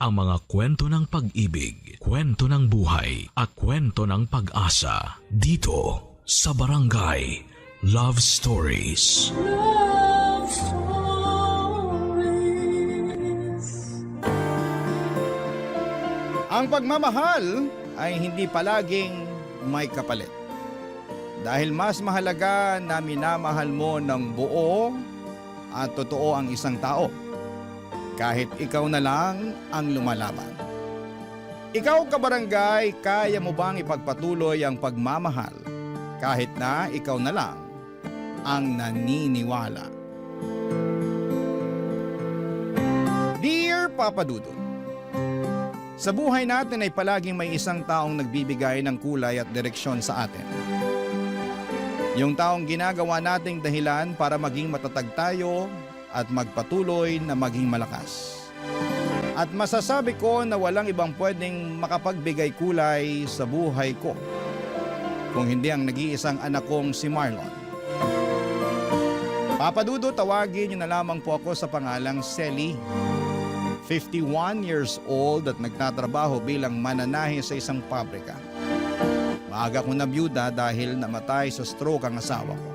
ang mga kwento ng pag-ibig, kwento ng buhay at kwento ng pag-asa dito sa Barangay Love Stories. Love Stories. Ang pagmamahal ay hindi palaging may kapalit. Dahil mas mahalaga na minamahal mo ng buo at totoo ang isang tao. Kahit ikaw na lang ang lumalaban. Ikaw kabarangay, kaya mo bang ipagpatuloy ang pagmamahal kahit na ikaw na lang ang naniniwala? Dear Papa Dudut, sa buhay natin ay palaging may isang taong nagbibigay ng kulay at direksyon sa atin. Yung taong ginagawa nating dahilan para maging matatag tayo at magpatuloy na maging malakas. At masasabi ko na walang ibang pwedeng makapagbigay kulay sa buhay ko kung hindi ang nag-iisang anak kong si Marlon. Papa Dudo, tawagin niyo na lamang po ako sa pangalang Selly. 51 years old at nagtatrabaho bilang mananahe sa isang pabrika. Maaga kong nabiyuda dahil namatay sa stroke ang asawa ko.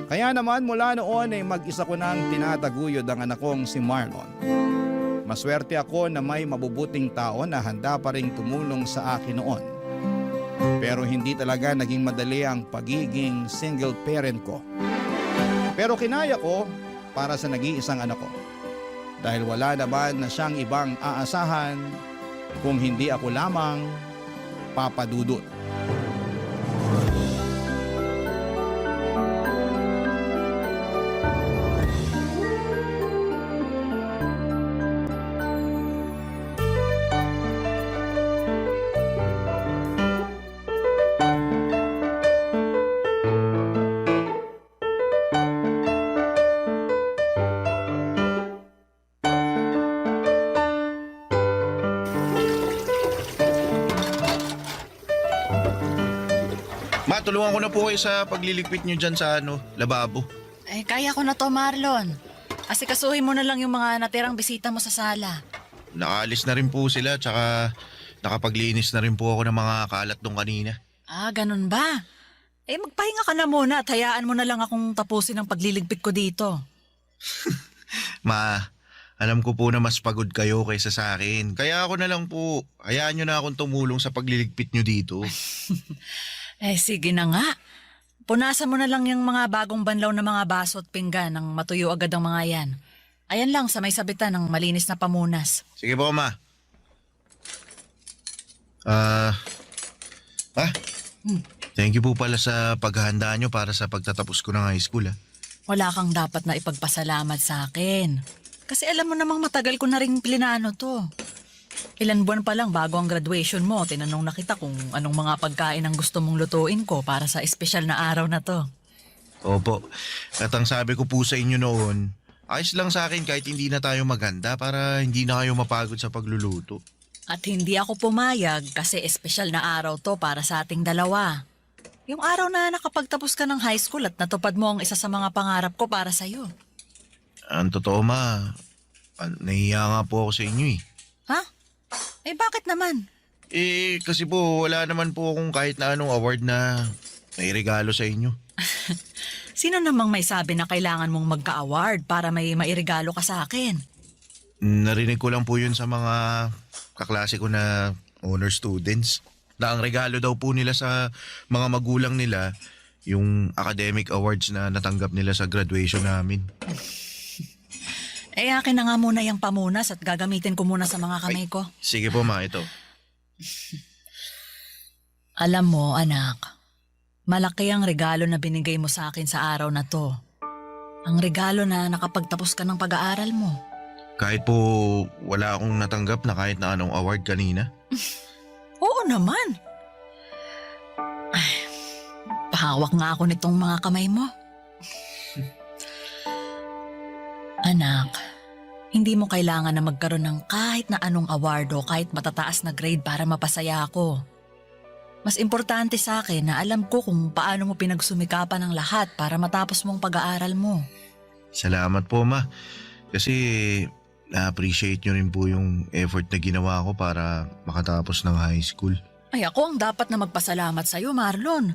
Kaya naman mula noon ay mag-isa ko nang tinataguyod ang anak kong si Marlon. Maswerte ako na may mabubuting tao na handa pa ring tumulong sa akin noon. Pero hindi talaga naging madali ang pagiging single parent ko. Pero kinaya ko para sa nag-iisang anak ko. Dahil wala naman na siyang ibang aasahan kung hindi ako lamang, Papa Dudut. Ma, tulungan ko na po kayo sa pagliligpit nyo dyan sa lababo. Ay, kaya ko na to, Marlon. Asikasuhin mo na lang yung mga natirang bisita mo sa sala. Nakaalis na rin po sila, tsaka nakapaglinis na rin po ako ng mga kalat nung kanina. Ah, ganun ba? Eh, magpahinga ka na muna at hayaan mo na lang akong tapusin ang pagliligpit ko dito. Ma, alam ko po na mas pagod kayo kaysa sa akin. Kaya ako na lang po, hayaan nyo na akong tumulong sa pagliligpit nyo dito. Eh, sige na nga. Punasan mo na lang yung mga bagong banlaw na mga baso at pinggan nang matuyo agad ang mga yan. Ayan lang sa may sabitan ng malinis na pamunas. Sige po, Ma. Thank you po pala sa paghahanda nyo para sa pagtatapos ko ng high school. Wala kang dapat na ipagpasalamat sa akin. Kasi alam mo namang matagal ko na rin plinano to. Ilan buwan pa lang bago ang graduation mo, tinanong na kita kung anong mga pagkain ang gusto mong lutuin ko para sa espesyal na araw na to. Opo. At ang sabi ko po sa inyo noon, ayos lang sa akin kahit hindi na tayo maganda para hindi na kayo mapagod sa pagluluto. At hindi ako pumayag kasi espesyal na araw to para sa ating dalawa. Yung araw na nakapagtapos ka ng high school at natupad mo ang isa sa mga pangarap ko para sa'yo. Ang totoo, Ma, nahiya nga po ako sa inyo eh. Ha? Eh bakit naman? Eh, kasi po wala naman po akong kahit na anong award na may regalo sa inyo. Sino namang may sabi na kailangan mong magka-award para may mairegalo ka sa akin? Narinig ko lang po yun sa mga kaklase ko na honor students. Na ang regalo daw po nila sa mga magulang nila yung academic awards na natanggap nila sa graduation namin. Eh akin na nga muna yung pamunas at gagamitin ko muna sa mga kamay ko. Sige po, Ma, ito. Alam mo, anak, malaki ang regalo na binigay mo sa akin sa araw na to. Ang regalo na nakapagtapos ka ng pag-aaral mo. Kahit po wala akong natanggap na kahit na anong award kanina. Oo naman. Ay, pahawak nga ako nitong mga kamay mo. Anak, hindi mo kailangan na magkaroon ng kahit na anong award o kahit matataas na grade para mapasaya ako. Mas importante sa akin na alam ko kung paano mo pinagsumikapan ang lahat para matapos mong pag-aaral mo. Salamat po, Ma. Kasi na-appreciate nyo rin po yung effort na ginawa ko para makatapos ng high school. Ay ako ang dapat na magpasalamat sa'yo, Marlon.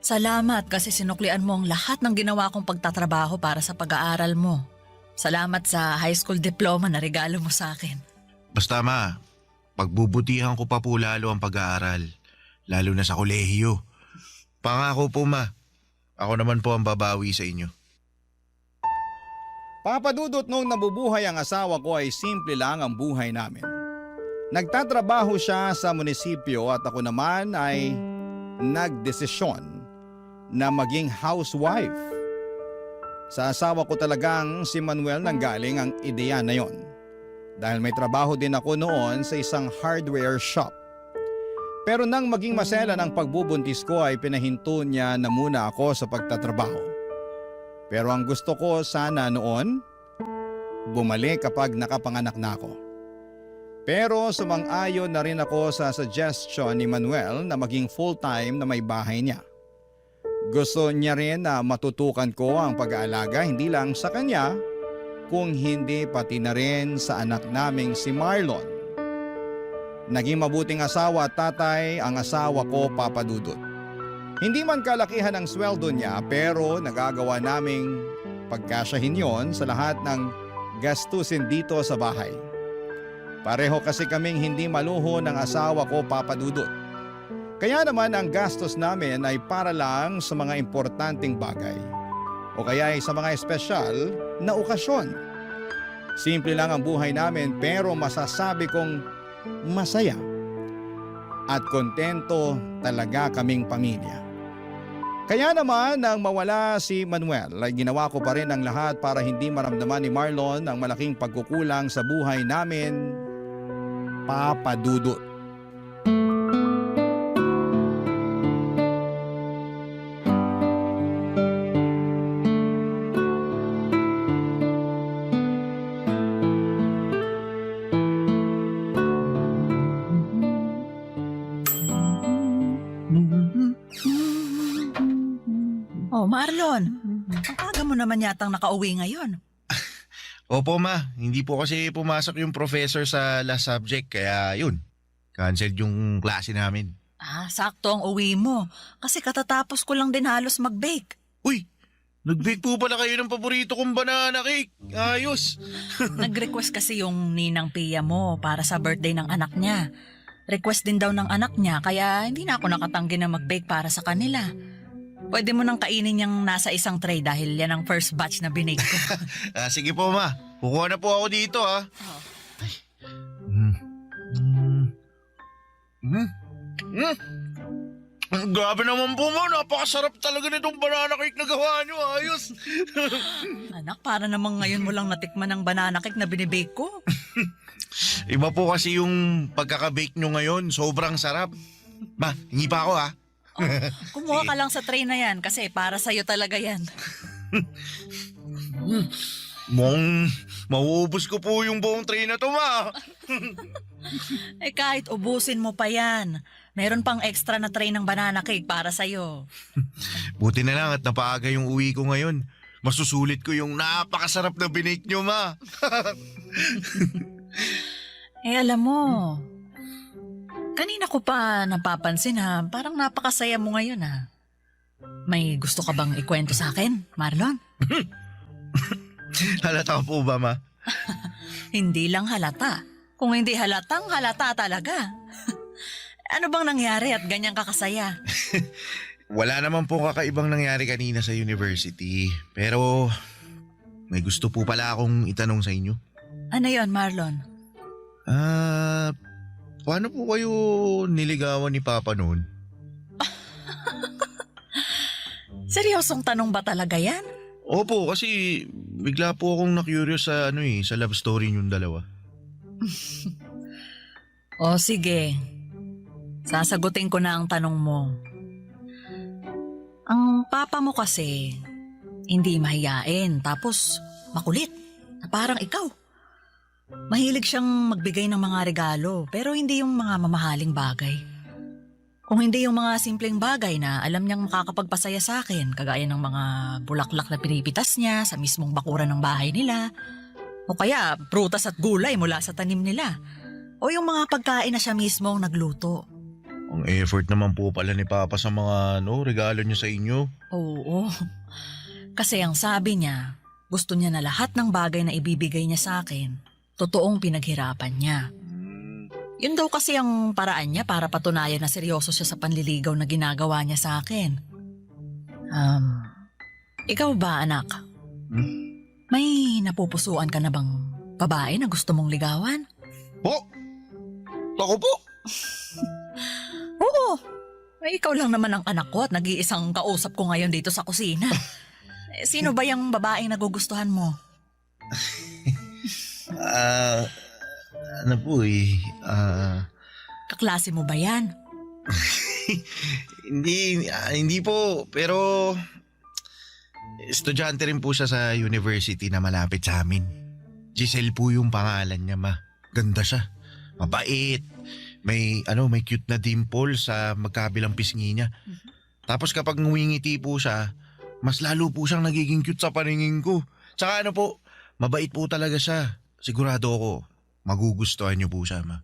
Salamat kasi sinuklian mo ang lahat ng ginawa kong pagtatrabaho para sa pag-aaral mo. Salamat sa high school diploma na regalo mo sa akin. Basta ma, pagbubutihan ko pa po lalo ang pag-aaral, lalo na sa kolehiyo. Pangako po ma, ako naman po ang babawi sa inyo. Papadudot nung nabubuhay ang asawa ko ay simple lang ang buhay namin. Nagtatrabaho siya sa munisipyo at ako naman ay nagdesisyon na maging housewife. Sa asawa ko talagang si Manuel nanggaling ang ideya na yon. Dahil may trabaho din ako noon sa isang hardware shop. Pero nang maging masela ng pagbubuntis ko ay pinahinto niya na muna ako sa pagtatrabaho. Pero ang gusto ko sana noon, bumalik kapag nakapanganak na ako. Pero sumang-ayon na rin ako sa suggestion ni Manuel na maging full-time na may bahay niya. Gusto niya rin na matutukan ko ang pag-aalaga hindi lang sa kanya, kung hindi pati na rin sa anak naming si Marlon. Naging mabuting asawa at tatay ang asawa ko, Papa Dudut. Hindi man kalakihan ang sweldo niya pero nagagawa naming pagkasyahin yon sa lahat ng gastusin dito sa bahay. Pareho kasi kaming hindi maluho ng asawa ko, Papa Dudut. Kaya naman ang gastos namin ay para lang sa mga importanteng bagay o kaya ay sa mga espesyal na okasyon. Simple lang ang buhay namin pero masasabi kong masaya at kontento talaga kaming pamilya. Kaya naman nang mawala si Manuel ay ginawa ko pa rin ang lahat para hindi maramdaman ni Marlon ang malaking pagkukulang sa buhay namin, Papa Dudut. Oh, Marlon, ang aga mo naman yatang nakauwi ngayon. Opo ma, hindi po kasi pumasok yung professor sa last subject kaya yun, canceled yung klase namin. Ah, sakto ang uwi mo. Kasi katatapos ko lang din halos mag-bake. Uy, nag-bake po pala kayo ng paborito kong banana cake. Ayos. Nag-request kasi yung ninang Pia mo para sa birthday ng anak niya. Request din daw ng anak niya kaya hindi na ako nakatanggi na mag-bake para sa kanila. Pwede mo nang kainin yung nasa isang tray dahil yan ang first batch na binake ko. Sige po ma, kukuha na po ako dito ha. Oh. Grabe naman po mo, napakasarap talaga nitong banana cake na gawa nyo, ayos. Anak, para namang ngayon mo lang natikman ang banana cake na binibake ko. Iba po kasi yung pagkaka-bake nyo ngayon, sobrang sarap. Ma, hingi pa ako ha. Kumuha ka lang sa tray na yan kasi para sa'yo talaga yan. Mauubos ko po yung buong tray na to ma. Eh kahit ubusin mo pa yan, meron pang extra na tray ng banana cake para sa'yo. Buti na lang at napaaga yung uwi ko ngayon. Masusulit ko yung napakasarap na binake nyo ma. Eh alam mo, kanina ko pa napapansin ha, parang napakasaya mo ngayon ha. May gusto ka bang ikwento sa akin, Marlon? Halata po ba ma? Hindi lang halata. Kung hindi halatang halata talaga. Ano bang nangyari at ganyan kakasaya? Wala naman po kakaibang nangyari kanina sa university. Pero may gusto po pala akong itanong sa inyo. Ano yon, Marlon? Paano po kayo niligawan ni Papa noon? Seryosong tanong ba talaga yan? Opo, kasi bigla po akong na-curious sa sa love story niyong dalawa. O sige, sasagutin ko na ang tanong mo. Ang papa mo kasi, hindi mahiyain tapos makulit, na parang ikaw. Mahilig siyang magbigay ng mga regalo pero hindi yung mga mamahaling bagay. Kung hindi yung mga simpleng bagay na alam niyang makakapagpasaya sa akin, kagaya ng mga bulaklak na pinipitas niya sa mismong bakuran ng bahay nila, O kaya prutas at gulay mula sa tanim nila. O yung mga pagkain na siya mismo ang nagluto. Ang effort naman po pala ni Papa sa mga regalo niya sa inyo. Oo. Kasi ang sabi niya, gusto niya na lahat ng bagay na ibibigay niya sa akin, totoong pinaghirapan niya. Yun daw kasi ang paraan niya para patunayan na seryoso siya sa panliligaw na ginagawa niya sa akin. Ikaw ba, anak? May napupusuan ka na bang babae na gusto mong ligawan? Po? Ako po? Oo. Ay, ikaw lang naman ang anak ko at nag-iisang kausap ko ngayon dito sa kusina. Sino ba yung babaeng nagugustuhan mo? Ano po Kaklase mo ba yan? Hindi po, pero estudyante rin po siya sa university na malapit sa amin. Giselle po yung pangalan niya, ma. Ganda siya. Mabait. May cute na dimple sa magkabilang pisngi niya. Tapos kapag ngumingiti po siya, mas lalo po siyang nagiging cute sa paningin ko. Tsaka mabait po talaga siya. Sigurado ako, magugustuhan niyo po siya, ma.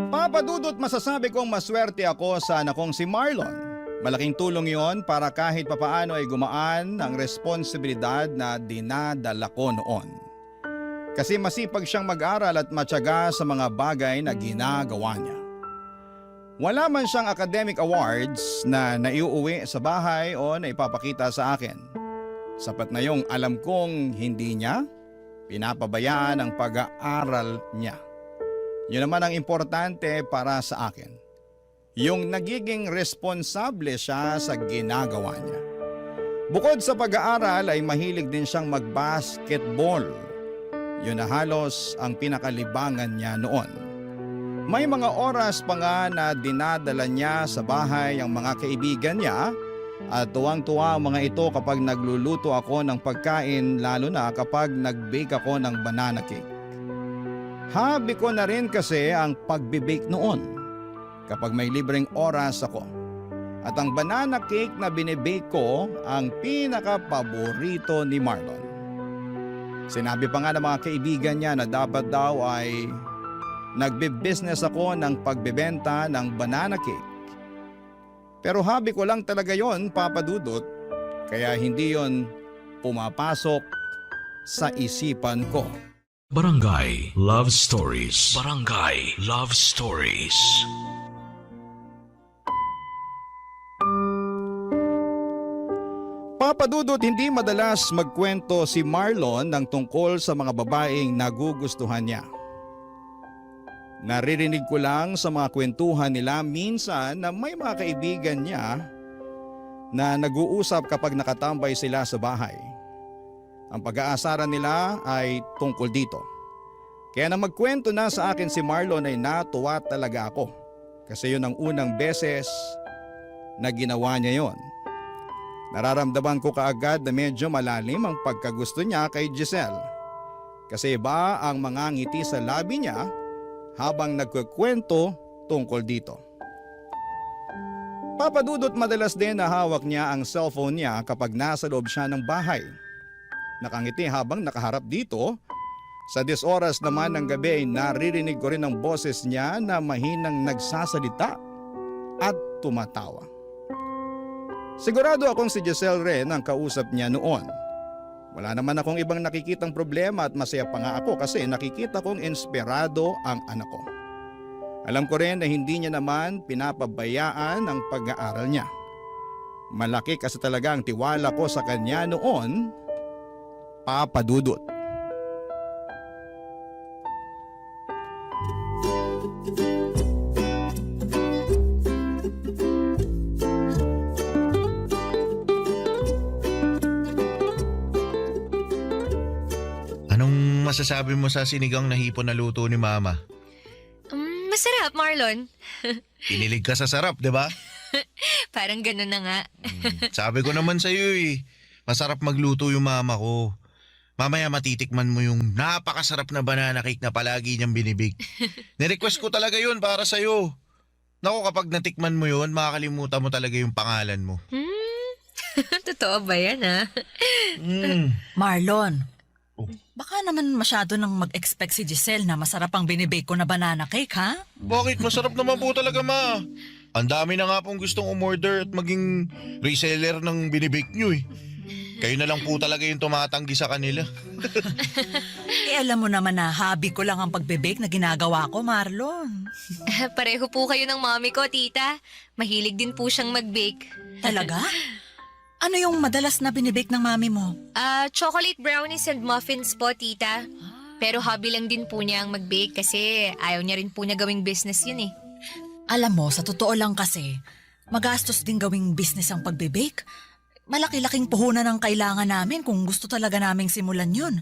Papadudot masasabi kong maswerte ako sa anak kong si Marlon. Malaking tulong yon para kahit papaano ay gumaan ang responsibilidad na dinadala ko noon. Kasi masipag siyang mag-aral at matyaga sa mga bagay na ginagawa niya. Wala man siyang academic awards na naiuuwi sa bahay o naipapakita sa akin. Sapat na yung alam kong hindi niya pinapabayaan ang pag-aaral niya. Yun naman ang importante para sa akin. Yung nagiging responsable siya sa ginagawa niya. Bukod sa pag-aaral ay mahilig din siyang mag-basketball. Yun na halos ang pinakalibangan niya noon. May mga oras pa nga na dinadala niya sa bahay ang mga kaibigan niya at tuwang-tuwa ang mga ito kapag nagluluto ako ng pagkain, lalo na kapag nag-bake ako ng banana cake. Hobby ko na rin kasi ang pagbe-bake noon kapag may libreng oras ako. At ang banana cake na binibake ko ang pinaka-paborito ni Marlon. Sinabi pa nga ng mga kaibigan niya na dapat daw ay nagbe-business ako ng pagbebenta ng banana cake. Pero hobby ko lang talaga yon, Papa Dudut, kaya hindi yon pumapasok sa isipan ko. Barangay Love Stories. Barangay Love Stories. Papadudot, hindi madalas magkwento si Marlon ng tungkol sa mga babaeng nagugustuhan niya. Naririnig ko lang sa mga kwentuhan nila minsan na may mga kaibigan niya na nag-uusap kapag nakatambay sila sa bahay. Ang pag-aasaran nila ay tungkol dito. Kaya na magkwento na sa akin si Marlon ay natuwa talaga ako. Kasi yun ang unang beses na ginawa niya yon. Nararamdaman ko kaagad na medyo malalim ang pagkagusto niya kay Giselle. Kasi iba ang mga ngiti sa labi niya habang nagkukwento tungkol dito. Papadudot, madalas din na hawak niya ang cellphone niya kapag nasa loob siya ng bahay. Nakangiti habang nakaharap dito. Sa 10 oras naman ng gabi ay naririnig ko rin ang boses niya na mahinang nagsasalita at tumatawa. Sigurado akong si Giselle rin ang kausap niya noon. Wala naman akong ibang nakikitang problema at masaya pa nga ako kasi nakikita kong inspirado ang anak ko. Alam ko rin na hindi niya naman pinapabayaan ang pag-aaral niya. Malaki kasi talaga ang tiwala ko sa kanya noon, Papa Dudut. Anong masasabi mo sa sinigang na hipon na luto ni Mama? Masarap, Marlon. Pinilig ka sa sarap, di ba? Parang ganun na nga. Sabi ko naman sa iyo masarap magluto yung mama ko. Mamaya matitikman mo yung napakasarap na banana cake na palagi niyang binibig. Nirequest ko talaga yun para sa'yo. Naku, kapag natikman mo yun, makakalimutan mo talaga yung pangalan mo. Totoo ba yan, ha? Marlon, Oh. baka naman masyado nang mag-expect si Giselle na masarap ang binibake ko na banana cake, ha? Bakit? Masarap naman po talaga, ma. Ang dami na nga pong gustong umorder at maging reseller ng binibake nyo eh. Kayo na lang po talaga yung tumatanggi sa kanila. Alam mo naman na hobby ko lang ang pagbibake na ginagawa ko, Marlon. Pareho po kayo ng mommy ko, tita. Mahilig din po siyang mag-bake. Talaga? Ano yung madalas na binibake ng mami mo? Chocolate brownies and muffins po, tita. Pero hobby lang din po niya ang mag-bake kasi ayaw niya rin po na gawing business yun eh. Alam mo, sa totoo lang kasi, magastos din gawing business ang pagbibake. Malaki-laking puhunan ang kailangan namin kung gusto talaga naming simulan yun.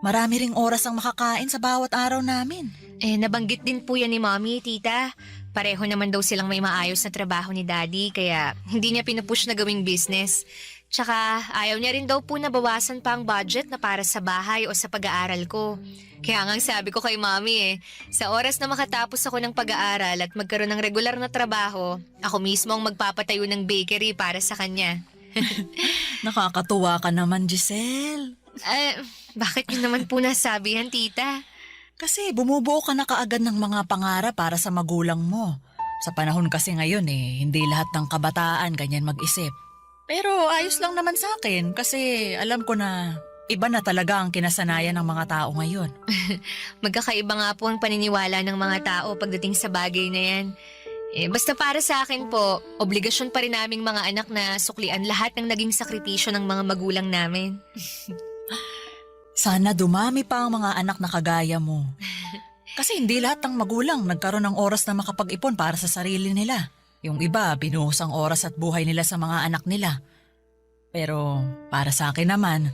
Marami ring oras ang makakain sa bawat araw namin. Nabanggit din po yan ni mommy, tita. Pareho naman daw silang may maayos na trabaho ni daddy kaya hindi niya pinupush na gawing business. Tsaka ayaw niya rin daw po na bawasan pa ang budget na para sa bahay o sa pag-aaral ko. Kaya nga sabi ko kay mommy sa oras na makatapos ako ng pag-aaral at magkaroon ng regular na trabaho, ako mismo ang magpapatayo ng bakery para sa kanya. Nakakatuwa ka naman, Giselle. Bakit yun naman po nasabihan, tita? Kasi bumubuo ka na kaagad ng mga pangarap para sa magulang mo. Sa panahon kasi ngayon hindi lahat ng kabataan ganyan mag-isip. Pero ayos lang naman sa akin kasi alam ko na iba na talaga ang kinasanayan ng mga tao ngayon. Magkakaiba nga po ang paniniwala ng mga tao pagdating sa bagay na yan. Basta para sa akin po, obligasyon pa rin naming mga anak na suklian lahat ng naging sakripisyo ng mga magulang namin. Sana dumami pa ang mga anak na kagaya mo. Kasi hindi lahat ng magulang nagkaroon ng oras na makapag-ipon para sa sarili nila. Yung iba, binuhos ang oras at buhay nila sa mga anak nila. Pero para sa akin naman,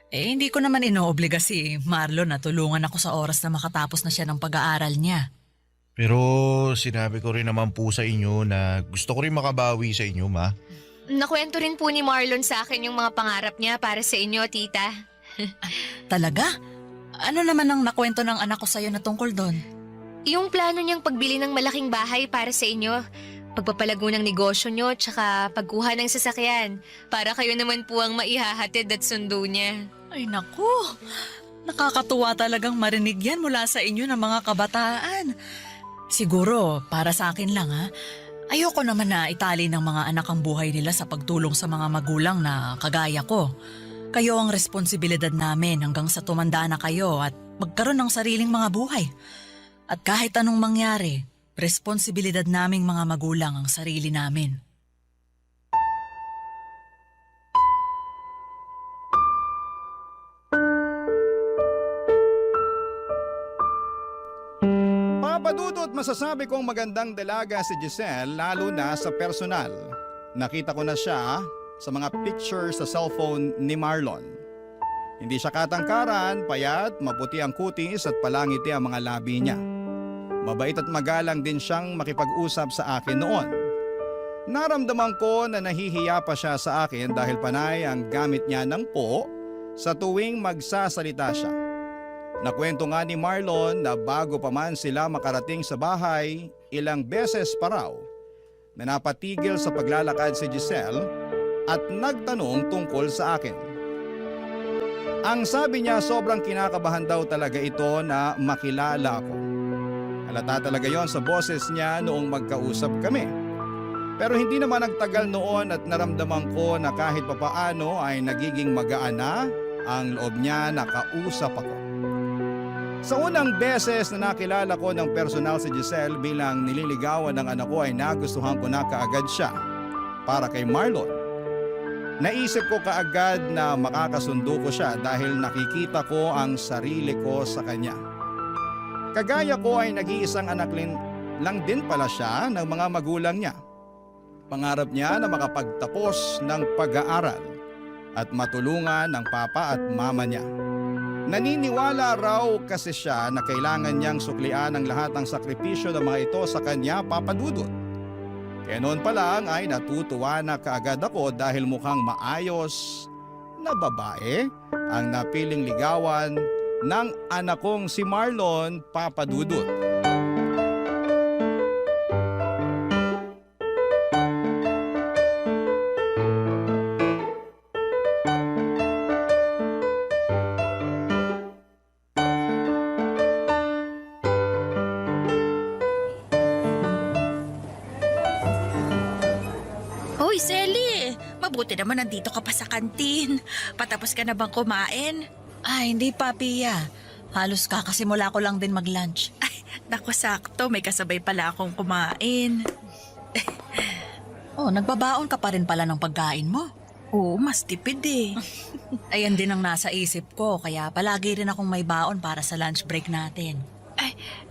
hindi ko naman inoobliga si Marlon na tulungan ako sa oras na makatapos na siya ng pag-aaral niya. Pero sinabi ko rin naman po sa inyo na gusto ko rin makabawi sa inyo, ma. Nakwento rin po ni Marlon sa akin yung mga pangarap niya para sa inyo, tita. Talaga? Ano naman ang nakwento ng anak ko sa'yo na tungkol doon? Yung plano niyang pagbili ng malaking bahay para sa inyo, pagpapalago ng negosyo niyo, tsaka pagkuha ng sasakyan, para kayo naman po ang maihahatid at sundo niya. Ay naku, nakakatuwa talagang marinig yan mula sa inyo ng mga kabataan. Siguro, para sa akin lang ayoko naman na itali ng mga anak ang buhay nila sa pagtulong sa mga magulang na kagaya ko. Kayo ang responsibilidad namin hanggang sa tumanda na kayo at magkaroon ng sariling mga buhay. At kahit anong mangyari, responsibilidad naming mga magulang ang sarili namin. Papadudot masasabi kong magandang dalaga si Giselle lalo na sa personal. Nakita ko na siya sa mga pictures sa cellphone ni Marlon. Hindi siya katangkaran, payat, maputi ang kutis at palangiti ang mga labi niya. Mabait at magalang din siyang makipag-usap sa akin noon. Naramdaman ko na nahihiya pa siya sa akin dahil panay ang gamit niya ng po sa tuwing magsasalita siya. Nakwento nga ni Marlon na bago pa man sila makarating sa bahay, ilang beses pa raw na napatigil sa paglalakad si Giselle at nagtanong tungkol sa akin. Ang sabi niya sobrang kinakabahan daw talaga ito na makilala ako. Halata talaga yon sa boses niya noong magkausap kami. Pero hindi naman nagtagal noon at naramdaman ko na kahit papaano ay nagiging magaan na ang loob niya na kausap ako. Sa unang beses na nakilala ko ng personal si Giselle bilang nililigawan ng anak ko ay nagustuhan ko na kaagad siya. Para kay Marlon, naisip ko kaagad na makakasundo ko siya dahil nakikita ko ang sarili ko sa kanya. Kagaya ko ay nag-iisang anak lang din pala siya ng mga magulang niya. Pangarap niya na makapagtapos ng pag-aaral at matulungan ng papa at mama niya. Naniniwala raw kasi siya na kailangan niyang suklian ang lahat ng sakripisyo ng mga ito sa kanya, Papa Dudut. Kaya noon pa lang ay natutuwa na kaagad ako dahil mukhang maayos na babae ang napiling ligawan ng anak kong si Marlon, Papa Dudut. Uy, Selly, mabuti naman nandito ka pa sa kantin. Patapos ka na bang kumain? Ay, hindi pa, Pia. Halos kakasimula ko lang din mag-lunch. Ay, naku sakto, may kasabay pala akong kumain. Oh, nagbabaon ka pa rin pala ng pagkain mo. Oo, mas tipid eh. Ayan din ang nasa isip ko, kaya palagi rin akong may baon para sa lunch break natin.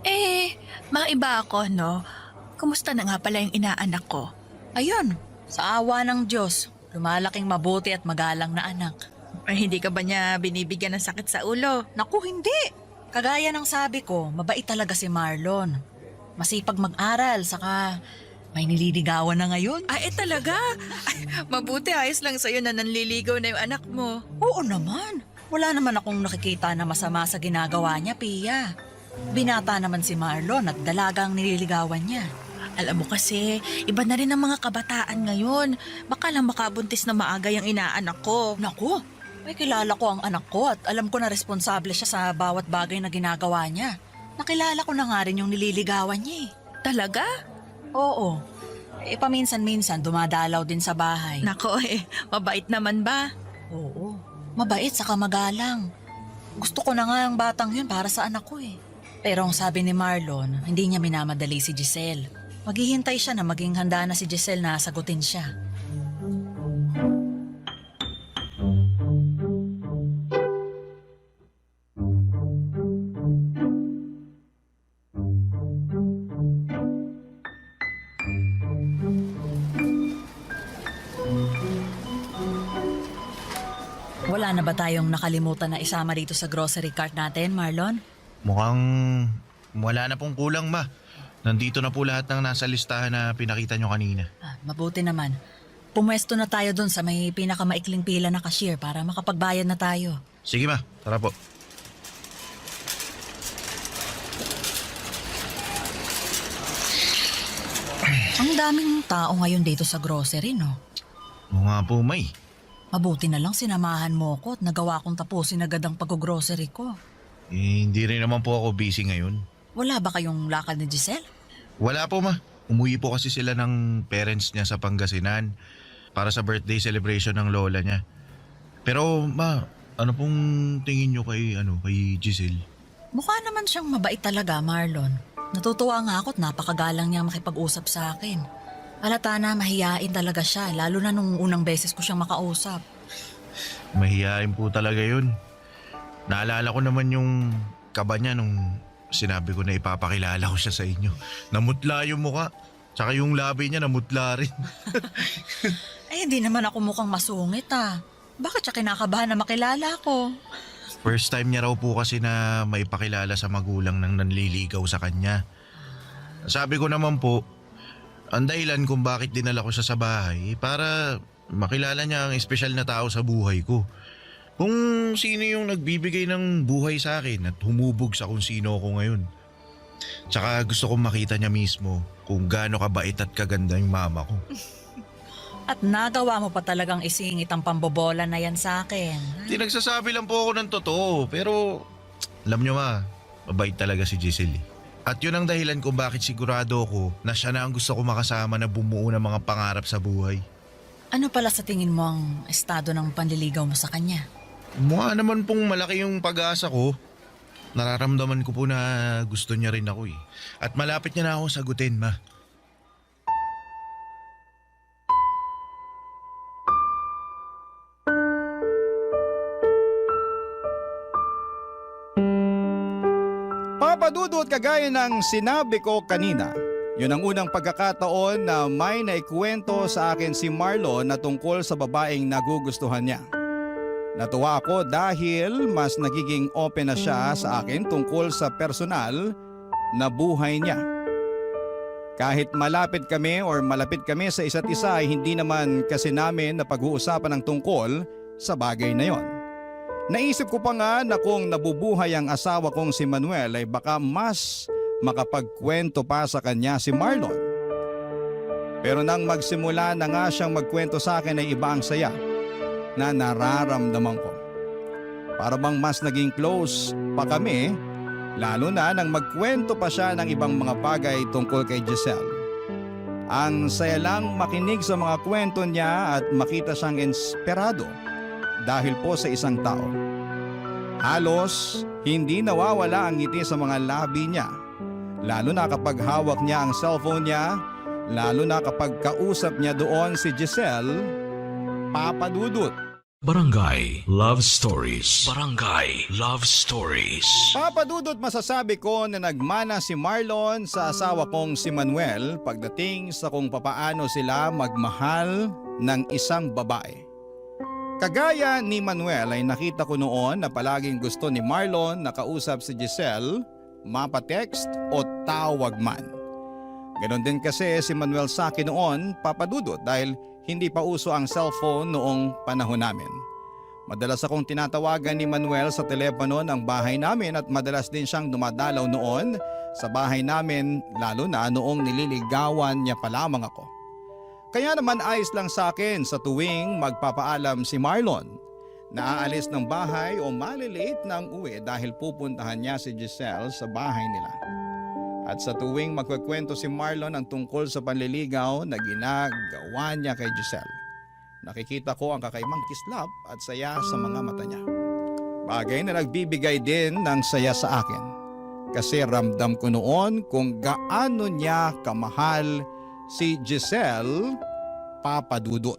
Ay, maiba ako, no? Kumusta na nga pala yung inaanak ko? Ayun, sa awa ng Diyos, lumalaking mabuti at magalang na anak. Ay, hindi ka ba niya binibigyan ng sakit sa ulo? Naku, hindi. Kagaya ng sabi ko, mabait talaga si Marlon. Masipag mag-aral, saka may nililigawan na ngayon. Ay, talaga? Ay, mabuti ayos lang sa'yo na nanliligaw na yung anak mo. Oo naman. Wala naman akong nakikita na masama sa ginagawa niya, Pia. Binata naman si Marlon at dalagang nililigawan niya. Alam mo kasi, iba na rin ang mga kabataan ngayon. Baka lang makabuntis na maaga yung inaanak ko. Naku, may kilala ko ang anak ko at alam ko na responsable siya sa bawat bagay na ginagawa niya. Nakilala ko na nga rin yung nililigawan niya eh. Talaga? Oo. Paminsan-minsan dumadalaw din sa bahay. Nako mabait naman ba? Oo. Mabait saka magalang. Gusto ko na nga ang batang yun para sa anak ko eh. Pero ang sabi ni Marlon, hindi niya minamadali si Giselle. Maghihintay siya na maging handa na si Giselle na sagutin siya. Wala na ba tayong nakalimutan na isama dito sa grocery cart natin, Marlon? Mukhang wala na pong kulang, ma. Nandito na po lahat ng nasa listahan na pinakita nyo kanina. Mabuti naman. Pumwesto na tayo dun sa may pinakamaikling pila na cashier para makapagbayad na tayo. Sige, ma. Tara po. Ang daming tao ngayon dito sa grocery, no? Oo nga po, May. Mabuti na lang sinamahan mo ko at nagawa kong tapusin agad ang pag-grocery ko. Hindi rin naman po ako busy ngayon. Wala ba kayong lakad ni Giselle? Wala po, ma. Umuwi po kasi sila ng parents niya sa Pangasinan para sa birthday celebration ng lola niya. Pero, ma, ano pong tingin nyo kay Giselle? Mukha naman siyang mabait talaga, Marlon. Natutuwa nga ako at napakagalang niyang makipag-usap sa akin. Halata na mahiyain talaga siya, lalo na nung unang beses ko siyang makausap. Mahihain po talaga yun. Naalala ko naman yung kaba niya nung sinabi ko na ipapakilala ko siya sa inyo. Namutla yung muka. Tsaka yung labi niya namutla rin. Ay, hindi naman ako mukhang masungit ah. Bakit siya kinakabahan na makilala ko? First time niya raw po kasi na maipakilala sa magulang ng nanliligaw sa kanya. Sabi ko naman po, ang dahilan kung bakit dinala ko siya sa bahay para makilala niya ang espesyal na tao sa buhay ko. Kung sino yung nagbibigay ng buhay sa akin at humubog sa kung sino ako ngayon. Tsaka gusto kong makita niya mismo kung gaano kabait at kaganda yung mama ko. At nagawa mo pa talagang isingit ang pambobola na yan sa akin. Di nagsasabi lang po ako ng totoo pero alam niyo ma, mabait talaga si Giselle. At yun ang dahilan kung bakit sigurado ako na siya na ang gusto ko makasama na bumuo ng mga pangarap sa buhay. Ano pala sa tingin mo ang estado ng panliligaw mo sa kanya? Mukha naman pong malaki yung pag-asa ko. Nararamdaman ko po na gusto niya rin ako eh. At malapit niya na ako sagutin, ma. Papadudot kagaya ng sinabi ko kanina, yun ang unang pagkakataon na may naikwento sa akin si Marlon na tungkol sa babaeng nagugustuhan niya. Natuwa ako dahil mas nagiging open na siya sa akin tungkol sa personal na buhay niya. Kahit malapit kami sa isa't isa ay hindi naman kasi namin na pag-uusapan ng tungkol sa bagay na yon. Naisip ko pa nga na kung nabubuhay ang asawa kong si Manuel ay baka mas makapagkwento pa sa kanya si Marlon. Pero nang magsimula na nga siyang magkwento sa akin ay iba ang saya na nararamdaman ko. Para bang mas naging close pa kami, lalo na nang magkwento pa siya ng ibang mga bagay tungkol kay Giselle. Ang saya lang makinig sa mga kwento niya at makita siyang inspirado dahil po sa isang tao. Halos hindi nawawala ang ngiti sa mga labi niya, lalo na kapag hawak niya ang cellphone niya, lalo na kapag kausap niya doon si Giselle, Papa Dudut. Barangay Love Stories. Barangay Love Stories. Papa Dudut, masasabi ko na nagmana si Marlon sa asawa kong si Manuel pagdating sa kung papaano sila magmahal ng isang babae. Kagaya ni Manuel ay nakita ko noon na palaging gusto ni Marlon na kausap si Giselle, mapatext o tawag man. Ganon din kasi si Manuel sa akin noon, Papa Dudut, dahil hindi pa uso ang cellphone noong panahon namin. Madalas akong tinatawagan ni Manuel sa telepono ng bahay namin at madalas din siyang dumadalaw noon sa bahay namin, lalo na noong nililigawan niya pa lamang ako. Kaya naman ayos lang sa akin sa tuwing magpapaalam si Marlon na aalis ng bahay o malilate na ang uwi dahil pupuntahan niya si Giselle sa bahay nila. At sa tuwing magkukwento si Marlon ang tungkol sa panliligaw na ginagawa niya kay Giselle, nakikita ko ang kakaibang kislap at saya sa mga mata niya. Bagay na nagbibigay din ng saya sa akin kasi ramdam ko noon kung gaano niya kamahal si Giselle, Papa Dudut.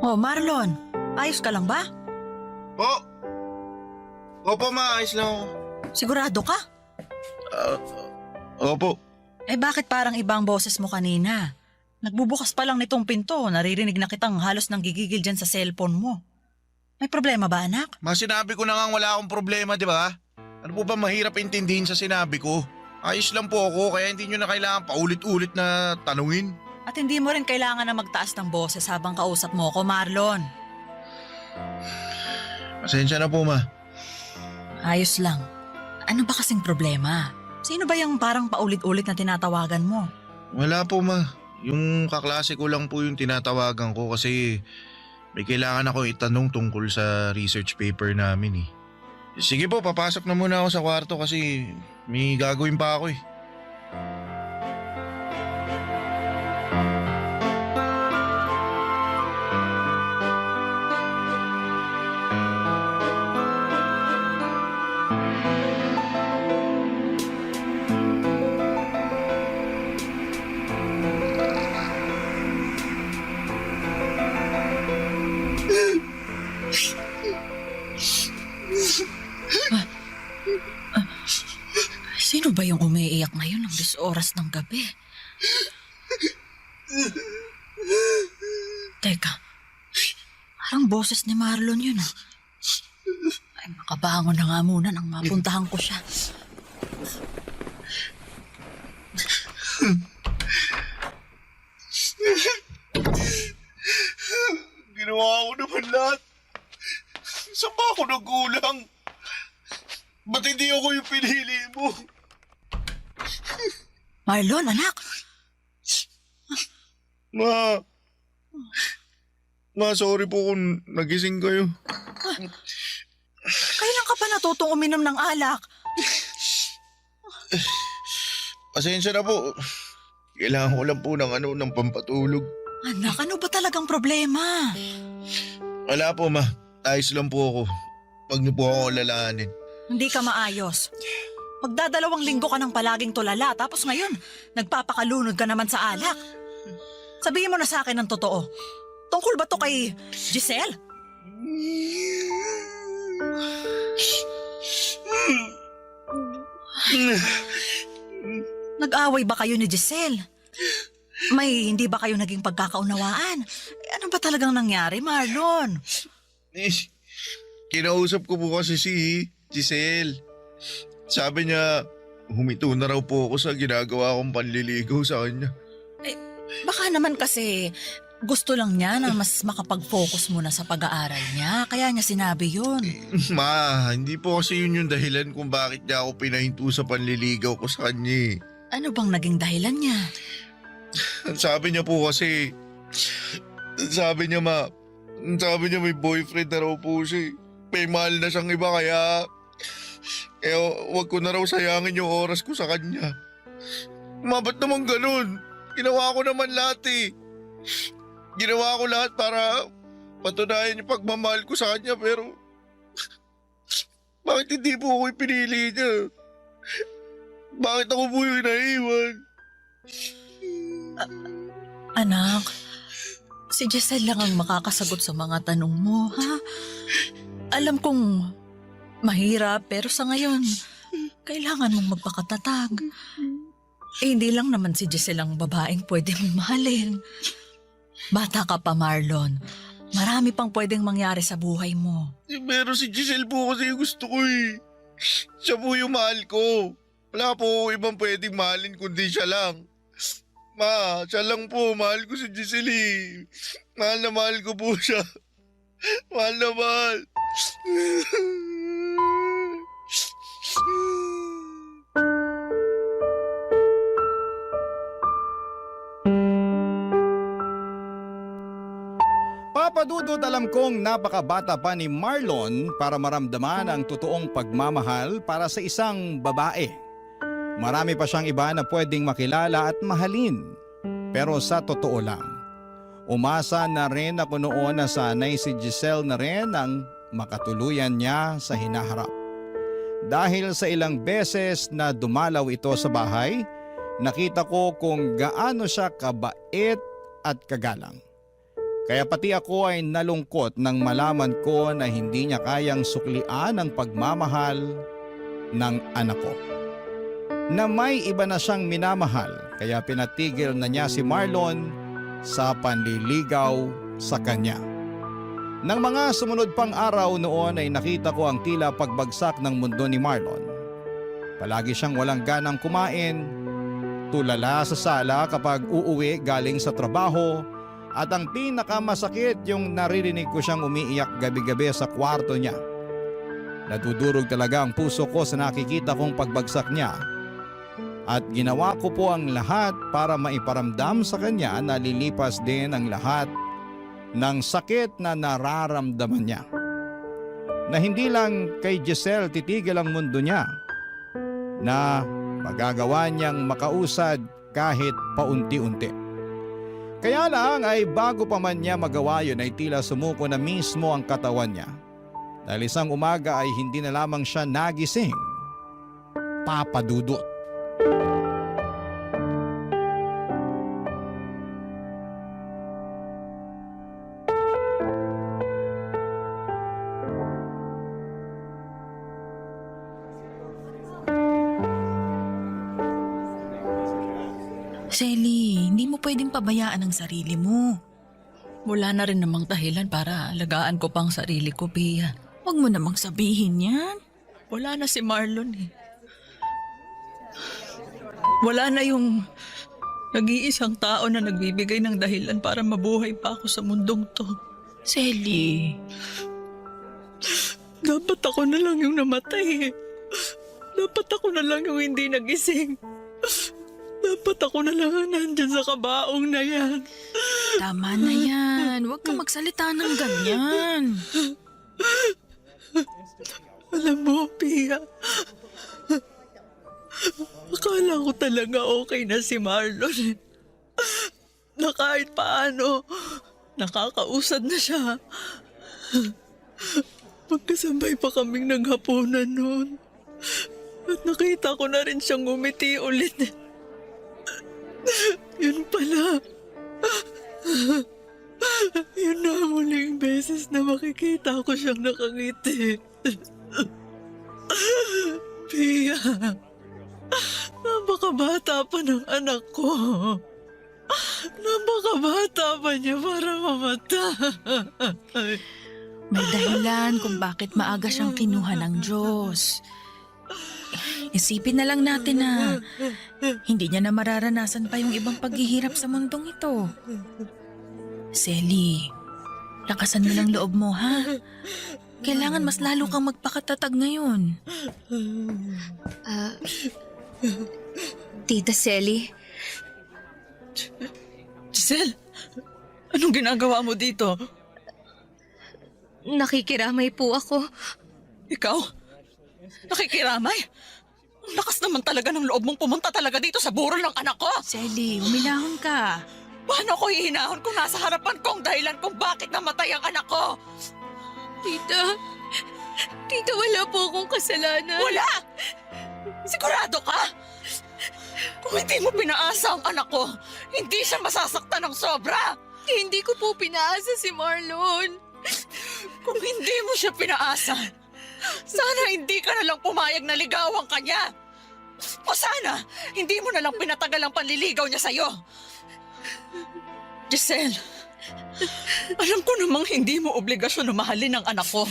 Oh, Marlon, ayos ka lang ba? Po? Opo, maayos lang ako. Sigurado ka? Opo. Eh bakit parang ibang boses mo kanina? Nagbubukas pa lang nitong pinto, naririnig na kitang halos nang gigigil dyan sa cellphone mo. May problema ba, anak? Sinabi ko na nga wala akong problema, di ba? Ano po ba mahirap intindihin sa sinabi ko? Ayos lang po ako, kaya hindi nyo na kailangan paulit-ulit na tanungin. At hindi mo rin kailangan na magtaas ng boses habang kausap mo ko, Marlon. Pasensya na po, ma. Ayos lang. Ano ba kasing problema? Sino ba yung parang paulit-ulit na tinatawagan mo? Wala po, ma. Yung kaklase ko lang po yung tinatawagan ko kasi may kailangan ako itanong tungkol sa research paper namin eh. Sige po, papasok na muna ako sa kwarto kasi may gagawin pa ako eh. Sino ba yung umiiyak ngayon ng 10 oras ng gabi? Teka, parang boses ni Marlon yun ah. Ay, makabangon na nga muna nang mapuntahan ko siya. Ginawa ko naman lahat. Saan ba ako nagkulang? Ba't hindi ako yung pinili mo? Marlon, anak. Ma, sorry po kung nagising kayo. Kailan ka pa natutong uminom ng alak? Pasensya na po. Kailangan ko lang po ng pampatulog. Anak, ano ba talagang problema? Wala po, ma. Ayos lang po ako. Huwag niyo po ako lalahanin. Hindi ka maayos. Magdadalawang linggo ka nang palaging tulala tapos ngayon, nagpapakalunod ka naman sa alak. Sabihin mo na sa akin ng totoo. Tungkol ba to kay Giselle? Nag-away ba kayo ni Giselle? May hindi ba kayo naging pagkakaunawaan? Ano ba talagang nangyari, Marlon? Kinausap ko po kasi si Giselle. Sabi niya, humito na raw po ako sa ginagawa kong panliligaw sa kanya. Baka naman kasi gusto lang niya na mas makapag-focus muna sa pag-aaral niya. Kaya niya sinabi yun. Ma, hindi po kasi yun yung dahilan kung bakit niya ako pinahinto sa panliligaw ko sa kanya. Ano bang naging dahilan niya? Sabi niya po kasi, sabi niya may boyfriend na raw po siya. May mahal na siyang iba kaya wag ko na raw sayangin yung oras ko sa kanya. Ba't naman ganun? Ginawa ko naman lahat eh. Ginawa ko lahat para patunayan yung pagmamahal ko sa kanya pero bakit hindi po ako pinili niya? Bakit ako po yung naiwan? Anak, si Giselle lang ang makakasagot sa mga tanong mo, ha? Alam kong mahirap pero sa ngayon, kailangan mong magpakatatag. Hindi lang naman si Giselle ang babaeng pwede mong mahalin. Bata ka pa, Marlon. Marami pang pwedeng mangyari sa buhay mo. Pero si Giselle po kasi yung gusto ko eh. Siya po yung mahal ko. Wala po ibang pwedeng mahalin kundi siya lang. Ma, siya lang po. Mahal ko si Giselle eh. Mahal na mahal ko po siya. Mahal na mahal. Papadudod, alam kong napakabata pa ni Marlon para maramdaman ang totoong pagmamahal para sa isang babae. Marami pa siyang iba na pwedeng makilala at mahalin. Pero sa totoo lang, umasa na rin ako noon na sanay si Giselle na rin ang makatuluyan niya sa hinaharap. Dahil sa ilang beses na dumalaw ito sa bahay, nakita ko kung gaano siya kabait at kagalang. Kaya pati ako ay nalungkot nang malaman ko na hindi niya kayang suklian ang pagmamahal ng anak ko. Na may iba na siyang minamahal kaya pinatigil na niya si Marlon sa panliligaw sa kanya. Nang mga sumunod pang araw noon ay nakita ko ang tila pagbagsak ng mundo ni Marlon. Palagi siyang walang ganang kumain, tulala sa sala kapag uuwi galing sa trabaho, at ang pinakamasakit yung naririnig ko siyang umiiyak gabi-gabi sa kwarto niya. Nadudurog talaga ang puso ko sa nakikita kong pagbagsak niya. At ginawa ko po ang lahat para maiparamdam sa kanya na lilipas din ang lahat ng sakit na nararamdaman niya. Na hindi lang kay Giselle titigil ang mundo niya, na magagawa niyang makausad kahit paunti-unti. Kaya lang ay bago pa man niya magawa yun ay tila sumuko na mismo ang katawan niya. Dahil isang umaga ay hindi na lamang siya nagising. Papadudot. Selly, hindi mo pwedeng pabayaan ang sarili mo. Wala na rin namang dahilan para alagaan ko pang sarili ko, Pia. Huwag mo namang sabihin yan. Wala na si Marlon eh. Wala na yung nag-iisang tao na nagbibigay ng dahilan para mabuhay pa ako sa mundong to. Selly, Dapat ako na lang yung namatay eh. Dapat ako na lang yung hindi nagising. Dapat ako na lang ang nandyan sa kabaong na yan. tama na yan. Huwag ka magsalita ng ganyan. Alam mo, Pia, akala ko talaga okay na si Marlon. Na kahit paano, nakakausad na siya. Magkasabay pa kaming naghapunan noon. At nakita ko na rin siyang ngumiti ulit. Yun pala. Yun na ang huling beses na makikita ko siyang nakangiti. Pia, napakabata pa ng anak ko. Napakabata pa niya para mamatay. May dahilan kung bakit maaga siyang kinuha ng Diyos. Isipin na lang natin na hindi niya na mararanasan pa yung ibang paghihirap sa mundong ito. Selly, lakasan mo lang loob mo, ha? Kailangan mas lalo kang magpakatatag ngayon. Tita Selly, Giselle, anong ginagawa mo dito? nakikiramay po ako. Ikaw? Nakikiramay? Ang lakas naman talaga ng loob mong pumunta talaga dito sa burol ng anak ko. Selly, uminahon ka. Paano ko hihinahon kung nasa harapan ko ang dahilan kung bakit namatay ang anak ko? Tita, wala po akong kasalanan. Wala! Sigurado ka? Kung hindi mo pinaasa ang anak ko, hindi siya masasaktan ng sobra. Hindi ko po pinaasa si Marlon. Kung hindi mo siya pinaasa, sana hindi ka na lang pumayag na ligawan ka niya. O sana, hindi mo na lang pinatagal ang panliligaw niya sa'yo. Giselle, alam ko namang hindi mo obligasyon na mahalin ang anak ko.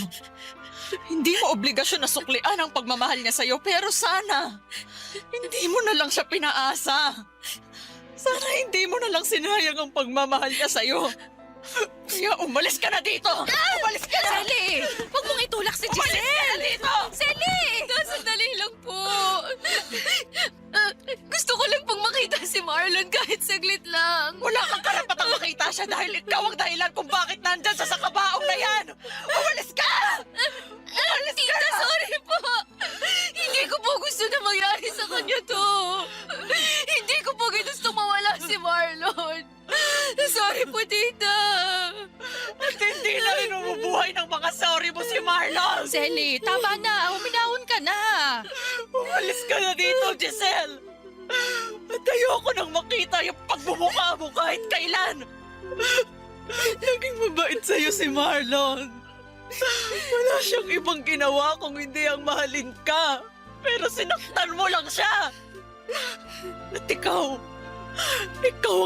Hindi mo obligasyon na suklian ang pagmamahal niya sa'yo, pero sana, hindi mo na lang siya pinaasa. Sana hindi mo na lang sinayang ang pagmamahal niya sa'yo. Kaya umalis ka na dito! Umalis ka na! Selly! Huwag mong itulak si Umalis ka Giselle! na dito! Selly! Sandali lang po. Gusto ko lang pong makita si Marlon kahit saglit lang. Wala kang karapatang makita siya dahil ikaw ang dahilan kung bakit nandyan siya sa kabaong na yan! Umalis ka! Umalis ka Tita, na! sorry po. Hindi ko po gusto na mangyari sa kanya to. Hindi ko po gusto mawala si Marlon. Sorry po, Tita. At hindi na rin umubuhay ng mga sorry mo si Marlon! Selly, tama na. Huminahon ka na. Umalis ka na dito, Giselle! At ayoko nang makita yung pagmumukha mo kahit kailan! Naging mabait sa'yo si Marlon. Wala siyang ibang ginawa kung hindi ang mahalin ka. Pero sinaktan mo lang siya. At ikaw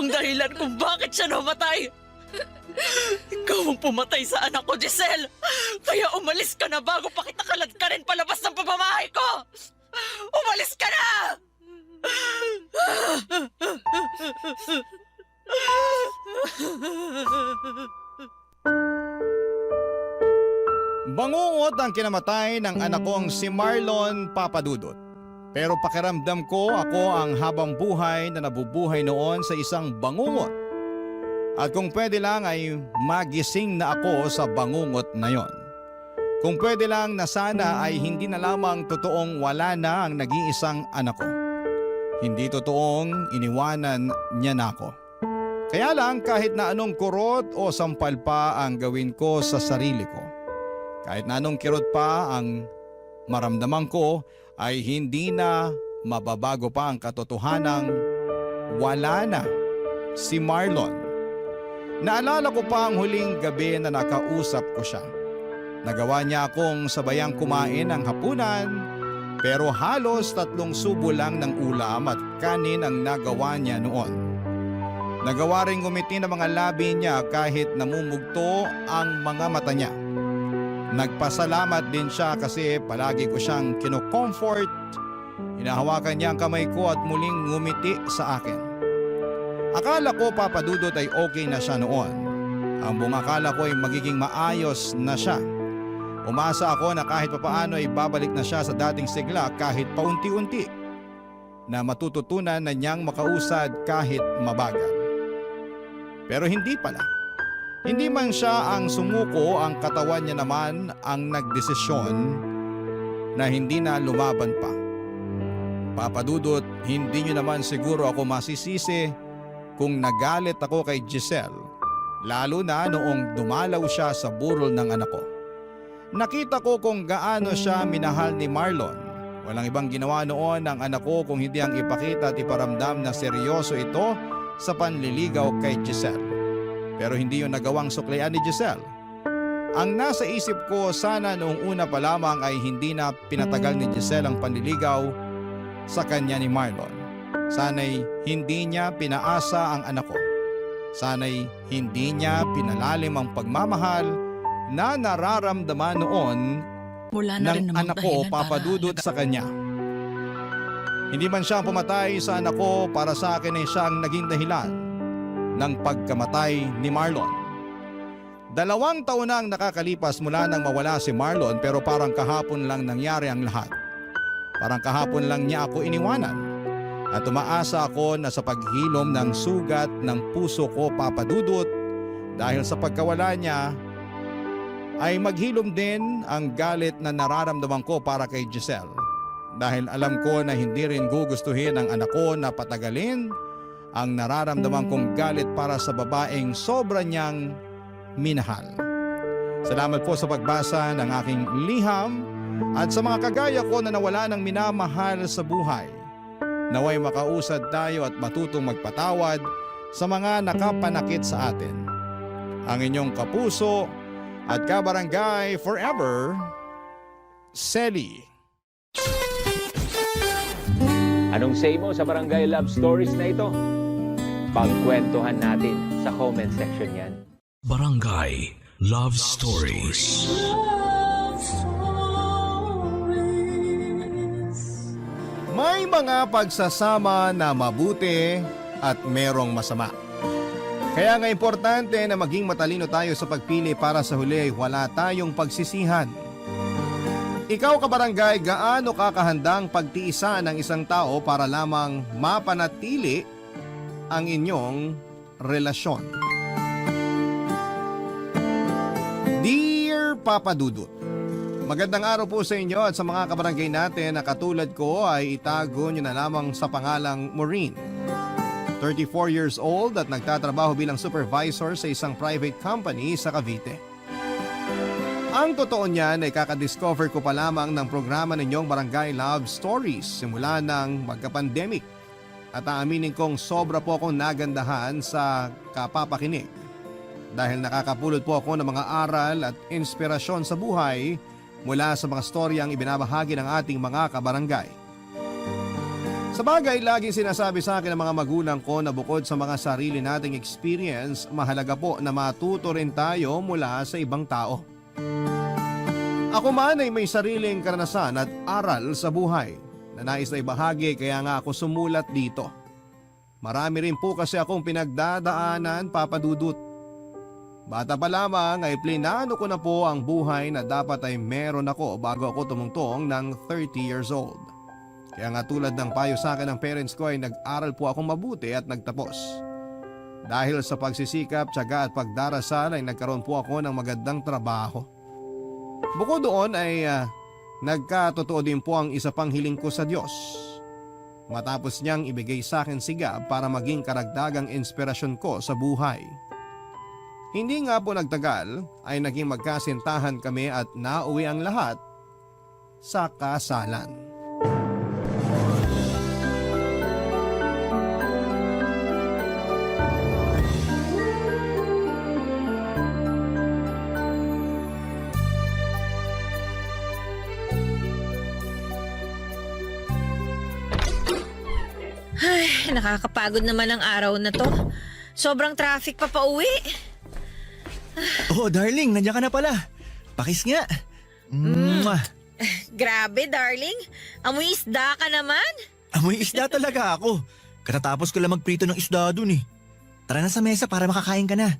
ang dahilan kung bakit siya namatay. Ikaw ang pumatay sa anak ko, Giselle. Kaya umalis ka na bago pa kita kaladkarin palabas ng pamamahay ko. Umalis ka na! Bangungot ang kinamatay ng anak kong si Marlon Papadudot. Pero pakiramdam ko ako ang habang buhay na nabubuhay noon sa isang bangungot. At kung pwede lang ay magising na ako sa bangungot na yon. Kung pwede lang na sana ay hindi na lamang totoong wala na ang nag-iisang anak ko. Hindi totoong iniwanan niya na ako. Kaya lang kahit na anong kurot o sampal pa ang gawin ko sa sarili ko. Kahit na anong kirot pa ang maramdaman ko ay hindi na mababago pa ang katotohanang wala na si Marlon. Naalala ko pa ang huling gabi na nakausap ko siya. Nagawa niya akong sabayang kumain ng hapunan pero halos 3 subo lang ng ulam at kanin ang nagawa niya noon. Nagawa rin ngumiti ng mga labi niya kahit namumugto ang mga mata niya. Nagpasalamat din siya kasi palagi ko siyang kino-comfort. Hinahawakan niya ang kamay ko at muling ngumiti sa akin. Akala ko Papadudot ay okay na siya noon. Ang buong akala ko ay magiging maayos na siya. Umasa ako na kahit papaano ay babalik na siya sa dating sigla kahit paunti-unti. Na matututunan na niyang makausad kahit mabagal. Pero hindi pala. Hindi man siya ang sumuko, ang katawan niya naman ang nagdesisyon na hindi na lumaban pa. Papadudot, hindi niyo naman siguro ako masisisi kung nagalit ako kay Giselle, lalo na noong dumalaw siya sa burol ng anak ko. Nakita ko kung gaano siya minahal ni Marlon. Walang ibang ginawa noon ng anak ko kung hindi ang ipakita at iparamdam na seryoso ito sa panliligaw kay Giselle. Pero hindi yung nagawang suklian ni Giselle. Ang nasa isip ko sana noong una pa lamang ay hindi na pinatagal ni Giselle ang panliligaw sa kanya ni Marlon. Sana'y hindi niya pinaasa ang anak ko. Sana'y hindi niya pinalalim ang pagmamahal na nararamdaman noon Wala na rin ng namang anak ko dahilan Papadudot para sa kanya. Hindi man siya pumatay sa anak ko, para sa akin ay siyang naging dahilan ng pagkamatay ni Marlon. 2 taon na ang nakakalipas mula nang mawala si Marlon pero parang kahapon lang nangyari ang lahat. Parang kahapon lang niya ako iniwanan. At umaasa ako na sa paghilom ng sugat ng puso ko, Papa Dudut, dahil sa pagkawala niya, ay maghilom din ang galit na nararamdaman ko para kay Giselle. Dahil alam ko na hindi rin gugustuhin ng anak ko na patagalin ang nararamdaman kong galit para sa babaeng sobra niyang minahal. Salamat po sa pagbasa ng aking liham at sa mga kagaya ko na nawala ng minamahal sa buhay. Naway makausad tayo at matutong magpatawad sa mga nakapanakit sa atin. Ang inyong kapuso at kabarangay forever, Selly. Anong say mo sa Barangay Love Stories na ito? Pagkwentuhan natin sa comment section yan. Barangay Love Stories. Love Stories. May mga pagsasama na mabuti at merong masama. Kaya nga importante na maging matalino tayo sa pagpili para sa huli ay wala tayong pagsisihan. Ikaw kabarangay, gaano ka kahandang pagtiisan ng isang tao para lamang mapanatili ang inyong relasyon? Dear Papa Dudut, magandang araw po sa inyo at sa mga kabarangay natin na katulad ko ay itago nyo na lamang sa pangalang Maureen. 34 years old at nagtatrabaho bilang supervisor sa isang private company sa Cavite. Ang totoo niyan ay kakadiscover ko pa lamang ng programa ninyong Barangay Love Stories simula ng magka-pandemic. At aaminin kong sobra po akong nagandahan sa kapapakinig. Dahil nakakapulot po ako ng mga aral at inspirasyon sa buhay mula sa mga storyang ibinabahagi ng ating mga kabarangay. Sa bagay, laging sinasabi sa akin ng mga magulang ko na bukod sa mga sarili nating experience, mahalaga po na matuto rin tayo mula sa ibang tao. Ako man ay may sariling karanasan at aral sa buhay na nais na ibahagi kaya nga ako sumulat dito. Marami rin po kasi akong pinagdadaanan, Papa Dudut. Bata pa lamang ay plinano ko na po ang buhay na dapat ay meron ako bago ako tumungtong ng 30 years old. Kaya nga tulad ng payo sa akin ng parents ko ay nag-aral po akong mabuti at nagtapos. Dahil sa pagsisikap, tiyaga at pagdarasal ay nagkaroon po ako ng magandang trabaho. Bukod doon ay nagkatotoo din po ang isa pang hiling ko sa Diyos. Matapos niyang ibigay sa akin si Gab para maging karagdagang inspirasyon ko sa buhay. Hindi nga po nagtagal ay naging magkasintahan kami at nauwi ang lahat sa kasalan. Ay, nakakapagod naman ang araw na to. Sobrang traffic pa pauwi. Oh, darling, nandiyan ka na pala. Pakis nga. Mwah. Grabe, darling. Amoy isda ka naman. Amoy isda talaga ako. Katatapos ko lang magprito ng isda dun eh. Tara na sa mesa para makakain ka na.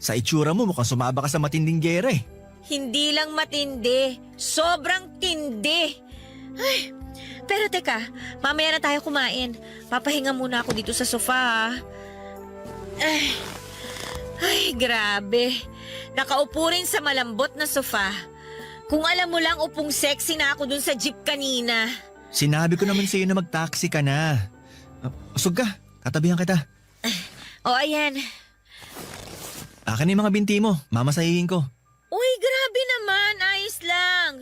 Sa itsura mo mukhang sumaba ka sa matinding gera eh. Hindi lang matindi. Sobrang tindi. Ay, pero teka, mamaya na tayo kumain. Papahinga muna ako dito sa sofa ha. Ay, grabe. Nakaupo rin sa malambot na sofa. Kung alam mo lang upong sexy na ako dun sa jeep kanina. Sinabi ko naman sa'yo na mag-taxi ka na. Usog ka, tatabihan kita. O ayan. Akin na yung mga binti mo, mamasahihin ko. Uy, grabe naman. Ayos lang.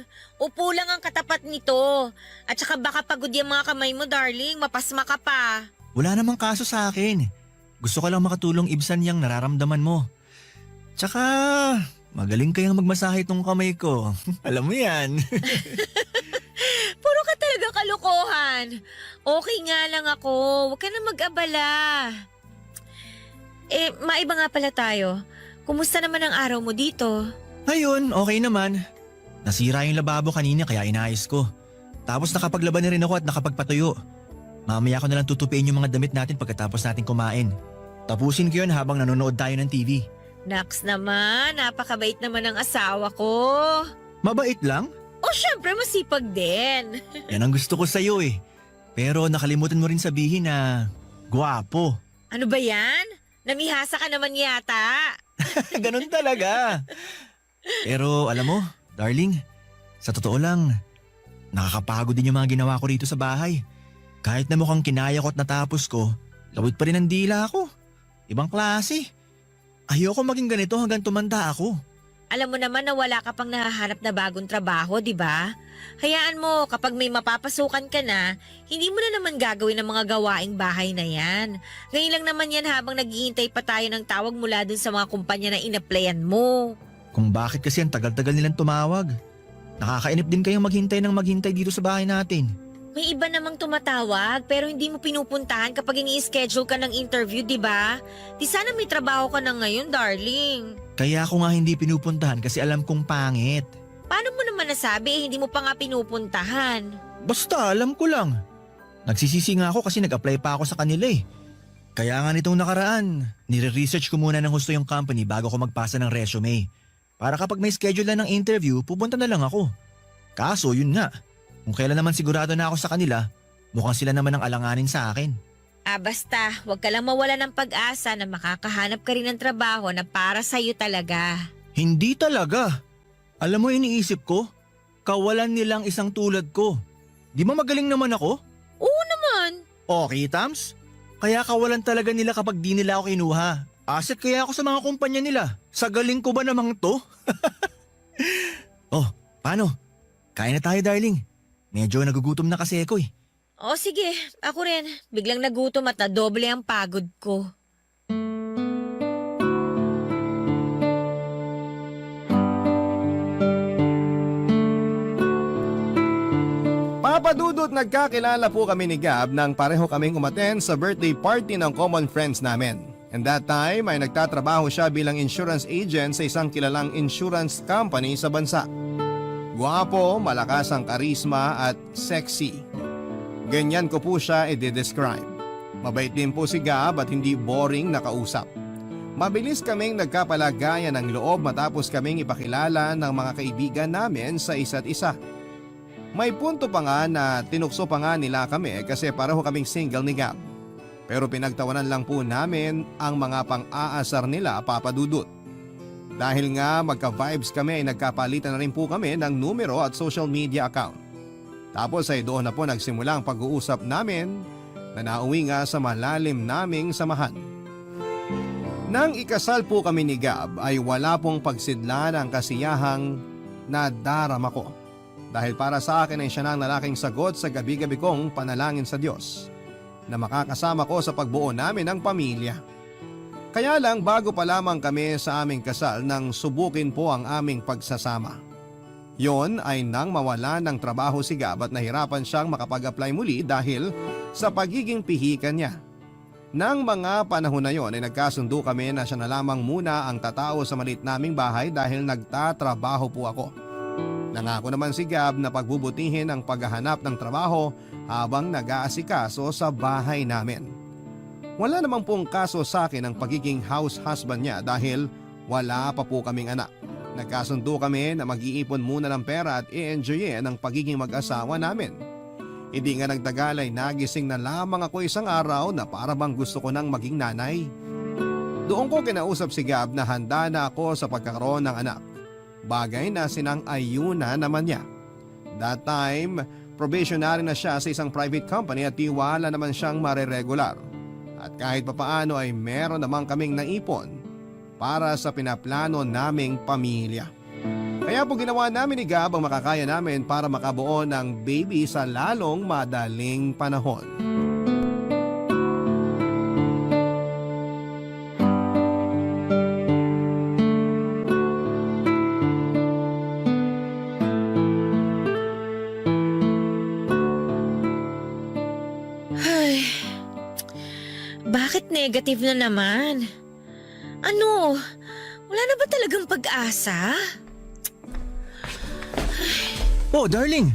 Upo lang ang katapat nito. At saka baka pagod yung mga kamay mo, darling. Mapasma ka pa. Wala namang kaso sa akin. Gusto ko lang makatulong ibsan yung nararamdaman mo. Tsaka, magaling kayang magmasahe tong kamay ko. Alam mo yan. Puro ka talaga kalokohan. Okay nga lang ako. Huwag ka na mag-abala. Maiba nga pala tayo. Kumusta naman ang araw mo dito? Ayun, okay naman. Nasira yung lababo kanina kaya inayos ko. Tapos nakapaglaban na rin ako at nakapagpatuyo. Mamaya ko na lang tutupiin yung mga damit natin pagkatapos natin kumain. Tapusin ko yun habang nanonood tayo ng TV. Naks naman, napakabait naman ng asawa ko. Mabait lang? O syempre masipag din. Yan ang gusto ko sa'yo eh. Pero nakalimutan mo rin sabihin na gwapo. Ano ba yan? Namihasa ka naman yata. Ganun talaga. Pero alam mo, darling, sa totoo lang, nakakapagod din yung mga ginawa ko rito sa bahay. Kahit na mukhang kinaya ko at natapos ko, lawit pa rin ang dila ko. Ibang klase. Ayoko maging ganito hanggang tumanda ako. Alam mo naman na wala ka pang nahahanap na bagong trabaho, di ba? Hayaan mo, kapag may mapapasukan ka na, hindi mo na naman gagawin ang mga gawaing bahay na yan. Ngayon lang naman yan habang naghihintay pa tayo ng tawag mula dun sa mga kumpanya na inaplayan mo. Kung bakit kasi ang tagal-tagal nilang tumawag. Nakakainip din kayong maghintay dito sa bahay natin. May iba namang tumatawag pero hindi mo pinupuntahan kapag ini-schedule ka ng interview, di ba? Di sana may trabaho ka na ngayon, darling. Kaya ako nga hindi pinupuntahan kasi alam kong pangit. Paano mo naman nasabi hindi mo pa nga pinupuntahan? Basta alam ko lang. Nagsisisi nga ako kasi nag-apply pa ako sa kanila eh. Kaya nga nitong nakaraan, nire-research ko muna ng husto yung company bago ko magpasa ng resume. Para kapag may schedule na ng interview, pupunta na lang ako. Kaso yun nga, kung kailan naman sigurado na ako sa kanila, mukhang sila naman ang alanganin sa akin. Basta, huwag ka lang mawala ng pag-asa na makakahanap ka rin ng trabaho na para sa'yo talaga. Hindi talaga. Alam mo iniisip ko, kawalan nilang isang tulad ko. Di ba magaling naman ako? Oo naman. Okay, Tams? Kaya kawalan talaga nila kapag di nila ako kinuha. Asset kaya ako sa mga kumpanya nila. Sa galing ko ba namang to? Oh, paano? Kain na tayo, darling. Medyo nagugutom na kasi ako eh. O sige, ako rin. Biglang nagutom at nadoble ang pagod ko. Papa Dudut, nagkakilala po kami ni Gab nang pareho kaming umattend sa birthday party ng common friends namin. And that time ay nagtatrabaho siya bilang insurance agent sa isang kilalang insurance company sa bansa. Guwapo, malakas ang karisma at sexy. Ganyan ko po siya i-describe. Mabait din po si Gab at hindi boring na kausap. Mabilis kaming nagkapalagayan ng loob matapos kaming ipakilala ng mga kaibigan namin sa isa't isa. May punto pa nga na tinukso pa nga nila kami kasi pareho kaming single ni Gab. Pero pinagtawanan lang po namin ang mga pang-aasar nila, Papa Dudut. Dahil nga magka-vibes kami ay nagkapalitan na rin po kami ng numero at social media account. Tapos ay doon na po nagsimula ang pag-uusap namin na nauwi nga sa malalim naming samahan. Nang ikasal po kami ni Gab ay wala pong pagsidlan ang kasiyahang nadarama ko. Dahil para sa akin ay siya na ang lalaking sagot sa gabi-gabi kong panalangin sa Diyos na makakasama ko sa pagbuo namin ng pamilya. Kaya lang bago pa lamang kami sa aming kasal nang subukin po ang aming pagsasama. Yon ay nang mawala ng trabaho si Gab at nahirapan siyang makapag-apply muli dahil sa pagiging pihikan niya. Nang mga panahon na yon ay nagkasundo kami na siya na lamang muna ang tatao sa maliit naming bahay dahil nagtatrabaho po ako. Nangako naman si Gab na pagbubutihin ang paghahanap ng trabaho habang nag-aasikaso sa bahay namin. Wala namang pong kaso sa akin ang pagiging house husband niya dahil wala pa po kaming anak. Nagkasundo kami na mag-iipon muna ng pera at i-enjoyin ang pagiging mag-asawa namin. Hindi nga nagtagal ay nagising na lamang ako isang araw na para bang gusto ko nang maging nanay. Doon ko kinausap si Gab na handa na ako sa pagkakaroon ng anak. Bagay na sinang-ayuna naman niya. That time, probationary na siya sa isang private company at tiwala naman siyang mareregular. At kahit papaano ay meron naman kaming naipon para sa pinaplano naming pamilya. Kaya po ginawa namin ni Gab ang makakaya namin para makabuo ng baby sa lalong madaling panahon. Ay, bakit negative na naman? Ano? Wala na ba talagang pag-asa? Oh, darling.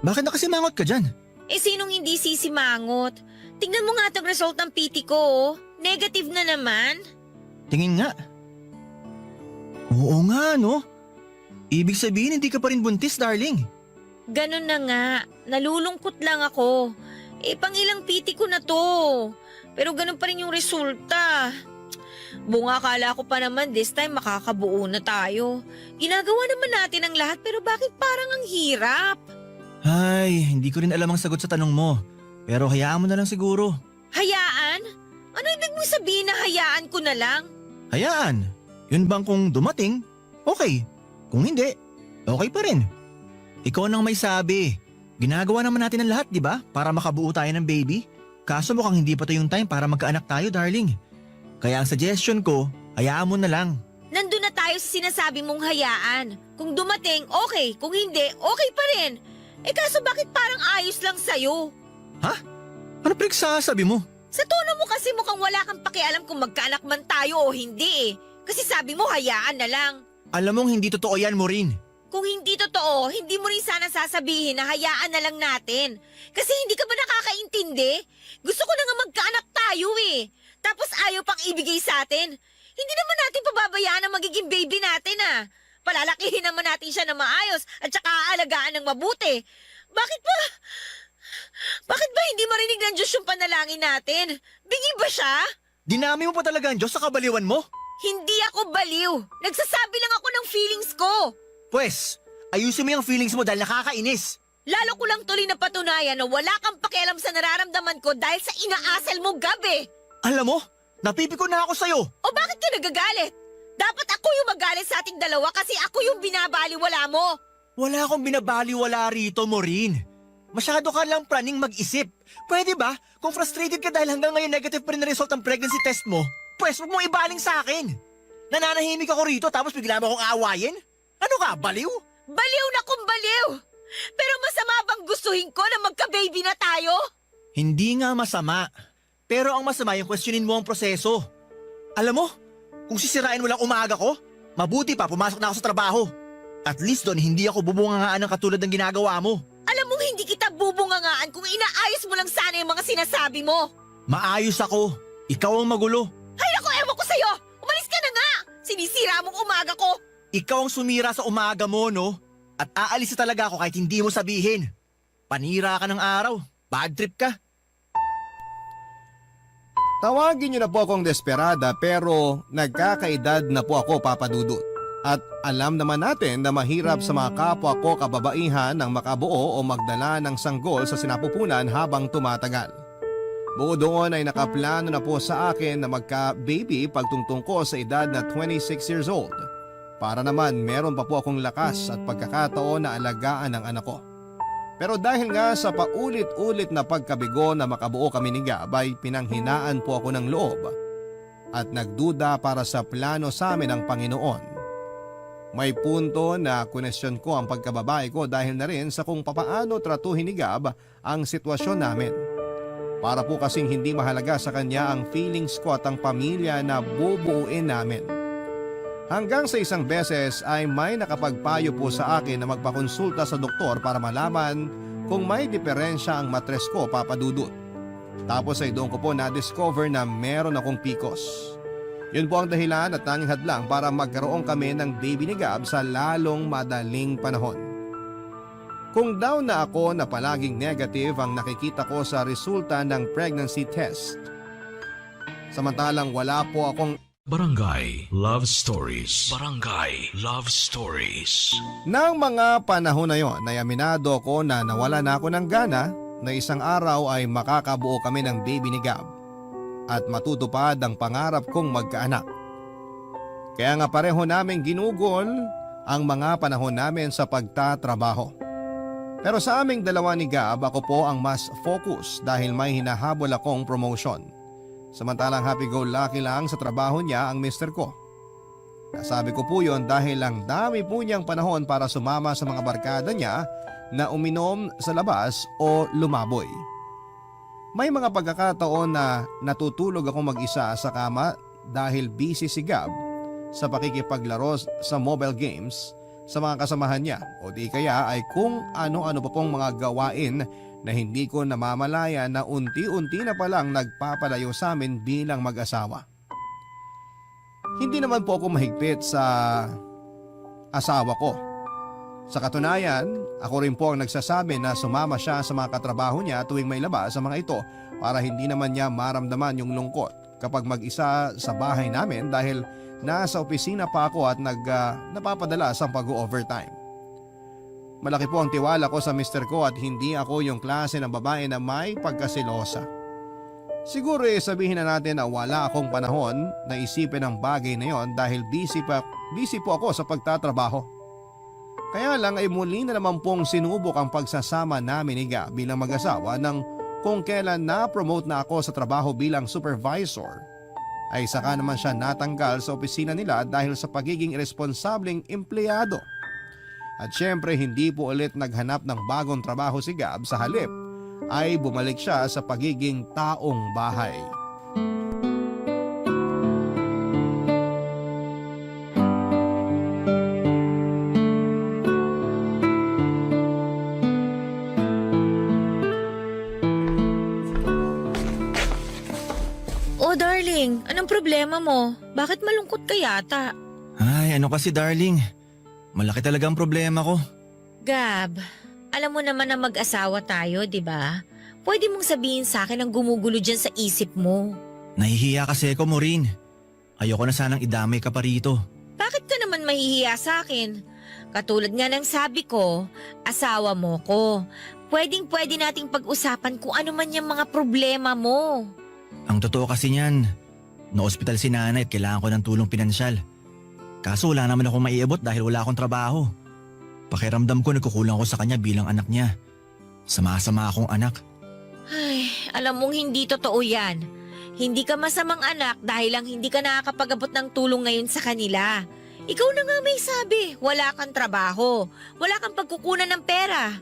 Bakit nakasimangot ka dyan? Sinong hindi sisimangot? Tingnan mo nga itong result ng PT ko, oh. Negative na naman. Tingin nga. Oo nga, no? Ibig sabihin hindi ka pa rin buntis, darling. Ganun na nga. Nalulungkot lang ako. Pangilang PT ko na to. Pero ganun pa rin yung resulta. Bunga, akala ko pa naman this time makakabuo na tayo. Ginagawa naman natin ang lahat pero bakit parang ang hirap? Ay, hindi ko rin alam ang sagot sa tanong mo. Pero hayaan mo na lang siguro. Hayaan? Ano ibig mo sabihin na hayaan ko na lang? Hayaan. Yun bang kung dumating, okay. Kung hindi, okay pa rin. Ikaw nang may sabi. Ginagawa naman natin ang lahat, di ba? Para makabuo tayo ng baby. Kaso mukhang hindi pa to yung time para magkaanak tayo, darling. Kaya ang suggestion ko, hayaan mo na lang. Nandun na tayo sa sinasabi mong hayaan. Kung dumating, okay. Kung hindi, okay pa rin. Kaso bakit parang ayos lang sa'yo? Ha? Ano pinagsasabi mo? Sa tono mo kasi mukhang wala kang pakialam kung magkaanak man tayo o hindi eh. Kasi sabi mo hayaan na lang. Alam mong hindi totoo yan, Maureen. Kung hindi totoo, hindi mo rin sana sasabihin na hayaan na lang natin. Kasi hindi ka ba nakakaintindi? Gusto ko na nga magkaanak tayo eh. Tapos ayaw pang ibigay sa atin. Hindi naman natin pababayaan ang magiging baby natin ah. Palalakihin naman natin siya na maayos at saka aalagaan ng mabuti. Bakit ba hindi marinig ng Diyos yung panalangin natin? Bingi ba siya? Dinami mo pa talaga ang Diyos sa kabaliwan mo? Hindi ako baliw. Nagsasabi lang ako ng feelings ko. Pwes, ayusin mo yung feelings mo dahil nakakainis. Lalo ko lang tuloy na patunayan na wala kang pakialam sa nararamdaman ko dahil sa inaasal mo gabi. Alam mo, napipiko na ako sa'yo. O bakit ka nagagalit? Dapat ako yung magalit sa ating dalawa kasi ako yung binabaliwala mo. Wala akong binabaliwala rito, Maureen. Masyado ka lang praning mag-isip. Pwede ba? Kung frustrated ka dahil hanggang ngayon negative pa rin na result ang pregnancy test mo, pwes huwag mong ibaling sa akin. Nananahimik ako rito tapos bigla mo akong aawayin? Ano ka, baliw? Baliw na kung baliw! Pero masama bang gustuhin ko na magka-baby na tayo? Hindi nga masama. Pero ang masama yung questionin mo ang proseso. Alam mo, kung sisirain mo lang umaga ko, mabuti pa pumasok na ako sa trabaho. At least doon hindi ako bubungangaan ng katulad ng ginagawa mo. Alam mo hindi kita bubungangaan kung inaayos mo lang sana yung mga sinasabi mo. Maayos ako. Ikaw ang magulo. Hay naku, ewan ko sa'yo! Umalis ka na nga! Sinisira mong umaga ko! Ikaw ang sumira sa umaga mo, no? At aalis na talaga ako kahit hindi mo sabihin. Panira ka ng araw. Bad trip ka. Tawagin niyo na po akong desperada pero nagkakaedad na po ako, Papa Dudut. At alam naman natin na mahirap sa mga kapwa ko kababaihan ng makabuo o magdala ng sanggol sa sinapupunan habang tumatagal. Bukod doon ay nakaplano na po sa akin na magka-baby pagtungtong ko sa edad na 26 years old. Para naman meron pa po akong lakas at pagkakataon na alagaan ang anak ko. Pero dahil nga sa paulit-ulit na pagkabigo na makabuo kami ni Gab ay pinanghinaan po ako ng loob at nagduda para sa plano sa amin ng Panginoon. May punto na kunesyon ko ang pagkababae ko dahil na rin sa kung papaano tratuhin ni Gab ang sitwasyon namin. Para po kasing hindi mahalaga sa kanya ang feelings ko at ang pamilya na bubuuin namin. Hanggang sa isang beses ay may nakapagpayo po sa akin na magpakonsulta sa doktor para malaman kung may diferensya ang matres ko, Papa Dudut. Tapos ay doon ko po na-discover na meron akong PCOS. Yun po ang dahilan at tanging hadlang para magkaroon kami ng baby ni Gab sa lalong madaling panahon. Kung daw na ako na palaging negative ang nakikita ko sa resulta ng pregnancy test. Samantalang wala po akong Barangay Love Stories. Barangay Love Stories. Nang mga panahon na yon ay aminado ko na nawala na ako ng gana na isang araw ay makakabuo kami ng baby ni Gab at matutupad ang pangarap kong magkaanak. Kaya nga pareho naming ginugol ang mga panahon namin sa pagtatrabaho. Pero sa aming dalawa ni Gab, ako po ang mas focus dahil may hinahabol akong promotion. Samantalang happy-go-lucky lang sa trabaho niya ang mister ko. Nasabi ko po yon dahil lang dami po niyang panahon para sumama sa mga barkada niya na uminom sa labas o lumaboy. May mga pagkakataon na natutulog ako mag-isa sa kama dahil busy si Gab sa pakikipaglaro sa mobile games sa mga kasamahan niya o di kaya ay kung ano-ano pa pong mga gawain na hindi ko namamalaya na unti-unti na palang nagpapalayo sa amin bilang mag-asawa. Hindi naman po ako mahigpit sa asawa ko. Sa katunayan, ako rin po ang nagsasabi na sumama siya sa mga katrabaho niya tuwing may labas sa mga ito para hindi naman niya maramdaman yung lungkot kapag mag-isa sa bahay namin dahil nasa opisina pa ako at napapadala sa pag-overtime. Malaki po ang tiwala ko sa mister ko at hindi ako yung klase ng babae na may pagkasilosa. Siguro sabihin na natin na wala akong panahon na isipin ang bagay na yon dahil busy po ako sa pagtatrabaho. Kaya lang ay muli na naman pong sinubok ang pagsasama namin ni Gab bilang mag-asawa nang kung kailan na-promote na ako sa trabaho bilang supervisor ay saka naman siya natanggal sa opisina nila dahil sa pagiging irresponsableng empleyado. At syempre hindi po ulit naghanap ng bagong trabaho si Gab, sa halip ay bumalik siya sa pagiging taong bahay. Oh darling, anong problema mo? Bakit malungkot ka yata? Ay, ano kasi darling? Malaki talaga ang problema ko. Gab, alam mo naman na mag-asawa tayo, di ba? Pwede mong sabihin sa akin ang gumugulo dyan sa isip mo. Nahihiya kasi ako, Maureen. Ayoko na sanang idamay ka pa rito. Bakit ka naman mahihiya sa akin? Katulad nga ng sabi ko, asawa mo ko. Pwedeng-pwede nating pag-usapan kung ano man yung mga problema mo. Ang totoo kasi niyan, na-ospital si nanay at kailangan ko ng tulong pinansyal. Kaso wala naman akong maiabot dahil wala akong trabaho. Pakiramdam ko nagkukulang ko sa kanya bilang anak niya. Sama-sama akong anak. Ay, alam mong hindi totoo yan. Hindi ka masamang anak dahil lang hindi ka nakakapag-abot ng tulong ngayon sa kanila. Ikaw na nga may sabi, wala kang trabaho, wala kang pagkukunan ng pera.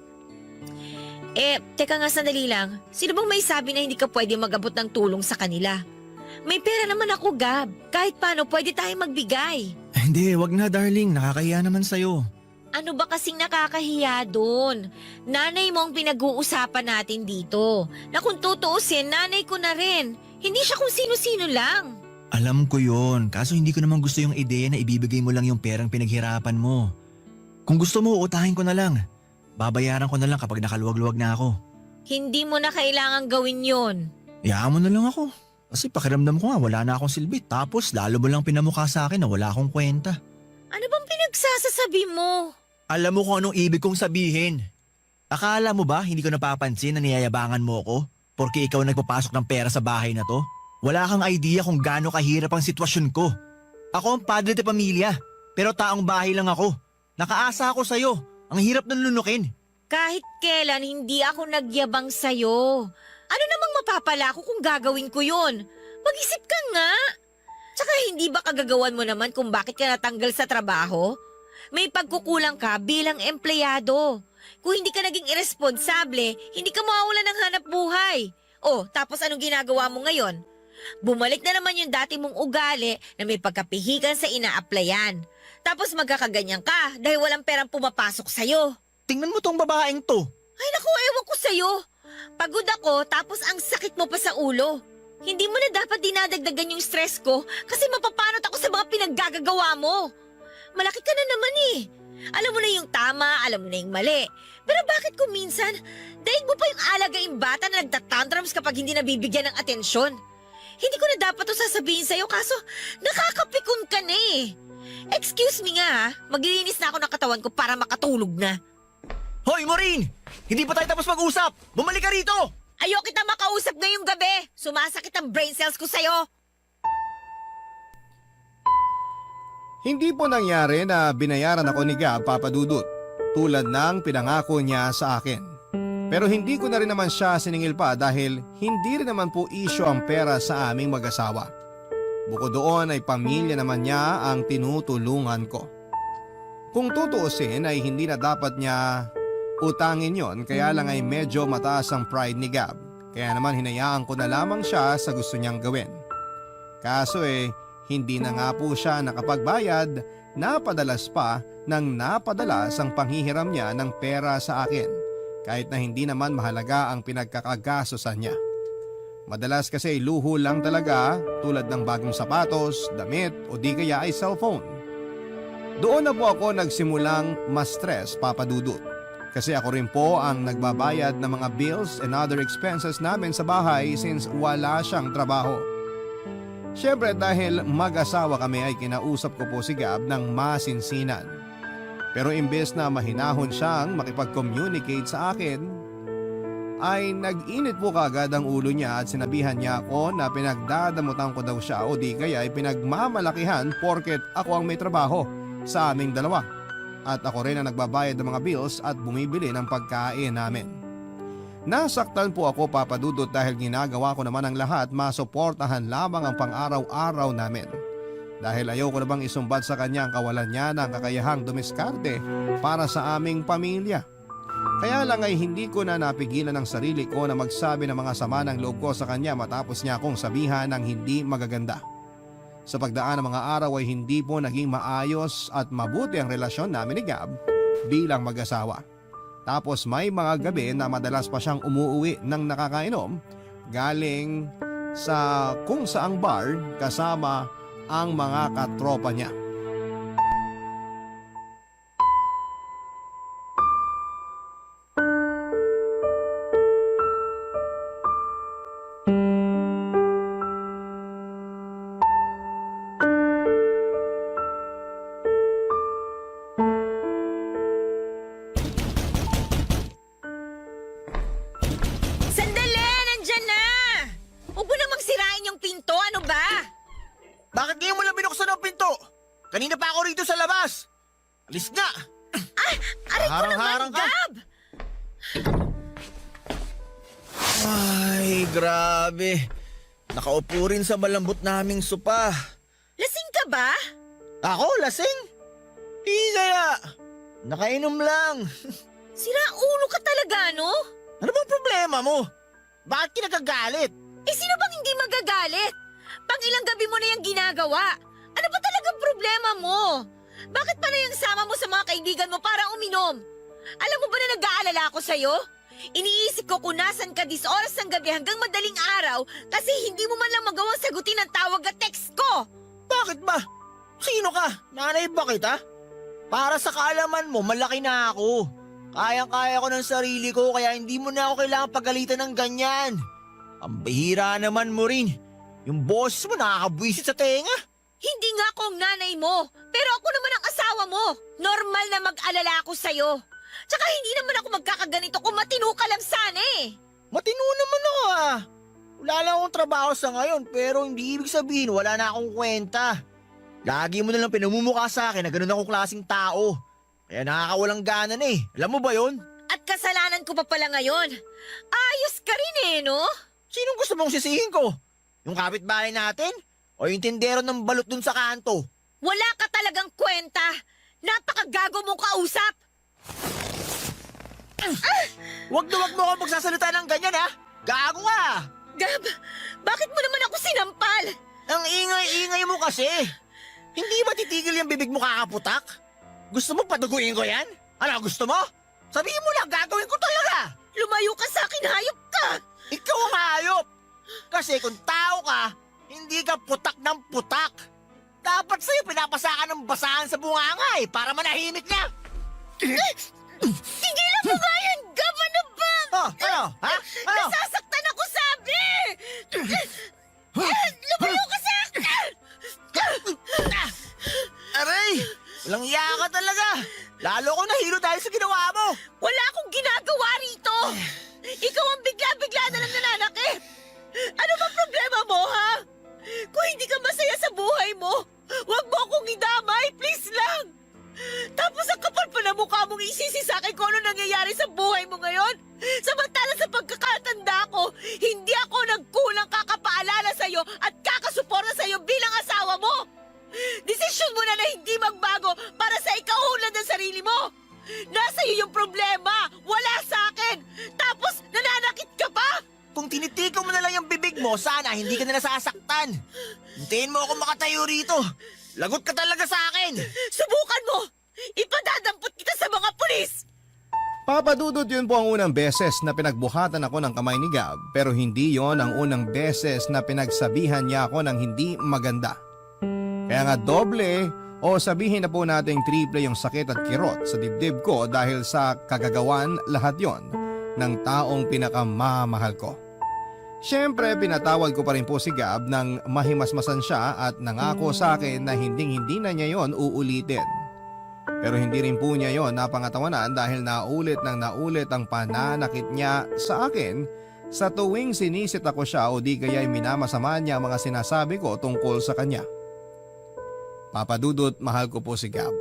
Teka nga sandali lang, sino bang may sabi na hindi ka pwede mag-abot ng tulong sa kanila? May pera naman ako, Gab. Kahit paano, pwede tayong magbigay. Hindi, wag na darling, nakakahiya naman sa'yo. Ano ba kasing nakakahiya doon? Nanay mo ang pinag-uusapan natin dito. Na kung tutuusin, nanay ko na rin. Hindi siya kung sino-sino lang. Alam ko yon, kaso hindi ko naman gusto yung ideya na ibibigay mo lang yung perang pinaghirapan mo. Kung gusto mo, utahin ko na lang. Babayaran ko na lang kapag nakaluwag-luwag na ako. Hindi mo na kailangang gawin yon. Hayaan mo na lang ako. Kasi pakiramdam ko nga wala na akong silbi. Tapos lalo mo lang pinamukha sa akin na wala akong kwenta. Ano bang pinagsasasabi mo? Alam mo kung anong ibig kong sabihin. Akala mo ba hindi ko napapansin na niyayabangan mo ako? Porque ikaw nagpapasok ng pera sa bahay na to? Wala kang idea kung gaano kahirap ang sitwasyon ko. Ako ang padre de pamilya, pero taong bahay lang ako. Nakaasa ako sa'yo. Ang hirap ng lunukin. Kahit kailan hindi ako nagyabang sa'yo. Ano namang mapapala ko kung gagawin ko yun? Mag-isip ka nga. Tsaka hindi ba kagagawan mo naman kung bakit ka natanggal sa trabaho? May pagkukulang ka bilang empleyado. Kung hindi ka naging irresponsable, hindi ka mawawalan ng hanap buhay. Oh, tapos anong ginagawa mo ngayon? Bumalik na naman yung dati mong ugali na may pagkapihikan sa ina-applyan. Tapos magkakaganyan ka dahil walang perang pumapasok sa'yo. Tingnan mo tong babaeng to. Ay naku, ewan ko sa'yo. Pagod ako tapos ang sakit mo pa sa ulo. Hindi mo na dapat dinadagdagan yung stress ko kasi mapapanot ako sa mga pinaggagawa mo. Malaki ka na naman eh. Alam mo na yung tama, alam mo na yung mali. Pero bakit kung minsan, daig mo pa yung alagaing bata na nagtatantrums kapag hindi nabibigyan ng atensyon? Hindi ko na dapat to sasabihin sa'yo kaso nakakapikon ka na eh. Excuse me nga ha, maglilinis na ako ng katawan ko para makatulog na. Hoy, Maureen! Hindi pa tayo tapos mag-usap! Bumalik ka rito! Ayoko kita makausap ngayong gabi. Sumasakit ang brain cells ko sa'yo. Hindi po nangyari na binayaran ako ni Gab, Papa Dudut, tulad ng pinangako niya sa akin. Pero hindi ko na rin naman siya siningil pa dahil hindi rin naman po isyo ang pera sa aming mag-asawa. Bukod doon ay pamilya naman niya ang tinutulungan ko. Kung tutuusin ay hindi na dapat niya utangin yon, kaya lang ay medyo mataas ang pride ni Gab. Kaya naman hinayaan ko na lamang siya sa gusto niyang gawin. Kaso hindi na nga po siya nakapagbayad, napadalas pa nang napadalas ang panghihiram niya ng pera sa akin kahit na hindi naman mahalaga ang pinagkakagastosan niya. Madalas kasi luho lang talaga tulad ng bagong sapatos, damit o di kaya ay cellphone. Doon na po ako nagsimulang ma-stress, Papa Dudut. Kasi ako rin po ang nagbabayad ng mga bills and other expenses namin sa bahay since wala siyang trabaho. Siyempre dahil mag-asawa kami ay kinausap ko po si Gab ng masinsinan. Pero imbes na mahinahon siyang makipag-communicate sa akin, ay nag-init po kagad ang ulo niya at sinabihan niya ako na pinagdadamutan ko daw siya o di kaya ay pinagmamalakihan porket ako ang may trabaho sa aming dalawa. At ako rin ang nagbabayad ng mga bills at bumibili ng pagkain namin. Nasaktan po ako, Papa Dudut, dahil ginagawa ko naman ang lahat masuportahan lamang ang pang-araw-araw namin. Dahil ayoko na bang isumbat sa kanya ang kawalan niya ng kakayahang dumiskarte para sa aming pamilya. Kaya lang ay hindi ko na napigilan ang sarili ko na magsabi ng mga sama ng loob ko sa kanya matapos niya akong sabihan ng hindi magaganda. Sa pagdaan ng mga araw ay hindi po naging maayos at mabuti ang relasyon namin ni Gab bilang mag-asawa. Tapos may mga gabi na madalas pa siyang umuuwi ng nakakainom galing sa kung saang bar kasama ang mga katropa niya. Sandali! Nandyan na! Huwag mo namang sirain yung pinto, ano ba? Bakit ngayon mo lang binuksan ang pinto? Kanina pa ako rito sa labas. Alis na! Aray ko naman, Harang-harang ka. Gab! Ay, grabe. Nakaupo rin sa malambot naming sopa. Lasing ka ba? Ako, lasing? Di kaya. Nakainom lang. Sira ulo ka talaga, no? Ano bang problema mo? Bakit kinagagalit? Eh sino bang hindi magagalit? Pang ilang gabi mo na yung ginagawa. Ano ba talagang problema mo? Bakit pa na yung sama mo sa mga kaibigan mo para uminom? Alam mo ba na nag-aalala ako sa'yo? Iniisip ko kung nasan ka 10 oras ng gabi hanggang madaling araw kasi hindi mo man lang magawang sagutin ang tawag at text ko. Bakit ba? Sino ka? Nanay ba kita? Para sa kaalaman mo, malaki na ako. Kayang-kaya ko ng sarili ko kaya hindi mo na ako kailangan pagalitan ng ganyan. Ang bihira naman mo rin. Yung boses mo nakakabwisit sa tenga. Hindi nga ako ang nanay mo, pero ako naman ang asawa mo. Normal na mag-alala ako sa'yo. Tsaka hindi naman ako magkakaganito kung matino ka lang sana eh. Matino naman ako ah. Wala lang akong trabaho sa ngayon pero hindi ibig sabihin wala na akong kwenta. Lagi mo na lang pinamumukha sa akin na ganun akong klaseng tao. Kaya nakakawalang gana na eh. Alam mo ba yon? At kasalanan ko pa pala ngayon. Ayos ka rin eh, no? Sinong gusto mong sisihin ko? Yung kapitbahay natin? O yung tindero ng balot dun sa kanto? Wala ka talagang kwenta. Napakagago mong kausap. Huwag na huwag mo akong magsasalita ng ganyan ha! Gago ka! Gab, bakit mo naman ako sinampal? Ang ingay-ingay mo kasi! Hindi ba titigil yung bibig mo kakaputak? Gusto mo paduguin ko yan? Ano gusto mo? Sabihin mo lang, gagawin ko talaga! Lumayo ka sa akin, hayop ka! Ikaw ang hayop! Kasi kung tao ka, hindi ka putak ng putak! Dapat sa'yo pinapasakan ng basahan sa bunganga eh, para manahimik na! Tigilan mo nga yan, Gab! Ano ba? Oh, ano? Ha? Ano? Nasasaktan ako, sabi! Lumayo ka sa akin! Aray! Walang iya ka talaga! Lalo ko nahilo dahil sa ginawa mo! Wala akong ginagawa rito! Ikaw ang bigla-bigla na lang nananakit! Ano ba problema mo, ha? Kung hindi ka masaya sa buhay mo, huwag mo akong idamay, please lang! Tapos ang kapal pa na mukha mong isisi sa akin kung ano nangyayari sa buhay mo ngayon? Samantala sa pagkakatanda ko, hindi ako nagkulang kakapaalala sa'yo at kakasuporta sa'yo bilang asawa mo! Desisyon mo na hindi magbago para sa ikauunlad ng sarili mo! Nasa iyo yung problema! Wala sa akin! Tapos nananakit ka pa! Kung tinitikaw mo na lang yung bibig mo, sana hindi ka na nasasaktan. Hintayin mo ako makatayo rito. Lagot ka talaga sa akin. Subukan mo! Ipadadampot kita sa mga pulis! Papa Dudut, yun po ang unang beses na pinagbuhatan ako ng kamay ni Gab, pero hindi yon ang unang beses na pinagsabihan niya ako ng hindi maganda. Kaya nga doble O sabihin na po nating triple yung sakit at kirot sa dibdib ko dahil sa kagagawan lahat yon ng taong pinakamamahal ko. Siyempre, pinatawad ko pa rin po si Gab nang mahimasmasan siya at nangako sa akin na hindi na niya yon uulitin. Pero hindi rin po niya yon napangatawanan dahil naulit ang pananakit niya sa akin sa tuwing sinisit ako siya o di kaya'y minamasama niya ang mga sinasabi ko tungkol sa kanya. Papa Dudut, mahal ko po si Gab.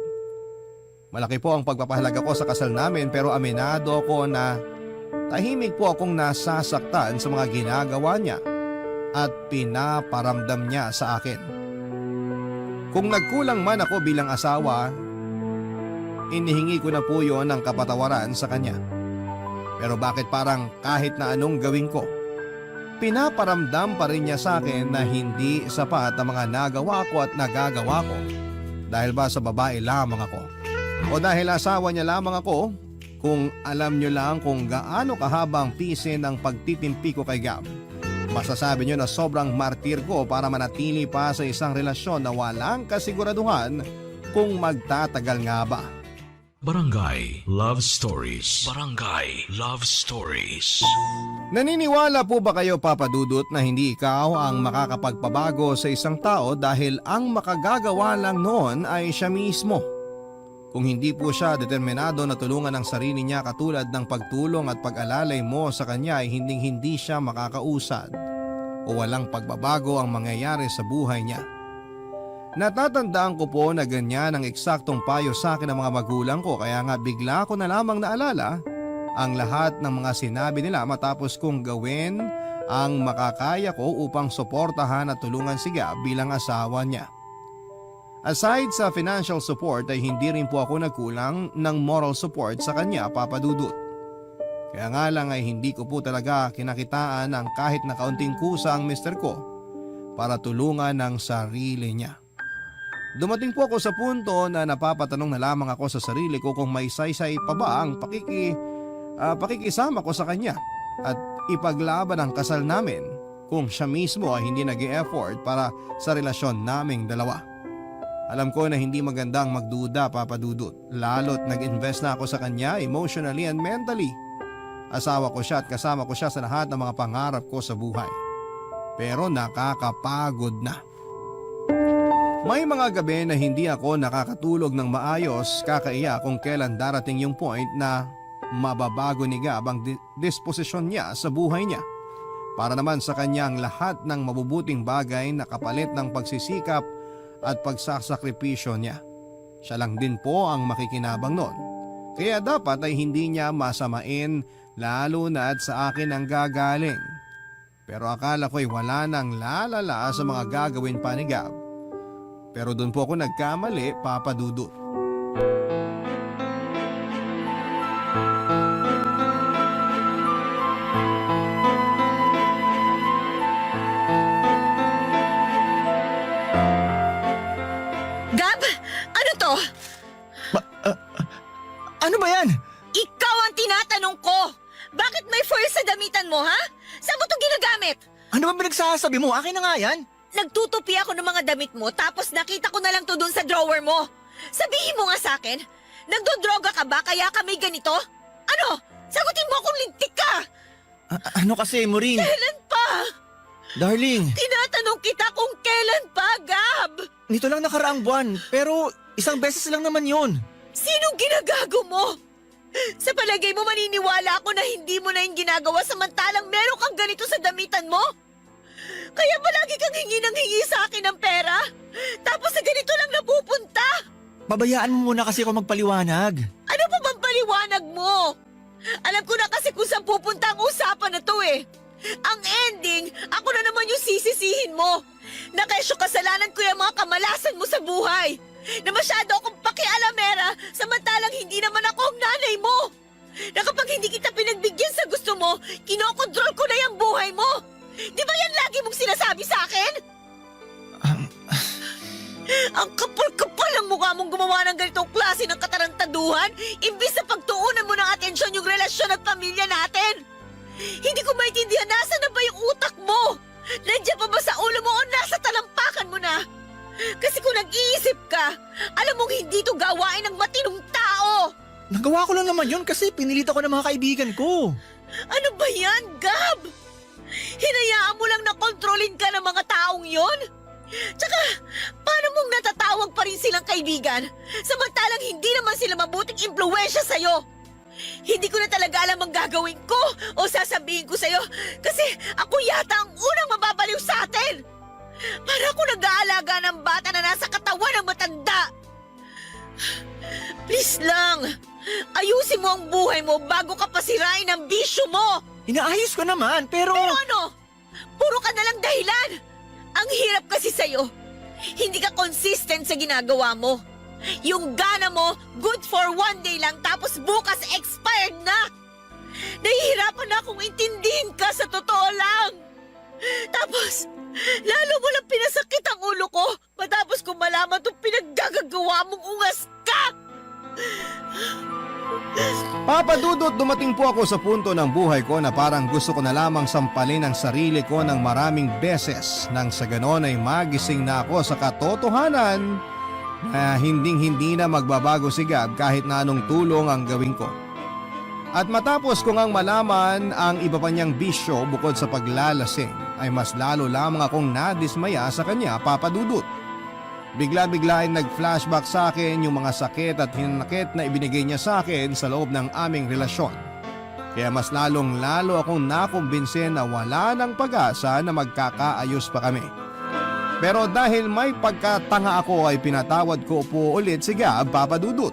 Malaki po ang pagpapahalaga ko sa kasal namin pero aminado ako na tahimik po akong nasasaktan sa mga ginagawa niya at pinaparamdam niya sa akin. Kung nagkulang man ako bilang asawa, inihingi ko na po yon ng kapatawaran sa kanya. Pero bakit parang kahit na anong gawin ko, pinaparamdam pa rin niya sa akin na hindi sapat ang mga nagawa ko at nagagawa ko. Dahil ba sa babae lamang ako? O dahil asawa niya lamang ako? Kung alam niyo lang kung gaano kahabang pisin ang pagtitimpi ko kay Gab, masasabi niyo na sobrang martir ko para manatili pa sa isang relasyon na walang kasiguraduhan kung magtatagal nga ba. Barangay Love Stories. Barangay Love Stories. Naniniwala po ba kayo, Papa Dudut, na hindi ikaw ang makakapagpabago sa isang tao dahil ang makagagawa lang noon ay siya mismo? Kung hindi po siya determinado na tulungan ang sarili niya katulad ng pagtulong at pag-alalay mo sa kanya ay hindi siya makakausad o walang pagbabago ang mangyayari sa buhay niya. Natatandaan ko po na ganyan ang eksaktong payo sa akin ng mga magulang ko kaya nga bigla ko na lamang naalala ang lahat ng mga sinabi nila matapos kong gawin ang makakaya ko upang suportahan at tulungan si Gab bilang asawa niya. Aside sa financial support ay hindi rin po ako nagkulang ng moral support sa kanya, Papa Dudut. Kaya nga lang ay hindi ko po talaga kinakitaan ang kahit na kaunting kusa ang mister ko para tulungan ang sarili niya. Dumating po ako sa punto na napapatanong na lamang ako sa sarili ko kung may saysay pa ba ang pakikisama ko sa kanya at ipaglaban ang kasal namin kung siya mismo ay hindi nag-e-effort para sa relasyon naming dalawa. Alam ko na hindi magandang magduda, Papa Dudut, lalo't nag-invest na ako sa kanya emotionally and mentally. Asawa ko siya at kasama ko siya sa lahat ng mga pangarap ko sa buhay. Pero nakakapagod na. May mga gabi na hindi ako nakakatulog ng maayos, kakaiya kung kailan darating yung point na mababago ni Gab ang disposisyon niya sa buhay niya. Para naman sa kanyang lahat ng mabubuting bagay na kapalit ng pagsisikap at pagsasakripisyo niya. Siya lang din po ang makikinabang noon. Kaya dapat ay hindi niya masamain lalo na at sa akin ang gagaling. Pero akala ko'y wala nang lalala sa mga gagawin pa ni Gab. Pero doon po ako nagkamali, Papa Dudut. Gab! Ano to? Ano ba yan? Ikaw ang tinatanong ko! Bakit may foil sa damitan mo, ha? Saan mo ito ginagamit? Ano ba pinagsasabi mo? Akin na nga yan. Nagtutupi ako ng mga damit mo tapos nakita ko na lang to dun sa drawer mo. Sabihin mo nga sa akin, nagdodroga ka ba kaya ka may ganito? Ano? Sagutin mo kung lintik ka! Ano kasi, Maureen? Kailan pa? Darling, Tinatanong kita kung kailan pa, Gab! nito lang nakaraang buwan, pero isang beses lang naman yun. Sinong ginagago mo? Sa palagay mo maniniwala ako na hindi mo na yung ginagawa samantalang meron kang ganito sa damitan mo? Kaya palagi kang hingi ng hingi sa akin ng pera? Tapos sa ganito lang napupunta? Pabayaan mo muna kasi ako magpaliwanag. Ano pa bang paliwanag mo? Alam ko na kasi kung saan pupunta ang usapan na to eh. Ang ending, ako na naman yung sisisihin mo. Na kesyo kasalanan ko yung mga kamalasan mo sa buhay. Na masyado akong pakialamera samantalang hindi naman ako ang nanay mo. Na kapag hindi kita pinagbigyan sa gusto mo, kinokontrol ko na yung buhay mo. Di ba yan lagi mong sinasabi sa akin? Ang kapal-kapal ang mukha mong gumawa ng ganitong klase ng katarantaduhan imbis na pagtuunan mo ng atensyon yung relasyon at pamilya natin. Hindi ko maintindihan, nasa na ba yung utak mo? Nandiyan pa ba sa ulo mo o nasa talampakan mo na? Kasi kung nag-iisip ka, alam mong hindi to gawain ng matinong tao! Nagawa ko lang naman yun kasi pinilit ako ng mga kaibigan ko. Ano ba yan, Gab? Hinayaan mo lang na kontrolin ka ng mga taong yon? Tsaka, paano mong natatawag pa rin silang kaibigan? Samantalang hindi naman sila mabuting impluwensya sa'yo. Hindi ko na talaga alam ang gagawin ko o sasabihin ko sa'yo kasi ako yata ang unang mababaliw sa atin. Para ako nag-aalaga ng bata na nasa katawan ng matanda. Please lang, ayusin mo ang buhay mo bago ka pasirain ang bisyo mo. Inaayos ko naman, pero... Pero ano? Puro ka na lang dahilan. Ang hirap kasi sa'yo. Hindi ka consistent sa ginagawa mo. Yung gana mo, good for one day lang tapos bukas expired na. Nahihirapan na akong intindihin ka sa totoo lang. Tapos, lalo mo lang pinasakit ang ulo ko matapos kong malaman itong pinaggagawa mong ungas ka. Papa Dudut, dumating po ako sa punto ng buhay ko na parang gusto ko na lamang sampalin ang sarili ko ng maraming beses nang sa ganon ay magising na ako sa katotohanan na hinding-hindi na magbabago si Gab kahit na anong tulong ang gawin ko. At matapos ko ngang malaman ang iba pa niyang bisyo bukod sa paglalasing ay mas lalo lamang akong nadismaya sa kanya, Papa Dudut. Bigla-bigla ay nag-flashback sa akin yung mga sakit at hinanakit na ibinigay niya sa akin sa loob ng aming relasyon. Kaya mas lalong-lalo akong nakumbinse na wala ng pag-asa na magkakaayos pa kami. Pero dahil may pagkatanga ako ay pinatawad ko po ulit si Gab, Papa Dudut.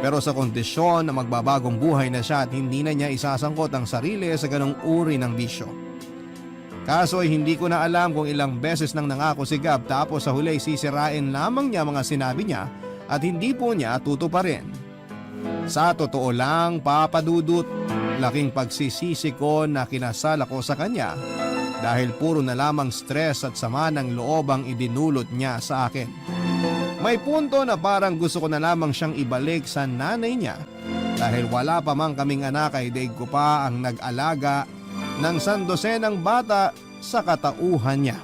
Pero sa kondisyon na magbabagong buhay na siya at hindi na niya isasangkot ang sarili sa ganong uri ng bisyo. Kaso ay hindi ko na alam kung ilang beses nang nangako si Gab tapos sa huli sisirain lamang niya mga sinabi niya at hindi po niya tutuparin. Sa totoo lang, Papa Dudut, laking pagsisisi ko na kinasal ako sa kanya dahil puro na lamang stress at sama ng loob ang idinulot niya sa akin. May punto na parang gusto ko na lamang siyang ibalik sa nanay niya dahil wala pa mang kaming anak ay daig ko pa ang nag-alaga ng sandosenang bata sa katauhan niya.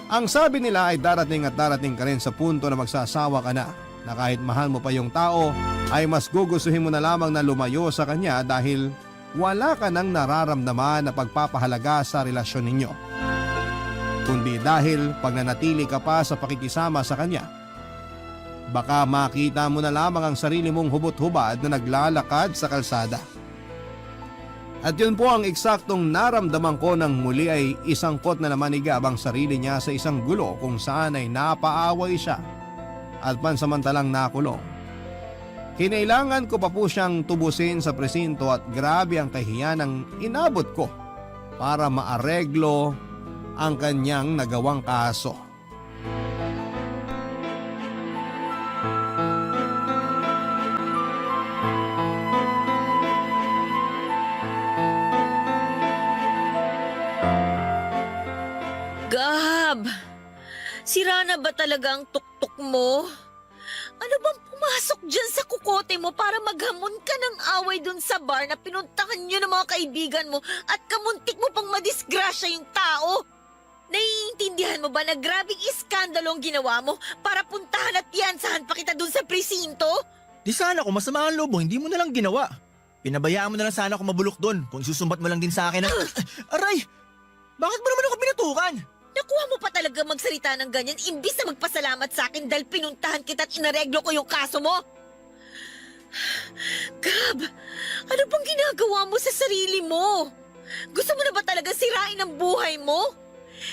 Ang sabi nila ay darating at darating ka rin sa punto na magsasawa ka na kahit mahal mo pa yung tao ay mas gugustuhin mo na lamang na lumayo sa kanya dahil wala ka nang nararamdaman na pagpapahalaga sa relasyon ninyo. Kundi dahil pagnanatili ka pa sa pakikisama sa kanya. Baka makita mo na lamang ang sarili mong hubot-hubad na naglalakad sa kalsada. At yun po ang eksaktong naramdaman ko nang muli ay isangkot na naman ni Gab ang sarili niya sa isang gulo kung saan ay napaaway siya at pansamantalang nakulong. Kinailangan ko pa po siyang tubusin sa presinto at grabe ang kahiyan ng inabot ko para maareglo ang kanyang nagawang kaso. Gab, sira na ba talaga ang tuktok mo? Ano bang pumasok dyan sa kukote mo para maghamon ka ng away dun sa bar na pinuntahan nyo ng mga kaibigan mo at kamuntik mo pang madisgrasya yung tao? Naiintindihan mo ba na grabing iskandalo ang ginawa mo para puntahan at piyansahan pa kita dun sa presinto? Di sana kung masama ang loob mo, hindi mo na lang ginawa. Pinabayaan mo na lang sana ako mabulok doon kung isusumbat mo lang din sa akin na... Aray! Bakit mo naman ako pinatukan? Nakuha mo pa talaga magsalita ng ganyan imbis na magpasalamat sa akin dahil pinuntahan kita at inareglo ko yung kaso mo? Gab, ano bang ginagawa mo sa sarili mo? Gusto mo na ba talaga sirain ang buhay mo?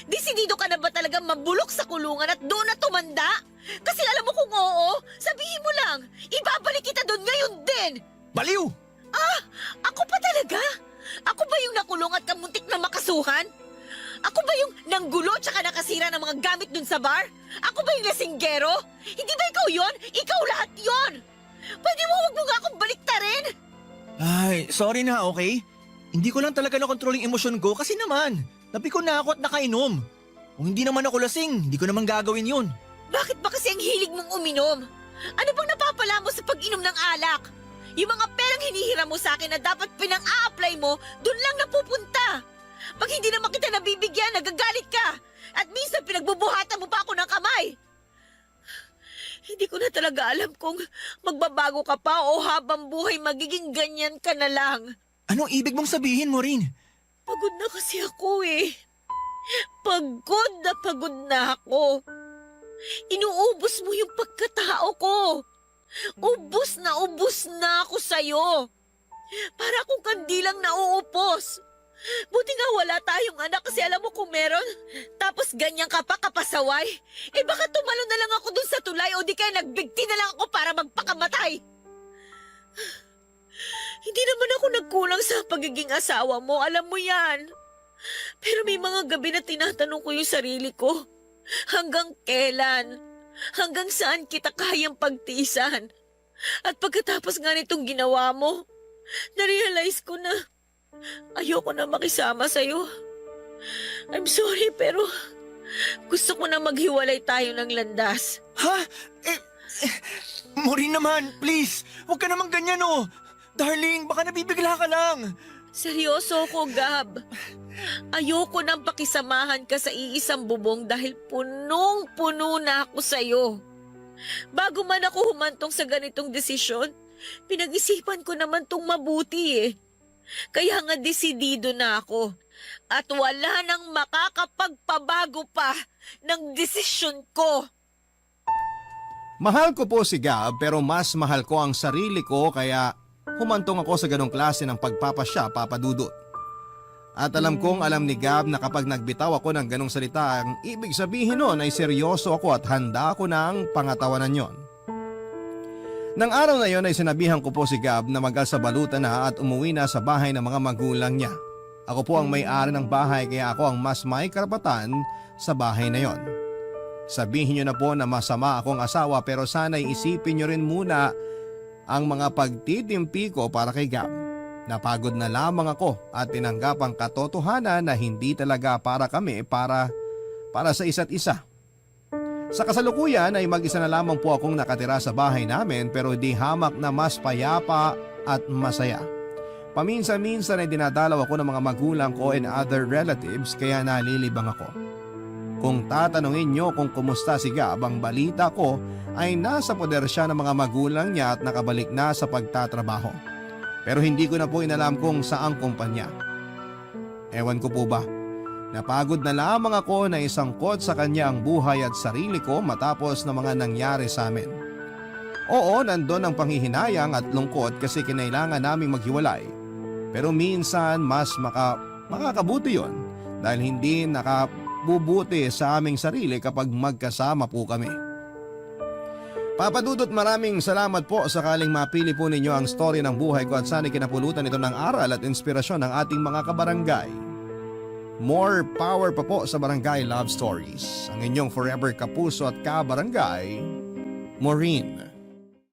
Desidido ka na ba talaga mabulok sa kulungan at doon na tumanda? Kasi alam mo kung oo, sabihin mo lang, ibabalik kita doon ngayon din! Baliw! Ah, ako pa talaga? Ako ba yung nakulong at kamuntik na makasuhan? Ako ba yung nanggulo tsaka nakasira ng mga gamit dun sa bar? Ako ba yung lasinggero? Hindi ba ikaw yon? Ikaw lahat yon! Pwede mo huwag mo nga akong baliktarin? Ay, sorry na, okay? Hindi ko lang talaga nakontrol yung emosyon ko kasi naman, napiko na ako at nakainom. Kung hindi naman ako lasing, hindi ko naman gagawin yun. Bakit ba kasi ang hilig mong uminom? Ano bang napapala mo sa pag-inom ng alak? Yung mga perang hinihiram mo sa akin na dapat pinang-a-apply mo, dun lang napupunta. Pag hindi naman kita nabibigyan, nagagalit ka. At minsan pinagbubuhatan mo pa ako ng kamay. Hindi ko na talaga alam kung magbabago ka pa o habang buhay magiging ganyan ka na lang. Anong ibig mong sabihin, Maureen? Pagod na kasi ako eh. Pagod na ako. Inuubos mo yung pagkatao ko. Ubus na ako sa'yo. Para akong kandilang nauupos. Buti nga wala tayong anak kasi alam mo kung meron. Tapos ganyan ka pa kapasaway. Eh baka tumalo na lang ako dun sa tulay o di kaya nagbigti na lang ako para magpakamatay. Hindi naman ako nagkulang sa pagiging asawa mo, alam mo yan. Pero may mga gabi na tinatanong ko yung sarili ko. Hanggang kailan? Hanggang saan kita kayang pagtiisan? At pagkatapos nga nitong ginawa mo, narealize ko na ayoko na makisama sa'yo. I'm sorry pero gusto ko na maghiwalay tayo ng landas. Ha? Maureen naman, please. Huwag ka naman ganyan oh. Darling, baka nabibigla ka lang. Seryoso ko, Gab. Ayoko nang pakisamahan ka sa iisang bubong dahil punong-puno na ako sa'yo. Bago man ako humantong sa ganitong desisyon, pinag-isipan ko naman tong mabuti eh. Kaya nga desidido na ako. At wala nang makakapagpabago pa ng desisyon ko. Mahal ko po si Gab pero mas mahal ko ang sarili ko kaya humantong ako sa ganong klase ng pagpapasya, Papa Dudut. At alam kong alam ni Gab na kapag nagbitaw ako ng ganong salita, ang ibig sabihin nun ay seryoso ako at handa ako ng pangatawanan yon. Nang araw na yon ay sinabihan ko po si Gab na mag-alsabalutan na at umuwi na sa bahay ng mga magulang niya. Ako po ang may-ari ng bahay kaya ako ang mas may karapatan sa bahay na yon. Sabihin niyo na po na masama akong asawa pero sana'y isipin niyo rin muna ang mga pagtitimpi ko para kay Gab. Napagod na lamang ako at tinanggap ang katotohanan na hindi talaga para kami para sa isa't isa. Sa kasalukuyan ay mag-isa na lamang po akong nakatira sa bahay namin pero di hamak na mas payapa at masaya. Paminsan-minsan ay dinadalaw ako ng mga magulang ko and other relatives kaya nalilibang ako. Kung tatanungin nyo kung kumusta si Gab, ang balita ko ay nasa poder siya ng mga magulang niya at nakabalik na sa pagtatrabaho. Pero hindi ko na po inalam kung saang kumpanya. Ewan ko po ba, napagod na lamang ako na isangkot sa kanya ang buhay at sarili ko matapos na mga nangyari sa amin. Oo, nandun ang panghihinayang at lungkot kasi kinailangan naming maghiwalay. Pero minsan mas makakabuti yon dahil hindi nakabubuti sa aming sarili kapag magkasama po kami. Papa Dudut, maraming salamat po sakaling mapili po ninyo ang story ng buhay ko at sana'y kinapulutan ito ng aral at inspirasyon ng ating mga kabarangay. More power pa po sa Barangay Love Stories. Ang inyong forever kapuso at kabarangay, Maureen.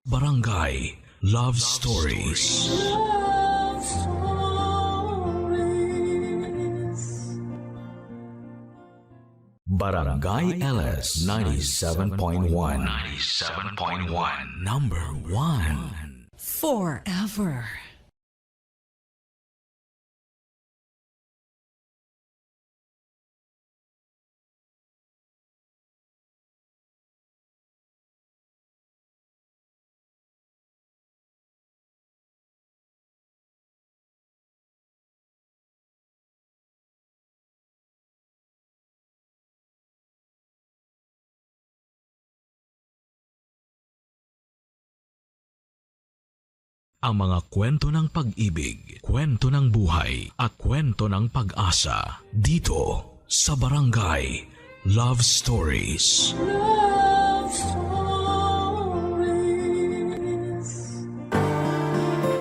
Barangay Love Stories. Love Stories. Barangay LS 97.1. 97.1. Number 1. Forever. Ang mga kwento ng pag-ibig, kwento ng buhay at kwento ng pag-asa dito sa Barangay Love Stories. Love Stories.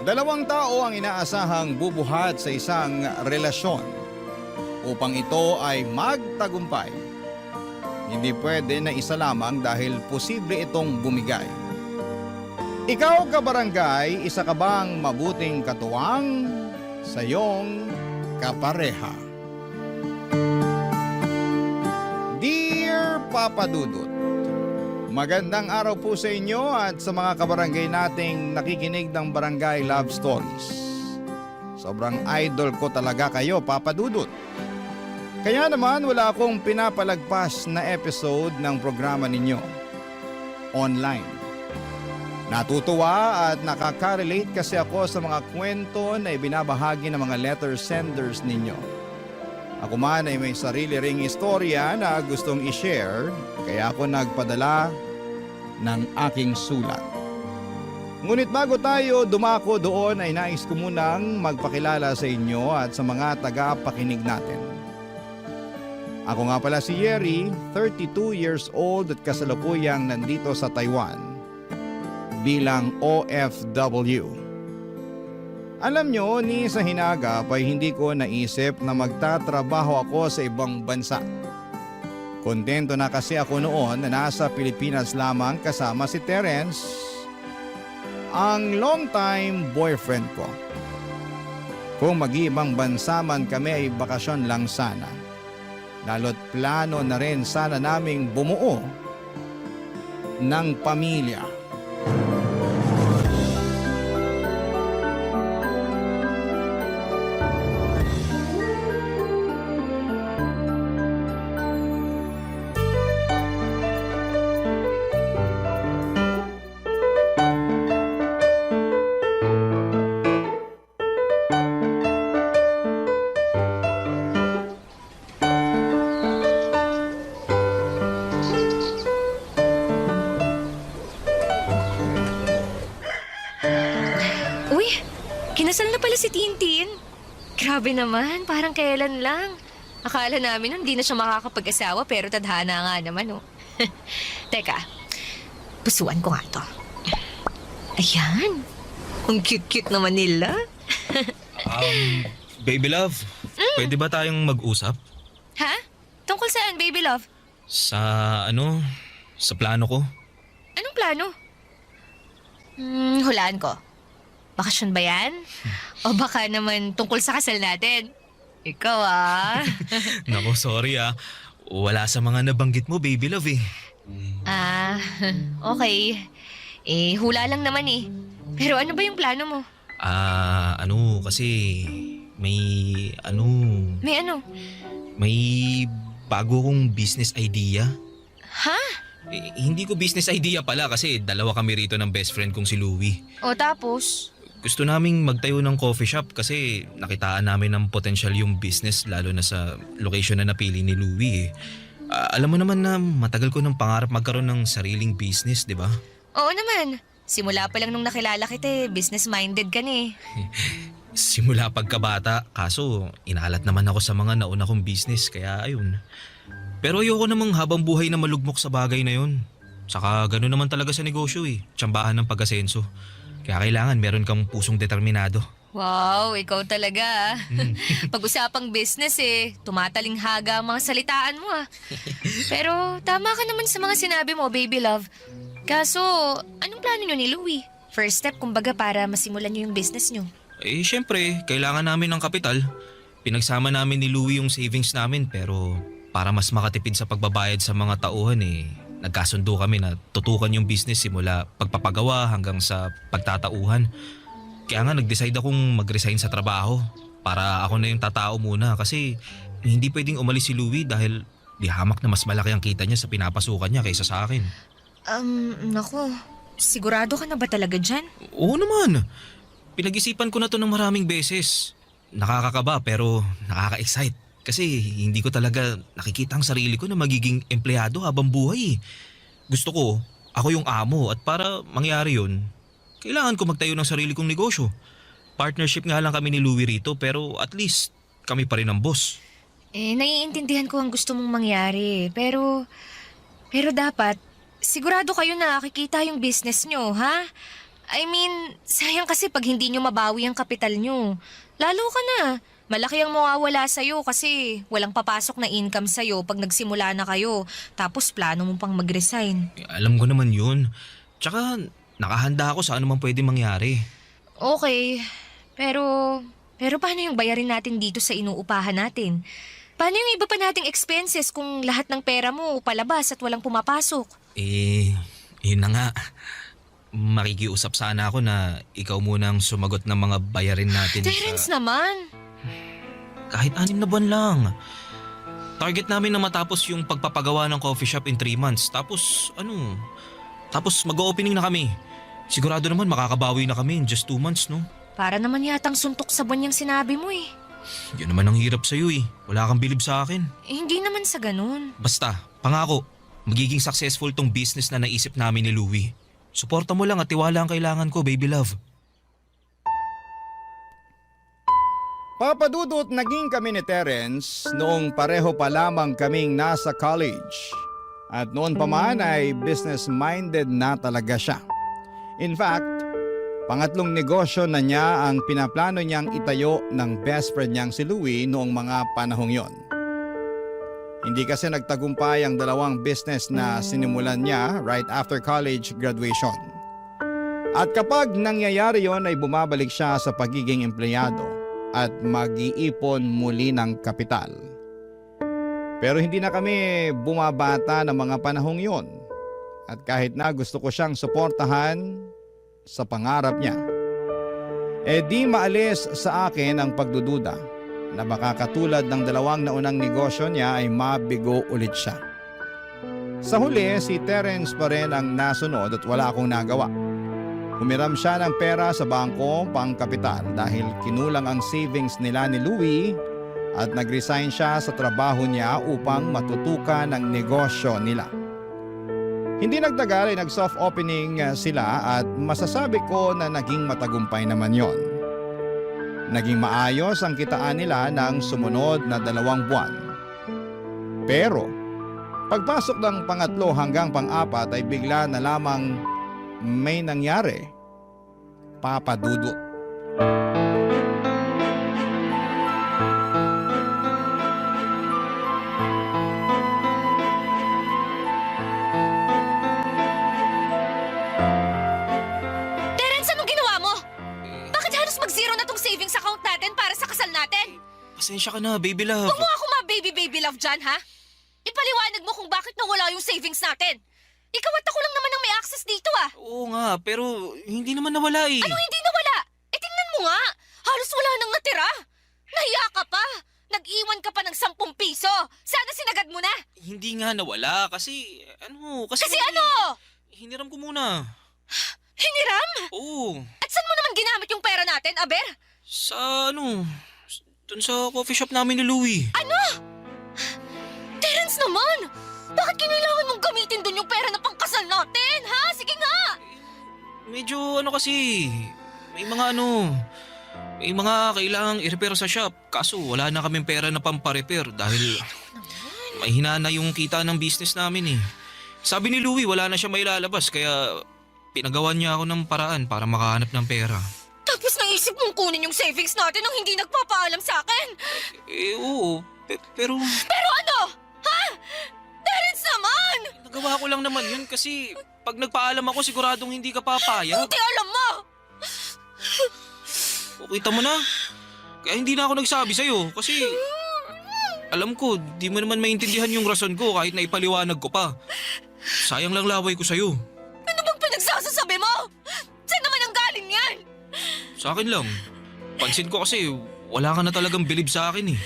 Dalawang tao ang inaasahang bubuhat sa isang relasyon upang ito ay magtagumpay. Hindi pwede na isa lamang dahil posible itong bumigay. Ikaw, kabarangay, isa ka bang mabuting katuwang sa iyong kapareha? Dear Papa Dudut, magandang araw po sa inyo at sa mga kabarangay nating nakikinig ng Barangay Love Stories. Sobrang idol ko talaga kayo, Papa Dudut. Kaya naman wala akong pinapalagpas na episode ng programa ninyo online. Natutuwa at nakaka-relate kasi ako sa mga kwento na ibinabahagi ng mga letter senders ninyo. Ako man ay may sarili ring istorya na gustong i-share, kaya ako nagpadala ng aking sulat. Ngunit bago tayo dumako doon ay nais ko munang magpakilala sa inyo at sa mga taga-pakinig natin. Ako nga pala si Yeri, 32 years old at kasalukuyang nandito sa Taiwan bilang OFW. Alam nyo, ni sa hinagap ay hindi ko naisip na magtatrabaho ako sa ibang bansa. Kontento na kasi ako noon na nasa Pilipinas lamang kasama si Terence, ang long-time boyfriend ko. Kung mag-ibang bansa man kami ay bakasyon lang sana. Lalo't plano na rin sana naming bumuo ng pamilya. Uy, kinasal na pala si Tintin. Grabe naman, parang kailan lang. Akala namin hindi na siya makakapag-asawa pero tadhana nga naman, oh. Teka, pusuan ko nga to. Ayan, ang cute-cute naman nila. Baby love, pwede ba tayong mag-usap? Ha? Tungkol saan, baby love? Sa sa plano ko? Anong plano? Hulaan ko. Bakasyon ba yan? O baka naman tungkol sa kasal natin? Ikaw ah. Nako, sorry ah. Wala sa mga nabanggit mo, baby love eh. Ah, okay. Hula lang naman eh. Pero ano ba yung plano mo? Kasi may May ano? may bago kong business idea. Ha? Hindi ko business idea pala kasi dalawa kami rito ng best friend kong si Louie. O tapos? Gusto naming magtayo ng coffee shop kasi nakitaan namin ng potential yung business lalo na sa location na napili ni Louie eh. Alam mo naman na matagal ko ng pangarap magkaroon ng sariling business, di ba? Oo naman. Simula pa lang nung nakilala kita business-minded ka na eh. Simula pagkabata, kaso inalat naman ako sa mga nauna kong business kaya ayun. Pero ayoko namang habang buhay na malugmok sa bagay na yun. Saka gano'n naman talaga sa negosyo eh, tsambahan ng pag-asenso. Kaya kailangan meron kang pusong determinado. Wow, ikaw talaga ah. Pag-usapang business tumatalinghaga ang mga salitaan mo ah. Pero tama ka naman sa mga sinabi mo, baby love. Kaso, anong plano nyo ni Louie? First step kumbaga para masimulan nyo yung business nyo. Syempre, kailangan namin ng kapital. Pinagsama namin ni Louie yung savings namin pero para mas makatipid sa pagbabayad sa mga tauhan nagkasundo kami na tutukan yung business simula pagpapagawa hanggang sa pagtatauhan. Kaya nga nag-decide akong mag-resign sa trabaho para ako na yung tatao muna kasi hindi pwedeng umalis si Louie dahil di hamak na mas malaki ang kita niya sa pinapasukan niya kaysa sa akin. Naku, sigurado ka na ba talaga dyan? Oo naman. Pinag-isipan ko na to ng maraming beses. Nakakakaba pero nakaka-excite. Kasi hindi ko talaga nakikita ang sarili ko na magiging empleyado habang buhay. Gusto ko, ako yung amo at para mangyari yun, kailangan ko magtayo ng sarili kong negosyo. Partnership nga lang kami ni Louie rito pero at least kami pa rin ang boss. Naiintindihan ko ang gusto mong mangyari pero dapat sigurado kayo na kikita yung business nyo, ha? I mean, sayang kasi pag hindi nyo mabawi ang kapital nyo. Lalo ka na. Malaki ang mawawala sa'yo kasi walang papasok na income sa'yo pag nagsimula na kayo. Tapos plano mo pang mag-resign. Alam ko naman yun. Tsaka nakahanda ako sa anumang pwede mangyari. Okay, pero paano yung bayarin natin dito sa inuupahan natin? Paano yung iba pa nating expenses kung lahat ng pera mo palabas at walang pumapasok? Yun na nga. Makikiusap sana ako na ikaw munang sumagot ng mga bayarin natin Terence naman! Kahit 6 na buwan lang. Target namin na matapos yung pagpapagawa ng coffee shop in 3 months. Tapos mag-opening na kami. Sigurado naman makakabawi na kami in just 2 months, no? Para naman yatang suntok sa buwan yung sinabi mo eh. Yan naman ang hirap sa'yo eh. Wala kang bilib sa akin. Hindi naman sa ganun. Basta, pangako, magiging successful tong business na naisip namin ni Louie. Suporta mo lang at tiwala ang kailangan ko, baby love. Papadudot naging kami ni Terence noong pareho pa lamang kaming nasa college. At noon pa man ay business-minded na talaga siya. In fact, pangatlong negosyo na niya ang pinaplano niyang itayo ng best friend niyang si Louie noong mga panahong yon. Hindi kasi nagtagumpay ang dalawang business na sinimulan niya right after college graduation. At kapag nangyayari yon ay bumabalik siya sa pagiging empleyado at mag-iipon muli ng kapital. Pero hindi na kami bumabata ng mga panahong yon. At kahit na gusto ko siyang suportahan sa pangarap niya, di maalis sa akin ang pagdududa na baka katulad ng dalawang naunang negosyo niya ay mabigo ulit siya. Sa huli, si Terence pa rin ang nasunod at wala akong nagawa. Humiram siya ng pera sa bangko pang kapital dahil kinulang ang savings nila ni Louie at nag-resign siya sa trabaho niya upang matutukan ang negosyo nila. Hindi nagtagal ay nag-soft opening sila at masasabi ko na naging matagumpay naman yon. Naging maayos ang kitaan nila ng sumunod na 2 buwan. Pero pagpasok ng pangatlo hanggang pang-4 ay bigla na lamang may nangyari. Papadudot. Terence, anong ginawa mo? Bakit halos mag-zero na tong savings account natin para sa kasal natin? Pasensya ka na, baby love. Huwag mo ako ma-baby love dyan, ha? Ipaliwanag mo kung bakit nawala yung savings natin. Ikaw at ako lang naman ang may access dito, ah. Oo nga, pero hindi naman nawala eh. Ano hindi nawala? Tingnan mo nga. Halos wala nang natira. Nahiya ka pa. Nag-iwan ka pa ng 10 piso. Sana sinagad mo na. Hindi nga nawala kasi Kasi ano? Hiniram ko muna. Hiniram? Oo. At saan mo naman ginamit yung pera natin, Aber? Sa dun sa coffee shop namin ni Louie. Ano? Terence naman! Bakit kinailangan mong gamitin dun yung pera na pangkasal natin, ha? Sige nga! Medyo kasi, may mga kailangang i-repair sa shop. Kaso wala na kaming pera na pampa-repair dahil may hinana yung kita ng business namin eh. Sabi ni Louie wala na siya mailalabas kaya pinagawan niya ako ng paraan para makahanap ng pera. Tapos naisip mong kunin yung savings natin nang hindi nagpapaalam sa akin? Oo, pero... Pero ano? Ha? Terence naman! Nagawa ko lang naman yun kasi pag nagpaalam ako siguradong hindi ka papayag. Buti alam mo! O kita mo na. Kaya hindi na ako nagsabi sa'yo kasi alam ko di mo naman maintindihan yung rason ko kahit na ipaliwanag ko pa. Sayang lang laway ko sa'yo. Ano bang pinagsasasabi mo? Saan naman ang galing yan? Sa akin lang. Pansin ko kasi wala ka na talagang bilib sa akin eh.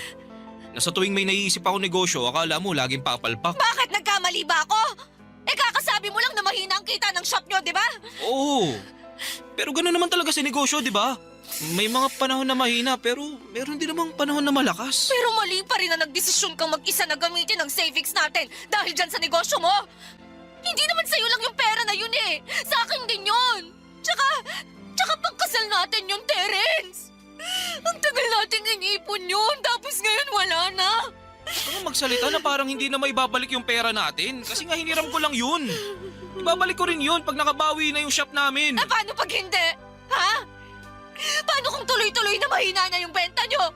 Nasa tuwing may naiisip ako negosyo, akala mo laging papalpak. Bakit nagkamali ba ako? Kakasabi mo lang na mahina ang kita ng shop nyo, di ba? Oo. Pero gano'n naman talaga sa negosyo, di ba? May mga panahon na mahina pero meron din namang panahon na malakas. Pero mali pa rin na nagdesisyon kang mag-isa na gamitin ang savings natin dahil dyan sa negosyo mo. Hindi naman sa'yo lang yung pera na yun eh. Sa akin din yun. Tsaka pagkasal natin yun, Terence. Ang tagal nating inipon yun, tapos ngayon wala na. Ano magsalita na parang hindi na maibabalik yung pera natin? Kasi nga hiniram ko lang yun. Ibabalik ko rin yun pag nakabawi na yung shop namin. Paano pag hindi? Ha? Paano kung tuloy-tuloy na mahina na yung benta nyo?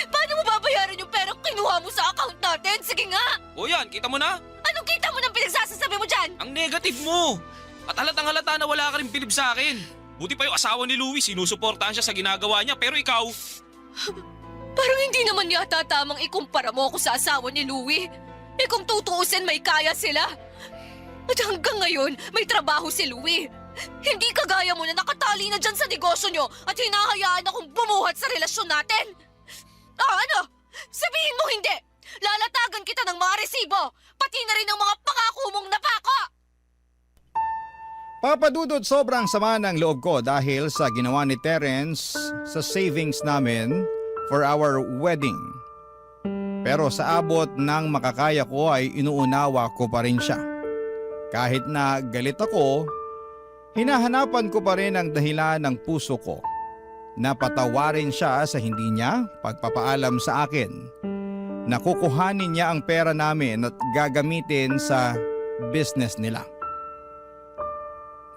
Paano mo babayaran yung perang kinuha mo sa account natin? Sige nga! O yan, kita mo na? Anong kita mo ng pinagsasasabi mo dyan? Ang negative mo! At halatang halata na wala ka rin bilib sa akin. Buti pa yung asawa ni Louie, sinusuportahan siya sa ginagawa niya. Pero ikaw... Parang hindi naman yata tamang ikumpara mo ako sa asawa ni Louie. Kung tutuusin may kaya sila. At hanggang ngayon, may trabaho si Louie. Hindi kagaya mo na nakatali na dyan sa negosyo nyo at hinahayaan akong bumuhat sa relasyon natin. Ano? Sabihin mo hindi! lalatagan kita ng mga resibo, pati na rin ng mga pangako mong napako! Papa Dudut, sobrang sama ng loob ko dahil sa ginawa ni Terence sa savings namin for our wedding. Pero sa abot ng makakaya ko ay inuunawa ko pa rin siya. Kahit na galit ako, hinahanapan ko pa rin ang dahilan ng puso ko na patawarin siya sa hindi niya pagpapaalam sa akin na kukuhanin niya ang pera namin at gagamitin sa business nila.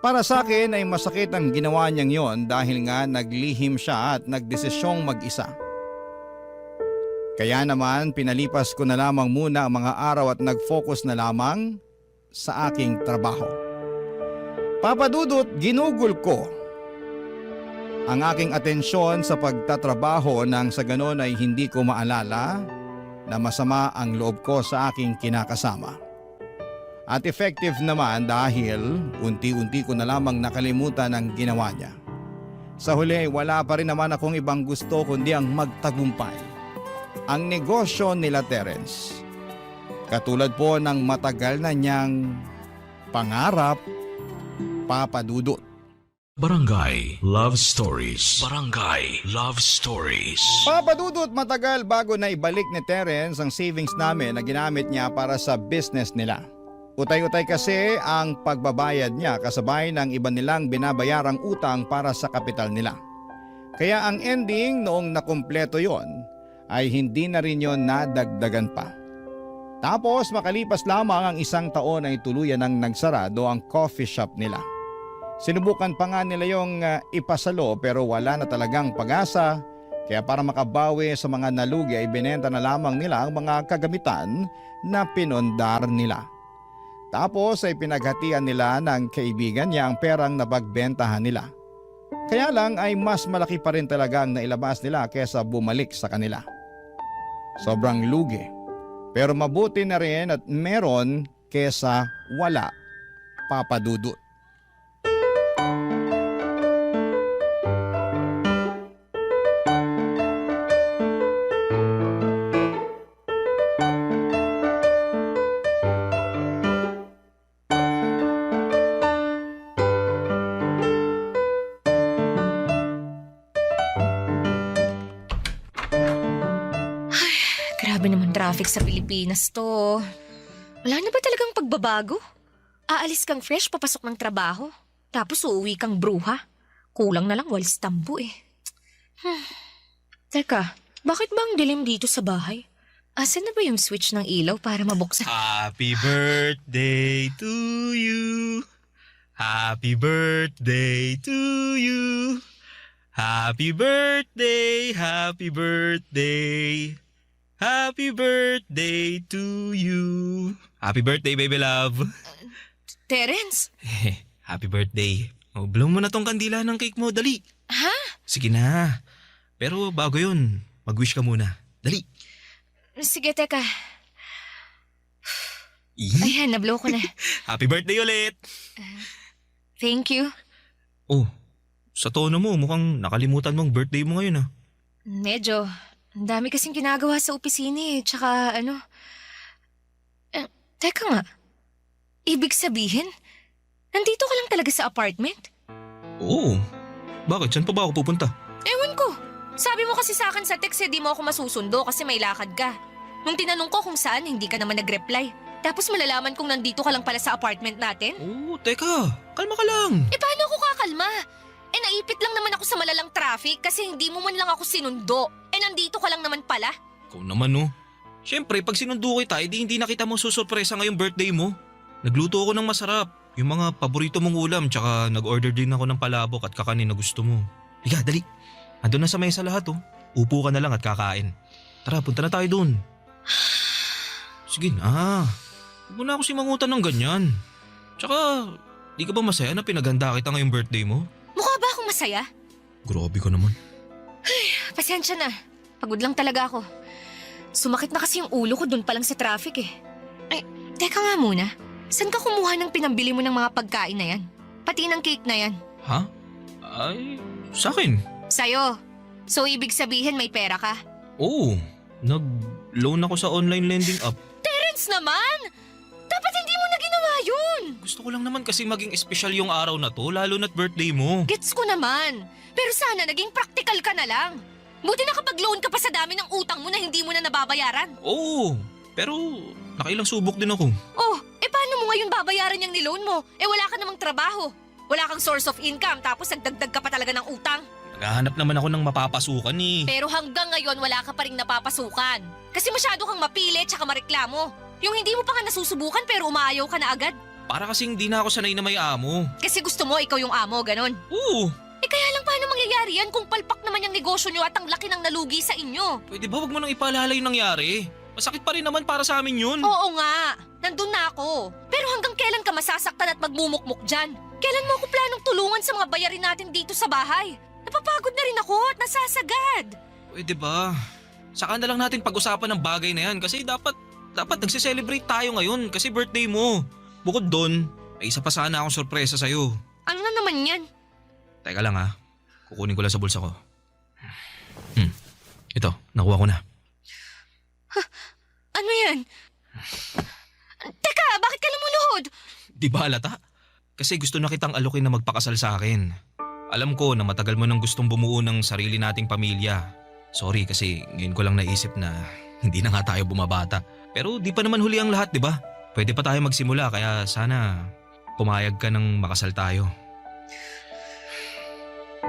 Para sa akin ay masakit ang ginawa niyang yon dahil nga naglihim siya at nagdesisyong mag-isa. Kaya naman pinalipas ko na lamang muna ang mga araw at nag-focus na lamang sa aking trabaho. Papa Dudut, ginugol ko ang aking atensyon sa pagtatrabaho nang sa ganon ay hindi ko maalala na masama ang loob ko sa aking kinakasama. At effective naman dahil unti-unti ko na lamang nakalimutan ang ginawa niya. Sa huli wala pa rin naman akong ibang gusto kundi ang magtagumpay. Ang negosyo nila Terence. Katulad po ng matagal na niyang pangarap, Papa Dudut. Barangay Love Stories. Barangay Love Stories. Papa Dudut, matagal bago na ibalik ni Terence ang savings namin na ginamit niya para sa business nila. Utay-utay kasi ang pagbabayad niya kasabay ng iba nilang binabayarang utang para sa kapital nila. Kaya ang ending noong nakumpleto yon ay hindi na rin yon nadagdagan pa. Tapos makalipas lamang ang 1 taon ay tuluyan ng nagsarado ang coffee shop nila. Sinubukan pa nga nila yung ipasalo pero wala na talagang pag-asa. Kaya para makabawi sa mga nalugi ay binenta na lamang nila ang mga kagamitan na pinondar nila. Tapos ay pinaghatian nila ng kaibigan niya ang perang napagbentahan nila. Kaya lang ay mas malaki pa rin talaga ang nailabas nila kesa bumalik sa kanila. Sobrang lugi. Pero mabuti na rin at meron kesa wala, Papa Dudut. Grabe naman traffic sa Pilipinas to. Wala na ba talagang pagbabago? Aalis kang fresh papasok ng trabaho, tapos uuwi kang bruha. Kulang na lang walis tambo eh. Teka, bakit ba ang dilim dito sa bahay? Asan na ba yung switch ng ilaw para mabuksan? Happy birthday to you. Happy birthday to you. Happy birthday, happy birthday. Happy birthday to you. Happy birthday, baby love. Terence? Happy birthday. Oh, blow mo na tong kandila ng cake mo, dali. Ha? Sige na. Pero bago yun, mag-wish ka muna. Dali. Sige, teka. Ih. Ayan, nablow ko na. Happy birthday ulit. Thank you. Oh, sa tono mo, mukhang nakalimutan mong birthday mo ngayon ah. Medyo. Ang dami kasing ginagawa sa opisina eh. Tsaka ano... teka nga. Ibig sabihin, nandito ka lang talaga sa apartment? Oo. Bakit? Saan pa ba ako pupunta? Ewan ko. Sabi mo kasi sa akin sa text eh, di mo ako masusundo kasi may lakad ka. Nung tinanong ko kung saan, hindi ka naman nag-reply. Tapos malalaman kung nandito ka lang pala sa apartment natin? Oo, teka. Kalma ka lang. Eh paano ako kakalma? Eh naipit lang naman ako sa malalang traffic kasi hindi mo man lang ako sinundo. Eh nandito ka lang naman pala. Ikaw naman no. Siyempre, pag sinundo kita, edi hindi nakita mo susurpresa ngayong birthday mo. Nagluto ako ng masarap. Yung mga paborito mong ulam, tsaka nag-order din ako ng palabok at kakanin na gusto mo. Liga, dali. Andun na sa mesa lahat oh. Upo ka na lang at kakain. Tara, punta na tayo dun. Sige na. Huwag mo na ako simangutan ng ganyan. Tsaka, di ka ba masaya na pinaganda kita ngayong birthday mo? Mukha ba akong masaya? Grabe ka naman. Pasensya na. Pagod lang talaga ako. Sumakit na kasi yung ulo ko dun pa lang sa traffic eh. Ay, teka nga muna. Saan ka kumuha ng pinambili mo ng mga pagkain na yan? Pati ng cake na yan? Ha? Ay, sa akin. Sa'yo. So ibig sabihin may pera ka? Oo, Loan ako sa online lending app. Terence naman! Dapat hindi mo na ginawa yun! Gusto ko lang naman kasi maging espesyal yung araw na to, lalo na't birthday mo. Gets ko naman. Pero sana naging practical ka na lang. Buti nakapag-loan ka pa sa dami ng utang mo na hindi mo na nababayaran. Oo, pero nakailang subok din ako. Oh, paano mo ngayon babayaran yung niloan mo? Wala ka namang trabaho. Wala kang source of income tapos nagdagdag ka pa talaga ng utang. Naghahanap naman ako ng mapapasukan eh. Pero hanggang ngayon wala ka pa rin napapasukan. Kasi masyado kang mapilit tsaka mareklamo. Yung hindi mo pa nga nasusubukan pero umaayaw ka na agad. Para kasing hindi na ako sanay na may amo. Kasi gusto mo ikaw yung amo, ganon. Oo. Kaya lang paano mangyayari yan kung palpak naman yung negosyo nyo at ang laki ng nalugi sa inyo? Pwede ba wag mo nang ipaalala yung nangyari? Masakit pa rin naman para sa amin yun. Oo nga, nandun na ako. Pero hanggang kailan ka masasaktan at magmumukmuk dyan? Kailan mo ako planong tulungan sa mga bayarin natin dito sa bahay? Napapagod na rin ako at nasasagad. Pwede ba? Saka na lang natin pag-usapan ng bagay na yan kasi dapat nagse-celebrate tayo ngayon kasi birthday mo. Bukod doon, may isa pa sana akong sorpresa sa'yo. Ano na naman yan? Teka lang ha, kukunin ko lang sa bulsa ko. Ito, nakuha ko na. Ano yan? Teka, bakit ka lumuluhod? Di ba halata? Kasi gusto na kitang alukin na magpakasal sa akin. Alam ko na matagal mo nang gustong bumuo ng sarili nating pamilya. Sorry kasi ngayon ko lang naisip na hindi na nga tayo bumabata. Pero di pa naman huli ang lahat, di ba? Pwede pa tayo magsimula kaya sana pumayag ka nang makasal tayo.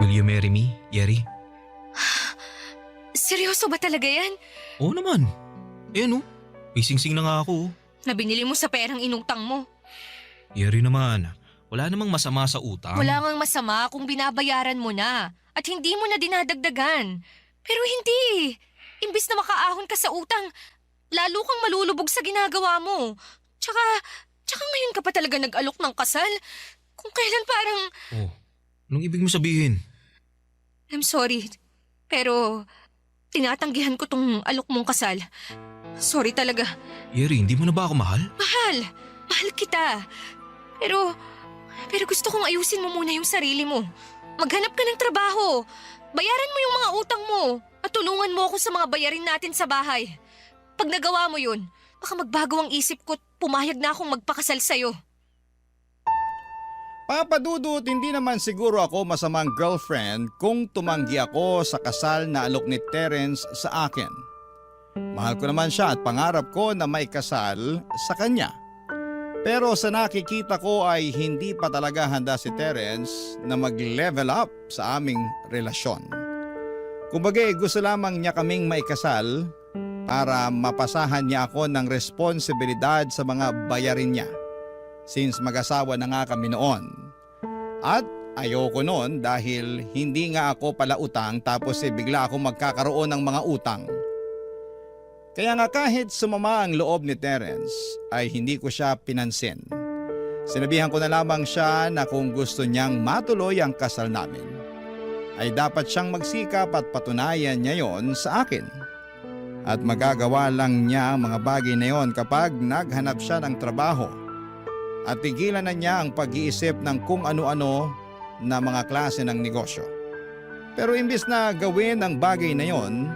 Will you marry me, Yeri? Seryoso ba talaga yan? Oo naman. Ayan oh, may singsing na nga ako. Na binili mo sa perang inutang mo. Yeri naman, wala namang masama sa utang. Wala ngang masama kung binabayaran mo na at hindi mo na dinadagdagan. Pero hindi. Imbis na makaahon ka sa utang, lalo kang malulubog sa ginagawa mo. Tsaka ngayon ka pa talaga nag-alok ng kasal. Kung kailan parang... Oh, anong ibig mo sabihin? I'm sorry, pero tinatanggihan ko tong alok mong kasal. Sorry talaga. Yeri, hindi mo na ba ako mahal? Mahal kita. Pero gusto kong ayusin mo muna yung sarili mo. Maghanap ka ng trabaho. Bayaran mo yung mga utang mo at tulungan mo ako sa mga bayarin natin sa bahay. Pag nagawa mo yun, baka magbago ang isip ko at pumayag na akong magpakasal sa'yo. Papa Dudut, hindi naman siguro ako masamang girlfriend kung tumanggi ako sa kasal na alok ni Terence sa akin. Mahal ko naman siya at pangarap ko na may kasal sa kanya. Pero sa nakikita ko ay hindi pa talaga handa si Terence na mag-level up sa aming relasyon. Kumbaga gusto lamang niya kaming maikasal para mapasahan niya ako ng responsibilidad sa mga bayarin niya. Since mag-asawa na nga kami noon. At ayoko noon dahil hindi nga ako pala utang tapos bigla ako magkakaroon ng mga utang. Kaya nga kahit sumama ang loob ni Terence ay hindi ko siya pinansin. Sinabihan ko na lamang siya na kung gusto niyang matuloy ang kasal namin ay dapat siyang magsikap at patunayan niya yon sa akin. At magagawa lang niya ang mga bagay na yon kapag naghanap siya ng trabaho. At tigilan na niya ang pag-iisip ng kung ano-ano na mga klase ng negosyo. Pero imbis na gawin ang bagay na yon,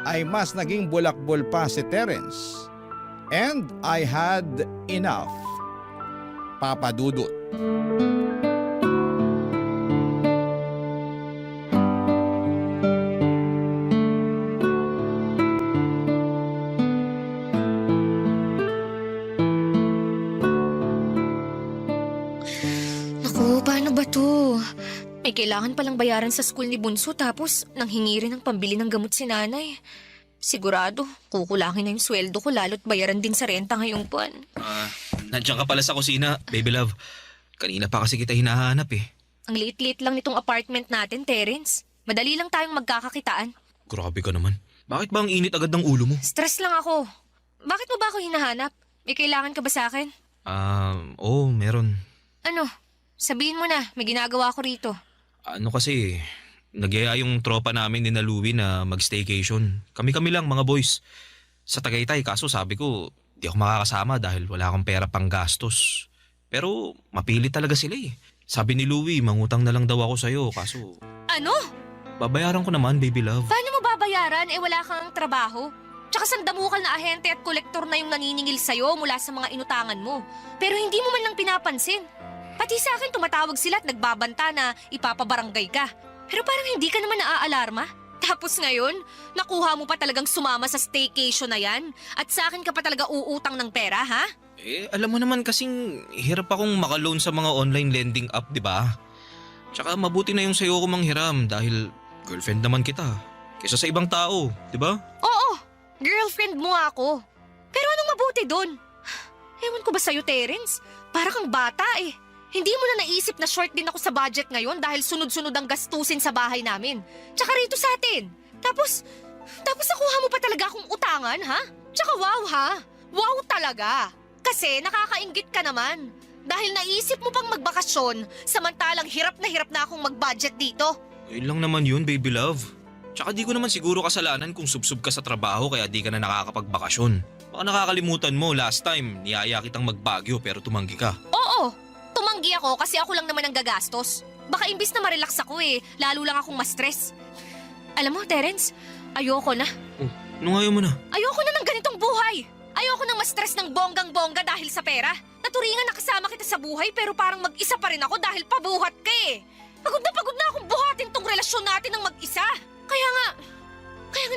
ay mas naging bulakbol pa si Terence. And I had enough. Papa Dudut. Paano ba to? May kailangan palang bayaran sa school ni Bunso tapos nanghingi rin ng pambili ng gamot si nanay. Sigurado, kukulangin na yung sweldo ko lalo't bayaran din sa renta ngayong buwan. Nandiyan ka pala sa kusina, baby love. Kanina pa kasi kita hinahanap eh. Ang liit-liit lang nitong apartment natin, Terence. Madali lang tayong magkakakitaan. Grabe ka naman. Bakit ba ang init agad ng ulo mo? Stress lang ako. Bakit mo ba ako hinahanap? May kailangan ka ba sa akin? Oo, meron. Ano? Sabihin mo na, may ginagawa ko rito. Ano kasi, nagyaya yung tropa namin ni na Louie na mag-staycation. Kami-kami lang mga boys. Sa Tagaytay, kaso sabi ko, di ako makakasama dahil wala akong pera pang gastos. Pero mapilit talaga sila eh. Sabi ni Louie, mangutang na lang daw ako sa'yo, kaso... Ano? Babayaran ko naman, baby love. Paano mo babayaran? Wala kang trabaho. Tsaka sandamukal na ahente at kolektor na yung naniningil sa'yo mula sa mga inutangan mo. Pero hindi mo man lang pinapansin. Pati sa akin tumatawag sila at nagbabanta na ipapabarangay ka. Pero parang hindi ka naman naaalarma. Tapos ngayon, nakuha mo pa talagang sumama sa staycation na yan? At sa akin ka pa talaga uutang ng pera, ha? Alam mo naman kasing hirap akong makaloan sa mga online lending app, di ba? Tsaka mabuti na yung sa'yo ko manghiram dahil girlfriend naman kita. Kesa sa ibang tao, di ba? Oo, girlfriend mo ako. Pero anong mabuti doon? Ewan ko ba sa'yo, Terence? Para kang bata eh. Hindi mo na naisip na short din ako sa budget ngayon dahil sunod-sunod ang gastusin sa bahay namin. Tsaka rito sa atin. Tapos nakuha mo pa talaga akong utangan, ha? Tsaka wow, ha? Wow talaga. Kasi nakakainggit ka naman. Dahil naisip mo pang magbakasyon, samantalang hirap na akong mag-budget dito. Yun lang naman yun, baby love. Tsaka di ko naman siguro kasalanan kung subsub ka sa trabaho kaya di ka na nakakapagbakasyon. Baka nakakalimutan mo, last time, niyaya kitang magbagyo pero tumanggi ka. Oo, tumanggi ako kasi ako lang naman ang gagastos. Baka imbis na ma-relax ako lalo lang akong ma-stress. Alam mo, Terence, ayoko na. Oh, anong ayaw mo na? Ayoko na ng ganitong buhay. Ayoko nang ma-stress ng bonggang-bongga dahil sa pera. Naturingan na kasama kita sa buhay pero parang mag-isa pa rin ako dahil pabuhat ka eh. Pagod na akong buhatin tong relasyon natin ng mag-isa. Kaya nga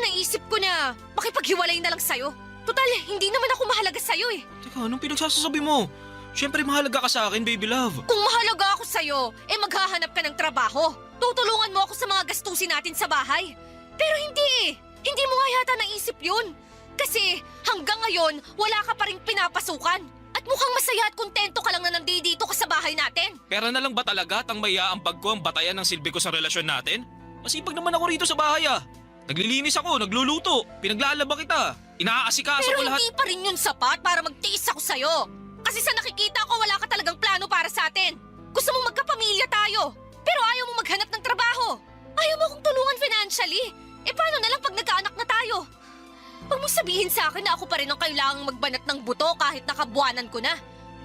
naisip ko na makipaghiwalay na lang sa'yo. Total, hindi naman ako mahalaga sa'yo eh. Teka, anong pinagsasasabi mo? Siyempre mahalaga ka sa akin, baby love. Kung mahalaga ako sa'yo, maghahanap ka ng trabaho. Tutulungan mo ako sa mga gastusin natin sa bahay. Pero hindi eh. Hindi mo nga yata naisip yun. Kasi hanggang ngayon, wala ka pa rin pinapasukan. At mukhang masaya at kontento ka lang na nandito ka sa bahay natin. Pera na lang ba talaga at ang maiaambag ko ang batayan ng silbi ko sa relasyon natin? Masipag naman ako rito sa bahay ah. Naglilinis ako, nagluluto, pinaglalaba kita, inaasikaso Pero ko lahat. hindi pa rin yun sapat para magtiis ako sa'yo. Kasi sa nakikita ko wala ka talagang plano para sa atin. Gusto mong magkapamilya tayo, pero ayaw mo maghanap ng trabaho. Ayaw mo akong tulungan financially. Paano na lang pag nagkaanak na tayo? Huwag mong sabihin sa akin na ako pa rin ang kailangang magbanat ng buto kahit nakabuanan ko na.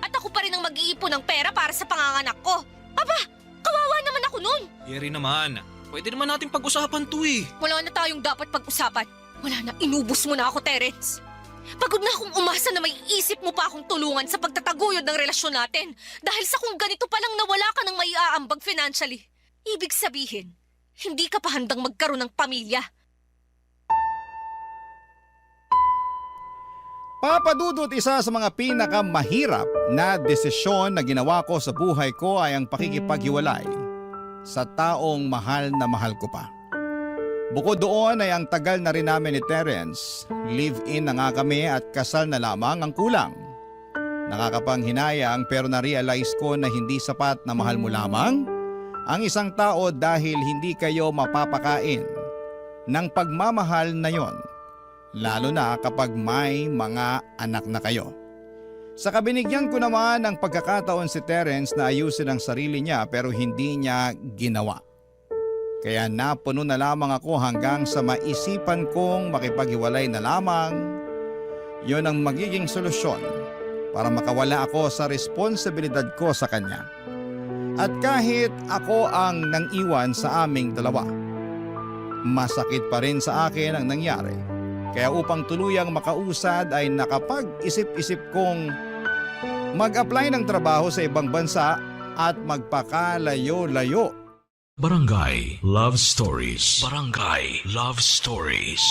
At ako pa rin ang mag-iipon ng pera para sa panganganak ko. Aba, kawawa naman ako nun. Yeri naman, pwede naman natin pag-usapan to eh. Wala na tayong dapat pag-usapan. Wala na, inubos mo na ako, Terence. Pagod na akong umasa na may isip mo pa akong tulungan sa pagtataguyod ng relasyon natin. Dahil sa kung ganito pa lang nawala ka ng maiaambag financially. Ibig sabihin, hindi ka pa handang magkaroon ng pamilya. Papadudot, isa sa mga pinakamahirap na desisyon na ginawa ko sa buhay ko ay ang pakikipaghiwalay sa taong mahal na mahal ko pa. Bukod doon ay ang tagal na rin namin ni Terence, live-in na nga kami at kasal na lamang ang kulang. Nakakapanghinayang pero na-realize ko na hindi sapat na mahal mo lamang ang isang tao dahil hindi kayo mapapakain ng pagmamahal na yon. Lalo na kapag may mga anak na kayo. Sa kabinigyan ko naman ng pagkakataon si Terence na ayusin ang sarili niya pero hindi niya ginawa. Kaya napuno na lamang ako hanggang sa maisipan kong makipaghiwalay na lamang. Yon ang magiging solusyon para makawala ako sa responsibilidad ko sa kanya. At kahit ako ang nang-iwan sa aming dalawa, masakit pa rin sa akin ang nangyari. Kaya upang tuluyang makausad ay nakapag-isip-isip kong mag-apply ng trabaho sa ibang bansa at magpakalayo-layo. Barangay Love Stories. Barangay Love Stories.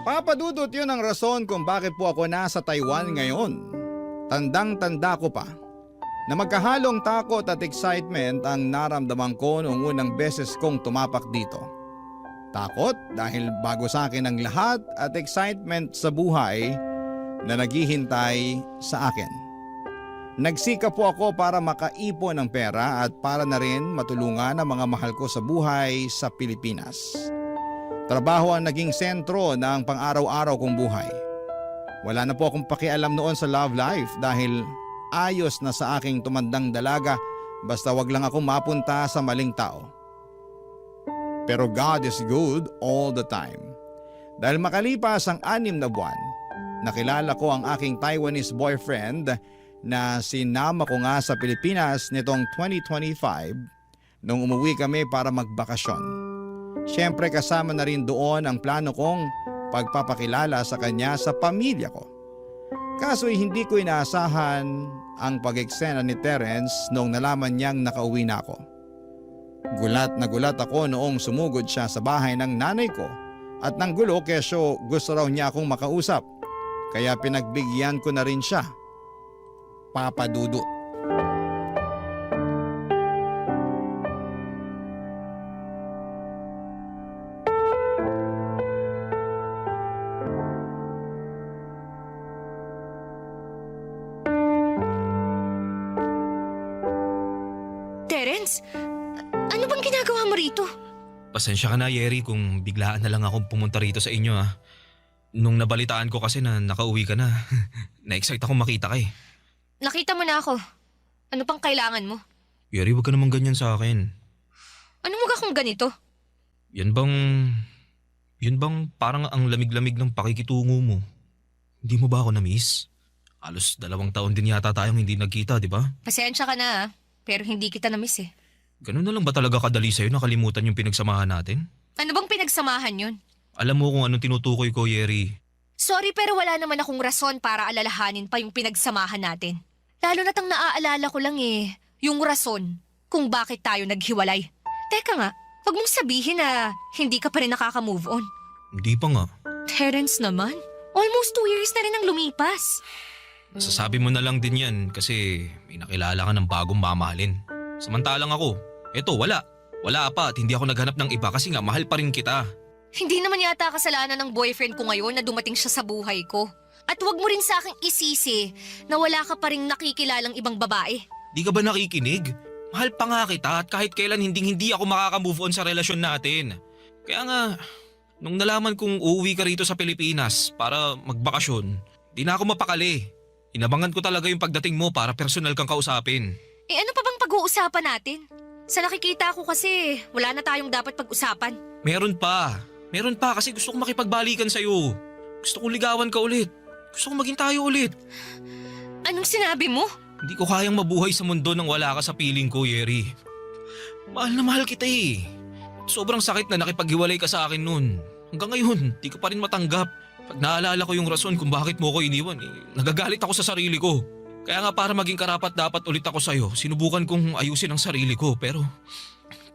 Papadudot, yun ang rason kung bakit po ako nasa Taiwan ngayon. Tandang-tanda ko pa na magkahalong takot at excitement ang naramdaman ko noong unang beses kong tumapak dito. Takot dahil bago sa akin ang lahat at excitement sa buhay na naghihintay sa akin. Nagsikap po ako para makaipon ng pera at para na rin matulungan ang mga mahal ko sa buhay sa Pilipinas. Trabaho ang naging sentro ng pang-araw-araw kong buhay. Wala na po akong pakialam noon sa love life dahil ayos na sa aking tumandang dalaga basta wag lang akong mapunta sa maling tao. Pero God is good all the time. Dahil makalipas ang 6 na buwan, nakilala ko ang aking Taiwanese boyfriend na sinama ko nga sa Pilipinas nitong 2025 nung umuwi kami para magbakasyon. Siyempre kasama na rin doon ang plano kong pagpapakilala sa kanya sa pamilya ko. Kaso'y hindi ko inaasahan ang pag-eksena ni Terence noong nalaman niyang nakauwi na ako. Gulat na gulat ako noong sumugod siya sa bahay ng nanay ko at nanggulo kesyo gusto raw niya akong makausap. Kaya pinagbigyan ko na rin siya. Papa Dudut. Terence, ano bang ginagawa mo rito? Pasensya ka na, Yeri, kung biglaan na lang akong pumunta rito sa inyo ah. Nung nabalitaan ko kasi na nakauwi ka na, na-excite akong makita ka eh. Nakita mo na ako. Ano pang kailangan mo? Yeri, wag ka naman ganyan sa akin. Ano mo ka kung ganito? Yun bang parang ang lamig-lamig ng pakikitungo mo? Hindi mo ba ako na-miss? Halos 2 taon din yata tayong hindi nagkita, di ba? Pasensya ka na pero hindi kita na-miss eh. Ganun na lang ba talaga kadali sa'yo nakalimutan yung pinagsamahan natin? Ano bang pinagsamahan yun? Alam mo kung anong tinutukoy ko, Yeri. Sorry pero wala naman akong rason para alalahanin pa yung pinagsamahan natin. Lalo na't ang naaalala ko lang yung rason kung bakit tayo naghiwalay. Teka nga, wag mong sabihin na hindi ka pa rin nakaka-move on. Hindi pa nga. Terence naman, almost 2 years na rin ang lumipas. Sasabi mo na lang din yan kasi may nakilala ka ng bagong mamahalin. Samantalang ako, eto wala. Wala pa at hindi ako naghanap ng iba kasi nga mahal pa rin kita. Hindi naman yata kasalanan ng boyfriend ko ngayon na dumating siya sa buhay ko. At wag mo rin sa aking isisi na wala ka pa rin nakikilalang ibang babae. Di ka ba nakikinig? Mahal pa nga kita at kahit kailan hindi ako makaka-move on sa relasyon natin. Kaya nga, nung nalaman kong uuwi ka rito sa Pilipinas para magbakasyon, di na ako mapakali. Inabangan ko talaga yung pagdating mo para personal kang kausapin. Eh ano pa bang pag-uusapan natin? Sa nakikita ko kasi wala na tayong dapat pag-usapan. Meron pa kasi gusto kong makipagbalikan sa'yo. Gusto kong ligawan ka ulit. Gusto kong maging tayo ulit. Anong sinabi mo? Hindi ko kayang mabuhay sa mundo nang wala ka sa piling ko, Yeri. Mahal na mahal kita eh. Sobrang sakit na nakipaghiwalay ka sa akin nun. Hanggang ngayon, di ko pa rin matanggap. Pag naalala ko yung rason kung bakit mo ko iniwan, nagagalit ako sa sarili ko. Kaya nga para maging karapat-dapat ulit ako sa'yo, sinubukan kong ayusin ang sarili ko pero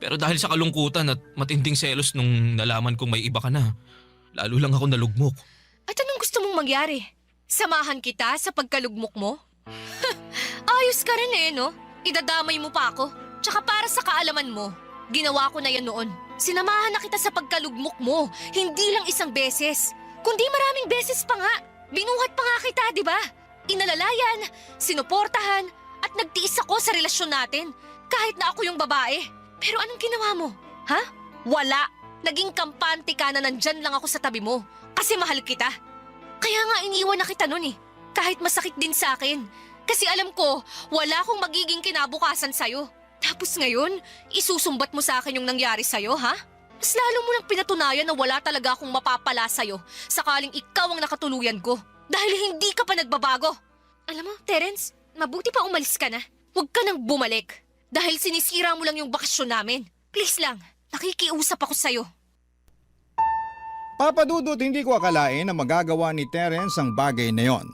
dahil sa kalungkutan at matinding selos nung nalaman kong may iba ka na, lalo lang ako nalugmok. At anong gusto mong mangyari? Samahan kita sa pagkalugmok mo? Ayos ka rin no? Idadamay mo pa ako. Tsaka para sa kaalaman mo, ginawa ko na yan noon. Sinamahan na kita sa pagkalugmok mo, hindi lang isang beses, kundi maraming beses pa nga. Binuhat pa nga kita, di ba? Inalalayan, sinuportahan, at nagtiis ako sa relasyon natin, kahit na ako yung babae. Pero anong ginawa mo? Ha? Wala. Naging kampante ka na nandyan lang ako sa tabi mo, kasi mahal kita. Kaya nga iniwan na kita nun kahit masakit din sa akin. Kasi alam ko, wala akong magiging kinabukasan sa'yo. Tapos ngayon, isusumbat mo sa akin yung nangyari sa'yo, ha? Mas lalo mo nang pinatunayan na wala talaga akong mapapala sa'yo sakaling ikaw ang nakatuluyan ko. Dahil hindi ka pa nagbabago. Alam mo, Terence, mabuti pa umalis ka na. Huwag ka nang bumalik. Dahil sinisira mo lang yung bakasyon namin. Please lang, nakikiusap ako sa'yo. Papa Dudut, hindi ko akalain na magagawa ni Terence ang bagay na yon.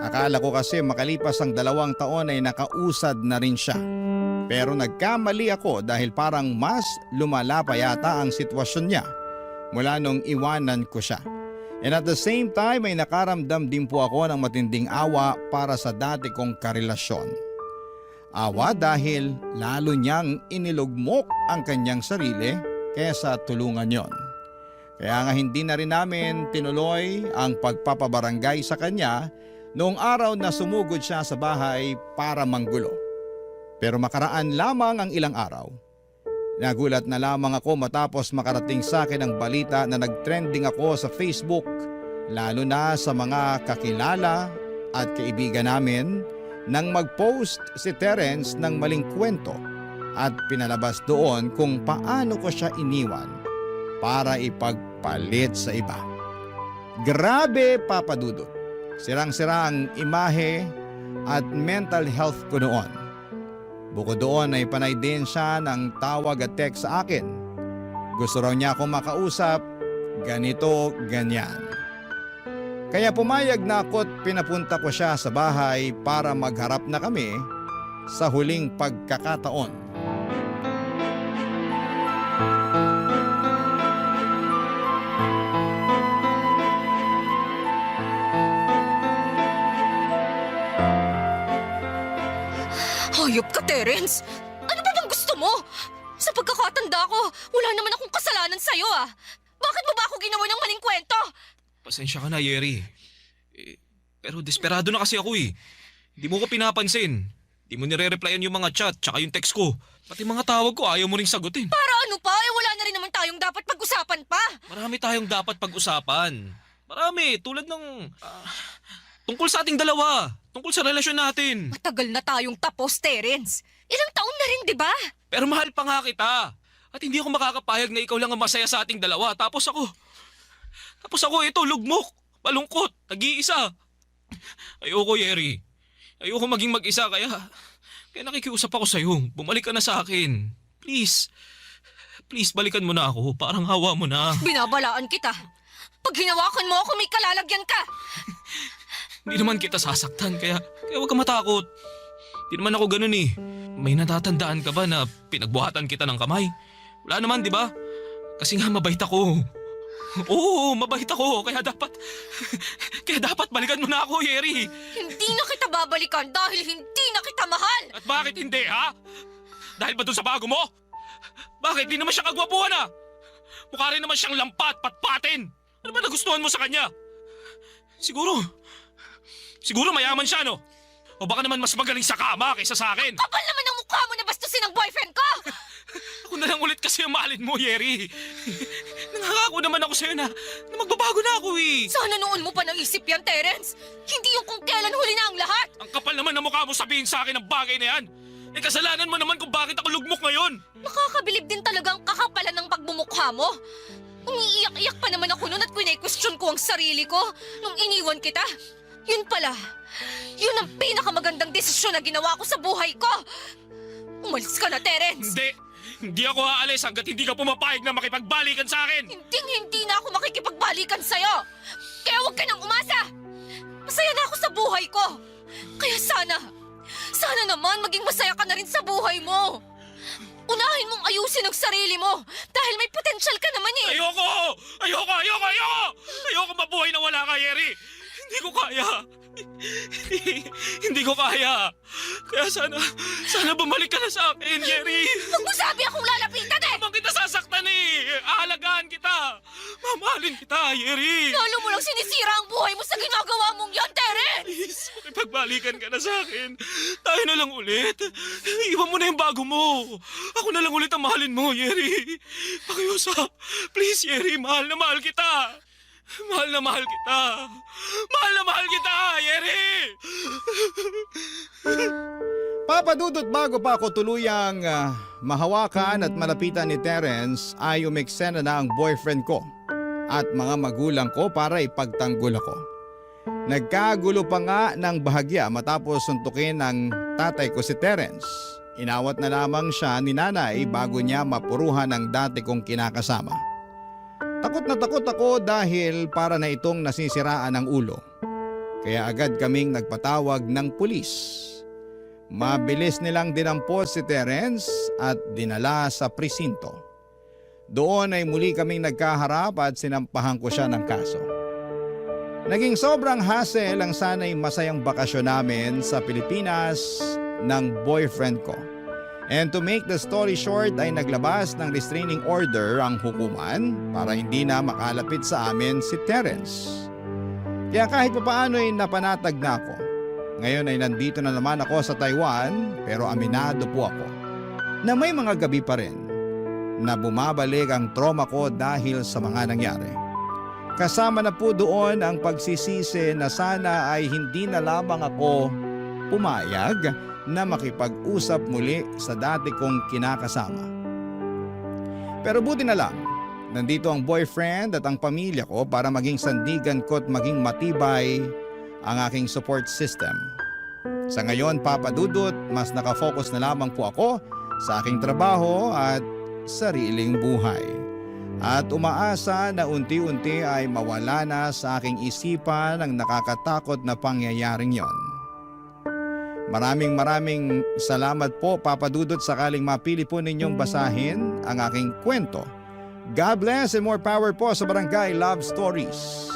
Akala ko kasi makalipas ang 2 taon ay nakausad na rin siya. Pero nagkamali ako dahil parang mas lumala pa yata ang sitwasyon niya mula nung iwanan ko siya. And at the same time ay nakaramdam din po ako ng matinding awa para sa dati kong karelasyon. Awa dahil lalo niyang inilugmok ang kanyang sarili kesa tulungan yon. Kaya nga hindi na rin namin tinuloy ang pagpapabarangay sa kanya noong araw na sumugod siya sa bahay para manggulo. Pero makaraan lamang ang ilang araw. Nagulat na lamang ako matapos makarating sa akin ang balita na nagtrending ako sa Facebook, lalo na sa mga kakilala at kaibigan namin nang mag-post si Terence ng maling kwento at pinalabas doon kung paano ko siya iniwan para ipagpalit sa iba. Grabe, Papa Dudut. Sirang-sira ang imahe at mental health ko noon. Bukod doon ay panay din siya ng tawag at text sa akin. Gusto raw niya akong makausap ganito, ganyan. Kaya pumayag na ako't pinapunta ko siya sa bahay para magharap na kami sa huling pagkakataon. Hayop ka, Terence! Ano ba bang gusto mo? Sa pagkakatanda ko, wala naman akong kasalanan sa'yo ah. Bakit mo ba ako ginawa ng maling kwento? Pasensya ka na, Yeri. Pero desperado na kasi ako eh. Hindi mo ko pinapansin. Hindi mo nire-replyan yung mga chat tsaka yung text ko. Pati mga tawag ko ayaw mo ring sagutin. Para ano pa? Eh wala na rin naman tayong dapat pag-usapan pa. Marami tayong dapat pag-usapan. Marami, tulad ng... tungkol sa ating dalawa. Tungkol sa relasyon natin. Matagal na tayong tapos, Terence. Ilang taon na rin, di ba? Pero mahal pa nga kita. At hindi ako makakapayag na ikaw lang ang masaya sa ating dalawa. Tapos ako ito, lugmok, malungkot, nag-iisa. Ayoko, Yeri. Ayoko maging mag-isa kaya nakikiusap ako sa'yo. Bumalik ka na sa akin. Please. Please, balikan mo na ako. Parang hawa mo na. Binabalaan kita. Pag hinawakan mo ako, may kalalagyan ka. Hindi naman kita sasaktan kaya huwag ka matakot. Hindi naman ako ganun eh. May natatandaan ka ba na pinagbuhatan kita ng kamay? Wala naman, di ba? Kasi nga mabait ako. Oo, mabait ako. Kaya dapat balikan mo na ako, Yeri. Hindi na kita babalikan dahil hindi na kita mahal. At bakit hindi, ha? Dahil ba dun sa bago mo? Bakit? Di naman siya kagwapuhan, ha? Mukha rin naman siyang lampat, patpatin. Ano ba nagustuhan mo sa kanya? Siguro mayaman siya, no? O baka naman mas magaling sa kama kaysa sa akin. Kapal naman ang mukha mo na bastusin ang boyfriend ko! Ako na lang ulit kasi ang mahalin mo, Yeri. Nangangako naman ako sa'yo na magbabago na ako eh. Sana noon mo pa naisip yan, Terence. Hindi yung kung kailan huli na ang lahat. Ang kapal naman na mukha mo sabihin sa akin ang bagay na yan. Eh kasalanan mo naman kung bakit ako lugmok ngayon. Nakakabilib din talaga ang kakapalan ng pagmumukha mo. Umiiyak-iyak pa naman ako noon at question ko ang sarili ko nung iniwan kita. Yun pala, yun ang pinakamagandang desisyon na ginawa ko sa buhay ko. Umalis ka na, Terence. Hindi ako aalis hanggat hindi ka pumapayag na makipagbalikan sa akin. Hindi na ako makikipagbalikan sa'yo. Kaya huwag ka nang umasa. Masaya na ako sa buhay ko. Kaya sana naman maging masaya ka na rin sa buhay mo. Unahin mong ayusin ang sarili mo dahil may potensyal ka naman eh. Ayoko mabuhay na wala ka, Yeri. Hindi ko kaya. Hindi ko kaya. Kaya sana bumalik ka na sa akin, Yeri. Huwag mo sabi akong lalapitan eh! Habang kita sasaktan eh. Aalagaan kita. Mamahalin kita, Yeri. Lalo mo lang sinisira ang buhay mo sa ginagawa mong yan, Terence! Please, makipagbalikan ka na sa akin. Tayo na lang ulit. Iwan mo na yung bago mo. Ako na lang ulit ang mahalin mo, Yeri. Pakiusap. Please, Yeri. Mahal na mahal kita. Mahal na mahal kita. Mahal na mahal kita, Yeri! Papa Dudut, bago pa ako tuluyang mahawakan at malapitan ni Terence ay umeksena na ang boyfriend ko at mga magulang ko para ipagtanggol ako. Nagkagulo pa nga ng bahagya matapos suntukin ng tatay ko si Terence. Inawat na lamang siya ni nanay bago niya mapuruhan ang dati kong kinakasama. Takot na takot ako dahil para na itong nasisiraan ng ulo. Kaya agad kaming nagpatawag ng pulis. Mabilis nilang dinampot si Terence at dinala sa presinto. Doon ay muli kaming nagkaharap at sinampahan ko siya ng kaso. Naging sobrang hassle ang sana'y masayang bakasyon namin sa Pilipinas ng boyfriend ko. And to make the story short ay naglabas ng restraining order ang hukuman para hindi na makalapit sa amin si Terence. Kaya kahit papaano ay napanatag na ako. Ngayon ay nandito na naman ako sa Taiwan pero aminado po ako na may mga gabi pa rin na bumabalik ang trauma ko dahil sa mga nangyari. Kasama na po doon ang pagsisisi na sana ay hindi na lamang ako pumayag na makipag-usap muli sa dati kong kinakasama. Pero buti na lang, nandito ang boyfriend at ang pamilya ko para maging sandigan ko at maging matibay ang aking support system. Sa ngayon, Papa Dudut, mas nakafocus na lamang po ako sa aking trabaho at sariling buhay. At umaasa na unti-unti ay mawala na sa aking isipan ang nakakatakot na pangyayaring yon. Maraming salamat po Papa Dudut sakaling mapili po ninyong basahin ang aking kwento. God bless and more power po sa Barangay Love Stories.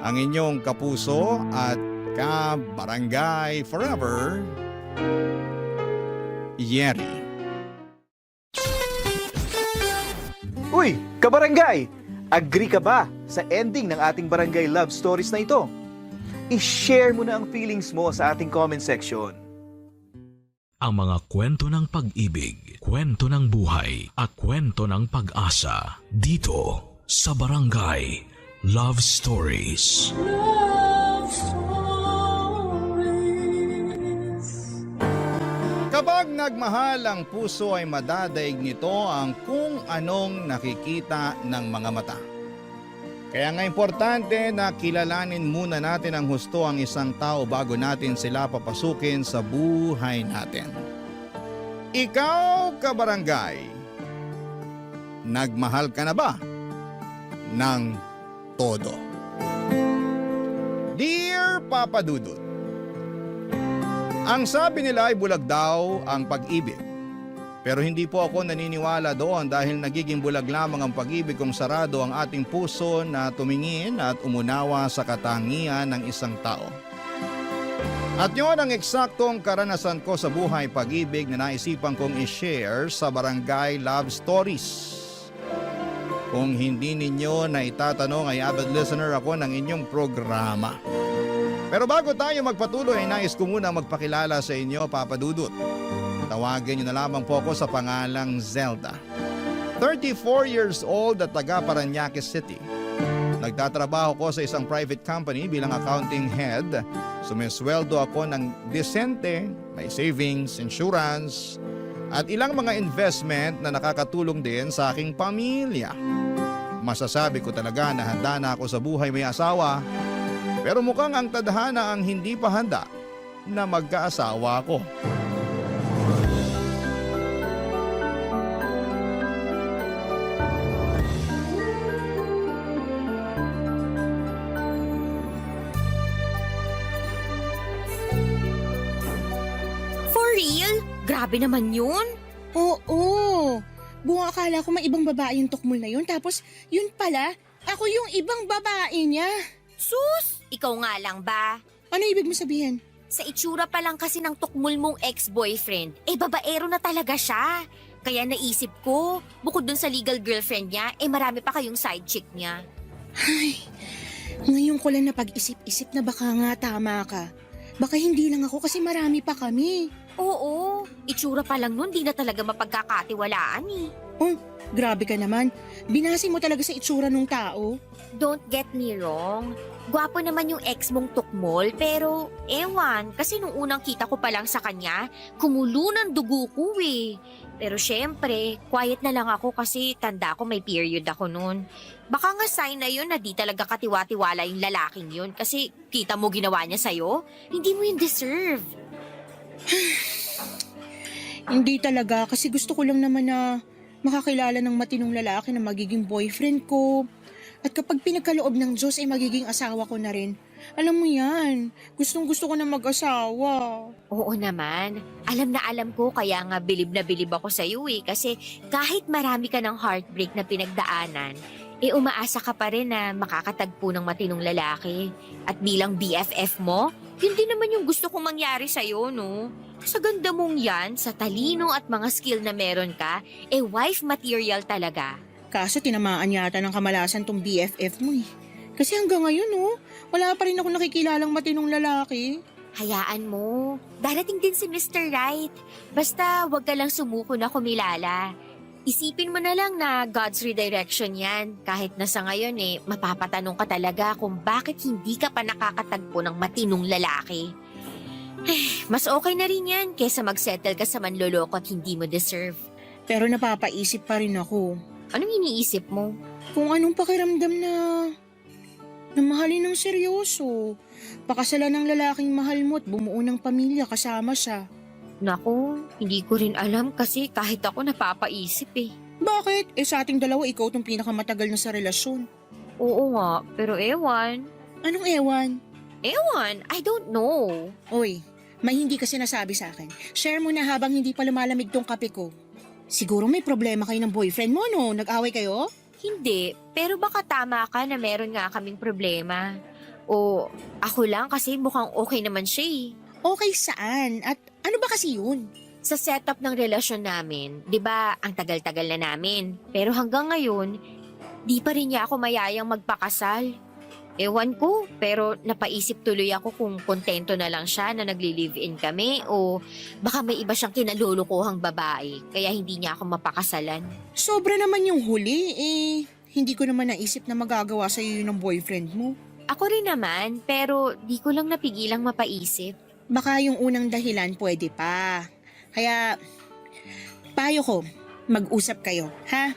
Ang inyong kapuso at ka-barangay forever, Yeri. Uy, kabarangay! Agree ka ba sa ending ng ating Barangay Love Stories na ito? I-share mo na ang feelings mo sa ating comment section. Ang mga kwento ng pag-ibig, kwento ng buhay at kwento ng pag-asa dito sa Barangay Love Stories. Love Stories. Kapag nagmahal ang puso ay madadaig nito ang kung anong nakikita ng mga mata. Kaya nga importante na kilalanin muna natin ang husto ang isang tao bago natin sila papasukin sa buhay natin. Ikaw, kabarangay, nagmahal ka na ba ng todo? Dear Papa Dudut, ang sabi nila ay bulag daw ang pag-ibig. Pero hindi po ako naniniwala doon dahil nagiging bulag lamang ang pag-ibig kung sarado ang ating puso na tumingin at umunawa sa katangian ng isang tao. At yun ang eksaktong karanasan ko sa buhay pag-ibig na naisipan kong i-share sa Barangay Love Stories. Kung hindi ninyo na itatanong ay avid listener ako ng inyong programa. Pero bago tayo magpatuloy, nais ko muna magpakilala sa inyo, Papa Dudut. Tawagin niyo na lamang po ako sa pangalang Zelda. 34 years old at taga Parañaque City. Nagtatrabaho ko sa isang private company bilang accounting head. Sumisweldo ako ng disente, may savings, insurance, at ilang mga investment na nakakatulong din sa aking pamilya. Masasabi ko talaga na handa na ako sa buhay may asawa, pero mukhang ang tadhana ang hindi pa handa na magkaasawa ako. For real? Grabe naman yun. Oo. Buong akala ko may ibang babae yung tukmol na yun. Tapos yun pala, ako yung ibang babae niya. Sus! Ikaw nga lang ba? Ano ibig mo sabihin? Sa itsura pa lang kasi ng tukmol mong ex-boyfriend, babaero na talaga siya. Kaya naisip ko, bukod dun sa legal girlfriend niya, marami pa kayong side chick niya. Ay, ngayon ko lang napag-isip-isip na baka nga tama ka. Baka hindi lang ako kasi marami pa kami. Oo, itsura pa lang nun, di na talaga mapagkakatiwalaan eh. Oh, grabe ka naman. Binasi mo talaga sa itsura ng tao. Don't get me wrong. Gwapo naman yung ex mong tukmol, pero ewan, kasi nung unang kita ko pa lang sa kanya, kumulo ng dugo ko eh. Pero syempre, quiet na lang ako kasi tanda ko may period ako noon. Baka nga sign na yun na di talaga katiwa-tiwala yung lalaking yun kasi kita mo ginawa niya sa'yo, hindi mo yun deserve. Hindi talaga kasi gusto ko lang naman na makakilala ng matinong lalaki na magiging boyfriend ko. At kapag pinagkaloob ng Diyos ay magiging asawa ko na rin. Alam mo yan, gustong gusto ko na mag-asawa. Oo naman. Alam ko kaya nga bilib na bilib ako sa iyo eh. Kasi kahit marami ka ng heartbreak na pinagdaanan, umaasa ka pa rin na makakatagpo ng matinong lalaki. At bilang BFF mo, yun din naman yung gusto kong mangyari sa'yo, no? Sa ganda mong yan, sa talino at mga skill na meron ka, wife material talaga. Kaso tinamaan yata ng kamalasan tong BFF mo eh. Kasi hanggang ngayon wala pa rin ako nakikilalang matinong lalaki. Hayaan mo, darating din si Mr. Right. Basta wag ka lang sumuko na kumilala. Isipin mo na lang na God's redirection yan. Kahit na sa ngayon mapapatanong ka talaga kung bakit hindi ka pa nakakatagpo ng matinong lalaki. Mas okay na rin yan kesa magsettle ka sa manloloko at hindi mo deserve. Pero napapaisip pa rin ako. Anong iniisip mo? Kung anong pakiramdam na mahalin ng seryoso. Pakasalan ng lalaking mahal mo at bumuo ng pamilya kasama siya. Naku, hindi ko rin alam kasi kahit ako napapaisip eh. Bakit? Sa ating dalawa, ikaw tong pinakamatagal na sa relasyon. Oo nga, pero ewan. Anong ewan? Ewan, I don't know. Oy, may hindi kasi nasabi sa akin. Share mo na habang hindi pa lumalamig tong kape ko. Siguro may problema kayo ng boyfriend mo, no? Nag-away kayo? Hindi, pero baka tama ka na meron nga kaming problema. O ako lang kasi mukhang okay naman siya eh. Okay saan? At ano ba kasi yun? Sa setup ng relasyon namin, di ba ang tagal-tagal na namin. Pero hanggang ngayon, di pa rin niya ako mayayang magpakasal. Ewan ko, pero napaisip tuloy ako kung kontento na lang siya na nagli-live-in kami o baka may iba siyang kinalulukuhang babae kaya hindi niya ako mapakasalan. Sobra naman yung huli Hindi ko naman naisip na magagawa sa iyo ng boyfriend mo. Ako rin naman, pero di ko lang napigilang mapaisip. Baka yung unang dahilan pwede pa. Kaya, payo ko, mag-usap kayo, ha?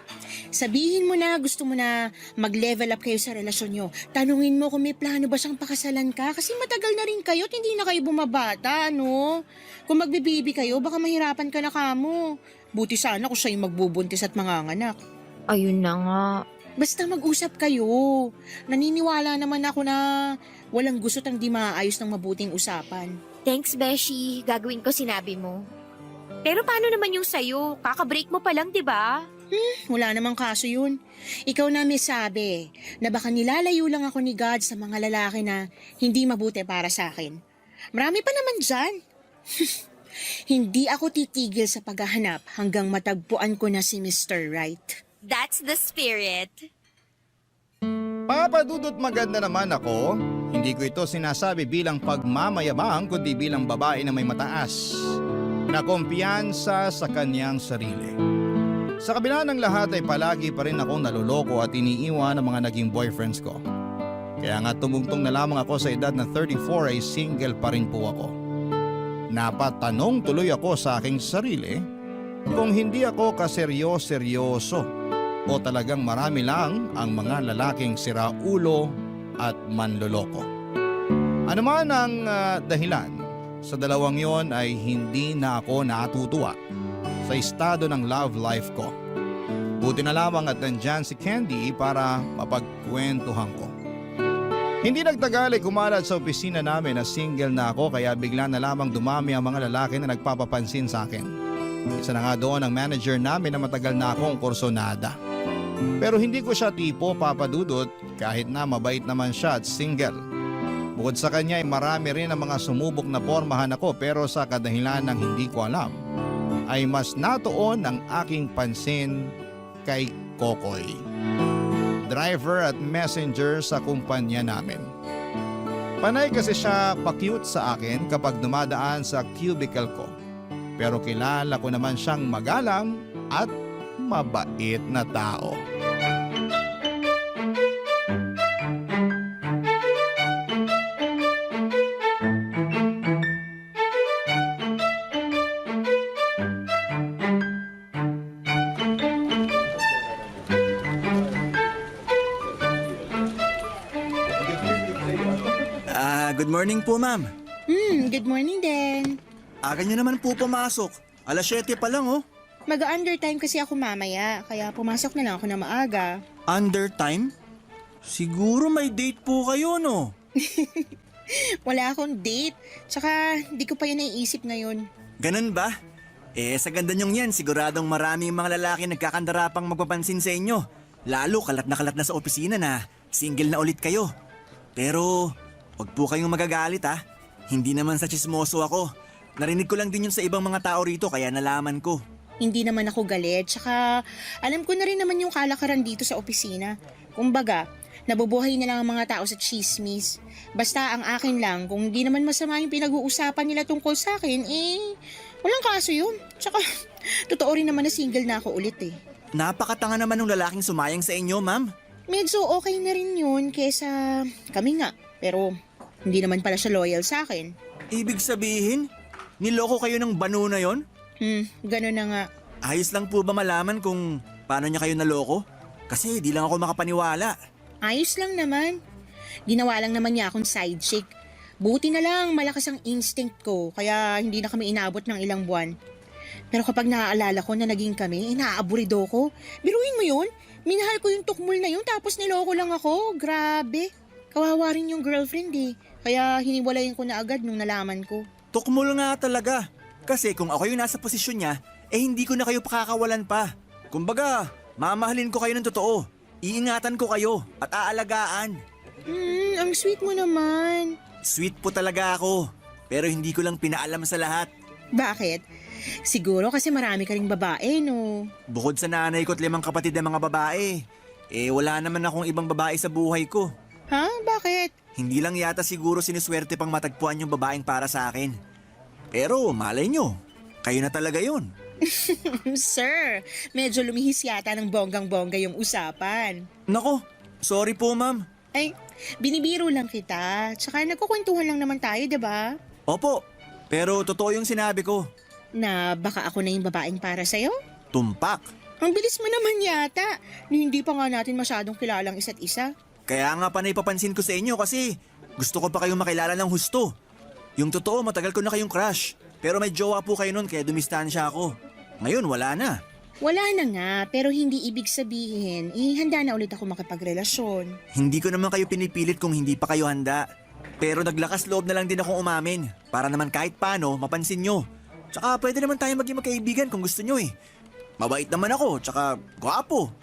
Sabihin mo na gusto mo na mag-level up kayo sa relasyon nyo. Tanungin mo kung may plano ba siyang pakasalan ka kasi matagal na rin kayo at hindi na kayo bumabata, no? Kung magbibibi kayo, baka mahirapan ka na kamo. Buti sana kung siya yung magbubuntis at manganganak. Ayun na nga. Basta mag-usap kayo. Naniniwala naman ako na walang gusto tang di maayos ng mabuting usapan. Thanks, Beshi. Gagawin ko sinabi mo. Pero paano naman yung sayo? Kaka-break mo pa lang, di ba? Wala namang kaso yun. Ikaw na may sabi na baka nilalayo lang ako ni God sa mga lalaki na hindi mabuti para sa akin. Marami pa naman dyan. Hindi ako titigil sa paghahanap hanggang matagpuan ko na si Mr. Right. That's the spirit. Papadudot maganda naman ako. Hindi ko ito sinasabi bilang pagmamayabang kundi bilang babae na may mataas na kumpiyansa sa kanyang sarili. Sa kabila ng lahat ay palagi pa rin akong naloloko at iniiwan ng mga naging boyfriends ko. Kaya nga tumungtong na lamang ako sa edad na 34 ay single pa rin po ako. Napatanong tuloy ako sa aking sarili kung hindi ako kaseryoso o talagang marami lang ang mga lalaking siraulo at manloloko. Ano man ang dahilan, sa dalawang yon ay hindi na ako natutuwa sa estado ng love life ko. Buti na lamang at nandyan si Candy para mapagkwentuhan ko. Hindi nagtagal ay kumalat sa opisina namin na single na ako kaya bigla na lamang dumami ang mga lalaki na nagpapapansin sa akin. Isa na nga doon ang manager namin na matagal na akong kursonada. Pero hindi ko siya tipo papadudot kahit na mabait naman siya at single. Bukod sa kanya ay marami rin ang mga sumubok na pormahan ako pero sa kadahilan ng hindi ko alam ay mas natuon ang aking pansin kay Kokoy. Driver at messenger sa kumpanya namin. Panay kasi siya pa-cute sa akin kapag dumadaan sa cubicle ko. Pero kilala ko naman siyang magalang at mabait na tao. Good morning po, ma'am. Good morning din. Aga nyo naman po pumasok. 7:00 pa lang, oh. Mag-undertime kasi ako mamaya, kaya pumasok na lang ako na maaga. Undertime? Siguro may date po kayo, no? Wala akong date, tsaka di ko pa yan naiisip ngayon. Ganun ba? Sa ganda nyong yan, siguradong maraming mga lalaki nagkakandarapang magpapansin sa inyo. Lalo kalat na sa opisina na single na ulit kayo. Pero wag po kayong magagalit ha. Hindi naman sa chismoso ako. Narinig ko lang din yun sa ibang mga tao rito kaya nalaman ko. Hindi naman ako galit, tsaka alam ko na rin naman yung kalakaran dito sa opisina. Kumbaga, nabubuhay na lang ang mga tao sa chismis. Basta ang akin lang, kung hindi naman masama yung pinag-uusapan nila tungkol sa akin, walang kaso yun. Tsaka, totoo rin naman na single na ako ulit eh. Napakatanga naman ng lalaking sumayang sa inyo, ma'am. Medyo okay na rin yun kesa kami nga. Pero hindi naman pala siya loyal sa akin. Ibig sabihin, niloko kayo ng banu na yon? Ganun na nga. Ayos lang po ba malaman kung paano niya kayo naloko? Kasi di lang ako makapaniwala. Ayos lang naman. Ginawa lang naman niya akong side chick. Buti na lang malakas ang instinct ko kaya hindi na kami inaabot ng ilang buwan. Pero kapag naaalala ko na naging kami, naaaburido ko. Biruin mo yun? Minahal ko yung tukmul na yun tapos niloko lang ako. Grabe. Kawawa rin yung girlfriend eh. Kaya hiniwalayin ko na agad nung nalaman ko. Tukmol nga talaga. Kasi kung ako yung nasa posisyon niya, hindi ko na kayo pakakawalan pa. Kumbaga, mamahalin ko kayo ng totoo. Iingatan ko kayo at aalagaan. Ang sweet mo naman. Sweet po talaga ako. Pero hindi ko lang pinaalam sa lahat. Bakit? Siguro kasi marami ka ring babae, no? Bukod sa nanay ko at 5 kapatid na mga babae, wala naman akong ibang babae sa buhay ko. Ha? Bakit? Hindi lang yata siguro siniswerte pang matagpuan yung babaeng para sa akin. Pero malay nyo, kayo na talaga yun. Sir, medyo lumihis yata ng bonggang-bongga yung usapan. Nako, sorry po ma'am. Ay, binibiro lang kita. Tsaka nagkukwentuhan lang naman tayo, diba? Opo, pero totoo yung sinabi ko. Na baka ako na yung babaeng para sa'yo? Tumpak. Ang bilis mo naman yata. Ni hindi pa nga natin masyadong kilalang isa't isa. Kaya nga pa naipapansin ko sa inyo kasi gusto ko pa kayong makilala ng husto. Yung totoo, matagal ko na kayong crush. Pero may jowa po kayo nun kaya dumistansya ako. Ngayon, wala na. Wala na nga, pero hindi ibig sabihin, handa na ulit ako makipagrelasyon. Hindi ko naman kayo pinipilit kung hindi pa kayo handa. Pero naglakas loob na lang din akong umamin. Para naman kahit paano, mapansin nyo. Tsaka pwede naman tayo maging magkaibigan kung gusto nyo eh. Mabait naman ako, tsaka gwapo.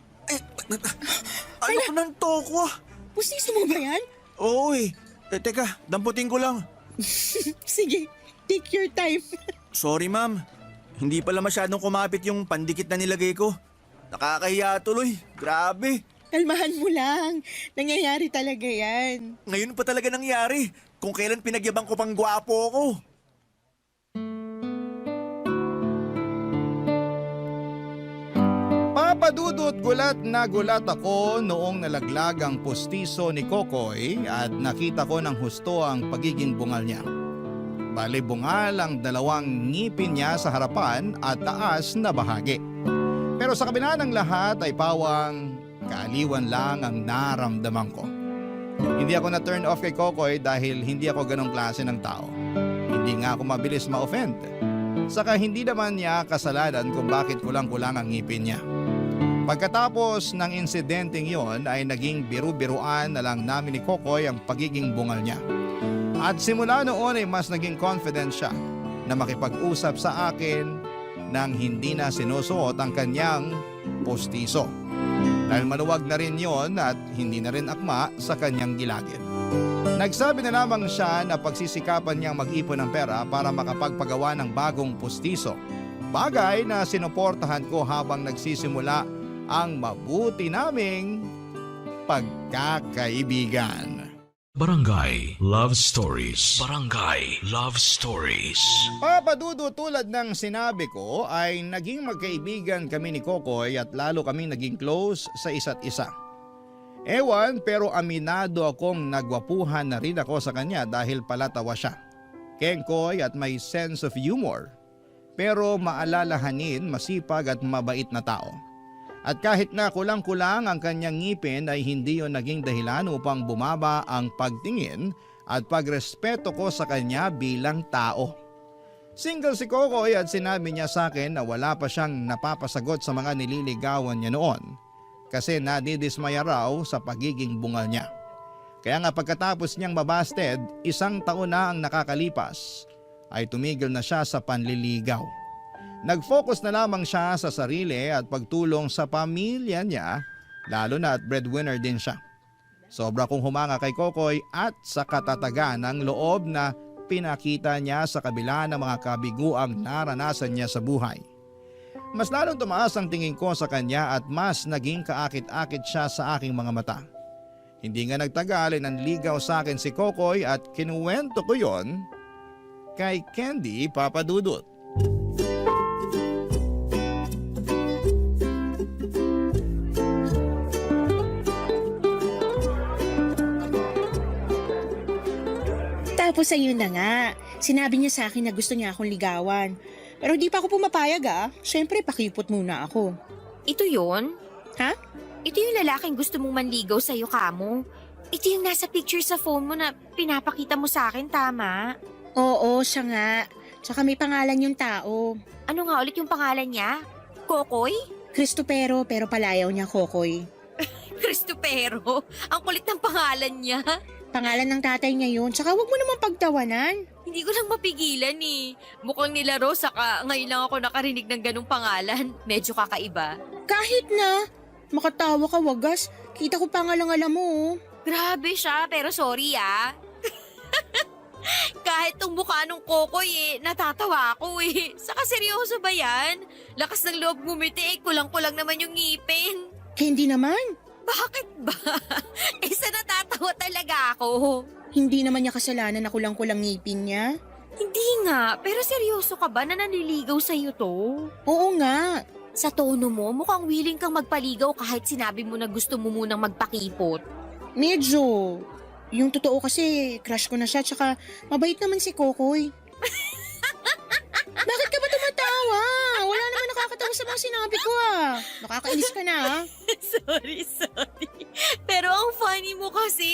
Ayoko ng toko ah. Pustiso mo ba yan? Oo eh. Teka, damputin ko lang. Sige, take your time. Sorry ma'am. Hindi pala masyadong kumapit yung pandikit na nilagay ko. Nakakahiya tuloy. Grabe. Kalmahan mo lang. Nangyayari talaga yan. Ngayon pa talaga nangyari. Kung kailan pinagyabang ko pang gwapo ko. Papadudot gulat na gulat ako noong nalaglag ang pustiso ni Kokoy at nakita ko ng husto ang pagiging bungal niya. Bali bungal ang 2 ngipin niya sa harapan at taas na bahagi. Pero sa kabila ng lahat ay pawang kaaliwan lang ang naramdaman ko. Hindi ako na-turn off kay Kokoy dahil hindi ako ganong klase ng tao. Hindi nga ako mabilis ma-offend. Saka hindi naman niya kasalanan kung bakit kulang-kulang ang ngipin niya. Pagkatapos ng insidenteng yon ay naging biru-biruan na lang namin ni Kokoy ang pagiging bungal niya. At simula noon ay mas naging confident siya na makipag-usap sa akin nang hindi na sinusuot ang kanyang postiso. Dahil maluwag na rin yon at hindi na rin akma sa kanyang gilagid. Nagsabi na lamang siya na pagsisikapan niyang mag-ipon ng pera para makapagpagawa ng bagong postiso. Bagay na sinuportahan ko habang nagsisimula ang mabuti naming pagkakaibigan. Barangay Love Stories. Barangay Love Stories. Papadudo tulad ng sinabi ko ay naging magkaibigan kami ni Kokoy at lalo kaming naging close sa isa't isa. Ewan pero aminado akong nagwapuhan na rin ako sa kanya dahil palatawa siya. Kengkoy at may sense of humor. Pero maalalahanin, masipag at mabait na tao. At kahit na kulang-kulang ang kanyang ngipin ay hindi yon naging dahilan upang bumaba ang pagtingin at pagrespeto ko sa kanya bilang tao. Single si Kokoy at sinabi niya sa akin na wala pa siyang napapasagot sa mga nililigawan niya noon kasi nadidismaya raw sa pagiging bungal niya. Kaya nga pagkatapos niyang mabasted, 1 taon na ang nakakalipas ay tumigil na siya sa panliligaw. Nag-focus na lamang siya sa sarili at pagtulong sa pamilya niya, lalo na at breadwinner din siya. Sobra kong humanga kay Kokoy at sa katatagan ng loob na pinakita niya sa kabila ng mga kabiguang naranasan niya sa buhay. Mas lalong tumaas ang tingin ko sa kanya at mas naging kaakit-akit siya sa aking mga mata. Hindi nga nagtagal ay nanligaw sa akin si Kokoy at kinuwento ko yon kay Candy Papadudot. Tapos ayun na nga, sinabi niya sa akin na gusto niya akong ligawan. Pero di pa ako pumapayag Siyempre pakipot muna ako. Ito yon? Ha? Ito yung lalaking gusto mong manligaw sa'yo, Kamo. Ito yung nasa picture sa phone mo na pinapakita mo sa akin, tama? Oo, siya nga. Tsaka may pangalan yung tao. Ano nga ulit yung pangalan niya? Kokoy? Cristopero pero palayaw niya Kokoy. Cristopero? Ang kulit ng pangalan niya. Pangalan ng tatay niya yun. Tsaka wag mo naman pagtawanan. Hindi ko lang mapigilan eh. Mukhang nilaro, saka ngayon lang ako nakarinig ng ganung pangalan. Medyo kakaiba. Kahit na. Makatawa ka wagas. Kita ko pa nga lang alam mo. Oh. Grabe siya, pero sorry ah. Kahit tong mukha nung Kokoy natatawa ako eh. Saka seryoso ba yan? Lakas ng loob ngumiti kulang-kulang naman yung ngipin. Hindi naman. Bakit ba? Sa natatawa talaga ako. Hindi naman niya kasalanan na kulang-kulang ngipin niya. Hindi nga, pero seryoso ka ba na nanliligaw sa'yo to? Oo nga. Sa tono mo, mukhang willing kang magpaligaw kahit sinabi mo na gusto mo munang magpakipot. Medyo. Yung totoo kasi, crush ko na siya, tsaka mabait naman si Kokoy. Bakit ka ba tumatawa? Wala naman nakakatawa sa mga sinabi ko ah. Nakakainis ka na ah. Sorry. Pero ang funny mo kasi.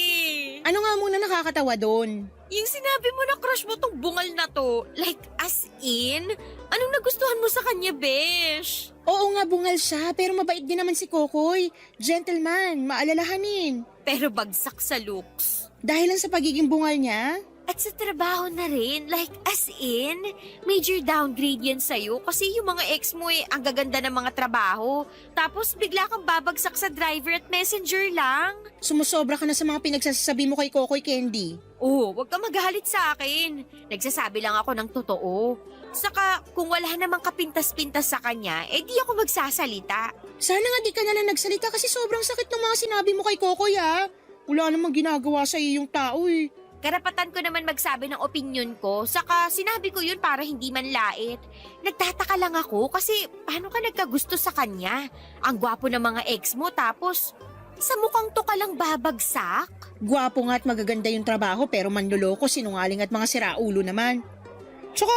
Ano nga muna nakakatawa doon? Yung sinabi mo na crush mo tong bungal na to, like as in, anong nagustuhan mo sa kanya, besh? Oo nga, bungal siya, pero mabait din naman si Kokoy. Gentleman, maalalahanin. Pero bagsak sa looks. Dahil lang sa pagiging bungal niya? At sa trabaho na rin, like as in, major downgrade yan sa'yo kasi yung mga ex mo ang gaganda ng mga trabaho. Tapos bigla kang babagsak sa driver at messenger lang. Sumusobra ka na sa mga pinagsasabi mo kay Kokoy Candy. Oh, wag ka magalit sa akin. Nagsasabi lang ako ng totoo. Saka kung wala namang kapintas-pintas sa kanya, di ako magsasalita. Sana nga di ka na lang nagsalita kasi sobrang sakit ng mga sinabi mo kay Kokoy ha. Wala namang ginagawa sa iyo yung tao eh. Karapatan ko naman magsabi ng opinion ko, saka sinabi ko yun para hindi man lait. Nagtataka lang ako kasi paano ka nagkagusto sa kanya? Ang gwapo ng mga ex mo tapos sa mukhang to ka lang babagsak? Gwapo nga at magaganda yung trabaho pero manloloko, sinungaling at mga siraulo naman. Tsaka,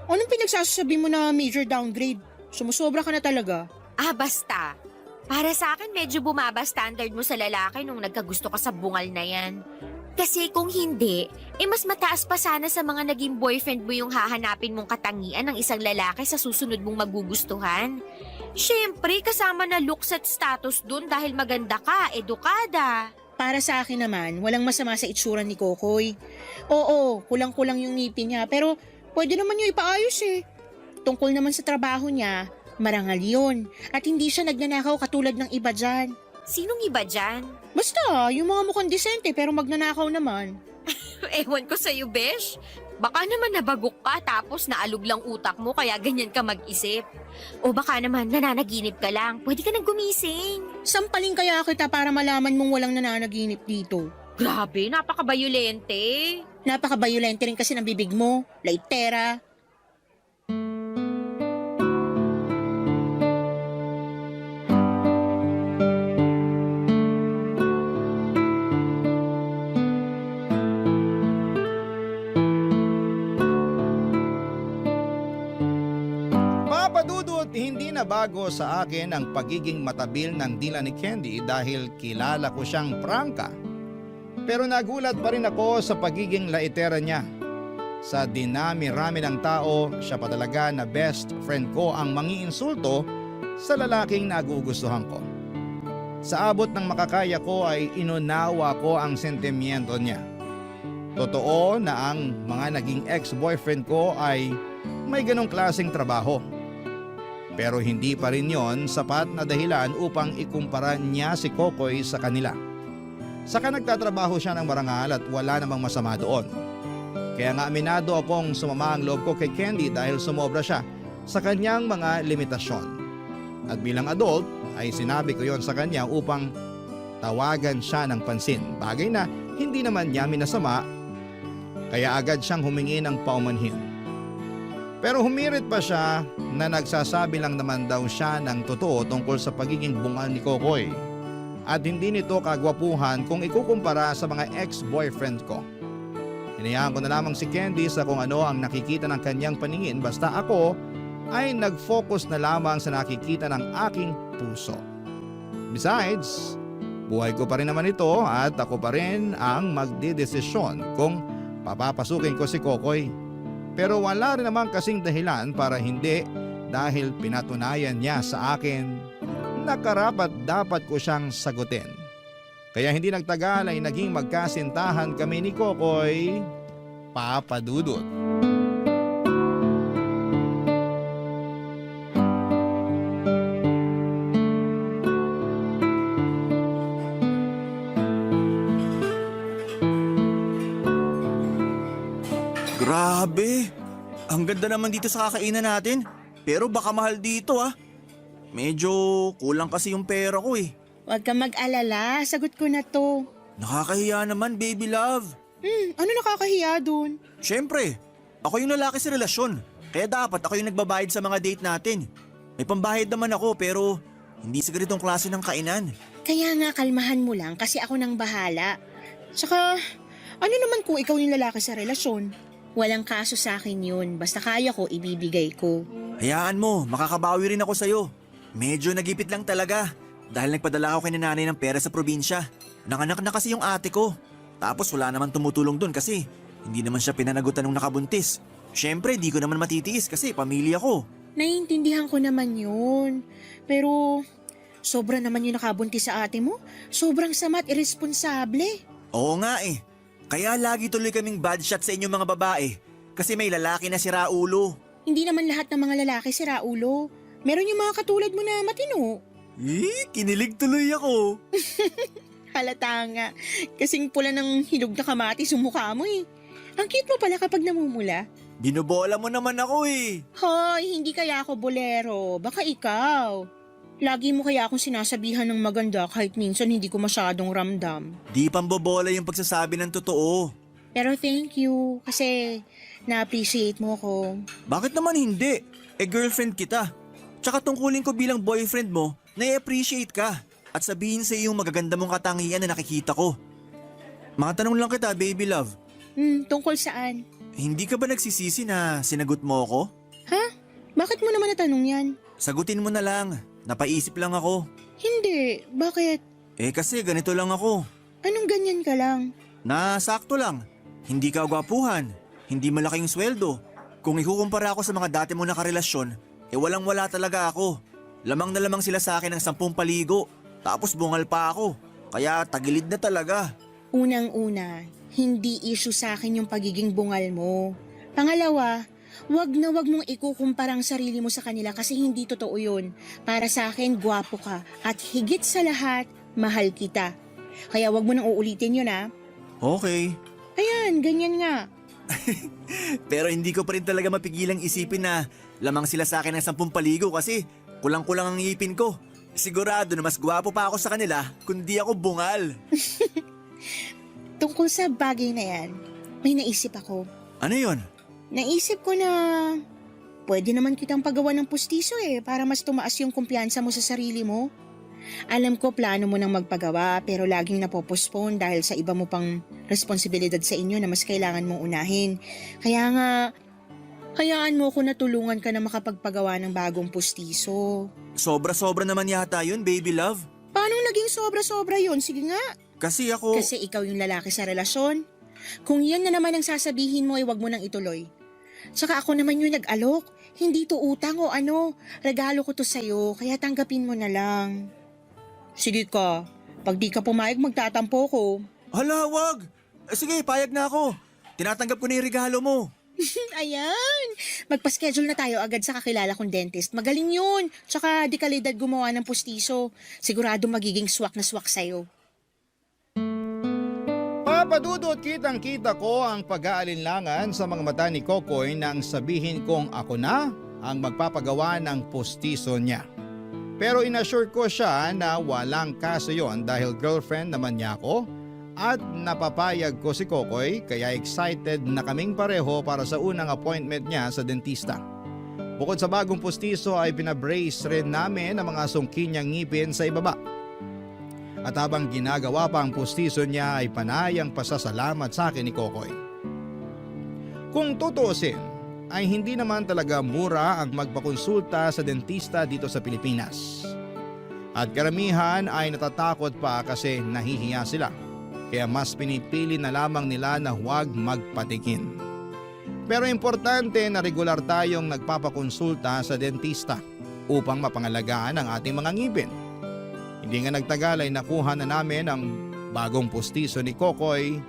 anong pinagsasabi mo na major downgrade? Sumusobra ka na talaga. Basta. Para sa akin medyo bumaba standard mo sa lalaki nung nagkagusto ka sa bungal na yan. Kasi kung hindi, mas mataas pa sana sa mga naging boyfriend mo yung hahanapin mong katangian ng isang lalaki sa susunod mong magugustuhan. Siyempre, kasama na looks at status dun dahil maganda ka, edukada. Para sa akin naman, walang masama sa itsura ni Kokoy. Oo, kulang-kulang yung ngipin niya, pero pwede naman yung ipaayos eh. Tungkol naman sa trabaho niya, marangal yun. At hindi siya nagnanakaw katulad ng iba dyan. Sinong iba dyan? Basta, yung mga mukhang disente pero magnanakaw naman. Ewan ko sa'yo, besh. Baka naman nabagok ka tapos naalog lang utak mo kaya ganyan ka mag-isip. O baka naman nananaginip ka lang. Pwede ka nang gumising. Sampaling kaya kita para malaman mong walang nananaginip dito. Grabe, napaka-bayolente. Napaka-bayolente rin kasi ng bibig mo. Laitera. Hindi na bago sa akin ang pagiging matabil ng dila ni Candy dahil kilala ko siyang prangka. Pero nagulat pa rin ako sa pagiging laitera niya. Sa dinami-rami ng tao, siya pa talaga na best friend ko ang mangiinsulto sa lalaking nagugustuhan ko. Sa abot ng makakaya ko ay inunawa ko ang sentimiento niya. Totoo na ang mga naging ex-boyfriend ko ay may ganong klaseng trabaho. Pero hindi pa rin yon sapat na dahilan upang ikumpara niya si Kokoy sa kanila. Saka nagtatrabaho siya ng marangal at wala namang masama doon. Kaya nga aminado akong sumama ang loob ko kay Candy dahil sumobra siya sa kanyang mga limitasyon. At bilang adult ay sinabi ko yon sa kanya upang tawagan siya ng pansin. Bagay na hindi naman niya minasama kaya agad siyang humingi ng paumanhin. Pero humirit pa siya na nagsasabi lang naman daw siya ng totoo tungkol sa pagiging bungal ni Kokoy. At hindi nito kagwapuhan kung ikukumpara sa mga ex-boyfriend ko. Hinayaan ko na lamang si Candy sa kung ano ang nakikita ng kanyang paningin basta ako ay nag-focus na lamang sa nakikita ng aking puso. Besides, buhay ko pa rin naman ito at ako pa rin ang magdidesisyon kung papapasukin ko si Kokoy. Pero wala rin naman kasing dahilan para hindi dahil pinatunayan niya sa akin na karapat dapat ko siyang sagutin. Kaya hindi nagtagal ay naging magkasintahan kami ni Kokoy, Papa Dudut. Grabe! Ang ganda naman dito sa kakainan natin. Pero baka mahal dito ah. Medyo kulang kasi yung pera ko eh. Huwag kang mag-alala, sagot ko na to. Nakakahiya naman, baby love. Ano nakakahiya dun? Siyempre, ako yung lalaki sa relasyon. Kaya dapat ako yung nagbabayad sa mga date natin. May pambayad naman ako pero hindi sa ganitong klase ng kainan. Kaya nga kalmahan mo lang kasi ako nang bahala. Tsaka, ano naman kung ikaw yung lalaki sa relasyon? Walang kaso sa akin yun. Basta kaya ko, ibibigay ko. Hayaan mo, makakabawi rin ako sa'yo. Medyo nagipit lang talaga. Dahil nagpadala ako kay nanay ng pera sa probinsya. Nanganak na kasi yung ate ko. Tapos wala naman tumutulong dun kasi hindi naman siya pinanagutan nung nakabuntis. Siyempre, di ko naman matitiis kasi pamilya ko. Naiintindihan ko naman yun. Pero, sobra naman yung nakabuntis sa ate mo. Sobrang sama at irresponsable. Oo nga eh. Kaya lagi tuloy kaming bad shot sa inyong mga babae. Kasi may lalaki na sira ulo. Hindi naman lahat ng mga lalaki sira ulo. Meron yung mga katulad mo na matino. Kinilig tuloy ako. Halata nga. Kasing pula ng hinog na kamatis yung mukha mo eh. Ang cute mo pala kapag namumula. Binubola mo naman ako eh. Hoy, hindi kaya ako bolero. Baka ikaw. Lagi mo kaya akong sinasabihan ng maganda kahit minsan hindi ko masyadong ramdam. Di pambobola yung pagsasabi ng totoo. Pero thank you kasi na-appreciate mo ko. Bakit naman hindi? Girlfriend kita. Tsaka tungkulin ko bilang boyfriend mo, na-appreciate ka. At sabihin sa iyo yung magaganda mong katangian na nakikita ko. Mga tanong lang kita, baby love. Tungkol saan? Hindi ka ba nagsisisi na sinagot mo ako? Ha? Bakit mo naman natanong yan? Sagutin mo na lang. Napaisip lang ako. Hindi. Bakit? Kasi ganito lang ako. Anong ganyan ka lang? Sakto lang. Hindi ka gwapuhan. Hindi malaking sweldo. Kung ikukumpara ako sa mga dati mo nakarelasyon, walang-wala talaga ako. Lamang na lamang sila sa akin ng 10 paligo. Tapos bungal pa ako. Kaya tagilid na talaga. Unang-una, hindi issue sa akin yung pagiging bungal mo. Pangalawa, wag mong ikukumpara ang sarili mo sa kanila kasi hindi totoo yun. Para sa akin, gwapo ka. At higit sa lahat, mahal kita. Kaya wag mo nang uulitin yun ha. Okay. Ayan, ganyan nga. Pero hindi ko pa rin talaga mapigilang isipin na lamang sila sa akin ng 10 paligo kasi kulang-kulang ang ngipin ko. Sigurado na mas gwapo pa ako sa kanila kundi ako bungal. Tungkol sa bagay na yan, may naisip ako. Ano yun? Naisip ko na pwede naman kitang pagawa ng pustiso para mas tumaas yung kumpiyansa mo sa sarili mo. Alam ko plano mo nang magpagawa pero laging napopostpone dahil sa iba mo pang responsibilidad sa inyo na mas kailangan mong unahin. Kaya nga, hayaan mo ko na tulungan ka na makapagpagawa ng bagong pustiso. Sobra-sobra naman yata yun, baby love. Paano naging sobra-sobra yun? Sige nga. Kasi ako... Kasi ikaw yung lalaki sa relasyon. Kung yan na naman ang sasabihin mo, wag mo nang ituloy. Tsaka ako naman yung nag-alok. Hindi to utang o ano. Regalo ko to sa'yo, kaya tanggapin mo na lang. Sige ka. Pag di ka pumayag, magtatampo ko. Hala, wag! Sige, payag na ako. Tinatanggap ko na yung regalo mo. Ayan. Magpa-schedule na tayo agad sa kakilala kong dentist. Magaling yun. Tsaka di kalidad gumawa ng pustiso. Sigurado magiging swak na swak sa'yo. Papadudot kitang-kita ko ang pag-aalinlangan sa mga mata ni Kokoy nang sabihin kong ako na ang magpapagawa ng pustiso niya. Pero inassure ko siya na walang kaso yon dahil girlfriend naman niya ako at napapayag ko si Kokoy kaya excited na kaming pareho para sa unang appointment niya sa dentista. Bukod sa bagong pustiso ay pinabrace rin namin ang mga sungki niyang ngipin sa ibaba. At habang ginagawa pa ang pustiso niya ay panayang pasasalamat sa akin ni Kokoy. Kung tutuusin, ay hindi naman talaga mura ang magpakonsulta sa dentista dito sa Pilipinas. At karamihan ay natatakot pa kasi nahihiya sila. Kaya mas pinipili na lamang nila na huwag magpatikin. Pero importante na regular tayong nagpapakonsulta sa dentista upang mapangalagaan ang ating mga ngipin. Hindi nga nagtagal ay nakuha na namin ang bagong pustiso ni Kokoy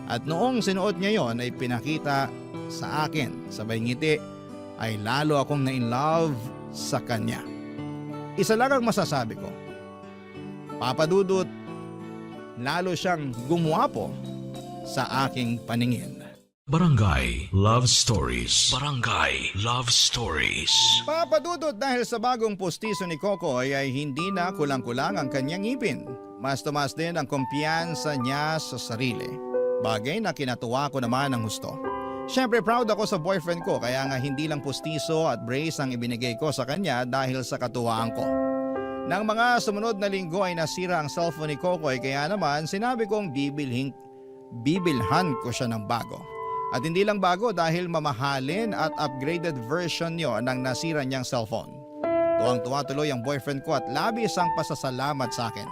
at noong sinuot niya yon ay pinakita sa akin. Sabay ngiti ay lalo akong na-in-love sa kanya. Isa lang ang masasabi ko. Papa Dudut, lalo siyang gumwapo sa aking paningin. Barangay Love Stories. Barangay Love Stories. Papa Dudut, dahil sa bagong pustiso ni Kokoy ay hindi na kulang-kulang ang kanyang ngipin. Mas tumas din ang kumpiyansa niya sa sarili. Bagay na kinatuwa ko naman ng gusto. Siyempre proud ako sa boyfriend ko kaya nga hindi lang pustiso at brace ang ibinigay ko sa kanya dahil sa katuwaan ko. Nang mga sumunod na linggo ay nasira ang cellphone ni Kokoy kaya naman sinabi kong bibilhan ko siya ng bago. At hindi lang bago dahil mamahalin at upgraded version niyo ng nasira niyang cellphone. Tuwang-tuwa tuloy ang boyfriend ko at labis ang pasasalamat sa akin.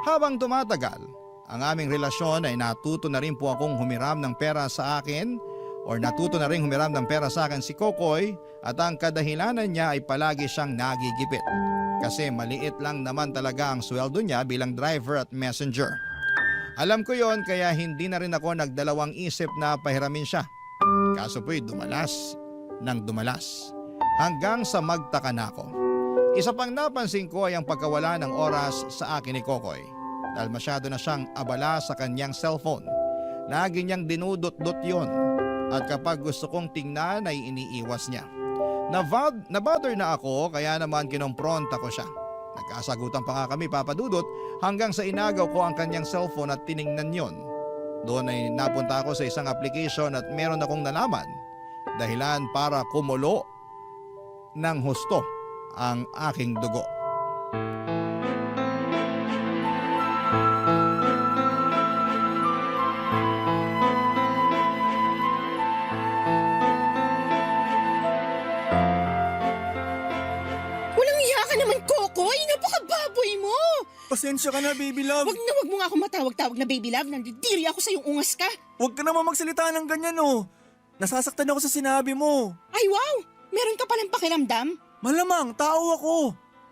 Habang tumatagal, ang aming relasyon ay natuto na rin po akong humiram ng pera sa akin natuto na rin humiram ng pera sa akin si Kokoy at ang kadahilanan niya ay palagi siyang nagigipit. Kasi maliit lang naman talaga ang sweldo niya bilang driver at messenger. Alam ko yon kaya hindi na rin ako nagdalawang isip na pahiramin siya. Kaso po'y dumalas ng dumalas hanggang sa magtaka na ako. Isa pang napansin ko ay ang pagkawala ng oras sa akin ni Kokoy dahil masyado na siyang abala sa kanyang cellphone. Lagi niyang dinudot-dot yon at kapag gusto kong tingnan ay iniiwas niya. Nabother na ako kaya naman kinompronta ko siya. Nagkasagutan pa nga kami, Papa Dudut, hanggang sa inagaw ko ang kanyang cellphone at tiningnan yon. Doon ay napunta ako sa isang application at meron akong nalaman. Dahilan para kumulo ng husto ang aking dugo. Kokoy, napakababoy mo! Pasensya ka na, baby love. Wag mo nga ako matawag-tawag na baby love. Nandidiri ako sa yung ungas ka. Huwag ka naman magsalita ng ganyan, oh. Nasasaktan ako sa sinabi mo. Ay wow! Meron ka palang pakiramdam? Malamang, tao ako.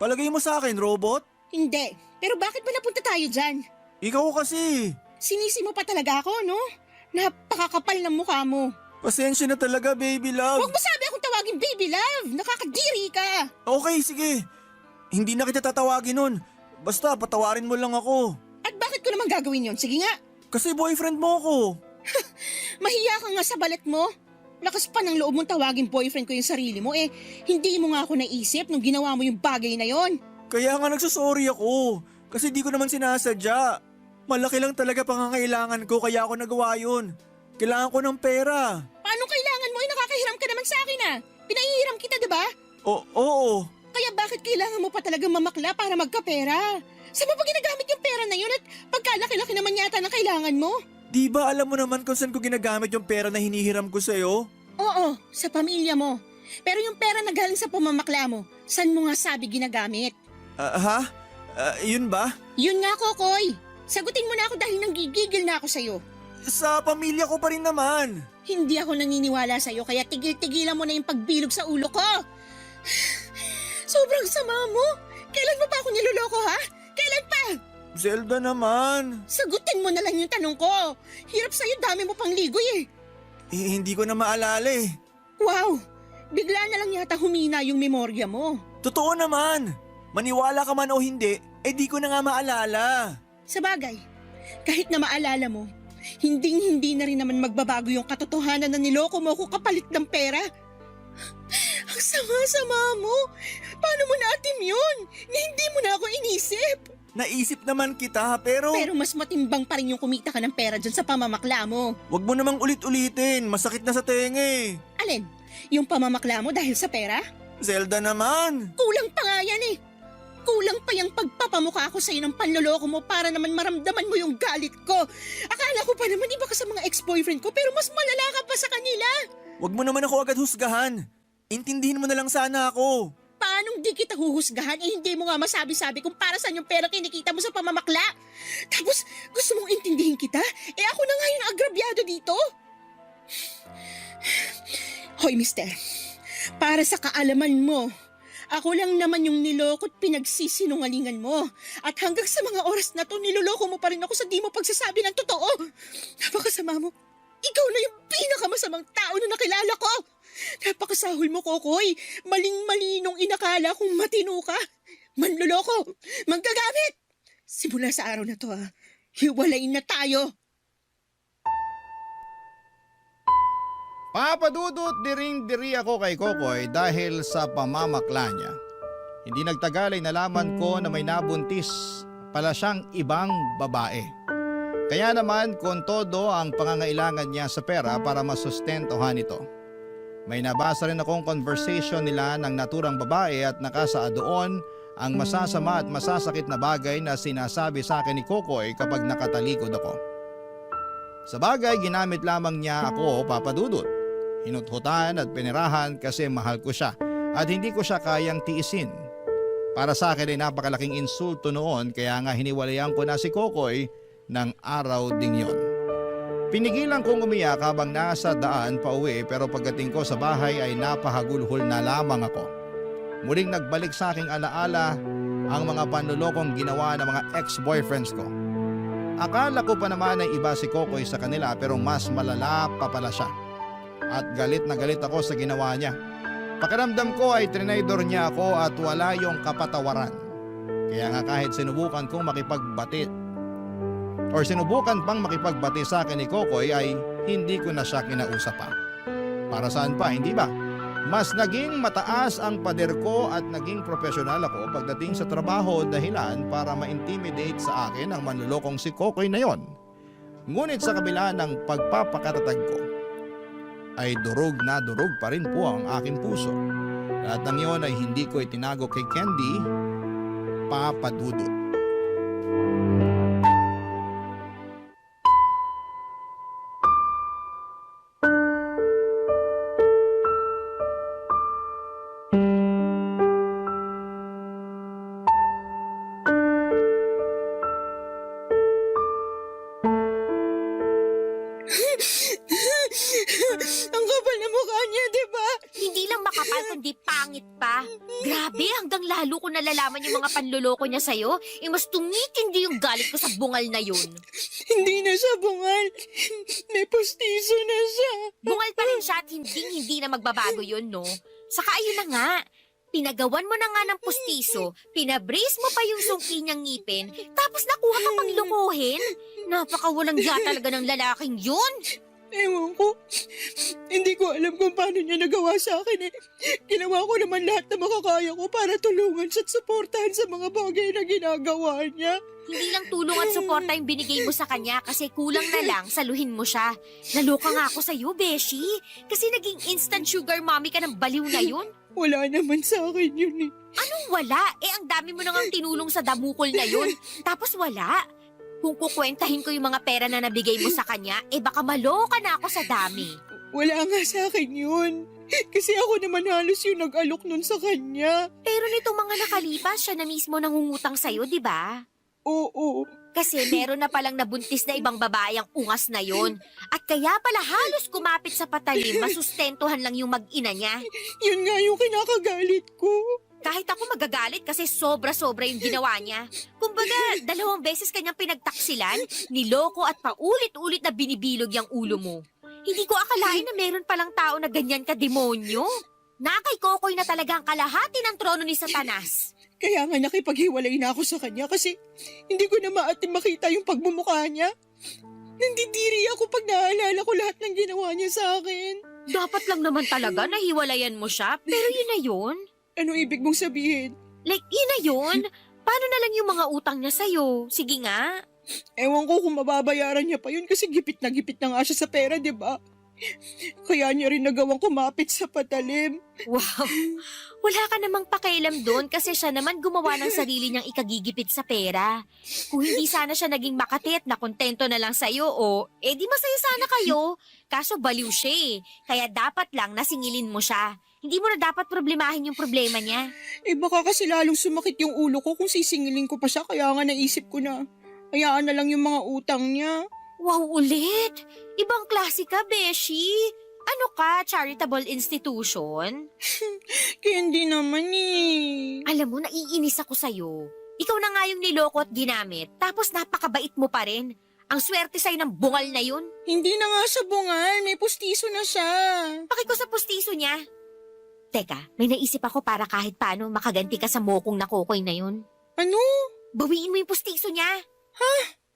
Palagay mo sa akin, robot? Hindi. Pero bakit ba napunta tayo dyan? Ikaw kasi. Sinisi mo pa talaga ako, no? Napakakapal ng mukha mo. Pasensya na talaga, baby love. Huwag mo sabi akong tawagin baby love. Nakakadiri ka. Okay, sige. Hindi na kita tatawagin nun. Basta patawarin mo lang ako. At bakit ko naman gagawin yon? Sige nga. Kasi boyfriend mo ako. Mahiya ka nga sa balat mo. Lakas pa ng loob mong tawagin boyfriend ko yung sarili mo. Hindi mo nga ako naisip nung ginawa mo yung bagay na yon. Kaya nga nagsasorry ako. Kasi di ko naman sinasadya. Malaki lang talaga pangangailangan ko kaya ako nagawa yun. Kailangan ko ng pera. Paano kailangan mo? Nakakahiram ka naman sa akin Pinahihiram kita, diba? Oo. Kaya bakit kailangan mo pa talaga mamakla para magkapera? Saan mo pa ginagamit yung pera na yun at pagkalaki-laki naman yata na kailangan mo? Di ba alam mo naman kung saan ko ginagamit yung pera na hinihiram ko sa'yo? Oo, sa pamilya mo. Pero yung pera na galing sa pamamakla mo, saan mo nga sabi ginagamit? Yun ba? Yun nga, Kokoy. Sagutin mo na ako dahil nanggigigil na ako sa'yo. Sa pamilya ko pa rin naman. Hindi ako naniniwala sa'yo kaya tigil-tigilan mo na yung pagbilog sa ulo ko. Sobrang sama mo. Kailan mo pa ako niloloko, ha? Kailan pa? Zelda naman. Sagutin mo na lang yung tanong ko. Hirap sa'yo, dami mo pang ligoy Hindi ko na maalala Wow, bigla na lang yata humina yung memorya mo. Totoo naman. Maniwala ka man o hindi, di ko na nga maalala. Sabagay, kahit na maalala mo, hindi na rin naman magbabago yung katotohanan na niloko mo ako kapalit ng pera. Ang sama-sama mo. Paano mo naatim yun? Hindi mo na ako inisip. Naisip naman kita pero... Pero mas matimbang pa rin yung kumita ka ng pera dyan sa pamamakla mo. Wag mo namang ulit-ulitin. Masakit na sa tenga Alin? Yung pamamakla mo dahil sa pera? Zelda naman. Kulang pa nga yan Kulang pa yung pagpapamukha ko sa'yo ng panloloko mo para naman maramdaman mo yung galit ko. Akala ko pa naman iba ka sa mga ex-boyfriend ko pero mas malala ka pa sa kanila. Wag mo naman ako agad husgahan. Intindihin mo na lang sana ako. Paanong di kita huhusgahan hindi mo nga masabi-sabi kung para saan yung pera kinikita mo sa pamamakla? Tapos gusto mong intindihin kita? Ako na nga yung agrabyado dito? Hoy, mister. Para sa kaalaman mo, ako lang naman yung niloko at pinagsisinungalingan mo. At hanggang sa mga oras na to, niloloko mo pa rin ako sa di mo pagsasabi ng totoo. Napakasama mo. Ikaw na yung pinakamasamang tao na nakilala ko. Napakasahol mo, Kokoy. Maling-mali nung inakala kong matino ka. Manloloko. Manggagamit. Simula sa araw na to, hiwalayin na tayo. Papadudot diring-diri ako kay Kokoy dahil sa pamamakla niya. Hindi nagtagal ay nalaman ko na may nabuntis pala siyang ibang babae. Kaya naman kung todo ang pangangailangan niya sa pera para masustentuhan ito. May nabasa rin akong conversation nila ng naturang babae at nakasaad doon ang masasama at masasakit na bagay na sinasabi sa akin ni Kokoy kapag nakatalikod ako. Sa bagay, ginamit lamang niya ako, Papadudot. Hinuthutan at pinirahan kasi mahal ko siya at hindi ko siya kayang tiisin. Para sa akin ay napakalaking insulto noon kaya nga hiniwalayan ko na si Kokoy ng araw ding yon. Pinigilan kong umiyak habang nasa daan pa uwi pero pagdating ko sa bahay ay napahagulhol na lamang ako. Muling nagbalik sa aking alaala ang mga panlulokong ginawa ng mga ex-boyfriends ko. Akala ko pa naman ay iba si Kokoy sa kanila pero mas malala pa pala siya. At galit na galit ako sa ginawa niya. Pakiramdam ko ay trinaydor niya ako at wala yung kapatawaran. Kaya nga kahit sinubukan pang makipagbati sa akin ni Kokoy ay hindi ko na siya kinausap pa. Para saan pa, hindi ba? Mas naging mataas ang pader ko at naging profesional ako pagdating sa trabaho dahilan para ma-intimidate sa akin ang manlulokong si Kokoy na yon. Ngunit sa kabila ng pagpapakatatag ko, ay durog na durog pa rin po ang aking puso. Lahat ng iyon ay hindi ko itinago kay Candy, Papadudot. Ang kapal na mukha niya, di ba? Hindi lang makapal kundi pangit pa. Grabe, hanggang lalo ko nalalaman yung mga panloloko niya sa'yo. Mas tumitindi yung galit ko sa bungal na yun. Hindi na siya bungal. May postiso na siya. Bungal pa rin siya at hindi na magbabago yun, no? Saka ayun na nga. Pinagawan mo na nga ng postiso, pinabrace mo pa yung sungki niyang ngipin, tapos nakuha ka pang lukuhin. Napakawalang ya talaga ng lalaking yun. Ewan ko. Hindi ko alam kung paano niya nagawa sa akin eh. Ginawa ko naman lahat na makakaya ko para tulungan siya at suportahan sa mga bagay na ginagawa niya. Hindi lang tulong at suporta yung binigay mo sa kanya kasi kulang na lang saluhin mo siya. Naloka nga ako sa'yo, Beshi. Kasi naging instant sugar mommy ka ng baliw na yun. Wala naman sa akin yun eh. Anong wala? Ang dami mo nang tinulong sa damukol na yun. Tapos wala. Kung kukwentahin ko yung mga pera na nabigay mo sa kanya, baka maloka na ako sa dami. Wala nga sa akin yun. Kasi ako naman halos yung nag-alok nun sa kanya. Pero nitong mga nakalipas, siya na mismo nangungutang sa'yo, di ba? Oo. Kasi meron na palang nabuntis na ibang babae ang ungas na yon. At kaya pala halos kumapit sa patalim, masustentuhan lang yung mag-ina niya. Yun nga yung kinakagalit ko. Kahit ako magagalit kasi sobra-sobra yung ginawa niya. Kumbaga, 2 beses kanyang pinagtaksilan, niloko at paulit-ulit na binibilog yung ulo mo. Hindi ko akalain na meron palang tao na ganyan ka-demonyo. Nakay Kokoy na talaga ang kalahati ng trono ni Satanas. Kaya nga nakipaghiwalay na ako sa kanya kasi hindi ko na maatim makita yung pagmumukha niya. Nandidiri ako pag naalala ko lahat ng ginawa niya sa akin. Dapat lang naman talaga nahiwalayan mo siya, pero yun na yun. Ano ibig mong sabihin? Like, yun na yun. Paano na lang yung mga utang niya sa'yo? Sige nga. Ewan ko kung mababayaran niya pa yun kasi gipit na nga siya sa pera, di ba? Kaya niya rin nagawang kumapit sa patalim. Wow. Wala ka namang pakialam doon kasi siya naman gumawa ng sarili niyang ikagigipit sa pera. Kung hindi sana siya naging makati at nakontento na lang sa'yo, di masaya sana kayo. Kaso baliw siya eh. Kaya dapat lang nasingilin mo siya. Hindi mo na dapat problemahin yung problema niya. Baka kasi lalong sumakit yung ulo ko kung sisingilin ko pa siya. Kaya nga naisip ko na hayaan na lang yung mga utang niya. Wow, ulit! Ibang klase ka, Beshi. Ano ka, charitable institution? Candy naman eh. Alam mo, naiinis ako sa'yo. Ikaw na nga yung niloko at ginamit, tapos napakabait mo pa rin. Ang swerte sa'yo ng bungal na yun. Hindi na nga sa bungal, may pustiso na siya. Bakit ko sa pustiso niya? Teka, may naisip ako para kahit paano makaganti ka sa mokong na kokoy na yun. Ano? Bawiin mo yung pustiso niya.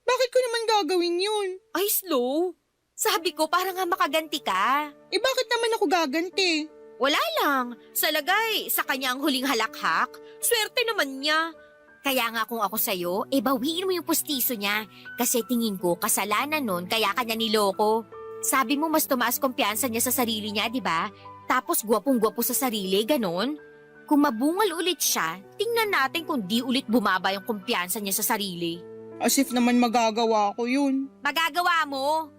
Bakit ko naman gagawin yun? Ay, slow. Sabi ko, para nga makaganti ka. Eh bakit naman ako gaganti? Wala lang. Sa lagay, sa kanya ang huling halakhak. Swerte naman niya. Kaya nga kung ako sa'yo, bawiin mo yung pustiso niya. Kasi tingin ko, kasalanan nun, kaya kanya niloko. Sabi mo mas tumaas kumpiyansa niya sa sarili niya, di ba? Tapos gwapong-gwapo sa sarili, ganon. Kung mabungal ulit siya, tingnan natin kung di ulit bumaba yung kumpiyansa niya sa sarili. As if naman magagawa ko yun. Magagawa mo.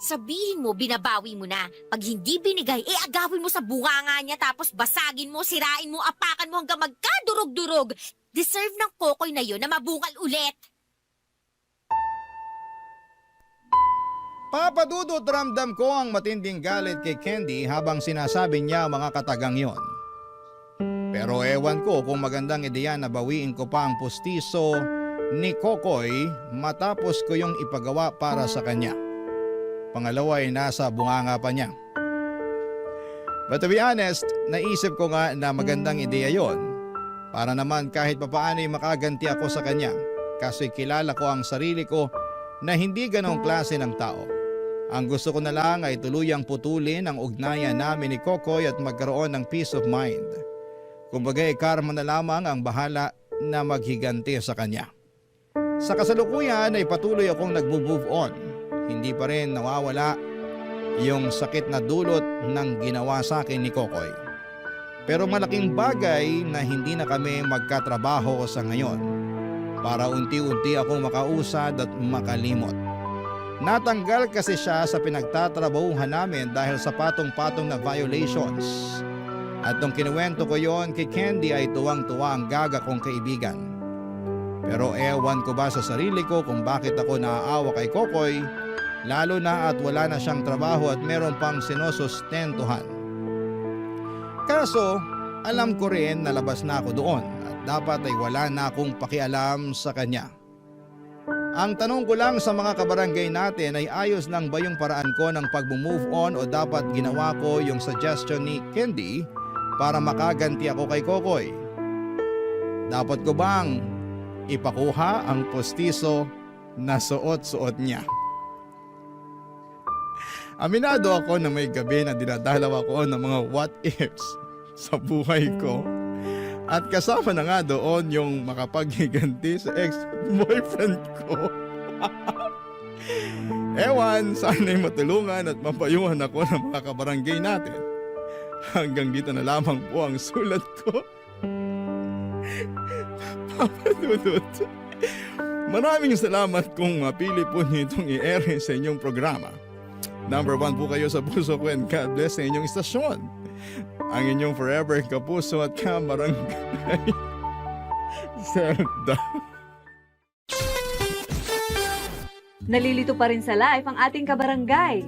Sabihin mo, binabawi mo na. Pag hindi binigay, agawin mo sa bunganga niya tapos basagin mo, sirain mo, apakan mo hanggang magkadurog-durog. Deserve ng kokoy na yun na mabungal ulit. Papadudot ramdam ko ang matinding galit kay Candy habang sinasabi niya mga katagang yon. Pero ewan ko kung magandang ideya na bawiin ko pa ang pustiso ni Kokoy matapos ko yung ipagawa para sa kanya. Pangalawa ay nasa bunganga pa niya. But to be honest, naisip ko nga na magandang ideya yon para naman kahit papaano ay makaganti ako sa kanya kasi kilala ko ang sarili ko na hindi ganong klase ng tao. Ang gusto ko na lang ay tuluyang putulin ang ugnayan namin ni Kokoy at magkaroon ng peace of mind. Kumbaga karma na lamang ang bahala na maghiganti sa kanya. Sa kasalukuyan ay patuloy akong nagmo-move on. Hindi pa rin nawawala yung sakit na dulot ng ginawa sa akin ni Kokoy. Pero malaking bagay na hindi na kami magkatrabaho sa ngayon para unti-unti akong makausad at makalimot. Natanggal kasi siya sa pinagtatrabahuhan namin dahil sa patong-patong na violations. At nung kinuwento ko yon kay Candy ay tuwang-tuwa ang gaga kong kaibigan. Pero ewan ko ba sa sarili ko kung bakit ako naaawa kay Kokoy, lalo na at wala na siyang trabaho at meron pang sinusustentuhan. Kaso, alam ko rin na labas na ako doon at dapat ay wala na akong pakialam sa kanya. Ang tanong ko lang sa mga kabarangay natin ay ayos lang ba yung paraan ko ng pag-move on o dapat ginawa ko yung suggestion ni Candy para makaganti ako kay Kokoy? Dapat ko bang ipakuha ang postiso na suot-suot niya? Aminado ako na may gabi na dinadalaw ako ng mga what ifs sa buhay ko. At kasama na nga doon yung makapaghiganti sa ex-boyfriend ko. Ewan, sana'y matulungan at mapayuhan ako ng mga kabarangay natin. Hanggang dito na lamang po ang sulat ko. Papa Dudut, maraming salamat kung mapili po niyo itong i-air sa inyong programa. Number 1 po kayo sa puso ko and God bless sa inyong istasyon. Ang inyong forever kapuso at kabarangay, Zelda. Nalilito pa rin sa life ang ating kabarangay.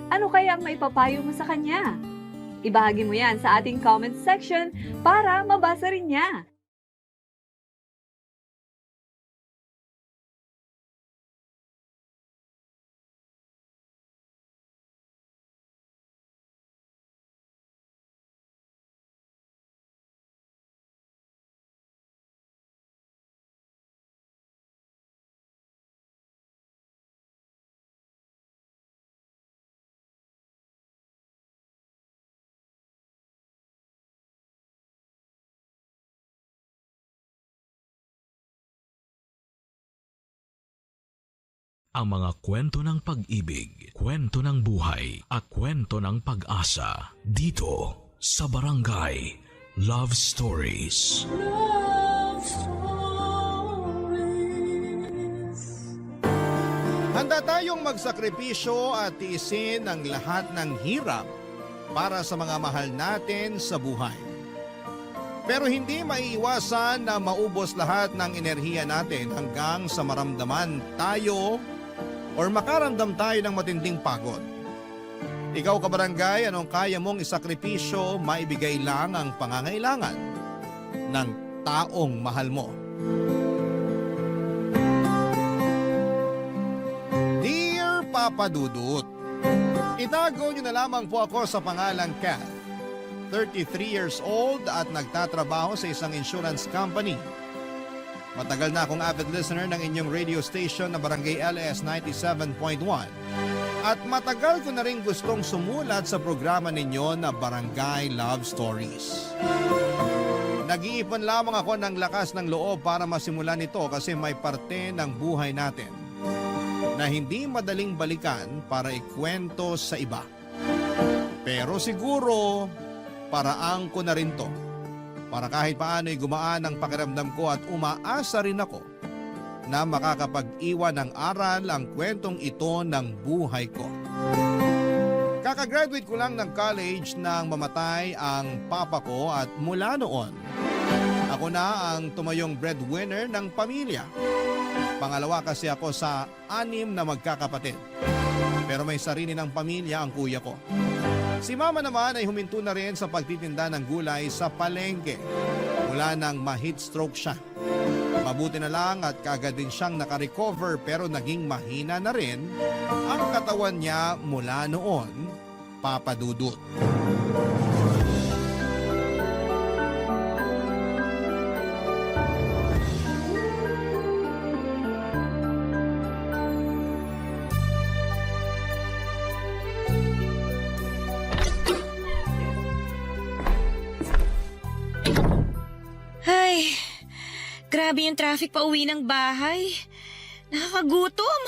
Ano kaya ang maipapayo mo sa kanya? Ibahagi mo yan sa ating comment section para mabasa rin niya. Ang mga kwento ng pag-ibig, kwento ng buhay, at kwento ng pag-asa dito sa Barangay Love Stories. Love Stories. Handa tayong magsakripisyo at tiisin ang lahat ng hirap para sa mga mahal natin sa buhay. Pero hindi maiiwasan na maubos lahat ng enerhiya natin hanggang sa maramdaman tayo or makaramdam tayo ng matinding pagod. Ikaw kabarangay, anong kaya mong isakripisyo, maibigay lang ang pangangailangan ng taong mahal mo? Dear Papa Dudut, itago niyo na lamang po ako sa pangalang Kat. 33 years old at nagtatrabaho sa isang insurance company. Matagal na akong avid listener ng inyong radio station na Barangay LS 97.1 at matagal ko na rin gustong sumulat sa programa ninyo na Barangay Love Stories. Nag-iipon lamang ako ng lakas ng loob para masimulan ito kasi may parte ng buhay natin na hindi madaling balikan para ikwento sa iba. Pero siguro, paraan ko na rin to para kahit paano'y gumaan ang pakiramdam ko at umaasa rin ako na makakapag-iwan ng aral ang kwentong ito ng buhay ko. Kakagraduate ko lang ng college nang mamatay ang papa ko at mula noon, ako na ang tumayong breadwinner ng pamilya. Pangalawa kasi ako sa 6 na magkakapatid. Pero may sarili ng pamilya ang kuya ko. Si mama naman ay huminto na rin sa pagtitinda ng gulay sa palengke mula nang ma-heat stroke siya. Mabuti na lang at kaagad din siyang nakarecover pero naging mahina na rin ang katawan niya mula noon, Papa Dudut. Ay, grabe yung traffic pa uwi ng bahay. Nakakagutom.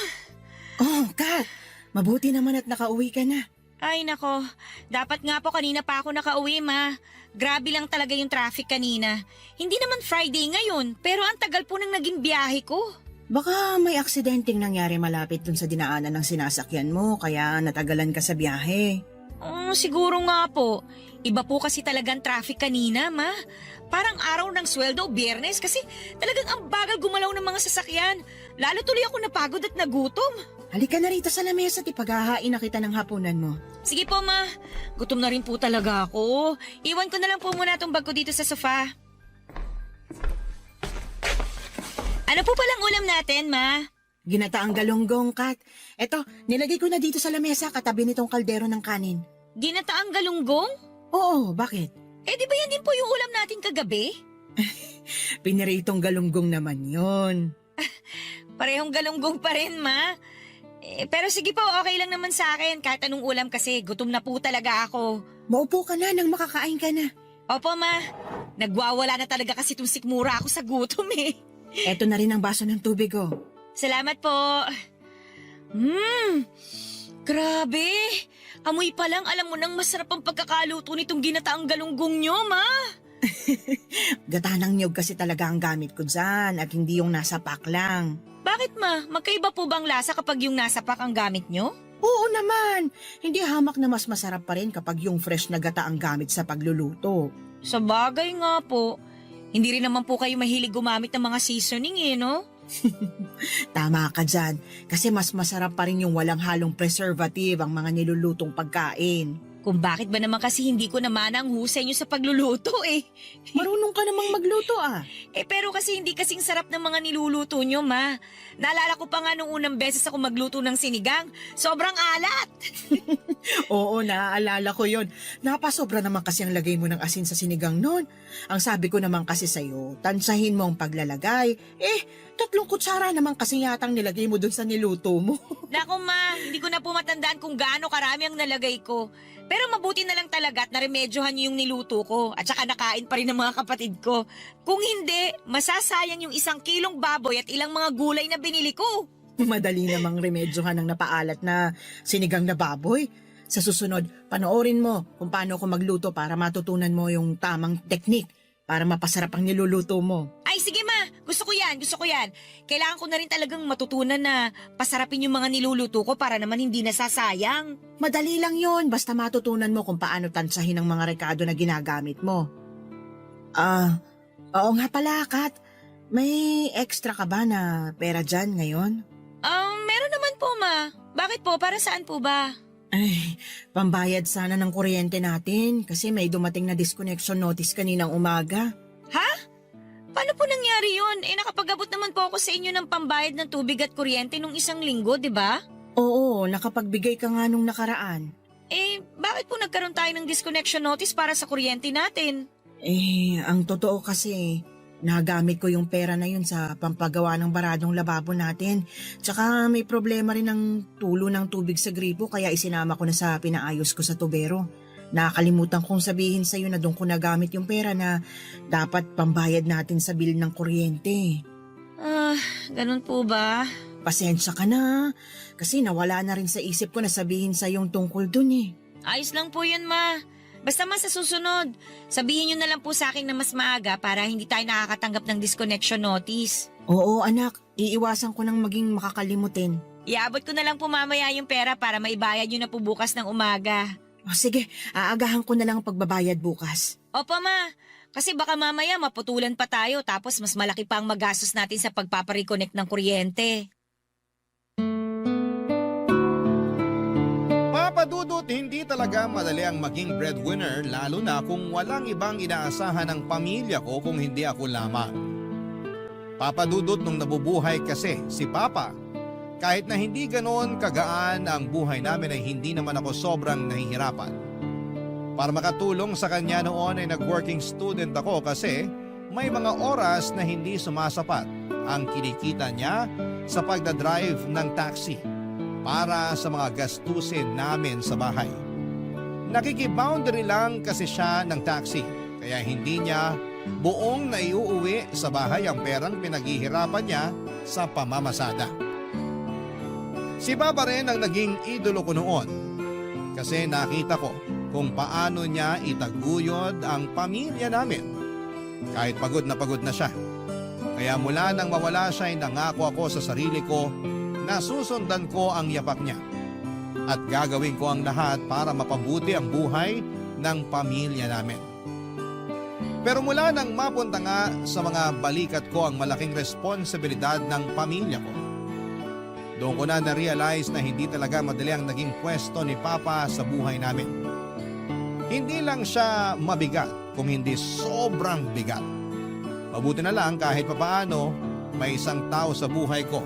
Oh, Kat, mabuti naman at nakauwi ka na. Ay nako, dapat nga po kanina pa ako nakauwi, ma. Grabe lang talaga yung traffic kanina. Hindi naman Friday ngayon, pero ang tagal po nang naging biyahe ko. Baka may aksidenteng nangyari malapit dun sa dinaanan ng sinasakyan mo, kaya natagalan ka sa biyahe. Siguro nga po. Iba po kasi talagang traffic kanina, ma. Parang araw ng sweldo o biyernes kasi talagang ang bagal gumalaw ng mga sasakyan. Lalo tuloy ako napagod at nagutom. Halika na rito sa lamesa at ipaghahain na kita ng hapunan mo. Sige po, ma. Gutom na rin po talaga ako. Iwan ko na lang po muna itong bag ko dito sa sofa. Ano po palang ulam natin, ma? Ginataang galunggong, Kat. Eto, nilagay ko na dito sa lamesa katabi nitong kaldero ng kanin. Ginataang galunggong? Oo, bakit? Eh, di ba yan din po yung ulam natin kagabi? Piniritong galunggong naman yon. Parehong galunggong pa rin, ma. Pero sige po, okay lang naman sa akin. Kahit anong ulam kasi, gutom na po talaga ako. Maupo ka na nang makakain ka na. Opo, ma. Nagwawala na talaga kasi itong sikmura ako sa gutom eh. Eto na rin ang baso ng tubig, oh. Salamat po. Grabe. Amoy pa lang, alam mo nang masarap ang pagkakaluto nitong ginataang galunggong nyo, ma. Gata ng niyog kasi talaga ang gamit ko dyan at hindi yung nasa pack lang. Bakit, ma? Magkaiba po bang lasa kapag yung nasa pack ang gamit nyo? Oo naman. Hindi hamak na mas masarap pa rin kapag yung fresh na gata ang gamit sa pagluluto. Sa bagay nga po. Hindi rin naman po kayo mahilig gumamit ng mga seasoning eh, no? Tama ka dyan. Kasi mas masarap pa rin yung walang halong preservative ang mga nilulutong pagkain. Kung bakit ba naman kasi hindi ko naman ang husay nyo sa pagluluto eh. Marunong ka namang magluto ah. Pero kasi hindi kasing sarap ng mga niluluto nyo, ma. Naalala ko pa nga nung unang beses ako magluto ng sinigang. Sobrang alat. Oo, naaalala ko yon. Napasobra naman kasi ang lagay mo ng asin sa sinigang noon. Ang sabi ko naman kasi sa'yo, tansahin mo ang paglalagay. 3 kutsara naman kasi yatang nilagay mo dun sa niluto mo. Naku ma, hindi ko na po matandaan kung gaano karami ang nalagay ko. Pero mabuti na lang talaga at naremedyohan niyo yung niluto ko at saka nakain pa rin ng mga kapatid ko. Kung hindi, masasayang yung 1 kilong baboy at ilang mga gulay na binili ko. Madali namang remedyohan ng napaalat na sinigang na baboy. Sa susunod, panoorin mo kung paano ko magluto para matutunan mo yung tamang teknik para mapasarap ang niluluto mo. Ay sige ma, gusto ko yan. Kailangan ko na rin talagang matutunan na pasarapin yung mga niluluto ko para naman hindi nasasayang. Madali lang yon, basta matutunan mo kung paano tansahin ang mga rekado na ginagamit mo. Oo nga pala, Kat. May extra ka ba na pera dyan ngayon? Meron naman po ma. Bakit po? Para saan po ba? Ay, pambayad sana ng kuryente natin kasi may dumating na disconnection notice kaninang umaga. Ha? Paano po nangyari yun? Nakapag-abot naman po ako sa inyo ng pambayad ng tubig at kuryente nung 1 linggo, di ba? Oo, nakapagbigay ka nga nung nakaraan. Bakit po nagkaroon tayo ng disconnection notice para sa kuryente natin? Ang totoo kasi, nagamit ko yung pera na yun sa pampagawa ng baradong lababo natin. Tsaka may problema rin ng tulo ng tubig sa gripo kaya isinama ko na sa pinaayos ko sa tubero. Nakakalimutan kong sabihin sa'yo na doon ko nagamit yung pera na dapat pambayad natin sa bill ng kuryente. Ganun po ba? Pasensya ka na, kasi nawala na rin sa isip ko na sabihin sa yung tungkol dun Ayos lang po yun, ma. Basta man sa susunod, sabihin nyo na lang po sa akin na mas maaga para hindi tayo nakakatanggap ng disconnection notice. Oo anak, iiwasan ko nang maging makakalimutin. Iabot ko na lang po mamaya yung pera para maibayad nyo na po bukas ng umaga. Sige, aagahan ko na lang ang pagbabayad bukas. Opo, ma. Kasi baka mamaya maputulan pa tayo tapos mas malaki pa ang magastos natin sa pagpapareconnect ng kuryente. Papadudot, hindi talaga madali ang maging breadwinner lalo na kung walang ibang inaasahan ng pamilya ko kung hindi ako lamang. Papadudot nung nabubuhay kasi si Papa. Kahit na hindi ganoon kagaan ang buhay namin ay hindi naman ako sobrang nahihirapan. Para makatulong sa kanya noon ay nag-working student ako kasi may mga oras na hindi sumasapat ang kinikita niya sa pagdadrive ng taxi para sa mga gastusin namin sa bahay. Nakikiboundary lang kasi siya ng taxi kaya hindi niya buong naiuuwi sa bahay ang perang pinaghihirapan niya sa pamamasada. Si Papa rin ang naging idolo ko noon kasi nakita ko kung paano niya itaguyod ang pamilya namin kahit pagod na siya. Kaya mula nang mawala siya ay nangako ako sa sarili ko na susundan ko ang yapak niya at gagawin ko ang lahat para mapabuti ang buhay ng pamilya namin. Pero mula nang mapunta nga sa mga balikat ko ang malaking responsibilidad ng pamilya ko, doon ko na na-realize na hindi talaga madali ang naging pwesto ni Papa sa buhay namin. Hindi lang siya mabigat, kung hindi sobrang bigat. Mabuti na lang kahit papaano may isang tao sa buhay ko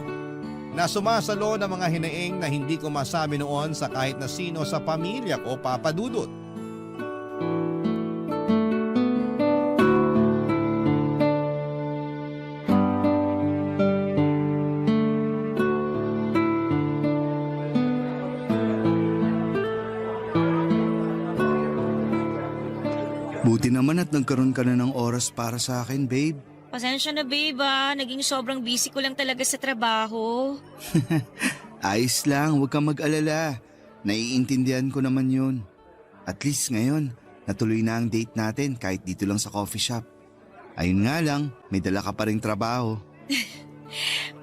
na sumasalo ng mga hinaing na hindi ko masabi noon sa kahit na sino sa pamilya ko, Papa Dudut. Buti naman at nagkaroon ka na ng oras para sa akin, babe. Pasensya na, babe, Naging sobrang busy ko lang talaga sa trabaho. Ayos lang, huwag kang mag-alala. Naiintindihan ko naman yun. At least ngayon, natuloy na ang date natin kahit dito lang sa coffee shop. Ayun nga lang, may dala ka pa ring trabaho.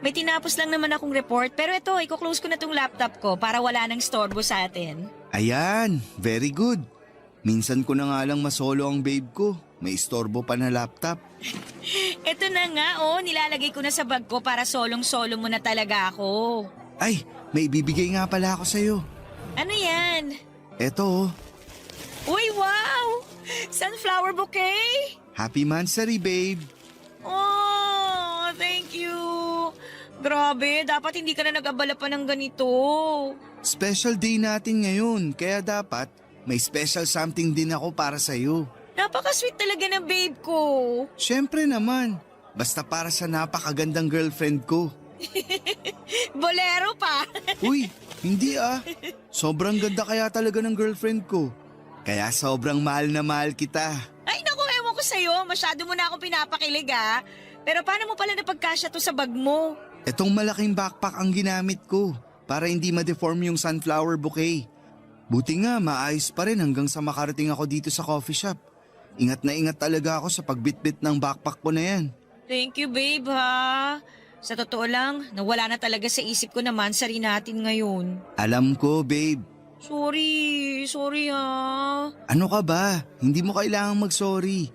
May tinapos lang naman akong report pero ito, i-close ko na tong laptop ko para wala nang storbo sa atin. Ayan, very good. Minsan ko na nga lang masolo ang babe ko. May istorbo pa na laptop. Ito na nga, nilalagay ko na sa bag ko para solong-solo mo na talaga ako. Ay, may ibibigay nga pala ako sa'yo. Ano yan? Eto. Uy, wow! Sunflower bouquet? Happy Mansari, babe. Oh, thank you. Grabe, dapat hindi ka na nag-abala pa ng ganito. Special day natin ngayon, kaya dapat may special something din ako para sa'yo. Napaka-sweet talaga ng babe ko. Siyempre naman, basta para sa napakagandang girlfriend ko. Bolero pa. Uy, hindi Sobrang ganda kaya talaga ng girlfriend ko. Kaya sobrang mahal na mahal kita. Ay naku, ewan ko sa'yo. Masyado mo na ako pinapakilig Pero paano mo pala napagkasya to sa bag mo? Etong malaking backpack ang ginamit ko para hindi ma-deform yung sunflower bouquet. Buti nga maayos pa rin hanggang sa makarating ako dito sa coffee shop. Ingat na ingat talaga ako sa pagbitbit ng backpack ko na yan. Thank you, babe, Sa totoo lang, nawala na talaga sa isip ko na mansari natin ngayon. Alam ko, babe. Sorry, Ano ka ba? Hindi mo kailangang mag-sorry.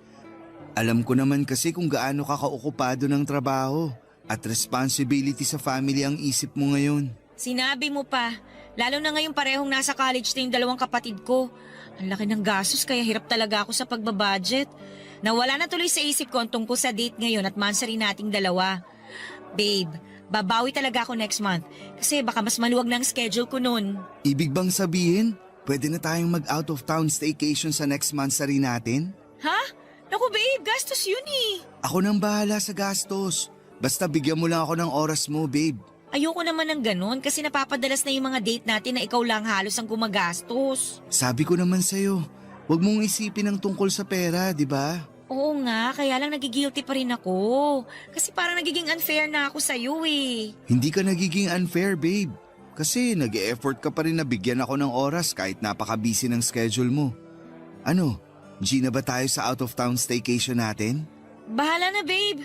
Alam ko naman kasi kung gaano ka kaokupado ng trabaho at responsibility sa family ang isip mo ngayon. Sinabi mo pa, Lalo na ngayong parehong nasa college na yung dalawang kapatid ko. Ang laki ng gastos kaya hirap talaga ako sa pagbabudget. Nawala na tuloy sa isip ko ang tungkol sa date ngayon at monthsary nating dalawa. Babe, babawi talaga ako next month kasi baka mas maluwag na ang schedule ko nun. Ibig bang sabihin, pwede na tayong mag-out of town staycation sa next monthsary natin? Ha? Naku babe, gastos yun eh. Ako nang bahala sa gastos. Basta bigyan mo lang ako ng oras mo, babe. Ayoko naman ng ganun kasi napapadalas na yung mga date natin na ikaw lang halos ang gumagastos. Sabi ko naman sa'yo, huwag mong isipin ang tungkol sa pera, di ba? Oo nga, kaya lang nagigilty pa rin ako. Kasi parang nagiging unfair na ako sa'yo eh. Hindi ka nagiging unfair, babe. Kasi nag-e-effort ka pa rin na bigyan ako ng oras kahit napaka-busy ng schedule mo. Ano, G na ba tayo sa out-of-town staycation natin? Bahala na babe.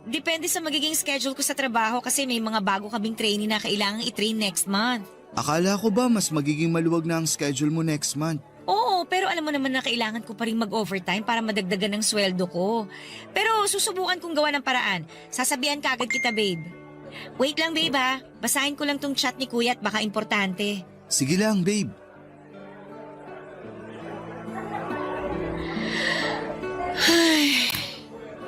Depende sa magiging schedule ko sa trabaho kasi may mga bago kaming trainee na kailangang i-train next month. Akala ko ba mas magiging maluwag na ang schedule mo next month? Oo, pero alam mo naman na kailangan ko pa rin mag-overtime para madagdagan ng sweldo ko. Pero susubukan kong gawa ng paraan. Sasabihan ka agad kita, babe. Wait lang, babe ha. Basahin ko lang tong chat ni Kuya at baka importante. Sige lang, babe.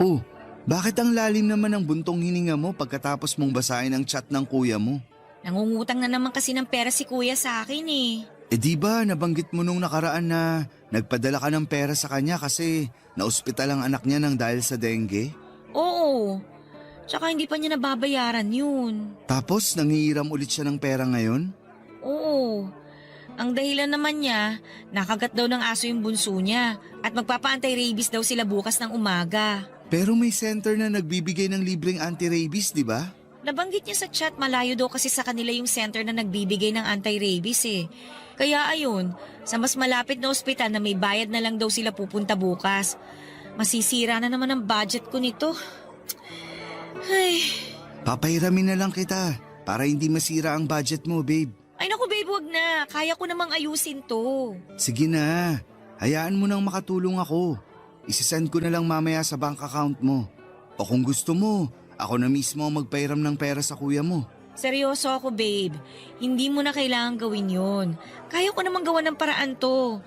Oh, bakit ang lalim naman ng buntong hininga mo pagkatapos mong basahin ang chat ng kuya mo? Nangungutang na naman kasi ng pera si Kuya sa akin eh. Eh di ba nabanggit mo nung nakaraan na nagpadala ka ng pera sa kanya kasi naospital ang anak niya ng dahil sa dengue? Oo. Tsaka hindi pa niya nababayaran yun. Tapos nangihiram ulit siya ng pera ngayon? Oo. Ang dahilan naman niya, nakagat daw ng aso yung bunso niya at magpapa-anti-rabies daw sila bukas ng umaga. Pero may center na nagbibigay ng libreng anti-rabies, di ba? Nabanggit niya sa chat malayo daw kasi sa kanila yung center na nagbibigay ng anti-rabies eh. Kaya ayun, sa mas malapit na ospital na may bayad na lang daw sila pupunta bukas. Masisira na naman ang budget ko nito. Ay. Papahiramin na lang kita para hindi masira ang budget mo, babe. Ay naku babe, wag na. Kaya ko namang ayusin to. Sige na, hayaan mo nang makatulong ako. Isasend ko na lang mamaya sa bank account mo. O kung gusto mo, ako na mismo ang magpairam ng pera sa kuya mo. Seryoso ako babe. Hindi mo na kailangan gawin yun. Kaya ko namang gawa ng paraan to.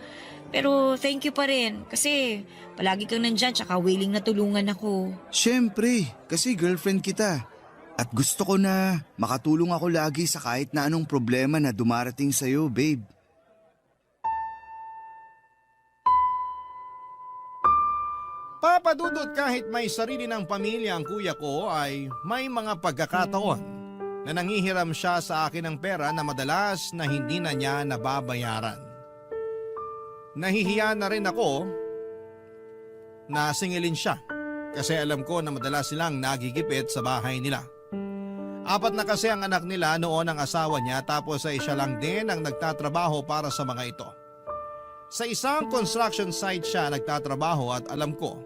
Pero thank you pa rin kasi palagi kang nandyan tsaka willing na tulungan ako. Siyempre, kasi girlfriend kita. At gusto ko na makatulong ako lagi sa kahit na anong problema na dumarating sa'yo, babe. Papadudot kahit may sarili ng pamilya ang kuya ko ay may mga pagkakataon na nanghihiram siya sa akin ng pera na madalas na hindi na niya nababayaran. Nahihiya na rin ako na singilin siya kasi alam ko na madalas silang nagigipit sa bahay nila. 4 na kasi ang anak nila noon ang asawa niya tapos ay siya lang din ang nagtatrabaho para sa mga ito. Sa isang construction site siya nagtatrabaho at alam ko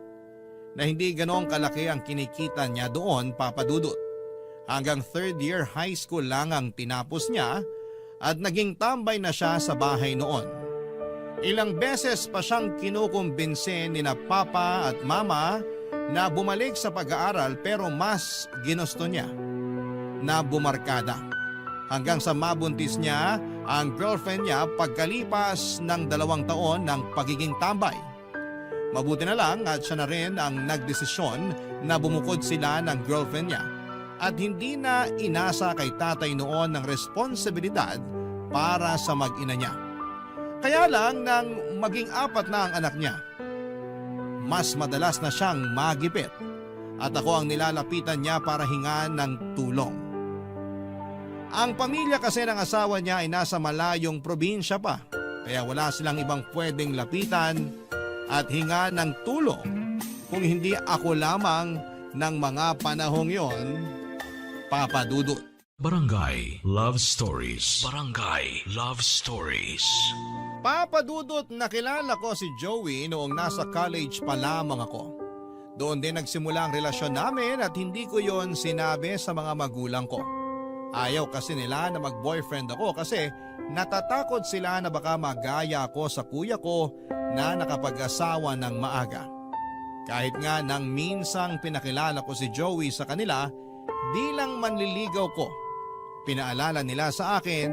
na hindi ganoong kalaki ang kinikita niya doon, papadudot. Hanggang 3rd year high school lang ang tinapos niya at naging tambay na siya sa bahay noon. Ilang beses pa siyang kinukumbinse ni na papa at mama na bumalik sa pag-aaral pero mas ginusto niya na bumarkada. Hanggang sa mabuntis niya ang girlfriend niya pagkalipas ng 2 taon ng pagiging tambay. Mabuti na lang at siya na rin ang nagdesisyon na bumukod sila ng girlfriend niya at hindi na inasa kay tatay noon ng responsibilidad para sa mag-ina niya. Kaya lang nang maging 4 na ang anak niya, mas madalas na siyang magipit at ako ang nilalapitan niya para hingan ng tulong. Ang pamilya kasi ng asawa niya ay nasa malayong probinsya pa kaya wala silang ibang pwedeng lapitan at hinga ng tulong kung hindi ako lamang ng mga panahong yon, papadudot. Barangay Love Stories. Barangay Love Stories. Papadudot, nakilala ko si Joey noong nasa college pa lamang ako. Doon din nagsimula ang relasyon namin at hindi ko yon sinabi sa mga magulang ko. Ayaw kasi nila na mag-boyfriend ako kasi natatakot sila na baka magaya ako sa kuya ko na nakapag-asawa ng maaga. Kahit nga nang minsang pinakilala ko si Joey sa kanila, di lang manliligaw ko. Pinaalala nila sa akin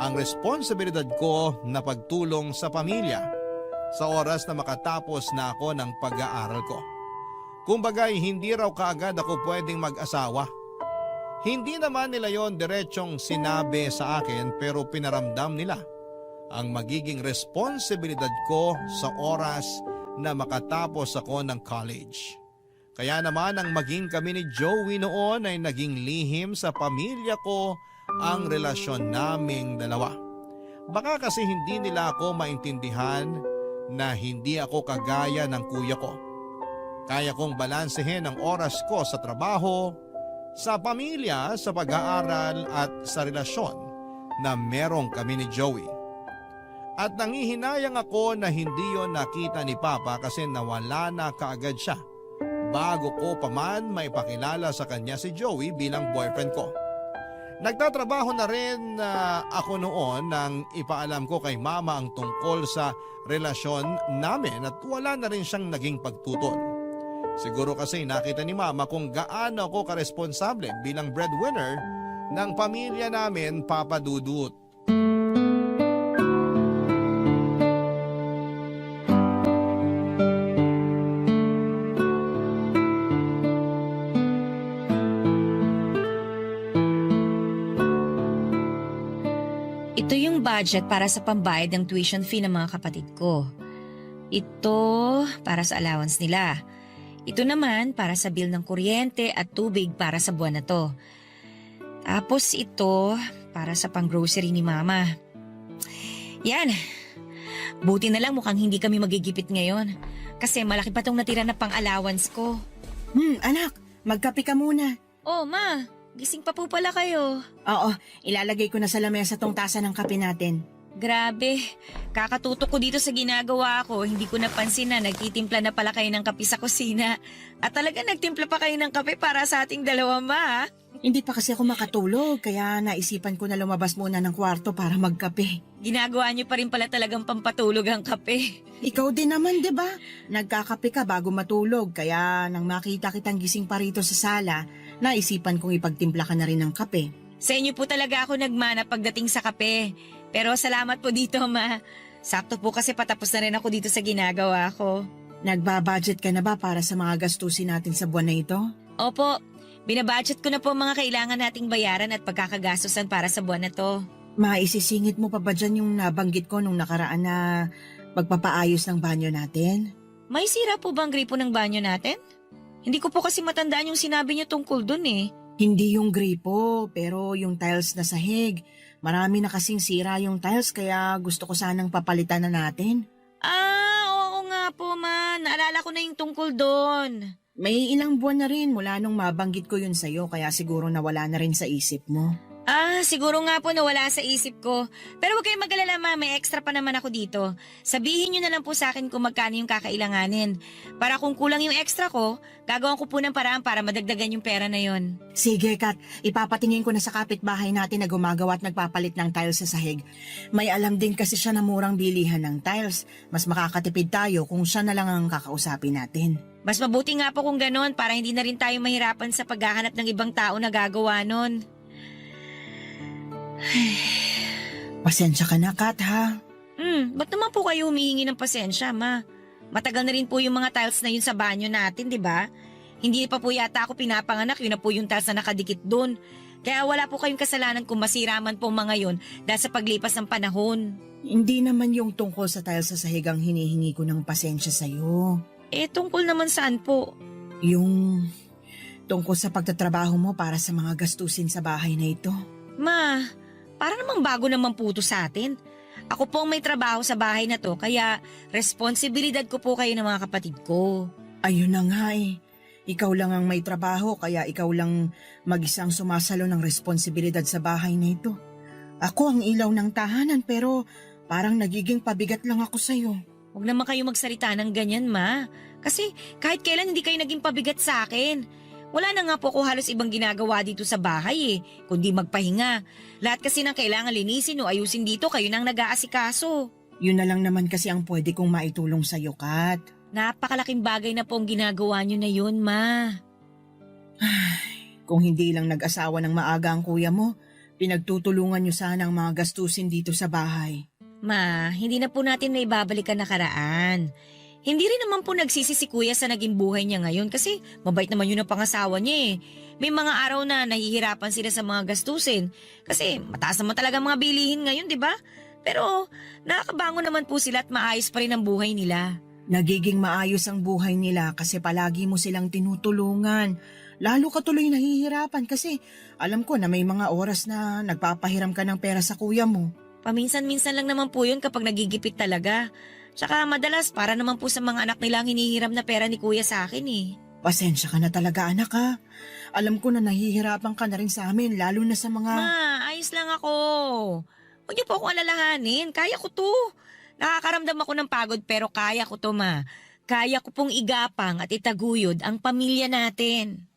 ang responsibilidad ko na pagtulong sa pamilya sa oras na makatapos na ako ng pag-aaral ko. Kumbagay, hindi raw kaagad ako pwedeng mag-asawa. Hindi naman nila yon diretsong sinabi sa akin pero pinaramdam nila ang magiging responsibilidad ko sa oras na makatapos ako ng college. Kaya naman ang maging kami ni Joey noon ay naging lihim sa pamilya ko ang relasyon naming dalawa. Baka kasi hindi nila ako maintindihan na hindi ako kagaya ng kuya ko. Kaya kong balansehin ang oras ko sa trabaho, sa pamilya, sa pag-aaral at sa relasyon na merong kami ni Joey. At nangihinayang ako na hindi yon nakita ni Papa kasi nawala na kaagad siya bago ko pa man maipakilala sa kanya si Joey bilang boyfriend ko. Nagtatrabaho na rin ako noon nang ipaalam ko kay Mama ang tungkol sa relasyon namin at wala na rin siyang naging pagtuton. Siguro kasi nakita ni Mama kung gaano ako karesponsable bilang breadwinner ng pamilya namin, Papa Dudut. Ito yung budget para sa pambayad ng tuition fee ng mga kapatid ko. Ito para sa allowance nila. Ito naman para sa bill ng kuryente at tubig para sa buwan na to. Tapos ito para sa pang-grocery ni Mama. Yan. Buti na lang mukhang hindi kami magigipit ngayon. Kasi malaki pa tong natira na pang-allowance ko. Anak, magkape ka muna. Oh, Ma. Gising pa po pala kayo. Oo, ilalagay ko na sa lamesa tong tasa ng kape natin. Grabe, kakatutok ko dito sa ginagawa ko. Hindi ko napansin na nagtitimpla na pala kayo ng kape sa kusina. At talaga nagtimpla pa kayo ng kape para sa ating dalawa, Ma. Hindi pa kasi ako makatulog, kaya naisipan ko na lumabas muna ng kwarto para magkape. Ginagawa niyo pa rin pala talagang pampatulog ang kape. Ikaw din naman, di ba? Nagkakape ka bago matulog, kaya nang makita kitang gising pa rito sa sala, naisipan kong ipagtimpla ka na rin ng kape. Sa inyo po talaga ako nagmana pagdating sa kape. Pero salamat po dito, Ma. Sakto po kasi patapos na rin ako dito sa ginagawa ko. Nagbabudget ka na ba para sa mga gastusin natin sa buwan na ito? Opo, binabudget ko na po ang mga kailangan nating bayaran at pagkakagastusan para sa buwan na to. Maisisingit mo pa ba dyan yung nabanggit ko nung nakaraan na magpapaayos ng banyo natin? May sira po bang gripo ng banyo natin? Hindi ko po kasi matandaan yung sinabi niyo tungkol dun eh. Hindi yung gripo, pero yung tiles na sahig. Marami na kasing sira yung tiles kaya gusto ko sanang papalitan na natin. Oo nga po, Ma. Naalala ko na yung tungkol doon. May ilang buwan na rin mula nung mabanggit ko yun sa'yo kaya siguro nawala na rin sa isip mo. Siguro nga po nawala sa isip ko. Pero huwag kayong mag-alala, Ma. May extra pa naman ako dito. Sabihin nyo na lang po sa akin kung magkano yung kakailanganin. Para kung kulang yung extra ko, gagawin ko po ng paraan para madagdagan yung pera na yon. Sige, Kat. Ipapatingin ko na sa kapitbahay natin na gumagawa at nagpapalit ng tiles sa sahig. May alam din kasi siya na murang bilihan ng tiles. Mas makakatipid tayo kung siya na lang ang kakausapin natin. Mas mabuti nga po kung ganon para hindi na rin tayo mahirapan sa paghahanap ng ibang tao na gagawa nun. Pasensya ka na, Kat, ha? Ba't naman po kayo humihingi ng pasensya, Ma? Matagal na rin po yung mga tiles na yun sa banyo natin, di ba? Hindi pa po yata ako pinapanganak, yun na po yung tiles na nakadikit doon. Kaya wala po kayong kasalanan kung masira man po mga yun dahil sa paglipas ng panahon. Hindi naman yung tungkol sa tiles sa sahig ang hinihingi ko ng pasensya sa'yo. Tungkol naman saan po? Yung tungkol sa pagtatrabaho mo para sa mga gastusin sa bahay na ito. Ma, para namang bago naman po ito sa atin. Ako po ang may trabaho sa bahay na to, kaya responsibilidad ko po kayo ng mga kapatid ko. Ayun na nga eh. Ikaw lang ang may trabaho, kaya ikaw lang mag-isang sumasalo ng responsibilidad sa bahay na ito. Ako ang ilaw ng tahanan pero parang nagiging pabigat lang ako sa'yo. Huwag naman kayo magsalita ng ganyan, Ma. Kasi kahit kailan hindi kayo naging pabigat sa akin. Wala na nga po ako halos ibang ginagawa dito sa bahay kundi magpahinga. Lahat kasi ng kailangan linisin o ayusin dito, kayo nang nag-aasikaso. Yun na lang naman kasi ang pwede kong maitulong sa'yo, Kat. Napakalaking bagay na po ang ginagawa nyo na yun, Ma. Kung hindi lang nag-asawa ng maaga ang kuya mo, Pinagtutulungan niyo sana ang mga gastusin dito sa bahay. Ma, hindi na po natin na ibabalik ang nakaraan. Hindi rin naman po nagsisi si kuya sa naging buhay niya ngayon kasi mabait naman yun ang pangasawa niya eh. May mga araw na nahihirapan sila sa mga gastusin kasi mataas naman talaga ang mga bilihin ngayon, di ba? Pero nakakabangon naman po sila at maayos pa rin ang buhay nila. Nagiging maayos ang buhay nila kasi palagi mo silang tinutulungan. Lalo ka tuloy nahihirapan kasi alam ko na may mga oras na nagpapahiram ka ng pera sa kuya mo. Paminsan-minsan lang naman po yun kapag nagigipit talaga. Tsaka madalas para naman po sa mga anak nila ang hinihiram na pera ni kuya sa akin eh. Pasensya ka na talaga anak ha. Alam ko na nahihirapan ka na rin sa amin lalo na sa mga... Ma, ayos lang ako. Huwag niyo po akong alalahanin. Kaya ko to. Nakakaramdam ako ng pagod pero kaya ko to ma. Kaya ko pong igapang at itaguyod ang pamilya natin.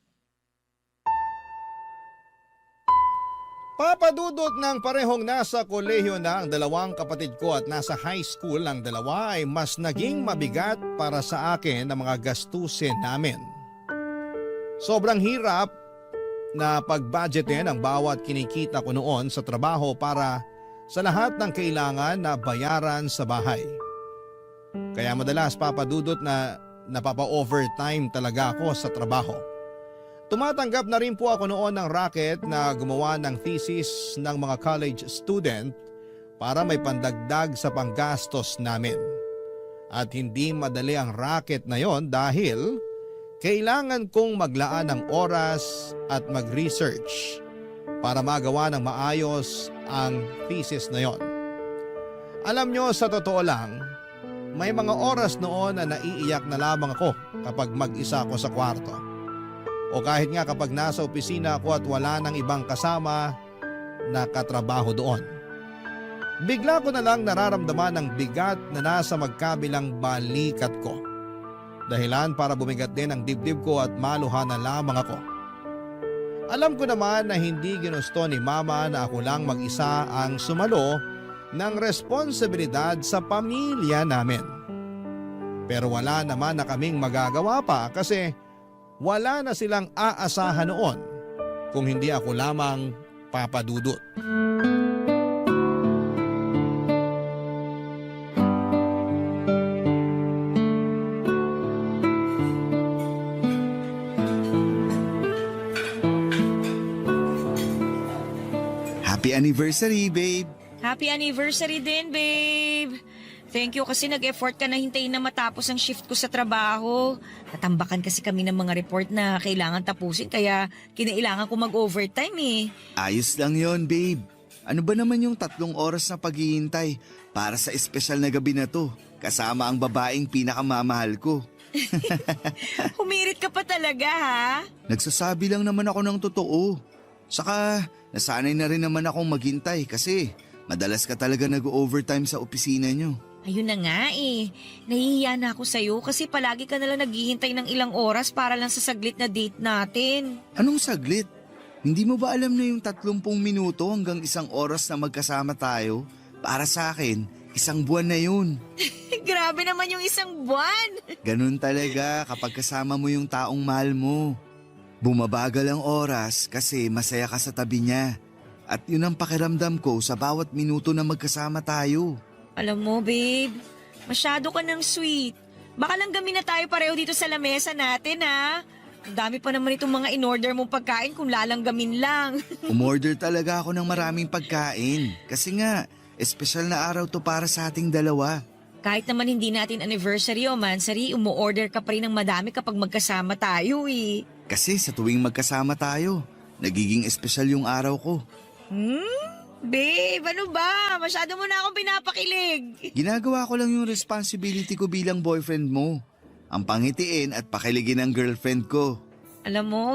Papadudot ng parehong nasa kolehiyo na ang dalawang kapatid ko at nasa high school ang dalawa ay mas naging mabigat para sa akin ang mga gastusin namin. Sobrang hirap na pag-budgetin ang bawat kinikita ko noon sa trabaho para sa lahat ng kailangan na bayaran sa bahay. Kaya madalas papadudot na napapa-overtime talaga ako sa trabaho. Tumatanggap na rin po ako noon ng racket na gumawa ng thesis ng mga college student para may pandagdag sa panggastos namin. At hindi madali ang racket na yon dahil kailangan kong maglaan ng oras at mag-research para magawa ng maayos ang thesis na yon. Alam nyo, sa totoo lang, may mga oras noon na naiiyak na lamang ako kapag mag-isa ako sa kwarto. O kahit nga kapag nasa opisina ako at wala nang ibang kasama na katrabaho doon. Bigla ko na lang nararamdaman ang bigat na nasa magkabilang balikat ko. Dahilan para bumigat din ang dibdib ko at maluha na lamang ako. Alam ko naman na hindi ginusto ni Mama na ako lang mag-isa ang sumalo ng responsibilidad sa pamilya namin. Pero wala naman na kaming magagawa pa kasi wala na silang aasahan noon kung hindi ako lamang papadudot. Happy anniversary, babe! Happy anniversary din, babe! Thank you kasi nag-effort ka na hintayin na matapos ang shift ko sa trabaho. Natambakan kasi kami ng mga report na kailangan tapusin kaya kinailangan ko mag-overtime eh. Ayos lang yon, babe. Ano ba naman yung 3 oras na paghihintay para sa espesyal na gabi na to? Kasama ang babaeng pinakamamahal ko. Humirit ka pa talaga ha? Nagsasabi lang naman ako ng totoo. Saka nasanay na rin naman akong maghintay kasi madalas ka talaga nag-overtime sa opisina nyo. Ayun na nga eh. Nahihiya na ako sa'yo kasi palagi ka nalang naghihintay ng ilang oras para lang sa saglit na date natin. Anong saglit? Hindi mo ba alam na yung 30 minuto hanggang 1 oras na magkasama tayo? Para sa akin, 1 buwan na yun. Grabe naman yung 1 buwan. Ganun talaga kapag kasama mo yung taong mahal mo. Bumabagal ang oras kasi masaya ka sa tabi niya. At yun ang pakiramdam ko sa bawat minuto na magkasama tayo. Alam mo, babe, masyado ka ng sweet. Baka lang gamin na tayo pareho dito sa lamesa natin, ha? Ang dami pa naman itong mga in-order mong pagkain kung lalanggamin lang. Umorder talaga ako ng maraming pagkain. Kasi nga, espesyal na araw to para sa ating dalawa. Kahit naman hindi natin anniversary o mansary, umu-order ka pa rin ng madami kapag magkasama tayo, eh. Kasi sa tuwing magkasama tayo, nagiging espesyal yung araw ko. Babe, ano ba? Masyado mo na akong pinapakilig. Ginagawa ko lang yung responsibility ko bilang boyfriend mo. Ang pangitiin at pakiligin ng girlfriend ko. Alam mo,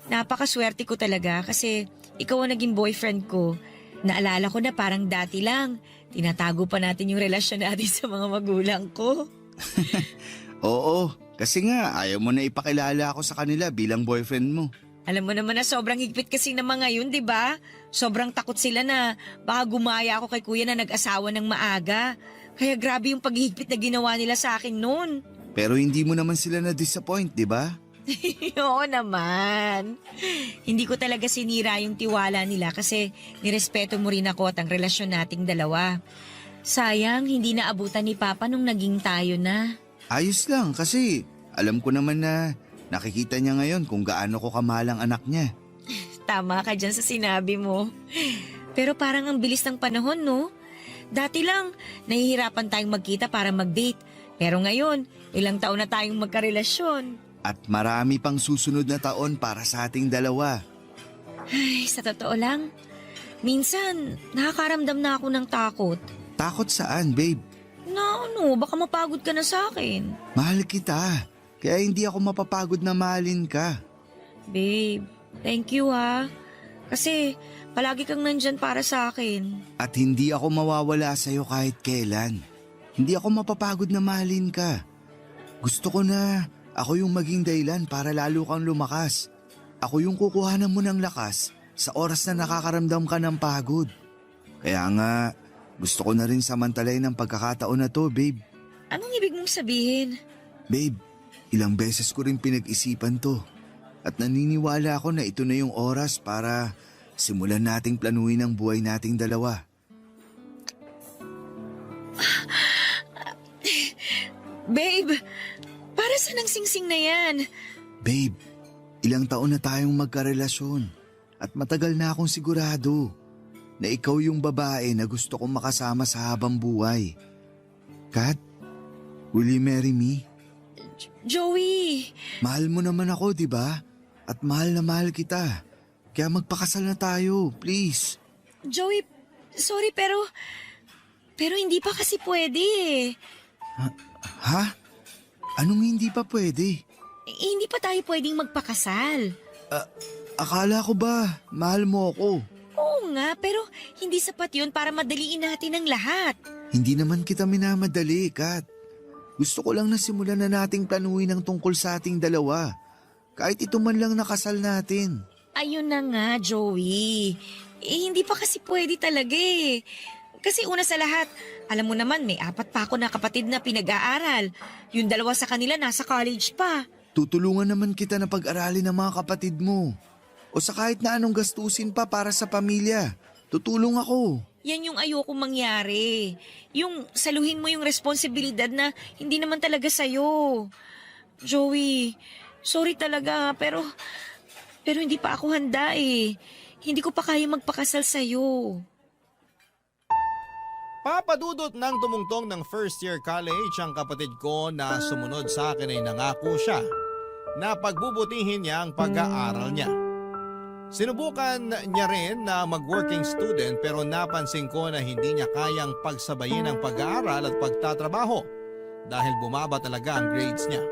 napakaswerte ko talaga kasi ikaw ang naging boyfriend ko. Naalala ko na parang dati lang. Tinatago pa natin yung relasyon natin sa mga magulang ko. Oo, kasi nga ayaw mo na ipakilala ako sa kanila bilang boyfriend mo. Alam mo naman na sobrang higpit kasi ng mga yun, di ba? Sobrang takot sila na baka gumaya ako kay kuya na nag-asawa ng maaga. Kaya grabe yung paghihigpit na ginawa nila sa akin noon. Pero hindi mo naman sila na-disappoint, di ba? Oo naman. Hindi ko talaga sinira yung tiwala nila kasi nirespeto mo rin ako at ang relasyon nating dalawa. Sayang, hindi naabutan ni Papa nung naging tayo na. Ayos lang kasi alam ko naman na nakikita niya ngayon kung gaano ko kamahal ang anak niya. Tama ka dyan sa sinabi mo. Pero parang ang bilis ng panahon, no? Dati lang, nahihirapan tayong magkita para mag-date. Pero ngayon, ilang taon na tayong magkarelasyon. At marami pang susunod na taon para sa ating dalawa. Ay, sa totoo lang, minsan nakakaramdam na ako ng takot. Takot saan, babe? Na ano, baka mapagod ka na sa akin. Mahal kita. Kaya hindi ako mapapagod na mahalin ka. Babe, thank you ha. Kasi palagi kang nandyan para sa akin. At hindi ako mawawala sa'yo kahit kailan. Hindi ako mapapagod na mahalin ka. Gusto ko na ako yung maging dahilan para lalo kang lumakas. Ako yung kukuhanan mo ng lakas sa oras na nakakaramdam ka ng pagod. Kaya nga, gusto ko na rin samantalayin ng pagkakataon na to, babe. Anong ibig mong sabihin? Babe, ilang beses ko rin pinag-isipan to. At naniniwala ako na ito na yung oras para simulan nating planuhin ang buhay nating dalawa. Babe, para saan ang singsing na yan? Babe, ilang taon na tayong magkarelasyon at matagal na akong sigurado na ikaw yung babae na gusto kong makasama sa habang buhay. Kat, will you marry me? Joey! Mahal mo naman ako, di ba? At mahal na mahal kita. Kaya magpakasal na tayo, please. Joey, sorry pero hindi pa kasi pwede eh. Ha? Anong hindi pa pwede? Hindi pa tayo pwedeng magpakasal. Akala ko ba mahal mo ako? Oo nga, pero hindi sapat yun para madaliin natin ang lahat. Hindi naman kita minamadali, Kat. Gusto ko lang na simulan na nating planuhin ang tungkol sa ating dalawa. Kahit ito man lang nakasal natin. Ayun na nga, Joey. Hindi pa kasi pwede talaga eh. Kasi una sa lahat, alam mo naman may 4 pa ako na kapatid na pinag-aaral. Yung 2 sa kanila nasa college pa. Tutulungan naman kita na pag-aralin ng mga kapatid mo. O sa kahit na anong gastusin pa para sa pamilya. Tutulong ako. Yan yung ayoko mangyari. Yung saluhin mo yung responsibilidad na hindi naman talaga sa'yo. Joey, sorry talaga pero hindi pa ako handa eh. Hindi ko pa kaya magpakasal sa'yo. Papadudot ng tumungtong ng first year college ang kapatid ko na sumunod sa akin ay nangako siya na pagbubutihin niya ang pag-aaral niya. Sinubukan niya rin na mag-working student pero napansin ko na hindi niya kayang pagsabayin ang pag-aaral at pagtatrabaho dahil bumaba talaga ang grades niya.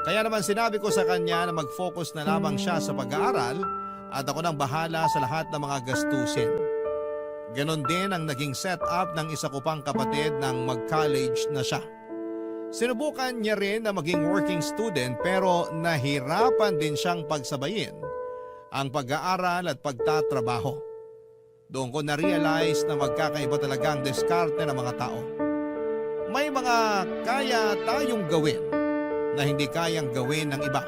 Kaya naman sinabi ko sa kanya na mag-focus na lamang siya sa pag-aaral at ako nang bahala sa lahat ng mga gastusin. Ganon din ang naging setup ng isa ko pang kapatid nang mag-college na siya. Sinubukan niya rin na maging working student pero nahirapan din siyang pagsabayin ang pag-aaral at pagtatrabaho. Doon ko na-realize na magkakaiba talaga ang diskarte ng mga tao. May mga kaya tayong gawin na hindi kayang gawin ng iba.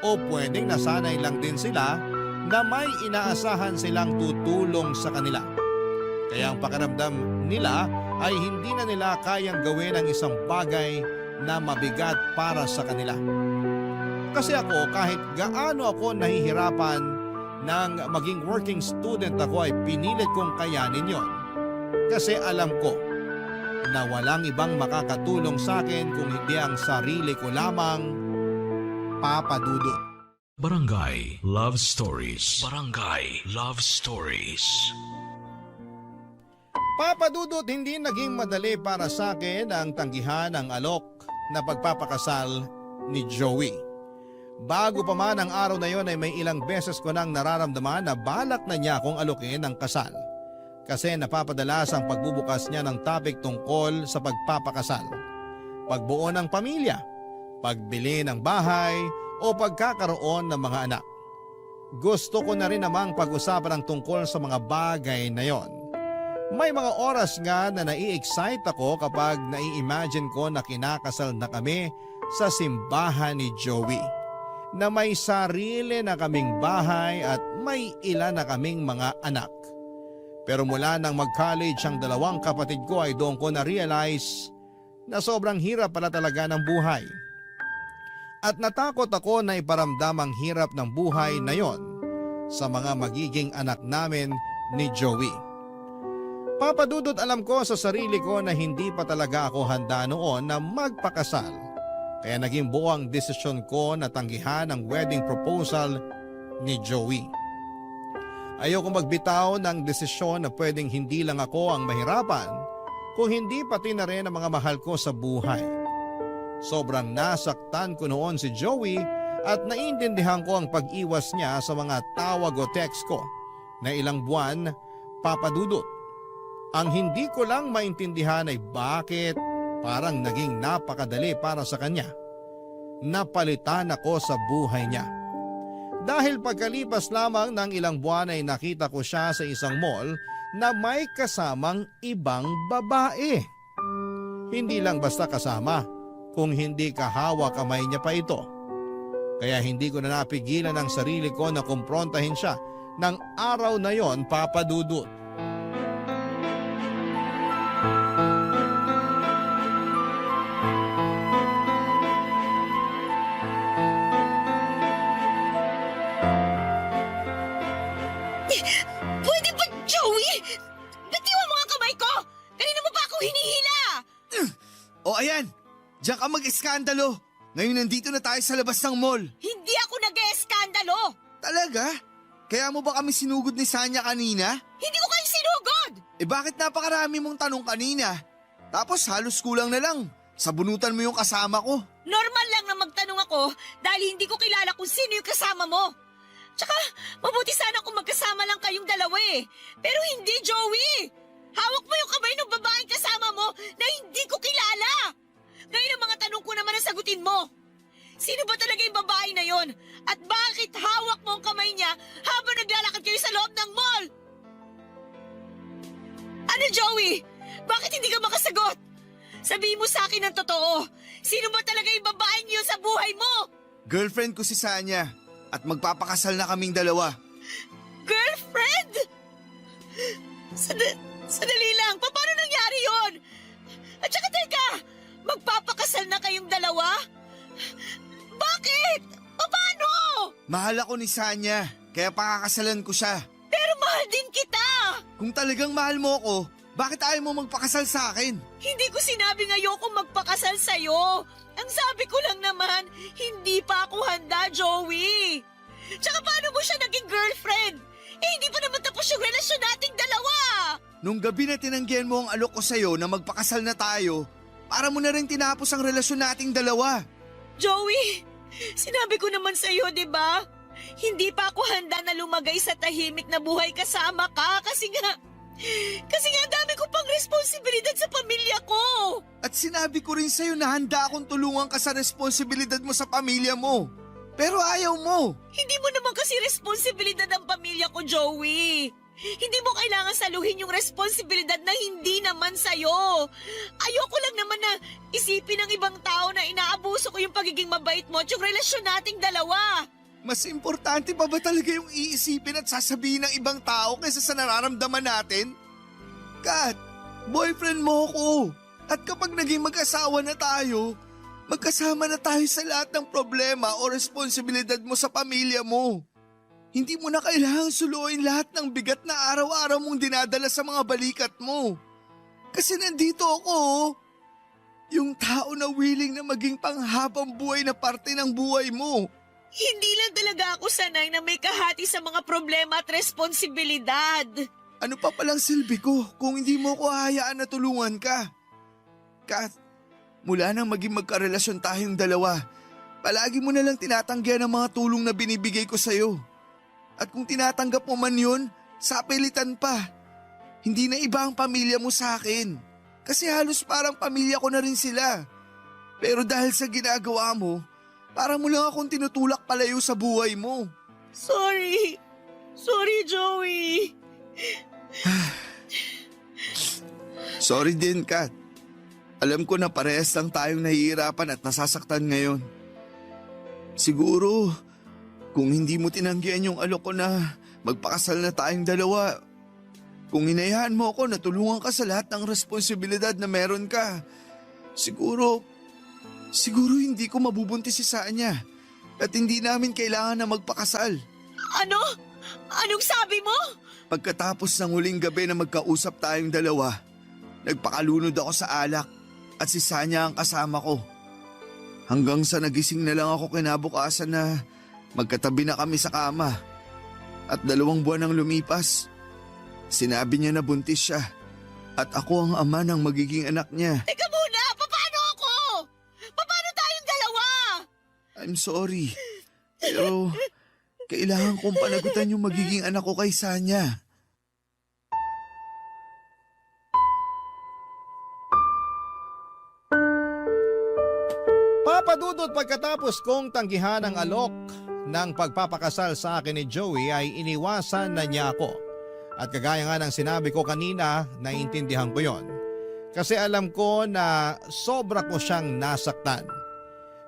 O pwedeng nasanay lang din sila na may inaasahan silang tutulong sa kanila. Kaya ang pakiramdam nila ay hindi na nila kayang gawin ang isang bagay na mabigat para sa kanila. Kasi ako kahit gaano ako nahihirapan nang maging working student ako ay pinilit kong kayanin yon. Kasi alam ko na walang ibang makakatulong sa akin kung hindi ang sarili ko lamang, Papa Dudut. Barangay Love Stories. Barangay Love Stories. Papa Dudut, hindi naging madali para sa akin ang tanggihan ng alok na pagpapakasal ni Joey. Bago pa man ang araw na yon ay may ilang beses ko nang nararamdaman na balak na niya akong alokin ng kasal. Kasi napapadalas ang pagbubukas niya ng topic tungkol sa pagpapakasal. Pagbuo ng pamilya, pagbili ng bahay o pagkakaroon ng mga anak. Gusto ko na rin namang pag-usapan ang tungkol sa mga bagay na yon. May mga oras nga na nai-excite ako kapag nai-imagine ko na kinakasal na kami sa simbahan ni Joey. na may sarili na kaming bahay at may ilan na kaming mga anak. Pero mula nang mag-college ang dalawang kapatid ko ay doon ko na-realize na sobrang hirap pala talaga ng buhay. At natakot ako na iparamdam ang hirap ng buhay na yon sa mga magiging anak namin ni Joey. Papadudot, alam ko sa sarili ko na hindi pa talaga ako handa noon na magpakasal. Kaya naging buo ang desisyon ko na tanggihan ang wedding proposal ni Joey. Ayoko magbitaw ng desisyon na pwedeng hindi lang ako ang mahirapan, kung hindi pati na rin ang mga mahal ko sa buhay. Sobrang nasaktan ko noon si Joey at naiintindihan ko ang pag-iwas niya sa mga tawag o text ko na ilang buwan, papadudot. Ang hindi ko lang maintindihan ay bakit parang naging napakadali para sa kanya. Napalitan ako sa buhay niya. Dahil pagkalipas lamang ng ilang buwan ay nakita ko siya sa isang mall na may kasamang ibang babae. Hindi lang basta kasama, kung hindi kahawak kamay niya pa ito. Kaya hindi ko na napigilan ang sarili ko na kumprontahin siya ng araw na yon, papadudot. Pwede ba, Joey? Bitiwan mo ang kamay ko! Kanina mo pa ako hinihila! O ayan, diyan ka mag-eskandalo. Ngayon nandito na tayo sa labas ng mall. Hindi ako nag-eskandalo! Talaga? Kaya mo ba kami sinugod ni Sanya kanina? Hindi ko kayo sinugod! Eh bakit napakarami mong tanong kanina? Tapos halos kulang na lang. Sabunutan mo yung kasama ko. Normal lang na magtanong ako dahil hindi ko kilala kung sino yung kasama mo. Tsaka, mabuti sana kung magkasama lang kayong dalawa eh. Pero hindi, Joey! Hawak mo yung kamay ng babaeng kasama mo na hindi ko kilala! Ngayon ang mga tanong ko naman ang sagutin mo. Sino ba talaga yung babae na yon? At bakit hawak mo ang kamay niya habang naglalakad kayo sa loob ng mall? Ano, Joey? Bakit hindi ka makasagot? Sabihin mo sa akin ang totoo. Sino ba talaga yung babaeng yun sa buhay mo? Girlfriend ko si Sanya at magpapakasal na kaming dalawa. Girlfriend? Sadali lang, paano nangyari yon? At saka teka, magpapakasal na kayong dalawa? Bakit? Paano? Mahal ako ni Sanya, kaya pakakasalan ko siya. Pero mahal din kita! Kung talagang mahal mo ako, bakit ayaw mo magpakasal sa akin? Hindi ko sinabing ayoko magpakasal sa'yo. Ang sabi ko lang naman, hindi pa ako handa, Joey. Tsaka paano mo siya naging girlfriend? Eh hindi pa naman tapos yung relasyon nating dalawa. Nung gabi na tinanggihan mo ang alok ko sa'yo na magpakasal na tayo, para mo na rin tinapos ang relasyon nating dalawa. Joey, sinabi ko naman sa'yo, di ba? Hindi pa ako handa na lumagay sa tahimik na buhay kasama ka kasi nga dami ko pang responsibilidad sa pamilya ko. At sinabi ko rin sa'yo na handa akong tulungan ka sa responsibilidad mo sa pamilya mo. Pero ayaw mo. Hindi mo naman kasi responsibilidad ang pamilya ko, Joey. Hindi mo kailangan saluhin yung responsibilidad na hindi naman sa'yo. Ayoko lang naman na isipin ng ibang tao na inaabuso ko yung pagiging mabait mo at yung relasyon nating dalawa. Mas importante pa ba talaga yung iisipin at sasabihin ng ibang tao kaysa sa nararamdaman natin? Kat, boyfriend mo ko. At kapag naging mag-asawa na tayo, magkasama na tayo sa lahat ng problema o responsibilidad mo sa pamilya mo. Hindi mo na kailangang suluin lahat ng bigat na araw-araw mong dinadala sa mga balikat mo. Kasi nandito ako, yung tao na willing na maging panghabang buhay na parte ng buhay mo. Hindi lang talaga ako sanay na may kahati sa mga problema at responsibilidad. Ano pa palang silbi ko kung hindi mo ko hahayaan na tulungan ka? Kat, mula nang maging magkarelasyon tayong dalawa, palagi mo na lang tinatanggihan ang mga tulong na binibigay ko sa'yo. At kung tinatanggap mo man yun, sapilitan pa. Hindi na iba ang pamilya mo sa akin. Kasi halos parang pamilya ko na rin sila. Pero dahil sa ginagawa mo, para mo lang akong tinutulak palayo sa buhay mo. Sorry. Sorry, Joey. Sorry din, Kat. Alam ko na parehas lang tayong nahihirapan at nasasaktan ngayon. Siguro, kung hindi mo tinanggihan yung alok ko na magpakasal na tayong dalawa, kung inayahan mo ako na tulungan ka sa lahat ng responsibilidad na meron ka, siguro hindi ko mabubuntis si Sanya at hindi namin kailangan na magpakasal. Ano? Anong sabi mo? Pagkatapos ng huling gabi na magkausap tayong dalawa, nagpakalunod ako sa alak at si Sanya ang kasama ko. Hanggang sa nagising na lang ako kinabukasan na magkatabi na kami sa kama. At 2 buwan ang lumipas. Sinabi niya na buntis siya at ako ang ama ng magiging anak niya. Teka muna! Paano ako? Paano tayong dalawa? I'm sorry, pero kailangan kong panagutan yung magiging anak ko kay Sanya. Papadudot pagkatapos kong tanggihan ang alok ng pagpapakasal sa akin ni Joey ay iniwasan na niya ako. At kagaya nga ng sinabi ko kanina, naiintindihan ko yon. Kasi alam ko na sobra ko siyang nasaktan.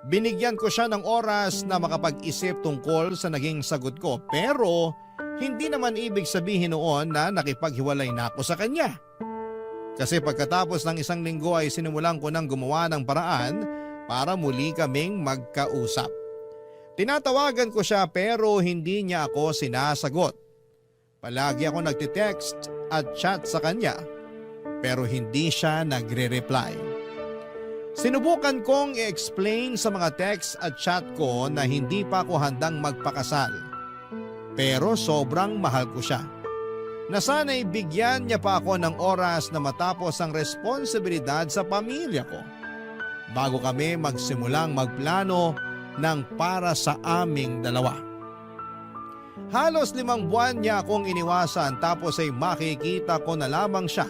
Binigyan ko siya ng oras na makapag-isip tungkol sa naging sagot ko, pero hindi naman ibig sabihin noon na nakipaghiwalay na ako sa kanya. Kasi pagkatapos ng 1 linggo ay sinimulan ko ng gumawa ng paraan para muli kaming magkausap. Tinatawagan ko siya pero hindi niya ako sinasagot. Palagi ako nagtitext at chat sa kanya pero hindi siya nagre-reply. Sinubukan kong i-explain sa mga text at chat ko na hindi pa ako handang magpakasal. Pero sobrang mahal ko siya. Na sana'y bigyan niya pa ako ng oras na matapos ang responsibilidad sa pamilya ko bago kami magsimulang magplano ng para sa aming dalawa. Halos 5 buwan niya akong iniwasan tapos ay makikita ko na lamang siya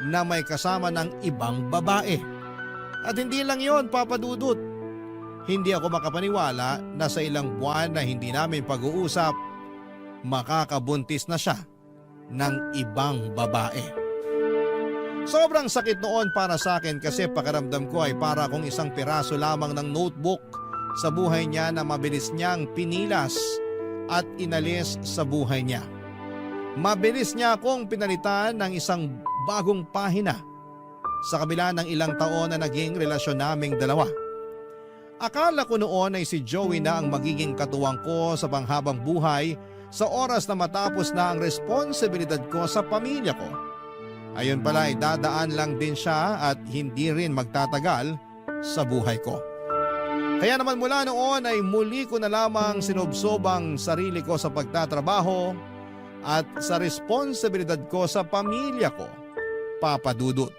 na may kasama ng ibang babae. At hindi lang yon, Papadudot. Hindi ako makapaniwala na sa ilang buwan na hindi namin pag-uusap, makakabuntis na siya ng ibang babae. Sobrang sakit noon para sa akin kasi pakiramdam ko ay para akong isang piraso lamang ng notebook sa buhay niya na mabilis niyang pinilas at inalis sa buhay niya. Mabilis niya akong pinalitan ng isang bagong pahina sa kabila ng ilang taon na naging relasyon naming dalawa. Akala ko noon ay si Joey na ang magiging katuwang ko sa panghabang buhay sa oras na matapos na ang responsibilidad ko sa pamilya ko. Ayon pala ay dadaan lang din siya at hindi rin magtatagal sa buhay ko. Kaya naman mula noon ay muli ko na lamang sinubsob ang sarili ko sa pagtatrabaho at sa responsibilidad ko sa pamilya ko, Papadudot.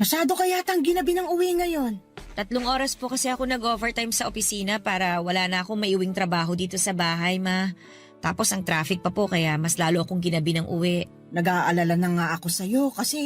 Masyado ka yatang ginabi ng uwi ngayon. 3 oras po kasi ako nag-overtime sa opisina para wala na akong maiuwing trabaho dito sa bahay, ma. Tapos ang traffic pa po kaya mas lalo akong ginabi ng uwi. Nag-aalala na nga ako sa'yo kasi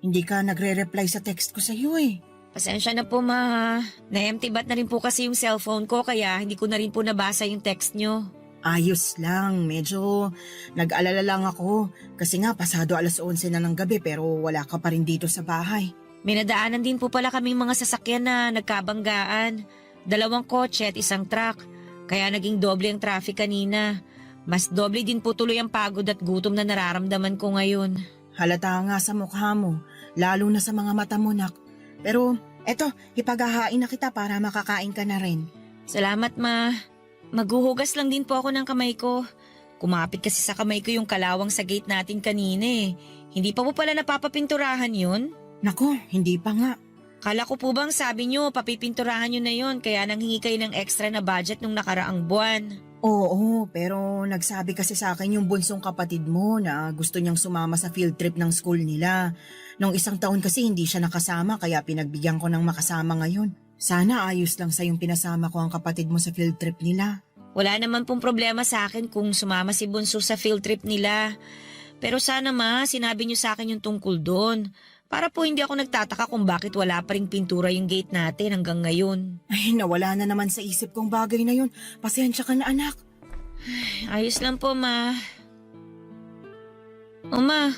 hindi ka nagre-reply sa text ko sa'yo eh. Pasensya na po, ma. Na-empty bat na rin po kasi yung cellphone ko kaya hindi ko na rin po nabasa yung text nyo. Ayos lang, medyo nag-alala lang ako kasi nga pasado 11:00 na ng gabi pero wala ka pa rin dito sa bahay. May nadaanan din po pala kaming mga sasakyan na nagkabanggaan. 2 kotse at 1 truck. Kaya naging doble ang traffic kanina. Mas doble din po tuloy ang pagod at gutom na nararamdaman ko ngayon. Halata nga sa mukha mo, lalo na sa mga mata mo, nak. Pero eto, ipaghahain na kita para makakain ka na rin. Salamat, ma. Maghuhugas lang din po ako ng kamay ko. Kumapit kasi sa kamay ko yung kalawang sa gate natin kanina eh. Hindi pa po pala napapapinturahan yun? Nako, hindi pa nga. Kala ko po bang sabi nyo, papipinturahan nyo na yun kaya nanghingi kayo ng extra na budget nung nakaraang buwan? Oo, pero nagsabi kasi sa akin yung bunsong kapatid mo na gusto niyang sumama sa field trip ng school nila. Nung 1 taon kasi hindi siya nakasama kaya pinagbigyan ko ng makasama ngayon. Sana ayos lang sa yung pinasama ko ang kapatid mo sa field trip nila. Wala naman pong problema sa akin kung sumama si Bunso sa field trip nila. Pero sana ma, sinabi niyo sa akin yung tungkol doon. Para po hindi ako nagtataka kung bakit wala pa ring pintura yung gate natin hanggang ngayon. Ay, nawala na naman sa isip kong bagay na yun. Pasensya ka na anak. Ayos lang po ma. O ma,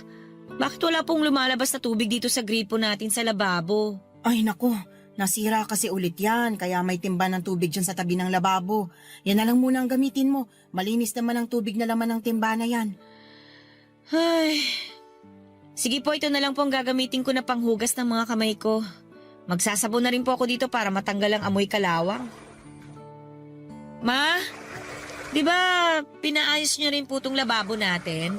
bakit wala pong lumalabas na tubig dito sa gripo natin sa lababo? Ay nako, nasira kasi ulit yan. Kaya may timba ng tubig dyan sa tabi ng lababo. Yan na lang muna ang gamitin mo. Malinis naman ang tubig na laman ng timba na yan. Ay. Sige po, ito na lang po ang gagamitin ko na panghugas ng mga kamay ko. Magsasabon na rin po ako dito para matanggal ang amoy kalawang. Ma, di ba pinaayos niyo rin po itong lababo natin?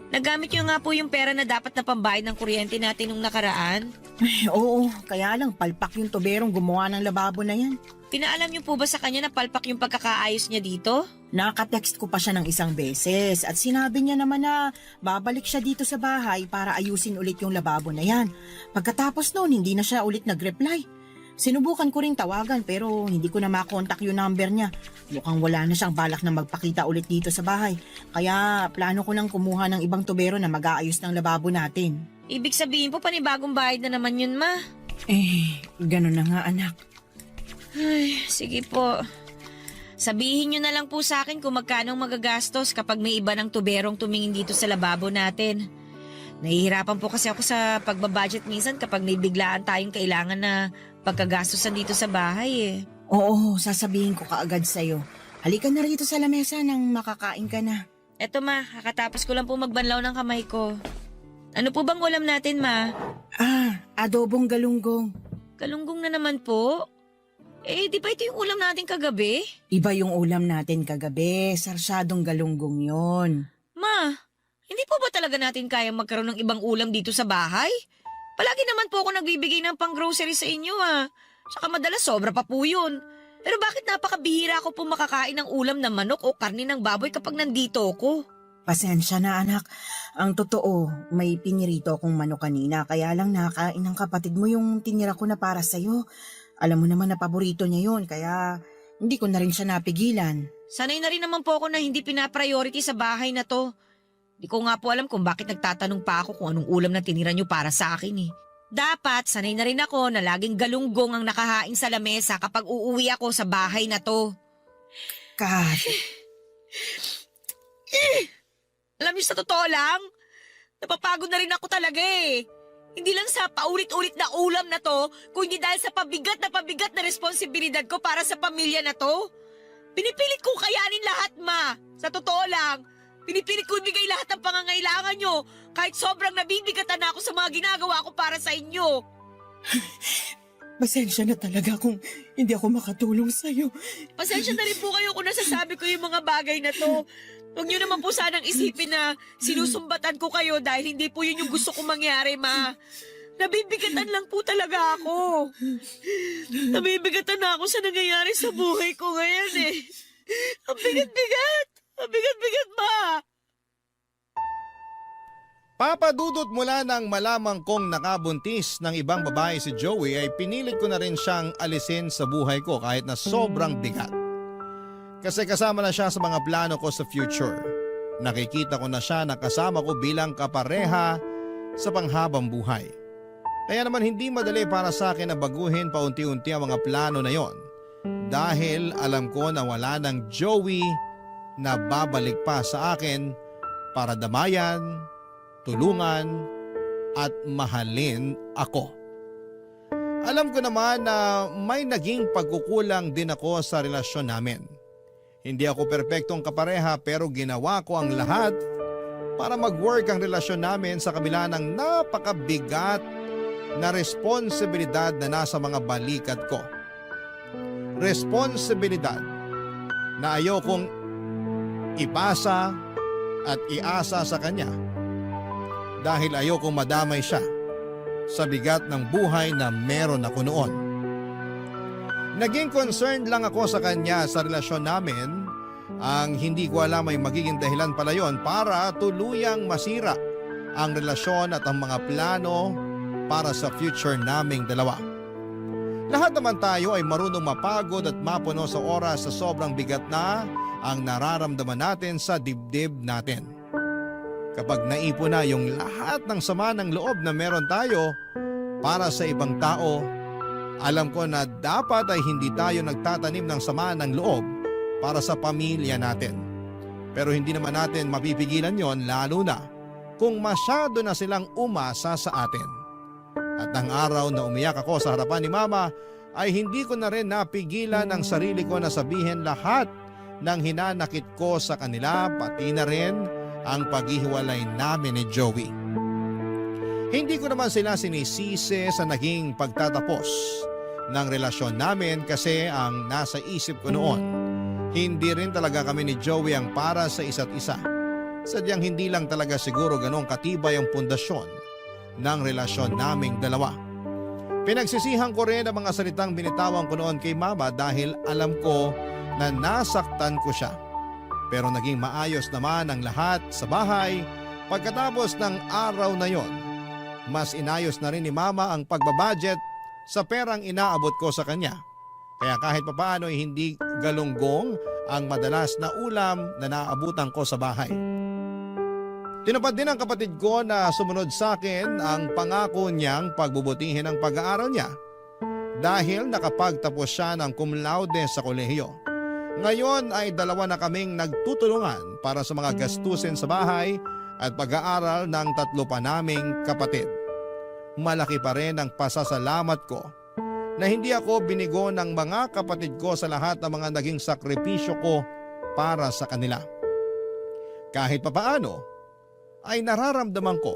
Nagamit niyo nga po yung pera na dapat na pambayad ng kuryente natin nung nakaraan? Ay, oo, kaya lang palpak yung tuberong gumawa ng lababo na yan. Pinaalam niyo po ba sa kanya na palpak yung pagkakaayos niya dito? Nakatext ko pa siya ng isang beses at sinabi niya naman na babalik siya dito sa bahay para ayusin ulit yung lababo na yan. Pagkatapos noon, hindi na siya ulit nag-reply. Sinubukan ko ring tawagan pero hindi ko na makontak yung number niya. Mukhang wala na siyang balak na magpakita ulit dito sa bahay. Kaya plano ko nang kumuha ng ibang tubero na mag-aayos ng lababo natin. Ibig sabihin po panibagong bayad na naman yun, ma. Ganun na nga anak. Ay, sige po. Sabihin nyo na lang po sa akin kung magkano magagastos kapag may iba ng tuberong tumingin dito sa lababo natin. Nahihirapan po kasi ako sa pagbabudget minsan kapag may biglaan tayong kailangan na pagkagastosan dito sa bahay eh. Oo, sasabihin ko kaagad sa'yo. Halika na rito sa lamesa nang makakain ka na. Eto ma, kakatapos ko lang po magbanlaw ng kamay ko. Ano po bang ulam natin ma? Adobong galunggong. Galunggong na naman po? Di ba ito yung ulam natin kagabi? Iba yung ulam natin kagabi. Sarsyadong galunggong yon. Ma, hindi po ba talaga natin kayang magkaroon ng ibang ulam dito sa bahay? Palagi naman po ako nagbibigay ng pang-grocery sa inyo Saka madalas sobra pa po yun. Pero bakit napakabihira ako po makakain ng ulam na manok o karne ng baboy kapag nandito ako? Pasensya na anak. Ang totoo, may pinirito akong manok kanina. Kaya lang nakain ng kapatid mo yung tinira ko na para sa'yo. Alam mo naman na paborito niya yun, kaya hindi ko na rin siya napigilan. Sanay na rin naman po ako na hindi pinapriority sa bahay na to. Di ko nga po alam kung bakit nagtatanong pa ako kung anong ulam na tinira niyo para sa akin eh. Dapat, sanay na rin ako na laging galunggong ang nakahain sa lamesa kapag uuwi ako sa bahay na to. Kat. Alam niyo sa totoo lang, napapagod na rin ako talaga eh. Hindi lang sa paulit-ulit na ulam na to, kundi dahil sa pabigat na responsibilidad ko para sa pamilya na to. Pinipilit kong kayanin lahat, ma. Sa totoo lang, pinipilit ko ibigay lahat ng pangangailangan nyo, kahit sobrang nabibigatan na ako sa mga ginagawa ko para sa inyo. Pasensya na talaga kung hindi ako makatulong sa'yo. Pasensya na rin po kayo kung nasasabi ko yung mga bagay na to. Huwag niyo naman po sanang isipin na sinusumbatan ko kayo dahil hindi po yun yung gusto kong mangyari, ma. Nabibigatan lang po talaga ako. Nabibigatan na ako sa nangyayari sa buhay ko ngayon eh. Ang bigat-bigat! Ang bigat-bigat, ma! Papadudot mula nang malamang kong nakabuntis ng ibang babae si Joey ay pinilit ko na rin siyang alisin sa buhay ko kahit na sobrang bigat. Kasi kasama na siya sa mga plano ko sa future. Nakikita ko na siya na kasama ko bilang kapareha sa panghabang buhay. Kaya naman hindi madali para sa akin na baguhin paunti-unti ang mga plano na yon. Dahil alam ko na wala ng Joey na babalik pa sa akin para damayan, tulungan at mahalin ako. Alam ko naman na may naging pagkukulang din ako sa relasyon namin. Hindi ako perpektong kapareha pero ginawa ko ang lahat para mag-work ang relasyon namin sa kabila ng napakabigat na responsibilidad na nasa mga balikat ko. Responsibilidad na ayokong ipasa at iasa sa kanya dahil ayokong madamay siya sa bigat ng buhay na meron ako noon. Naging concerned lang ako sa kanya sa relasyon namin. Ang hindi ko alam ay magiging dahilan pala yon para tuluyang masira ang relasyon at ang mga plano para sa future naming dalawa. Lahat naman tayo ay marunong mapagod at mapuno sa oras sa sobrang bigat na ang nararamdaman natin sa dibdib natin. kapag naipon na yung lahat ng sama ng loob na meron tayo para sa ibang tao, alam ko na dapat ay hindi tayo nagtatanim ng sama ng loob para sa pamilya natin. Pero hindi naman natin mapipigilan yon, lalo na kung masyado na silang umasa sa atin. At ang araw na umiyak ako sa harapan ni Mama ay hindi ko na rin napigilan ang sarili ko na sabihin lahat ng hinanakit ko sa kanila, pati na rin ang paghihiwalay namin ni Joey. Hindi ko naman sila sinisisi sa naging pagtatapos ng relasyon namin kasi ang nasa isip ko noon, hindi rin talaga kami ni Joey ang para sa isa't isa. Sadyang hindi lang talaga siguro ganong katibay ang pundasyon ng relasyon naming dalawa. Pinagsisihan ko rin ang mga salitang binitawan ko noon kay Mama dahil alam ko na nasaktan ko siya. Pero naging maayos naman ang lahat sa bahay pagkatapos ng araw na yon. Mas inayos na rin ni Mama ang pagbabudget sa perang inaabot ko sa kanya. Kaya kahit papaano ay hindi galunggong ang madalas na ulam na naabutan ko sa bahay. Tinupad din ang kapatid ko na sumunod sa akin ang pangako niyang pagbubutihin ang pag-aaral niya dahil nakapagtapos siya ng cum laude sa kolehiyo. Ngayon ay 2 na kaming nagtutulungan para sa mga gastusin sa bahay at pag-aaral ng 3 pa naming kapatid. Malaki pa rin ang pasasalamat ko na hindi ako binigo ng mga kapatid ko sa lahat ng mga naging sakripisyo ko para sa kanila. Kahit papaano, ay nararamdaman ko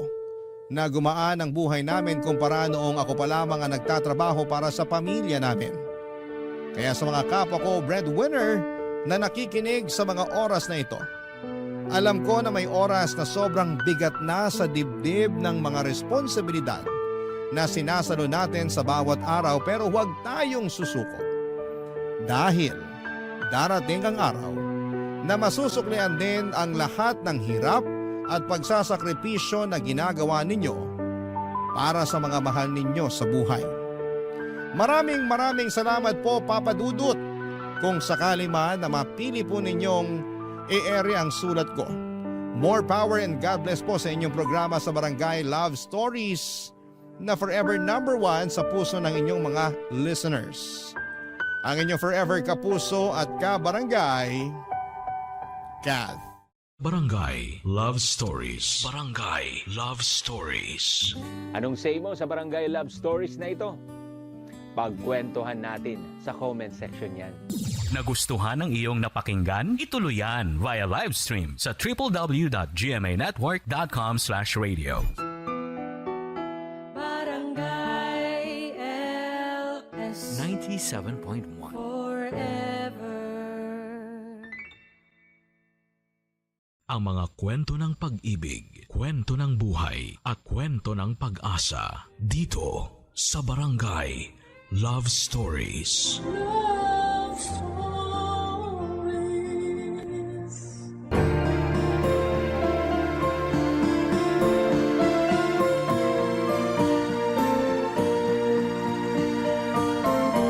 na gumaan ang buhay namin kumpara noong ako pa lamang ang nagtatrabaho para sa pamilya namin. Kaya sa mga kapwa ko breadwinner na nakikinig sa mga oras na ito, alam ko na may oras na sobrang bigat na sa dibdib ng mga responsibilidad na sinasalo natin sa bawat araw, pero huwag tayong susuko. Dahil darating ang araw na masusuklian din ang lahat ng hirap at pagsasakripisyo na ginagawa ninyo para sa mga mahal ninyo sa buhay. Maraming salamat po, Papa Dudut, kung sakali man na mapili po ninyong i-ere ang sulat ko. More power and God bless po sa inyong programa sa Barangay Love Stories na forever #1 sa puso ng inyong mga listeners. Ang inyong forever kapuso at kabarangay, Kath. Barangay Love Stories. Barangay Love Stories. Anong say mo sa Barangay Love Stories na ito? Pagkwentuhan natin sa comment section yan. Nagustuhan ng iyong napakinggan? Ituloy yan via live stream sa www.gmanetwork.com/radio. Barangay LS 97.1 forever. Ang mga kwento ng pag-ibig, kwento ng buhay at kwento ng pag-asa dito sa Barangay Love Stories. Love Stories.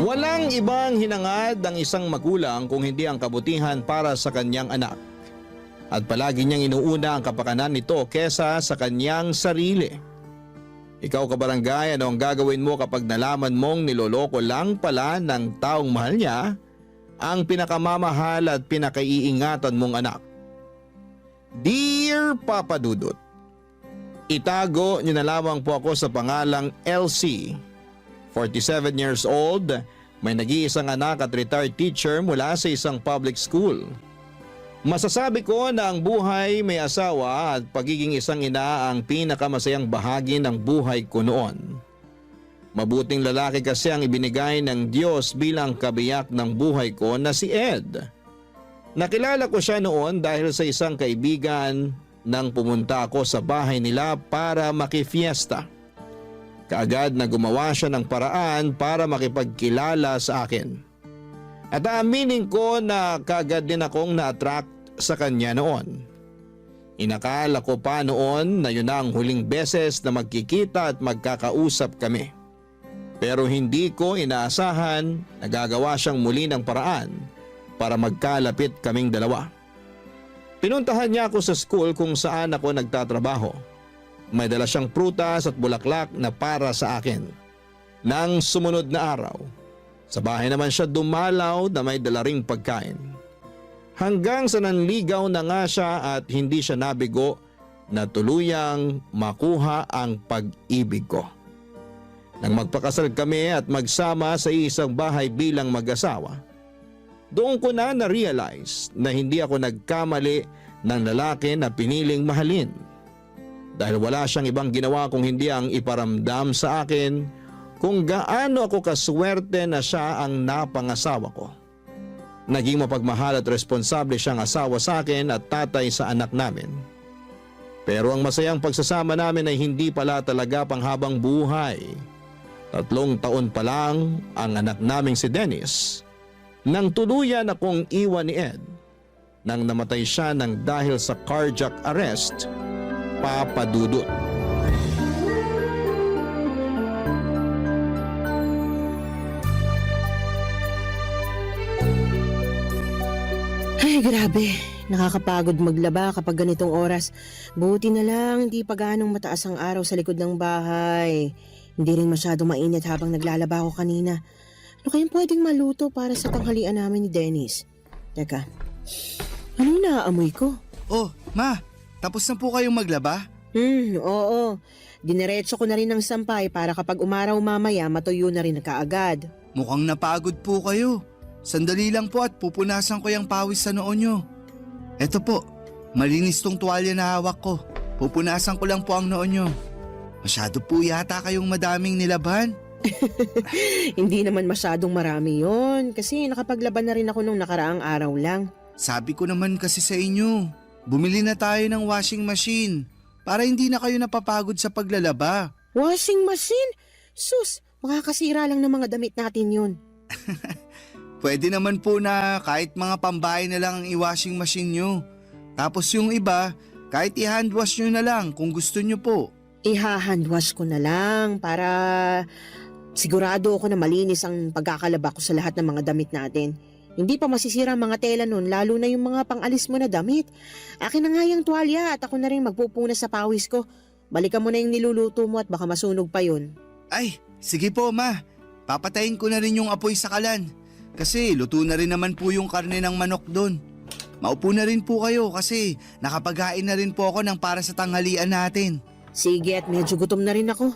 Walang ibang hinangad ng isang magulang kung hindi ang kabutihan para sa kanyang anak. At palagi niyang inuuna ang kapakanan nito kesa sa kanyang sarili. Ikaw, kabarangay, ano ang gagawin mo kapag nalaman mong niloloko lang pala ng taong mahal niya ang pinakamamahal at pinakaiingatan mong anak? Dear Papa Dudut, itago niyo na lamang po ako sa pangalang LC. 47 years old, may nag-iisang anak at retired teacher mula sa isang public school. Masasabi ko na ang buhay may asawa at pagiging isang ina ang pinakamasayang bahagi ng buhay ko noon. Mabuting lalaki kasi ang ibinigay ng Diyos bilang kabiyak ng buhay ko na si Ed. Nakilala ko siya noon dahil sa isang kaibigan nang pumunta ako sa bahay nila para makifiesta. Kaagad na gumawa siya ng paraan para makipagkilala sa akin. At aaminin ko na kaagad din akong na-attract sa kanya noon. Inakala ko pa noon na yun na ang huling beses na magkikita at magkakausap kami. Pero hindi ko inaasahan na gagawa siyang muli ng paraan para magkalapit kaming dalawa. Pinuntahan niya ako sa school kung saan ako nagtatrabaho. May dala siyang prutas at bulaklak na para sa akin. Nang sumunod na araw, sa bahay naman siya dumalaw na may dala ring pagkain. Hanggang sa nanligaw na nga siya at hindi siya nabigo na tuluyang makuha ang pag-ibig ko. Nang magpakasal kami at magsama sa isang bahay bilang mag-asawa, doon ko na na-realize na hindi ako nagkamali ng lalaki na piniling mahalin. Dahil wala siyang ibang ginawa kung hindi ang iparamdam sa akin kung gaano ako kaswerte na siya ang napangasawa ko. Naging mapagmahal at responsable siyang asawa sa akin at tatay sa anak namin. Pero ang masayang pagsasama namin ay hindi pala talaga panghabang buhay. 3 taon pa lang ang anak naming si Dennis nang tuluyan akong iwan ni Ed nang namatay siya ng dahil sa cardiac arrest, Papa Dudut. Ay, grabe. Nakakapagod maglaba kapag ganitong oras. Buti na lang, hindi pa ganong mataas ang araw sa likod ng bahay. Hindi rin masyadong mainit habang naglalaba ako kanina. Ano kayang pwedeng maluto para sa tanghalian namin ni Dennis? Teka, anong naaamoy ko? Oh, Ma, tapos na po kayong maglaba? Oo. Dineretso ko na rin ng sampay para kapag umaraw mamaya matuyo na rin kaagad. Mukhang napagod po kayo. Sandali lang po at pupunasan ko yung pawis sa noo nyo. Eto po, malinis tong tuwalya na hawak ko. Pupunasan ko lang po ang noo nyo. Masyado po yata kayong madaming nilaban. Hindi naman masyadong marami yon kasi nakapaglaban na rin ako nung nakaraang araw lang. Sabi ko naman kasi sa inyo, bumili na tayo ng washing machine para hindi na kayo napapagod sa paglalaba. Washing machine? Sus, makakasira lang ng mga damit natin yun. Pwede naman po na kahit mga pambahay na lang ang i-washing machine nyo. Tapos yung iba, kahit i-handwash nyo na lang kung gusto nyo po. Iha-handwash ko na lang para sigurado ako na malinis ang pagkakalaba ko sa lahat ng mga damit natin. Hindi pa masisira ang mga tela nun, lalo na yung mga pang-alis mo na damit. Akin na nga yung tuwalya at ako na rin magpupunas sa pawis ko. Balikan mo na yung niluluto mo at baka masunog pa yun. Ay, sige po Ma. Papatayin ko na rin yung apoy sa kalan. Kasi luto na rin naman po yung karne ng manok doon. Maupo na rin po kayo kasi nakapaghain na rin po ako ng para sa tanghalian natin. Sige, at medyo gutom na rin ako.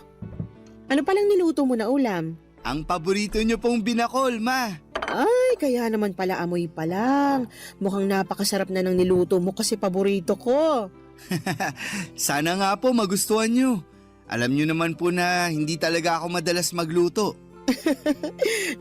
Ano palang niluto mo na ulam? Ang paborito nyo pong binakol, Ma. Ay, kaya naman pala amoy pa lang. Mukhang napakasarap na ng niluto mo kasi paborito ko. Sana nga po magustuhan nyo. Alam nyo naman po na hindi talaga ako madalas magluto.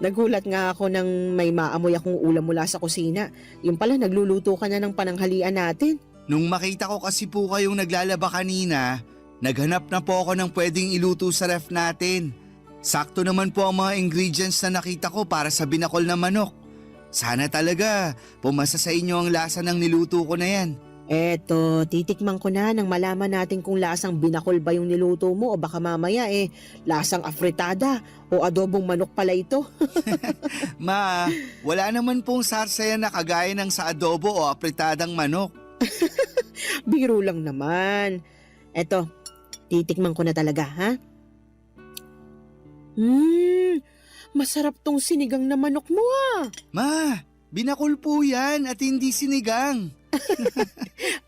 Nagulat nga ako nang may maamoy akong ulam mula sa kusina. Yung pala nagluluto ka na ng pananghalian natin. Nung makita ko kasi po kayong naglalaba kanina, naghanap na po ako ng pwedeng iluto sa ref natin. Sakto naman po ang mga ingredients na nakita ko para sa binakol na manok. Sana talaga pumasa sa inyo ang lasa ng niluto ko na yan. Eto, titikman ko na nang malaman natin kung lasang binakol ba yung niluto mo o baka mamaya lasang afritada o adobong manok pala ito. Ma, wala naman pong sarsaya na kagaya ng sa adobo o apritadang manok. Biro lang naman. Eto, titikman ko na talaga, ha? Masarap tong sinigang na manok mo, ah. Ma, binakol po yan at hindi sinigang.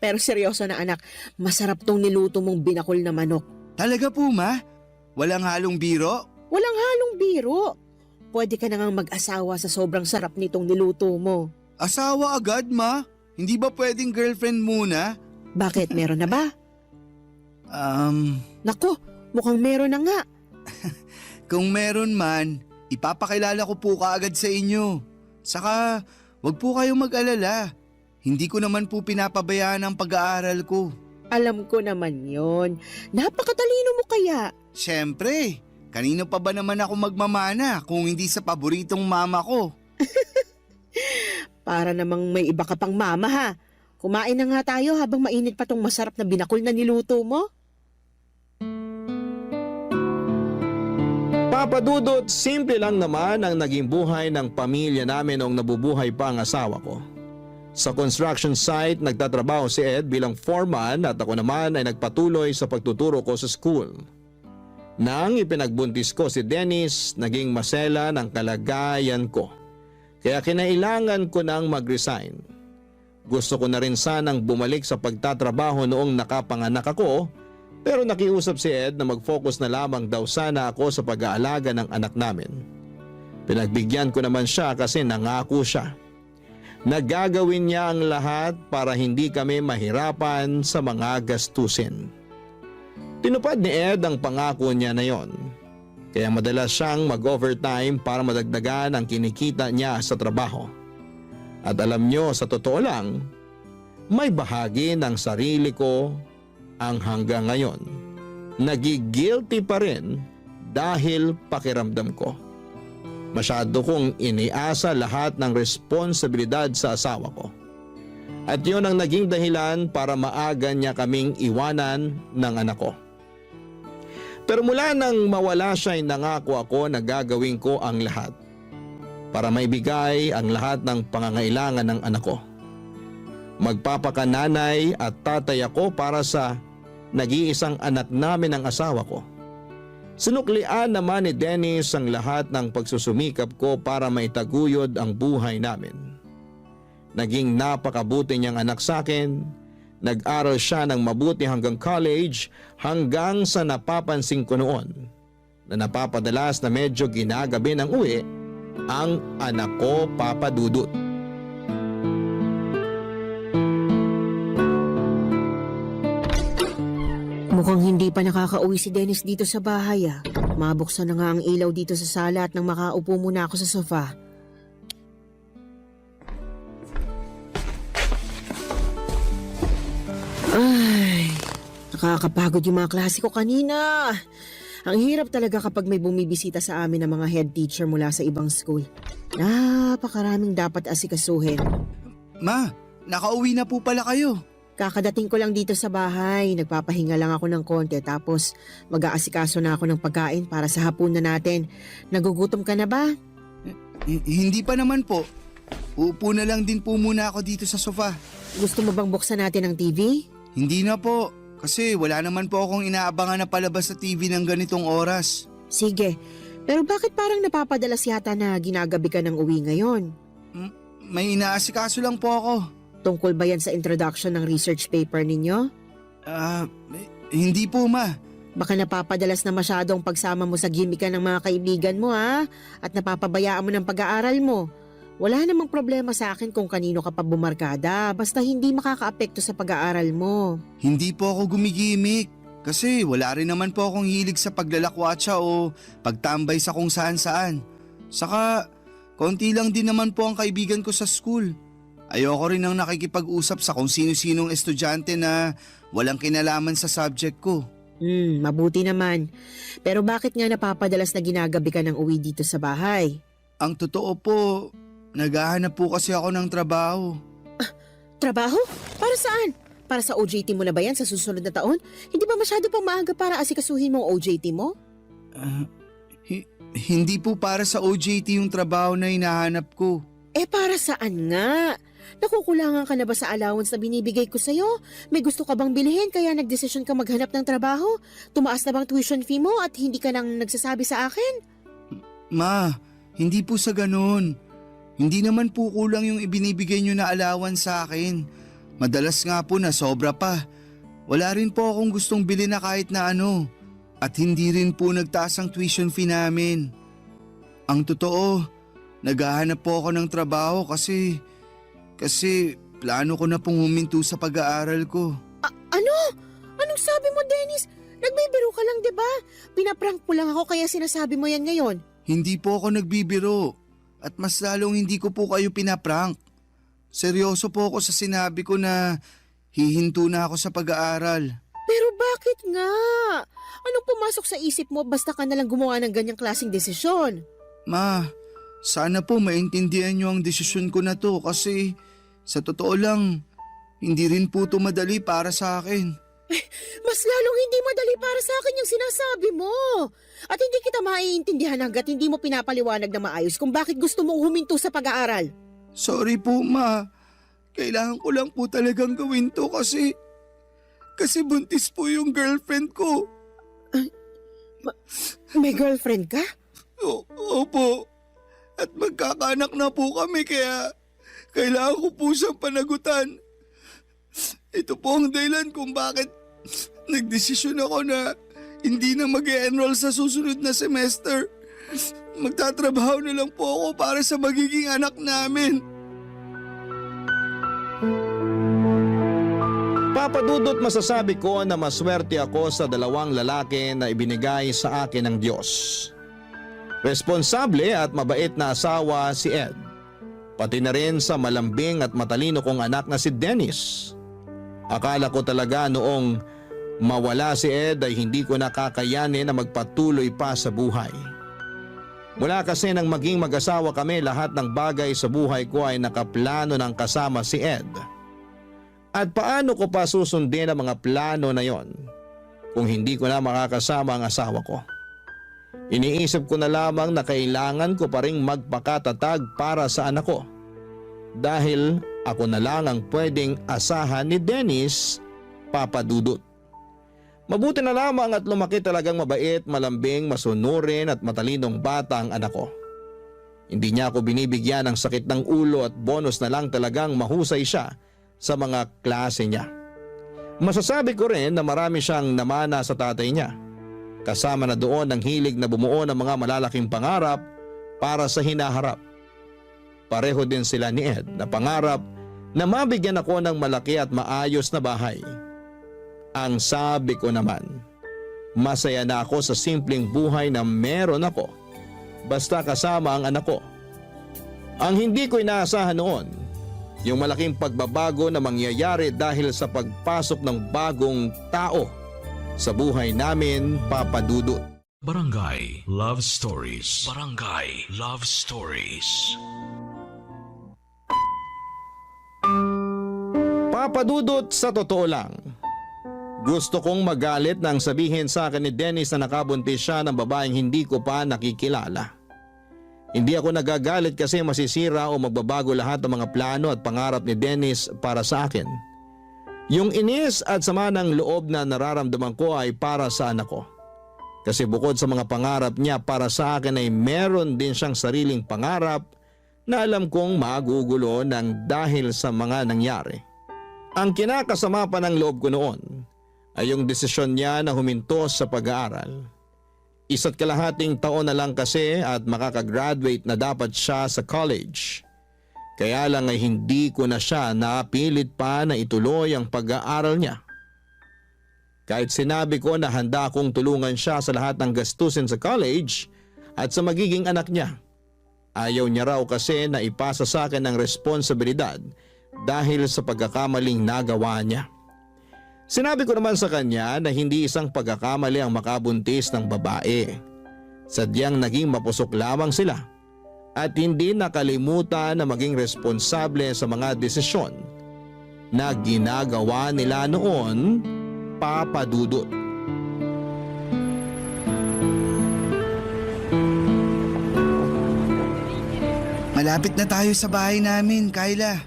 Pero seryoso na anak, masarap tong niluto mong binakol na manok. Talaga po, Ma? Walang halong biro? Walang halong biro. Pwede ka na ngang mag-asawa sa sobrang sarap nitong niluto mo. Asawa agad, Ma? Hindi ba pwedeng girlfriend muna? Bakit, meron na ba? Nako, mukhang meron na nga. Kung meron man, ipapakilala ko po kaagad sa inyo. Saka, wag po kayong mag-alala. Hindi ko naman po pinapabayaan ang pag-aaral ko. Alam ko naman yon. Napakatalino mo kaya. Siyempre, kanino pa ba naman ako magmamana kung hindi sa paboritong mama ko? Para namang may iba ka pang mama, ha. Kumain na nga tayo habang mainit pa tong masarap na binakol na niluto mo. Papa Dudut, simple lang naman ang naging buhay ng pamilya namin noong nabubuhay pa ang asawa ko. Sa construction site, nagtatrabaho si Ed bilang foreman at ako naman ay nagpatuloy sa pagtuturo ko sa school. Nang ipinagbuntis ko si Dennis, naging masela ng kalagayan ko. Kaya kinailangan ko nang mag-resign. Gusto ko na rin sanang bumalik sa pagtatrabaho noong nakapanganak ako, pero nakiusap si Ed na mag-focus na lamang daw sana ako sa pag-aalaga ng anak namin. Pinagbigyan ko naman siya kasi nangako siya. Nagagawin niya ang lahat para hindi kami mahirapan sa mga gastusin. Tinupad ni Ed ang pangako niya na yon. Kaya madalas siyang mag-overtime para madagdagan ang kinikita niya sa trabaho. At alam nyo, sa totoo lang, may bahagi ng sarili ko ang hanggang ngayon nagigilty pa rin dahil pakiramdam ko. Masyado kong iniasa lahat ng responsibilidad sa asawa ko. At yun ang naging dahilan para maaga niya kaming iwanan ng anak ko. Pero mula nang mawala siya ay nangako ako na gagawin ko ang lahat para maibigay ang lahat ng pangangailangan ng anak ko. Magpapakananay at tatay ako para sa nag-iisang anak namin ng asawa ko. Sinuklian naman ni Dennis ang lahat ng pagsusumikap ko para maitaguyod ang buhay namin. Naging napakabuti niyang anak sa akin. Nag-aral siya ng mabuti hanggang college hanggang sa napapansin ko noon na napapadalas na medyo ginagabi ng uwi ang anak ko, Papa Dudut. Mukhang hindi pa nakakauwi si Dennis dito sa bahay ah. Mabuksan na nga ang ilaw dito sa sala at nang makaupo muna ako sa sofa. Ay, nakakapagod yung mga klase ko kanina. Ang hirap talaga kapag may bumibisita sa amin ng mga head teacher mula sa ibang school. Napakaraming dapat asikasuhin. Ma, nakauwi na po pala kayo. Kakadating ko lang dito sa bahay. Nagpapahinga lang ako ng konti tapos mag-aasikaso na ako ng pagkain para sa hapunan natin. Nagugutom ka na ba? Hindi pa naman po. Uupo na lang din po muna ako dito sa sofa. Gusto mo bang buksan natin ang TV? Hindi na po. Kasi wala naman po akong inaabangan na palabas sa TV ng ganitong oras. Sige. Pero bakit parang napapadalas yata na ginagabi ka ng uwi ngayon? May inaasikaso lang po ako. Tungkol ba yan sa introduction ng research paper ninyo? Hindi po, ma. Baka napapadalas na masyadong pagsama mo sa gimikan ng mga kaibigan mo ha? At napapabayaan mo ng pag-aaral mo. Wala namang problema sa akin kung kanino ka pa bumarkada basta hindi makakaapekto sa pag-aaral mo. Hindi po ako gumigimik. Kasi wala rin naman po akong hilig sa paglalakwatsa o pagtambay sa kung saan-saan. Saka, konti lang din naman po ang kaibigan ko sa school. Ayoko rin ang nakikipag-usap sa kung sino-sinong estudyante na walang kinalaman sa subject ko. Mabuti naman. Pero bakit nga napapadalas na ginagabi ka ng uwi dito sa bahay? Ang totoo po, naghahanap po kasi ako ng trabaho. Trabaho? Para saan? Para sa OJT mo na ba yan sa susunod na taon? Hindi ba masyado pang maaga para asikasuhin mo ang OJT mo? Hindi po para sa OJT yung trabaho na hinahanap ko. Para saan nga? Nakukulangan ka na ba sa allowance na binibigay ko sa'yo? May gusto ka bang bilhin kaya nagdesisyon ka maghanap ng trabaho? Tumaas na bang tuition fee mo at hindi ka nang nagsasabi sa akin? Ma, hindi po sa ganun. Hindi naman po kulang yung ibinibigay nyo na allowance sa akin. Madalas nga po na sobra pa. Wala rin po akong gustong bilhin na kahit na ano. At hindi rin po nagtaas ang tuition fee namin. Ang totoo, naghahanap po ako ng trabaho kasi plano ko na pong huminto sa pag-aaral ko. Ano? Anong sabi mo, Dennis? Nagbibiro ka lang, 'di ba? Pinaprank mo lang ako kaya sinasabi mo yan ngayon. Hindi po ako nagbibiro. At mas lalong hindi ko po kayo pinaprank. Seryoso po ako sa sinabi ko na hihinto na ako sa pag-aaral. Pero bakit nga? Anong pumasok sa isip mo basta ka nalang gumawa ng ganyang klaseng desisyon? Ma, sana po maintindihan niyo ang desisyon ko na to kasi sa totoo lang, hindi rin po ito madali para sa akin. Mas lalong hindi madali para sa akin yung sinasabi mo. At hindi kita maiintindihan hanggat hindi mo pinapaliwanag na maayos kung bakit gusto mong huminto sa pag-aaral. Sorry po, Ma. kailangan ko lang po talagang gawin to kasi buntis po yung girlfriend ko. May girlfriend ka? Opo. At magkakaanak na po kami kaya kailangan ko po siyang panagutan. Ito po ang dahilan kung bakit nagdesisyon ako na hindi na mag-e-enroll sa susunod na semester. Magtatrabaho na lang po ako para sa magiging anak namin. Papa Dudut, masasabi ko na maswerte ako sa dalawang lalaki na ibinigay sa akin ng Diyos. Responsable at mabait na asawa si Ed. Pati na rin sa malambing at matalino kong anak na si Dennis. Akala ko talaga noong mawala si Ed ay hindi ko nakakayanin na magpatuloy pa sa buhay. Mula kasi nang maging mag-asawa kami, lahat ng bagay sa buhay ko ay nakaplano ng kasama si Ed. At paano ko pa susundin ang mga plano na yon kung hindi ko na makakasama ang asawa ko? Iniisip ko na lamang na kailangan ko pa ring magpakatatag para sa anak ko. Dahil ako na lang ang pwedeng asahan ni Dennis, Papa Dudut. Mabuti na lamang at lumaki talagang mabait, malambing, masunurin at matalinong bata ang anak ko. Hindi niya ako binibigyan ng sakit ng ulo at bonus na lang talagang mahusay siya sa mga klase niya. Masasabi ko rin na marami siyang namana sa tatay niya. Kasama na doon ang hilig na bumuo ng mga malalaking pangarap para sa hinaharap. Pareho din sila ni Ed na pangarap na mabigyan ako ng malaki at maayos na bahay. Ang sabi ko naman, masaya na ako sa simpleng buhay na meron ako basta kasama ang anak ko. Ang hindi ko inaasahan noon, yung malaking pagbabago na mangyayari dahil sa pagpasok ng bagong tao sa buhay namin, Papa Dudut. Barangay Love Stories. Barangay Love Stories. Papa Dudut, sa totoo lang, gusto kong magalit nang sabihin sa akin ni Dennis na nakabuntis siya ng babaeng hindi ko pa nakikilala. Hindi ako nagagalit kasi masisira o magbabago lahat ng mga plano at pangarap ni Dennis para sa akin. Yung inis at sama ng loob na nararamdaman ko ay para sa anak ko. Kasi bukod sa mga pangarap niya para sa akin ay meron din siyang sariling pangarap na alam kong magugulo ng dahil sa mga nangyari. Ang kinakasama pa ng loob ko noon ay yung desisyon niya na huminto sa pag-aaral. 1.5 taon na lang kasi at makakagraduate na dapat siya sa college. Kaya lang ay hindi ko na siya napilit pa na ituloy ang pag-aaral niya. Kahit sinabi ko na handa akong tulungan siya sa lahat ng gastusin sa college at sa magiging anak niya, ayaw niya raw kasi na ipasa sa akin ang responsibilidad dahil sa pagkakamaling nagawa niya. Sinabi ko naman sa kanya na hindi isang pagkakamali ang makabuntis ng babae. Sadyang naging mapusok lamang sila. At hindi nakalimutan na maging responsable sa mga desisyon na ginagawa nila noon, Papa Dudut. Malapit na tayo sa bahay namin, Kyla.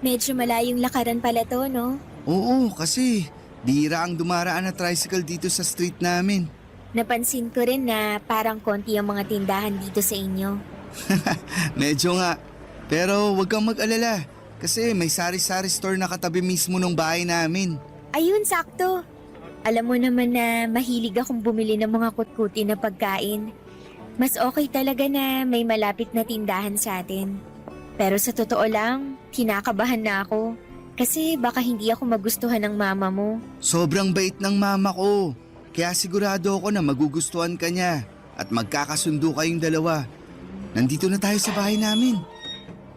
Medyo malayong lakaran pala to, no? Oo, kasi bihira ang dumaraan na tricycle dito sa street namin. Napansin ko rin na parang konti ang mga tindahan dito sa inyo. Medyo nga. Pero wag kang mag-alala kasi may sari-sari store na katabi mismo ng bahay namin. Ayun, sakto. Alam mo naman na mahilig akong bumili ng mga kutkuti na pagkain. Mas okay talaga na may malapit na tindahan sa atin. Pero sa totoo lang, kinakabahan na ako. Kasi baka hindi ako magustuhan ng mama mo. Sobrang bait ng mama ko. Kaya sigurado ako na magugustuhan ka niya at magkakasundo kayong dalawa. Nandito na tayo sa bahay namin.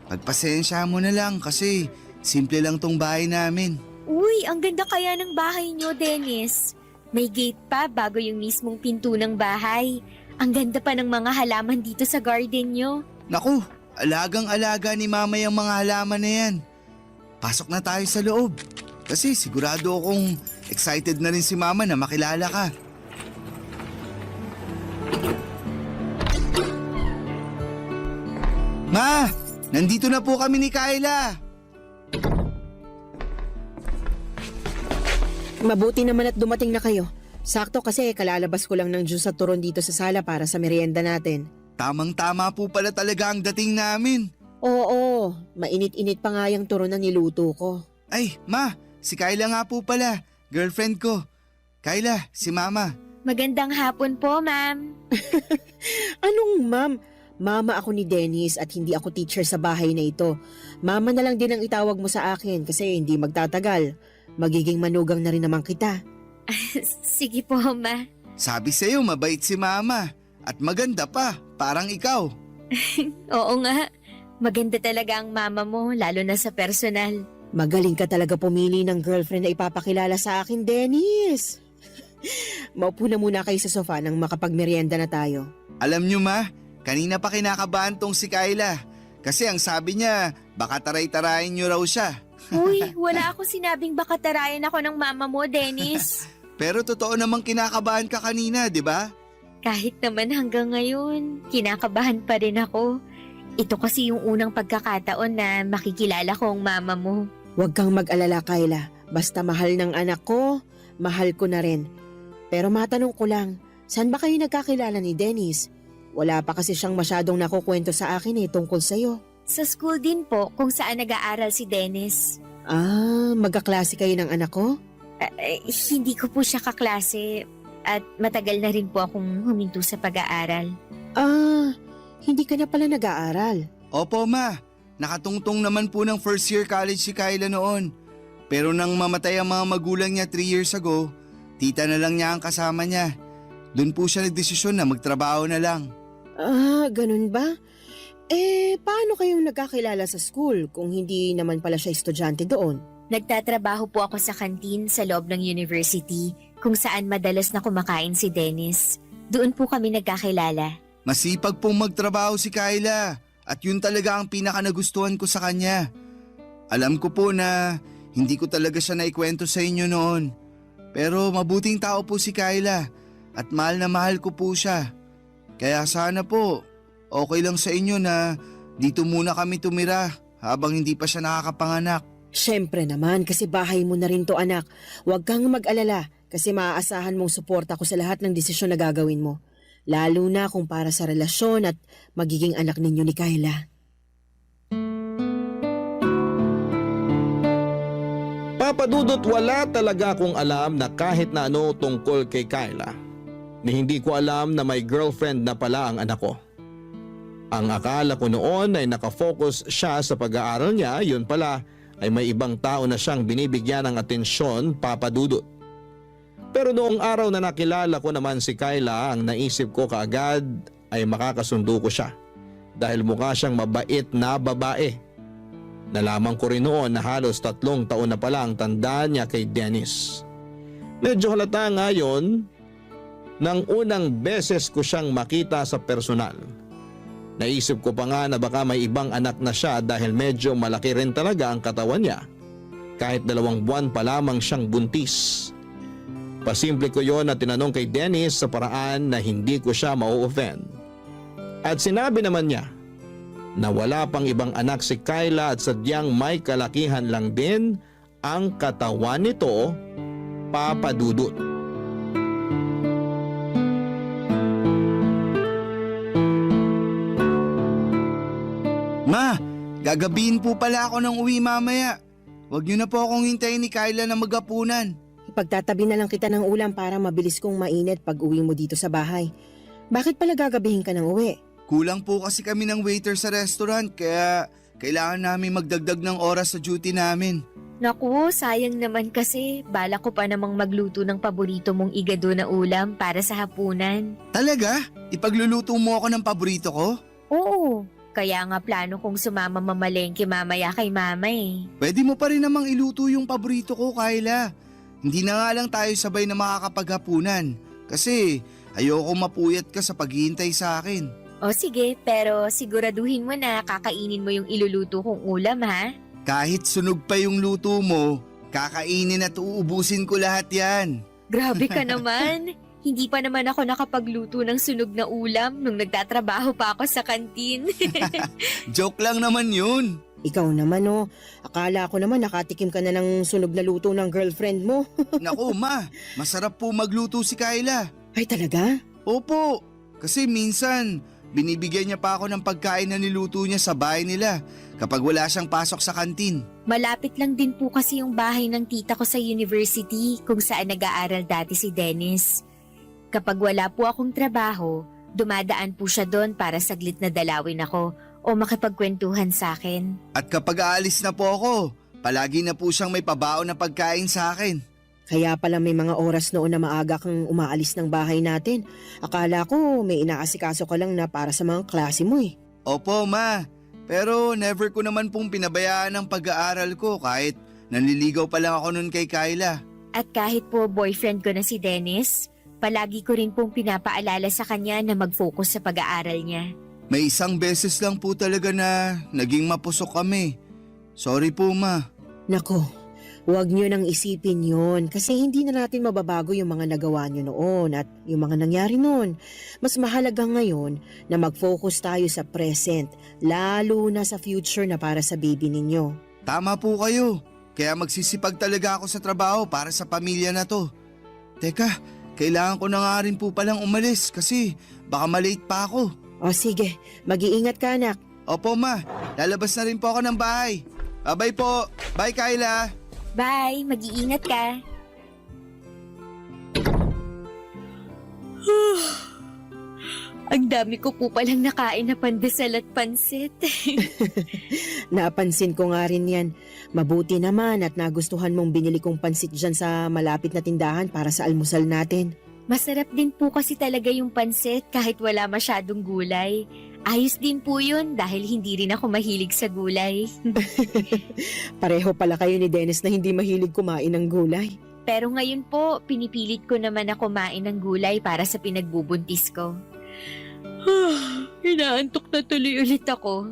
Pagpasensya mo na lang kasi simple lang tong bahay namin. Uy, ang ganda kaya ng bahay niyo, Dennis. May gate pa bago yung mismong pinto ng bahay. Ang ganda pa ng mga halaman dito sa garden niyo. Naku, alagang-alaga ni mama yung mga halaman na yan. Pasok na tayo sa loob. Kasi sigurado akong excited na rin si mama na makilala ka. Ma, nandito na po kami ni Kyla. Mabuti naman at dumating na kayo. Sakto kasi kalalabas ko lang ng juice at turon dito sa sala para sa merienda natin. Tamang-tama po pala talaga ang dating namin. Oo, mainit-init pa nga yung turon na niluto ko. Ay, Ma, si Kyla nga po pala. Girlfriend ko. Kyla, si Mama. Magandang hapon po, ma'am. Anong ma'am? Mama ako ni Dennis at hindi ako teacher sa bahay na ito. Mama na lang din ang itawag mo sa akin kasi hindi magtatagal. Magiging manugang na rin naman kita. Sige po, ma. Sabi sa'yo, mabait si Mama. At maganda pa, parang ikaw. Oo nga. Maganda talaga ang mama mo, lalo na sa personal. Magaling ka talaga pumili ng girlfriend na ipapakilala sa akin, Dennis. Maupo na muna kayo sa sofa nang makapagmerienda na tayo. Alam nyo, Ma, kanina pa kinakabahan tong si Kyla. Kasi ang sabi niya, baka taray-tarayin nyo raw siya. Uy, wala ako sinabing baka tarayan ako ng mama mo, Dennis. Pero totoo namang kinakabahan ka kanina, di ba? Kahit naman hanggang ngayon, kinakabahan pa rin ako. Ito kasi yung unang pagkakataon na makikilala ko ang mama mo. Huwag kang mag-alala, Kyla. Basta mahal ng anak ko, mahal ko na rin. Pero matanong ko lang, saan ba kayo nagkakilala ni Dennis? Wala pa kasi siyang masyadong nakukwento sa akin tungkol sa'yo. Sa school din po kung saan nag-aaral si Dennis. Magkaklase kayo ng anak ko? Hindi ko po siya kaklase at matagal na rin po akong huminto sa pag-aaral. Hindi ka na pala nag-aaral. Opo, Ma. Nakatungtong naman po ng first year college si Kyla noon. Pero nang mamatay ang mga magulang niya 3 years ago, tita na lang niya ang kasama niya. Doon po siya nagdesisyon na magtrabaho na lang. Ganun ba? Paano kayong nagkakilala sa school kung hindi naman pala siya estudyante doon? Nagtatrabaho po ako sa kantin sa loob ng university kung saan madalas na kumakain si Dennis. Doon po kami nagkakilala. Masipag pong magtrabaho si Kyla at yun talaga ang pinaka-nagustuhan ko sa kanya. Alam ko po na hindi ko talaga siya naikwento sa inyo noon. Pero mabuting tao po si Kyla at mahal na mahal ko po siya. Kaya sana po, okay lang sa inyo na dito muna kami tumira habang hindi pa siya nakakapanganak. Siyempre naman kasi bahay mo na rin to, anak. Huwag kang mag-alala kasi maaasahan mong suporta ko sa lahat ng desisyon na gagawin mo. Lalo na kung para sa relasyon at magiging anak ninyo ni Kyla. Papadudot, wala talaga akong alam na kahit na ano tungkol kay Kyla. Ni hindi ko alam na may girlfriend na pala ang anak ko. Ang akala ko noon ay nakafocus siya sa pag-aaral niya, yun pala ay may ibang tao na siyang binibigyan ng atensyon, papadudot. Pero noong araw na nakilala ko naman si Kyla, ang naisip ko kaagad ay makakasundo ko siya dahil mukha siyang mabait na babae. Nalaman ko rin noon na halos 3 taon na pala ang tanda niya kay Dennis. Medyo halata ngayon nang unang beses ko siyang makita sa personal. Naisip ko pa nga na baka may ibang anak na siya dahil medyo malaki rin talaga ang katawan niya. Kahit 2 buwan pa lamang siyang buntis. Pasimple ko yon at tinanong kay Dennis sa paraan na hindi ko siya mau-offend. At sinabi naman niya na wala pang ibang anak si Kyla at sadyang may kalakihan lang din ang katawan nito, papadudot. Ma, gagabihin po pala ako ng uwi mamaya. Huwag niyo na po akong hintayin ni Kyla na maghapunan. Ipagtatabi na lang kita ng ulam para mabilis kong mainit pag uwi mo dito sa bahay. Bakit pala gagabihin ka ng uwi? Kulang po kasi kami ng waiter sa restaurant kaya kailangan namin magdagdag ng oras sa duty namin. Naku, sayang naman kasi balak ko pa namang magluto ng paborito mong igado na ulam para sa hapunan. Talaga? Ipagluluto mo ako ng paborito ko? Oo, kaya nga plano kong sumama mamalengke mamaya kay mama eh. Pwede mo pa rin namang iluto yung paborito ko, Kyla. Hindi na nga lang tayo sabay na makakapaghapunan kasi ayoko mapuyat ka sa paghihintay sa akin. O sige, pero siguraduhin mo na kakainin mo yung iluluto kong ulam ha? Kahit sunog pa yung luto mo, kakainin at uubusin ko lahat yan. Grabe ka naman. Hindi pa naman ako nakapagluto ng sunog na ulam nung nagtatrabaho pa ako sa kantin. Joke lang naman yun. Ikaw naman akala ko naman nakatikim ka na ng sunog na luto ng girlfriend mo. Naku ma, masarap po magluto si Kyla. Ay talaga? Opo, kasi minsan binibigyan niya pa ako ng pagkain na niluto niya sa bahay nila kapag wala siyang pasok sa kantin. Malapit lang din po kasi yung bahay ng tita ko sa university kung saan nag-aaral dati si Dennis. Kapag wala po akong trabaho, dumadaan po siya doon para saglit na dalawin ako o makipagkwentuhan sa akin. At kapag aalis na po ako, palagi na po siyang may pabaon na pagkain sa akin. Kaya pala may mga oras noon na maaga kang umaalis ng bahay natin. Akala ko may inaasikaso ka lang na para sa mga klase mo eh. Opo ma, pero never ko naman pong pinabayaan ang pag-aaral ko kahit nanliligaw pa lang ako nun kay Kyla. At kahit po boyfriend ko na si Dennis, palagi ko rin pong pinapaalala sa kanya na mag-focus sa pag-aaral niya. May isang beses lang po talaga na naging mapusok kami. Sorry po ma. Nako, huwag nyo nang isipin yon kasi hindi na natin mababago yung mga nagawa nyo noon at yung mga nangyari noon. Mas mahalaga ngayon na mag-focus tayo sa present, lalo na sa future na para sa baby ninyo. Tama po kayo. Kaya magsisipag talaga ako sa trabaho para sa pamilya na to. Teka, kailangan ko na nga rin po palang umalis kasi baka malate pa ako. O sige, mag-iingat ka anak. Opo ma, lalabas na rin po ako ng bahay. Bye po. Bye Kyla. Bye, mag-iingat ka. Ang dami ko po palang nakain na pandesal at pansit. Napansin ko nga rin yan. Mabuti naman at nagustuhan mong binili kong pansit dyan sa malapit na tindahan para sa almusal natin. Masarap din po kasi talaga yung pansit kahit wala masyadong gulay. Ayos din po yun dahil hindi rin ako mahilig sa gulay. Pareho pala kayo ni Dennis na hindi mahilig kumain ng gulay. Pero ngayon po, pinipilit ko naman na kumain ng gulay para sa pinagbubuntis ko. Inaantok na tuloy ulit ako.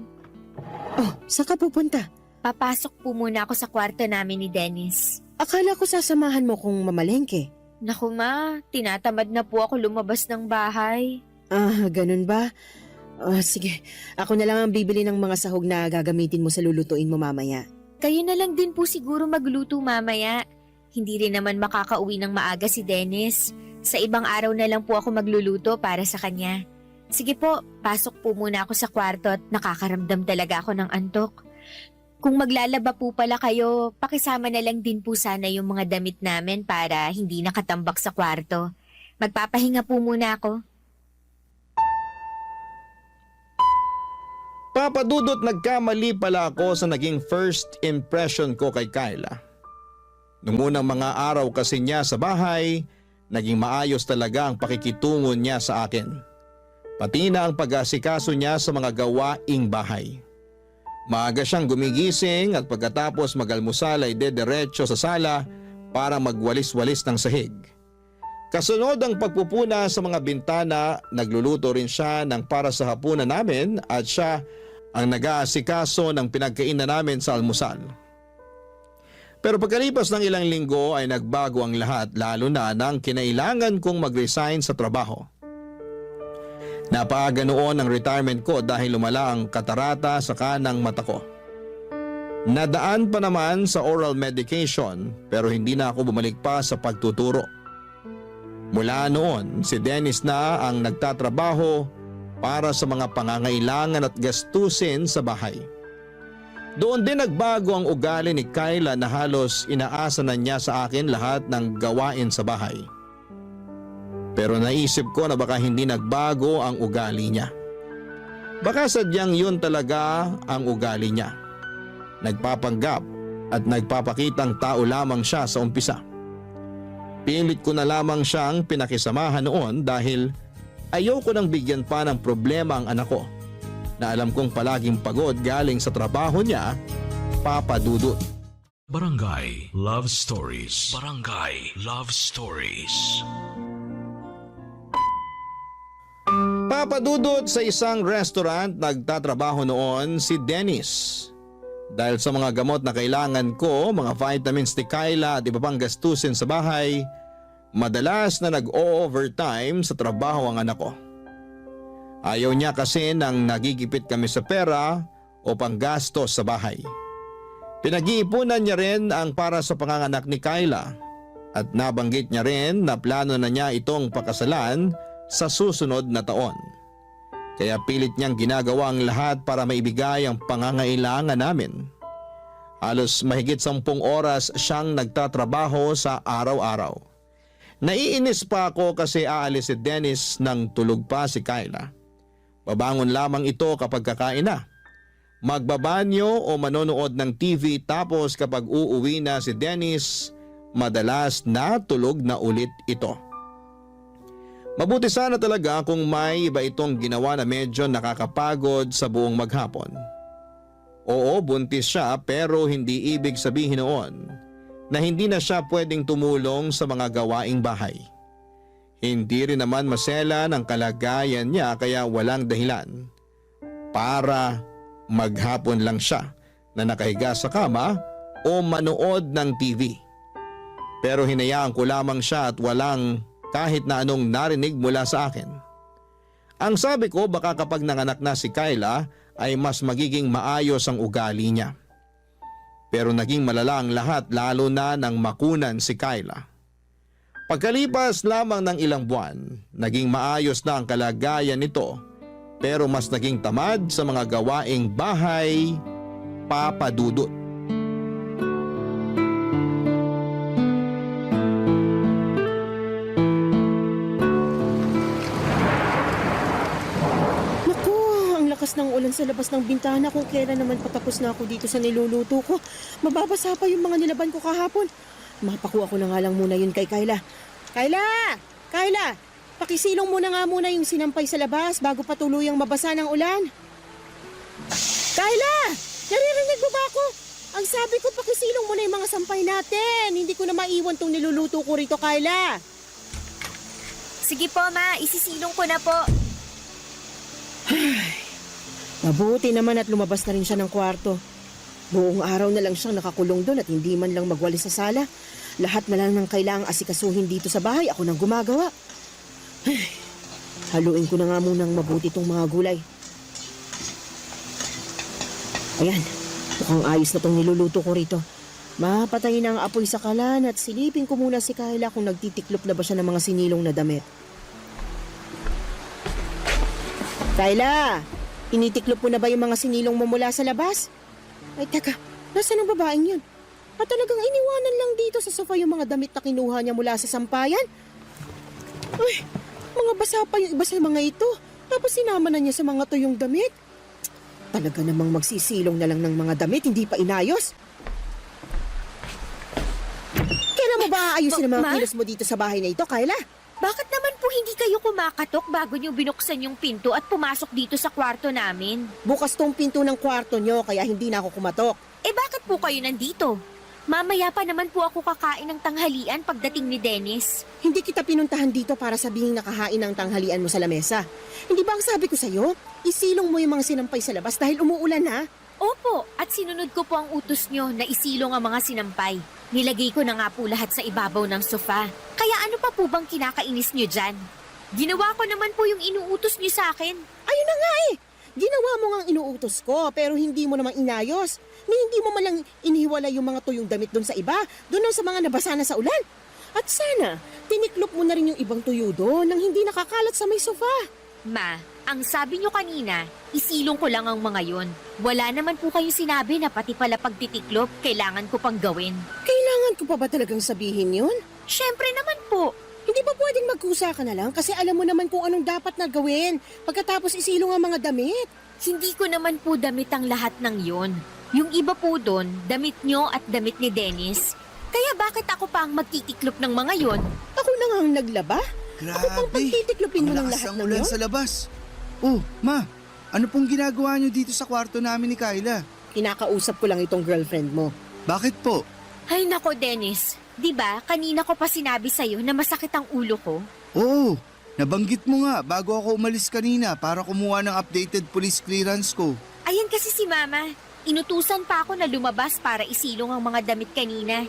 Oh, saan ka pupunta? Papasok po muna ako sa kwarto namin ni Dennis. Akala ko sasamahan mo kung mamalengke. Naku ma, tinatamad na po ako lumabas ng bahay. Ah, ganun ba? Sige, ako na lang ang bibili ng mga sahog na gagamitin mo sa lulutuin mo mamaya. Kayo na lang din po siguro magluto mamaya. Hindi rin naman makakauwi ng maaga si Dennis. Sa ibang araw na lang po ako magluluto para sa kanya. Sige po, pasok po muna ako sa kwarto at nakakaramdam talaga ako ng antok. Kung maglalaba po pala kayo, pakisama na lang din po sana yung mga damit namin para hindi nakatambak sa kwarto. Magpapahinga po muna ako. Papadudot, nagkamali pala ako sa naging first impression ko kay Kyla. Nung unang mga araw kasi niya sa bahay, naging maayos talaga ang pakikitungo niya sa akin. Pati na ang pag-asikaso niya sa mga gawaing bahay. Maaga siyang gumigising at pagkatapos mag-almusal ay dediretso sa sala para magwalis-walis ng sahig. Kasunod ang pagpupuna sa mga bintana, nagluluto rin siya ng para sa hapunan namin at siya ang nag-aasikaso ng pinagkainan namin sa almusal. Pero pagkalipas ng ilang linggo ay nagbago ang lahat, lalo na nang kinailangan kong mag-resign sa trabaho. Napaaga noon ang retirement ko dahil lumala ang katarata sa kanang mata ko. Nadaan pa naman sa oral medication pero hindi na ako bumalik pa sa pagtuturo. Mula noon, si Dennis na ang nagtatrabaho para sa mga pangangailangan at gastusin sa bahay. Doon din nagbago ang ugali ni Kyla na halos inaasa na niya sa akin lahat ng gawain sa bahay. Pero naisip ko na baka hindi nagbago ang ugali niya. Baka sadyang yun talaga ang ugali niya. Nagpapanggap at nagpapakitang tao lamang siya sa umpisa. Pilit ko na lamang siyang pinakisamahan noon dahil ayoko nang bigyan pa ng problema ang anak ko na alam kong palaging pagod galing sa trabaho niya, Papa Dudut. Barangay Love Stories. Barangay Love Stories. Papa Dudut, sa isang restaurant nagtatrabaho noon si Dennis. Dahil sa mga gamot na kailangan ko, mga vitamins ni Kyla at iba pang gastusin sa bahay, madalas na nag-o-overtime sa trabaho ang anak ko. Ayaw niya kasi nang nagigipit kami sa pera o panggastos sa bahay. Pinag-iipunan niya rin ang para sa panganganak ni Kyla at nabanggit niya rin na plano na niya itong pakasalan sa susunod na taon. Kaya pilit niyang ginagawa ang lahat para maibigay ang pangangailangan namin. Halos mahigit 10 oras siyang nagtatrabaho sa araw-araw. Naiinis pa ako kasi aalis si Dennis nang tulog pa si Kyla. Babangon lamang ito kapag kakain na. Magbabanyo o manonood ng TV tapos kapag uuwi na si Dennis, madalas natulog na ulit ito. Mabuti sana talaga kung may iba itong ginawa na medyo nakakapagod sa buong maghapon. Oo, buntis siya pero hindi ibig sabihin noon na hindi na siya pwedeng tumulong sa mga gawaing bahay. Hindi rin naman masela ng kalagayan niya kaya walang dahilan para maghapon lang siya na nakahiga sa kama o manood ng TV. Pero hinayaan ko lamang siya at walang kahit na anong narinig mula sa akin. Ang sabi ko baka kapag nanganak na si Kyla ay mas magiging maayos ang ugali niya. Pero naging malala ang lahat lalo na nang makunan si Kyla. Pagkalipas lamang ng ilang buwan, naging maayos na ang kalagayan nito pero mas naging tamad sa mga gawaing bahay, papadudot. Naku, ang lakas ng ulan sa labas ng bintana. Kung kailan naman patapos na ako dito sa niluluto ko. Mababasa pa yung mga nilaban ko kahapon. Mapakuha ko na nga lang muna yun kay Kyla. Kyla! Kyla! Pakisilong muna nga muna yung sinampay sa labas bago pa tuluyang mabasa ng ulan. Kyla! Naririnig mo ba ako? Ang sabi ko, pakisilong muna yung mga sampay natin. Hindi ko na maiwan tong niluluto ko rito, Kyla. Sige po, Ma. Isisilong ko na po. Mabuti naman at lumabas na rin siya ng kwarto. Buong araw na lang siyang nakakulong doon at hindi man lang magwalis sa sala. Lahat na lang ng kailangang asikasuhin dito sa bahay, ako nang gumagawa. Haluin ko na nga munang mabuti itong mga gulay. Ayan, mukhang ayos na itong niluluto ko rito. Mapatayin na ang apoy sa kalan at silipin ko muna si Kyla kung nagtitiklop na ba siya ng mga sinilong na damit. Kyla, tinitiklop mo na ba yung mga sinilong mo mula sa labas? Ay, teka, nasaan ang babaeng yun? At talagang iniwanan lang dito sa sofa yung mga damit na kinuha niya mula sa sampayan? Ay, mga basa pa yung iba sa mga ito. Tapos sinama na niya sa mga tuyong damit. Talaga namang magsisilong na lang ng mga damit, hindi pa inayos. Kailan mo ba aayusin ang mga kilos mo dito sa bahay na ito, Kyla? Bakit naman po hindi kayo kumakatok bago niyo binuksan yung pinto at pumasok dito sa kwarto namin? Bukas tong pinto ng kwarto niyo kaya hindi na ako kumatok. Eh bakit po kayo nandito? Mamaya pa naman po ako kakain ng tanghalian pagdating ni Dennis. Hindi kita pinuntahan dito para sabihin nakahain ng tanghalian mo sa lamesa. Hindi ba ang sabi ko sa'yo? Isilong mo yung mga sinampay sa labas dahil umuulan ha? Opo, at sinunod ko po ang utos nyo na isilong ang mga sinampay. Nilagay ko na nga po lahat sa ibabaw ng sofa. Kaya ano pa po bang kinakainis nyo dyan? Ginawa ko naman po yung inuutos nyo sa akin. Ayun na nga eh! Ginawa mo nga ang inuutos ko pero hindi mo naman inayos. Ni hindi mo malang inihiwalay yung mga tuyong damit doon sa iba, doon sa mga nabasa na sa ulan. At sana, tiniklop mo na rin yung ibang tuyo doon nang hindi nakakalat sa may sofa. Ma, ang sabi nyo kanina, isilong ko lang ang mga yon. Wala naman po kayong sinabi na pati pala pagtitiklop, kailangan ko pang gawin. Kailangan ko pa ba talagang sabihin yun? Syempre naman po. Hindi ba pwedeng magkusa ka na lang kasi alam mo naman kung anong dapat na gawin pagkatapos isilong ang mga damit? Hindi ko naman po damit ang lahat ng yon. Yung iba po doon, damit nyo at damit ni Dennis. Kaya bakit ako pa ang magtitiklop ng mga yon? Ako na nga ang naglaba? Ako pang pagtitiklopin mo ng lahat ng ulan yon? sa labas. Oh, Ma, ano pong ginagawa niyo dito sa kwarto namin ni Kyla? Kinakausap ko lang itong girlfriend mo. Bakit po? Ay nako Dennis, di ba kanina ko pa sinabi sa'yo na masakit ang ulo ko? Oo, nabanggit mo nga bago ako umalis kanina para kumuha ng updated police clearance ko. Ayan kasi si Mama. Inutusan pa ako na lumabas para isilong ang mga damit kanina.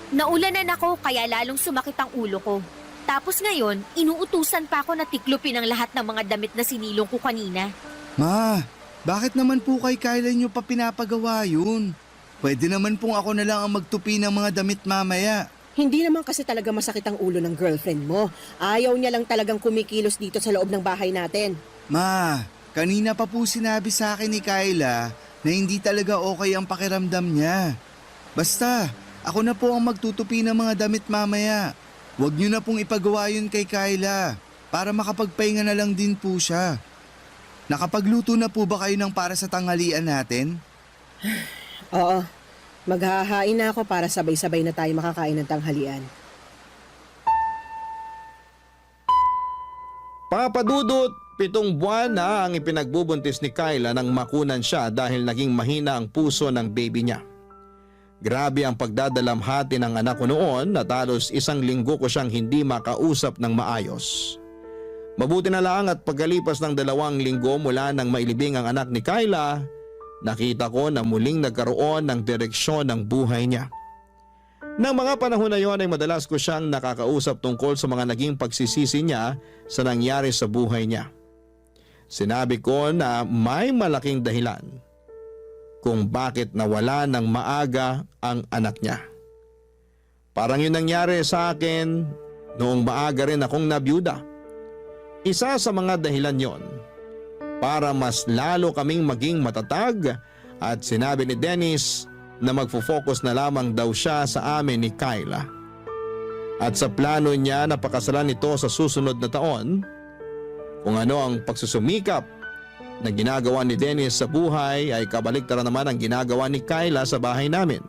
Naulanan ako kaya lalong sumakit ang ulo ko. Tapos ngayon, inuutusan pa ako na tiklopin ang lahat ng mga damit na sinilong ko kanina. Ma, Bakit naman po kay Kyla nyo pa pinapagawa yun? Pwede naman pong ako na lang ang magtupi ng mga damit mamaya. Hindi naman kasi talaga masakit ang ulo ng girlfriend mo. Ayaw niya lang talagang kumikilos dito sa loob ng bahay natin. Ma, kanina pa po sinabi sa akin ni Kyla na hindi talaga okay ang pakiramdam niya. Basta, ako na po ang magtutupi ng mga damit mamaya. Huwag niyo na pong ipagawa yun kay Kyla para makapagpahinga na lang din po siya. Nakapagluto na po ba kayo ng para sa tanghalian natin? Oo, maghahain na ako para sabay-sabay na tayo makakain ng tanghalian. Papadudot, 7 buwan na ang ipinagbubuntis ni Kyla nang makunan siya dahil naging mahina ang puso ng baby niya. Grabe ang pagdadalamhati ng anak ko noon at halos 1 linggo ko siyang hindi makausap ng maayos. Mabuti na lang at pagkalipas ng 2 linggo mula nang mailibing ang anak ni Kyla, nakita ko na muling nagkaroon ng direksyon ng buhay niya. Nang mga panahon na yon ay madalas ko siyang nakakausap tungkol sa mga naging pagsisisi niya sa nangyari sa buhay niya. Sinabi ko na may malaking dahilan kung bakit nawala ng maaga ang anak niya. Parang yun nangyari sa akin noong maaga rin akong nabiyuda. Isa sa mga dahilan yon para mas lalo kaming maging matatag at sinabi ni Dennis na magfo-focus na lamang daw siya sa amin ni Kyla. At sa plano niya na pakasalan ito sa susunod na taon, kung ano ang pagsusumikap na ginagawa ni Dennis sa buhay ay kabaliktaran naman ang ginagawa ni Kyla sa bahay namin.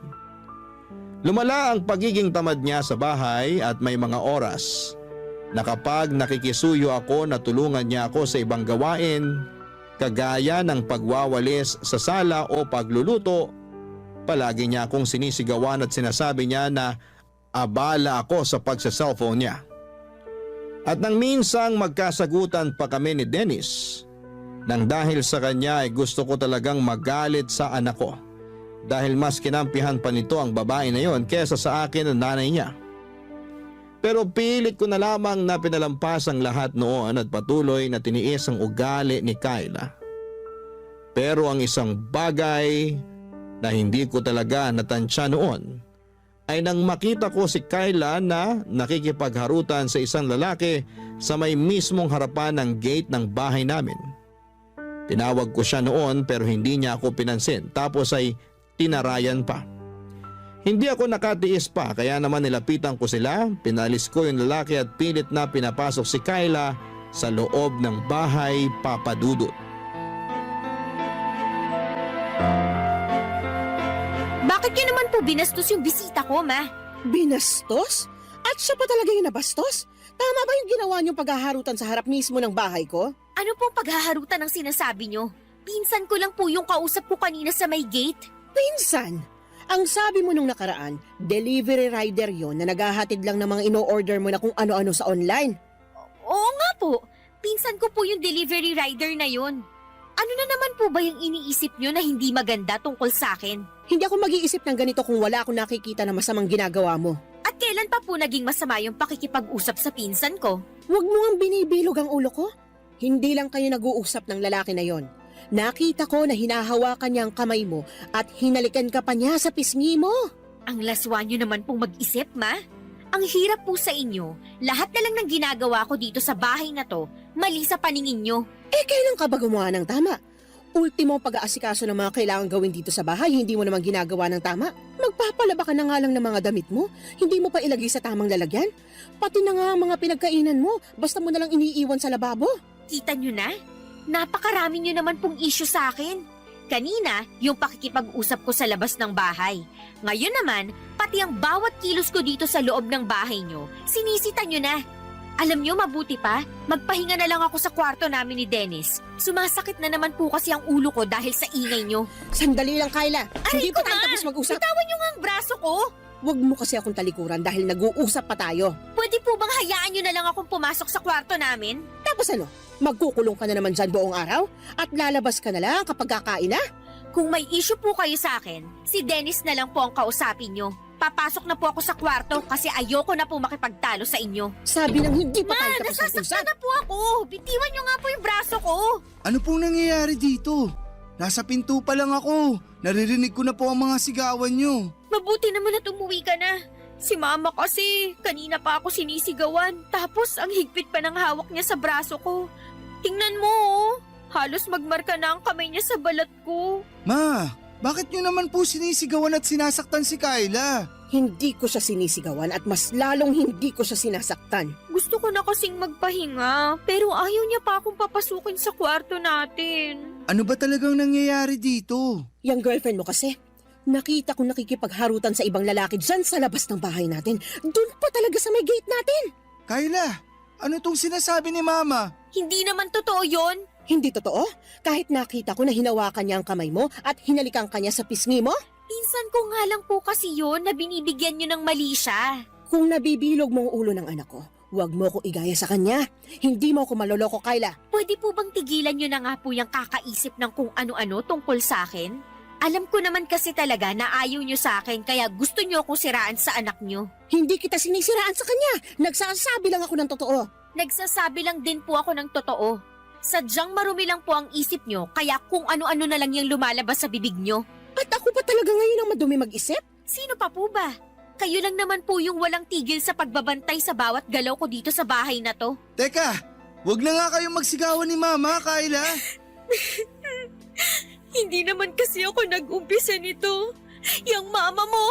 Lumala ang pagiging tamad niya sa bahay at may mga oras na kapag nakikisuyo ako na tulungan niya ako sa ibang gawain, kagaya ng pagwawalis sa sala o pagluluto, palagi niya akong sinisigawan at sinasabi niya na abala ako sa pagsa-cellphone niya. At nang minsang magkasagutan pa kami ni Dennis, nang dahil sa kanya ay gusto ko talagang magalit sa anak ko dahil mas kinampihan pa nito ang babae na yon kesa sa akin ang nanay niya. Pero pilit ko na lamang na pinalampas ang lahat noon at patuloy na tiniis ang ugali ni Kyla. Pero ang isang bagay na hindi ko talaga natansya noon ay nang makita ko si Kyla na nakikipagharutan sa isang lalaki sa may mismong harapan ng gate ng bahay namin. Tinawag ko siya noon pero hindi niya ako pinansin tapos ay tinarayan pa. Hindi ako nakatiis pa kaya naman nilapitan ko sila, pinalis ko yung lalaki at pilit na pinapasok si Kyla sa loob ng bahay, Papadudot. Bakit niyo naman po binastos yung bisita ko, ma? Binastos? At siya pa talaga yung nabastos? Tama ba yung ginawa niyong paghaharutan sa harap mismo ng bahay ko? Ano pong paghaharutan ang sinasabi niyo? Pinsan ko lang po yung kausap ko kanina sa may gate. Pinsan? Ang sabi mo nung nakaraan, delivery rider yon na naghahatid lang ng mga ino-order mo na kung ano-ano sa online. Oo nga po. Pinsan ko po yung delivery rider na yon. Ano na naman po ba yung iniisip niyo na hindi maganda tungkol sa akin? Hindi ako mag-iisip ng ganito kung wala akong nakikita na masamang ginagawa mo. At kailan pa po naging masama yung pakikipag-usap sa pinsan ko? Huwag mo ang binibilog ang ulo ko. Hindi lang kayo nag-uusap ng lalaki na yon. Nakita ko na hinahawakan niya ang kamay mo at hinalikan ka pa niya sa pisngi mo. Ang laswa niyo naman pong mag-isip, ma. Ang hirap po sa inyo. Lahat na lang ng ginagawa ko dito sa bahay na to, mali sa paningin niyo. Eh, kailan ka ba gumawa ng tama? Ultimo pag-aasikaso ng mga kailangan gawin dito sa bahay, hindi mo naman ginagawa ng tama. Magpapalaba ka na nga lang ng mga damit mo, hindi mo pa ilagay sa tamang lalagyan. Pati na nga ang mga pinagkainan mo, basta mo na lang iniiwan sa lababo. Kita niyo na? Napakarami niyo naman pong issue sa akin. Kanina, yung pakikipag-usap ko sa labas ng bahay. Ngayon naman, pati ang bawat kilos ko dito sa loob ng bahay niyo, sinisita niyo na. Alam niyo, mabuti pa, magpahinga na lang ako sa kwarto namin ni Dennis. Sumasakit na naman po kasi ang ulo ko dahil sa ingay niyo. Sandali lang, Kyla. Hindi pa tayo tapos mag-usap. Bitawan niyo nga ang braso ko. Huwag mo kasi akong talikuran dahil nag-uusap pa tayo. Pwede po bang hayaan niyo na lang akong pumasok sa kwarto namin? Tapos ano? Magkukulong ka na naman dyan buong araw? At lalabas ka na lang kapag kakain na? Kung may issue po kayo sa akin, si Dennis na lang po ang kausapin niyo. Papasok na po ako sa kwarto kasi ayoko na po makipagtalo sa inyo. Sabi nang hindi pa tayo tapos nasasaktan na po ako. Bitiwan niyo nga po yung braso ko. Ano pong nangyayari dito? Nasa pinto pa lang ako. Naririnig ko na po ang mga sigawan nyo. Mabuti naman at umuwi ka na. Si mama kasi, kanina pa ako sinisigawan. Tapos ang higpit pa ng hawak niya sa braso ko. Tingnan mo oh. Halos magmarka na ang kamay niya sa balat ko. Ma, bakit nyo naman po sinisigawan at sinasaktan si Kyla? Hindi ko siya sinisigawan at mas lalong hindi ko siya sinasaktan. Gusto ko na kasing magpahinga, pero ayaw niya pa akong papasukin sa kwarto natin. Ano ba talagang nangyayari dito? Yung girlfriend mo kasi, nakita ko nakikipagharutan sa ibang lalaki dyan sa labas ng bahay natin. Doon pa talaga sa may gate natin. Kyla, ano tong sinasabi ni Mama? Hindi naman totoo yon. Hindi totoo? Kahit nakita ko na hinawakan niya ang kamay mo at hinalikan ka niya sa pisngi mo? Pinsan ko nga lang po kasi yon na binibigyan niyo ng mali siya. Kung nabibilog mo ang ulo ng anak ko, huwag mo ko igaya sa kanya. Hindi mo ko maloloko, Kyla. Pwede po bang tigilan niyo na nga po yung kakaisip ng kung ano-ano tungkol sa akin? Alam ko naman kasi talaga na ayaw niyo sa akin kaya gusto niyo akong siraan sa anak niyo. Hindi kita sinisiraan sa kanya. Nagsasabi lang ako ng totoo. Nagsasabi lang din po ako ng totoo. Sadyang marumi lang po ang isip niyo kaya kung ano-ano na lang yung lumalabas sa bibig niyo. At ako pa talaga ngayon ang madumi mag-isip? Sino pa po ba? Kayo lang naman po yung walang tigil sa pagbabantay sa bawat galaw ko dito sa bahay na to. Teka, wag na nga kayong magsigawan ni Mama, Kyla. Hindi naman kasi ako nag-umpisa nito. Yang mama mo.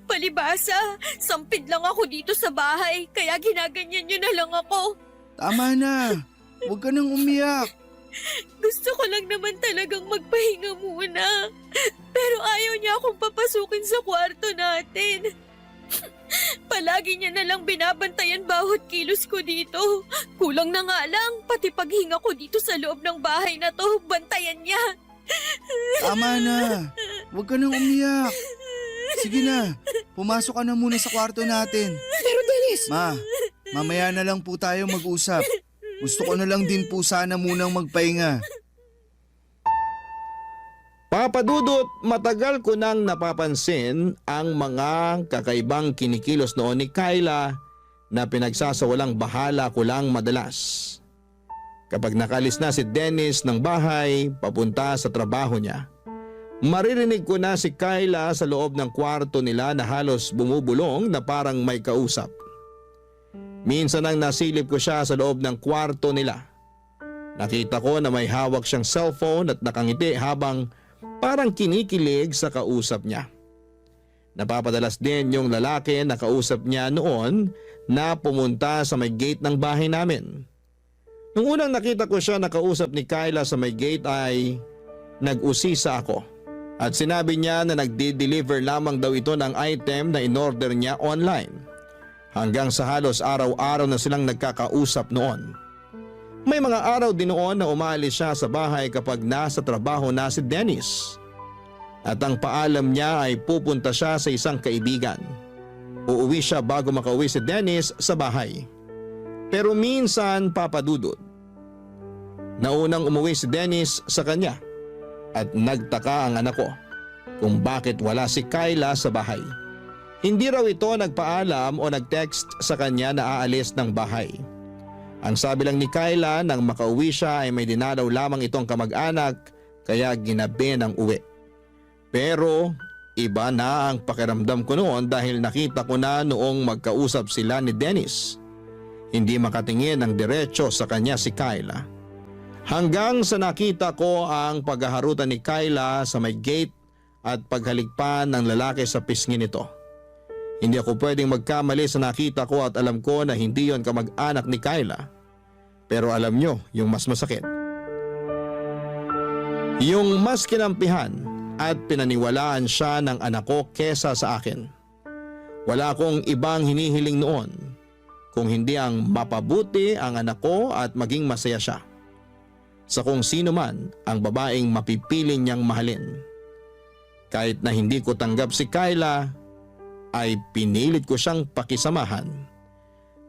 Palibasa, sampid lang ako dito sa bahay kaya ginaganyan niyo na lang ako. Tama na. Huwag ka nang umiyak. Gusto ko lang naman talagang magpahinga muna. Pero ayaw niya akong papasukin sa kwarto natin. Palagi niya na lang binabantayan bawat kilos ko dito. Kulang na nga lang, pati paghinga ko dito sa loob ng bahay na to, bantayan niya. Tama na. Huwag ka nang umiyak. Sige na, pumasok ka na muna sa kwarto natin. Pero Dennis! Ma, mamaya na lang po tayo mag-usap. Gusto ko na lang din po sana munang magpahinga. Papa Dudut, matagal ko nang napapansin ang mga kakaibang kinikilos noon ni Kyla na pinagsasawalang bahala ko lang madalas. Kapag nakalis na si Dennis ng bahay papunta sa trabaho niya, maririnig ko na si Kyla sa loob ng kwarto nila na halos bumubulong na parang may kausap. Minsan nang nasilip ko siya sa loob ng kwarto nila. Nakita ko na may hawak siyang cellphone at nakangiti habang parang kinikilig sa kausap niya. Napapadalas din yung lalaki na kausap niya noon na pumunta sa may gate ng bahay namin. Nung unang nakita ko siya na kausap ni Kyla sa may gate ay nag-usisa ako at sinabi niya na nagde-deliver lamang daw ito ng item na in-order niya online. Hanggang sa halos araw-araw na silang nagkakausap noon. May mga araw din noon na umalis siya sa bahay kapag nasa trabaho na si Dennis. At ang paalam niya ay pupunta siya sa isang kaibigan. Uuwi siya bago makauwi si Dennis sa bahay. Pero minsan papadudod. Naunang umuwi si Dennis sa kanya at nagtaka ang anak ko kung bakit wala si Kyla sa bahay. Hindi raw ito nagpaalam o nag-text sa kanya na aalis ng bahay. Ang sabi lang ni Kyla nang makauwi siya ay may dinalaw lamang itong kamag-anak kaya ginabi ng uwi. Pero iba na ang pakiramdam ko noon dahil nakita ko na noong magkausap sila ni Dennis. Hindi makatingin ng diretso sa kanya si Kyla. Hanggang sa nakita ko ang paghaharutan ni Kyla sa may gate at paghalikpan ng lalaki sa pisngi nito. Hindi ako pwedeng magkamali sa nakita ko at alam ko na hindi yon kamag-anak ni Kyla. Pero alam nyo yung mas masakit. Yung mas kinampihan at pinaniwalaan siya ng anak ko kesa sa akin. Wala akong ibang hinihiling noon kung hindi ang mapabuti ang anak ko at maging masaya siya. Sa kung sino man ang babaeng mapipiling niyang mahalin. Kahit na hindi ko tanggap si Kyla, ay pinilit ko siyang pakisamahan.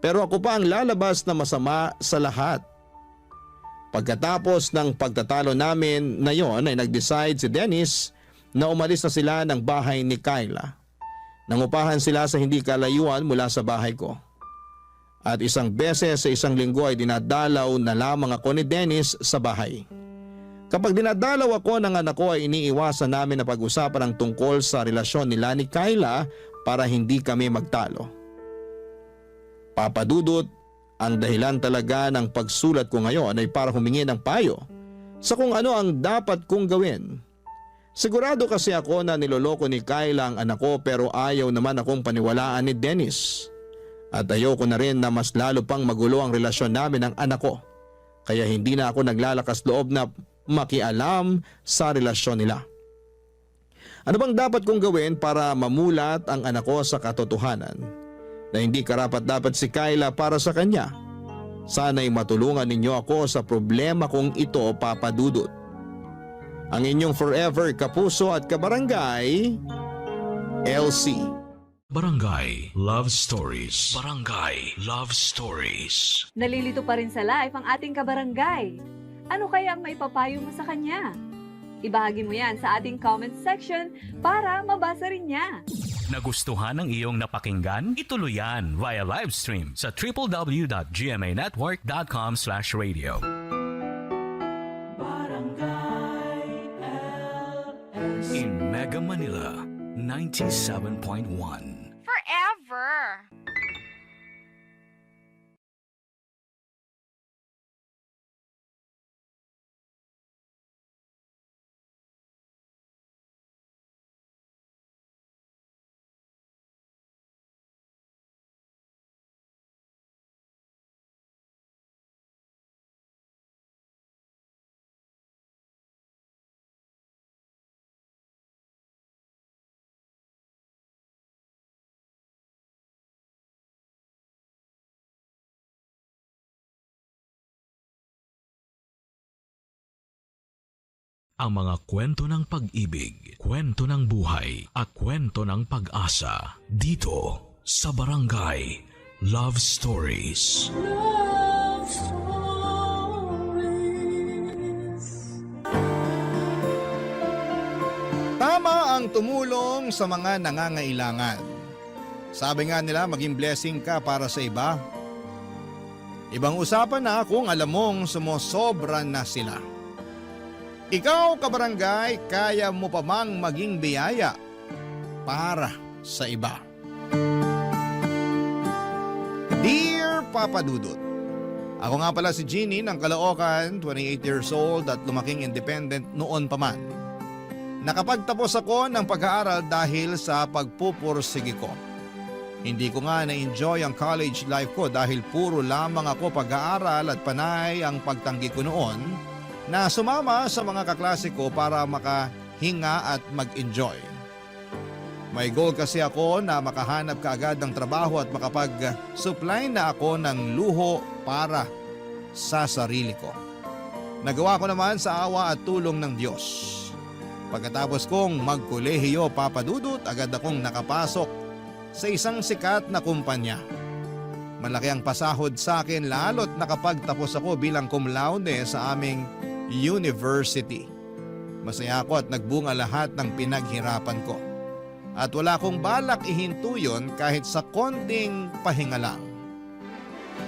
Pero ako pa ang lalabas na masama sa lahat. Pagkatapos ng pagtatalo namin na yon ay nag-decide si Dennis na umalis na sila ng bahay ni Kyla. Nangupahan sila sa hindi kalayuan mula sa bahay ko. At isang beses sa isang linggo ay dinadalaw na lamang ako ni Dennis sa bahay. Kapag dinadalaw ako ng anak ko ay iniiwasan namin na pag-usapan ang tungkol sa relasyon nila ni Kyla para hindi kami magtalo. Papa Dudut, ang dahilan talaga ng pagsulat ko ngayon ay para humingi ng payo sa kung ano ang dapat kong gawin. Sigurado kasi ako na niloloko ni Kyla ang anak ko pero ayaw naman akong paniwalaan ni Dennis. At ayoko na rin na mas lalo pang magulo ang relasyon namin ng anak ko. Kaya hindi na ako naglalakas loob na makialam sa relasyon nila. Ano bang dapat kong gawin para mamulat ang anak ko sa katotohanan na hindi karapat-dapat si Kyla para sa kanya? Sana'y matulungan ninyo ako sa problema kong ito, Papa Dudut. Ang inyong forever kapuso at kabarangay, LC. Barangay Love Stories. Barangay Love Stories. Nalilito pa rin sa life ang ating kabarangay. Ano kaya ang maipapayo mo sa kanya? Ibahagi mo yan sa ating comment section para mabasa rin niya. Nagustuhan ng iyong napakinggan? Ituloy yan via live stream sa www.gmanetwork.com/radio. In Mega Manila, 97.1. Forever! Ang mga kwento ng pag-ibig, kwento ng buhay, at kwento ng pag-asa dito sa Barangay Love Stories. Love Stories. Tama ang tumulong sa mga nangangailangan. Sabi nga nila, maging blessing ka para sa iba. Ibang usapan na kung alam mong sumusobra na sila. Ikaw, kabarangay, kaya mo pa mang maging biyaya para sa iba. Dear Papa Dudut, ako nga pala si Jeannie ng Caloocan, 28 years old at lumaking independent noon pa man. Nakapagtapos ako ng pag-aaral dahil sa pagpupursige ko. Hindi ko nga na-enjoy ang college life ko dahil puro lamang ako pag-aaral at panay ang pagtanggi ko noon na sumama sa mga kaklase ko para makahinga at mag-enjoy. May goal kasi ako na makahanap kaagad ng trabaho at makapag-supply na ako ng luho para sa sarili ko. Nagawa ko naman sa awa at tulong ng Diyos. Pagkatapos kong magkolehiyo, Papa Dudut, agad akong nakapasok sa isang sikat na kumpanya. Malaki ang pasahod sa akin lalo't nakapagtapos ako bilang cum laude sa aming university. Masaya ako at nagbunga lahat ng pinaghirapan ko. At wala akong balak ihinto yun kahit sa konting pahinga lang.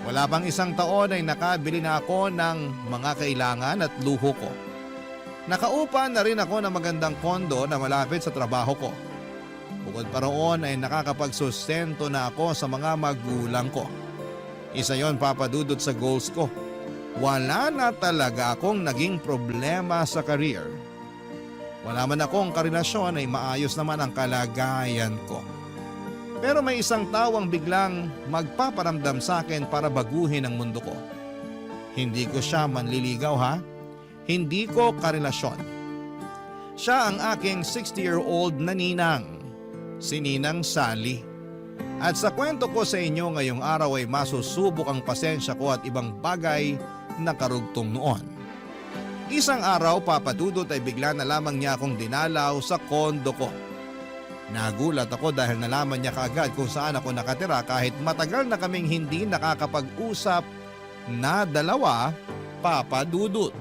Wala pang isang taon ay nakabili na ako ng mga kailangan at luho ko. Nakaupa na rin ako ng magandang kondo na malapit sa trabaho ko. Bukod pa roon ay nakakapagsustento na ako sa mga magulang ko. Isa yon, Papa Dudut, sa goals ko. Wala na talaga akong naging problema sa career. Wala man akong karelasyon ay maayos naman ang kalagayan ko. Pero may isang tawang biglang magpaparamdam sa akin para baguhin ang mundo ko. Hindi ko siya manliligaw, ha? Hindi ko karelasyon. Siya ang aking 60-year-old na ninang, si Ninang Sally. At sa kwento ko sa inyo ngayong araw ay masusubok ang pasensya ko at ibang bagay na karugtong noon. Isang araw, Papa Dudut, ay bigla na lamang niya akong dinalaw sa kondo ko. Nagulat ako dahil nalaman niya kaagad kung saan ako nakatira kahit matagal na kaming hindi nakakapag-usap na dalawa, Papa Dudut.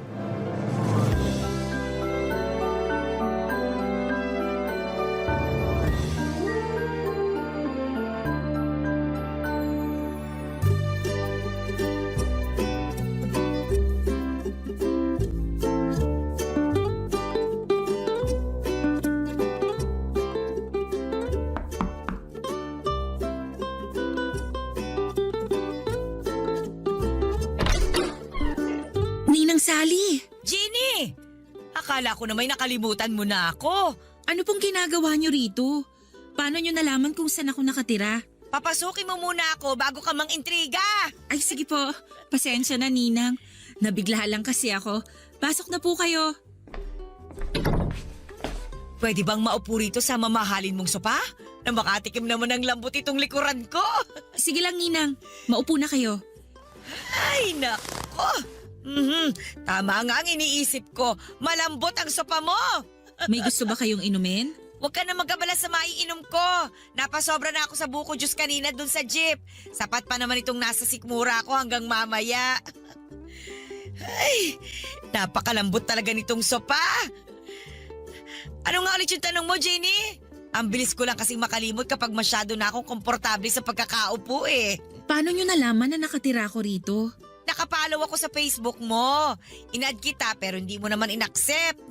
Sally! Jeannie! Akala ko na may nakalimutan mo na ako. Ano pong ginagawa niyo rito? Paano niyo nalaman kung saan ako nakatira? Papasukin mo muna ako bago ka mang intriga. Ay, sige po. Pasensya na, Ninang. Nabigla lang kasi ako. Pasok na po kayo. Pwede bang maupo rito sa mamahalin mong sopa? Na makatikim naman ng lambot itong likuran ko. Sige lang, Ninang. Maupo na kayo. Ay, nako. Tama nga ang iniisip ko. Malambot ang sopa mo. May gusto ba kayong inumin? Huwag ka na magkabala sa maiinom ko. Napasobra na ako sa buko juice kanina dun sa jeep. Sapat pa naman itong nasa sikmura ko hanggang mamaya. Ay, napakalambot talaga nitong sopa. Ano nga ulit yung tanong mo, Jenny? Ang bilis ko lang kasing makalimot kapag masyado na akong komportable sa pagkakaupo eh. Paano nyo nalaman na nakatira ko rito? Nakapollow ako sa Facebook mo. In-add kita pero hindi mo naman in-accept.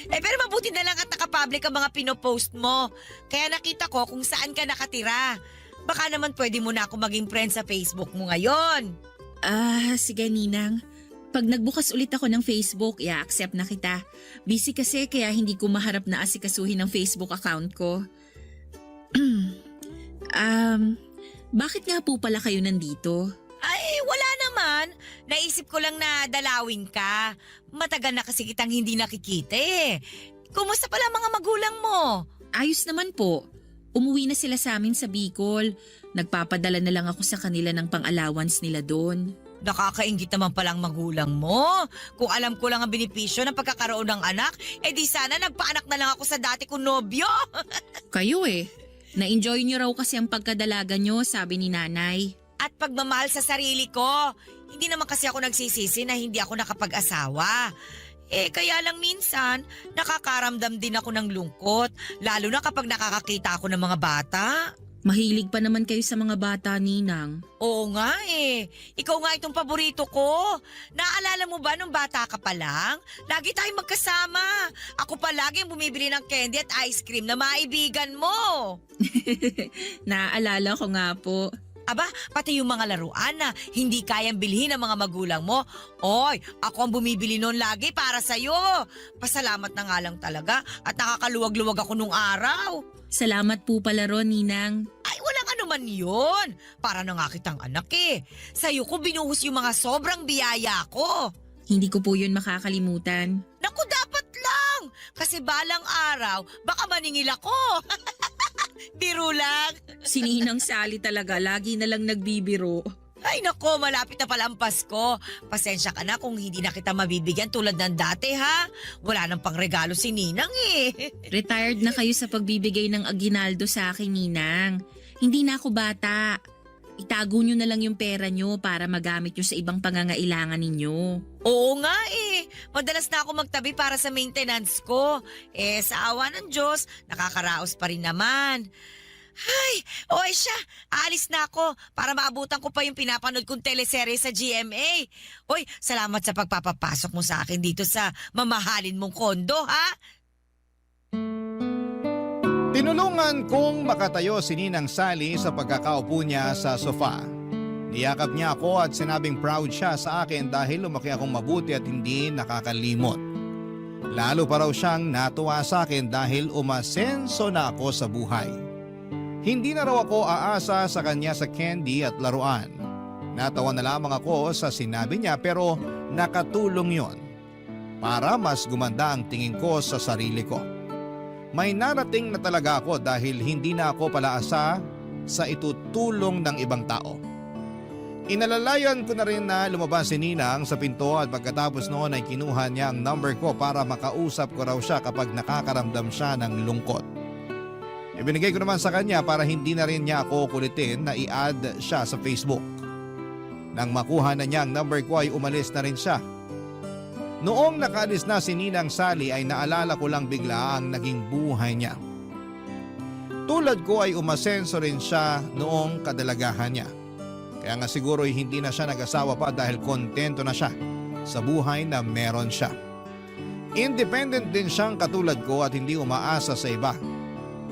Pero mabuti na lang at nakapublic ang mga pinopost mo. Kaya nakita ko kung saan ka nakatira. Baka naman pwede mo na ako maging friend sa Facebook mo ngayon. Sige, Ninang. Pag nagbukas ulit ako ng Facebook, i-accept na kita. Busy kasi kaya hindi ko maharap na asikasuhin ang Facebook account ko. Bakit nga po pala kayo nandito? Ay, wala naman. Naisip ko lang na dalawin ka. Matagal na kasi kitang hindi nakikita eh. Kumusta pala mga magulang mo? Ayos naman po. Umuwi na sila sa amin sa Bicol. Nagpapadala na lang ako sa kanila ng pang-allowance nila doon. Nakakaingit naman palang magulang mo. Kung alam ko lang ang benepisyo ng pagkakaroon ng anak, di sana nagpaanak na lang ako sa dati kong nobyo. Kayo eh. Na-enjoy nyo raw kasi ang pagkadalaga nyo, sabi ni nanay. At pagmamahal sa sarili ko. Hindi naman kasi ako nagsisisi na hindi ako nakapag-asawa. Kaya lang minsan, nakakaramdam din ako ng lungkot. Lalo na kapag nakakakita ako ng mga bata. Mahilig pa naman kayo sa mga bata, Ninang. Oo nga eh. Ikaw nga itong paborito ko. Naalala mo ba nung bata ka pa lang? Lagi tayong magkasama. Ako pa lagi ang bumibili ng candy at ice cream na maibigan mo. Naaalala ko nga po. Aba, pati yung mga laruan na hindi kayang bilhin ng mga magulang mo. Oy, ako ang bumibili noon lagi para sa'yo. Pasalamat na nga lang talaga at nakakaluwag-luwag ako nung araw. Salamat po pala ron, Ninang. Ay, walang anuman yun. Para na nga kitang anak eh. Sa'yo ko binuhos yung mga sobrang biyaya ko. Hindi ko po yun makakalimutan. Naku, dapat lang. Kasi balang araw, baka maningil ako. Biro lang. Si Ninang Sally talaga, lagi na lang nagbibiro. Ay nako, malapit na pala ang Pasko. Pasensya ka na kung hindi na kita mabibigyan tulad ng dati ha. Wala nang pangregalo si Ninang eh. Retired na kayo sa pagbibigay ng aginaldo sa akin, Ninang. Hindi na ako bata. Itago nyo na lang yung pera nyo para magamit nyo sa ibang pangangailangan ninyo. Oo nga eh. Madalas na ako magtabi para sa maintenance ko. Sa awa ng Diyos, nakakaraos pa rin naman. Ay, oy siya, aalis na ako para maabutan ko pa yung pinapanood kong teleserye sa GMA. Oy, salamat sa pagpapapasok mo sa akin dito sa mamahalin mong kondo, ha? Tinulungan kong makatayo si Ninang Sally sa pagkakaupo niya sa sofa. Niyakap niya ako at sinabing proud siya sa akin dahil lumaki akong mabuti at hindi nakakalimot. Lalo pa raw siyang natuwa sa akin dahil umasenso na ako sa buhay. Hindi na raw ako aasa sa kanya sa candy at laruan. Natawa na lamang ako sa sinabi niya pero nakatulong yon para mas gumanda ang tingin ko sa sarili ko. May narating na talaga ako dahil hindi na ako palaasa sa itutulong ng ibang tao. Inalalayan ko na rin na lumabas si Ninang sa pinto at pagkatapos noon ay kinuha niya ang number ko para makausap ko raw siya kapag nakakaramdam siya ng lungkot. Ibinigay ko naman sa kanya para hindi na rin niya ako kulitin na i-add siya sa Facebook. Nang makuha na niya ang number ko ay umalis na rin siya. Noong nakalis na si Ninang Sally ay naalala ko lang bigla ang naging buhay niya. Tulad ko ay umasenso rin siya noong kadalagahan niya. Kaya nga siguro ay hindi na siya nag-asawa pa dahil kontento na siya sa buhay na meron siya. Independent din siyang katulad ko at hindi umaasa sa iba.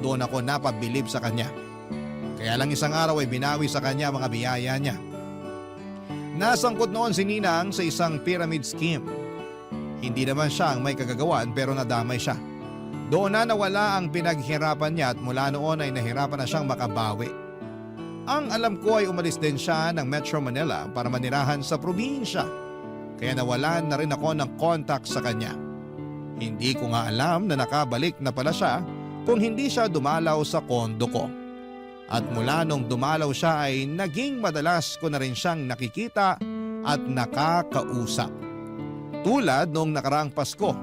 Doon ako napabilib sa kanya. Kaya lang isang araw ay binawi sa kanya mga biyaya niya. Nasangkot noon si Ninang sa isang pyramid scheme. Hindi naman siya ang may kagagawan pero nadamay siya. Doon na nawala ang pinaghirapan niya at mula noon ay nahirapan na siyang makabawi. Ang alam ko ay umalis din siya ng Metro Manila para manirahan sa probinsya. Kaya nawalan na rin ako ng contact sa kanya. Hindi ko nga alam na nakabalik na pala siya kung hindi siya dumalaw sa kondo ko. At mula nung dumalaw siya ay naging madalas ko na rin siyang nakikita at nakakausap. Tulad nung nakaraang Pasko,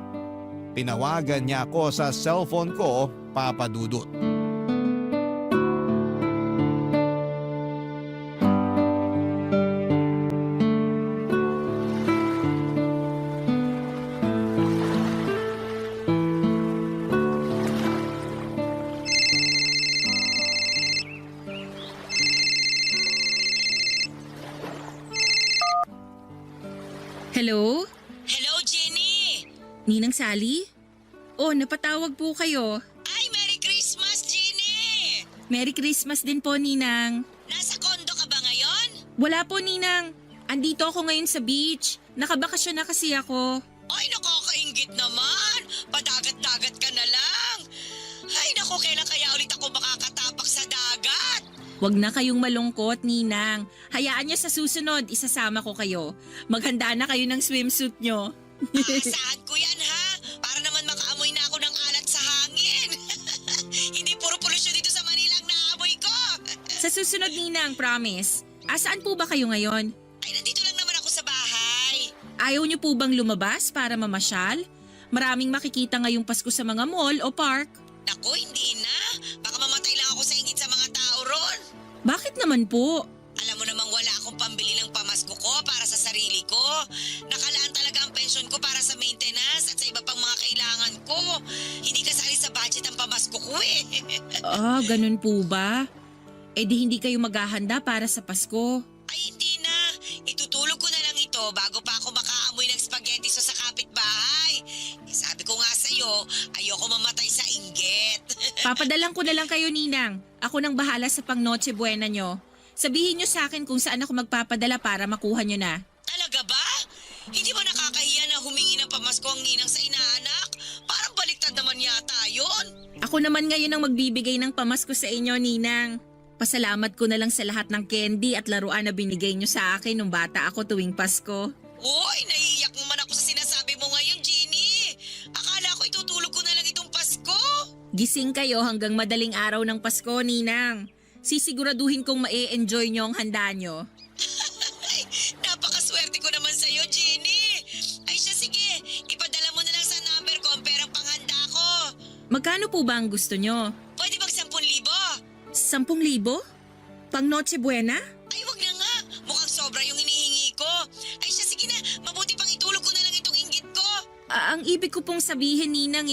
pinawagan niya ako sa cellphone ko, Papa Dudut. Hello? Hello, Jenny! Ninang Sally? Oh, napatawag po kayo. Ay, Merry Christmas, Jenny! Merry Christmas din po, Ninang. Nasa kondo ka ba ngayon? Wala po, Ninang. Andito ako ngayon sa beach. Nakabakasyon na kasi ako. Ay, nakakaingit naman! Padagat-dagat ka na lang! Ay, naku, kailan kaya ulit ako makakatapak sa dagat? Huwag na kayong malungkot, Ninang. Hayaan niyo sa susunod, isasama ko kayo. Maghanda na kayo ng swimsuit nyo. Aasahan ko yan, ha? Para naman makaamoy na ako ng alat sa hangin. Hindi puro polusyon dito sa Manila ang naamoy ko. Sa susunod, Ninang, promise. Asaan po ba kayo ngayon? Ay, nandito lang naman ako sa bahay. Ayaw niyo po bang lumabas para mamasyal? Maraming makikita ngayong Pasko sa mga mall o park. Naku, hindi na. Baka mamatay lang ako sa ingit sa mga tao ron. Bakit naman po? Alam mo namang wala akong pambili ng pamasko ko para sa sarili ko. Nakalaan talaga ang pensyon ko para sa maintenance at sa iba pang mga kailangan ko. Hindi kasali sa budget ang pamasko ko eh. Ah, ganun po ba? Eh di hindi kayo maghahanda para sa Pasko. Ay, hindi na. Itutulog ko na lang ito bago pa ako makaamoy ng spaghetti sa kapitbahay. Eh, sabi ko nga sa'yo, ayoko mamatay sa inggit. Papadalang ko na lang kayo, Ninang. Ako nang bahala sa pang Noche Buena nyo. Sabihin nyo sa akin kung saan ako magpapadala para makuha nyo na. Talaga ba? Hindi ba nakakahiya na humingi ng pamasko ang ninang sa inaanak? Parang baliktad naman yata yun. Ako naman ngayon ang magbibigay ng pamasko sa inyo, Ninang. Pasalamat ko na lang sa lahat ng candy at laruan na binigay nyo sa akin nung bata ako tuwing Pasko. Uy, naiiyak naman ako sa sinasabi mo ngayon, Jenny. Akala ko itutulog ko na lang itong Pasko. Gising kayo hanggang madaling araw ng Pasko, Ninang. Sisiguraduhin kong ma-enjoy nyo ang handa nyo. Ay, napakaswerte ko naman sa'yo, Jenny. Ay siya, sige. Ipadala mo na lang sa number ko ang perang panghanda ko. Magkano po ba ang gusto nyo? Pwede bang 10,000? 10,000? Pang Noche Buena? Ay, wag na nga. Mukhang sobra yung hinihingi ko. Ay siya, sige na. Mabuti pang itulog ko na lang itong inggit ko. Ang ibig ko pong sabihin, Ninang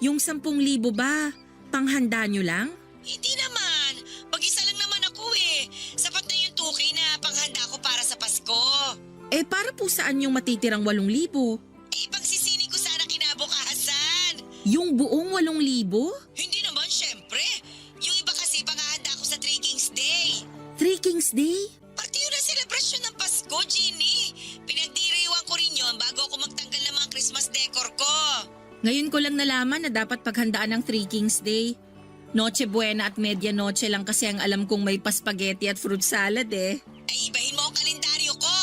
yung 10,000 ba? Panghanda nyo lang? Hindi naman. Mag-isa lang naman ako eh. Sapat na yung 2K na panghanda ko para sa Pasko. Eh para po saan yung matitirang 8,000? Eh, pagsisini ko sana kinabukasan. Yung buong 8,000? Hindi naman, syempre. Yung iba kasi panghahanda ko sa Three Kings Day. Three Kings Day? Pati yun ang selebrasyon ng Pasko, Ginny. Pinagdiriwang ko rin yun bago ako magtanggal ng mga Christmas decor ko. Ngayon ko lang nalaman na dapat paghandaan ng Three Kings Day. Noche Buena at Media Noche lang kasi ang alam kong may paspaghetti at fruit salad eh. Ay, ibahin mo ang kalendaryo ko.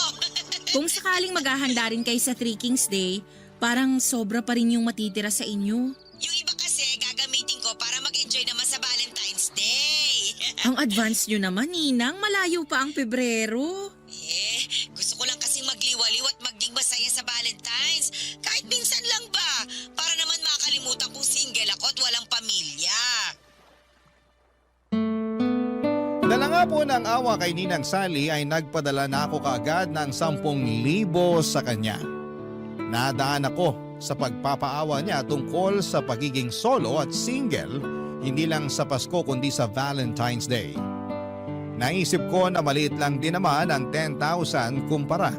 Kung sakaling maghahanda rin kayo sa Three Kings Day, parang sobra pa rin yung matitira sa inyo. Yung iba kasi gagamitin ko para mag-enjoy naman sa Valentine's Day. Ang advance nyo naman, Ninang. Malayo pa ang Pebrero. Eh, gusto ko lang kasing magliwaliw at maging masaya sa Valentine's. Kahit minsan lang ba? Para naman makalimutan kong single ako at walang pamilya. Dala nga po ng awa kay Ninang Sally ay nagpadala na ako kaagad ng 10,000 sa kanya. Nadaan ako sa pagpapaawa niya tungkol sa pagiging solo at single, hindi lang sa Pasko kundi sa Valentine's Day. Naisip ko na maliit lang din naman ang 10,000 kumpara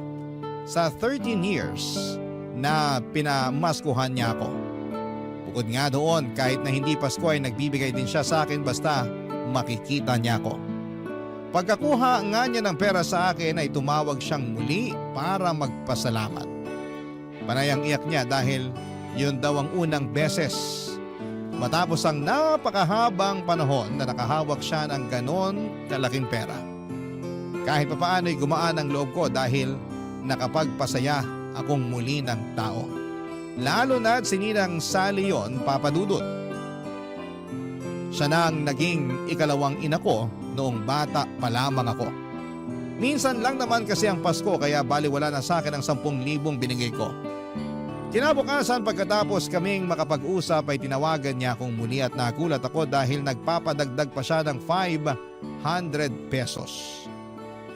sa 13 years na pinamaskuhan niya ako. Bukod nga doon, kahit na hindi Pasko ay nagbibigay din siya sa akin basta makikita niya ako. Pagkakuha nga niya ng pera sa akin ay tumawag siyang muli para magpasalamat. Panayang iyak niya dahil yun daw ang unang beses matapos ang napakahabang panahon na nakahawak siya ng ganon kalaking pera. Kahit papaano ay gumaan ang loob ko dahil nakapagpasaya akong muli ng tao. Lalo na't si Ninang Sally yon, Papa Dudut. Siya na ang naging ikalawang ina ko noong bata pa lamang ako. Minsan lang naman kasi ang Pasko kaya baliwala na sa akin ang 10,000 binigay ko. Kinabukasan pagkatapos kaming makapag-usap ay tinawagan niya akong muli at nagulat ako dahil nagpapadagdag pa siya ng 500 pesos.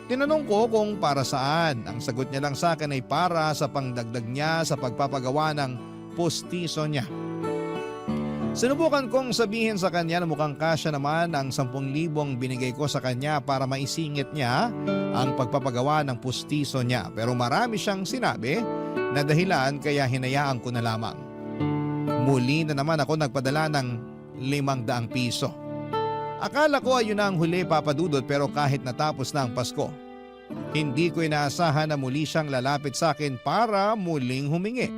Tinanong ko kung para saan. Ang sagot niya lang sa akin ay para sa pangdagdag niya sa pagpapagawa ng postiso niya. Sinubukan kong sabihin sa kanya na mukhang kasya naman ang 10,000 binigay ko sa kanya para maisingit niya ang pagpapagawa ng postiso niya. Pero marami siyang sinabi na dahilan kaya hinayaan ko na lamang. Muli na naman ako nagpadala ng 500 piso. Akala ko ayun na ang huli, Papa Dudut, pero kahit natapos na ang Pasko, hindi ko inaasahan na muli siyang lalapit sa akin para muling humingi.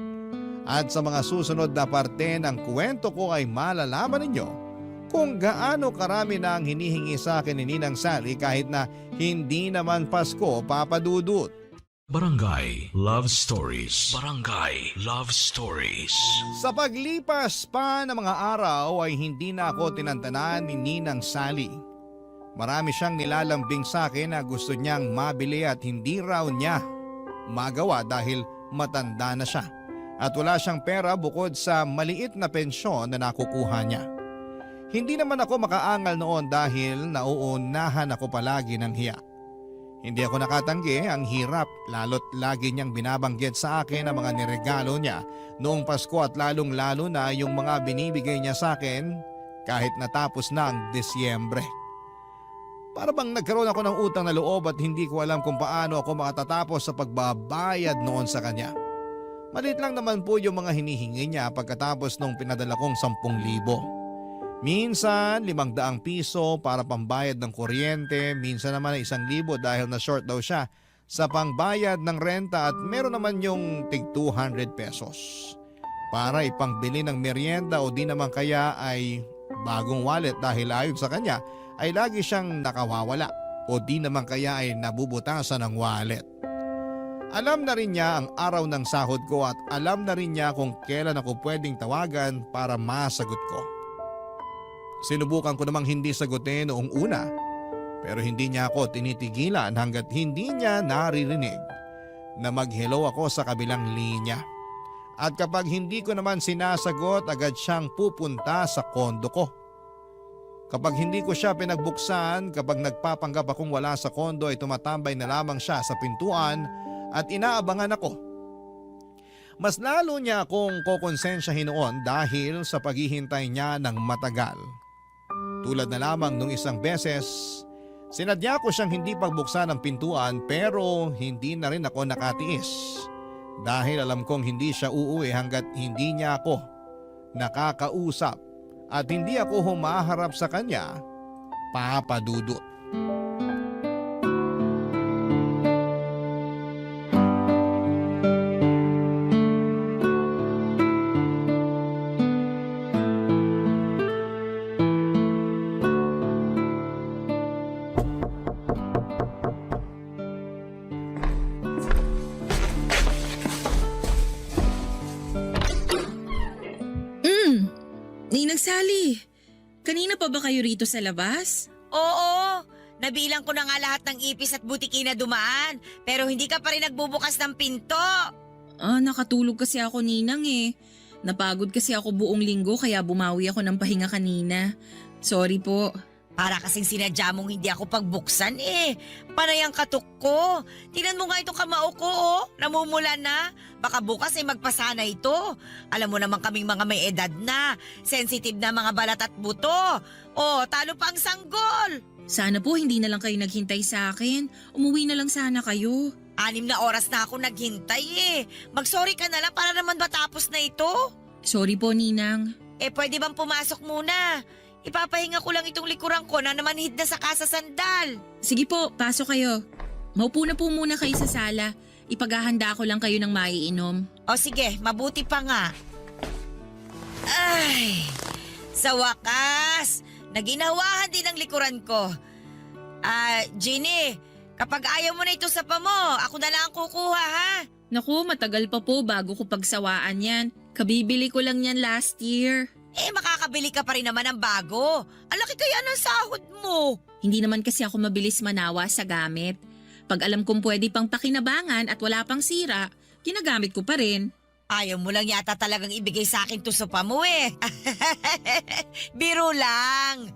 At sa mga susunod na parte ng kwento ko ay malalaman ninyo kung gaano karami na ang hinihingi sa akin ni Ninang Sally kahit na hindi naman Pasko, Papa Dudut. Barangay Love Stories. Barangay Love Stories. Sa paglipas pa ng mga araw ay hindi na ako tinantanan ni Ninang Sally. Marami siyang nilalambing sa akin na gusto niyang mabili at hindi raw niya magawa dahil matanda na siya. At wala siyang pera bukod sa maliit na pensyon na nakukuha niya. Hindi naman ako makaangal noon dahil nauunahan ako palagi ng hiya. Hindi ako nakatanggi ang hirap lalo't lagi niyang binabanggit sa akin ang mga niregalo niya noong Pasko at lalong-lalo na yung mga binibigay niya sa akin kahit natapos na ang Disyembre. Para bang nagkaroon ako ng utang na loob at hindi ko alam kung paano ako makatatapos sa pagbabayad noon sa kanya. Maliit lang naman po yung mga hinihingi niya pagkatapos nung pinadala kong 10,000. Minsan 500 piso para pambayad ng kuryente, minsan naman ay 1,000 dahil na short daw siya sa pangbayad ng renta at meron naman yung tig 200 pesos. Para ipangbili ng merienda o di naman kaya ay bagong wallet dahil ayon sa kanya ay lagi siyang nakawawala o di naman kaya ay nabubutasan ng wallet. Alam na rin niya ang araw ng sahod ko at alam na rin niya kung kailan ako pwedeng tawagan para masagot ko. Sinubukan ko namang hindi sagutin noong una pero hindi niya ako tinitigilan hanggat hindi niya naririnig na mag-hello ako sa kabilang linya. At kapag hindi ko naman sinasagot agad siyang pupunta sa kondo ko. Kapag hindi ko siya pinagbuksan, kapag nagpapanggap akong wala sa kondo ay tumatambay na lamang siya sa pintuan at inaabangan ako. Mas lalo niya akong kokonsensyahin noon dahil sa paghihintay niya ng matagal. Tulad na lamang nung isang beses, sinadya ko siyang hindi pagbuksan ng pintuan pero hindi na rin ako nakatiis. Dahil alam kong hindi siya uuwi hanggat hindi niya ako nakakausap at hindi ako humaharap sa kanya, Papa Dudut. Ninang Sally, kanina pa ba kayo rito sa labas? Oo, nabilang ko na nga lahat ng ipis at butiki na dumaan pero hindi ka pa rin nagbubukas ng pinto. Nakatulog kasi ako, Ninang eh. Napagod kasi ako buong linggo kaya bumawi ako ng pahinga kanina. Sorry po. Para kasing sinadya mong hindi ako pagbuksan eh. Panay ang katok ko. Tingnan mo nga itong kamao ko oh. Namumula na. Baka bukas ay magpasana ito. Alam mo naman kaming mga may edad na. Sensitive na mga balat at buto. Oh, talo pa ang sanggol. Sana po hindi na lang kayo naghintay sa akin. Umuwi na lang sana kayo. 6 na oras na ako naghintay eh. Mag-sorry ka na lang para naman matapos na ito. Sorry po, Ninang. Pwede bang pumasok muna? Ipapahinga ko lang itong likuran ko na namanhid na sa kasasandal. Sige po, pasok kayo. Maupo na po muna kayo sa sala. Ipaghahanda ko lang kayo ng maiinom. O sige, mabuti pa nga. Ay, sa wakas, naginawahan din ang likuran ko. Ginny, kapag ayaw mo na ito sa pamo, ako na lang ang kukuha ha. Naku, matagal pa po bago ko pagsawaan yan. Kabibili ko lang yan last year. Makakabili ka pa rin naman ng bago. Ang laki kaya ng sahod mo. Hindi naman kasi ako mabilis manawa sa gamit. Pag alam kong pwede pang pakinabangan at wala pang sira, ginagamit ko pa rin. Ayaw mo lang yata talagang ibigay sa akin to sa pamo eh. Biro lang.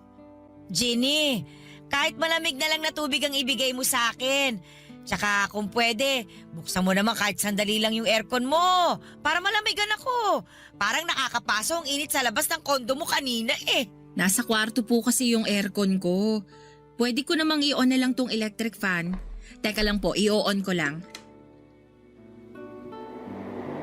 Ginny, kahit malamig na lang na tubig ang ibigay mo sa akin. Tsaka kung pwede, buksan mo naman kahit sandali lang yung aircon mo para malamigan ako. Parang nakakapaso ang init sa labas ng kondo mo kanina eh. Nasa kwarto po kasi yung aircon ko. Pwede ko namang i-on na lang tong electric fan. Teka lang po, i-on ko lang.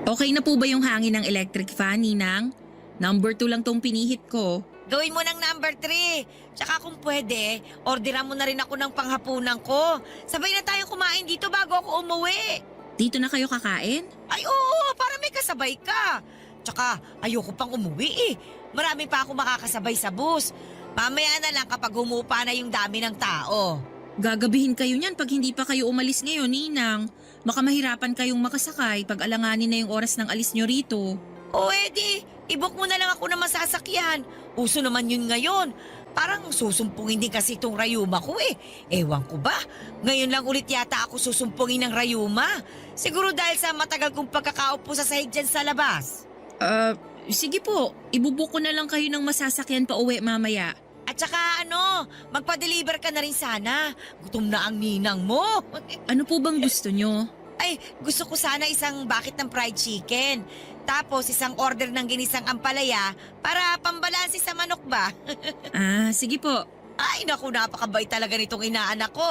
Okay na po ba yung hangin ng electric fan, Ninang? Number 2 lang tong pinihit ko. Gawin mo ng number 3. Tsaka kung pwede, orderan mo na rin ako ng panghapunan ko. Sabay na tayong kumain dito bago ako umuwi. Dito na kayo kakain? Ay oo, para may kasabay ka. Tsaka ayoko pang umuwi eh. Marami pa ako makakasabay sa bus. Mamaya na lang kapag humupa na yung dami ng tao. Gagabihin kayo niyan pag hindi pa kayo umalis ngayon, Ninang. Baka mahirapan kayong makasakay pag alanganin na yung oras ng alis nyo rito. O edi, i-book mo na lang ako ng masasakyan. Uso naman yun ngayon. Parang susumpungin din kasi itong rayuma ko eh. Ewan ko ba? Ngayon lang ulit yata ako susumpungin ng rayuma. Siguro dahil sa matagal kong pagkakaupo sa sahig dyan sa labas. Sige po. Ibubuk ko na lang kayo ng masasakyan pa uwi mamaya. At saka magpa-deliver ka na rin sana. Gutom na ang ninang mo. Ano po bang gusto nyo? Ay, gusto ko sana isang bucket ng fried chicken. Tapos isang order ng ginisang ampalaya para pambalansi sa manok ba? Sige po. Ay, naku, napakabait talaga nitong inaanak ko.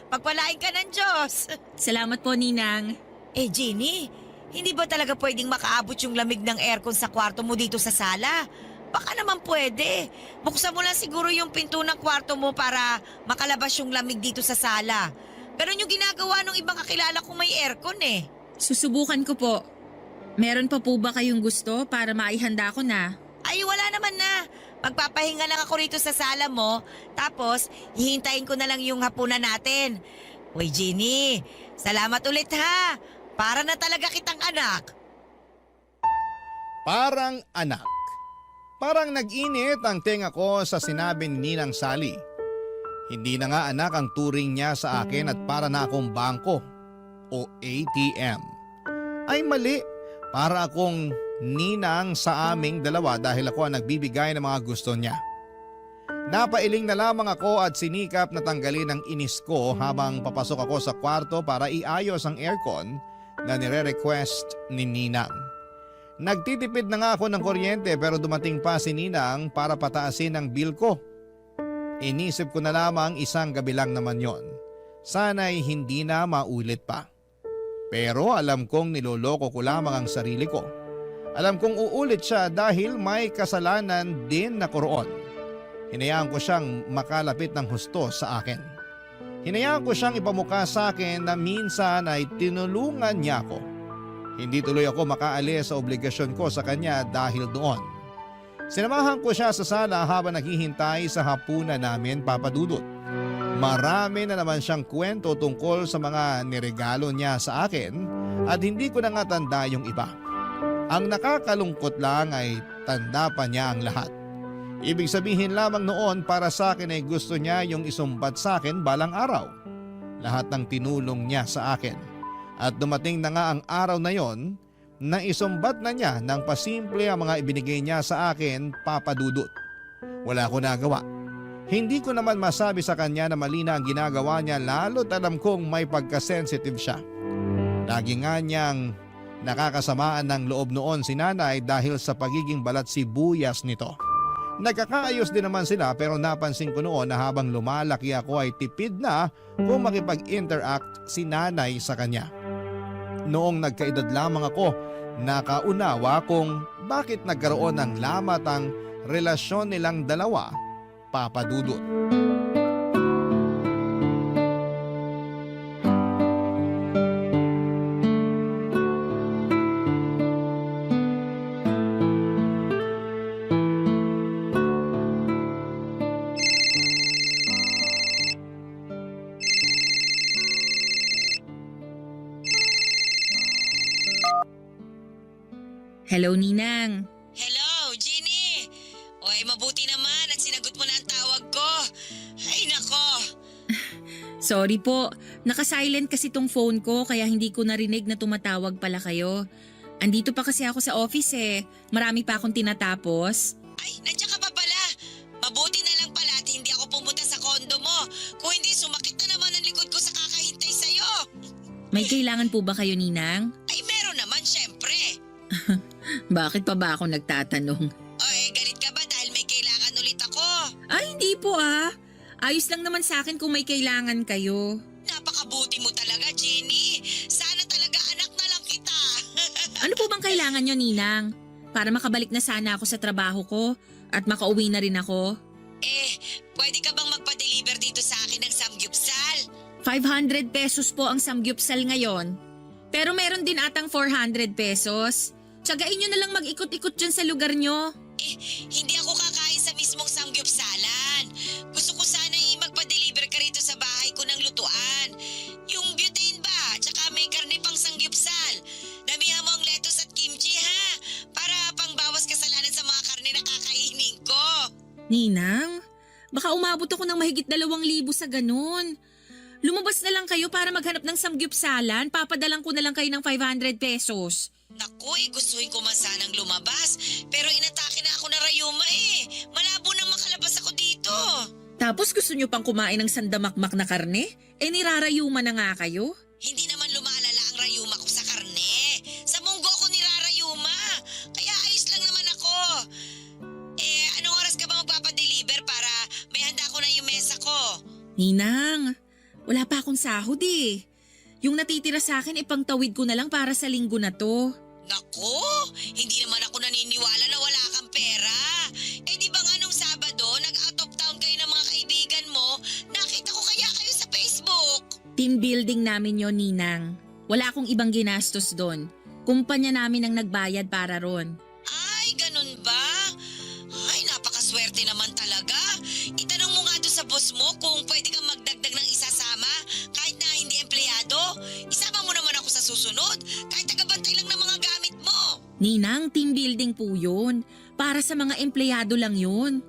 Pagpalain ka ng Diyos. Salamat po, Ninang. Ginny, hindi ba talaga pwedeng makaabot yung lamig ng aircon sa kwarto mo dito sa sala? Baka naman pwede. Buksan mo lang siguro yung pinto ng kwarto mo para makalabas yung lamig dito sa sala. Ganon yung ginagawa ng ibang kakilala kong may aircon eh. Susubukan ko po. Meron pa po ba kayong gusto para maihanda ko na? Ay, wala naman na. Magpapahinga lang ako rito sa sala mo. Tapos, hihintayin ko na lang yung hapunan natin. Uy, Ginny, salamat ulit ha. Para na talaga kitang anak. Parang anak. Parang nag-init ang tenga ko sa sinabi ni Ninang Sally. Hindi na nga anak ang turing niya sa akin at para na akong bangko o ATM. Ay mali, para akong ninang sa aming dalawa dahil ako ang nagbibigay ng mga gusto niya. Napailing na lamang ako at sinikap na tanggalin ang inis ko habang papasok ako sa kwarto para iayos ang aircon na nire-request ni Ninang. Nagtitipid na nga ako ng kuryente pero dumating pa si Ninang para pataasin ang bill ko. Inisip ko na lamang isang gabi lang naman yon. Sana'y hindi na maulit pa. Pero alam kong niloloko ko lamang ang sarili ko. Alam kong uulit siya dahil may kasalanan din na koroon. Hinayaan ko siyang makalapit ng husto sa akin. Hinayaan ko siyang ipamukha sa akin na minsan ay tinulungan niya ako. Hindi tuloy ako makaalis sa obligasyon ko sa kanya dahil doon. Sinamahan ko siya sa sala habang naghihintay sa hapunan namin, Papa Dudut. Marami na naman siyang kwento tungkol sa mga niregalo niya sa akin at hindi ko na nga tanda yung iba. Ang nakakalungkot lang ay tanda pa niya ang lahat. Ibig sabihin lamang noon para sa akin ay gusto niya yung isumbat sa akin balang araw. Lahat ng tinulong niya sa akin. At dumating na nga ang araw na yon na isumbat na niya ng pasimple ang mga ibinigay niya sa akin, Papa Dudut. Wala ko nagawa. Hindi ko naman masabi sa kanya na mali na ang ginagawa niya lalo't alam kong may pagkasensitive siya. Lagi nga niyang nakakasamaan ng loob noon si nanay dahil sa pagiging balat sibuyas nito. Nagkakaayos din naman sila pero napansin ko noon na habang lumalaki ako ay tipid na kung makipag-interact si nanay sa kanya. Noong nagkaedad lamang ako, nakaunawa kung bakit nagkaroon ng lamat ang relasyon nilang dalawa, Papa Dudut. Hello, Ninang. Hello, Ginny! Oy, mabuti naman at sinagot mo na ang tawag ko. Ay, nako! Sorry po, naka-silent kasi tong phone ko kaya hindi ko narinig na tumatawag pala kayo. Andito pa kasi ako sa office eh. Marami pa akong tinatapos. Ay, nandiyan ka pa pala. Mabuti na lang pala at hindi ako pumunta sa kondo mo. Kung hindi, sumakit na naman ang likod ko sa kakahintay sa'yo. May kailangan po ba kayo, Ninang? Ay, meron naman, syempre. Bakit pa ba ako nagtatanong? Oy, galit ka ba dahil may kailangan ulit ako? Ay, hindi po ah. Ayos lang naman sa akin kung may kailangan kayo. Napakabuti mo talaga, Jenny. Sana talaga anak na lang kita. Ano po bang kailangan nyo, Ninang? Para makabalik na sana ako sa trabaho ko at makauwi na rin ako. Pwede ka bang magpa-deliver dito sa akin ng samgyupsal? 500 pesos po ang samgyupsal ngayon. Pero meron din atang 400 pesos. Tsagain nyo na lang mag-ikot-ikot dyan sa lugar nyo. Hindi ako kakain sa mismong samgyupsalan. Gusto ko sana magpa-deliver ka rito sa bahay ko ng lutuan. Yung butane ba? Tsaka may karne pang samgyupsal. Damihan mo ang lettuce at kimchi ha? Para pangbawas kasalanan sa mga karne na kakainin ko. Ninang, baka umabot ako ng mahigit 2,000 sa ganun. Lumabas na lang kayo para maghanap ng samgyupsalan. Papadalang ko na lang kayo ng 500 pesos. Naku, gustuhin ko man sanang lumabas. Pero inatake na ako na rayuma eh. Malabo nang makalabas ako dito. Tapos gusto nyo pang kumain ng sandamakmak na karne? Nirarayuma na nga kayo? Hindi naman lumalala ang rayuma ko sa karne. Sa munggo ko nirarayuma. Kaya ayos lang naman ako. Anong oras ka ba magpapadeliver para may handa ko na yung mesa ko? Ninang, wala pa akong sahod eh. Yung natitira sa akin ipangtawid ko na lang para sa linggo na to. Naku, hindi naman ako naniniwala na wala kang pera. Di ba nga nung Sabado, nag-out of town kayo ng mga kaibigan mo, nakita ko kaya kayo sa Facebook. Team building namin yon, Ninang. Wala akong ibang ginastos doon. Kumpanya namin ang nagbayad para ron. Ay, ganun ba? Ay, napakaswerte naman talaga. Itanong mo nga doon sa boss mo kung pwede kang magdagdag ng isasama kahit na hindi empleyado. Isama mo naman ako sa susunod kahit tagabantay lang ng mga gamit mo. Ninang, team building po yun. Para sa mga empleyado lang yun.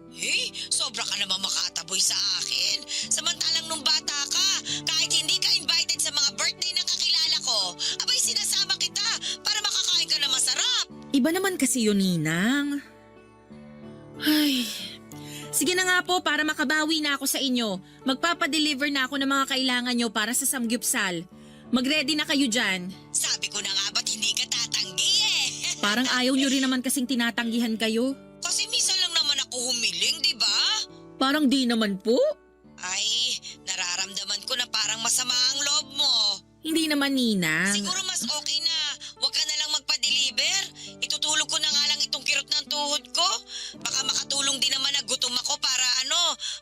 Sobra ka naman makataboy sa akin. Samantalang nung bata ka, kahit hindi ka invited sa mga birthday ng kakilala ko, abay sinasama kita para makakain ka na masarap. Iba naman kasi yun, Ninang. Ay, sige na nga po para makabawi na ako sa inyo. Magpapadeliver na ako ng mga kailangan nyo para sa samgyupsal. Mag-ready na kayo dyan. Sabi ko na nga ba't hindi ka tatanggi eh. Parang ayaw nyo rin naman kasing tinatanggihan kayo. Kasi minsan lang naman ako humiling, di ba? Parang di naman po. Ay, nararamdaman ko na parang masama ang loob mo. Hindi naman, Ninang. Siguro mas okay na. Huwag ka na lang magpa-deliver. Itutulog ko na nga lang itong kirot ng tuhod ko. Baka makatulong din naman na gutom ako para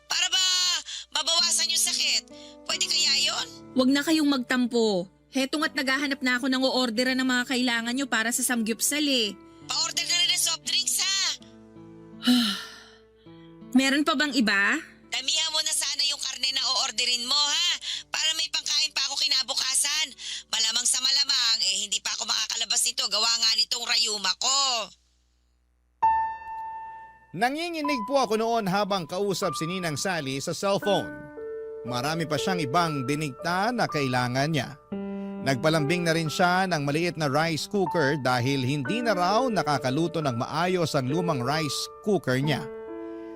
para ba mabawasan yung sakit. Pwede kaya yon? Huwag na kayong magtampo. Hetong at naghahanap na ako ng o-orderan ng mga kailangan nyo para sa samgyupsal eh. Pa-order na rin ng soft drinks ha. Meron pa bang iba? Damihan mo na sana yung karne na o-orderin mo ha. Para may pangkain pa ako kinabukasan. Malamang sa malamang hindi pa ako makakalabas nito. Gawa nga nitong rayuma ko. Nanginginig po ako noon habang kausap si Ninang Sally sa cellphone. Marami pa siyang ibang dinigta na kailangan niya. Nagpalambing na rin siya ng maliit na rice cooker dahil hindi na raw nakakaluto ng maayos ang lumang rice cooker niya.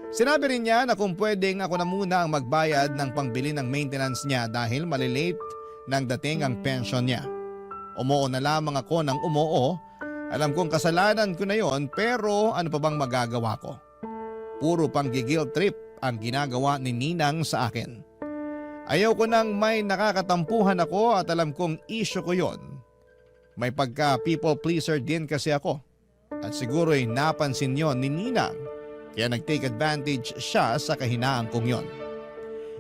Sinabi rin niya na kung pwedeng ako na muna ang magbayad ng pangbili ng maintenance niya dahil malilate nang dating ang pension niya. Umuo na lamang ako ng umuo. Alam kong kasalanan ko na yon pero ano pa bang magagawa ko? Puro pang guilt trip ang ginagawa ni Ninang sa akin. Ayaw ko nang may nakakatampuhan ako at alam kong issue ko yon. May pagka people pleaser din kasi ako. At siguro'y napansin yon ni Ninang Kaya nag-take advantage siya sa kahinaan kong yon.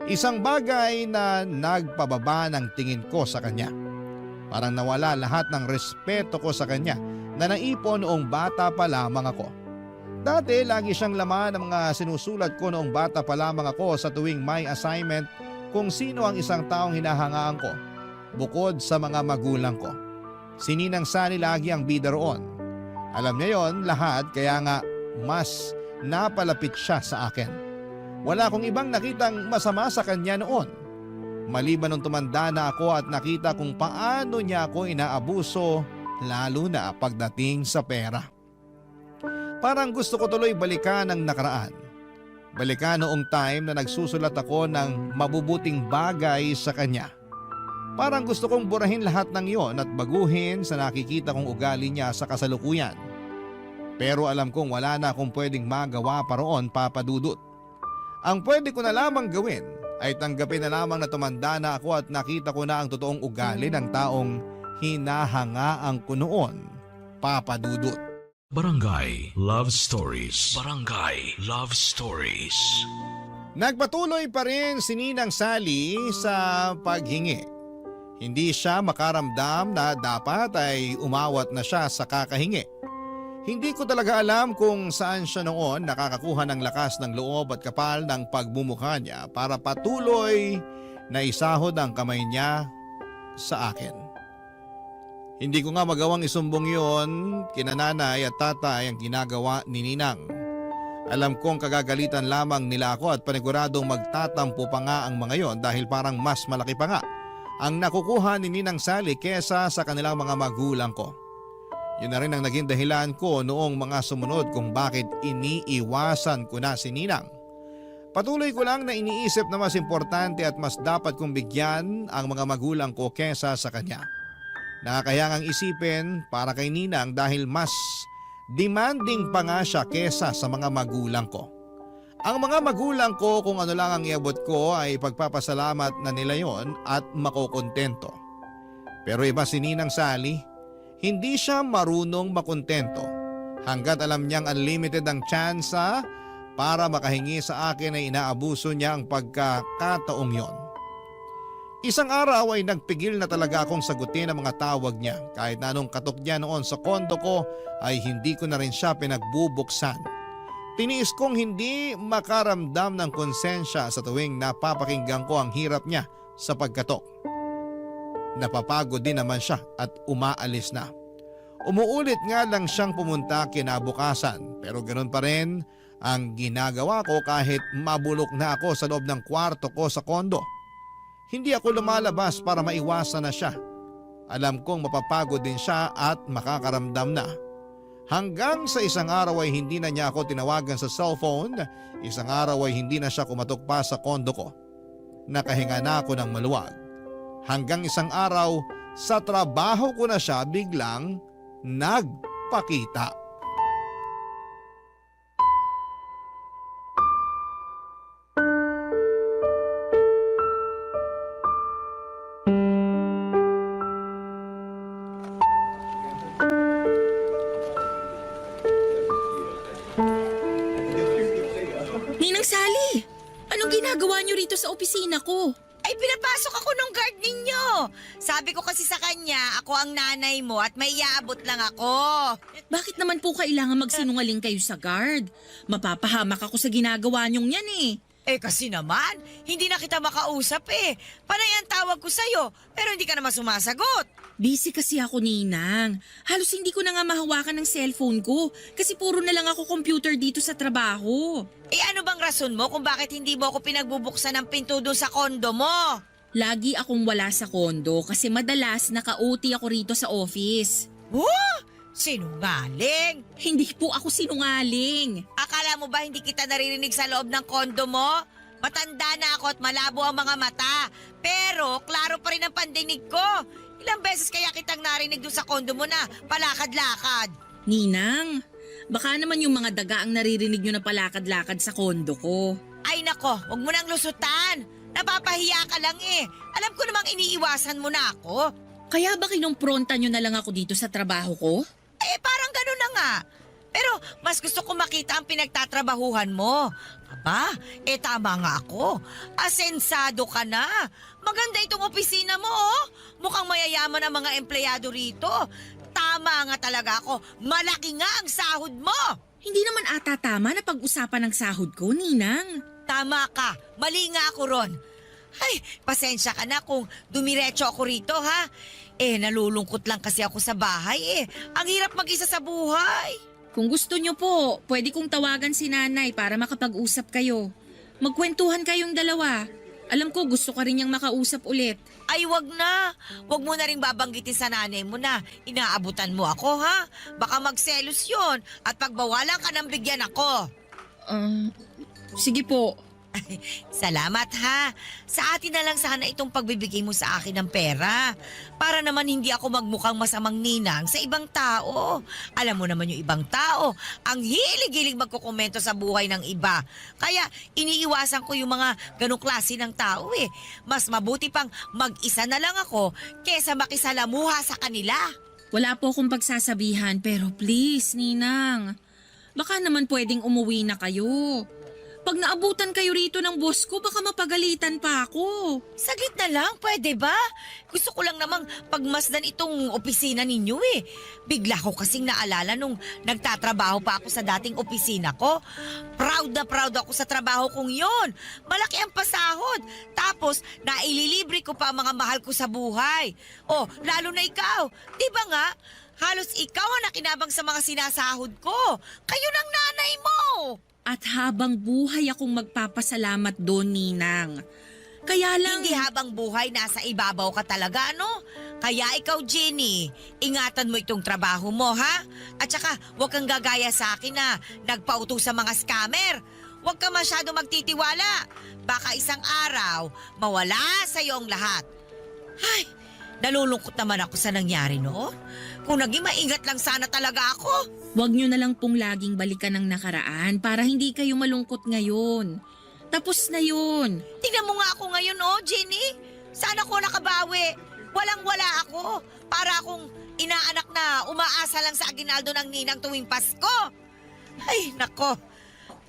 Isang bagay na nagpababa ng tingin ko sa kanya. Parang nawala lahat ng respeto ko sa kanya na naipon noong bata pa lamang ako. Dati lagi siyang laman ng mga sinusulat ko noong bata pa lamang ako sa tuwing may assignment kung sino ang isang taong hinahangaan ko. Bukod sa mga magulang ko. Si Ninang Sally lagi ang bida roon. Alam niya yon lahat kaya nga mas napalapit siya sa akin. Wala akong ibang nakitang masama sa kanya noon. Maliban nung tumanda na ako at nakita kung paano niya ako inaabuso lalo na pagdating sa pera. Parang gusto ko tuloy balikan ang nakaraan. Balikan noong time na nagsusulat ako ng mabubuting bagay sa kanya. Parang gusto kong burahin lahat ng iyon at baguhin sa nakikita kong ugali niya sa kasalukuyan. Pero alam kong wala na akong pwedeng magawa pa roon, Papa Dudut. Ang pwede ko na lamang gawin ay tanggapin na lamang na tumanda na ako at nakita ko na ang totoong ugali ng taong hinahangaan ko noon, Papa Dudut. Barangay Love Stories. Barangay Love Stories. Nagpatuloy pa rin si Ninang Sally sa paghingi. Hindi siya makaramdam na dapat ay umawat na siya sa kakahingi. Hindi ko talaga alam kung saan siya noon nakakakuha ng lakas ng loob at kapal ng pagmumukha niya para patuloy na isahod ang kamay niya sa akin. Hindi ko nga magawang isumbong yon kina nanay at tatay ang ginagawa ni Ninang. Alam kong kagagalitan lamang nila ako at paniguradong magtatampo pa nga ang mga yon dahil parang mas malaki pa nga ang nakukuha ni Ninang Sally kesa sa kanilang mga magulang ko. Yun na rin ang naging dahilan ko noong mga sumunod kung bakit iniiwasan ko na si Ninang. Patuloy ko lang na iniisip na mas importante at mas dapat kong bigyan ang mga magulang ko kesa sa kanya. Nakakayangang isipin para kay Ninang dahil mas demanding pa nga siya kesa sa mga magulang ko. Ang mga magulang ko kung ano lang ang iabot ko ay pagpapasalamat na nila yon at makokontento. Pero iba si Ninang Sally. Hindi siya marunong makontento hanggat alam niyang unlimited ang tsansa para makahingi sa akin ay inaabuso niya ang pagkakataong yon. Isang araw ay nagpigil na talaga akong sagutin ang mga tawag niya kahit na anong katok niya noon sa kondo ko ay hindi ko na rin siya pinagbubuksan. Tiniis kong hindi makaramdam ng konsensya sa tuwing napapakinggan ko ang hirap niya sa pagkatok. Napapagod din naman siya at umaalis na. Umuulit nga lang siyang pumunta kinabukasan pero ganoon pa rin ang ginagawa ko kahit mabulok na ako sa loob ng kwarto ko sa kondo. Hindi ako lumalabas para maiwasan na siya. Alam kong mapapagod din siya at makakaramdam na. Hanggang sa isang araw ay hindi na niya ako tinawagan sa cellphone, isang araw ay hindi na siya kumatok pa sa kondo ko. Nakahinga na ako ng maluwag. Hanggang isang araw, sa trabaho ko na siya biglang nagpakita. Ninang Sally, anong ginagawa niyo rito sa opisina ko? Ay, pinapasok ako ng guard ninyo. Sabi ko kasi sa kanya, ako ang nanay mo at may iaabot lang ako. Bakit naman po kailangan magsinungaling kayo sa guard? Mapapahamak ako sa ginagawa niyong yan eh. Eh kasi naman, hindi na kita makausap eh. Panay ang tawag ko sa'yo, pero hindi ka naman sumasagot. Busy kasi ako, Ninang. Halos hindi ko na nga mahawakan ng cellphone ko kasi puro na lang ako computer dito sa trabaho. Eh ano bang rason mo kung bakit hindi mo ako pinagbubuksan ng pinto doon sa kondo mo? Lagi akong wala sa kondo kasi madalas naka-OT ako rito sa office. Sinungaling! Hindi po ako sinungaling. Akala mo ba hindi kita naririnig sa loob ng kondo mo? Matanda na ako at malabo ang mga mata. Pero klaro pa rin ang pandinig ko. Ilang beses kaya kitang narinig doon sa kondo mo na palakad-lakad. Ninang, baka naman yung mga daga ang naririnig nyo na palakad-lakad sa kondo ko. Ay nako, huwag mo nang lusutan. Napapahiya ka lang eh. Alam ko namang iniiwasan mo na ako. Kaya ba kinumpronta nyo na lang ako dito sa trabaho ko? Eh parang gano'n na nga. Pero mas gusto ko makita ang pinagtatrabahuhan mo. Aba, tama nga ako. Asensado ka na. Maganda itong opisina mo, oh. Mukhang mayayaman ang mga empleyado rito. Tama nga talaga ako. Malaki nga ang sahod mo. Hindi naman ata tama na pag-usapan ng sahod ko, Ninang. Tama ka. Mali nga ako ron. Ay, pasensya ka na kung dumiretso ako rito, ha? Nalulungkot lang kasi ako sa bahay, Ang hirap mag-isa sa buhay. Kung gusto nyo po, pwede kong tawagan si nanay para makapag-usap kayo. Magkwentuhan kayong dalawa. Alam ko gusto ka rin niyang makausap ulit. Ay, wag na. Wag mo na rin babanggitin sa nanay mo na inaabutan mo ako, ha? Baka magselos yun at pagbawalan ka ng bigyan ako. Sige po. Salamat, ha? Sa atin na lang sana itong pagbibigay mo sa akin ng pera. Para naman hindi ako magmukhang masamang ninang sa ibang tao. Alam mo naman yung ibang tao, ang hilig-hilig magkukomento sa buhay ng iba. Kaya iniiwasan ko yung mga ganong klase ng tao, Mas mabuti pang mag-isa na lang ako kesa makisalamuha sa kanila. Wala po akong pagsasabihan pero please, Ninang. Baka naman pwedeng umuwi na kayo. Pag naabutan kayo rito ng boss ko, baka mapagalitan pa ako. Saglit na lang, pwede ba? Gusto ko lang namang pagmasdan itong opisina ninyo, Bigla ko kasing naalala nung nagtatrabaho pa ako sa dating opisina ko. Proud na proud ako sa trabaho kong yon. Malaki ang pasahod. Tapos, naililibre ko pa ang mga mahal ko sa buhay. Oh, lalo na ikaw. Di ba nga? Halos ikaw ang nakinabang sa mga sinasahod ko. Kayo ng nanay mo. At habang buhay akong magpapasalamat doon, Ninang. Kaya lang... Hindi habang buhay, nasa ibabaw ka talaga, no? Kaya ikaw, Jenny, ingatan mo itong trabaho mo, ha? At saka, huwag kang gagaya sa akin na nagpauto sa mga scammer. Huwag ka masyado magtitiwala. Baka isang araw, mawala sa iyo ang lahat. Ay, nalulungkot naman ako sa nangyari, no? Kung naging maingat lang sana talaga ako. Huwag nyo na lang pong laging balikan ng nakaraan para hindi kayo malungkot ngayon. Tapos na yun. Tingnan mo nga ako ngayon, Jenny. Sana ko nakabawi. Walang-wala ako. Para akong inaanak na umaasa lang sa aginaldo ng ninang tuwing Pasko. Ay, nako.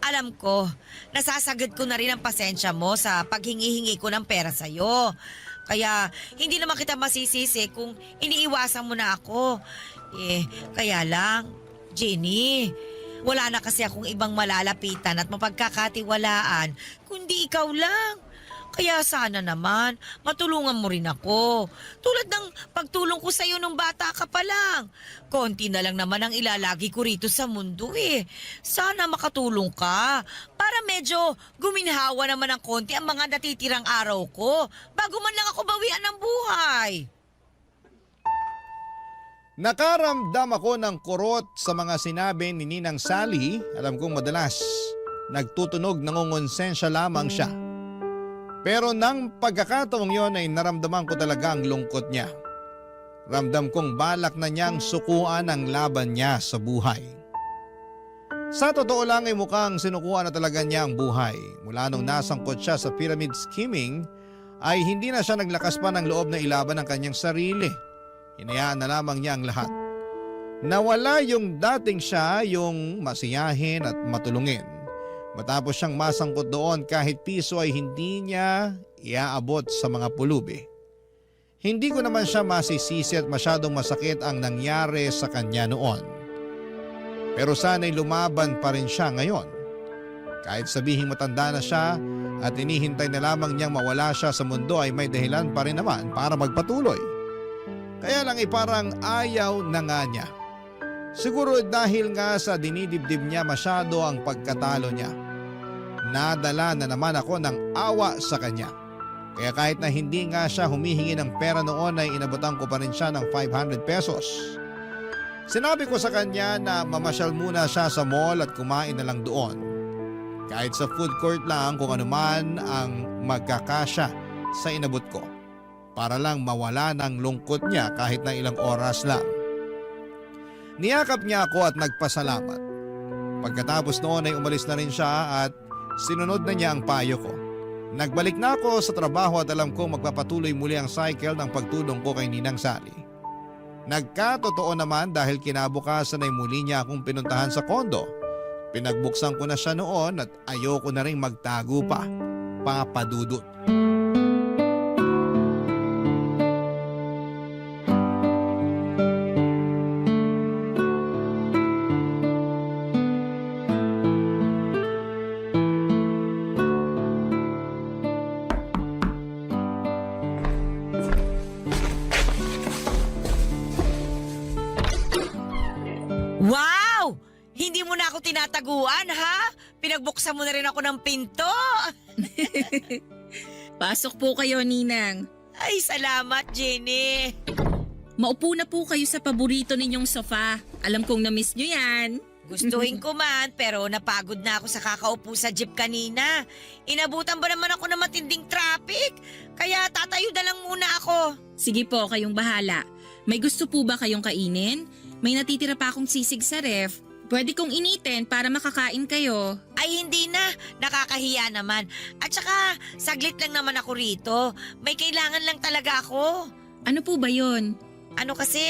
Alam ko, nasasagad ko na rin ang pasensya mo sa paghingi-hingi ko ng pera sa'yo. Kaya hindi naman kita masisisi kung iniiwasan mo na ako. Kaya lang, Jenny, wala na kasi akong ibang malalapitan at mapagkakatiwalaan kundi ikaw lang. Kaya sana naman, matulungan mo rin ako. Tulad ng pagtulong ko sa'yo nung bata ka pa lang. Konti na lang naman ang ilalagi ko rito sa mundo Sana makatulong ka para medyo guminhawa naman ng konti ang mga natitirang araw ko bago man lang ako bawian ng buhay. Nakaramdam ako ng kurot sa mga sinabi ni Ninang Sally. Alam kong madalas nagtutunog, nangungonsensya lamang siya. Pero nang pagkakataong yon ay naramdaman ko talaga ang lungkot niya. Ramdam kong balak na niyang sukuan ang laban niya sa buhay. Sa totoo lang ay mukhang sinukuan na talaga niya ang buhay. Mula nung nasangkot siya sa pyramid scheming ay hindi na siya naglakas pa ng loob na ilaban ang kanyang sarili. Hinayaan na lamang niya ang lahat. Nawala yung dating siya, yung masiyahin at matulungin. Matapos siyang masangkot doon kahit piso ay hindi niya iaabot sa mga pulubi. Hindi ko naman siya masisisi at masyadong masakit ang nangyari sa kanya noon. Pero sana'y lumaban pa rin siya ngayon. Kahit sabihing matanda na siya at inihintay na lamang niyang mawala siya sa mundo ay may dahilan pa rin naman para magpatuloy. Kaya lang parang ayaw na nga niya. Siguro dahil nga sa dinidibdib niya masyado ang pagkatalo niya. Nadala na naman ako ng awa sa kanya. Kaya kahit na hindi nga siya humihingi ng pera noon ay inabutan ko pa rin siya ng 500 pesos. Sinabi ko sa kanya na mamasyal muna siya sa mall at kumain na lang doon. Kahit sa food court lang kung anuman ang magkakasya sa inabot ko. Para lang mawala ng lungkot niya kahit na ilang oras lang. Niyakap niya ako at nagpasalamat. Pagkatapos noon ay umalis na rin siya at sinunod na niya ang payo ko. Nagbalik na ako sa trabaho at alam kong magpapatuloy muli ang cycle ng pagtulong ko kay Ninang Sally. Nagkatotoo naman dahil kinabukasan ay muli niya akong pinuntahan sa kondo. Pinagbuksan ko na siya noon at ayoko na rin magtago pa. Papa Dudut. Wow! Hindi mo na ako tinataguan, ha? Pinagbuksan mo na rin ako ng pinto. Pasok po kayo, Ninang. Ay, salamat, Jenny. Maupo na po kayo sa paborito ninyong sofa. Alam kong na-miss nyo yan. Gustuhin ko man, pero napagod na ako sa kakaupo sa jeep kanina. Inabutan ba naman ako ng matinding traffic? Kaya tatayo na lang muna ako. Sige po, kayong bahala. May gusto po ba kayong kainin? May natitira pa akong sisig sa ref. Pwede kong initin para makakain kayo. Ay, hindi na. Nakakahiya naman. At saka, saglit lang naman ako rito. May kailangan lang talaga ako. Ano po ba yon? Ano kasi?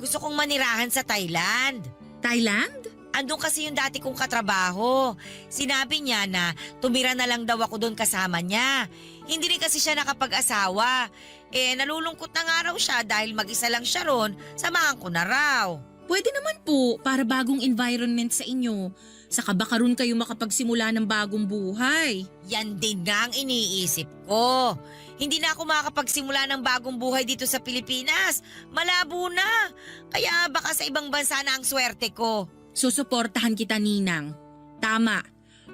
Gusto kong manirahan sa Thailand. Thailand? Andun kasi yung dati kong katrabaho. Sinabi niya na tumira na lang daw ako doon kasama niya. Hindi rin kasi siya nakapag-asawa. Nalulungkot na nga raw siya dahil mag-isa lang siya ron. Samahan ko na raw. Pwede naman po, para bagong environment sa inyo. Saka baka ron kayo makapagsimula ng bagong buhay. Yan din nga ang iniisip ko. Hindi na ako makakapagsimula ng bagong buhay dito sa Pilipinas. Malabo na. Kaya baka sa ibang bansa na ang swerte ko. Susuportahan kita, Ninang. Tama,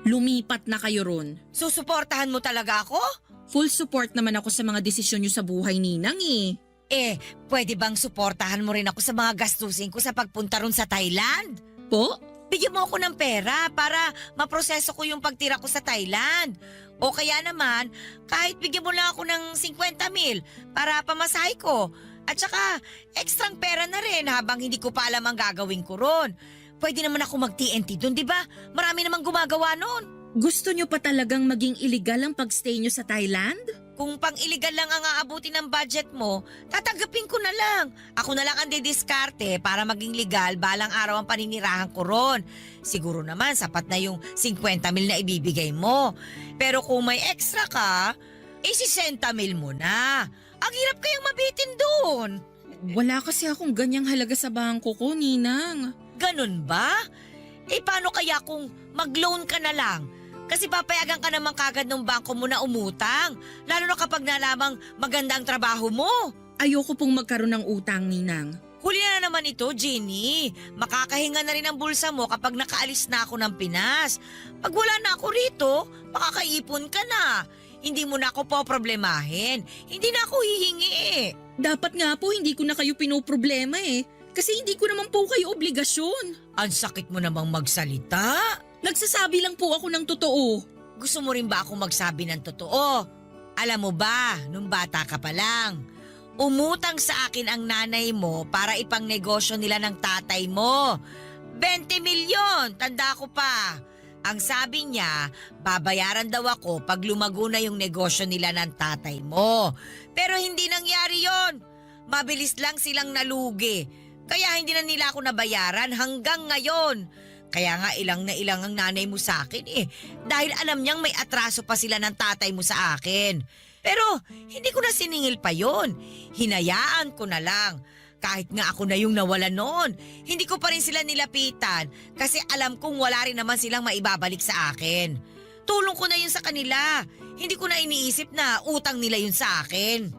lumipat na kayo ron. Susuportahan mo talaga ako? Full support naman ako sa mga desisyon nyo sa buhay, Ninang eh. Pwede bang suportahan mo rin ako sa mga gastusin ko sa pagpunta ron sa Thailand? Po? Bigyan mo ako ng pera para maproseso ko yung pagtira ko sa Thailand. O kaya naman, kahit bigyan mo lang ako ng 50,000 para pamasahe ko. At saka, ekstrang pera na rin habang hindi ko pa alam ang gagawin ko ron. Pwede naman ako mag-TNT doon, di ba? Marami namang gumagawa noon. Gusto nyo pa talagang maging illegal ang pagstay nyo sa Thailand? Kung pang-illegal lang ang aabuti ng budget mo, tatanggapin ko na lang. Ako na lang ang didiskarte para maging legal balang araw ang paninirahan ko ron. Siguro naman sapat na yung 50,000 na ibibigay mo. Pero kung may extra ka, 60,000 mo na. Ang hirap kayang mabitin doon. Wala kasi akong ganyang halaga sa bangko ko, Ninang. Ganun ba? Paano kaya kung mag-loan ka na lang? Kasi papayagan ka naman kagad ng bangko mo na umutang. Lalo na kapag nalamang maganda ang trabaho mo. Ayoko pong magkaroon ng utang, Ninang. Huli na naman ito, Jenny. Makakahinga na rin ang bulsa mo kapag nakaalis na ako ng Pinas. Pag wala na ako rito, makakaipon ka na. Hindi mo na ako poproblemahin. Hindi na ako hihingi. Dapat nga po hindi ko na kayo pinoproblema eh. Kasi hindi ko naman po kayo obligasyon. Ang sakit mo namang magsalita. Nagsasabi lang po ako ng totoo. Gusto mo rin ba akong magsabi ng totoo? Alam mo ba, nung bata ka pa lang, umutang sa akin ang nanay mo para ipang negosyo nila ng tatay mo. 20 milyon, tanda ko pa. Ang sabi niya, babayaran daw ako pag lumago na yung negosyo nila ng tatay mo. Pero hindi nangyari yon. Mabilis lang silang nalugi. Kaya hindi na nila ako nabayaran hanggang ngayon. Kaya nga ilang na ilang ang nanay mo sa akin dahil alam niyang may atraso pa sila ng tatay mo sa akin. Pero hindi ko na siningil pa yon. Hinayaan ko na lang. Kahit nga ako na yung nawala noon, hindi ko pa rin sila nilapitan kasi alam kong wala rin naman silang maibabalik sa akin. Tulong ko na yun sa kanila. Hindi ko na iniisip na utang nila yun sa akin.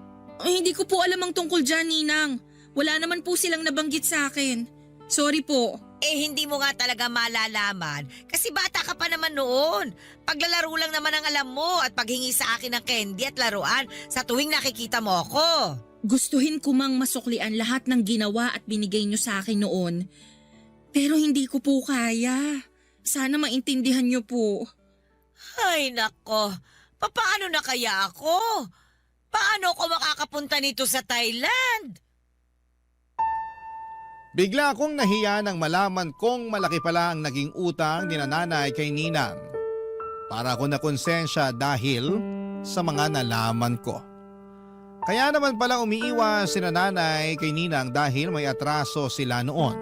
Ay, hindi ko po alam ang tungkol dyan, Ninang. Wala naman po silang nabanggit sa akin. Sorry po. Hindi mo nga talaga malalaman kasi bata ka pa naman noon. Paglalaro lang naman ang alam mo at paghingi sa akin ng candy at laruan sa tuwing nakikita mo ako. Gustuhin ko mang masuklian lahat ng ginawa at binigay nyo sa akin noon. Pero hindi ko po kaya. Sana maintindihan nyo po. Ay nako, paano na kaya ako? Paano ako makakapunta nito sa Thailand? Bigla akong nahiya nang malaman kong malaki pala ang naging utang ni nanay kay Ninang. Para ako nakonsensya dahil sa mga nalaman ko. Kaya naman pala umiiwas sina nanay kay Ninang dahil may atraso sila noon.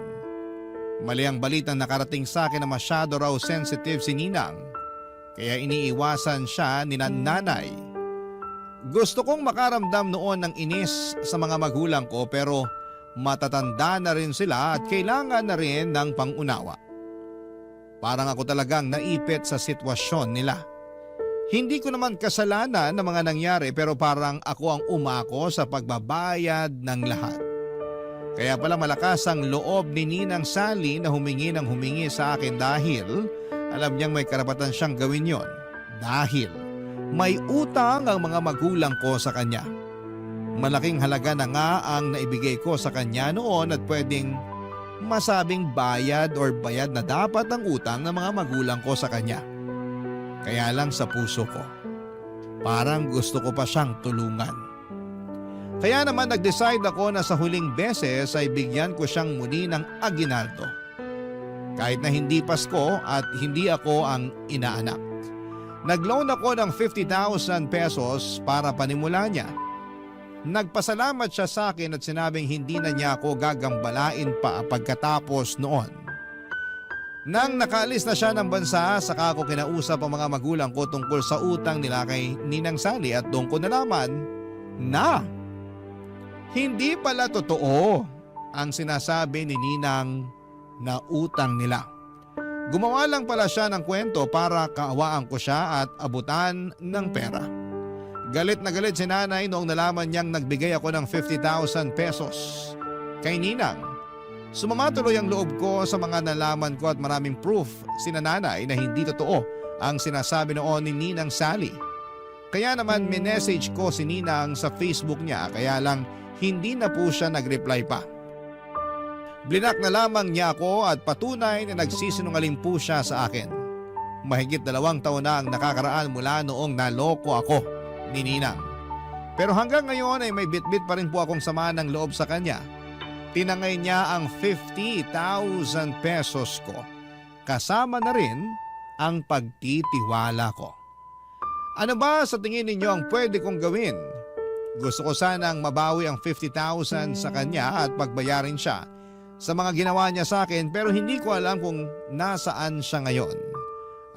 Mali ang balitang nakarating sa akin na masyado raw sensitive si Ninang, kaya iniiwasan siya ni nanay. Gusto kong makaramdam noon ng inis sa mga magulang ko pero matatanda na rin sila at kailangan na rin ng pangunawa. Parang ako talagang naipit sa sitwasyon nila. Hindi ko naman kasalanan ng mga nangyari pero parang ako ang umako sa pagbabayad ng lahat. Kaya pala malakas ang loob ni Ninang Sally na humingi ng humingi sa akin dahil alam niyang may karapatan siyang gawin yon. Dahil may utang ang mga magulang ko sa kanya. Malaking halaga na nga ang naibigay ko sa kanya noon at pwedeng masabing bayad or bayad na dapat ang utang ng mga magulang ko sa kanya. Kaya lang sa puso ko, parang gusto ko pa siyang tulungan. Kaya naman nag-decide ako na sa huling beses ay bigyan ko siyang muli ng aginaldo. Kahit na hindi Pasko at hindi ako ang inaanak. Nag-loan ako ng 50,000 pesos para panimula niya. Nagpasalamat siya sa akin at sinabing hindi na niya ako gagambalain pa pagkatapos noon. Nang nakaalis na siya ng bansa, saka ako kinausap ang mga magulang ko tungkol sa utang nila kay Ninang Sally at doon ko nalaman na hindi pala totoo ang sinasabi ni Ninang na utang nila. Gumawa lang pala siya ng kwento para kaawaan ko siya at abutan ng pera. Galit na galit si nanay noong nalaman niyang nagbigay ako ng 50,000 pesos kay Ninang. Sumama tuloy ang loob ko sa mga nalaman ko at maraming proof si nanay na hindi totoo ang sinasabi noon ni Ninang Sally. Kaya naman minessage ko si Ninang sa Facebook niya kaya lang hindi na po siya nag-reply pa. Blinak na lamang niya ako at patunay na nagsisinungaling po siya sa akin. Mahigit 2 taon na ang nakakaraan mula noong naloko ako ni Ninang. Pero hanggang ngayon ay may bitbit pa rin po akong sama ng loob sa kanya. Tinangay niya ang 50,000 pesos ko. Kasama na rin ang pagtitiwala ko. Ano ba sa tingin ninyo ang pwede kong gawin? Gusto ko sanang mabawi ang 50,000 sa kanya at pagbayarin siya sa mga ginawa niya sa akin pero hindi ko alam kung nasaan siya ngayon.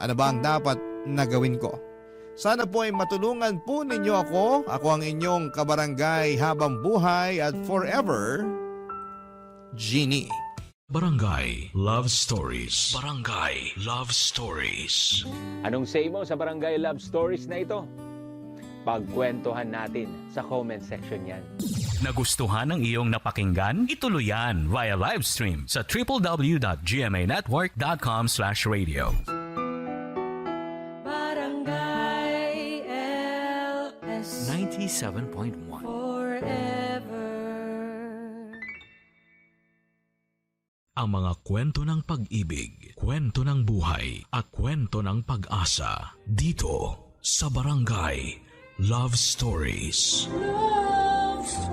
Ano ba ang dapat na gawin ko? Sana po ay matulungan po ninyo ako. Ako ang inyong kabarangay habang buhay at forever, Jeannie. Barangay Love Stories. Barangay Love Stories. Anong say mo sa Barangay Love Stories na ito? Pagkwentuhan natin sa comment section yan. Nagustuhan ng iyong napakinggan? Ituloy yan via live stream sa www.gmanetwork.com/radio. Barangay LS 97.1 forever. Ang mga kwento ng pag-ibig, kwento ng buhay at kwento ng pag-asa dito sa Barangay Love Stories. Love stories.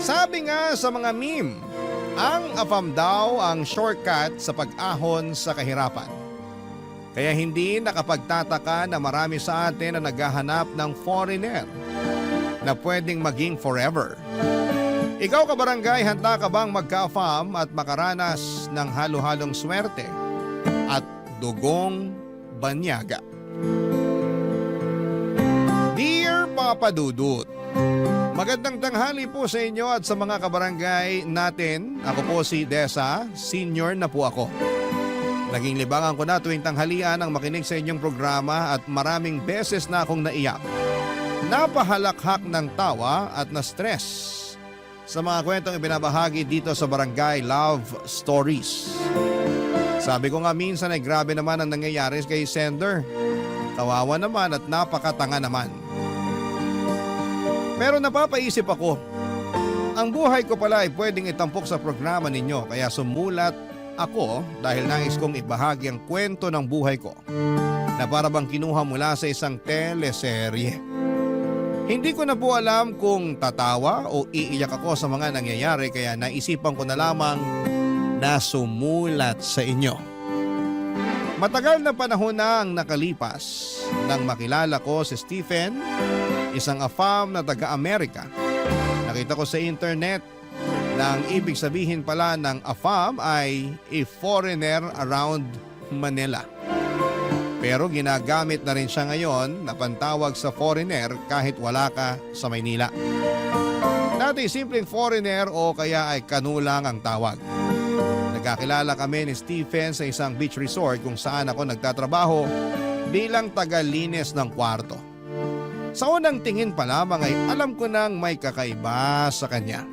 Sabi nga sa mga meme, ang AFAM daw ang shortcut sa pag-ahon sa kahirapan. Kaya hindi nakapagtataka na marami sa atin na naghahanap ng foreigner na pwedeng maging forever. Ikaw kabarangay, handa ka bang magka-AFAM at makaranas ng halo-halong swerte at dugong banyaga? Dear Papa Dudut, magandang tanghali po sa inyo at sa mga kabarangay natin. Ako po si Desa, senior na po ako. Naging libangan ko na tuwing tanghalian ang makinig sa inyong programa at maraming beses na akong naiyak. Napahalakhak ng tawa at na-stress sa mga kwentong ibinabahagi dito sa Barangay Love Stories. Sabi ko nga minsan ay grabe naman ang nangyayari kay Sender. Kawawa naman at napakatanga naman. Pero napapaisip ako, ang buhay ko pala ay pwedeng itampok sa programa ninyo kaya sumulat ako dahil nais kong ibahagi ang kwento ng buhay ko na para bang kinuha mula sa isang teleserye. Hindi ko na po alam kung tatawa o iiyak ako sa mga nangyayari kaya naisipan ko na lamang na sumulat sa inyo. Matagal na panahon na ang nakalipas nang makilala ko si Stephen, isang AFAM na taga-Amerika. Nakita ko sa internet na ang ibig sabihin pala ng AFAM ay a foreigner around Manila. Pero ginagamit na rin siya ngayon na pantawag sa foreigner kahit wala ka sa Maynila. Dati simpleng foreigner o kaya ay kanulang ang tawag. Nagkakilala kami ni Stephen sa isang beach resort kung saan ako nagtatrabaho bilang taga-linis ng kwarto. Sa unang tingin pa lamang ay alam ko nang may kakaiba sa kanya.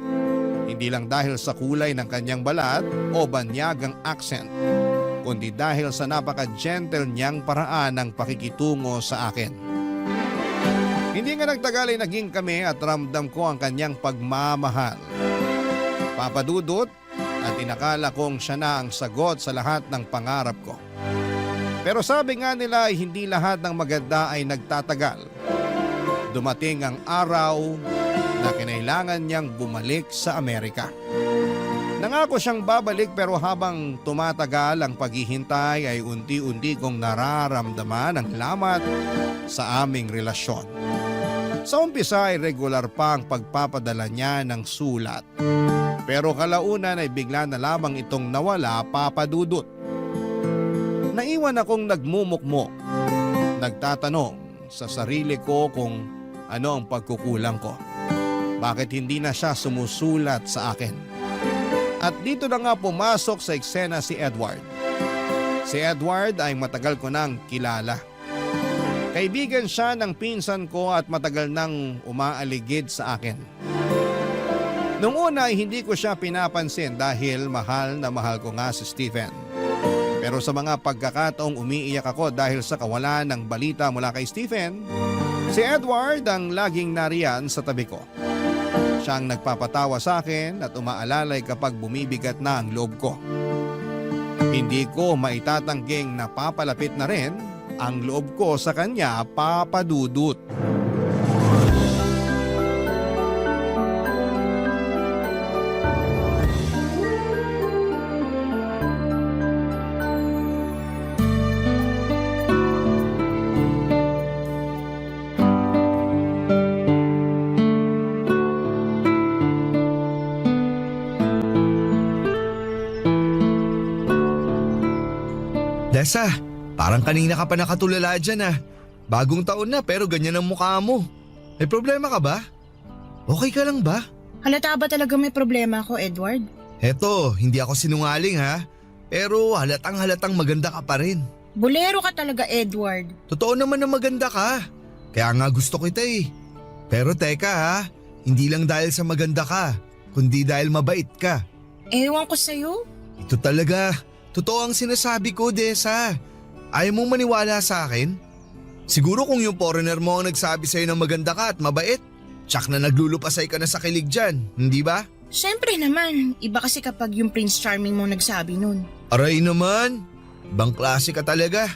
Hindi lang dahil sa kulay ng kanyang balat o banyagang accent, kundi dahil sa napaka-gentle niyang paraan ng pakikitungo sa akin. Hindi nga nagtagal ay naging kami at ramdam ko ang kanyang pagmamahal. Papadudot at inakala kong siya na ang sagot sa lahat ng pangarap ko. Pero sabi nga nila ay hindi lahat ng maganda ay nagtatagal. Dumating ang araw na kinailangan niyang bumalik sa Amerika. Nangako siyang babalik pero habang tumatagal ang paghihintay ay unti-unti kong nararamdaman ang lamat sa aming relasyon. Sa umpisa ay regular pa ang pagpapadala niya ng sulat. Pero kalaunan ay bigla na lamang itong nawala, papadudot. Naiwan akong nagmumukmok, nagtatanong sa sarili ko kung ano ang pagkukulang ko. Bakit hindi na siya sumusulat sa akin? At dito na nga pumasok sa eksena si Edward. Si Edward ay matagal ko nang kilala. Kaibigan siya ng pinsan ko at matagal nang umaaligid sa akin. Noong una ay hindi ko siya pinapansin dahil mahal na mahal ko nga si Stephen. Pero sa mga pagkakataong umiiyak ako dahil sa kawalan ng balita mula kay Stephen, si Edward ang laging nariyan sa tabi ko. Siya ang nagpapatawa sa akin at umaalalay kapag bumibigat na ang loob ko. Hindi ko maitatangking napapalapit na rin ang loob ko sa kanya, papadudot. Desa, parang kanina ka pa nakatulala dyan ah. Bagong taon na pero ganyan ang mukha mo. May problema ka ba? Okay ka lang ba? Halata ba talaga may problema ako, Edward? Heto, hindi ako sinungaling ha. Pero halatang maganda ka pa rin. Bolero ka talaga, Edward. Totoo naman na maganda ka. Kaya nga gusto kita eh. Pero teka ha, hindi lang dahil sa maganda ka, kundi dahil mabait ka. Ewan ko sa'yo. Ito talaga, totoo ang sinasabi ko, Desa. Ayaw mong maniwala sa akin? Siguro kung yung foreigner mo ang nagsabi sa'yo na maganda ka at mabait, tsak na naglulupasay ka na sa kilig dyan, hindi ba? Siyempre naman, iba kasi kapag yung Prince Charming mo nagsabi nun. Aray naman, ibang klase ka talaga.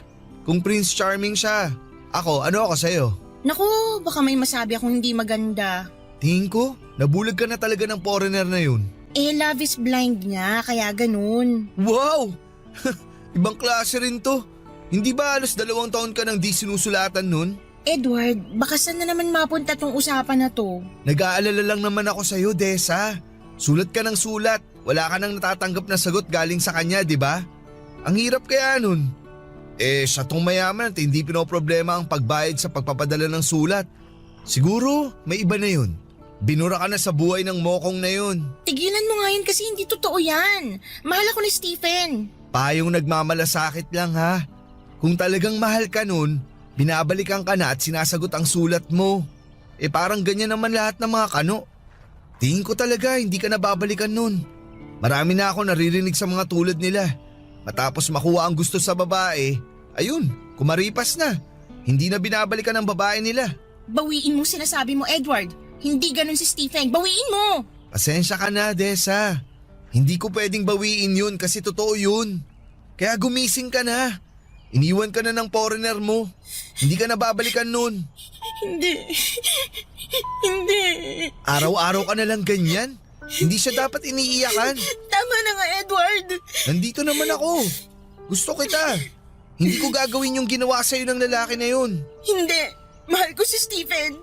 Kung Prince Charming siya, ano ako sa'yo? Naku, baka may masabi akong hindi maganda. Tingin ko, nabulag ka na talaga ng foreigner na yun. Love is blind nga, kaya ganun. Wow! Ibang klase rin to. Hindi ba halos 2 taon ka nang di sinusulatan nun? Edward, baka saan na naman mapunta tong usapan na to? Nag-aalala lang naman ako sa'yo, Desa. Sulat ka ng sulat. Wala ka nang natatanggap na sagot galing sa kanya, di ba? Ang hirap kaya nun. Siya tong mayaman at hindi pinoproblema ang pagbayad sa pagpapadala ng sulat. Siguro, may iba na yun. Binura ka na sa buhay ng mokong na yun. Tigilan mo nga yun kasi hindi totoo yan. Mahal ako ni Stephen. Payong nagmamalasakit lang ha. Kung talagang mahal ka nun, binabalikan ka na at sinasagot ang sulat mo. Parang ganyan naman lahat ng mga kano. Tingin ko talaga hindi ka nababalikan nun. Marami na ako naririnig sa mga tulad nila. Matapos makuha ang gusto sa babae, ayun, kumaripas na. Hindi na binabalikan ng babae nila. Bawiin mo sinasabi mo, Edward. Hindi ganun si Stephen. Bawiin mo! Pasensya ka na, Desa. Hindi ko pwedeng bawiin yun kasi totoo yun. Kaya gumising ka na. Iniwan ka na ng foreigner mo. Hindi ka na babalikan nun. Hindi. Hindi. Araw-araw ka na lang ganyan. Hindi siya dapat iniiyakan. Tama na nga, Edward. Nandito naman ako. Gusto kita. Hindi ko gagawin yung ginawa sa'yo ng lalaki na yun. Hindi. Mahal ko si Stephen.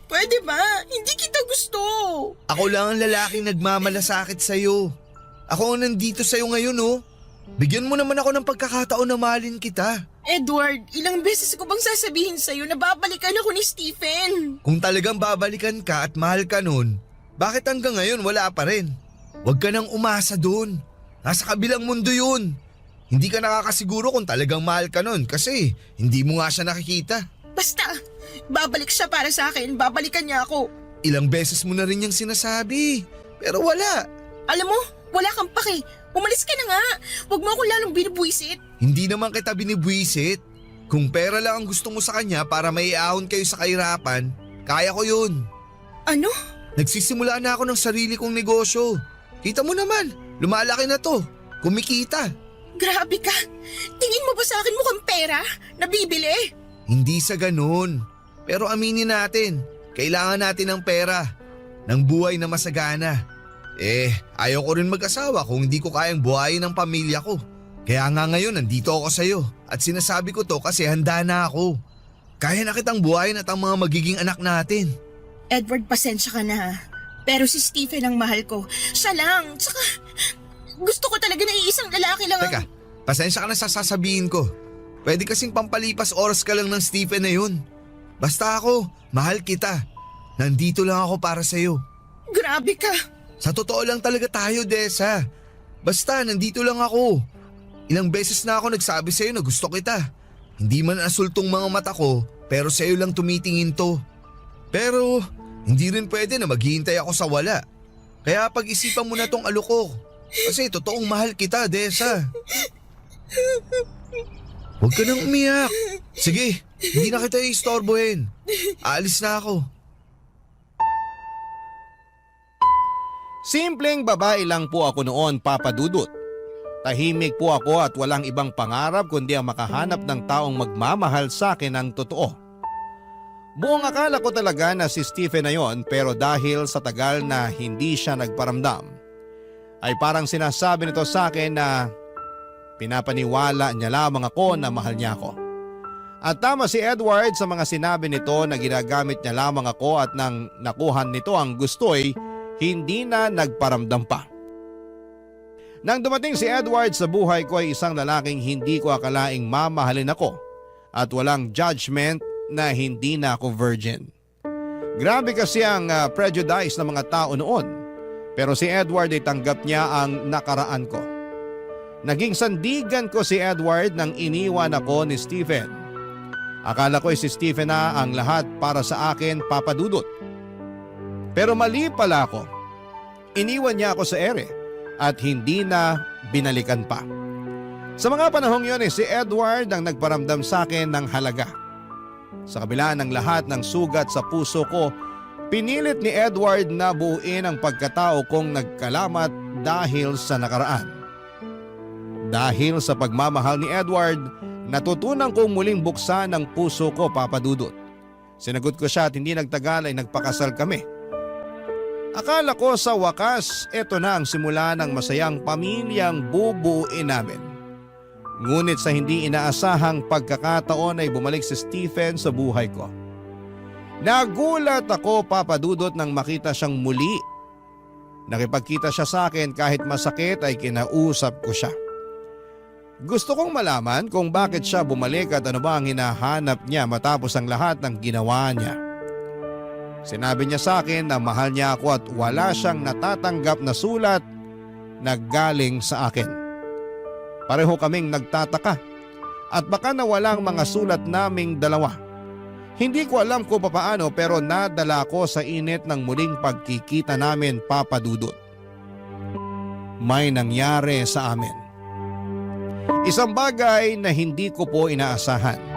Pwede ba? Hindi kita gusto. Ako lang ang lalaking nagmamalasakit sa'yo. Ako ang nandito sa'yo ngayon, oh. Bigyan mo naman ako ng pagkakataon na mahalin kita. Edward, ilang beses ko bang sasabihin sa'yo na babalikan ako ni Stephen? Kung talagang babalikan ka at mahal ka nun, bakit hanggang ngayon wala pa rin? Huwag ka nang umasa doon. Nasa kabilang mundo yun. Hindi ka nakakasiguro kung talagang mahal ka nun kasi hindi mo nga siya nakikita. Basta, babalik siya para sa akin. Babalikan niya ako. Ilang beses mo na rin niyang sinasabi, pero wala. Alam mo, wala kang pake. Umalis ka na nga. Huwag mo ako lalong binubuisit. Hindi naman kita binibwisit. Kung pera lang ang gusto mo sa kanya para maiahon kayo sa kahirapan, kaya ko yun. Ano? Nagsisimula na ako ng sarili kong negosyo. Kita mo naman, lumalaki na to. Kumikita. Grabe ka. Tingin mo ba sa akin mukhang pera? Nabibili? Hindi sa ganun. Pero aminin natin, kailangan natin ng pera. Ng buhay na masagana. Ayaw ko rin mag-asawa kung hindi ko kayang buhayin ang pamilya ko. Kaya nga ngayon nandito ako sa'yo at sinasabi ko to kasi handa na ako. Kaya na kitang buhayin at ang mga magiging anak natin. Edward, pasensya ka na. Pero si Stephen ang mahal ko. Siya lang. Tsaka gusto ko talaga na iisang lalaki lang. Teka, pasensya ka na sa sasabihin ko. Pwede kasing pampalipas oras ka lang ng Stephen na yun. Basta ako, mahal kita. Nandito lang ako para sa'yo. Grabe ka. Sa totoo lang talaga tayo, Desa. Basta, nandito lang ako. Ilang beses na ako nagsabi sa'yo na gusto kita. Hindi man asultong mga mata ko, pero sa'yo lang tumitingin to. Pero, hindi rin pwede na maghihintay ako sa wala. Kaya pag-isipan mo na tong aloko. Kasi totoong mahal kita, Desa. Huwag ka nang umiyak. Sige, hindi na kita iistorbohin. Aalis na ako. Simpleng babae lang po ako noon, Papa Dudut. Tahimik po ako at walang ibang pangarap kundi ang makahanap ng taong magmamahal sa akin ng totoo. Buong akala ko talaga na si Stephen na yon, pero dahil sa tagal na hindi siya nagparamdam, ay parang sinasabi nito sa akin na pinapaniwala niya lamang ako na mahal niya ako. At tama si Edward sa mga sinabi nito na ginagamit niya lamang ako at nang nakuhan nito ang gusto'y hindi na nagparamdam pa. Nang dumating si Edward sa buhay ko ay isang lalaking hindi ko akalaing mamahalin ako at walang judgment na hindi na ako virgin. Grabe kasi ang prejudice ng mga tao noon, pero si Edward ay tanggap niya ang nakaraan ko. Naging sandigan ko si Edward nang iniwan ako ni Stephen. Akala ko si Stephen na ang lahat para sa akin, Papa Dudut. Pero mali pala ako. Iniwan niya ako sa ere at hindi na binalikan pa. Sa mga panahong yun si Edward ang nagparamdam sa akin ng halaga. Sa kabila ng lahat ng sugat sa puso ko, pinilit ni Edward na buuin ang pagkatao kong nagkalamat dahil sa nakaraan. Dahil sa pagmamahal ni Edward, natutunan kong muling buksan ang puso ko, Papa Dudut. Sinagot ko siya at hindi nagtagal ay nagpakasal kami. Akala ko sa wakas, ito na ang simula ng masayang pamilyang bubuuin namin. Ngunit sa hindi inaasahang pagkakataon ay bumalik si Stephen sa buhay ko. Nagulat ako, Papa Dudut, nang makita siyang muli. Nakipagkita siya sa akin kahit masakit ay kinausap ko siya. Gusto kong malaman kung bakit siya bumalik at ano ba ang hinahanap niya matapos ang lahat ng ginawa niya. Sinabi niya sa akin na mahal niya ako at wala siyang natatanggap na sulat na galing sa akin. Pareho kaming nagtataka at baka nawala ang mga sulat naming dalawa. Hindi ko alam kung papaano pero nadala ko sa init ng muling pagkikita namin, Papa Dudut. May nangyari sa amin. Isang bagay na hindi ko po inaasahan.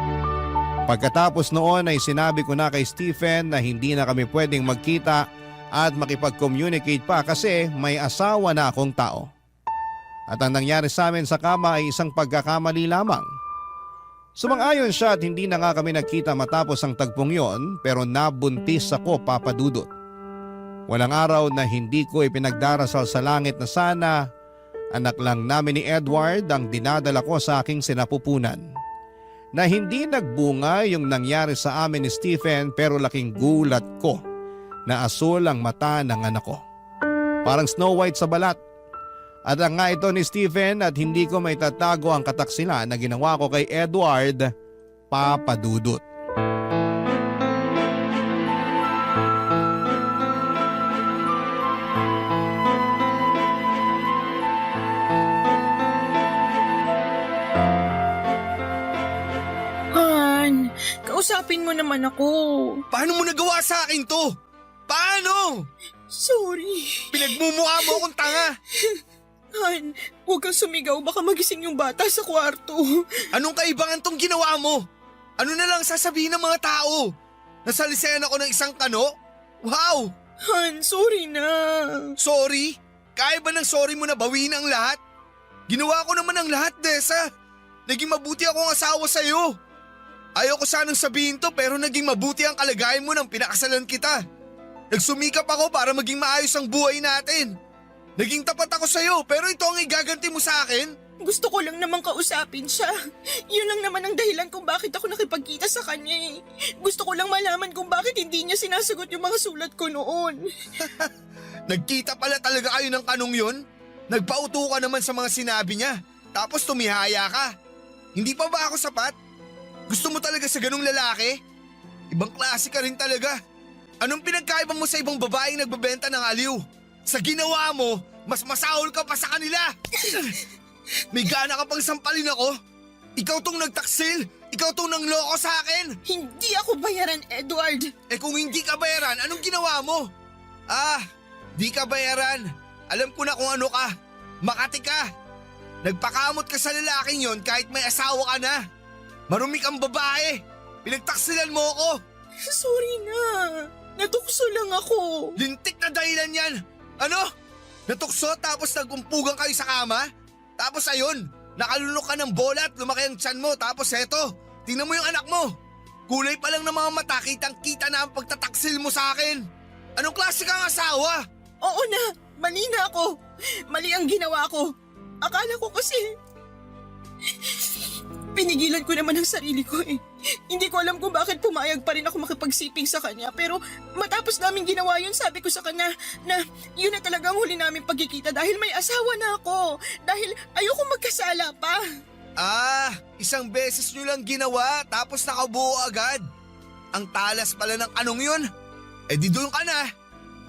Pagkatapos noon ay sinabi ko na kay Stephen na hindi na kami pwedeng magkita at makipag-communicate pa kasi may asawa na akong tao. At ang nangyari sa amin sa kama ay isang pagkakamali lamang. Sumang-ayon siya at hindi na nga kami nagkita matapos ang tagpong yon pero nabuntis ako, Papa Dudut. Walang araw na hindi ko ipinagdarasal sa langit na sana anak lang namin ni Edward ang dinadala ko sa aking sinapupunan. na hindi nagbunga yung nangyari sa amin ni Stephen pero laking gulat ko na asul ang mata ng anak ko. Parang Snow White sa balat. At ang nga ito ni Stephen at hindi ko may tatago ang kataksilan na ginawa ko kay Edward, Papa Dudut. Han, kausapin mo naman ako. Paano mo nagawa sa akin to? Paano? Sorry. Pinagmumukha mo akong tanga. Han, huwag kang sumigaw. Baka magising yung bata sa kwarto. Anong kaibangan tong ginawa mo? Ano na lang sasabihin ng mga tao? Nasalisayan ako ng isang kano? Wow! Han, sorry na. Sorry? Kaya ba ng sorry mo na bawiin ang lahat? Ginawa ko naman ang lahat, Desa. Naging mabuti akong asawa sa'yo. Ayaw ko sanang sabihin to pero naging mabuti ang kalagayan mo nang pinakasalan kita. Nagsumikap ako para maging maayos ang buhay natin. Naging tapat ako sa'yo pero ito ang igaganti mo sa akin? Gusto ko lang naman kausapin siya. Yun lang naman ang dahilan kung bakit ako nakipagkita sa kanya eh. Gusto ko lang malaman kung bakit hindi niya sinasagot yung mga sulat ko noon. Nagkita pala talaga kayo ng kanong yun? Nagpauto ka naman sa mga sinabi niya. Tapos tumihaya ka. Hindi pa ba ako sapat? Gusto mo talaga sa ganung lalaki? Ibang klase ka rin talaga. Anong pinagkaiba mo sa ibang babaeng nagbebenta ng aliw? Sa ginawa mo, mas masahol ka pa sa kanila. May gana ka pang sampalin ako? Ikaw tong nagtaksil? Ikaw tong nangloko sa akin? Hindi ako bayaran, Edward. Eh kung hindi ka bayaran, anong ginawa mo? Di ka bayaran. Alam ko na kung ano ka. Makati ka. Nagpakamot ka sa lalaking yon kahit may asawa ka na. Marumi kang babae. Pinagtaksilan mo ako. Sorry na. Natukso lang ako. Lintik na dahilan yan. Ano? Natukso tapos nagumpugan kayo sa kama? Tapos ayun, nakalunok ka ng bola at lumaki ang tiyan mo. Tapos eto, tingnan mo yung anak mo. Kulay pa lang ng mga mata, kitang-kita na ang pagtataksil mo sa akin. Anong klase kang asawa? Oo na, mali na ako. Mali ang ginawa ko. Akala ko kasi... Pinigilan ko naman ang sarili ko eh. Hindi ko alam kung bakit pumayag pa rin ako makipagsiping sa kanya. Pero matapos namin ginawa yun, sabi ko sa kanya na yun na talaga ang huli namin pagkikita dahil may asawa na ako. Dahil ayoko magkasala pa. Isang beses nyo lang ginawa tapos nakabuo agad. Ang talas pala ng anong yun. Eh di doon ka na.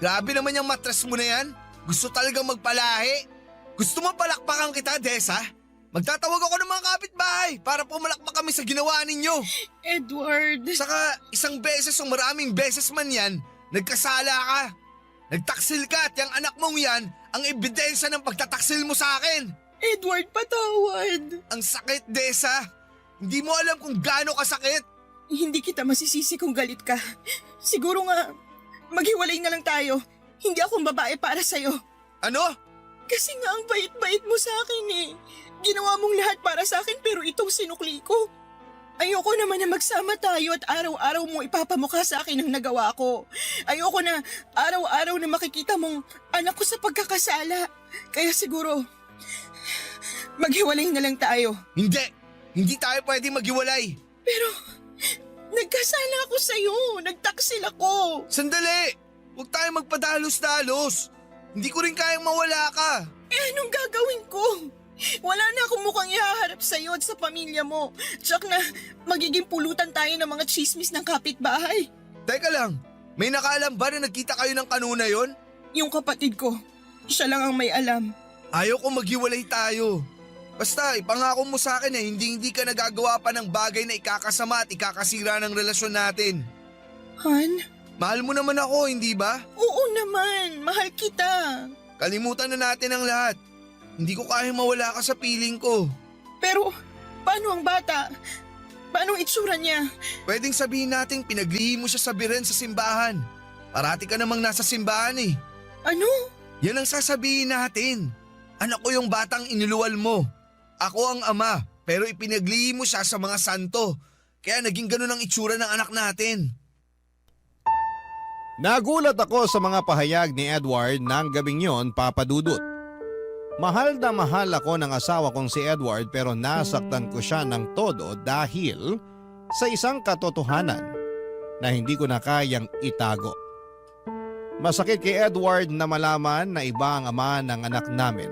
Grabe naman yung matras mo na yan. Gusto talagang magpalahi. Gusto mo palakpakan kita, Desa? Magtatawag ako ng mga kapitbahay para pumalakpak kami sa ginawa ninyo. Edward. Saka isang beses o maraming beses man yan, nagkasala ka. Nagtaksil ka at yung anak mong yan ang ebidensya ng pagtataksil mo sa akin. Edward, patawad. Ang sakit, Desa. Hindi mo alam kung gaano kasakit. Hindi kita masisisi kung galit ka. Siguro nga, maghiwalay na lang tayo. Hindi akong babae para sa'yo. Ano? Kasi nga ang bait-bait mo sa akin eh. Ginawa mong lahat para sa akin pero itong sinukli ko. Ayoko naman na magsama tayo at araw-araw mo ipapamukha sa akin ang nagawa ko. Ayoko na araw-araw na makikita mong anak ko sa pagkakasala. Kaya siguro, maghiwalay na lang tayo. Hindi! Hindi tayo pwede maghiwalay. Pero, nagkasala ako sa'yo. Nagtaksil ako. Sandali! Huwag tayo magpadalos-dalos. Hindi ko rin kayang mawala ka. Eh anong gagawin ko? Wala na akong mukhang ihaharap sa'yo at sa pamilya mo. Tsak na magiging pulutan tayo ng mga chismis ng kapitbahay. Teka lang, may nakaalam ba na nagkita kayo ng kanuna yon? Yung kapatid ko, siya lang ang may alam. Ayaw ko maghiwalay tayo. Basta ipangako mo sa akin na hindi ka nagagawa pa ng bagay na ikakasama at ikakasira ng relasyon natin. Han? Mahal mo naman ako, hindi ba? Oo naman, mahal kita. Kalimutan na natin ang lahat. Hindi ko kayang mawala ka sa piling ko. Pero, paano ang bata? Paano ang itsura niya? Pwedeng sabihin natin pinaglihim mo siya sa biren sa simbahan. Parati ka namang nasa simbahan eh. Ano? Yan ang sasabihin natin. Anak ko yung batang iniluwal mo. Ako ang ama, pero ipinaglihim mo siya sa mga santo. Kaya naging ganun ang itsura ng anak natin. Nagulat ako sa mga pahayag ni Edward ng gabing yon, Papa Dudut. Mahal na mahal ako ng asawa kong si Edward pero nasaktan ko siya ng todo dahil sa isang katotohanan na hindi ko na kayang itago. Masakit kay Edward na malaman na iba ang ama ng anak namin.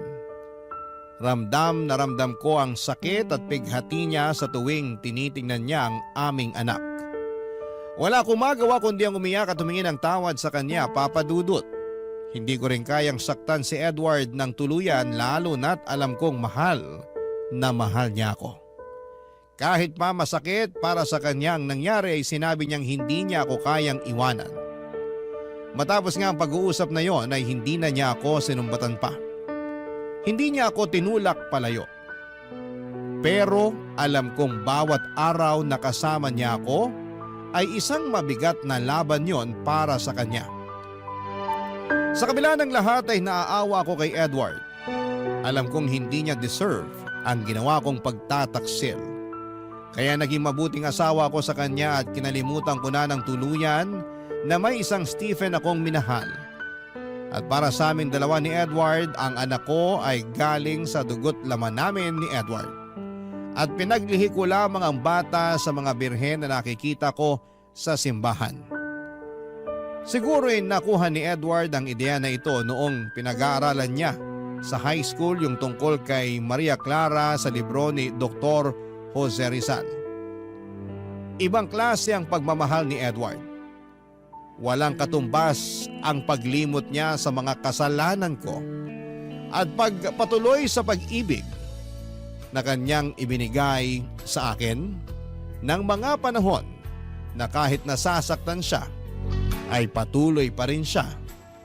Ramdam na ramdam ko ang sakit at pighati niya sa tuwing tinitingnan niya ang aming anak. Wala akong magawa kundi ang umiyak at tumingin ng tawad sa kanya, Papa Dudut. Hindi ko rin kayang saktan si Edward ng tuluyan lalo na't alam kong mahal na mahal niya ako. Kahit pa masakit para sa kanyang nangyari ay sinabi niyang hindi niya ako kayang iwanan. Matapos nga ang pag-uusap na yon ay hindi na niya ako sinumbatan pa. Hindi niya ako tinulak palayo. Pero alam kong bawat araw na kasama niya ako ay isang mabigat na laban yon para sa kanya. Sa kabila ng lahat ay naaawa ako kay Edward. Alam kong hindi niya deserve ang ginawa kong pagtataksil. Kaya naging mabuting asawa ko sa kanya at kinalimutan ko na ng tuluyan na may isang Stephen akong minahal. At para sa aming dalawa ni Edward, ang anak ko ay galing sa dugot laman namin ni Edward. At pinaglihi ko lamang ang bata sa mga birhen na nakikita ko sa simbahan. Siguro ay nakuha ni Edward ang ideya na ito noong pinag-aaralan niya sa high school yung tungkol kay Maria Clara sa libro ni Dr. Jose Rizal. Ibang klase ang pagmamahal ni Edward. Walang katumbas ang paglimot niya sa mga kasalanan ko at pagpatuloy sa pag-ibig na kanyang ibinigay sa akin ng mga panahon na kahit nasasaktan siya ay patuloy pa rin siya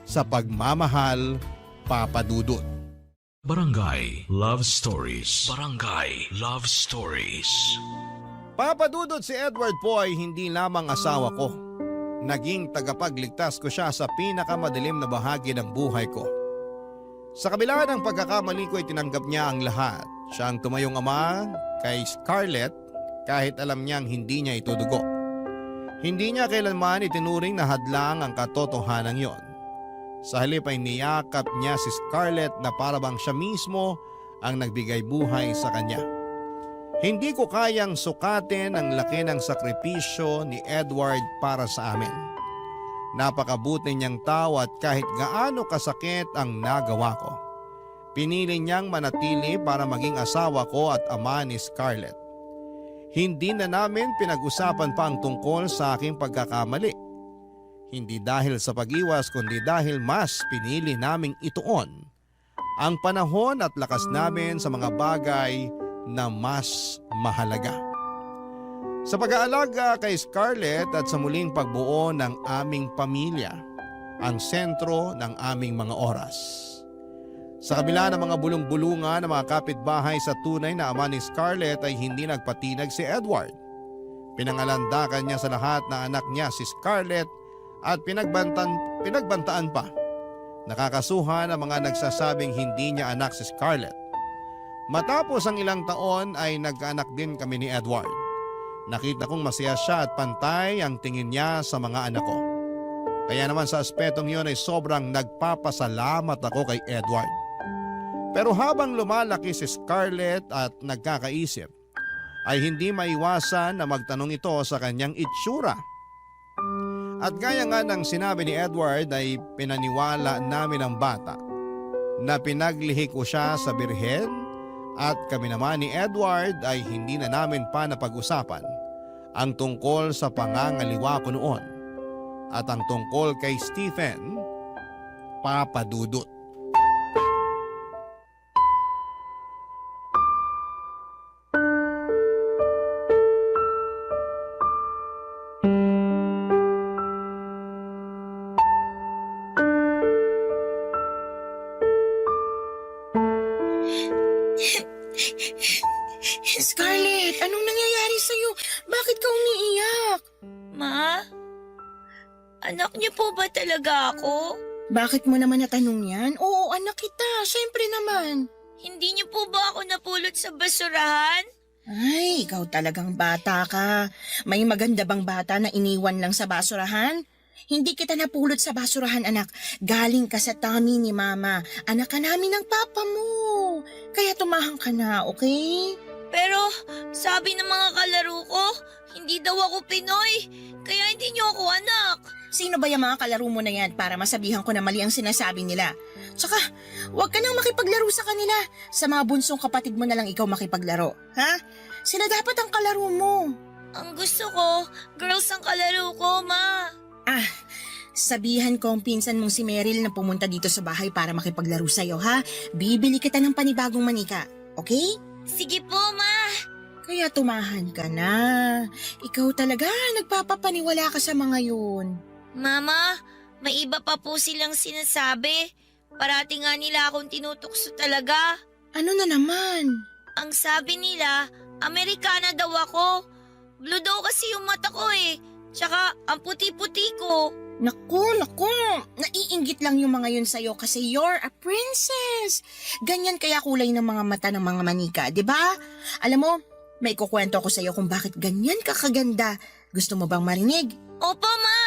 sa pagmamahal, Papa Dudut. Barangay Love Stories. Barangay Love Stories. Papa Dudut, si Edward po ay hindi lamang asawa ko. Naging tagapagligtas ko siya sa pinakamadilim na bahagi ng buhay ko. Sa kabila ng pagkakamali ko ay tinanggap niya ang lahat. Siya ang tumayong ama kay Scarlett kahit alam niyang hindi niya ito dugo. Hindi niya kailanman itinuring na hadlang ang katotohanan yon. Sa halip ay niyakap niya si Scarlett na parabang siya mismo ang nagbigay buhay sa kanya. Hindi ko kayang sukatin ang laki ng sakripisyo ni Edward para sa amin. Napakabuti niyang tao at kahit gaano kasakit ang nagawa ko, pinili niyang manatili para maging asawa ko at ama ni Scarlett. Hindi na namin pinag-usapan pa ang tungkol sa aking pagkakamali. Hindi dahil sa pag-iwas kundi dahil mas pinili naming ituon ang panahon at lakas namin sa mga bagay na mas mahalaga. Sa pag-aalaga kay Scarlett at sa muling pagbuo ng aming pamilya, ang sentro ng aming mga oras. Sa kabila ng mga bulong-bulungan ng mga kapitbahay sa tunay na ama ni Scarlett ay hindi nagpatinag si Edward. Pinangalandakan niya sa lahat na anak niya si Scarlett at pinagbantaan pa. Nakakasuhan ang mga nagsasabing hindi niya anak si Scarlett. Matapos ang ilang taon ay nagkaanak din kami ni Edward. Nakita kong masaya siya at pantay ang tingin niya sa mga anak ko. Kaya naman sa aspetong yun ay sobrang nagpapasalamat ako kay Edward. Pero habang lumalaki si Scarlett at nagkakaisip, ay hindi maiwasan na magtanong ito sa kanyang itsura. At gaya nga ng sinabi ni Edward ay pinaniwala namin ang bata na pinaglihi ko siya sa birhen at kami naman ni Edward ay hindi na namin pa napag-usapan ang tungkol sa pangangaliwa ko noon at ang tungkol kay Stephen, Papa Dudut. Scarlett, anong nangyayari sa'yo? Bakit ka umiiyak? Ma? Anak niyo po ba talaga ako? Bakit mo naman natanong yan? Oo, anak kita. Siyempre naman. Hindi niyo po ba ako napulot sa basurahan? Ay, ikaw talagang bata ka. May maganda bang bata na iniwan lang sa basurahan? Hindi kita napulot sa basurahan, anak. Galing ka sa tummy ni Mama. Anak ka namin ng papa mo. Kaya tumahan ka na, okay? Pero sabi ng mga kalaro ko, hindi daw ako Pinoy. Kaya hindi niyo ako anak. Sino ba yung mga kalaro mo na yan para masabihan ko na mali ang sinasabi nila? Tsaka, huwag ka nang makipaglaro sa kanila. Sa mga bunsong kapatid mo na lang ikaw makipaglaro. Ha? Sila dapat ang kalaro mo. Ang gusto ko, girls ang kalaro ko, Ma. Sabihan ko ang pinsan mong si Meryl na pumunta dito sa bahay para makipaglaro sa'yo, ha? Bibili kita ng panibagong manika, okay? Sige po, Ma. Kaya tumahan ka na. Ikaw talaga, nagpapapaniwala ka sa mga yun. Mama, may iba pa po silang sinasabi. Parati nga nila akong tinutukso talaga. Ano na naman? Ang sabi nila, Amerikana daw ako. Blue daw kasi yung mata ko eh. Tsaka ang puti-puti ko. Naku, naiinggit lang yung mga yun sa'yo kasi you're a princess. Ganyan kaya kulay ng mga mata ng mga manika, di ba? Alam mo, may kukwento ako sa'yo kung bakit ganyan ka kaganda. Gusto mo bang marinig? Opo, Ma.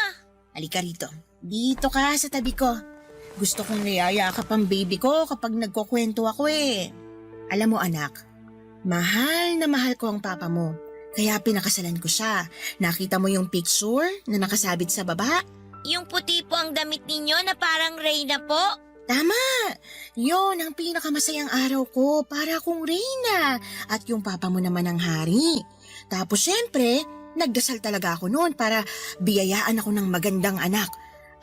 Halika rito. Dito ka sa tabi ko. Gusto kong niyayakap ang baby ko kapag nagkukwento ako eh. Alam mo anak, mahal na mahal ko ang papa mo. Kaya pinakasalan ko siya. Nakita mo yung picture na nakasabit sa baba? Yung puti po ang damit ninyo na parang Reyna po? Tama! Yon ang pinakamasayang araw ko para akong Reyna. At yung papa mo naman ang hari. Tapos syempre, nagdasal talaga ako noon para biyayaan ako ng magandang anak.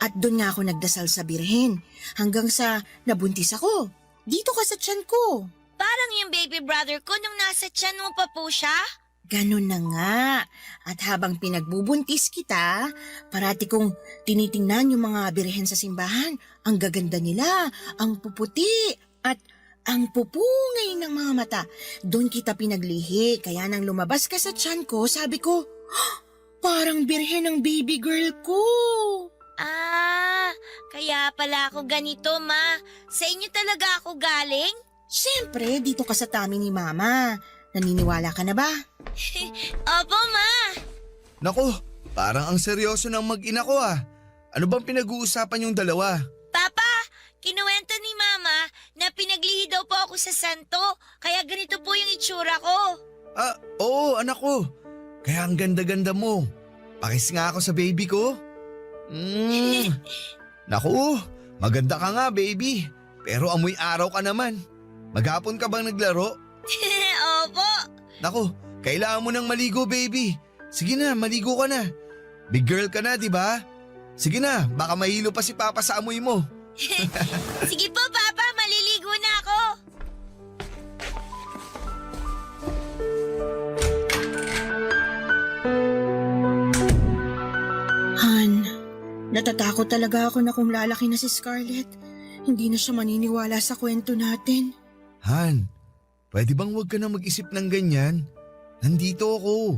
At doon nga ako nagdasal sa Birhen. Hanggang sa nabuntis ako. Dito ka sa tiyan ko. Parang yung baby brother ko nung nasa tiyan mo pa po siya? Ganun na nga. At habang pinagbubuntis kita, parati kong tinitingnan yung mga birhen sa simbahan. Ang gaganda nila, ang puputi, at ang pupungay ng mga mata. Doon kita pinaglihi, kaya nang lumabas ka sa tiyan ko, sabi ko, parang birhen ang baby girl ko. Kaya pala ako ganito, Ma. Sa inyo talaga ako galing? Siyempre, dito ka sa tummy ni Mama. Naniniwala ka na ba? Opo, Ma. Naku, parang ang seryoso ng mag-ina ko ah. Ano bang pinag-uusapan yung dalawa? Papa, kinuwento ni Mama na pinaglihi daw po ako sa santo. Kaya ganito po yung itsura ko. Oo anak ko. Kaya ang ganda-ganda mo. Pakis nga ako sa baby ko. Naku, maganda ka nga baby. Pero amoy araw ka naman. Maghapon ka bang naglaro? Opo. Naku, kailangan mo nang maligo baby. Sige na, maligo ka na. Big girl ka na, di ba? Sige na, baka mahilo pa si Papa sa amoy mo. Sige po, Papa. Maliligo na ako. Han, natatakot talaga ako na kung lalaki na si Scarlett, hindi na siya maniniwala sa kwento natin. Han, pwede bang huwag ka na mag-isip ng ganyan? Nandito ako.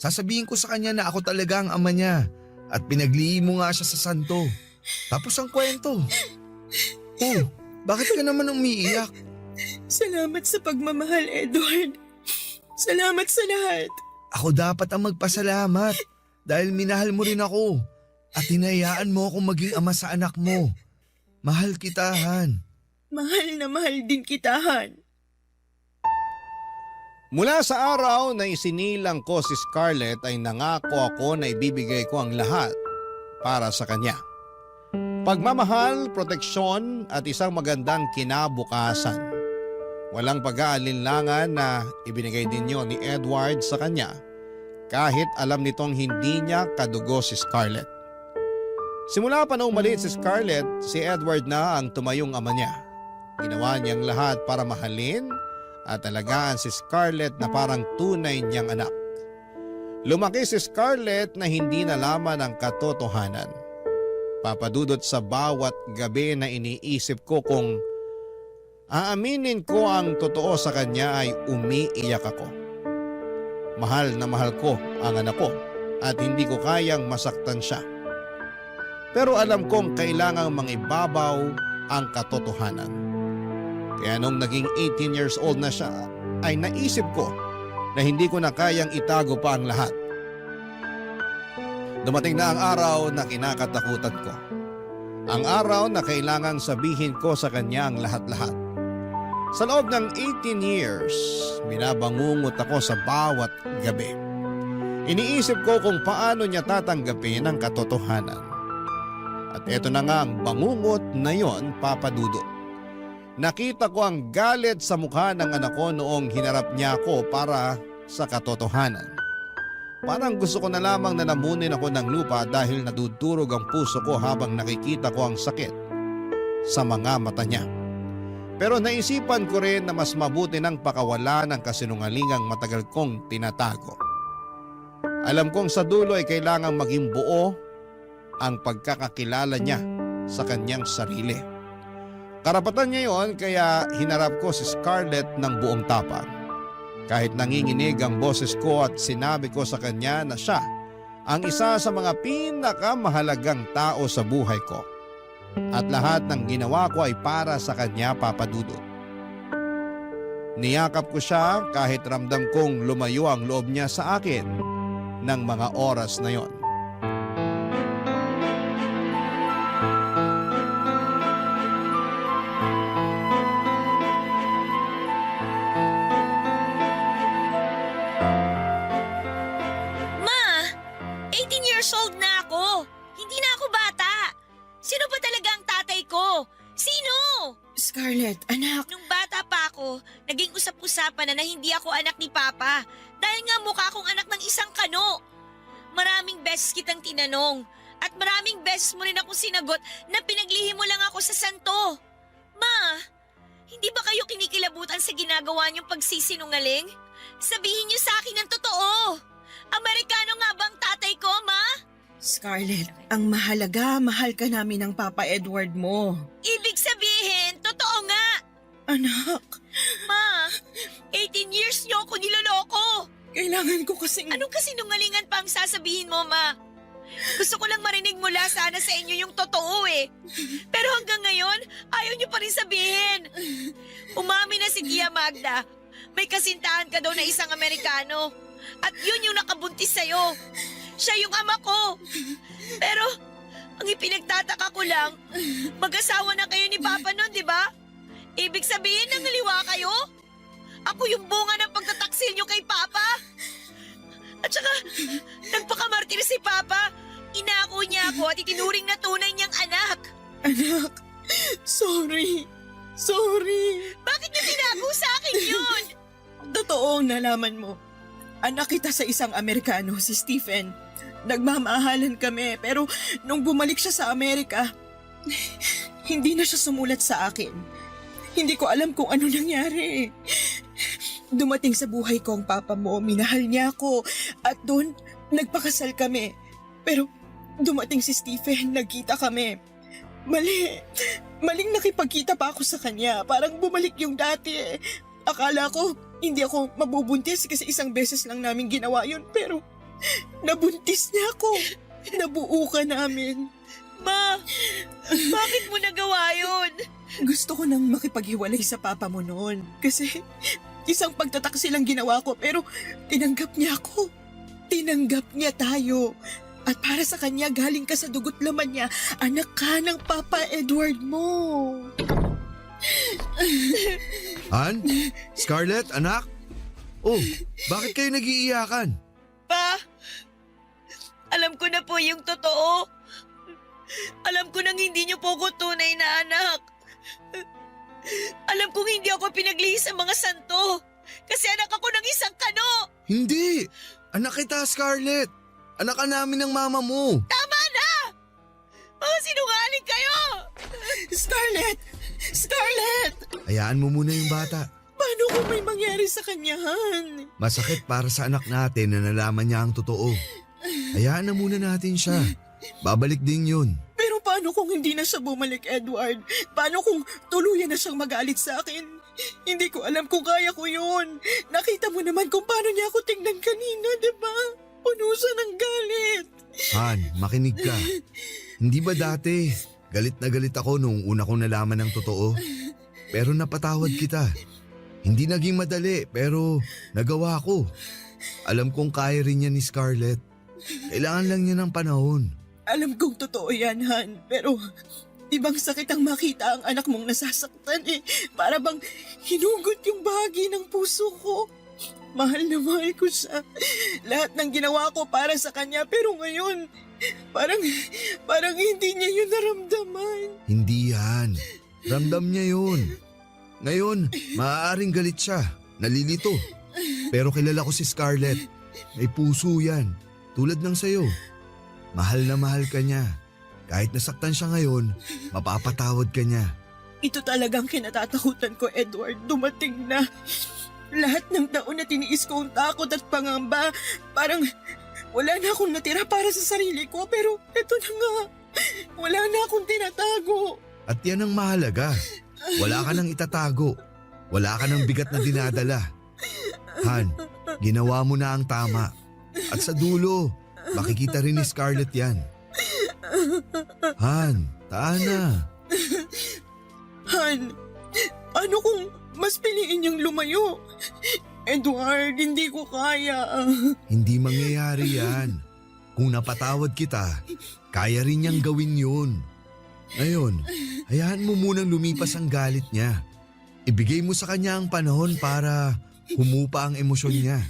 Sasabihin ko sa kanya na ako talaga ang ama niya at pinaglihi mo nga siya sa santo. Tapos ang kwento. Oh, bakit ka naman umiiyak? Salamat sa pagmamahal, Edward. Salamat sa lahat. Ako dapat ang magpasalamat dahil minahal mo rin ako at hinayaan mo akong maging ama sa anak mo. Mahal kita, Han. Mahal na mahal din kita, Han. Mula sa araw na isinilang ko si Scarlett ay nangako ako na ibibigay ko ang lahat para sa kanya. Pagmamahal, proteksyon at isang magandang kinabukasan. Walang pag-aalinlangan na ibinigay din yon ni Edward sa kanya kahit alam nitong hindi niya kadugo si Scarlett. Simula pa na umalit si Scarlett, si Edward na ang tumayong ama niya. Ginawa niyang lahat para mahalin at alagaan si Scarlett na parang tunay niyang anak. Lumaki si Scarlett na hindi nalaman ang katotohanan. Papadudot sa bawat gabi na iniisip ko kung aaminin ko ang totoo sa kanya ay umiiyak ako. Mahal na mahal ko ang anak ko at hindi ko kayang masaktan siya. Pero alam kong kailangang mangibabaw ang katotohanan. Kaya nung naging 18 years old na siya, ay naisip ko na hindi ko na kayang itago pa ang lahat. Dumating na ang araw na kinakatakutan ko. Ang araw na kailangang sabihin ko sa kanya ang lahat-lahat. Sa loob ng 18 years, binabangungot ako sa bawat gabi. Iniisip ko kung paano niya tatanggapin ang katotohanan. At eto na nga ang bangungot na yon, Papa Dudut. Nakita ko ang galit sa mukha ng anak ko noong hinarap niya ako para sa katotohanan. Parang gusto ko na lamang na lamunin ako ng lupa dahil nadudurog ang puso ko habang nakikita ko ang sakit sa mga mata niya. Pero naisipan ko rin na mas mabuti ng pakawala ng kasinungalingang matagal kong tinatago. Alam kong sa dulo ay kailangang maging buo ang pagkakakilala niya sa kanyang sarili. Karapatan niya yon, kaya hinarap ko si Scarlett ng buong tapang. Kahit nanginginig ang boses ko at sinabi ko sa kanya na siya ang isa sa mga pinakamahalagang tao sa buhay ko. At lahat ng ginawa ko ay para sa kanya, Papa Dudut. Niyakap ko siya kahit ramdam kong lumayo ang loob niya sa akin ng mga oras na yon. Ma! 18 years old na ako! Hindi na ako bata! Sino ba talaga ang tatay ko? Sino? Scarlett, anak. Nung bata pa ako, naging usap-usapan na hindi ako anak ni Papa dahil nga mukha akong anak ng isang kano. Maraming beses kitang tinanong at maraming beses mo rin akong sinagot na pinaglihim mo lang ako sa santo. Ma, hindi ba kayo kinikilabutan sa ginagawa niyong pagsisinungaling? Sabihin niyo sa akin ang totoo. Amerikano nga ba ang tatay ko, Ma? Scarlett, ang mahalaga, mahal ka namin ng Papa Edward mo. Ibig sabihin, totoo nga. Anak. Ma, 18 years niyo ako niloloko. Kailangan ko kasing... Anong kasinungalingan pa ang sasabihin mo, Ma? Gusto ko lang marinig mula sana sa inyo yung totoo eh. Pero hanggang ngayon, ayaw niyo pa rin sabihin. Umami na si Tia Magda. May kasintahan ka daw na isang Amerikano. At yun yung nakabuntis sa'yo. Siya yung ama ko. Pero, ang ipinagtataka ko lang, mag-asawa na kayo ni Papa nun, di ba? Ibig sabihin, nangaliwa kayo? Ako yung bunga ng pagtataksil nyo kay Papa? At saka, nagpakamartir si Papa. Inako niya ako at itinuring na tunay niyang anak. Anak, sorry. Sorry. Bakit niya tinago sa akin yun? Totoo nalaman mo. Anak kita sa isang Amerikano, si Stephen. Nagmamahalan kami, pero nung bumalik siya sa Amerika, hindi na siya sumulat sa akin. Hindi ko alam kung ano nangyari. Dumating sa buhay ko ang papa mo, minahal niya ako, at doon nagpakasal kami. Pero dumating si Stephen, nagkita kami. Maling nakipagkita pa ako sa kanya, parang bumalik yung dati. Akala ko, hindi ako mabubuntis kasi isang beses lang namin ginawa yun, pero nabuntis niya ako. Nabuo ka namin. Ma, bakit mo nagawa yun? Gusto ko nang makipaghiwalay sa papa mo noon kasi isang pagtataksil ang ginawa ko, pero tinanggap niya ako. Tinanggap niya tayo. At para sa kanya, galing ka sa dugot laman niya, anak ka ng Papa Edward mo. Han? Scarlett, anak? Oh, bakit kayo nag-iiyakan? Pa, alam ko na po yung totoo. Alam ko nang hindi niyo po ko tunay na anak. Alam kong hindi ako pinaglihi sa mga santo. Kasi anak ako ng isang kano. Hindi! Anak kita, Scarlett! Anak ka namin ng mama mo! Tama na! Mga sinungaling kayo! Scarlett! Scarlett! Hayaan mo muna yung bata. Paano kung may mangyari sa kanya, Han? Masakit para sa anak natin na nalaman niya ang totoo. Hayaan na muna natin siya. Babalik din yun. Pero paano kung hindi na siya bumalik, Edward? Paano kung tuluyan na siyang magalit sa akin? Hindi ko alam kung kaya ko yun. Nakita mo naman kung paano niya ako tingnan kanina, di ba? Puno siya ng galit. Han, makinig ka. Hindi ba dati, galit na galit ako nung una kong nalaman ng totoo? Pero napatawad kita. Hindi naging madali, pero nagawa ko. Alam kong kaya rin niya ni Scarlett. Kailangan lang niya ng panahon. Alam kong totoo yan, Han. Pero di bang sakit ang makita ang anak mong nasasaktan eh? Para bang hinugot yung bahagi ng puso ko. Mahal na mahal ko siya. Lahat ng ginawa ko para sa kanya pero ngayon, parang hindi niya yun naramdaman. Hindi yan. Ramdam niya yun. Ngayon, maaaring galit siya. Nalilito. Pero kilala ko si Scarlett. May puso yan. Tulad ng sayo. Mahal na mahal ka niya. Kahit nasaktan siya ngayon, mapapatawad ka niya. Ito talagang kinatatakutan ko, Edward. Dumating na. Lahat ng taon na tiniis ko ang takot at pangamba, parang wala na akong natira para sa sarili ko. Pero eto na nga, wala na akong tinatago. At yan ang mahalaga. Wala ka nang itatago. Wala ka nang bigat na dinadala. Han, ginawa mo na ang tama. At sa dulo, makikita rin ni Scarlett yan. Han, taan na. Han, ano kung mas piliin niyang lumayo? Edward, hindi ko kaya. Hindi mangyayari yan. Kung napatawad kita, kaya rin niyang gawin yun. Ngayon, hayaan mo munang lumipas ang galit niya. Ibigay mo sa kanya ang panahon para humupa ang emosyon niya.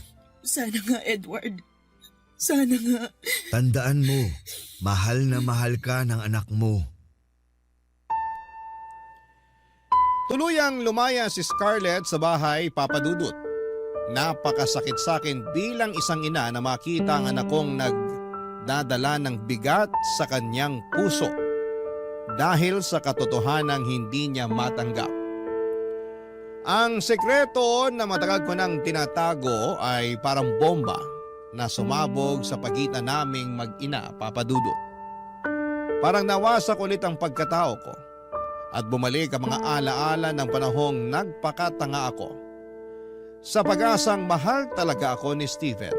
Sana nga, Edward. Sana nga. Tandaan mo, mahal na mahal ka ng anak mo. Tuluyang lumaya si Scarlett sa bahay, Papa Dudut. Napakasakit sa akin bilang isang ina na makita ang anak kong nagdadala ng bigat sa kanyang puso dahil sa katotohanang hindi niya matanggap. Ang sekreto na matagal ko nang tinatago ay parang bomba na sumabog sa pagitan naming mag-ina, Papa Dudut. Parang nawasak ulit ang pagkatao ko at bumalik ang mga alaala ng panahong nagpakatanga ako sa pag-asang mahal talaga ako ni Stephen.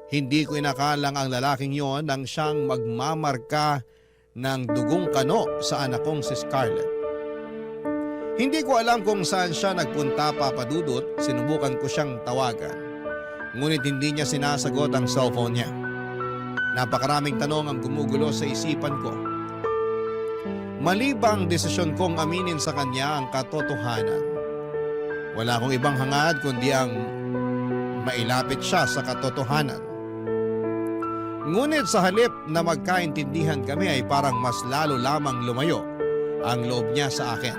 Hindi ko inakalang ang lalaking yon nang siyang magmamarka ng dugong kano sa anak kong si Scarlett. Hindi ko alam kung saan siya nagpunta, Papa Dudut. Sinubukan ko siyang tawagan, ngunit hindi niya sinasagot ang cellphone niya. Napakaraming tanong ang gumugulo sa isipan ko. Mali ba ang desisyon kong aminin sa kanya ang katotohanan? Wala akong ibang hangad kundi ang mailapit siya sa katotohanan. Ngunit sa halip na magkaintindihan kami ay parang mas lalo lamang lumayo ang loob niya sa akin.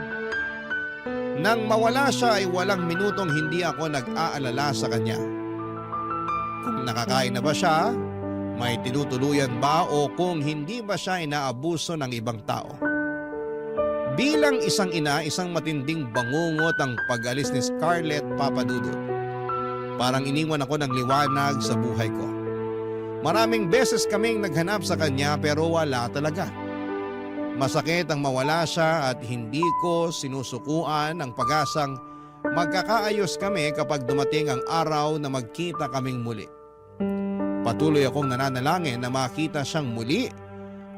Nang mawala siya ay walang minutong hindi ako nag-aalala sa kanya. Kung nakakain na ba siya, may tinutuluyan ba o kung hindi ba siya inaabuso ng ibang tao. Bilang isang ina, isang matinding bangungot ang pag-alis ni Scarlett, Papa Dudut. Parang iniwan ako ng liwanag sa buhay ko. Maraming beses kaming naghanap sa kanya pero wala talaga. Masakit ang mawala siya at hindi ko sinusukuan ang pag-asang magkakaayos kami kapag dumating ang araw na magkita kaming muli. Patuloy akong nananalangin na makita siyang muli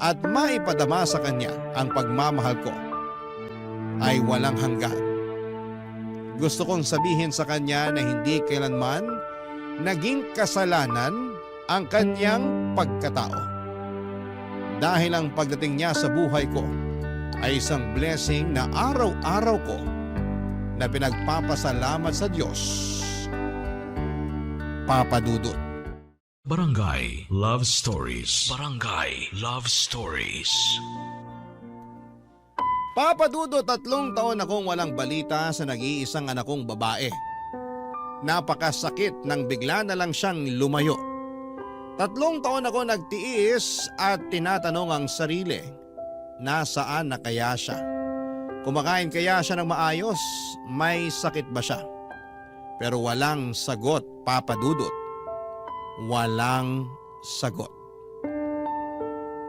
at maipadama sa kanya ang pagmamahal ko ay walang hanggan. Gusto kong sabihin sa kanya na hindi kailanman naging kasalanan ang kanyang pagkatao. Dahil ang pagdating niya sa buhay ko ay isang blessing na araw-araw ko na pinagpapasalamat sa Diyos. Papa Dudut. Barangay Love Stories. Barangay Love Stories. Papa Dudut, 3 taon akong walang balita sa nag-iisang anak kong babae. Napakasakit nang bigla na lang siyang lumayo. 3 taon ako nagtiis at tinatanong ang sarili, nasaan na kaya siya? Kumakain kaya siya ng maayos? May sakit ba siya? Pero walang sagot, Papa Dudut. Walang sagot.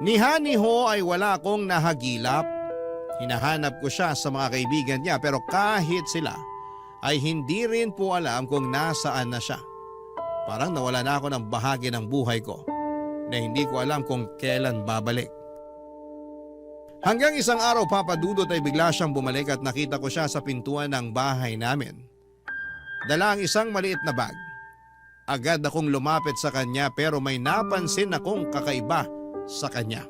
Ni Hani Ho ay wala akong nahagilap. Hinahanap ko siya sa mga kaibigan niya pero kahit sila ay hindi rin po alam kung nasaan na siya. Parang nawala na ako ng bahagi ng buhay ko na hindi ko alam kung kailan babalik. Hanggang isang araw, Papa Dudut, ay bigla siyang bumalik at nakita ko siya sa pintuan ng bahay namin. Dala ang isang maliit na bag. Agad akong lumapit sa kanya pero may napansin akong kakaiba sa kanya.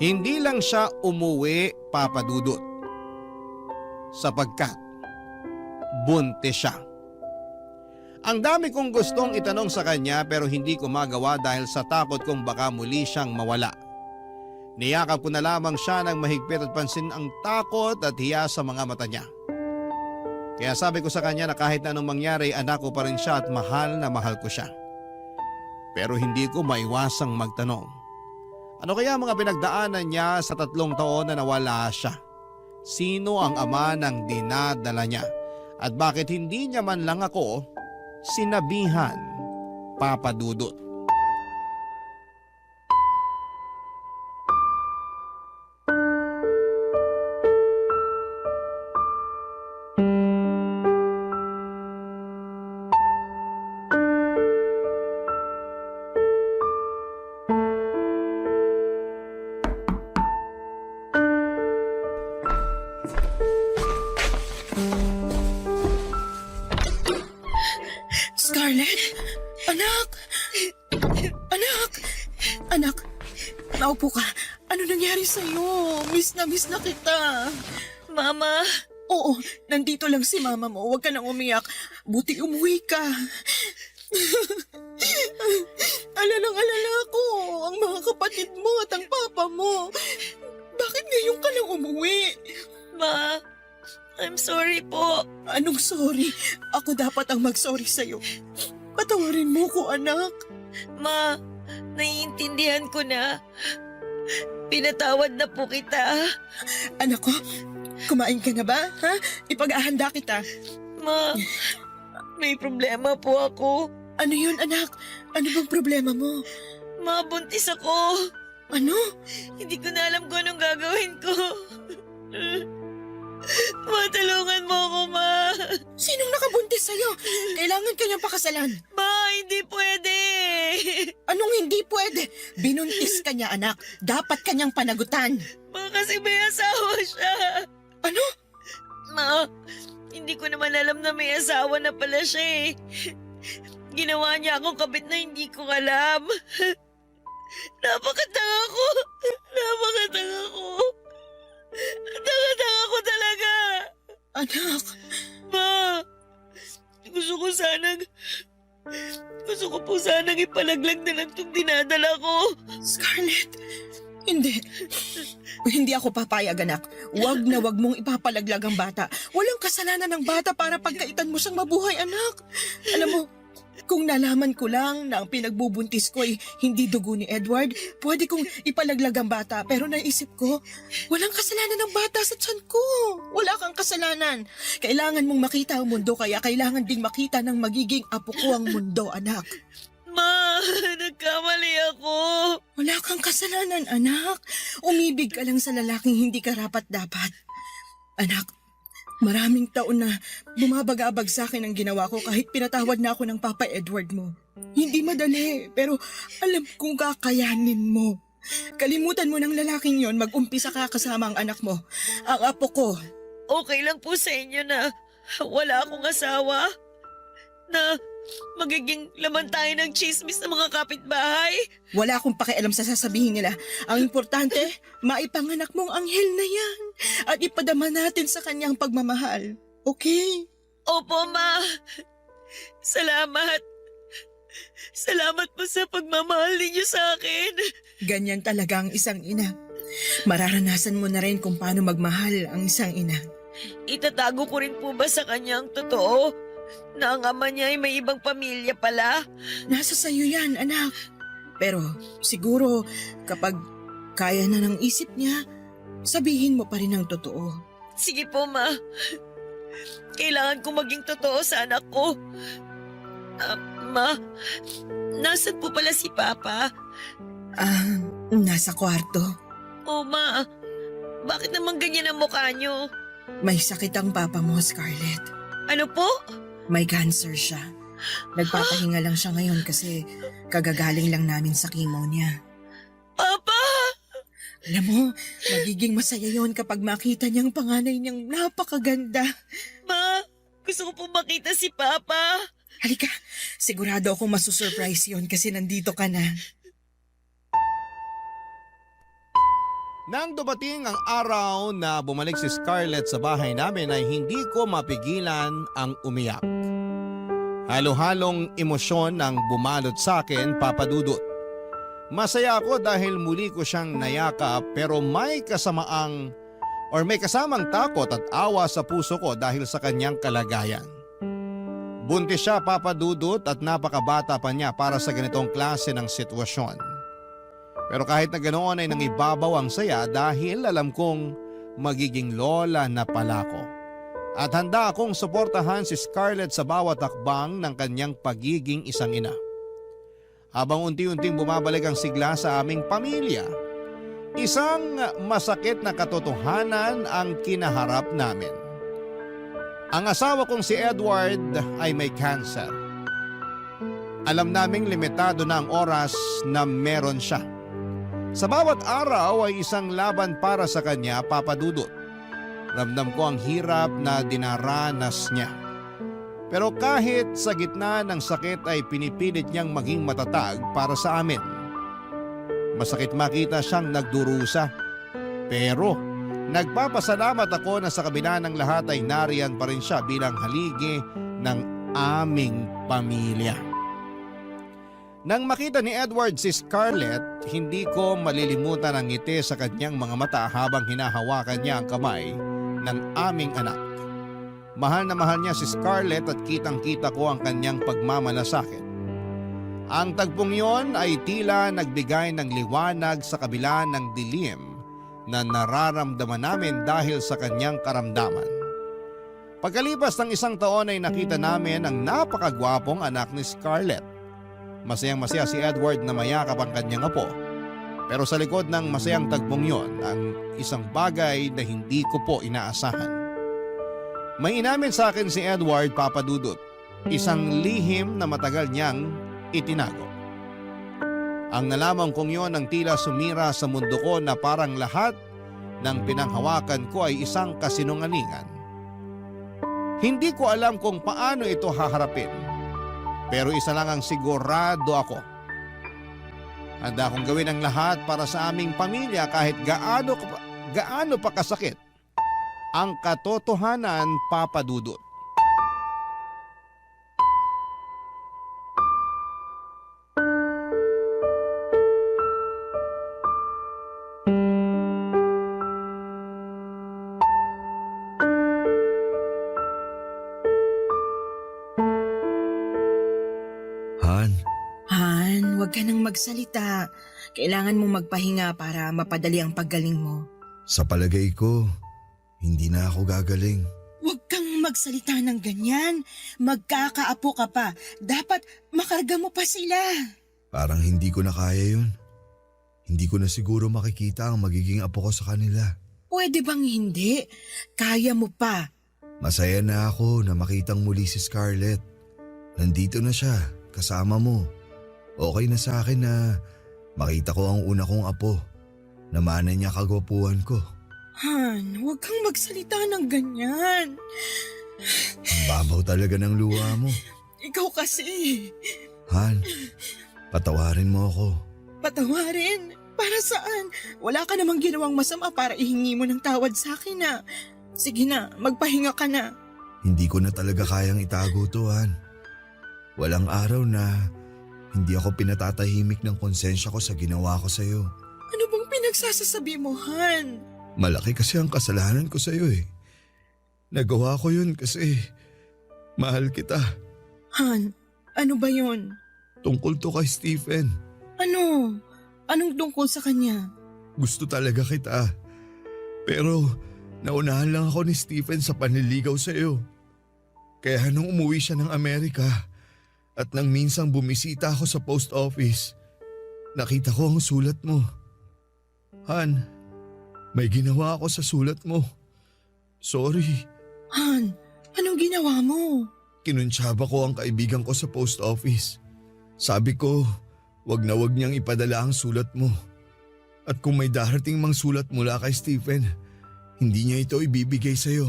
Hindi lang siya umuwi, Papa Dudut, sapagkat buntis siya. Ang dami kong gustong itanong sa kanya pero hindi ko magawa dahil sa takot kong baka muli siyang mawala. Niyakap ko na lamang siya ng mahigpit at pansin ang takot at hiya sa mga mata niya. Kaya sabi ko sa kanya na kahit na anong mangyari, anak ko pa rin siya at mahal na mahal ko siya. Pero hindi ko maiwasang magtanong. Ano kaya mga pinagdaanan niya sa 3 taon na nawala siya? Sino ang ama ng dinadala niya? At bakit hindi niya man lang ako sinabihan, Papa Dudut? Scarlett? Anak! Anak! Anak! Naupo ka. Ano nangyari sa'yo? Miss na kita. Mama! Oo, nandito lang si mama mo. Huwag ka nang umiyak. Buti umuwi ka. Alala ko. Ang mga kapatid mo at ang papa mo. Bakit ngayon ka lang umuwi? Ma, I'm sorry po. Anong sorry? Ako dapat ang mag-sorry sa'yo. Patawarin mo ko, anak. Ma, naiintindihan ko na. Pinatawad na po kita. Anak ko, kumain ka na ba? Ha? Ipag-ahanda kita. Ma, may problema po ako. Ano yun, anak? Ano bang problema mo? Ma, buntis ako. Ano? Hindi ko na alam kung anong gagawin ko. Matulungan mo ako, Ma. Sinong nakabuntis sa'yo? Kailangan kanyang pakasalan. Ma, hindi pwede. Anong hindi pwede? Binuntis ka niya, anak. Dapat kanyang panagutan. Ma, kasi may asawa siya. Ano? Ma, hindi ko naman alam na may asawa na pala siya eh. Ginawa niya akong kabit na hindi ko alam. Napakatanga ko. Napakatanga ko. Tanga-tanga ko talaga. Anak. Ma, gusto ko po sanang ipalaglag na lang itong dinadala ko. Scarlett, hindi. Hindi ako papayag, anak. Wag na wag mong ipapalaglag ang bata. Walang kasalanan ng bata para pagkaitan mo siyang mabuhay, anak. Alam mo, kung nalaman ko lang na ang pinagbubuntis ko ay hindi dugo ni Edward, pwede kong ipalaglag ang bata. Pero naisip ko, walang kasalanan ng bata sa tiyan ko. Wala kang kasalanan. Kailangan mong makita ang mundo, kaya kailangan ding makita ng magiging apo ko ang mundo, anak. Ma, nagkamali ako. Wala kang kasalanan, anak. Umibig ka lang sa lalaking hindi karapat-dapat. Anak, maraming taon na bumabagabag sa akin ang ginawa ko kahit pinatawad na ako ng Papa Edward mo. Hindi madali, pero alam kong kakayanin mo. Kalimutan mo ng lalaking yon, mag-umpisa ka kasama ang anak mo. Ang apo ko. Okay lang po sa inyo na wala akong asawa? Na magiging laman tayo ng chismis ng mga kapitbahay? Wala akong pakialam sa sasabihin nila. Ang importante, maipanganak mong anghel na yan at ipadama natin sa kanyang pagmamahal. Okay? Opo, Ma. Salamat. Salamat po sa pagmamahal ninyo sa akin. Ganyan talaga ang isang ina. Mararanasan mo na rin kung paano magmahal ang isang ina. Itatago ko rin po ba sa kanya ang totoo? Na ang ama niya ay may ibang pamilya pala? Nasa sayo yan, anak. Pero siguro kapag kaya na ng isip niya, sabihin mo pa rin ang totoo. Sige po, Ma. Kailangan ko maging totoo sa anak ko. Ma, nasan po pala si Papa? Nasa kwarto. Oh, Ma. Bakit naman ganyan ang mukha niyo? May sakit ang papa mo, Scarlett. Ano po? May cancer siya. Nagpapahinga lang siya ngayon kasi kagagaling lang namin sa chemo niya. Papa! Alam mo, magiging masaya yon kapag makita niyang panganay niyang napakaganda. Ma, gusto ko po makita si Papa. Halika, sigurado akong masusurprise yon kasi nandito ka na. Nang dumating ang araw na bumalik si Scarlett sa bahay namin ay hindi ko mapigilan ang umiyak. Halo-halong emosyon ang bumalot sa akin, Papa Dudut. Masaya ako dahil muli ko siyang nayakap pero may kasamang takot at awa sa puso ko dahil sa kanyang kalagayan. Buntis siya, Papa Dudut, at napakabata pa niya para sa ganitong klase ng sitwasyon. Pero kahit na ganoon ay nangibabaw ang saya dahil alam kong magiging lola na pala ko. At handa akong suportahan si Scarlett sa bawat akbang ng kanyang pagiging isang ina. Habang unti-unting bumabalik ang sigla sa aming pamilya, isang masakit na katotohanan ang kinaharap namin. Ang asawa kong si Edward ay may cancer. Alam naming limitado na ang oras na meron siya. Sa bawat araw ay isang laban para sa kanya, Papa Dudut. Ramdam ko ang hirap na dinaranas niya. Pero kahit sa gitna ng sakit ay pinipilit niyang maging matatag para sa amin. Masakit makita siyang nagdurusa. Pero nagpapasalamat ako na sa kabila ng lahat ay nariyan pa rin siya bilang haligi ng aming pamilya. Nang makita ni Edward si Scarlett, hindi ko malilimutan ang ngiti sa kanyang mga mata habang hinahawakan niya ang kamay ng aming anak. Mahal na mahal niya si Scarlett at kitang-kita ko ang kanyang pagmamalasakit. Ang tagpong yon ay tila nagbigay ng liwanag sa kabila ng dilim na nararamdaman namin dahil sa kanyang karamdaman. Pagkalipas ng 1 taon ay nakita namin ang napakagwapong anak ni Scarlett. Masayang-masaya si Edward na mayakap ang kanyang apo. Pero sa likod ng masayang tagpong yon, ang isang bagay na hindi ko po inaasahan. May inamin sa akin si Edward, Papa Dudut, isang lihim na matagal niyang itinago. Ang nalaman kong yon ang tila sumira sa mundo ko na parang lahat ng pinanghawakan ko ay isang kasinungalingan. Hindi ko alam kung paano ito haharapin. Pero isa lang ang sigurado ako. Handa akong gawin ang lahat para sa aming pamilya kahit gaano pa kasakit ang katotohanan, Papa Dudut. Huwag ka nang magsalita. Kailangan mong magpahinga para mapadali ang paggaling mo. Sa palagay ko, hindi na ako gagaling. Huwag kang magsalita ng ganyan. Magkakaapo ka pa. Dapat makarga mo pa sila. Parang hindi ko na kaya yun. Hindi ko na siguro makikita ang magiging apo ko sa kanila. Pwede bang hindi? Kaya mo pa. Masaya na ako na makitang muli si Scarlett. Nandito na siya, kasama mo. Okay na sa akin na makita ko ang una kong apo. Namana niya kagwapuhan ko. Han, huwag kang magsalita ng ganyan. Ang babaw talaga ng luha mo. Ikaw kasi. Han, patawarin mo ako. Patawarin? Para saan? Wala ka namang ginawang masama para ihingi mo ng tawad sa akin na. Sige na, magpahinga ka na. Hindi ko na talaga kayang itago to, Han. Walang araw na hindi ako pinatatahimik ng konsensya ko sa ginawa ko sa'yo. Ano bang pinagsasasabi mo, Han? Malaki kasi ang kasalanan ko sa'yo eh. Nagawa ko yun kasi mahal kita. Han, ano ba yun? Tungkol to kay Stephen. Ano? Anong tungkol sa kanya? Gusto talaga kita. Pero naunahan lang ako ni Stephen sa panliligaw sa'yo. Kaya nung umuwi siya ng Amerika at nang minsang bumisita ako sa post office, nakita ko ang sulat mo. Han, may ginawa ako sa sulat mo. Sorry. Han, anong ginawa mo? Kinuntsaba ko ang kaibigan ko sa post office. Sabi ko, wag na wag niyang ipadala ang sulat mo. At kung may darating mang sulat mula kay Stephen, hindi niya ito ibibigay sa'yo.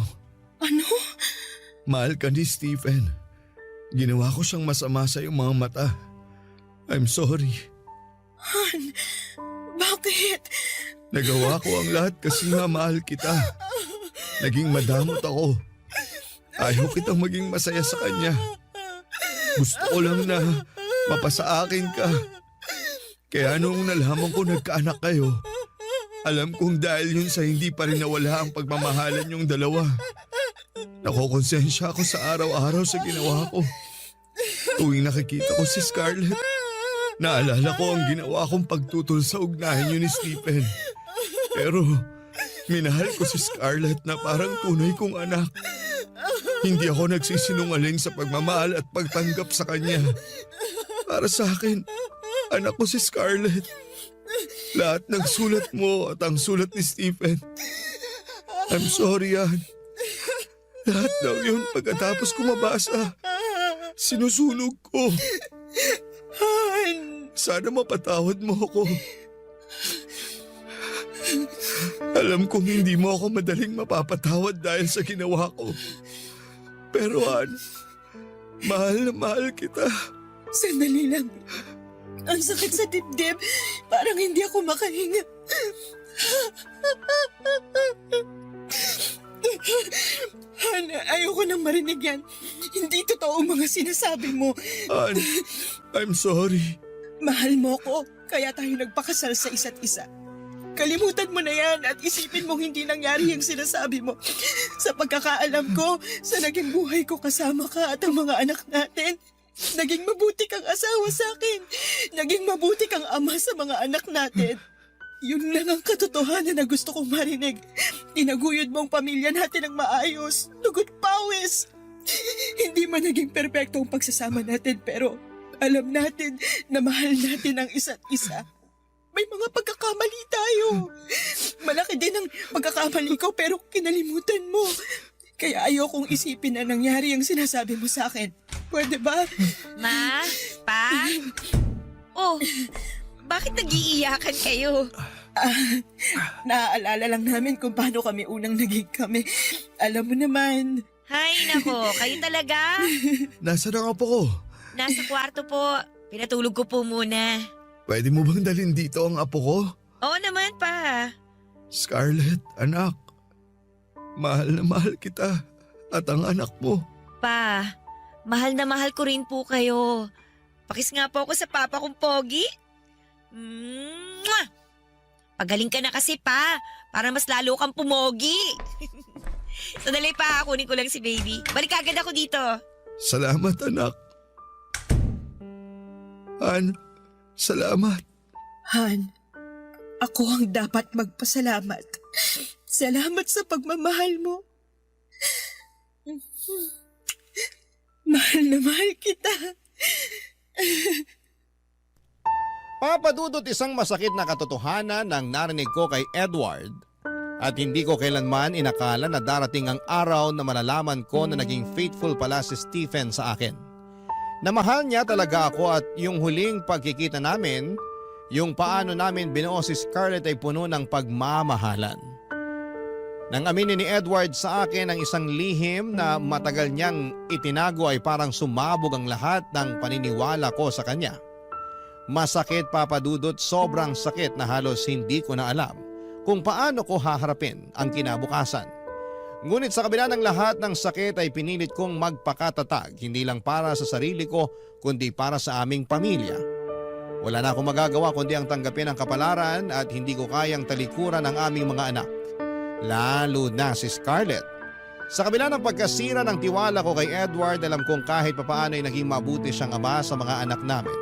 Ano? Mahal ka ni Stephen. Ginawa ko siyang masama sa iyong mga mata. I'm sorry. Han, bakit? Nagawa ko ang lahat kasi nga mahal kita. Naging madamot ako. Ayaw kitang maging masaya sa kanya. Gusto ko lang na mapasa akin ka. Kaya nung nalaman ko nagkaanak kayo, alam kong dahil yun sa hindi pa rin nawala ang pagmamahalan yung dalawa. Nakokonsensya ako sa araw-araw sa ginawa ko. Tuwing nakikita ko si Scarlett, naalala ko ang ginawa kong pagtutol sa ugnahan yun ni Stephen. Pero minahal ko si Scarlett na parang tunay kong anak. Hindi ako nagsisinungaling sa pagmamahal at pagtanggap sa kanya. Para sa akin, anak ko si Scarlett. Lahat ng sulat mo at ang sulat ni Stephen. I'm sorry, Ann. Lahat daw yun pagkatapos ko mabasa. Sinusunog ko. Han! Sana mapatawad mo ako. Alam kong hindi mo ako madaling mapapatawad dahil sa ginawa ko. Pero Ann, mahal na mahal kita. Sandali lang. Ang sakit sa dibdib. Parang hindi ako makahinga. Han, ayoko nang marinig yan. Hindi totoo ang mga sinasabi mo. Ann, I'm sorry. Mahal mo ko, kaya tayo nagpakasal sa isa't isa. Kalimutan mo na yan at isipin mong hindi nangyari yung sinasabi mo. Sa pagkakaalam ko, sa naging buhay ko kasama ka at ang mga anak natin, naging mabuti kang asawa sa akin. Naging mabuti kang ama sa mga anak natin. Yun lang ang katotohanan na gusto kong marinig. Tinaguyod mo ang pamilya natin ng maayos. Lugod pawis. Hindi man naging perpekto ang pagsasama natin pero alam natin na mahal natin ang isa't isa. May mga pagkakamali tayo. Malaki din ang pagkakamali ko pero kinalimutan mo. Kaya ayokong isipin na nangyari ang sinasabi mo sa akin. Pwede ba? Ma? Pa? Oh, bakit nag-iiyakan kayo? Naaalala lang namin kung paano kami unang naging kami. Alam mo naman. Hay nako, kayo talaga? Nasaan ang apo ko? Nasa kwarto po. Pinatulog ko po muna. Pwede mo bang dalhin dito ang apo ko? Oo naman pa. Scarlett, anak. Mahal na mahal kita at ang anak mo. Pa, mahal na mahal ko rin po kayo. Pakis nga po ako sa papa kong pogi. Mwah! Pagaling ka na kasi pa, para mas lalo kang pumogi. Sandali pa, kunin ko lang si baby. Balik agad ako dito. Salamat, anak. Han, salamat. Han, ako ang dapat magpasalamat. Salamat sa pagmamahal mo. Mahal na mahal kita. Papadudot isang masakit na katotohanan ng narinig ko kay Edward at hindi ko kailanman inakala na darating ang araw na malalaman ko na naging faithful pala si Stephen sa akin. Na mahal niya talaga ako at yung huling pagkikita namin, yung paano namin binuo si Scarlett ay puno ng pagmamahalan. Nang aminin ni Edward sa akin ang isang lihim na matagal niyang itinago ay parang sumabog ang lahat ng paniniwala ko sa kanya. Masakit, Papadudot, sobrang sakit na halos hindi ko na alam kung paano ko haharapin ang kinabukasan. Ngunit sa kabila ng lahat ng sakit ay pinilit kong magpakatatag hindi lang para sa sarili ko kundi para sa aming pamilya. Wala na akong magagawa kundi ang tanggapin ang kapalaran at hindi ko kayang talikuran ang aming mga anak. Lalo na si Scarlett. Sa kabila ng pagkasira ng tiwala ko kay Edward, alam kong kahit papaano ay naging mabuti siyang ama sa mga anak namin.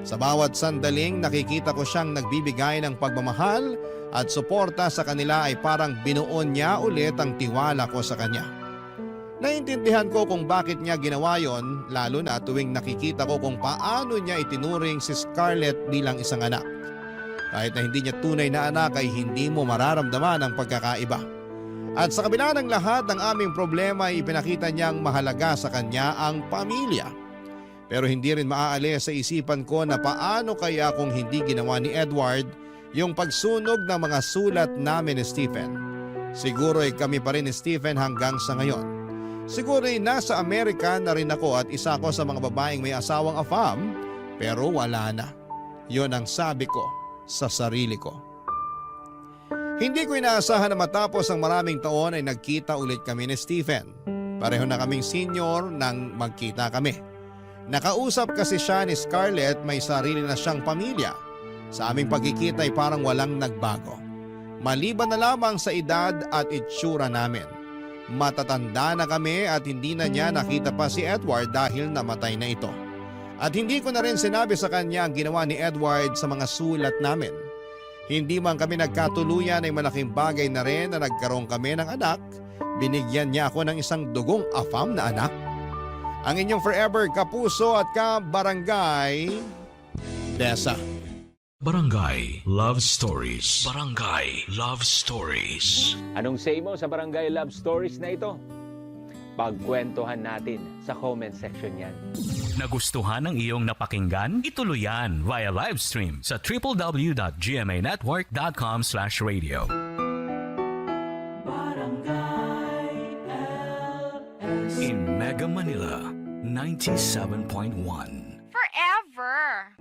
Sa bawat sandaling nakikita ko siyang nagbibigay ng pagmamahal at suporta sa kanila ay parang binuon niya ulit ang tiwala ko sa kanya. Naintindihan ko kung bakit niya ginawa yon, lalo na tuwing nakikita ko kung paano niya itinuring si Scarlett bilang isang anak. Kahit na hindi niya tunay na anak ay hindi mo mararamdaman ang pagkakaiba. At sa kabila ng lahat ng aming problema ay ipinakita niyang mahalaga sa kanya ang pamilya. Pero hindi rin maaalis sa isipan ko na paano kaya kung hindi ginawa ni Edward yung pagsunog ng mga sulat namin ni Stephen. Siguro ay kami pa rin ni Stephen hanggang sa ngayon. Siguro'y nasa Amerika na rin ako at isa ko sa mga babaeng may asawang AFAM pero wala na. Yon ang sabi ko sa sarili ko. Hindi ko inaasahan na matapos ang maraming taon ay nagkita ulit kami ni Stephen. Pareho na kaming senior nang magkita kami. Nakausap kasi siya ni Scarlett, may sarili na siyang pamilya. Sa aming pagkikita ay parang walang nagbago. Maliban na lamang sa edad at itsura namin. Matatanda na kami at hindi na niya nakita pa si Edward dahil namatay na ito. At hindi ko na rin sinabi sa kanya ang ginawa ni Edward sa mga sulat namin. Hindi man kami nagkatuluyan ay malaking bagay na rin na nagkaroon kami ng anak. Binigyan niya ako ng isang dugong AFAM na anak. Ang inyong forever kapuso at kabarangay, Desa. Barangay Love Stories. Barangay Love Stories. Anong say mo sa Barangay Love Stories na ito? Pagkwentuhan natin sa comment section yan. Nagustuhan ng iyong napakinggan? Ituloy yan via live stream sa www.gmanetwork.com/radio. In Mega Manila, 97.1. Forever!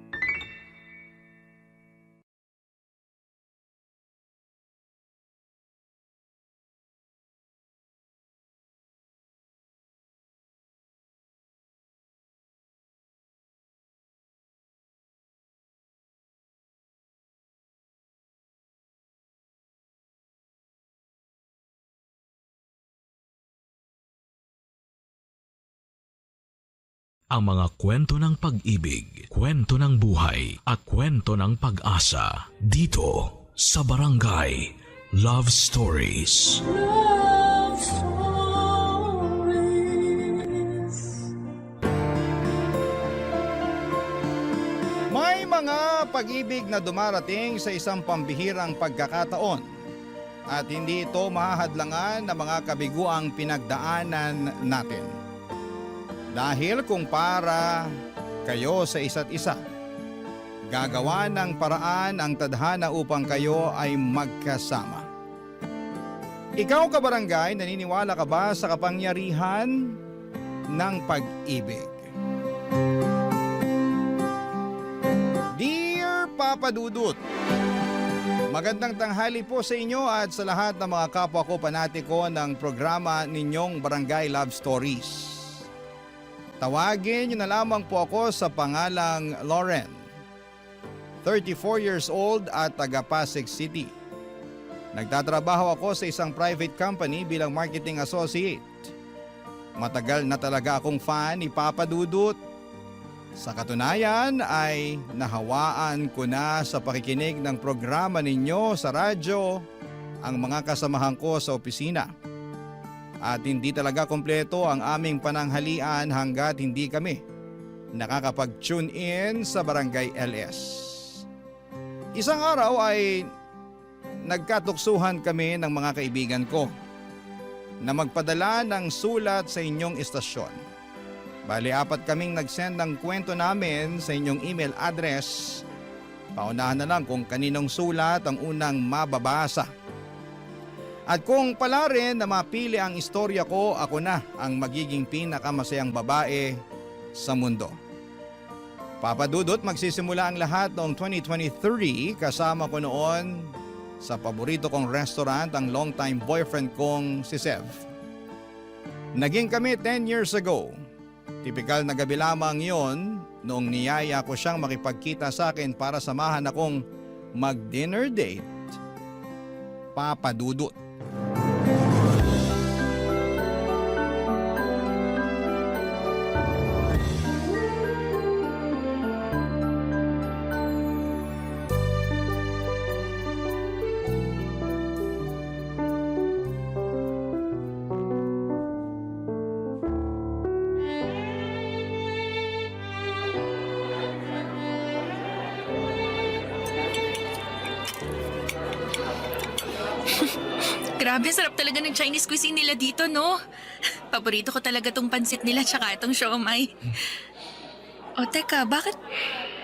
Ang mga kwento ng pag-ibig, kwento ng buhay at kwento ng pag-asa dito sa Barangay Love Stories. Love Stories. May mga pag-ibig na dumarating sa isang pambihirang pagkakataon at hindi ito mahahadlangan ng mga kabiguang pinagdaanan natin. Dahil kung para kayo sa isa't isa, gagawa ng paraan ang tadhana upang kayo ay magkasama. Ikaw kabarangay, naniniwala ka ba sa kapangyarihan ng pag-ibig? Dear Papa Dudut, magandang tanghali po sa inyo at sa lahat ng mga kapwa ko panatiko ng programa ninyong Barangay Love Stories. Tawagin niyo na lamang po ako sa pangalang Lauren, 34 years old at taga Pasig City. Nagtatrabaho ako sa isang private company bilang marketing associate. Matagal na talaga akong fan ni Papa Dudut. Sa katunayan ay nahawaan ko na sa pakikinig ng programa ninyo sa radyo ang mga kasamahan ko sa opisina. At hindi talaga kompleto ang aming pananghalian hanggat hindi kami nakakapag-tune in sa Barangay LS. Isang araw ay nagkatuksuhan kami ng mga kaibigan ko na magpadala ng sulat sa inyong istasyon. Bali, 4 kaming nag-send ng kwento namin sa inyong email address. Paunahan na lang kung kaninong sulat ang unang mababasa. At kung pala rin na mapili ang istorya ko, ako na ang magiging pinakamasayang babae sa mundo. Papa Dudut, magsisimula ang lahat noong 2023 kasama ko noon sa paborito kong restaurant ang longtime boyfriend kong si Sev. Naging kami 10 years ago. Tipikal na gabi lamang yon noong niyaya ko siyang makipagkita sa akin para samahan akong mag-dinner date. Papa Dudut. Grabe, sarap talaga ng Chinese cuisine nila dito, no? Paborito ko talaga tong pansit nila tsaka itong siomai. O teka, bakit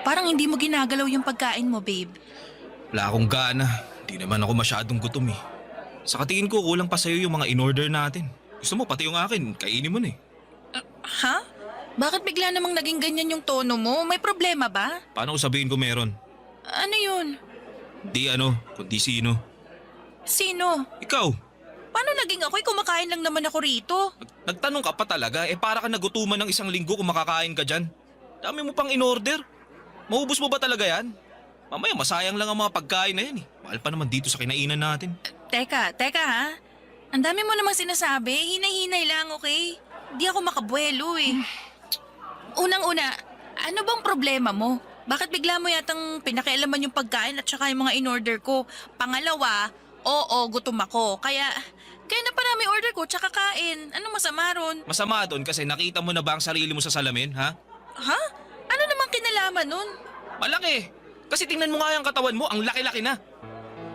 parang hindi mo ginagalaw yung pagkain mo, babe? Wala akong gana. Di naman ako masyadong gutom eh. Sa katingin ko, kulang pa sa'yo yung mga in-order natin. Gusto mo, pati yung akin, kainin mo na eh. Ha? Bakit bigla namang naging ganyan yung tono mo? May problema ba? Paano ko sabihin ko meron? Ano yun? Di ano, kundi sino. Sino? Ikaw, Paano naging ako'y kumakain lang naman ako rito? nagtanong ka pa talaga, para ka nagutuman ng 1 linggo kung makakain ka dyan. Dami mo pang in-order. Maubos mo ba talaga yan? Mamaya masayang lang ang mga pagkain na yan eh. Mahal pa naman dito sa kinainan natin. Teka ha? Ang dami mo namang sinasabi. Hinay-hinay lang, okay? Di ako makabuelo eh. Unang-una, ano bang problema mo? Bakit bigla mo yatang pinakialaman yung pagkain at saka yung mga in-order ko? Pangalawa, oo, gutom ako. Kaya na pa namin order ko tsaka kain. Ano masama ron? Masama doon kasi nakita mo na ba ang sarili mo sa salamin, ha? Ha? Ano namang kinalaman nun? Malaki. Kasi tingnan mo nga yung katawan mo, ang laki-laki na.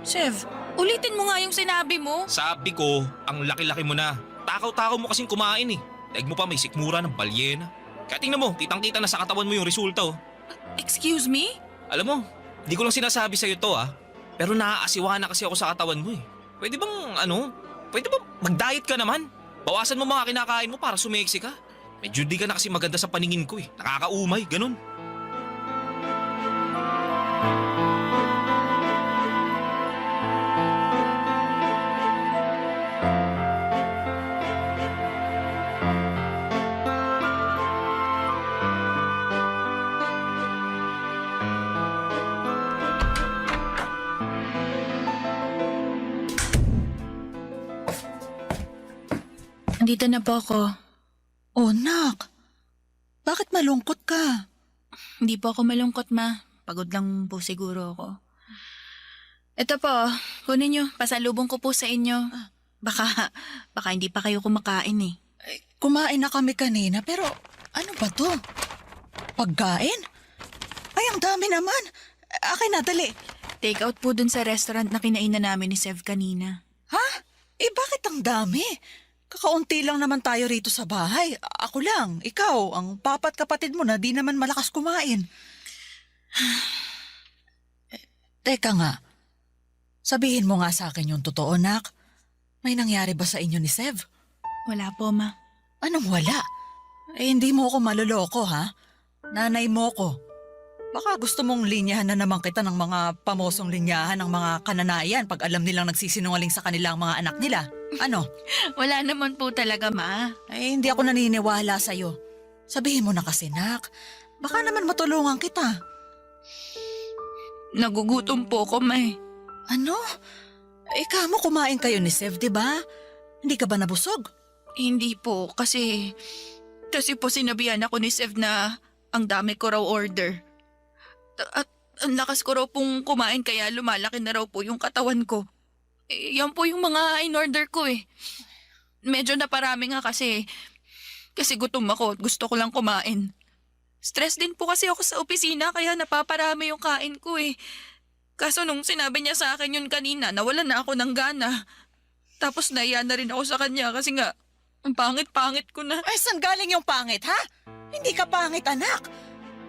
Chef, ulitin mo nga yung sinabi mo. Sabi ko, ang laki-laki mo na. Takaw-takaw mo kasing kumain eh. Daig mo pa may sikmura ng balyena. Kaya tingnan mo, kitang-kita na sa katawan mo yung resulta oh. Excuse me? Alam mo, di ko lang sinasabi sa'yo to pero naaasiwa na kasi ako sa katawan mo eh. Pwede bang mag-diet ka naman? Bawasan mo mga kinakain mo para sumeksi ka. Medyo di ka na kasi maganda sa paningin ko eh. Nakakaumay, ganun. Andito na po ako. Oh, nak. Bakit malungkot ka? Hindi po ako malungkot, ma. Pagod lang po siguro ako. Ito po, kunin nyo. Pasalubong ko po sa inyo. Baka hindi pa kayo kumakain eh. Kumain na kami kanina pero ano ba to? Pagkain? Ay, ang dami naman. Akin na, dali. Take out po dun sa restaurant na kinainan namin ni Sev kanina. Ha? Bakit ang dami? Kakaunti lang naman tayo rito sa bahay. Ako lang, ikaw, ang papat kapatid mo na di naman malakas kumain. Teka nga, sabihin mo nga sa akin yung totoo, nak. May nangyari ba sa inyo ni Sev? Wala po, ma. Anong wala? Hindi mo ako maloloko, ha? Nanay mo ko. Baka gusto mong linyahan na naman kita ng mga pamosong linyahan ng mga kananayan pag alam nilang nagsisinungaling sa kanilang mga anak nila. Ano? Wala naman po talaga, ma. Hindi ako naniniwala sa'yo. Sabihin mo na kasi, nak. Baka naman matulungan kita. Nagugutom po ko, ma. Ano? Kamo kumain kayo ni Sev, di ba? Hindi ka ba nabusog? Hindi po, kasi po sinabihan ako ni Sev na ang dami ko raw order. At ang lakas ko raw pong kumain kaya lumalaki na raw po yung katawan ko. Yan po yung mga in-order ko eh. Medyo naparami nga kasi gutom ako at gusto ko lang kumain. Stress din po kasi ako sa opisina kaya napaparami yung kain ko eh. Kaso nung sinabi niya sa akin yun kanina, nawalan na ako ng gana. Tapos naiya na rin ako sa kanya kasi nga, ang pangit-pangit ko na. Ay, saan galing yung pangit, ha? Hindi ka pangit, anak.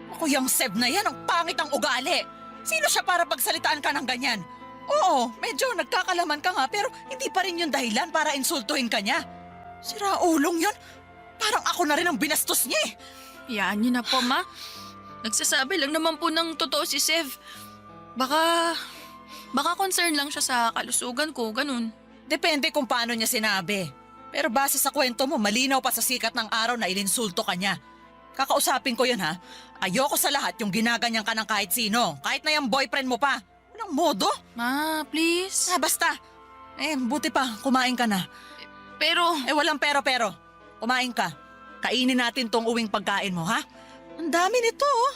Ako yung Sev na yan, ang pangit ang ugali. Sino siya para pagsalitaan ka ng ganyan? Oo, medyo nagkakalaman ka nga pero hindi pa rin yung dahilan para insultuhin ka niya. Sira ulong yun. Parang ako na rin ang binastos niya eh. Yan niyo na po, ma. Nagsasabi lang naman po ng totoo si Sev. Baka concern lang siya sa kalusugan ko, ganun. Depende kung paano niya sinabi. Pero base sa kwento mo, malinaw pa sa sikat ng araw na ininsulto ka niya. Kakausapin ko yun, ha? Ayoko sa lahat yung ginaganyan ka ng kahit sino. Kahit na yung boyfriend mo pa. Walang modo. Ma, please. Basta. Buti pa, kumain ka na. Pero... walang pero. Kumain ka. Kainin natin tong uwing pagkain mo, ha? Ang dami nito, oh.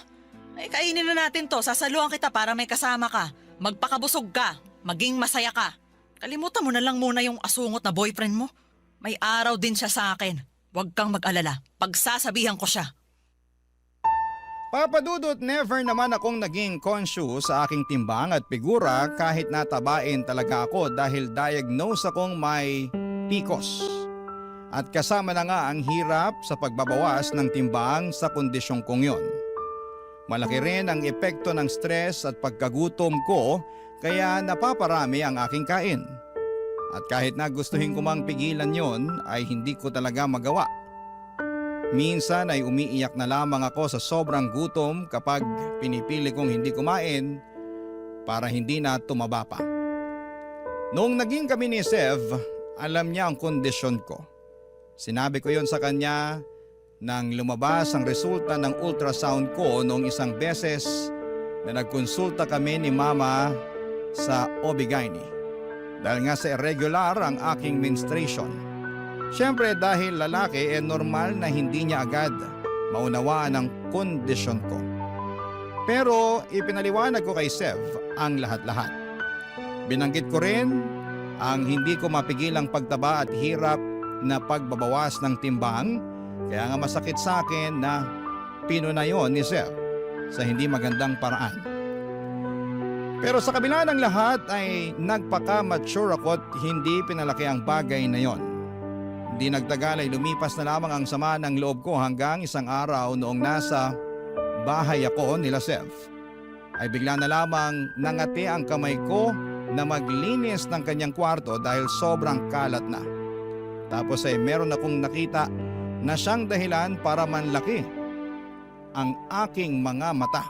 Kainin na natin to. Sasaluhan kita para may kasama ka. Magpakabusog ka. Maging masaya ka. Kalimutan mo na lang muna yung asungot na boyfriend mo. May araw din siya sa akin. Huwag kang mag-alala. Pagsasabihan ko siya. Papadudot, never naman akong naging conscious sa aking timbang at figura kahit natabain talaga ako dahil diagnose akong may PCOS. At kasama na nga ang hirap sa pagbabawas ng timbang sa kondisyong kong yon. Malaki rin ang epekto ng stress at pagkagutom ko kaya napaparami ang aking kain. At kahit na gustuhin ko mang pigilan yon ay hindi ko talaga magawa. Minsan ay umiiyak na lamang ako sa sobrang gutom kapag pinipili kong hindi kumain para hindi na tumaba pa. Noong naging kami ni Sev, alam niya ang kondisyon ko. Sinabi ko yon sa kanya nang lumabas ang resulta ng ultrasound ko noong isang beses na nagkonsulta kami ni Mama sa OB-GYN. Dahil nga sa irregular ang aking menstruation. Siyempre dahil lalaki normal na hindi niya agad maunawaan ang kondisyon ko. Pero ipinaliwanag ko kay Sev ang lahat-lahat. Binanggit ko rin ang hindi ko mapigilang pagtaba at hirap na pagbabawas ng timbang, kaya nga masakit sa akin na pinunayon ni Sev sa hindi magandang paraan. Pero sa kabila ng lahat ay nagpaka-mature ako at hindi pinalaki ang bagay na yon. Hindi nagtagal ay lumipas na lamang ang sama ng loob ko hanggang isang araw noong nasa bahay ako nila Sev. Ay bigla na lamang nangati ang kamay ko na maglinis ng kanyang kwarto dahil sobrang kalat na. Tapos ay meron akong nakita na siyang dahilan para manlaki ang aking mga mata.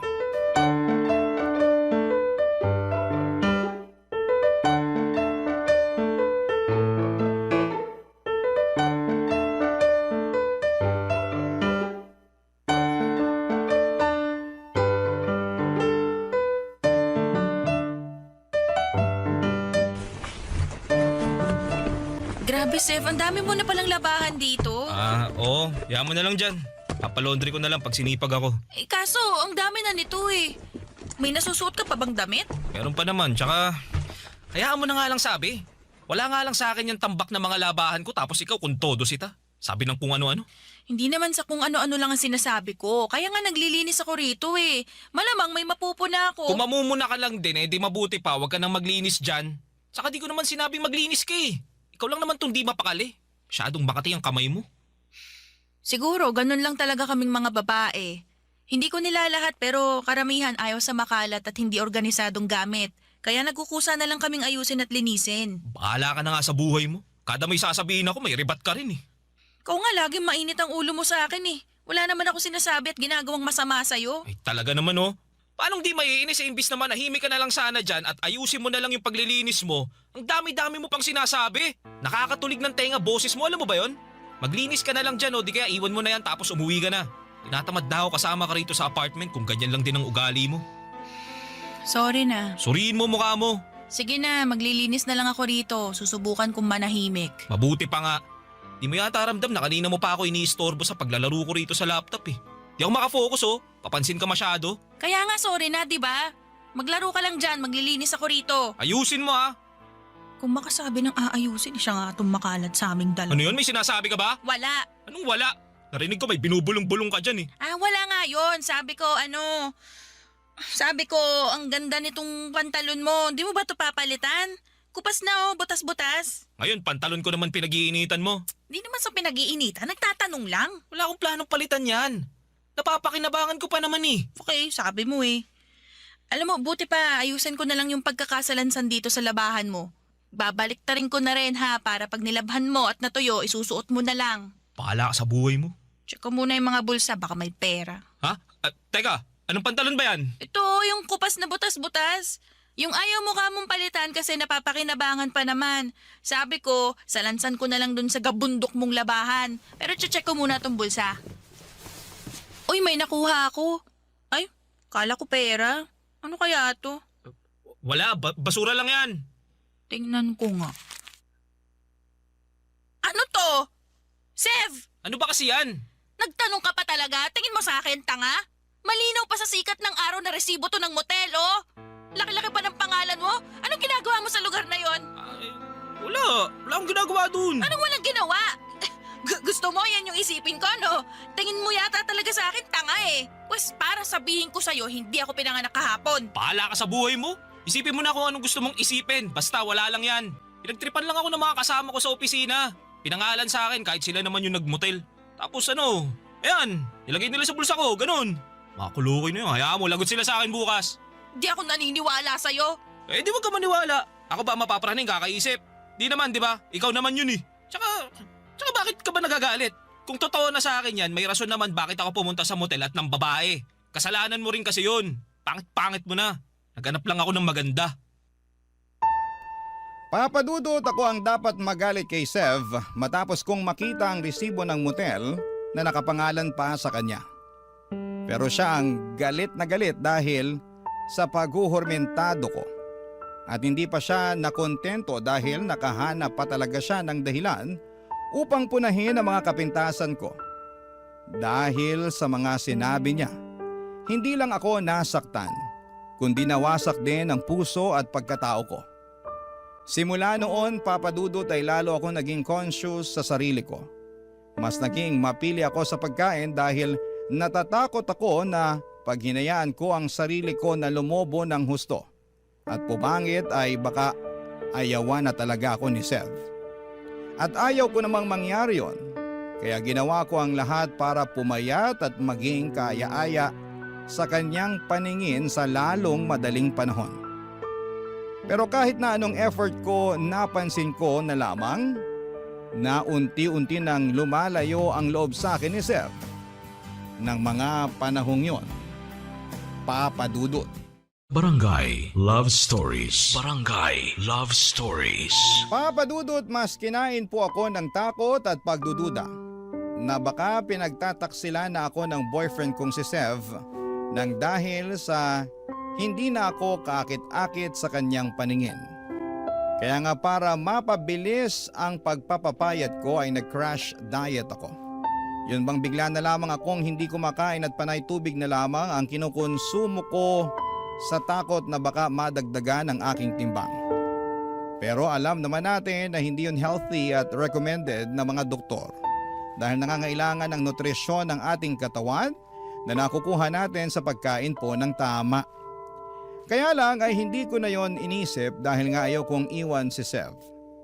Grabe, Sev. Ang dami mo na palang labahan dito. Oo. Yaman mo na lang dyan. Papalaundry ko na lang pag sinipag ako. Kaso, ang dami na nito eh. May nasusuot ka pa bang damit? Meron pa naman, tsaka hayaan mo na nga lang sabi. Wala nga lang sa akin yung tambak na mga labahan ko tapos ikaw kung todo sita. Sabi ng kung ano-ano. Hindi naman sa kung ano-ano lang ang sinasabi ko. Kaya nga naglilinis ako rito eh. Malamang may mapupuna ako. Kung mamumuna ka lang din di mabuti pa, wag ka nang maglinis dyan. Saka di ko naman sinabing maglinis ka eh. Ikaw lang naman tong di mapakali. Masyadong makati ang kamay mo. Siguro, ganun lang talaga kaming mga babae. Hindi ko nilalahat pero karamihan ayaw sa makalat at hindi organisadong gamit. Kaya nagkukusa na lang kaming ayusin at linisin. Bahala ka na nga sa buhay mo. Kada may sasabihin ako, may ribat ka rin eh. Ikaw nga lagi mainit ang ulo mo sa akin eh. Wala naman ako sinasabi at ginagawang masama sa'yo. Ay talaga naman oh. Paanong di maiinis imbis na manahimik ka na lang sana dyan at ayusin mo na lang yung paglilinis mo? Ang dami-dami mo pang sinasabi. Nakakatulig ng tenga boses mo, alam mo ba yon? Maglinis ka na lang dyan di kaya iwan mo na yan tapos umuwi ka na. Tinatamad na ako kasama ka rito sa apartment kung ganyan lang din ang ugali mo. Sorry na. Suriin mo mukha mo. Sige na, maglilinis na lang ako rito. Susubukan kong manahimik. Mabuti pa nga. Di mo yata ramdam na kanina mo pa ako iniistorbo sa paglalaro ko rito sa laptop eh. Di ako makafocus papansin ka masyado. Kaya nga sorry na, di ba? Maglaro ka lang dyan, maglilinis ako rito. Ayusin mo Kung makasabi ng aayusin, siya nga itong makalat sa aming dalawa. Ano yun? May sinasabi ka ba? Wala. Anong wala? Narinig ko may binubulong-bulong ka dyan eh. Wala nga yun. Sabi ko, ang ganda nitong pantalon mo. Di mo ba ito papalitan? Kupas na butas-butas. Ngayon, pantalon ko naman pinag-iinitan mo. Di naman sa pinag-iinitan, nagtatanong lang. Wala akong planong palitan yan. Napapakinabangan ko pa naman eh. Okay, sabi mo eh. Alam mo, buti pa ayusin ko na lang yung pagkakasalansan dito sa labahan mo. Babalik ta rin ko na rin para pag nilabhan mo at natuyo, isusuot mo na lang. Pahala ka sa buhay mo. Check ko muna yung mga bulsa, baka may pera. Ha? Teka, anong pantalon ba yan? Ito, yung kupas na butas-butas. Yung ayaw mo kamong palitan kasi napapakinabangan pa naman. Sabi ko, salansan ko na lang dun sa gabundok mong labahan. Pero check ko muna tong bulsa. Uy, may nakuha ako. Ay, kala ko pera. Ano kaya to? Wala, basura lang yan. Tingnan ko nga. Ano to? Sev! Ano ba kasi yan? Nagtanong ka pa talaga? Tingin mo sa akin, tanga? Malinaw pa sa sikat ng araw na resibo to ng motel, oh! Laki-laki pa ng pangalan mo? Anong ginagawa mo sa lugar na yon? Wala akong ginagawa dun. Anong walang ginawa? Gusto mo yan yung isipin ko, no? Tingin mo yata talaga sa akin, tanga eh. Pues para sabihin ko sa'yo, hindi ako pinanganak kahapon. Bahala ka sa buhay mo. Isipin mo na kung anong gusto mong isipin. Basta wala lang yan. Pinagtripan lang ako ng mga kasama ko sa opisina. Pinangalan sa akin kahit sila naman yung nagmotel. Tapos ayan, nilagay nila sa bulsa ko, ganun. Mga kulukoy na yun, hayaan mo, lagot sila sa akin bukas. Di ako naniniwala sa'yo. Di wag ka maniwala. Ako ba mapapraning kakaisip? Di naman, di ba? Ikaw naman yun eh. Tsaka bakit ka ba nagagalit? Kung totoo na sa akin yan, may rason naman bakit ako pumunta sa motel at ng babae. Kasalanan mo rin kasi yun. Pangit-pangit mo na. Naghanap lang ako ng maganda. Papadudot ako ang dapat magalit kay Sev matapos kong makita ang resibo ng motel na nakapangalan pa sa kanya. Pero siya ang galit na galit dahil sa paghuhormentado ko. At hindi pa siya nakontento dahil nakahanap pa talaga siya ng dahilan upang punahin ang mga kapintasan ko. Dahil sa mga sinabi niya, hindi lang ako nasaktan, kundi nawasak din ang puso at pagkatao ko. Simula noon, Papadudot, ay lalo ako naging conscious sa sarili ko. Mas naging mapili ako sa pagkain dahil natatakot ako na pag hinayaan ko ang sarili ko na lumobo ng husto at pumangit ay baka ayawan na talaga ako ni Sev. At ayaw ko namang mangyari yon, kaya ginawa ko ang lahat para pumayat at maging kaaya-aya sa kanyang paningin sa lalong madaling panahon. Pero kahit na anong effort ko, napansin ko na lamang na unti-unti nang lumalayo ang loob sa akin ni Sev ng mga panahong yon. Papadudot. Barangay Love Stories. Barangay Love Stories. Papadudot, mas kinain po ako ng takot at pagdududa na baka pinagtataksila na ako ng boyfriend kong si Sev nang dahil sa hindi na ako kaakit-akit sa kanyang paningin. Kaya nga para mapabilis ang pagpapapayat ko ay nag-crash diet ako. Yun bang bigla na lamang akong hindi kumakain at panay tubig na lamang ang kinukonsumo ko sa takot na baka madagdagan ang aking timbang. Pero alam naman natin na hindi yun healthy at recommended ng mga doktor dahil nangangailangan ng nutrisyon ng ating katawan na nakukuha natin sa pagkain po ng tama. Kaya lang ay hindi ko na yon inisip dahil nga ayaw kong iwan si Sev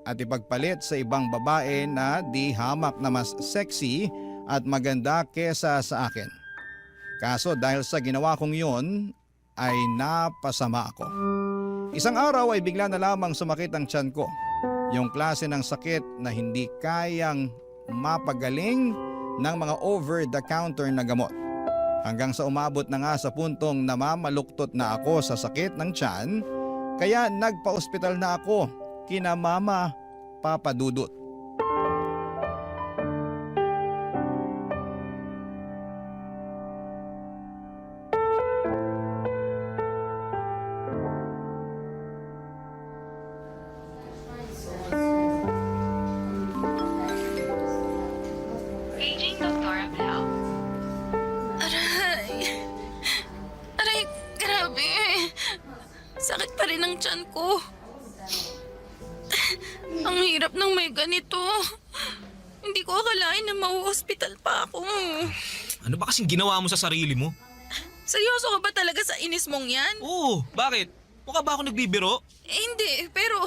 at ipagpalit sa ibang babae na di hamak na mas sexy at maganda kesa sa akin. Kaso dahil sa ginawa kong yon ay napasama ako. Isang araw ay bigla na lamang sumakit ang tiyan ko. Yung klase ng sakit na hindi kayang mapagaling ng mga over-the-counter na gamot. Hanggang sa umabot na nga sa puntong namamaluktot na ako sa sakit ng tiyan, kaya nagpa-ospital na ako kina Mama Papadudot. Paging Dr. Abel. Aray, grabe. Sakit pa rin ang tiyan ko. Ang hirap ng may ganito. Hindi ko akalain na mau-hospital pa ako. Ano ba kasing ginawa mo sa sarili mo? Seryoso ka ba talaga sa inis mong yan? Oo, bakit? Mukha ba ako nagbibiro? Hindi, pero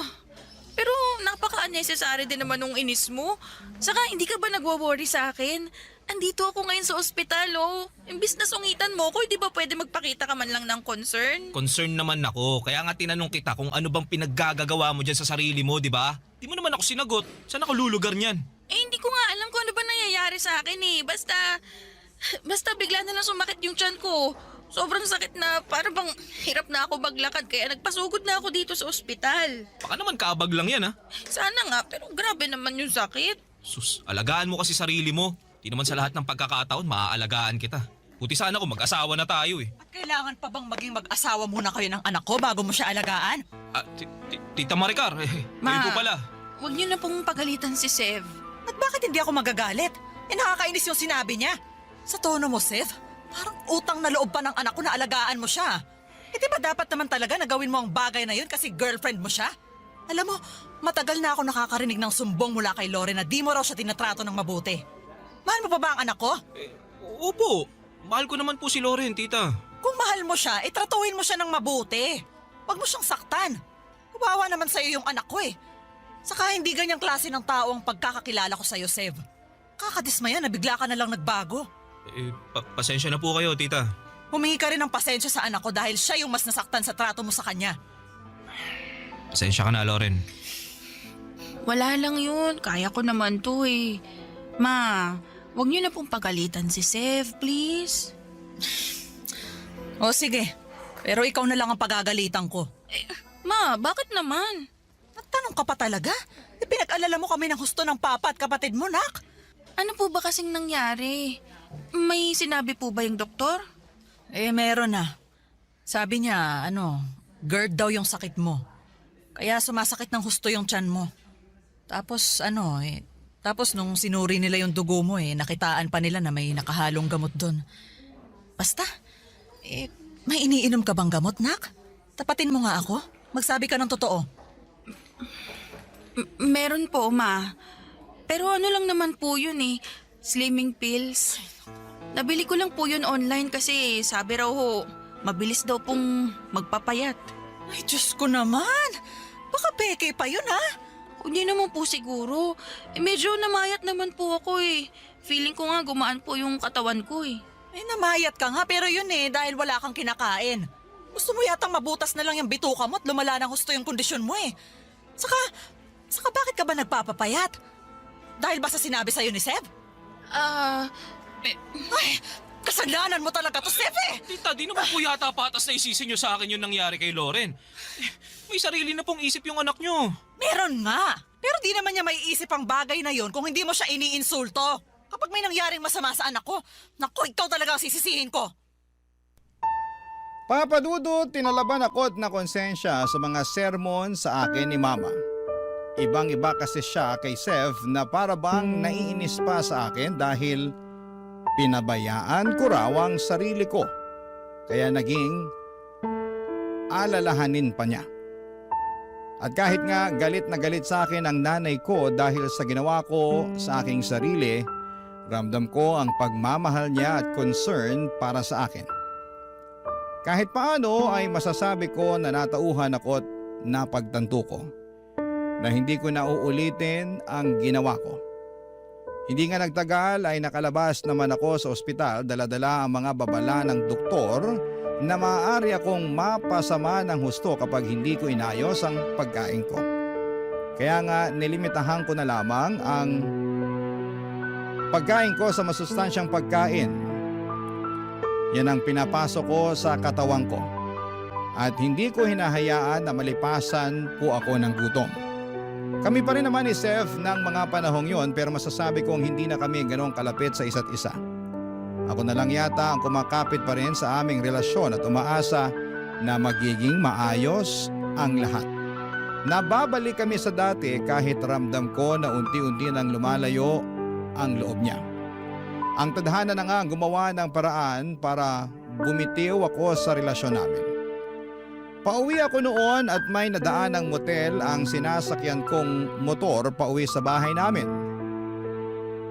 napaka-unnecessary din naman nung inis mo. Saka hindi ka ba nagwa-worry sa akin? Andito ako ngayon sa ospital, oh. Imbis na sungitan mo ko, di ba pwede magpakita ka man lang ng concern? Concern naman ako, kaya nga tinanong kita kung ano bang pinaggagawa mo dyan sa sarili mo, di ba? Di mo naman ako sinagot. Saan ako lulugar niyan? Hindi ko nga alam kung ano ba nangyayari sa akin eh. Basta bigla na lang sumakit yung tiyan ko. Sobrang sakit na para bang hirap na ako maglakad kaya nagpasugod na ako dito sa ospital. Baka naman kabag lang yan, ha? Sana nga, pero grabe naman yung sakit. Sus, alagaan mo kasi sarili mo. Di naman sa lahat ng pagkakataon maaalagaan kita. Buti sana kung mag-asawa na tayo eh. At kailangan pa bang maging mag-asawa muna kayo ng anak ko bago mo siya alagaan? Tita Maricar, kayo po pala. Huwag niyo na pong pagalitan si Sev. At bakit hindi ako magagalit? Nakakainis yung sinabi niya. Sa tono mo, Sev, parang utang na loob pa ng anak ko na alagaan mo siya. Di ba dapat naman talaga na gawin mo ang bagay na yun kasi girlfriend mo siya? Alam mo, matagal na ako nakakarinig ng sumbong mula kay Lore na di mo raw siya tinatrato ng mabuti. Mahal mo pa ba ang anak ko? Opo, mahal ko naman po si Loren, tita. Kung mahal mo siya, tratuhin mo siya ng mabuti. Huwag mo siyang saktan. Kawawa naman sa'yo yung anak ko eh. Saka hindi ganyang klase ng tao ang pagkakakilala ko sa'yo, Sev. Kakadismaya na bigla ka na lang nagbago. Pasensya na po kayo, tita. Humingi ka rin ng pasensya sa anak ko dahil siya yung mas nasaktan sa trato mo sa kanya. Pasensya ka na, Loren. Wala lang yun. Kaya ko naman to eh. Ma, wag niyo na pong pagalitan si Sev, please. O sige, pero ikaw na lang ang pagagalitan ko. Ma, bakit naman? Tanong ka pa talaga? Pinag-alala mo kami ng husto ng papa at kapatid mo, nak. Ano po ba kasing nangyari? May sinabi po ba yung doktor? Meron na. Sabi niya, GERD daw yung sakit mo. Kaya sumasakit ng husto yung tiyan mo. Tapos nung sinuri nila yung dugo mo nakitaan pa nila na may nakahalong gamot doon. Basta, may iniinom ka bang gamot, nak? Tapatin mo nga ako. Magsabi ka ng totoo. Meron po, ma. Pero ano lang naman po yun slimming pills. Nabili ko lang po yun online kasi sabi raw mabilis daw pong magpapayat. Ay, Diyos ko naman. Baka peke pa yun, ha? Hindi naman po siguro. Medyo namayat naman po ako Feeling ko nga gumaan po yung katawan ko Namayat ka nga pero yun dahil wala kang kinakain. Gusto mo yatang mabutas na lang yung bituka mo at lumala ng husto yung kondisyon mo Saka bakit ka ba nagpapapayat? Dahil ba sa sinabi sa'yo ni Seb? Kasalanan mo talaga to, Seb Tita, di naman po yata patas na isisi nyo sa akin yung nangyari kay Loren. May sarili na pong isip yung anak nyo. Meron nga. Pero di naman niya maiisip ang bagay na yon kung hindi mo siya iniinsulto. Kapag may nangyaring masama sa anak ko, naku, ikaw talaga ang sisisihin ko. Papa Dudut, tinalaban ako na konsensya sa mga sermon sa akin ni Mama. Ibang-iba kasi siya kay Sev na para bang naiinis pa sa akin dahil pinabayaan ko raw ang sarili ko. Kaya naging alalahanin pa niya. At kahit nga galit na galit sa akin ang nanay ko dahil sa ginawa ko sa aking sarili, ramdam ko ang pagmamahal niya at concern para sa akin. Kahit paano ay masasabi ko na natauhan ako at napagtanto ko na hindi ko na uulitin ang ginawa ko. Hindi nga nagtagal ay nakalabas naman ako sa ospital, dala-dala ang mga babala ng doktor na maaari akong mapasama ng husto kapag hindi ko inayos ang pagkain ko. Kaya nga nilimitahan ko na lamang ang pagkain ko sa masustansyang pagkain. Yan ang pinapasok ko sa katawan ko. At hindi ko hinahayaan na malipasan po ako ng gutom. Kami pa rin naman ni Sev ng mga panahong yon pero masasabi kong hindi na kami ganong kalapit sa isa't isa. Ako na lang yata ang kumakapit pa rin sa aming relasyon at umaasa na magiging maayos ang lahat. Nababalik kami sa dati kahit ramdam ko na unti-unti nang lumalayo ang loob niya. Ang tadhana na nga ang gumawa ng paraan para bumitiw ako sa relasyon namin. Pauwi ako noon at may nadaan ng motel ang sinasakyan kong motor pauwi sa bahay namin.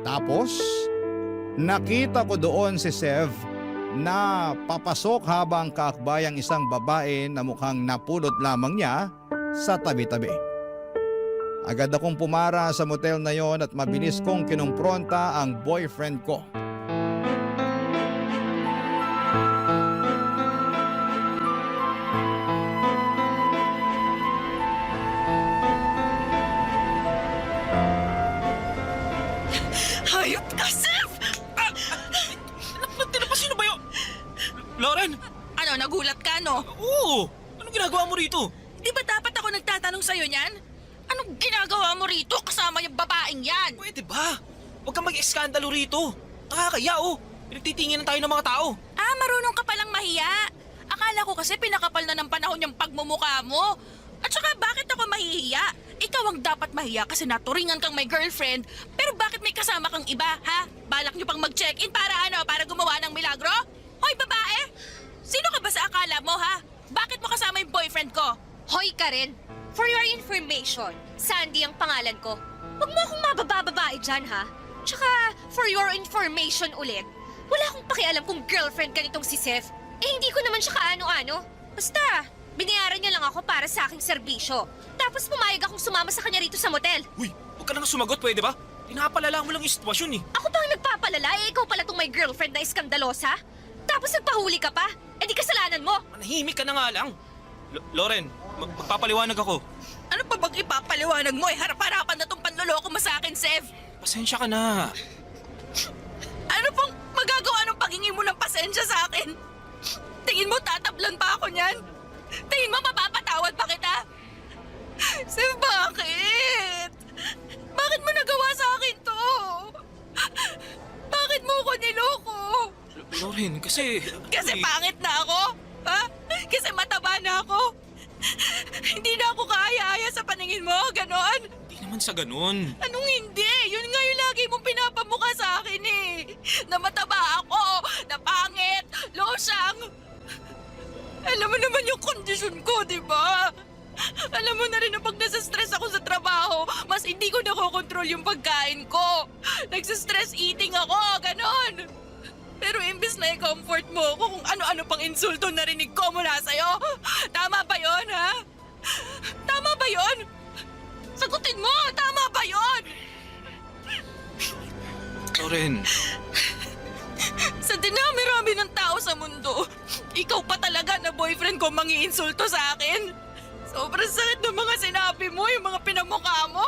Tapos, nakita ko doon si Sev na papasok habang kaakbayang isang babae na mukhang napulot lamang niya sa tabi-tabi. Agad akong pumara sa motel na yon at mabilis kong kinumpronta ang boyfriend ko. Hayop ka, Sev! Sino ba yun? Loren! Ano, nagulat ka, no? Oo! Anong ginagawa mo rito? Di ba dapat ako nagtatanong sa'yo niyan? Anong ginagawa mo rito kasama yung babaeng yan? Pwede ba? Huwag kang mag-eskandalo rito. Nakakaya Pinagtitingin tayo ng mga tao. Marunong ka palang mahiya. Akala ko kasi pinakapal na ng panahon yung pagmumukha mo. At saka bakit ako mahihiya? Ikaw ang dapat mahiya kasi naturingan kang may girlfriend. Pero bakit may kasama kang iba, ha? Balak nyo pang mag-check-in para ano? Para gumawa ng milagro? Hoy, babae! Sino ka ba sa akala mo, ha? Bakit mo kasama yung boyfriend ko? Hoy ka rin. For your information, Sandy ang pangalan ko. Huwag mo akong mabababae dyan, ha? Tsaka, for your information ulit, wala akong pakialam kung girlfriend ka nitong si Seth. Hindi ko naman siya kaano-ano. Basta, binayaran niya lang ako para sa aking serbisyo. Tapos pumayag akong sumama sa kanya rito sa motel. Uy, huwag ka nang sumagot, pwede ba? Pinapalala mo lang yung sitwasyon Ako pa ang nagpapalala, ikaw pala tong may girlfriend na iskandalosa? Tapos nagpahuli ka pa? Di kasalanan mo. Manahimik ka na nga lang. Loren, magpapaliwanag ako. Ano pa bang ipapaliwanag mo? Harap-harapan na tong panloloko mo sa akin, Sev. Pasensya ka na. Ano pang magagawa ng paghingi mo ng pasensya sa akin? Tingin mo tatablan pa ako niyan? Tingin mo mapapatawad pa kita? Sev, bakit? Bakit mo nagawa sa akin to? Bakit mo ko niloko? Loren, kasi... Kasi pangit na ako? Ha? Kasi mataba na ako? Hindi na ako kaaya-aya sa paningin mo, ganon? Hindi naman sa ganun. Anong hindi? Yun nga yung lagi mong pinapamukha sa akin eh. Na mataba ako, na pangit, losyang. Alam mo naman yung kondisyon ko, di ba? Alam mo na rin na pag nasa-stress ako sa trabaho, mas hindi ko nakokontrol yung pagkain ko. Nagsa-stress eating ako, ganon. Pero imbes na i-comfort mo ako kung ano-ano pang insulto narinig ko mula sa'yo. Tama ba yon, ha? Tama ba yon? Sagutin mo, tama ba yon? Loren, Sa dinami-rami ng tao sa mundo, ikaw pa talaga na boyfriend ko mangi-insulto sa akin. Sobrang sakit ng mga sinabi mo, yung mga pinamukha mo.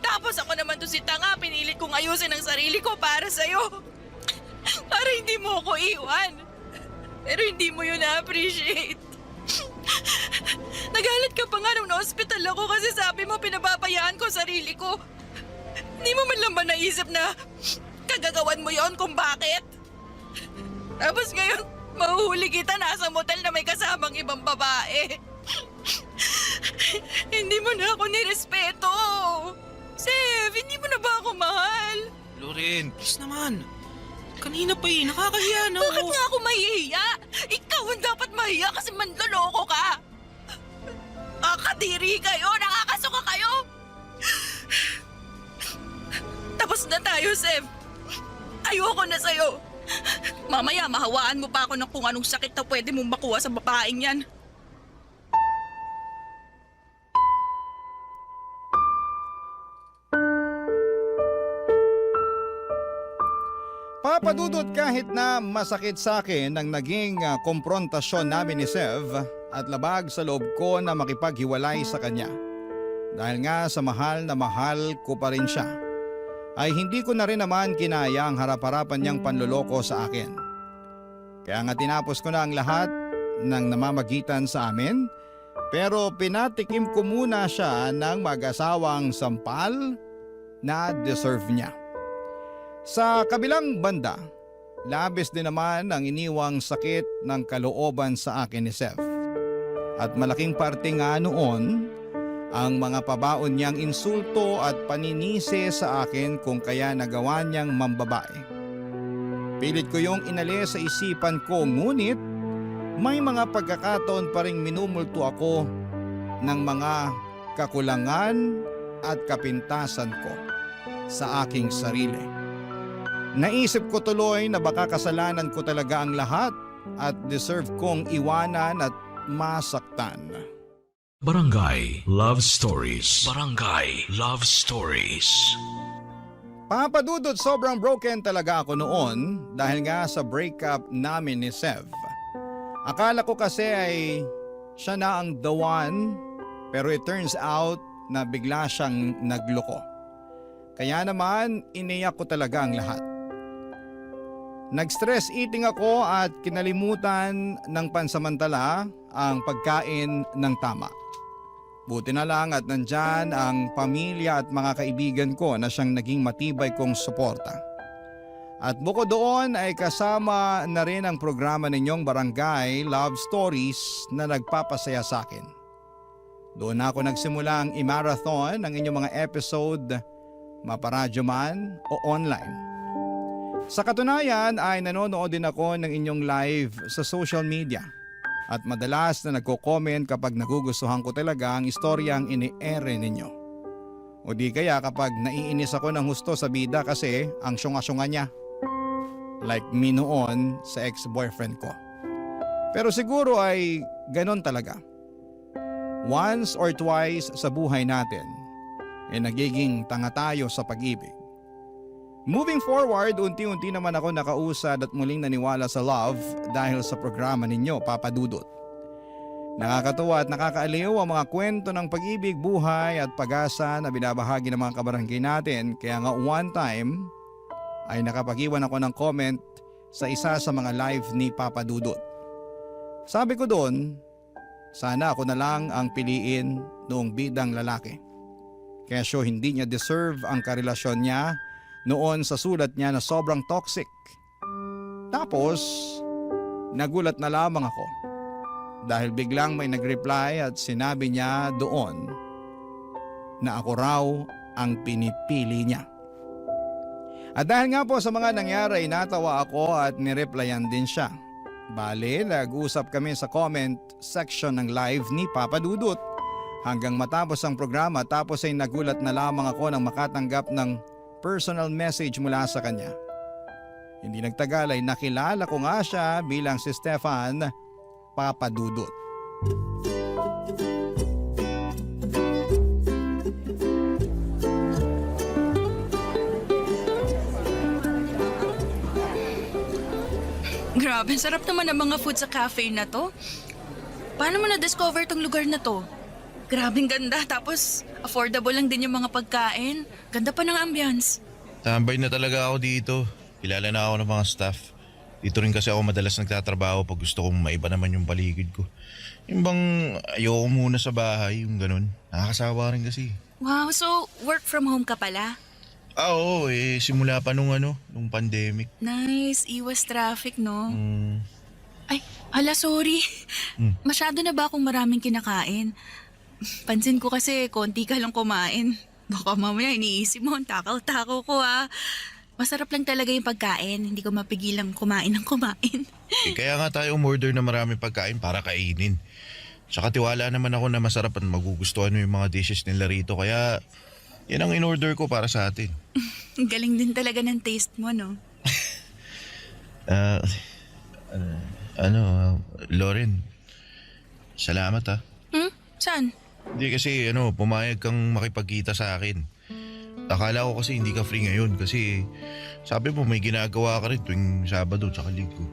Tapos ako naman to si tanga, pinilit kong ayusin ang sarili ko para sa'yo. Para hindi mo ako iwan. Pero hindi mo yun na-appreciate. Nagalit ka pa nga nung na-hospital ako kasi sabi mo pinababayaan ko sarili ko. Hindi mo man lang ba naisip na kagagawan mo yon kung bakit? Tapos ngayon, mahuhuli kita nasa motel na may kasamang ibang babae. Hindi mo na ako nirespeto. Sev, hindi mo na ba ako mahal? Loren, please naman. Kanina pa nakakahiya na ako. Bakit nga ako mahihiya? Ikaw ang dapat mahiya kasi manloloko ka. Kadiri kayo, nakakasuka kayo. Tapos na tayo, Sev. Ayoko na sa'yo. Mamaya mahawaan mo pa ako ng kung anong sakit na pwede mong makuha sa babaeng yan. Papadudot kahit na masakit sa akin ang naging komprontasyon namin ni Sev at labag sa loob ko na makipaghiwalay sa kanya. Dahil nga sa mahal na mahal ko pa rin siya, ay hindi ko na rin naman kinaya ang harap-harapan niyang panloloko sa akin. Kaya nga tinapos ko na ang lahat ng namamagitan sa amin, pero pinatikim ko muna siya ng mag-asawang sampal na deserve niya. Sa kabilang banda, labis din naman ang iniwang sakit ng kalooban sa akin ni Sev. At malaking parte nga noon ang mga pabaon niyang insulto at paninisi sa akin kung kaya nagawa niyang mambabae. Pilit ko yung inalis sa isipan ko, ngunit may mga pagkakataon pa ring minumulto ako ng mga kakulangan at kapintasan ko sa aking sarili. Naisip ko tuloy na baka kasalanan ko talaga ang lahat at deserve kong iwanan at masaktan. Barangay Love Stories. Barangay Love Stories. Papadudot, sobrang broken talaga ako noon dahil nga sa breakup namin ni Sev. Akala ko kasi ay siya na ang the one, pero it turns out na bigla siyang nagloko. Kaya naman iniyak ko talaga ang lahat. Nag-stress eating ako at kinalimutan ng pansamantala ang pagkain ng tama. Buti na lang at nandyan ang pamilya at mga kaibigan ko na siyang naging matibay kong suporta. At bukod doon ay kasama na rin ang programa ninyong Barangay Love Stories na nagpapasaya sa akin. Doon ako nagsimulang i-marathon ang inyong mga episode, maparadyo man o online. Sa katunayan ay nanonood din ako ng inyong live sa social media at madalas na nagko-comment kapag nagugustuhan ko talaga ang istoryang ini-ere ninyo. O di kaya kapag naiinis ako ng husto sa bida kasi ang syunga-syunga niya. Like me noon sa ex-boyfriend ko. Pero siguro ay ganon talaga. Once or twice sa buhay natin ay nagiging tanga tayo sa pag-ibig. Moving forward, unti-unti naman ako nakausad at muling naniwala sa love dahil sa programa ninyo, Papa Dudut. Nakakatuwa at nakakaaliw ang mga kwento ng pag-ibig, buhay at pag-asa na binabahagi ng mga kabarangay natin. Kaya nga one time ay nakapag-iwan ako ng comment sa isa sa mga live ni Papa Dudut. Sabi ko doon, sana ako na lang ang piliin noong bidang lalaki. Kesyo hindi niya deserve ang karelasyon niya noon sa sulat niya na sobrang toxic. Tapos, nagulat na lamang ako dahil biglang may nag-reply at sinabi niya doon na ako raw ang pinipili niya. At dahil nga po sa mga nangyari, natawa ako at nireplyan din siya. Bale, nag-usap kami sa comment section ng live ni Papa Dudut hanggang matapos ang programa, tapos ay nagulat na lamang ako nang makatanggap ng personal message mula sa kanya. Hindi nagtagal ay nakilala ko nga siya bilang si Stefan Papa Dudut. Grabe, sarap naman ang mga food sa cafe na to. Paano mo na-discover tong lugar na to? Grabing ganda, tapos affordable lang din yung mga pagkain. Ganda pa ng ambience. Tambay na talaga ako dito. Kilala na ako ng mga staff. Dito rin kasi ako madalas nagtatrabaho pag gusto kong maiba naman yung paligid ko. Yung bang ayoko muna sa bahay, yung ganun. Nakakasawa rin kasi. Wow, so work from home ka pala? Oo, simula pa nung pandemic. Nice, iwas traffic, no? Ay, hala, sorry. Masyado na ba akong maraming kinakain? Pansin ko kasi konti ka lang kumain. Baka mamaya iniisip mo, takaw-takaw ko Masarap lang talaga yung pagkain. Hindi ko mapigilang kumain ng kumain. Kaya nga tayo umorder na maraming pagkain para kainin. Tsaka tiwala naman ako na masarap at magugustuhan mo yung mga dishes nila rito. Kaya yan ang in-order ko para sa atin. Galing din talaga ng taste mo, no? Lauren, salamat ha. Saan? Hindi kasi pumayag kang makipagkita sa akin. Akala ko kasi hindi ka free ngayon kasi sabi mo may ginagawa ka rin tuwing Sabado tsaka Linggo.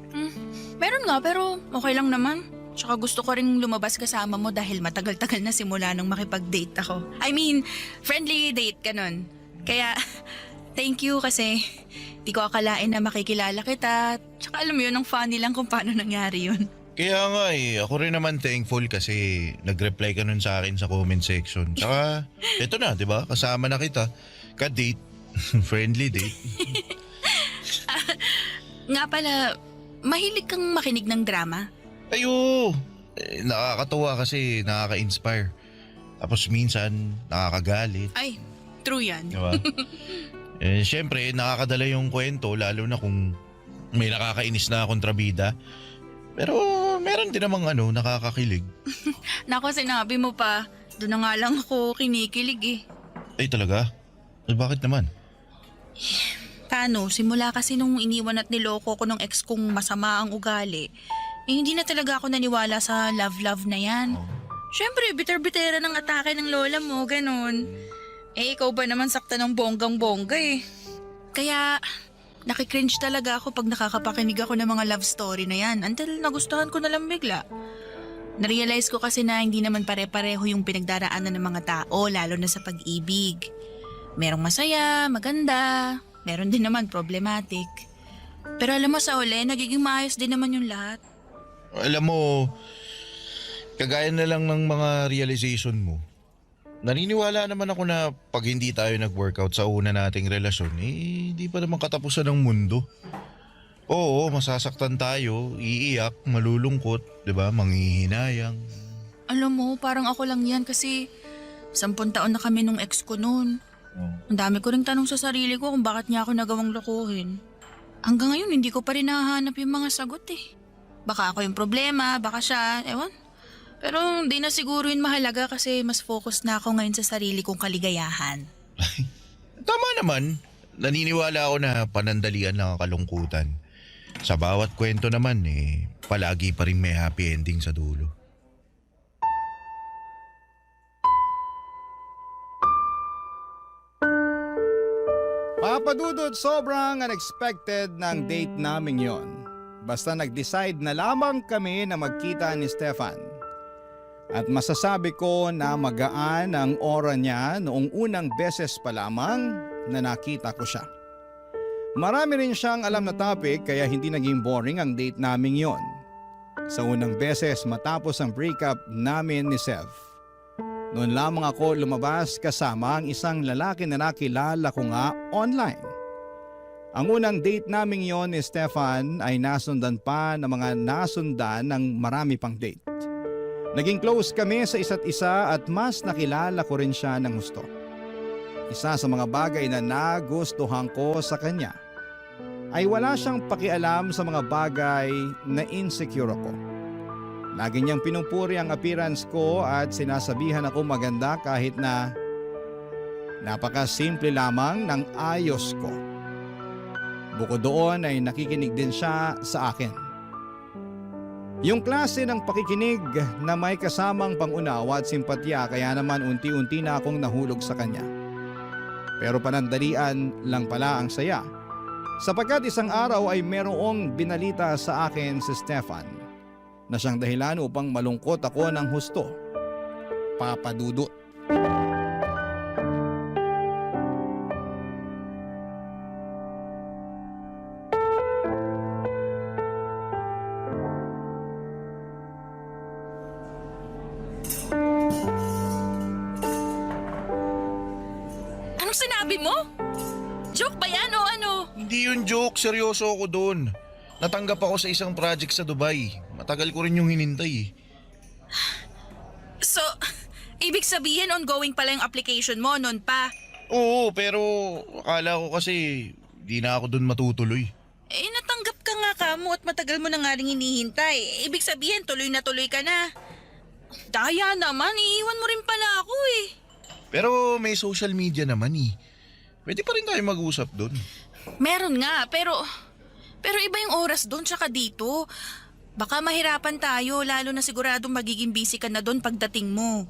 Meron nga pero okay lang naman. Tsaka gusto ko rin lumabas kasama mo dahil matagal-tagal na simula nung makipag-date ako. I mean, friendly date ganun. Kaya thank you kasi di ko akalain na makikilala kita. Tsaka alam mo yun, ang funny lang kung paano nangyari yun. Kaya nga ako rin naman thankful kasi nag-reply ka nun sa akin sa comment section. Tsaka eto na, di ba? Kasama na kita. Ka-date. Friendly date. Nga pala, mahilig kang makinig ng drama? Ayo! Nakakatuwa kasi nakaka-inspire. Tapos minsan, nakakagalit. Ay, true yan. Diba? Siyempre, nakakadala yung kwento lalo na kung may nakakainis na kontrabida. Pero meron din namang nakakakilig. Nako, sinabi mo pa. Doon na nga lang ako kinikilig Ay talaga? Bakit naman? Paano? Simula kasi nung iniwan at niloko ko ng ex kong masama ang ugali, hindi na talaga ako naniwala sa love-love na yan. Siyempre, bitter-bitera ng atake ng lola mo, ganun. Ikaw ba naman sakta ng bonggang-bongga Kaya, nakikringe talaga ako pag nakakapakinig ako ng mga love story na yan until nagustuhan ko na lang bigla. Narealize ko kasi na hindi naman pare-pareho yung pinagdaraanan ng mga tao, lalo na sa pag-ibig. Merong masaya, maganda, meron din naman problematic. Pero alam mo sa uli, nagiging maayos din naman yung lahat. Alam mo, kagaya na lang ng mga realization mo. Naniniwala naman ako na pag hindi tayo nag-workout sa una nating relasyon, hindi pa naman katapusan ng mundo. Oo, masasaktan tayo, iiyak, malulungkot, 'di ba? Manghihinayang. Alam mo, parang ako lang yan kasi 10 taon na kami nung ex ko noon. Ang dami ko ring tanong sa sarili ko kung bakit niya ako nagawang lokohin. Hanggang ngayon, hindi ko pa rin nahanap yung mga sagot Baka ako yung problema, baka siya, ewan. Pero hindi na siguro yun mahalaga kasi mas focus na ako ngayon sa sarili kong kaligayahan. Tama naman. Naniniwala ako na panandalian lang ang kalungkutan. Sa bawat kwento naman palagi pa rin may happy ending sa dulo. Papa Dudut, sobrang unexpected ng date namin yon. Basta nag-decide na lamang kami na magkita ni Stefan. At masasabi ko na magaan ang aura niya noong unang beses pa lamang na nakita ko siya. Marami rin siyang alam na topic kaya hindi naging boring ang date naming yon. Sa unang beses matapos ang breakup namin ni Sev. Noon lamang ako lumabas kasama ang isang lalaki na nakilala ko nga online. Ang unang date naming yon ni Stefan ay nasundan pa ng mga nasundan ng marami pang date. Naging close kami sa isa't isa at mas nakilala ko rin siya ng gusto. Isa sa mga bagay na nagustuhan ko sa kanya ay wala siyang pakialam sa mga bagay na insecure ako. Lagi niyang pinupuri ang appearance ko at sinasabihan ako maganda kahit na napakasimple lamang ng ayos ko. Bukod doon ay nakikinig din siya sa akin. Yung klase ng pakikinig na may kasamang pangunawa at simpatya kaya naman unti-unti na akong nahulog sa kanya. Pero panandalian lang pala ang saya. Sapagkat isang araw ay merong binalita sa akin si Stefan na siyang dahilan upang malungkot ako ng husto. Papa Dudut. Anong sinabi mo? Joke ba yan o ano? Hindi yun joke, seryoso ako doon. Natanggap ako sa isang project sa Dubai. Matagal ko rin yung hinintay. So, ibig sabihin ongoing pala yung application mo noon pa? Oo, pero akala ko kasi di na ako doon matutuloy. Eh, natanggap ka nga kamo at matagal mo na nga rin hinihintay. Ibig sabihin tuloy ka na. Daya naman, iiwan mo rin pala ako eh. Pero may social media naman eh. Pwede pa rin tayo mag-usap doon. Meron nga, pero iba yung oras doon tsaka dito. Baka mahirapan tayo, lalo na siguradong magiging busy ka na doon pagdating mo.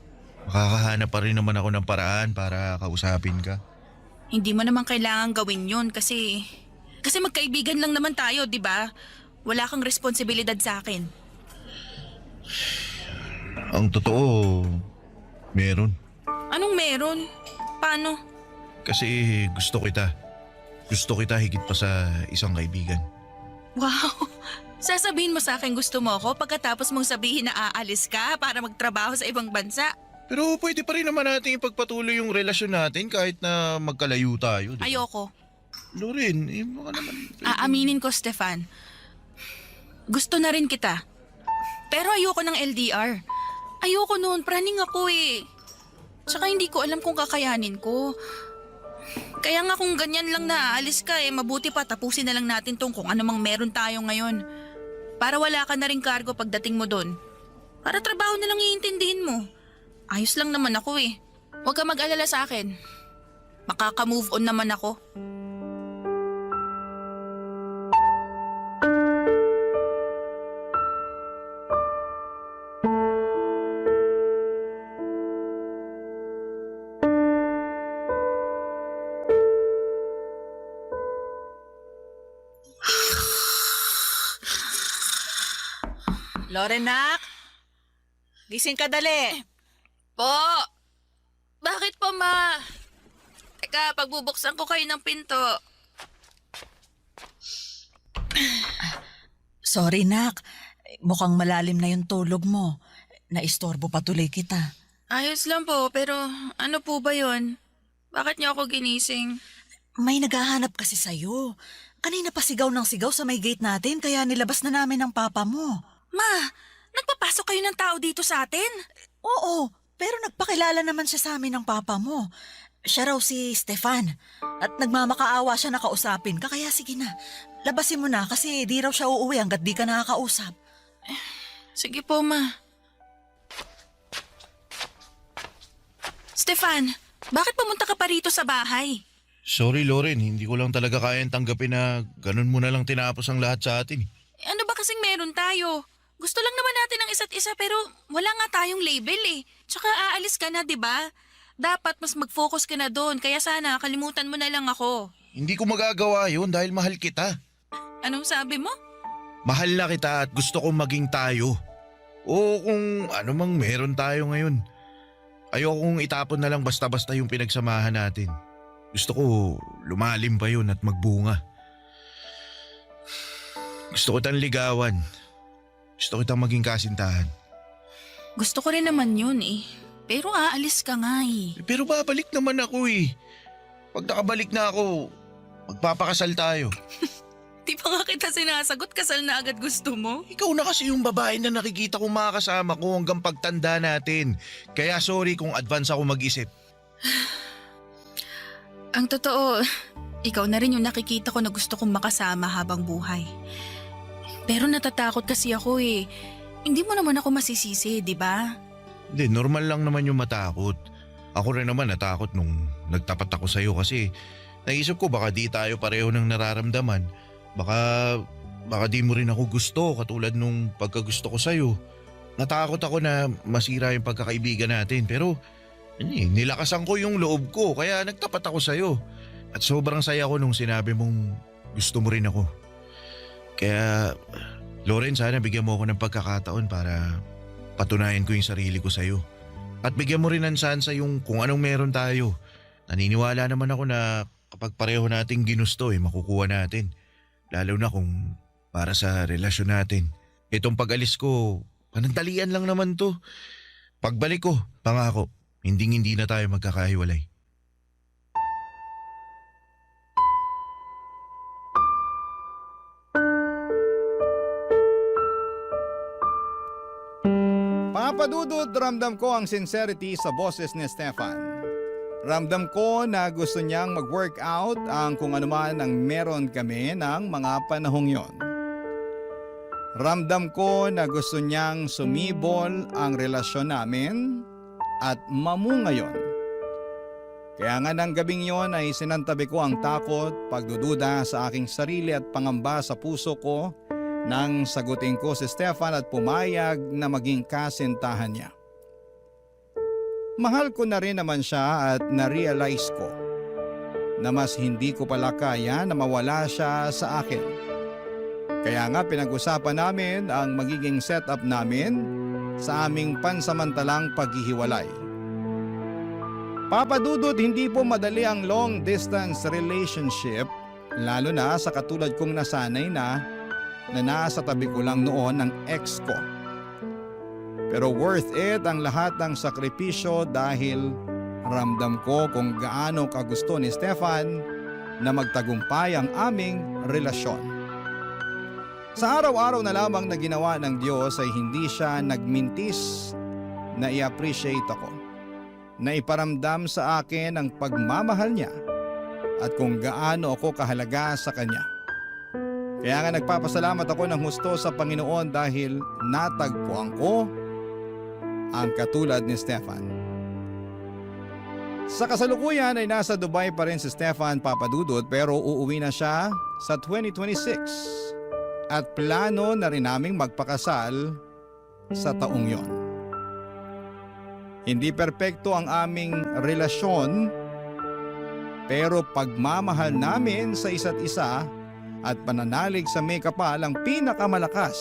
Makakahanap pa rin naman ako ng paraan para kausapin ka. Hindi mo naman kailangan gawin yun kasi magkaibigan lang naman tayo, di ba? Wala kang responsibilidad sa akin. Ang totoo, meron. Anong meron? Paano? Kasi gusto kita. Gusto kita higit pa sa isang kaibigan. Wow! Sasabihin mo sa akin gusto mo ako pagkatapos mong sabihin na aalis ka para magtrabaho sa ibang bansa. Pero pwede pa rin naman natin ipagpatuloy yung relasyon natin kahit na magkalayo tayo. Diba? Ayoko. Loren, baka naman... Aaminin ko, Stefan. Gusto na rin kita. Pero ayoko ng LDR. Ayoko noon, praning ako eh. Tsaka hindi ko alam kung kakayanin ko. Kaya nga kung ganyan lang na aalis ka mabuti pa tapusin na lang natin tong kung ano mang meron tayo ngayon. Para wala ka na rin kargo pagdating mo doon. Para trabaho na lang iintindihin mo. Ayos lang naman ako eh. Huwag ka mag-alala sa akin. Makaka-move on naman ako. Lorenak, gising ka dali. Po! Bakit po, ma? Teka, pagbubuksan ko kayo ng pinto. Sorry, Nak. Mukhang malalim na yung tulog mo. Naistorbo pa tuloy kita. Ayos lang po, pero ano po ba yon? Bakit niyo ako ginising? May naghahanap kasi sa'yo. Kanina pa sigaw ng sigaw sa may gate natin kaya nilabas na namin ng papa mo. Ma, nagpapasok kayo ng tao dito sa atin? Oo, pero nagpakilala naman siya sa amin ng papa mo. Siya raw si Stefan. At nagmamakaawa siya na kausapin ka kaya sige na. Labasin mo na kasi di raw siya uuwi hanggat di ka nakakausap. Sige po, ma. Stefan, bakit pumunta ka pa rito sa bahay? Sorry Loren, hindi ko lang talaga kayang tanggapin na ganun mo na lang tinapos ang lahat sa atin. Ano ba kasing meron tayo? Gusto lang naman natin ang isa't isa pero wala nga tayong label eh. Tsaka aalis ka na, di ba? Dapat mas mag-focus ka na doon kaya sana kalimutan mo na lang ako. Hindi ko magagawa yun dahil mahal kita. Anong sabi mo? Mahal na kita at gusto kong maging tayo. O kung ano mang meron tayo ngayon. Ayokong itapon na lang basta-basta yung pinagsamahan natin. Gusto ko lumalim pa yun at magbunga. Gusto ko tang ligawan. Gusto ko tang maging kasintahan. Gusto ko rin naman yun eh. Pero aalis ka nga eh. Pero babalik naman ako eh. Pag nakabalik na ako, magpapakasal tayo. Di pa nga kita sinasagot, kasal na agad gusto mo? Ikaw na kasi yung babae na nakikita kong makakasama ko hanggang pagtanda natin. Kaya sorry kung advance ako mag-isip. Ang totoo, ikaw na rin yung nakikita ko na gusto kong makasama habang buhay. Pero natatakot kasi ako eh. Hindi mo naman ako masisisi, di ba? Hindi, normal lang naman yung matakot. Ako rin naman natakot nung nagtapat ako sa'yo kasi naisip ko baka di tayo pareho ng nararamdaman. Baka di mo rin ako gusto katulad nung pagkagusto ko sa'yo. Natakot ako na masira yung pagkakaibigan natin pero nilakasan ko yung loob ko kaya nagtapat ako sa'yo. At sobrang saya ko nung sinabi mong gusto mo rin ako. Kaya Loren, sana bigyan mo ako ng pagkakataon para patunayan ko yung sarili ko sa'yo. At bigyan mo rin ng sansa yung kung anong meron tayo. Naniniwala naman ako na kapag pareho nating ginusto makukuha natin. Lalo na kung para sa relasyon natin. Itong pag-alis ko, panandalian lang naman to. Pagbalik ko, pangako, hindi na tayo magkakahiwalay. Papadudod, ramdam ko ang sincerity sa boses ni Stefan. Ramdam ko na gusto niyang mag-workout ang kung anuman ang meron kami ng mga panahong yon. Ramdam ko na gusto niyang sumibol ang relasyon namin at mamunga yon. Kaya nga ng gabing yon ay sinantabi ko ang takot, pagdududa sa aking sarili at pangamba sa puso ko nang sagutin ko si Stefan at pumayag na maging kasintahan niya. Mahal ko na rin naman siya at na-realize ko na mas hindi ko pala kaya na mawala siya sa akin. Kaya nga pinag-usapan namin ang magiging setup namin sa aming pansamantalang paghihiwalay. Papadudod, hindi po madali ang long distance relationship, lalo na sa katulad kong nasanay na nasa tabi ko lang noon ng ex ko. Pero worth it ang lahat ng sakripisyo dahil ramdam ko kung gaano kagusto ni Stefan na magtagumpay ang aming relasyon. Sa araw-araw na lamang na ginawa ng Diyos ay hindi siya nagmintis na i-appreciate ako, na iparamdam sa akin ang pagmamahal niya at kung gaano ako kahalaga sa kanya. Kaya nga nagpapasalamat ako ng husto sa Panginoon dahil natagpuan ko ang katulad ni Stefan. Sa kasalukuyan ay nasa Dubai pa rin si Stefan, Papadudod, pero uuwi na siya sa 2026 at plano na rin naming magpakasal sa taong yon. Hindi perpekto ang aming relasyon pero pagmamahal namin sa isa't isa at pananalig sa may kapal ang pinakamalakas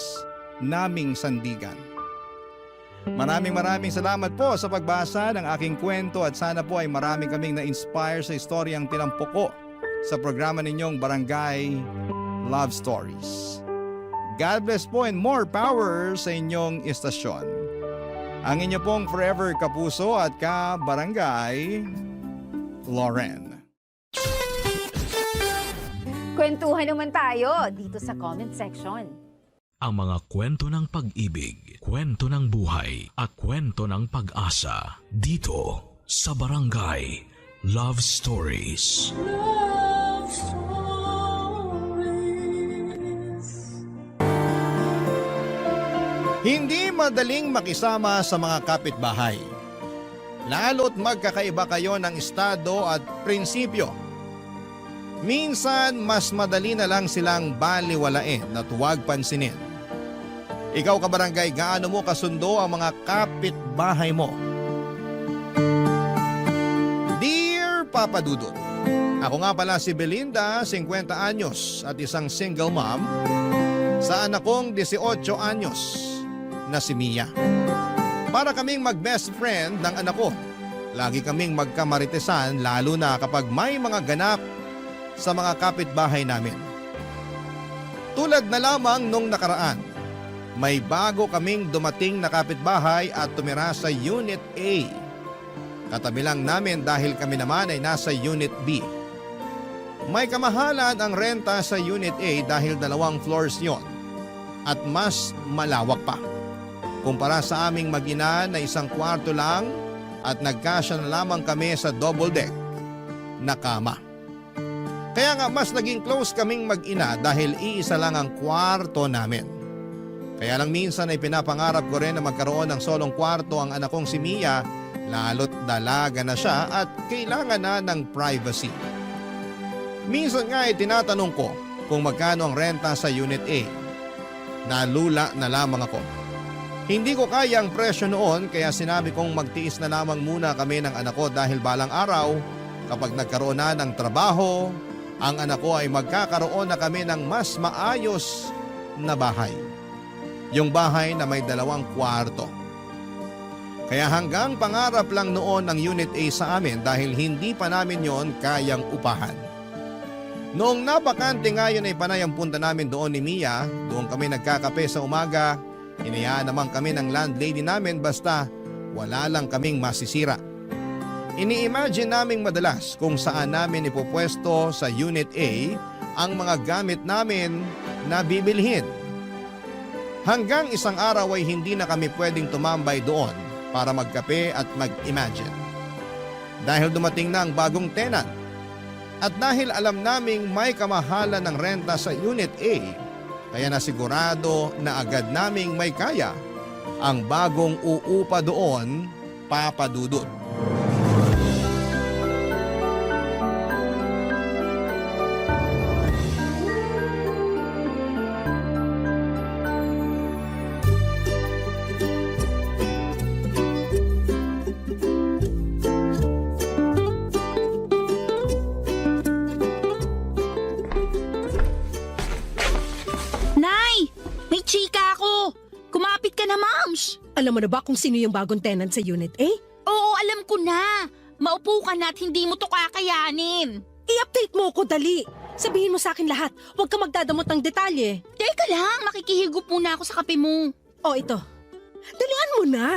naming sandigan. Maraming salamat po sa pagbasa ng aking kwento at sana po ay marami kaming na-inspire sa istoryang tinampok ko sa programa ninyong Barangay Love Stories. God bless po and more power sa inyong istasyon. Ang inyo pong forever kapuso at ka-barangay, Loren. Kwentuhan naman tayo dito sa comment section. Ang mga kwento ng pag-ibig, kwento ng buhay at kwento ng pag-asa dito sa Barangay Love Stories. Love Stories. Hindi madaling makisama sa mga kapitbahay. Lalo't magkakaiba kayo ng estado at prinsipyo. Minsan, mas madali na lang silang baliwalain at huwag pansinin. Ikaw kabarangay, gaano mo kasundo ang mga kapitbahay mo? Dear Papa Dudut, ako nga pala si Belinda, 50 anyos at isang single mom sa anak kong 18 anyos na si Mia. Para kaming mag-best friend ng anak ko. Lagi kaming magkamaritesan lalo na kapag may mga ganap sa mga kapitbahay namin. Tulad na lamang nung nakaraan, may bago kaming dumating na kapitbahay at tumira sa Unit A. Katabi lang namin dahil kami naman ay nasa Unit B. May kamahalan ang renta sa Unit A dahil 2 floors yon at mas malawak pa. Kumpara sa aming mag-ina na 1 kwarto lang at nagkasya na lamang kami sa double deck na kama. Kaya nga mas naging close kaming mag-ina dahil iisa lang ang kwarto namin. Kaya lang minsan ay pinapangarap ko rin na magkaroon ng solong kwarto ang anak kong si Mia lalo't dalaga na siya at kailangan na ng privacy. Minsan nga ay tinatanong ko kung magkano ang renta sa Unit A. Nalula na lamang ako. Hindi ko kaya ang presyo noon kaya sinabi kong magtiis na lamang muna kami ng anak ko dahil balang araw kapag nagkaroon na ng trabaho, ang anak ko ay magkakaroon na kami ng mas maayos na bahay. Yung bahay na may 2 kwarto. Kaya hanggang pangarap lang noon ng Unit A sa amin dahil hindi pa namin yon kayang upahan. Noong napakante nga yun ay panay ang punta namin doon ni Mia, doon kami nagkakape sa umaga, hinayaan naman kami ng landlady namin basta wala lang kaming masisira. Ini-imagine naming madalas kung saan namin ipopwesto sa Unit A ang mga gamit namin na bibilhin. Hanggang isang araw ay hindi na kami pwedeng tumambay doon para magkape at mag-imagine. Dahil dumating na ang bagong tenant at dahil alam naming may kamahalan ng renta sa Unit A, kaya nasigurado na agad naming may kaya ang bagong uupa doon, Papa Dudut. Alam mo na ba kung sino yung bagong tenant sa Unit A? Oo, alam ko na. Maupo ka na at hindi mo to kakayanin. I-update mo ko dali. Sabihin mo sa akin lahat. Huwag ka magdadamot ng detalye. Teka lang, makikihigop muna ako sa kape mo. O ito. Dalian mo na.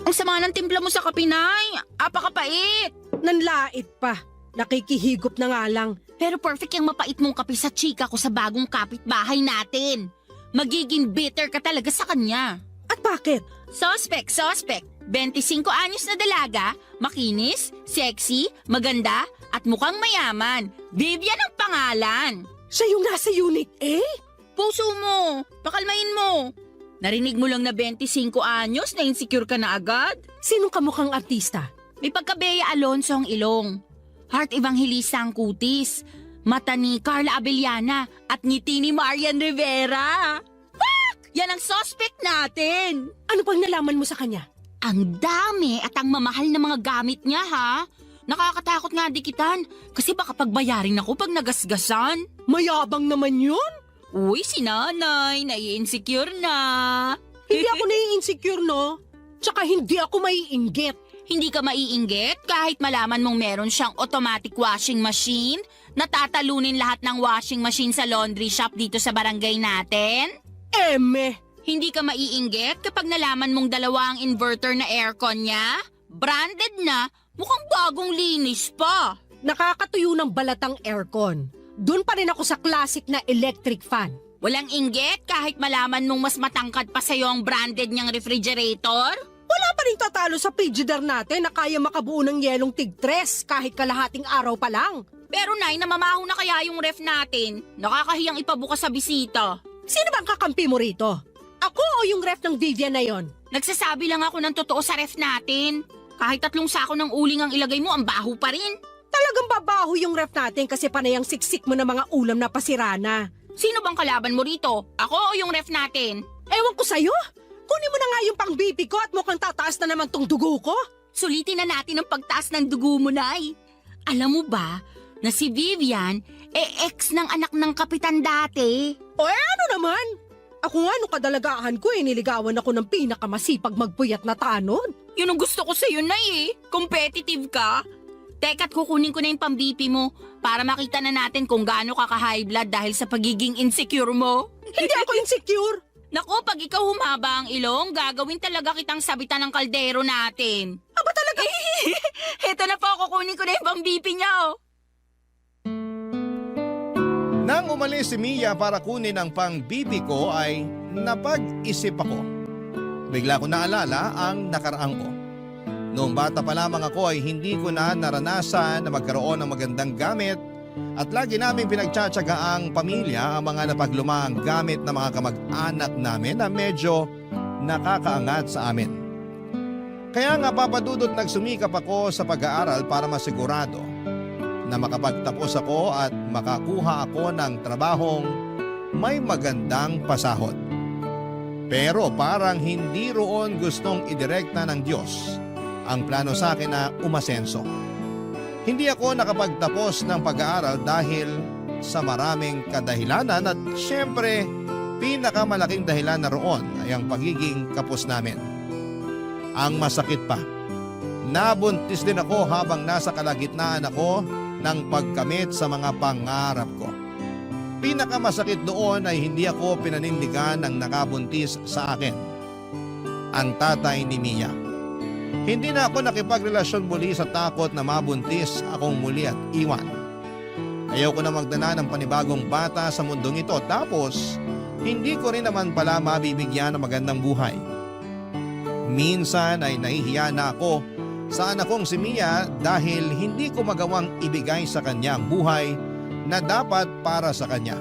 Ang sama ng timpla mo sa kape, Nay. Apakapait. Nanlait pa. Nakikihigop na nga lang. Pero perfect yung mapait mong kape sa chika ko sa bagong kapitbahay natin. Magiging bitter ka talaga sa kanya. At bakit? Suspect. 25 anyos na dalaga, makinis, sexy, maganda, at mukhang mayaman. Vivian ang pangalan. Siya yung nasa Unit A? Puso mo, pakalmain mo. Narinig mo lang na 25 anyos na insecure ka na agad? Sinong kamukhang artista? May pagka-Bea Alonso ang ilong. Heart Evangelista ang kutis. Mata ni Carla Abellana at ngiti ni Marian Rivera. Fuck! Yan ang suspect natin. Ano pang nalaman mo sa kanya? Ang dami at ang mamahal na mga gamit niya, ha? Nakakatakot nga dikitan kasi baka pagbayarin ako pag nagasgasan. Mayabang naman yun. Uy, si nanay, nai-insecure na. Hindi ako nai-insecure, no? Tsaka hindi ako maiinggit. Hindi ka maiinggit kahit malaman mong meron siyang automatic washing machine? Natatalunin lahat ng washing machine sa laundry shop dito sa barangay natin? Hindi ka maiinggit kapag nalaman mong 2 ang inverter na aircon niya? Branded na, mukhang bagong linis pa. Nakakatuyo ng balatang aircon. Doon pa rin ako sa classic na electric fan. Walang inggit kahit malaman mong mas matangkad pa sa'yo ang branded niyang refrigerator? Wala pa rin tatalo sa Frigidaire natin na kaya makabuo ng yelong tig-3 kahit kalahating araw pa lang. Pero Nay, namamaho na kaya yung ref natin? Nakakahiyang ipabukas sa bisita. Sino bang kakampi mo rito? Ako o yung ref ng Vivian na yon? Nagsasabi lang ako ng totoo sa ref natin. Kahit 3 sako ng uling ang ilagay mo, ang baho pa rin. Talagang babaho yung ref natin kasi panay ang siksik mo ng mga ulam na pasirana. Sino bang kalaban mo rito? Ako o yung ref natin? Ewan ko sa'yo. Kunin mo na nga yung pang-BP ko at mukhang tataas na naman tong dugo ko. Sulitin na natin ang pagtaas ng dugo mo, Nay. Alam mo ba na si Vivian, ex ng anak ng kapitan dati? O ano naman? Ako nga nung kadalagahan ko niligawan ako ng pinakamasipag magpuyat na tanod. Yun ang gusto ko sa'yo, Nay Competitive ka. Teka't kukunin ko na yung pang-BP mo para makita na natin kung gaano ka ka-high blood dahil sa pagiging insecure mo. Hindi ako insecure. Naku, pag ikaw humaba ang ilong, gagawin talaga kitang sabitan ng kaldero natin. Aba talaga? Heto na po, kukunin ko na yung pang-BP niya, oh. Nang umalis si Mia para kunin ang pang-BP ko ay napag-isip ako. Bigla ko naalala ang nakaraang ko. Noong bata pa lamang ako ay hindi ko na naranasan na magkaroon ng magandang gamit at lagi naming pinagtsatsaga ang pamilya ang mga napaglumaang gamit ng mga kamag-anak namin na medyo nakakaangat sa amin. Kaya nga papadudot nagsumikap ako sa pag-aaral para masigurado na makapagtapos ako at makakuha ako ng trabahong may magandang pasahod. Pero parang hindi roon gustong idirekta ng Diyos ang plano sa akin na umasenso. Hindi ako nakapagtapos ng pag-aaral dahil sa maraming kadahilanan at syempre pinakamalaking dahilan na roon ay ang pagiging kapos namin. Ang masakit pa, nabuntis din ako habang nasa kalagitnaan ako ng pagkamit sa mga pangarap ko. Pinakamasakit doon ay hindi ako pinanindigan ng nakabuntis sa akin, ang tatay ni Mia. Hindi na ako nakipagrelasyon muli sa takot na mabuntis akong muli at iwan. Ayaw ko na magdala ng panibagong bata sa mundong ito tapos hindi ko rin naman pala mabibigyan ng magandang buhay. Minsan ay nahihiya na ako sa anak kong si Mia dahil hindi ko magawang ibigay sa kanya ang buhay na dapat para sa kanya.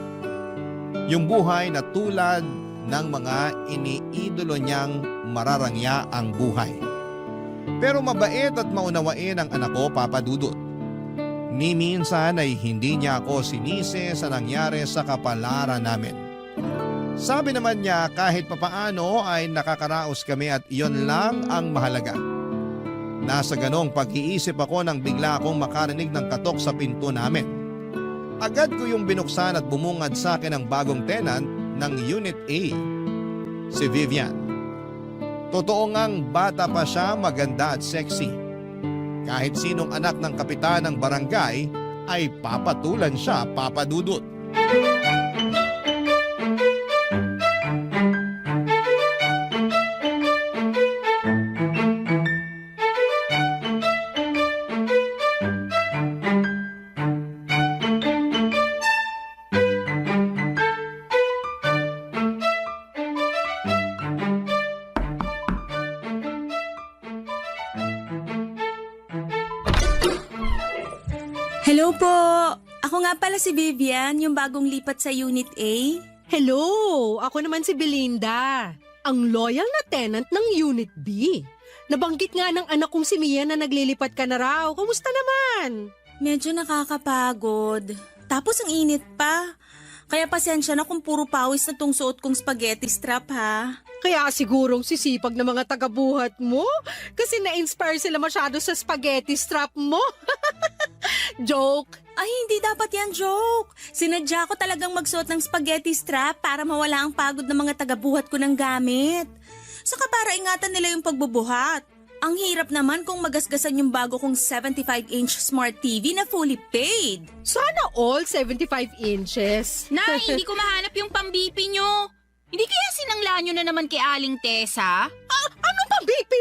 Yung buhay na tulad ng mga iniidolo niyang mararangya ang buhay. Pero mabait at maunawain ang anak ko, Papa Dudut. Ni minsan ay hindi niya ako sinisi sa nangyari sa kapalaran namin. Sabi naman niya kahit papaano ay nakakaraos kami at iyon lang ang mahalaga. Nasa ganong pag-iisip ako nang bigla akong makarinig ng katok sa pinto namin. Agad ko yung binuksan at bumungad sa akin ang bagong tenant ng Unit A, si Vivian. Totoo ngang bata pa siya, maganda at sexy. Kahit sinong anak ng kapitan ng barangay ay papatulan siya, Papa Dudut. Hello po! Ako nga pala si Vivian, yung bagong lipat sa Unit A. Hello! Ako naman si Belinda, ang loyal na tenant ng Unit B. Nabanggit nga ng anak kong si Mia na naglilipat ka na raw. Kumusta naman? Medyo nakakapagod. Tapos ang init pa. Kaya pasensya na kung puro pawis na tong suot kong spaghetti strap ha. Kaya sigurong sisipag na mga tagabuhat mo kasi na-inspire sila masyado sa spaghetti strap mo. Joke. Ay, hindi dapat yan joke. Sinadya ko talagang magsuot ng spaghetti strap para mawala ang pagod ng mga tagabuhat ko ng gamit. Saka para ingatan nila yung pagbubuhat. Ang hirap naman kung magasgasan yung bago kong 75-inch smart TV na fully paid. Sana all 75 inches. Nay, hindi ko mahanap yung pang-BP nyo. Hindi kaya sinangla nyo na naman kay Aling Tessa? Anong pang-BP?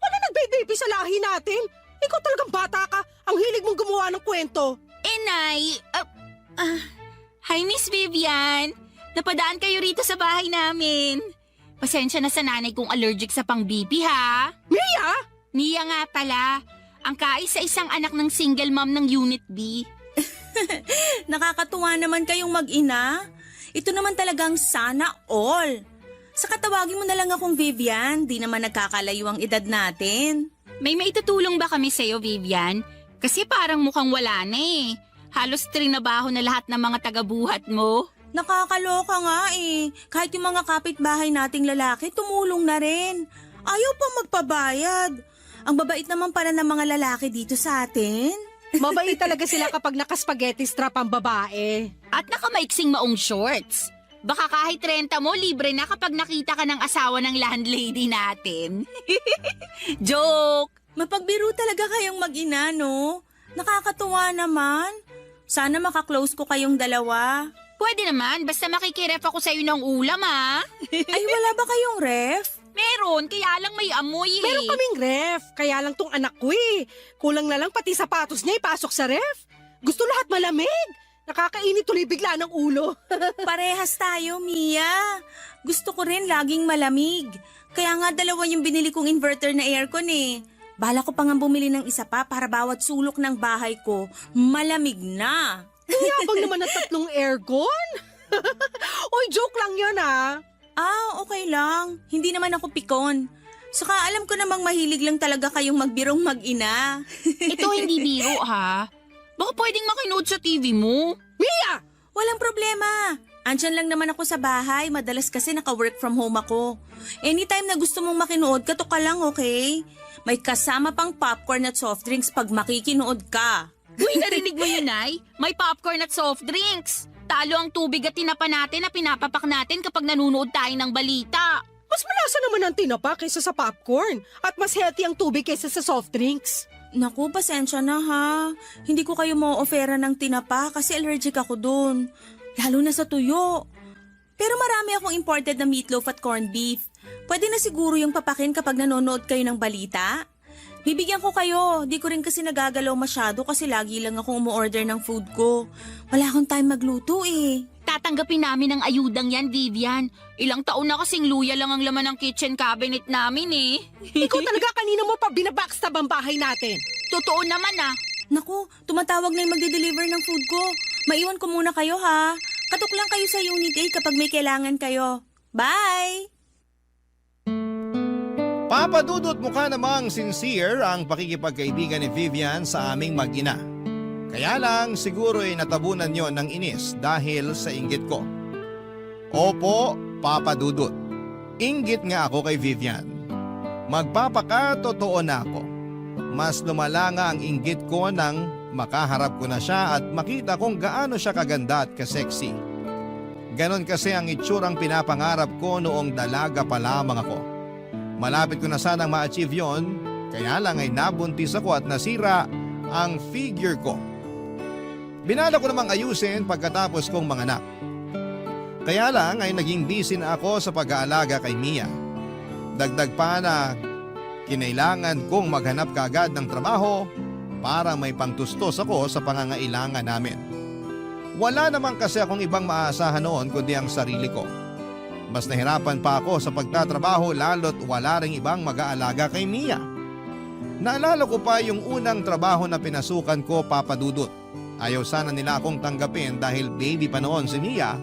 Wala nag-BP sa lahi natin. Ikaw talagang bata ka. Ang hilig mong gumawa ng kwento. Nay, hi Miss Vivian. Napadaan kayo rito sa bahay namin. Pasensya na sa nanay kong allergic sa pang-BP ha. Mia? Mia nga pala. Ang kaisa-isang anak ng single mom ng Unit B. Nakakatuwa naman kayong mag-ina. Ito naman talagang sana all. Saka tawagin mo na lang akong Vivian. Di naman nagkakalayo ang edad natin. May maitutulong ba kami sa'yo, Vivian? Kasi parang mukhang wala na eh. Halos trinabaho na lahat ng mga tagabuhat mo. Nakakaloka nga eh. Kahit yung mga kapitbahay nating lalaki, tumulong na rin. Ayaw pa magpabayad. Ang babait naman pala ng mga lalaki dito sa atin. Mabait talaga sila kapag nakaspaghetti strap ang babae. At nakamaiksing maong shorts. Baka kahit renta mo, libre na kapag nakita ka ng asawa ng landlady natin. Joke! Mapagbiro talaga kayong mag-ina, no? Nakakatuwa naman. Sana makaklose ko kayong dalawa. Pwede naman, basta makikiref ako sa'yo ng ulam, ha? Ay, wala ba kayong ref? Meron, kaya lang may amoy eh. Meron kaming ref, kaya lang tong anak ko eh. Kulang na lang pati sapatos niya ipasok sa ref. Gusto lahat malamig. Nakakainit tuloy bigla ng ulo. Parehas tayo, Mia. Gusto ko rin laging malamig. Kaya nga dalawa yung binili kong inverter na aircon eh. Bala ko pa nga bumili ng isa pa para bawat sulok ng bahay ko malamig na. Yabang naman ng 3 aircon. Oy, joke lang yun ah. Ah, okay lang. Hindi naman ako pikon. Saka alam ko namang mahilig lang talaga kayong magbirong mag-ina. Ito hindi biro, ha? Baka pwedeng makinood sa TV mo. Mia! Walang problema. Andyan lang naman ako sa bahay. Madalas kasi naka-work from home ako. Anytime na gusto mong makinood, kato ka lang, okay? May kasama pang popcorn at soft drinks pag makikinood ka. Uy, narinig mo yun, Nay? May popcorn at soft drinks. Talo ang tubig at tinapa natin na pinapapak natin kapag nanonood tayo ng balita. Mas malasa naman ang tinapa kaysa sa popcorn. At mas healthy ang tubig kaysa sa soft drinks. Naku, pasensya na ha. Hindi ko kayo mo-offera ng tinapa kasi allergic ako dun. Lalo na sa tuyo. Pero marami akong imported na meatloaf at corned beef. Pwede na siguro yung papakin kapag nanonood kayo ng balita? Bibigyan ko kayo. Di ko rin kasi nagagalaw masyado kasi lagi lang akong umu-order ng food ko. Wala akong time magluto eh. Tatanggapin namin ang ayudang yan, Vivian. Ilang taon na kasing luya lang ang laman ng kitchen cabinet namin eh. Ikaw talaga kanina mo pa binabackstab ang bahay natin. Totoo naman ah. Naku, tumatawag na yung magde-deliver ng food ko. Maiwan ko muna kayo ha. Katok lang kayo sa Unit 8 kapag may kailangan kayo. Bye! Papa Dudut, mukha namang sincere ang pakikipagkaibigan ni Vivian sa aming mag-ina. Kaya lang siguro ay natabunan yon ng inis dahil sa inggit ko. Opo, Papa Dudut. Inggit nga ako kay Vivian. Magpapakatotoo na ako. Mas lumala nga ang inggit ko nang makaharap ko na siya at makita kung gaano siya kaganda at kasexy. Ganon kasi ang itsurang pinapangarap ko noong dalaga pa lamang ako. Malapit ko na sanang ma-achieve yon, kaya lang ay nabuntis ako at nasira ang figure ko. Binala ko namang ayusin pagkatapos kong manganak. Kaya lang ay naging busy na ako sa pag-aalaga kay Mia. Dagdag pa na kinailangan kong maghanap kaagad ng trabaho para may pangtustos ako sa pangangailangan namin. Wala naman kasi akong ibang maasahan noon kundi ang sarili ko. Mas nahirapan pa ako sa pagtatrabaho lalo't wala ring ibang mag-aalaga kay Mia. Naalala ko pa yung unang trabaho na pinasukan ko, Papa Dudut. Ayaw sana nila akong tanggapin dahil baby pa noon si Mia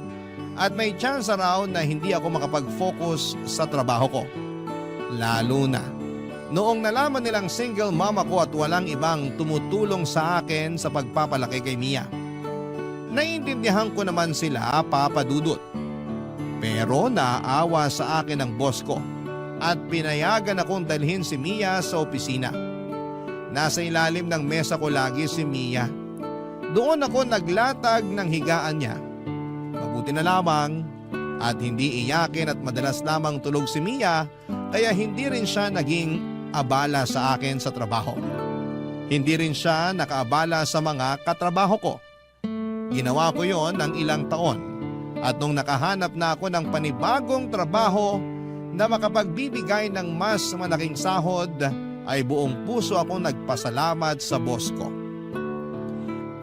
at may chance raw na hindi ako makapag-focus sa trabaho ko. Lalo na noong nalaman nilang single mama ko at walang ibang tumutulong sa akin sa pagpapalaki kay Mia. Naiintindihan ko naman sila, Papa Dudut. Pero naawa sa akin ang boss ko at pinayagan akong dalhin si Mia sa opisina. Nasa ilalim ng mesa ko lagi si Mia. Doon ako naglatag ng higaan niya. Mabuti na lamang at hindi iyakin at madalas lamang tulog si Mia kaya hindi rin siya naging abala sa akin sa trabaho. Hindi rin siya nakaabala sa mga katrabaho ko. Ginawa ko yon ng ilang taon. At nung nakahanap na ako ng panibagong trabaho na makapagbibigay ng mas malaking sahod, ay buong puso akong nagpasalamat sa boss ko.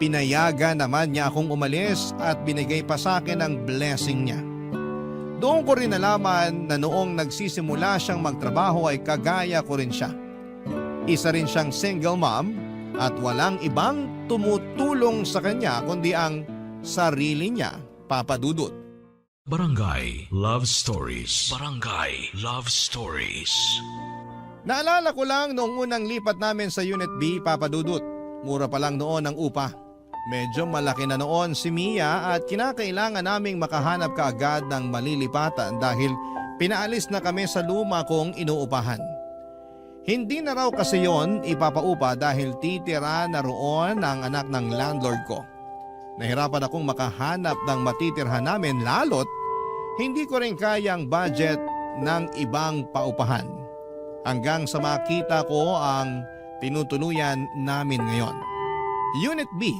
Pinayagan naman niya akong umalis at binigay pa sa akin ang blessing niya. Doon ko rin nalaman na noong nagsisimula siyang magtrabaho ay kagaya ko rin siya. Isa rin siyang single mom at walang ibang tumutulong sa kanya kundi ang sarili niya, Papa Dudut. Barangay Love Stories. Barangay Love Stories. Naalala ko lang noong unang lipat namin sa Unit B, Papa Dudut. Mura pa lang noon ang upa. Medyo malaki na noon si Mia at kinakailangan naming makahanap kaagad ng malilipatan dahil pinaalis na kami sa luma kong inuupahan. Hindi na raw kasi yon ipapaupa dahil titira na roon ang anak ng landlord ko. Nahirapan akong makahanap ng matitirhan namin lalo't Hindi ko rin kayang budget ng ibang paupahan. Hanggang sa makita ko ang tinutuluyan namin ngayon. Unit B.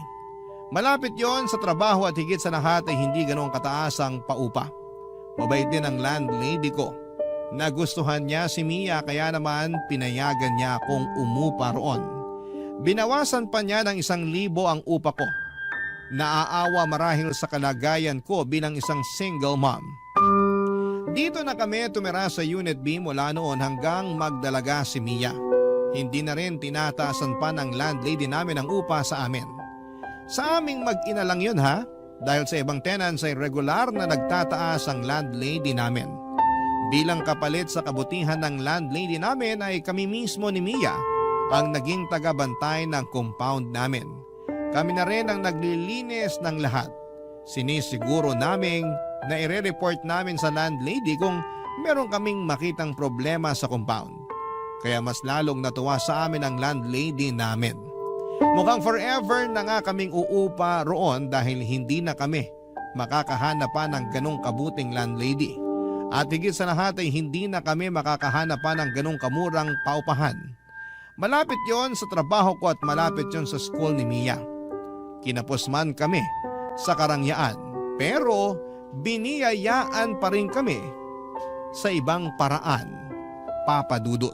Malapit yon sa trabaho at higit sa lahat ay hindi ganoong kataas ang paupa. Mabait din ang landlady ko. Nagustuhan niya si Mia kaya naman pinayagan niya akong umupa roon. Binawasan pa niya ng 1,000 ang upa ko. Naaawa marahil sa kalagayan ko bilang isang single mom. Dito na kami tumira sa Unit B mula noon hanggang magdalaga si Mia. Hindi na rin tinataasan pa ng landlady namin ang upa sa amin. Sa aming mag-ina lang yun ha, dahil sa ibang tenants ay regular na nagtataas ang landlady namin. Bilang kapalit sa kabutihan ng landlady namin ay kami mismo ni Mia ang naging tagabantay ng compound namin. Kami na rin ang naglilinis ng lahat. Sinisiguro naming na ire-report namin sa landlady kung meron kaming makitang problema sa compound. Kaya mas lalong natuwa sa amin ang landlady namin. Mukhang forever na nga kaming uupa roon dahil hindi na kami makakahanap pa ng ganong kabuting landlady. At higit sa lahat ay hindi na kami makakahanap pa ng ganong kamurang paupahan. Malapit yon sa trabaho ko at malapit yon sa school ni Mia. Kinapos man kami sa karangyaan pero biniyayaan pa rin kami sa ibang paraan, Papa Dudut.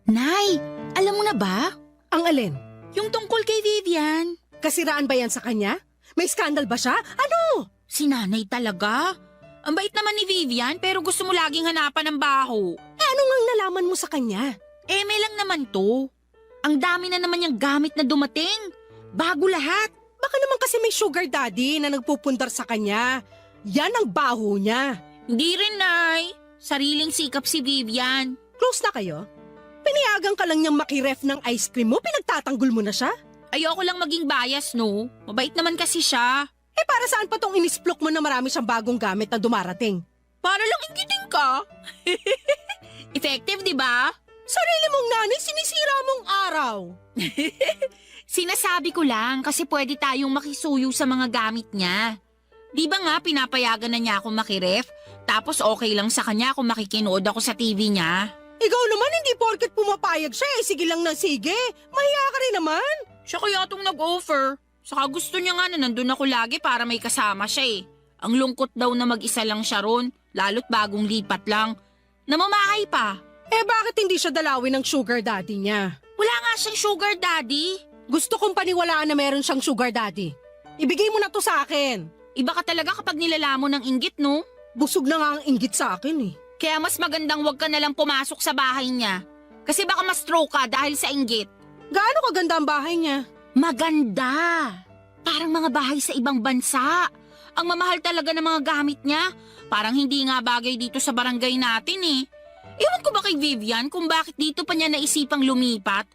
Nay, alam mo na ba? Ang alin? Yung tungkol kay Vivian. Kasiraan ba yan sa kanya? May scandal ba siya? Ano? Si nanay talaga. Ang bait naman ni Vivian pero gusto mo laging hanapan ng baho. Ano ngang nalaman mo sa kanya? May lang naman to. Ang dami na naman niyang gamit na dumating. Bago lahat. Baka naman kasi may sugar daddy na nagpupundar sa kanya. Yan ang baho niya. Hindi rin, Nay. Sariling sikap si Vivian. Close na kayo? Piniyagan ka lang niyang makiref ng ice cream mo, pinagtatanggol mo na siya? Ayoko lang maging bias, no? Mabait naman kasi siya. Para saan pa tong inisplok mo na marami siyang bagong gamit na dumarating? Para lang inggitin ka. Effective, di ba? Sarili mong nanay, sinisira mong araw. Sinasabi ko lang kasi pwede tayong makisuyo sa mga gamit niya. Di ba nga pinapayagan na niya ako makiref? Tapos okay lang sa kanya kung makikinood ako sa TV niya. Ikaw naman hindi porket pumapayag siya sige lang na sige. Mahiya ka rin naman. Siya kaya itong nag-offer. Saka gusto niya nga na nandun ako lagi para may kasama siya . Ang lungkot daw na mag-isa lang siya ron, lalo't bagong lipat lang. Namamahay pa. Bakit hindi siya dalawin ng sugar daddy niya? Wala nga siyang sugar daddy. Gusto kong paniwalaan na meron siyang sugar daddy. Ibigay mo na to sa akin. Iba ka talaga kapag nilalamon ng inggit, no? Busog na nga ang inggit sa akin Kaya mas magandang wag ka nalang pumasok sa bahay niya. Kasi baka ma-stroke ka dahil sa inggit. Gaano kaganda ang bahay niya? Maganda. Parang mga bahay sa ibang bansa. Ang mamahal talaga ng mga gamit niya. Parang hindi nga bagay dito sa barangay natin . Ewan ko ba kay Vivian kung bakit dito pa niya naisipang lumipat?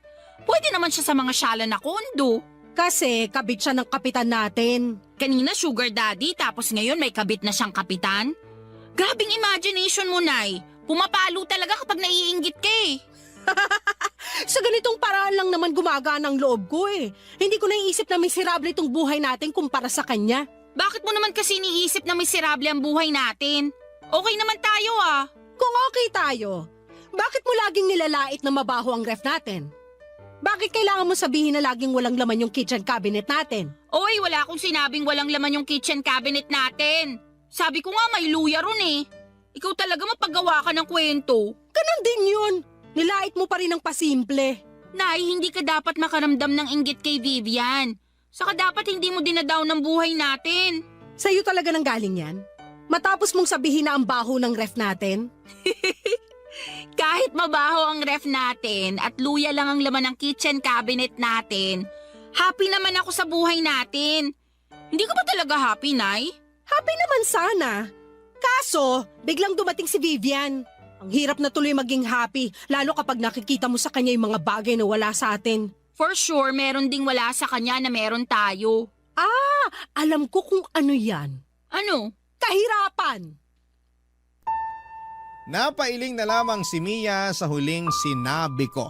Pwede naman siya sa mga syala na kondo. Kasi kabit siya ng kapitan natin. Kanina sugar daddy tapos ngayon may kabit na siyang kapitan. Grabing imagination mo, Nay. Pumapalo talaga kapag naiinggit ka . Sa ganitong paraan lang naman gumagana ang loob ko . Hindi ko naiisip na miserable itong buhay natin kumpara sa kanya. Bakit mo naman kasi iniisip na miserable ang buhay natin? Okay naman tayo Kung okay tayo, bakit mo laging nilalait na mabaho ang ref natin? Bakit kailangan mo sabihin na laging walang laman yung kitchen cabinet natin? Oy, wala akong sinabing walang laman yung kitchen cabinet natin. Sabi ko nga may luya ron . Ikaw talaga mapagawa ka ng kwento. Ganon din yun. Nilait mo pa rin ang pasimple. Nay, hindi ka dapat makaramdam ng inggit kay Vivian. Saka dapat hindi mo dinadaw ng buhay natin. Sa'yo talaga nang galing yan? Matapos mong sabihin na ang baho ng ref natin? Kahit mabaho ang ref natin at luya lang ang laman ng kitchen cabinet natin, happy naman ako sa buhay natin. Hindi ka ba talaga happy, Nay? Happy naman sana. Kaso, biglang dumating si Vivian. Ang hirap na tuloy maging happy, lalo kapag nakikita mo sa kanya yung mga bagay na wala sa atin. For sure, meron ding wala sa kanya na meron tayo. Alam ko kung ano yan. Ano? Kahirapan! Napailing na lamang si Mia sa huling sinabi ko.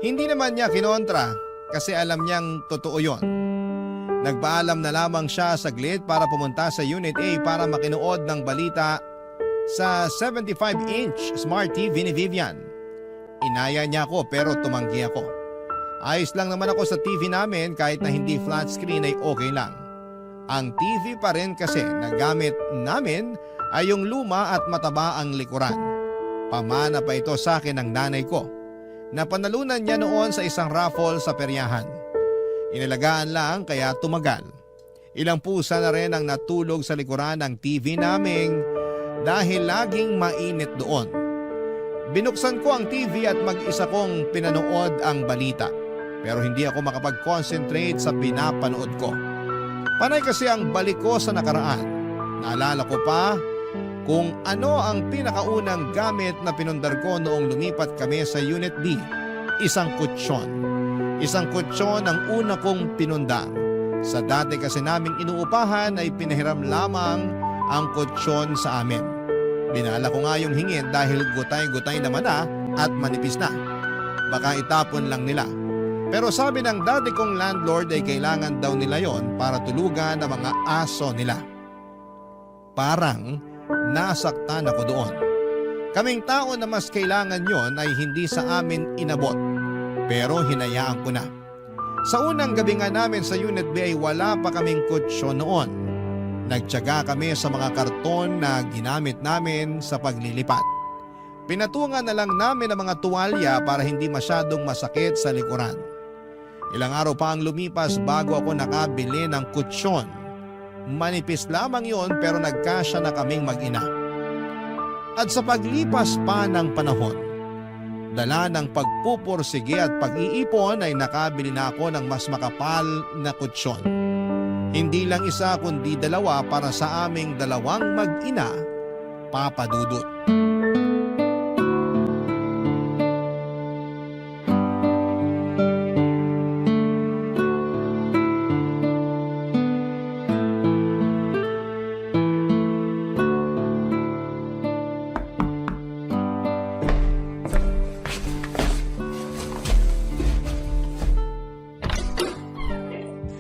Hindi naman niya kinontra kasi alam niyang totoo yon. Nagpaalam na lamang siya saglit para pumunta sa Unit A para makinood ng balita sa 75-inch Smart TV ni Vivian. Inaya niya ako pero tumanggi ako. Ayos lang naman ako sa TV namin kahit na hindi flat screen ay okay lang. Ang TV pa rin kasi na gamit namin ay yung luma at mataba ang likuran. Pamana pa ito sa akin ng nanay ko. Napanalunan niya noon sa isang raffle sa peryahan. Inalagaan lang kaya tumagal. Ilang pusa na rin ang natulog sa likuran ng TV naming dahil laging mainit doon. Binuksan ko ang TV at mag-isa kong pinanood ang balita. Pero hindi ako makapag-concentrate sa pinapanood ko. Panay kasi ang balik ko sa nakaraan. Naalala ko pa kung ano ang pinakaunang gamit na pinundar ko noong lumipat kami sa Unit D. Isang kutsyon. Isang kutsyon ang una kong pinundar. Sa dati kasi naming inuupahan ay pinahiram lamang ang kutsyon sa amin. Binala ko nga yung hingin dahil gutay-gutay naman na at manipis na. Baka itapon lang nila. Pero sabi ng dati kong landlord ay kailangan daw nila yon para tulugan ang mga aso nila. Parang nasaktan ako doon. Kaming tao na mas kailangan yon ay hindi sa amin inabot. Pero hinayaan ko na. Sa unang gabi nga namin sa Unit B ay wala pa kaming kutsyon noon. Nagtiyaga kami sa mga karton na ginamit namin sa paglilipat. Pinatungan na lang namin ang mga tuwalya para hindi masyadong masakit sa likuran. Ilang araw pa ang lumipas bago ako nakabili ng kutsyon. Manipis lamang yon pero nagkasya na kaming mag-ina. At sa paglipas pa ng panahon, dala ng pagpupursige at pag-iipon ay nakabili na ako ng mas makapal na kutsyon. Hindi lang isa kundi dalawa para sa aming dalawang mag-ina, Papa Dudut.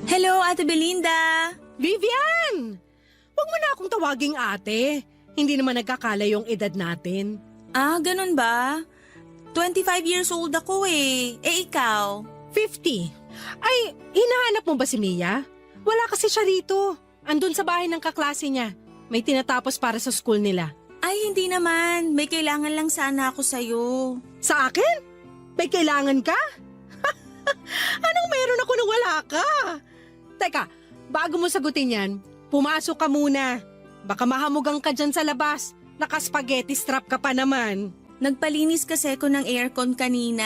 Hello, Ate Belinda! Vivian! Huwag mo na akong tawaging ate. Hindi naman nagkakala yung edad natin. Ah, ganun ba? 25 years old ako eh. Eh, ikaw? 50. Ay, hinahanap mo ba si Mia? Wala kasi siya rito. Andun sa bahay ng kaklase niya. May tinatapos para sa school nila. Ay, hindi naman. May kailangan lang sana ako sa'yo. Sa akin? May kailangan ka? Anong meron ako nang wala ka? Teka, bago mo sagutin yan, pumasok ka muna. Baka mahamugang ka dyan sa labas. Naka-spaghetti strap ka pa naman. Nagpalinis kasi ako ng aircon kanina.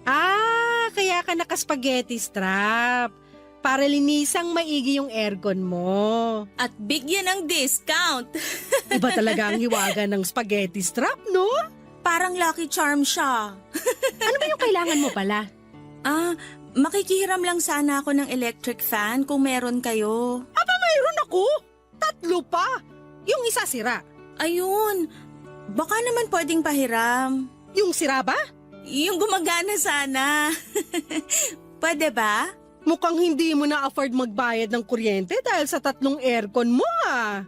Ah, kaya ka naka-spaghetti strap. Para linisang maigi yung aircon mo. At bigyan ng discount. Iba talaga ang hiwaga ng spaghetti strap, no? Parang Lucky Charm siya. Ano ba yung kailangan mo pala? Ah, makikihiram lang sana ako ng electric fan kung meron kayo. Aba, mayroon ako. 3 pa. Yung isa sira. Ayun, baka naman pwedeng pahiram. Yung sira ba? Yung gumagana sana. Pwede ba? Mukhang hindi mo na afford magbayad ng kuryente dahil sa 3 aircon mo ah.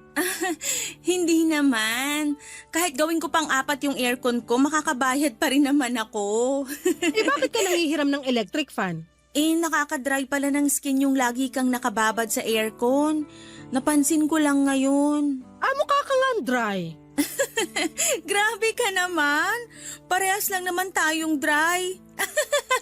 Hindi naman. Kahit gawin ko pang 4 yung aircon ko, makakabayad pa rin naman ako. Eh bakit ka nangihiram ng electric fan? Eh, nakakadry pala ng skin yung lagi kang nakababad sa aircon. Napansin ko lang ngayon. Ah, mukha kang dry. Grabe ka naman. Parehas lang naman tayong dry.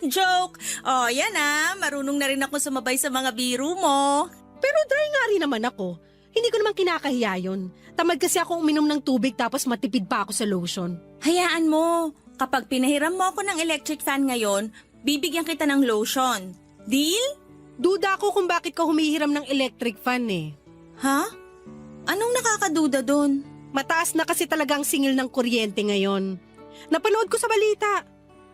Joke. Oh, yan ah. Marunong na rin ako sumabay sa mga biro mo. Pero dry nga rin naman ako. Hindi ko naman kinakahiya yun. Tamad kasi akong uminom ng tubig tapos matipid pa ako sa lotion. Hayaan mo. Kapag pinahiram mo ako ng electric fan ngayon, bibigyan kita ng lotion. Deal? Duda ako kung bakit ka humihiram ng electric fan eh. Ha? Anong nakakaduda doon? Mataas na kasi talagang singil ng kuryente ngayon. Napanood ko sa balita.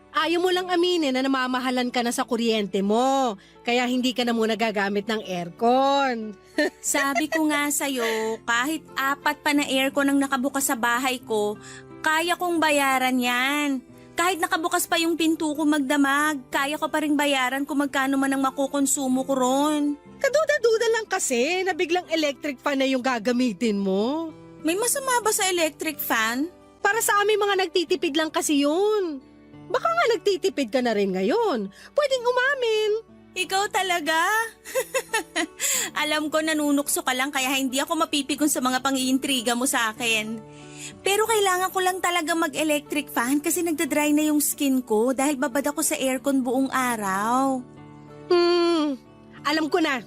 Ayaw mo lang aminin na namamahalan ka na sa kuryente mo. Kaya hindi ka na muna gagamit ng aircon. Sabi ko nga sa'yo, kahit 4 pa na aircon ang nakabukas sa bahay ko, kaya kong bayaran yan. Kahit nakabukas pa yung pinto ko magdamag, kaya ko pa rin bayaran kung magkano man ang makukonsumo ko ron. Kaduda-duda lang kasi na biglang electric fan na yung gagamitin mo. May masama ba sa electric fan? Para sa aming mga nagtitipid lang kasi yun. Baka nga nagtitipid ka na rin ngayon. Pwedeng umamin. Ikaw talaga? Alam ko nanunukso ka lang kaya hindi ako mapipikon sa mga pang-iintriga mo sa akin. Pero kailangan ko lang talaga mag-electric fan kasi nagdadry na yung skin ko dahil babad ako sa aircon buong araw. Alam ko na.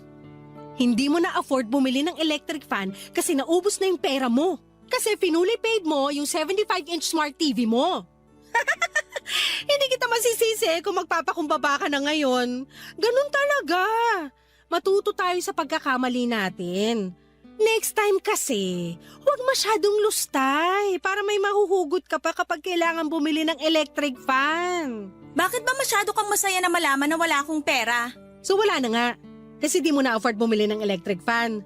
Hindi mo na afford bumili ng electric fan kasi naubos na yung pera mo. Kasi finally paid mo yung 75-inch smart TV mo. Hindi kita masisisi kung magpapakumbaba ka na ngayon. Ganun talaga. Matuto tayo sa pagkakamali natin. Next time kasi, huwag masyadong lustay para may mahuhugot ka pa kapag kailangan bumili ng electric fan. Bakit ba masyado kang masaya na malaman na wala akong pera? So wala na nga. Kasi di mo na afford bumili ng electric fan.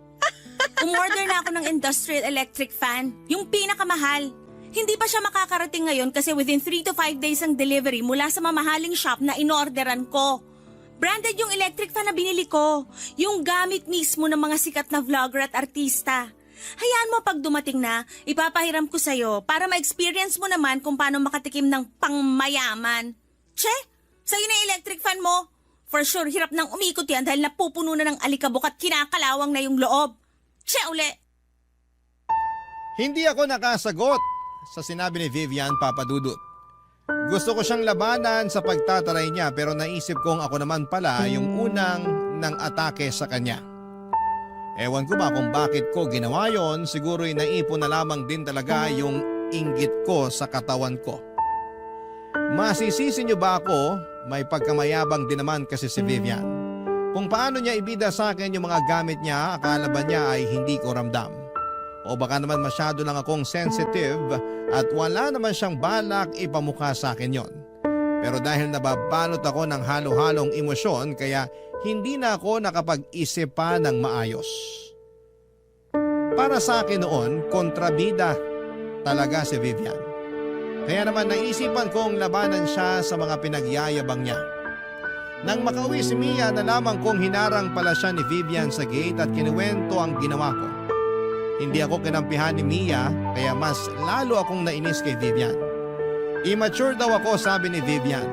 Umorder na ako ng industrial electric fan. Yung pinakamahal. Hindi pa siya makakarating ngayon kasi within 3 to 5 days ang delivery mula sa mamahaling shop na inorderan ko. Branded yung electric fan na binili ko. Yung gamit mismo ng mga sikat na vlogger at artista. Hayaan mo pag dumating na, ipapahiram ko sa'yo para ma-experience mo naman kung paano makatikim ng pangmayaman. Che, sa'yo na yung electric fan mo. For sure, hirap nang umikot yan dahil napupuno na ng alikabok at kinakalawang na yung loob. Che, uli! Hindi ako nakasagot sa sinabi ni Vivian Papadudut. Gusto ko siyang labanan sa pagtataray niya pero naisip kong ako naman pala yung unang nang atake sa kanya. Ewan ko ba kung bakit ko ginawa yon, siguro'y naipon na lamang din talaga yung inggit ko sa katawan ko. Masisisi niyo ba ako? May pagkamayabang din naman kasi si Vivian. Kung paano niya ibida sa akin yung mga gamit niya, akala ba niya ay hindi ko ramdam? O baka naman masyado lang akong sensitive at wala naman siyang balak ipamukha sa akin yon. Pero dahil nababalot ako ng halo-halong emosyon kaya hindi na ako nakapag-isip pa ng maayos. Para sa akin noon, kontrabida talaga si Vivian. Kaya naman naisipan kong labanan siya sa mga pinagyayabang niya. Nang makauwi si Mia, nalaman kong hinarang pala siya ni Vivian sa gate at kinuwento ang ginawa ko. Hindi ako kinampihan ni Mia kaya mas lalo akong nainis kay Vivian. Immature daw ako, sabi ni Vivian.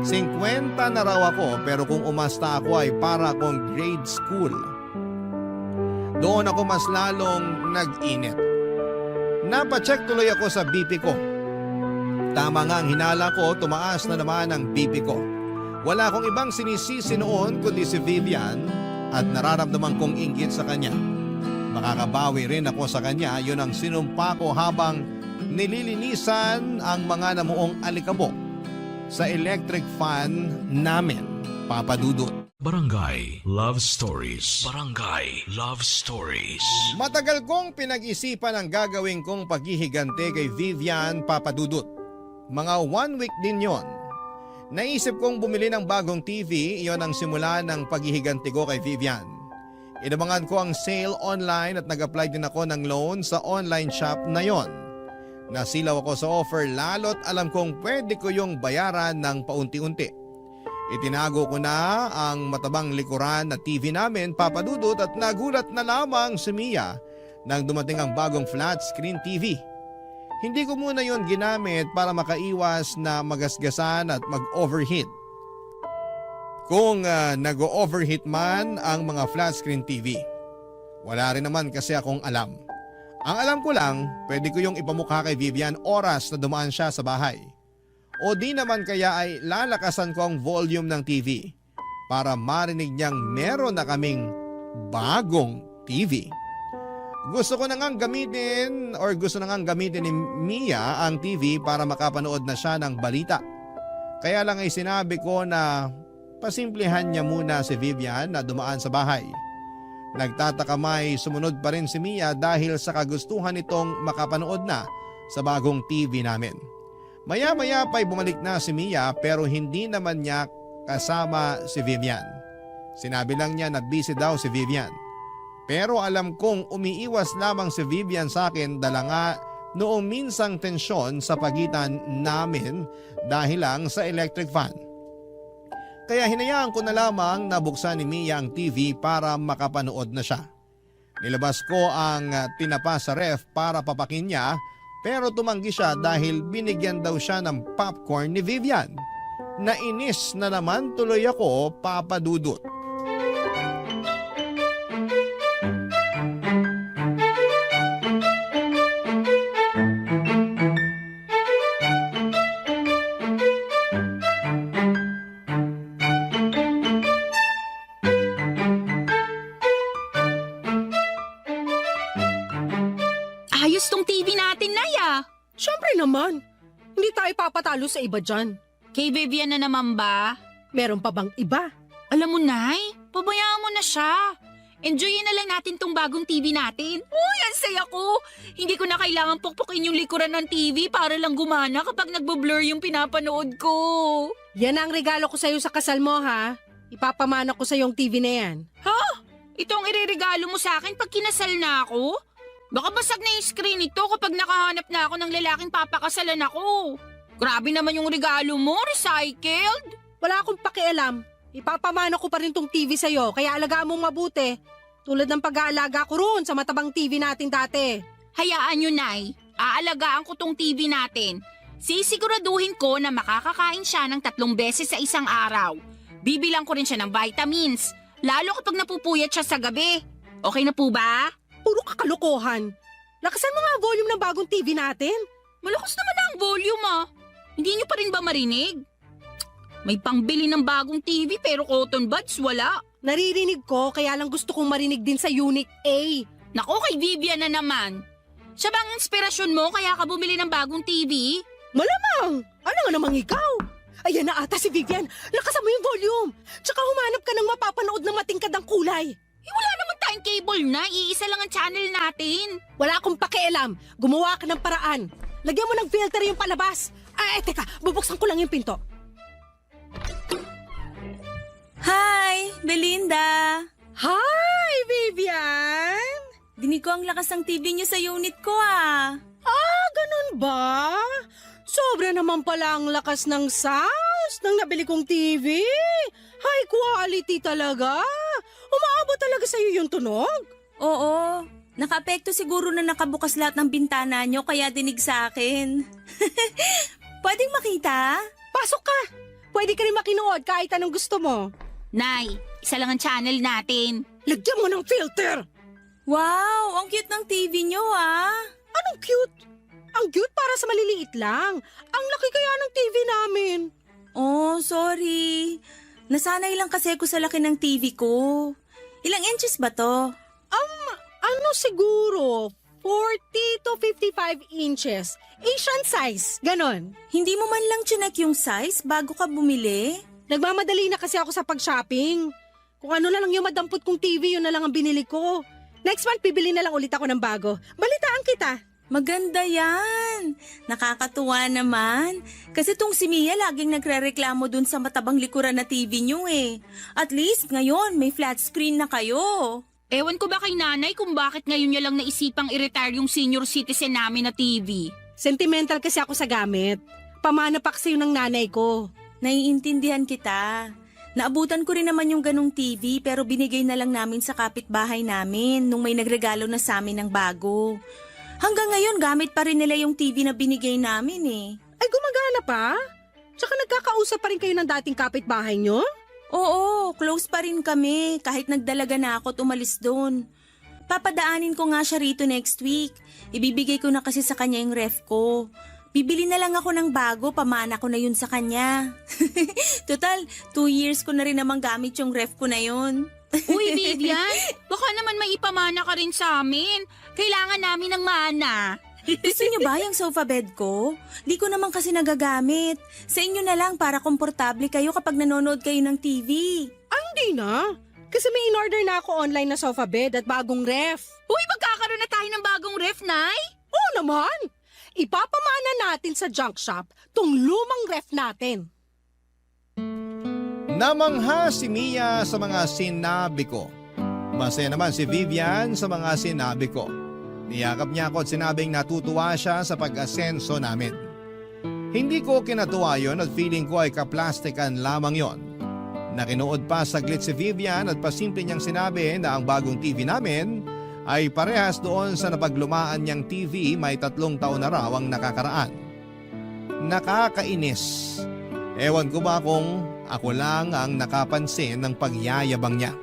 50 na raw ako pero kung umasta ako ay para akong grade school. Doon ako mas lalong nag-init. Napacheck tuloy ako sa BP ko. Tama nga ang hinala ko, tumaas na naman ang BP ko. Wala akong ibang sinisisi noon kundi si Vivian at nararamdaman kong inggit sa kanya. Makakabawi rin ako sa kanya, yun ang sinumpa ko habang nililinisan ang mga namuong alikabok sa electric fan namin, Papadudut. Barangay Love Stories. Barangay Love Stories. Matagal kong pinag-isipan ang gagawin kong paghihigante kay Vivian Papadudut. Mga 1 week din yon. Naisip kong bumili ng bagong TV, iyon ang simula ng paghihiganti ko kay Vivian. Inabangan ko ang sale online at nag-apply din ako ng loan sa online shop na yon. Nasilaw ako sa offer lalo't alam kong pwede ko yung bayaran ng paunti-unti. Itinago ko na ang matabang likuran na TV namin, Papadudut, at nagulat na lamang si Mia nang dumating ang bagong flat screen TV. Hindi ko muna yon ginamit para makaiwas na magasgasan at mag-overheat. Kung nag-overheat man ang mga flat screen TV. Wala rin naman kasi akong alam. Ang alam ko lang, pwede ko yung ipamukha kay Vivian oras na dumaan siya sa bahay. O di naman kaya ay lalakasan ko ang volume ng TV para marinig niyang meron na kaming bagong TV. Gusto na ngang gamitin ni Mia ang TV para makapanood na siya ng balita. Kaya lang ay sinabi ko na pasimplihan niya muna si Vivian na dumaan sa bahay. Nagtataka may sumunod pa rin si Mia dahil sa kagustuhan nitong makapanood na sa bagong TV namin. Maya-maya pa'y bumalik na si Mia pero hindi naman niya kasama si Vivian. Sinabi lang niya na busy daw si Vivian. Pero alam kong umiiwas lamang si Vivian sa akin dala nga noong minsang tensyon sa pagitan namin dahil lang sa electric fan. Kaya hinayaan ko na lamang na buksan ni Mia ang TV para makapanood na siya. Nilabas ko ang tinapa sa ref para papakin niya pero tumanggi siya dahil binigyan daw siya ng popcorn ni Vivian. Nainis na naman tuloy ako, Papa Dudut. Ayos tong TV natin, Naya. Siyempre naman. Hindi tayo papatalo sa iba dyan. Kay Vivian na naman ba? Meron pa bang iba? Alam mo, Nay, pabayaan mo na siya. Enjoyin na lang natin tong bagong TV natin. Uy, ang saya ko. Hindi ko na kailangan pukpukin yung likuran ng TV para lang gumana kapag nagbo-blur yung pinapanood ko. Yan ang regalo ko sa'yo sa kasal mo, ha? Ipapamana ko sa yung TV na yan. Ha? Ito ang ireregalo mo sa akin pag kinasal na ako? Baka basag na yung screen nito kapag nakahanap na ako ng lalaking papakasalan ako. Grabe naman yung regalo mo, recycled. Wala akong pakialam. Ipapamana ko pa rin tong TV sa'yo, kaya alagaan mong mabuti. Tulad ng pag-aalaga ko roon sa matabang TV natin dati. Hayaan nyo, Nay. Aalagaan ko tong TV natin. Sisiguraduhin ko na makakakain siya ng 3 beses sa isang araw. Bibilang ko rin siya ng vitamins, lalo kapag napupuyat siya sa gabi. Okay na po ba? Puro kakalokohan. Lakasan mo nga ang volume ng bagong TV natin. Malakas naman ang volume Hindi nyo pa rin ba marinig? May pangbili ng bagong TV pero cotton buds wala. Naririnig ko kaya lang gusto kong marinig din sa Unit A. Nako, kay Vivian na naman. Siya bang inspirasyon mo kaya ka bumili ng bagong TV? Malamang! Ano nga namang ikaw? Ayan na ata si Vivian. Lakasan mo yung volume. Tsaka humanap ka ng mapapanood ng matingkad ang kulay. Wala naman tayong cable na. Iisa lang ang channel natin. Wala akong pakialam. Gumawa ka ng paraan. Lagyan mo ng filter yung palabas. Teka. Bubuksan ko lang yung pinto. Hi, Belinda. Hi, Vivian! Dinig ko ang lakas ng TV niyo sa unit ko Ganun ba? Sobra naman pala ang lakas ng sounds ng nabili kong TV. High quality talaga. Umaabot talaga sa'yo yung tunog? Oo. Naka-apekto siguro na nakabukas lahat ng bintana nyo kaya dinig sa akin. Pwedeng makita? Pasok ka! Pwede ka rin makinood kahit anong gusto mo. Nay, isa lang ang channel natin. Lagyan mo ng filter! Wow, ang cute ng TV nyo Anong cute? Ang cute para sa maliliit lang. Ang laki kaya ng TV namin. Oh, sorry. Nasanay lang kasi ako sa laki ng TV ko. Ilang inches ba to? Ano siguro? 40 to 55 inches. Asian size, ganon. Hindi mo man lang chinek yung size bago ka bumili? Nagmamadali na kasi ako sa pag-shopping. Kung ano na lang yung madampot kong TV, yun na lang ang binili ko. Next month, bibili na lang ulit ako ng bago. Balitaan kita. Maganda yan. Nakakatuwa naman. Kasi tong si Mia laging nagre-reklamo dun sa matabang likuran na TV nyo At least ngayon may flat screen na kayo. Ewan ko ba kay nanay kung bakit ngayon niya lang naisipang i-retire yung senior citizen namin na TV. Sentimental kasi ako sa gamit. Pamana pa kasi yun ng nanay ko. Naiintindihan kita. Naabutan ko rin naman yung ganong TV pero binigay na lang namin sa kapitbahay namin nung may nagregalo na sa amin ng bago. Hanggang ngayon gamit pa rin nila yung TV na binigay namin Ay gumagana pa? Tsaka nagkakausap pa rin kayo ng dating kapitbahay nyo? Oo, close pa rin kami kahit nagdalaga na ako at umalis doon. Papadaanin ko nga siya rito next week. Ibibigay ko na kasi sa kanya yung ref ko. Bibili na lang ako ng bago, pamana ko na yun sa kanya. Total, 2 years ko na rin namang gamit yung ref ko na yun. Uy, Vivian, baka naman may ipamana ka rin sa amin. Kailangan namin ng mana. Gusto niyo ba yung sofa bed ko? Di ko naman kasi nagagamit. Sa inyo na lang para komportable kayo kapag nanonood kayo ng TV. Hindi na. Kasi may in-order na ako online na sofa bed at bagong ref. Uy, magkakaroon na tayo ng bagong ref, Nay? Oo naman. ipapamana natin sa junk shop tong lumang ref natin. Namangha si Mia sa mga sinabi ko. Masaya naman si Vivian sa mga sinabi ko. Niyakap niya ako at sinabing natutuwa siya sa pag-asenso namin. Hindi ko kinatuwa yon at feeling ko ay kaplastikan lamang yon. Nakinuod pa saglit si Vivian at pasimple niyang sinabi na ang bagong TV namin ay parehas doon sa napaglumaan niyang TV may 3 taon na raw ang nakakaraan. Nakakainis. Ewan ko ba kung ako lang ang nakapansin ng pagyayabang niya.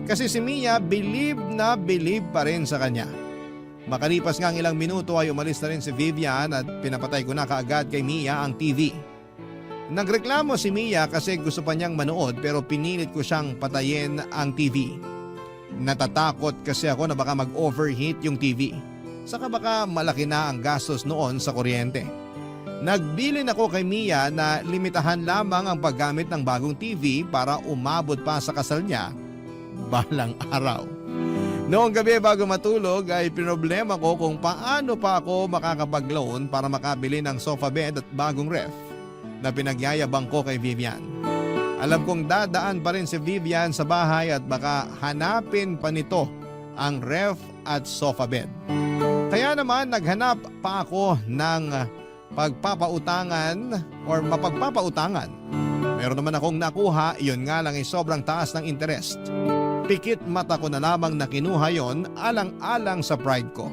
Kasi si Mia believe na believe pa rin sa kanya. Makalipas nga ang ilang minuto ay umalis na rin si Vivian at pinapatay ko na kaagad kay Mia ang TV. Nagreklamo si Mia kasi gusto pa niyang manood pero pinilit ko siyang patayin ang TV. Natatakot kasi ako na baka mag-overheat yung TV. Saka baka malaki na ang gastos noon sa kuryente. Nagbilin ako kay Mia na limitahan lamang ang paggamit ng bagong TV para umabot pa sa kasal niya balang araw. Noong gabi bago matulog ay pinoblema ko kung paano pa ako makakapag-loan para makabili ng sofa bed at bagong ref na pinagyayabang ko kay Vivian. Alam kong dadaan pa rin si Vivian sa bahay at baka hanapin pa nito ang ref at sofa bed. Kaya naman naghanap pa ako ng pagpapautangan or mapagpapautangan. Meron naman akong nakuha, iyon nga lang ay sobrang taas ng interest. Pikit mata ko na lamang na kinuha yon alang-alang sa pride ko.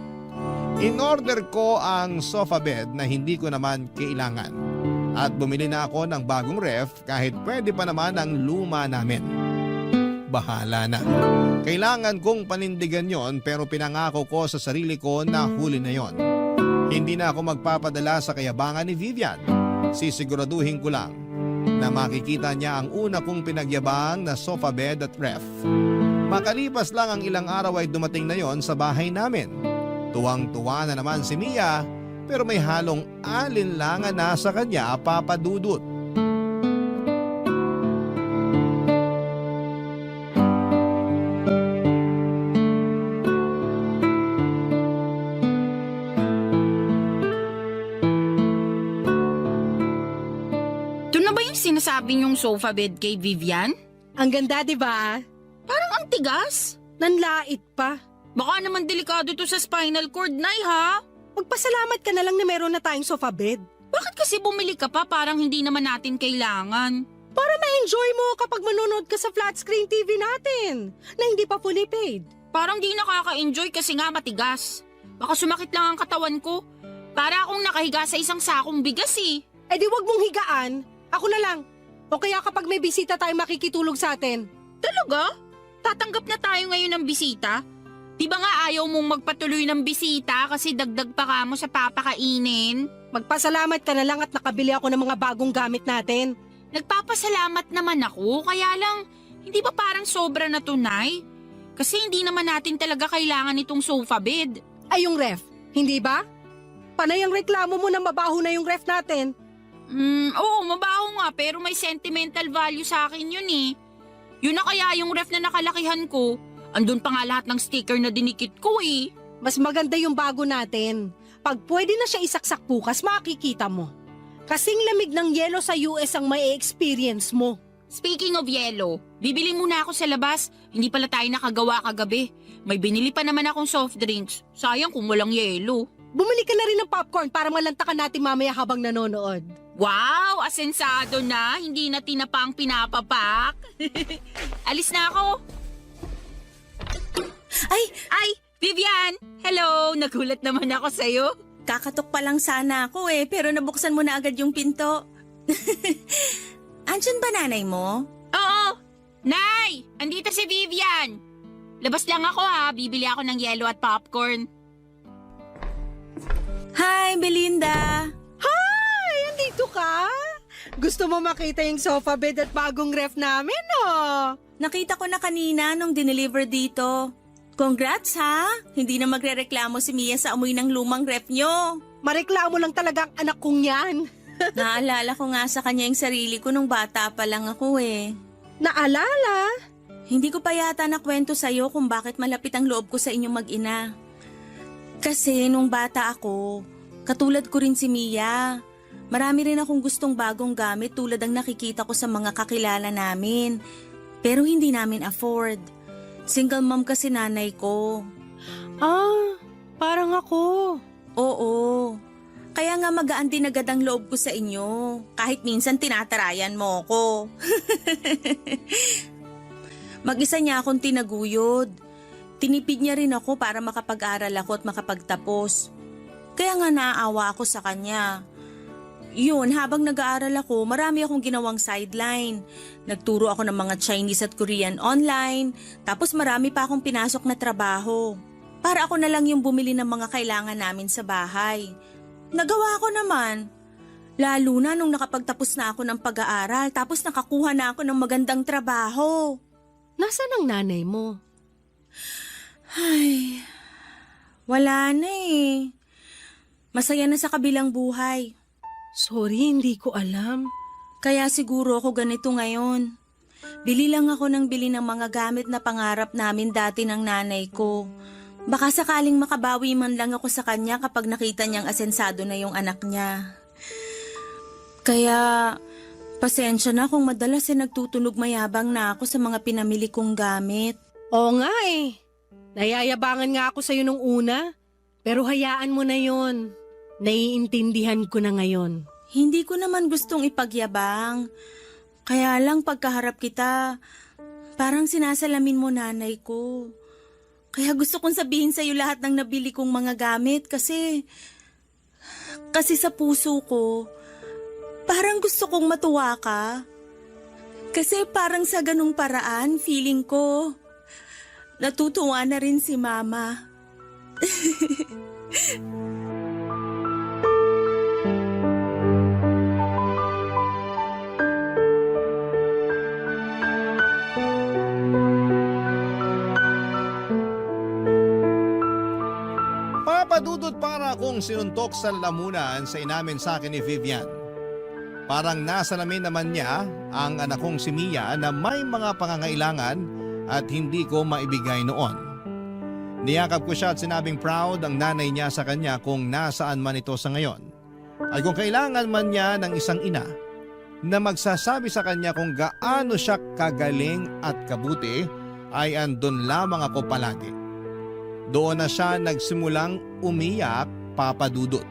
In-order ko ang sofa bed na hindi ko naman kailangan. At bumili na ako ng bagong ref kahit pwede pa naman ang luma namin. Bahala na. Kailangan kong panindigan yon pero pinangako ko sa sarili ko na huli na yon. Hindi na ako magpapadala sa kayabangan ni Vivian. Sisiguraduhin ko lang na makikita niya ang una kong pinagyabang na sofa bed at ref. Makalipas lang ang ilang araw ay dumating na yon sa bahay namin. Tuwang-tuwa na naman si Mia pero may halong alinlangan na sa kanya, Papa Dudut. Ito na ba yung sinasabi niyong sofa bed kay Vivian? Ang ganda, di ba? Parang ang tigas. Nanlait pa. Baka naman delikado to sa spinal cord, Nay, ha? Magpasalamat ka na lang na meron na tayong sofa bed. Bakit kasi bumili ka pa parang hindi naman natin kailangan? Para ma-enjoy mo kapag manonood ka sa flat screen TV natin na hindi pa fully paid. Parang di nakaka-enjoy kasi nga matigas. Baka sumakit lang ang katawan ko. Para akong nakahiga sa isang sakong bigas eh. Eh di wag mong higaan. Ako na lang. O kaya kapag may bisita tayo makikitulog sa atin. Talaga? Tatanggap na tayo ngayon ng bisita? Di ba nga ayaw mong magpatuloy ng bisita kasi dagdag pa ka mo sa papakainin? Magpasalamat ka na lang at nakabili ako ng mga bagong gamit natin. Nagpapasalamat naman ako, kaya lang hindi ba parang sobra na tunay? Kasi hindi naman natin talaga kailangan itong sofa bed. Ay yung ref, hindi ba? Panay ang reklamo mo na mabaho na yung ref natin. Oo, mabaho nga pero may sentimental value sa akin yun eh. Yun na kaya yung ref na nakalakihan ko. Andun pa nga lahat ng sticker na dinikit ko eh. Mas maganda yung bago natin. Pag pwede na siya isaksak bukas, makikita mo. Kasing lamig ng yelo sa US ang may experience mo. Speaking of yelo, bibili muna ako sa labas. Hindi pala tayo nakagawa kagabi. May binili pa naman akong soft drinks. Sayang kung walang yelo. Bumili ka na rin ng popcorn para malantakan natin mamaya habang nanonood. Wow! Asensado na. Hindi na tinapang pinapapak. Alis na ako. Ay! Vivian! Hello! Nagulat naman ako sa'yo. Kakatok pa lang sana ako pero nabuksan mo na agad yung pinto. Andyan ba nanay mo? Oo! Nay! Andito si Vivian! Labas lang ako ha. Bibili ako ng yelo at popcorn. Hi, Belinda! Hi! Andito ka? Gusto mo makita yung sofa bed at bagong ref namin, oh? Nakita ko na kanina nung dineliver dito. Congrats ha! Hindi na magrereklamo si Mia sa amoy ng lumang ref nyo. Mareklamo lang talaga ang anak kong yan. Naalala ko nga sa kanya yung sarili ko nung bata pa lang ako Naalala? Hindi ko pa yata nakwento sa'yo kung bakit malapit ang loob ko sa inyong mag-ina. Kasi nung bata ako, Katulad ko rin si Mia. Marami rin akong gustong bagong gamit tulad ang nakikita ko sa mga kakilala namin. Pero hindi namin afford. Single mom kasi nanay ko. Parang ako. Oo. Kaya nga magaan din agad ang loob ko sa inyo. Kahit minsan tinatarayan mo ko. Mag-isa niya akong tinaguyod. Tinipid niya rin ako para makapag-aral ako at makapagtapos. Kaya nga naaawa ako sa kanya. Yun, habang nag-aaral ako, marami akong ginawang sideline. Nagturo ako ng mga Chinese at Korean online, tapos marami pa akong pinasok na trabaho. Para ako na lang yung bumili ng mga kailangan namin sa bahay. Nagawa ko naman. Lalo na nung nakapagtapos na ako ng pag-aaral, tapos nakakuha na ako ng magandang trabaho. Nasaan ang nanay mo? Ay, wala na eh. Masaya na sa kabilang buhay. Sorry, hindi ko alam. Kaya siguro ako ganito ngayon. Bili lang ako ng bili ng mga gamit na pangarap namin dati ng nanay ko. Baka sakaling makabawi man lang ako sa kanya kapag nakita niyang asensado na yung anak niya. Kaya, pasensya na kung madalas nagtutunog mayabang na ako sa mga pinamili kong gamit. Oo nga eh. Nayayabangan nga ako sa'yo nung una. Pero hayaan mo na yon. Naiintindihan ko na ngayon. Hindi ko naman gustong ipagyabang. Kaya lang pagkaharap kita, parang sinasalamin mo nanay ko. Kaya gusto kong sabihin sa'yo lahat ng nabili kong mga gamit kasi sa puso ko, parang gusto kong matuwa ka. Kasi parang sa ganung paraan, feeling ko, natutuwa na rin si Mama. Papadudot para akong sinuntok sa lamunan sa inamin sa akin ni Vivian. Parang nasa naman niya ang anak kong si Mia na may mga pangangailangan at hindi ko maibigay noon. Niyakap ko siya at sinabing proud ang nanay niya sa kanya kung nasaan man ito sa ngayon. Ay kung kailangan man niya ng isang ina na magsasabi sa kanya kung gaano siya kagaling at kabuti ay andun lamang ako palagi. Doon na siya nagsimulang umiyak, papadudot.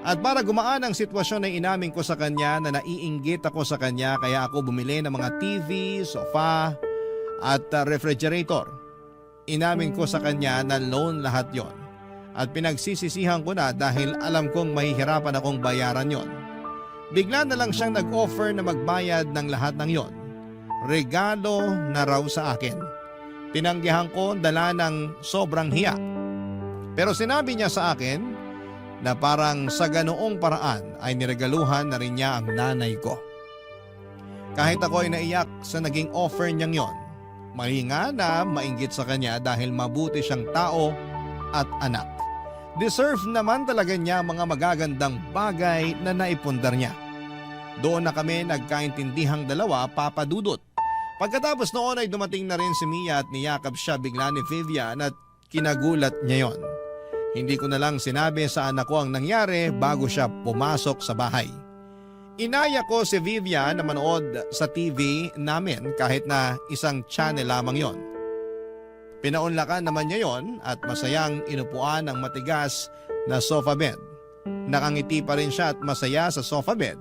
At para gumaan ang sitwasyon ay inamin ko sa kanya na naiinggit ako sa kanya kaya ako bumili ng mga TV, sofa at refrigerator. Inamin ko sa kanya na loan lahat yon. At pinagsisisihan ko na dahil alam kong mahihirapan akong bayaran yon. Bigla na lang siyang nag-offer na magbayad ng lahat ng yon. Regalo na raw sa akin. Tinanggihan ko dala ng sobrang hiya. Pero sinabi niya sa akin na parang sa ganoong paraan ay niregaluhan na rin niya ang nanay ko. Kahit ako ay naiyak sa naging offer niyang yon, mahinga na mainggit sa kanya dahil mabuti siyang tao at anak. Deserve naman talaga niya mga magagandang bagay na naipundar niya. Doon na kami nagkaintindihang dalawa, papadudot. Pagkatapos noon ay dumating na rin si Mia at niyakap siya bigla ni Vivian at kinagulat niya yon. Hindi ko na lang sinabi sa anak ko ang nangyari bago siya pumasok sa bahay. Inaya ko si Vivian na manood sa TV namin kahit na isang channel lamang yon. Pinaunlakan naman niya yon at masayang inupuan ang matigas na sofa bed. Nakangiti pa rin siya at masaya sa sofa bed.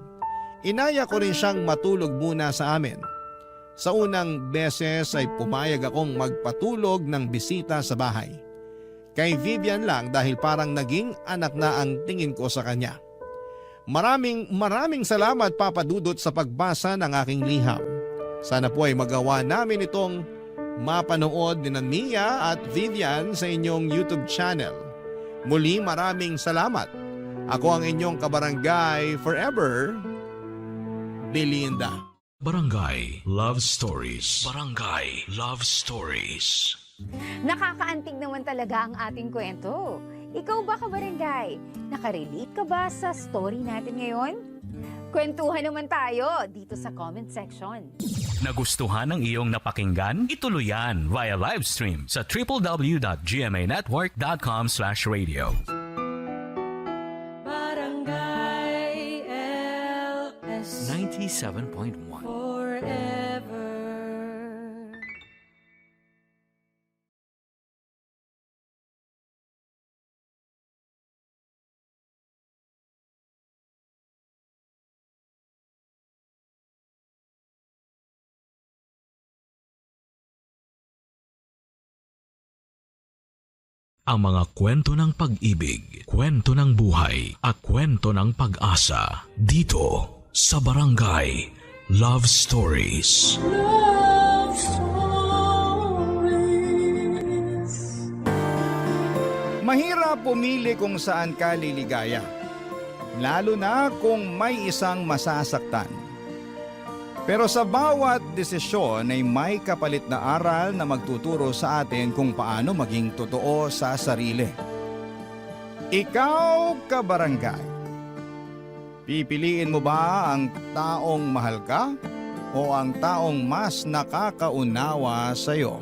Inaya ko rin siyang matulog muna sa amin. Sa unang beses ay pumayag akong magpatulog ng bisita sa bahay. Kay Vivian lang dahil parang naging anak na ang tingin ko sa kanya. Maraming salamat papadudot sa pagbasa ng aking liham. Sana po ay magawa namin itong mapanood ni Mia at Vivian sa inyong YouTube channel. Muli maraming salamat. Ako ang inyong kabarangay forever, Belinda. Barangay Love Stories. Barangay Love Stories. Nakakaantig naman talaga ang ating kwento. Ikaw ba, kabarangay? Nakarelate ka ba sa story natin ngayon? Kwentuhan naman tayo dito sa comment section. Nagustuhan ng iyong napakinggan? Ituloy yan via live stream sa www.gmanetwork.com/radio. 91.1. Forever. Ang mga kwento ng pag-ibig, kwento ng buhay, at kwento ng pag-asa dito sa Barangay Love Stories. Love Stories. Mahirap pumili kung saan ka liligaya, lalo na kung may isang masasaktan. Pero sa bawat desisyon ay may kapalit na aral na magtuturo sa atin kung paano maging totoo sa sarili. Ikaw, kabarangay, pipiliin mo ba ang taong mahal ka o ang taong mas nakakaunawa sa iyo?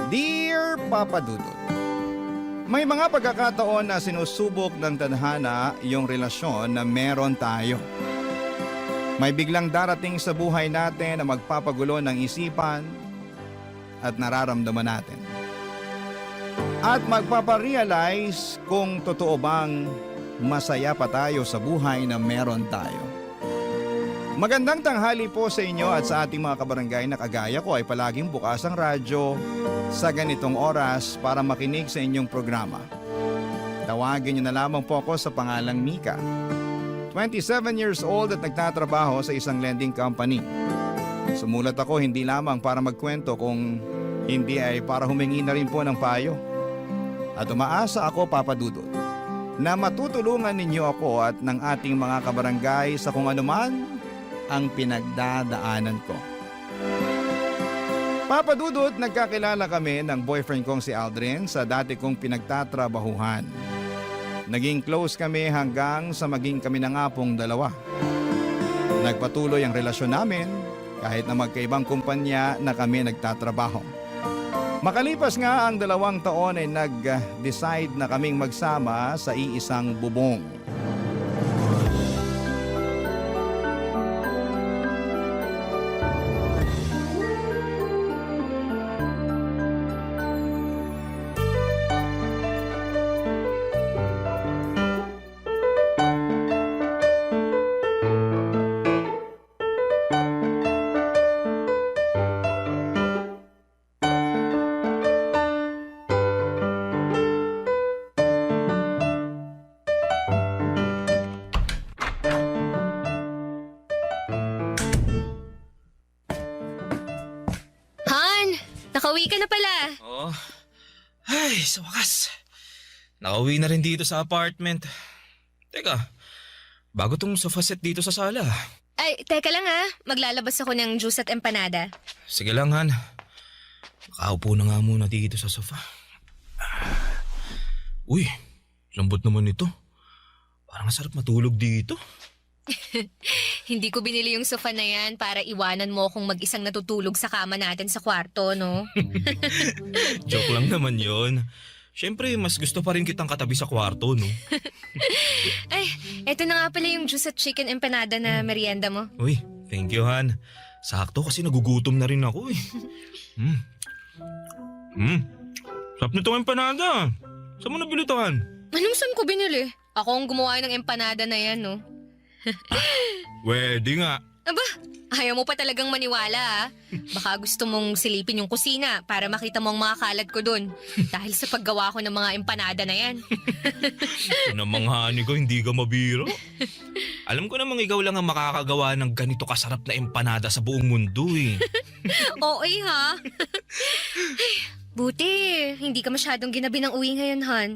Dear Papa Dudut, may mga pagkakataon na sinusubok ng tadhana yung relasyon na meron tayo. May biglang darating sa buhay natin na magpapagulo ng isipan at nararamdaman natin. At magpaparealize kung totoo bang masaya pa tayo sa buhay na meron tayo. Magandang tanghali po sa inyo at sa ating mga kabarangay na kagaya ko ay palaging bukas ang radyo sa ganitong oras para makinig sa inyong programa. Tawagin niyo na lamang po ako sa pangalang Mika. 27 years old at nagtatrabaho sa isang lending company. Sumulat ako hindi lamang para magkwento kung hindi ay para humingi na rin po ng payo. At umaasa ako, Papa Dudut, na matutulungan ninyo ako at ng ating mga kabarangay sa kung anuman ang pinagdadaanan ko. Papa Dudut, nagkakilala kami ng boyfriend kong si Aldrin sa dati kong pinagtatrabahuhan. Naging close kami hanggang sa maging kami na nga pong dalawa. Nagpatuloy ang relasyon namin kahit na magkaibang kumpanya na kami nagtatrabaho. Makalipas nga ang 2 taon ay nag-decide na kaming magsama sa iisang bubong. Nakauwi ka na pala. Oo. Ay, sa wakas. Nakauwi na rin dito sa apartment. Teka, bago tong sofa set dito sa sala. Ay, teka lang ha. Maglalabas ako ng juice at empanada. Sige lang, Han. Makaupo na nga muna dito sa sofa. Uy, lambot naman ito. Parang sarap matulog dito. Hindi ko binili yung sofa na yan para iwanan mo akong mag-isang natutulog sa kama natin sa kwarto, no? Joke lang naman yon. Siyempre, mas gusto pa rin kitang katabi sa kwarto, no? Ay, eto na nga pala yung juice at chicken empanada na merienda mo. Uy, thank you, Han. Sakto kasi nagugutom na rin ako, eh. Sarap nitong empanada. Saan mo nabili ito, Han? Anong saan ko binili? Ako ang gumawa ng empanada na yan, no? Pwede nga. Aba, ayaw mo pa talagang maniwala, ha? Baka gusto mong silipin yung kusina para makita mo ang mga kalat ko dun. Dahil sa paggawa ko ng mga empanada na yan. Ito namang hani ko, hindi ka mabiro. Alam ko namang ikaw lang ang makakagawa ng ganito kasarap na empanada sa buong mundo, eh. Oo, ha? Ay, buti, hindi ka masyadong ginabi ng uwi ngayon, Han.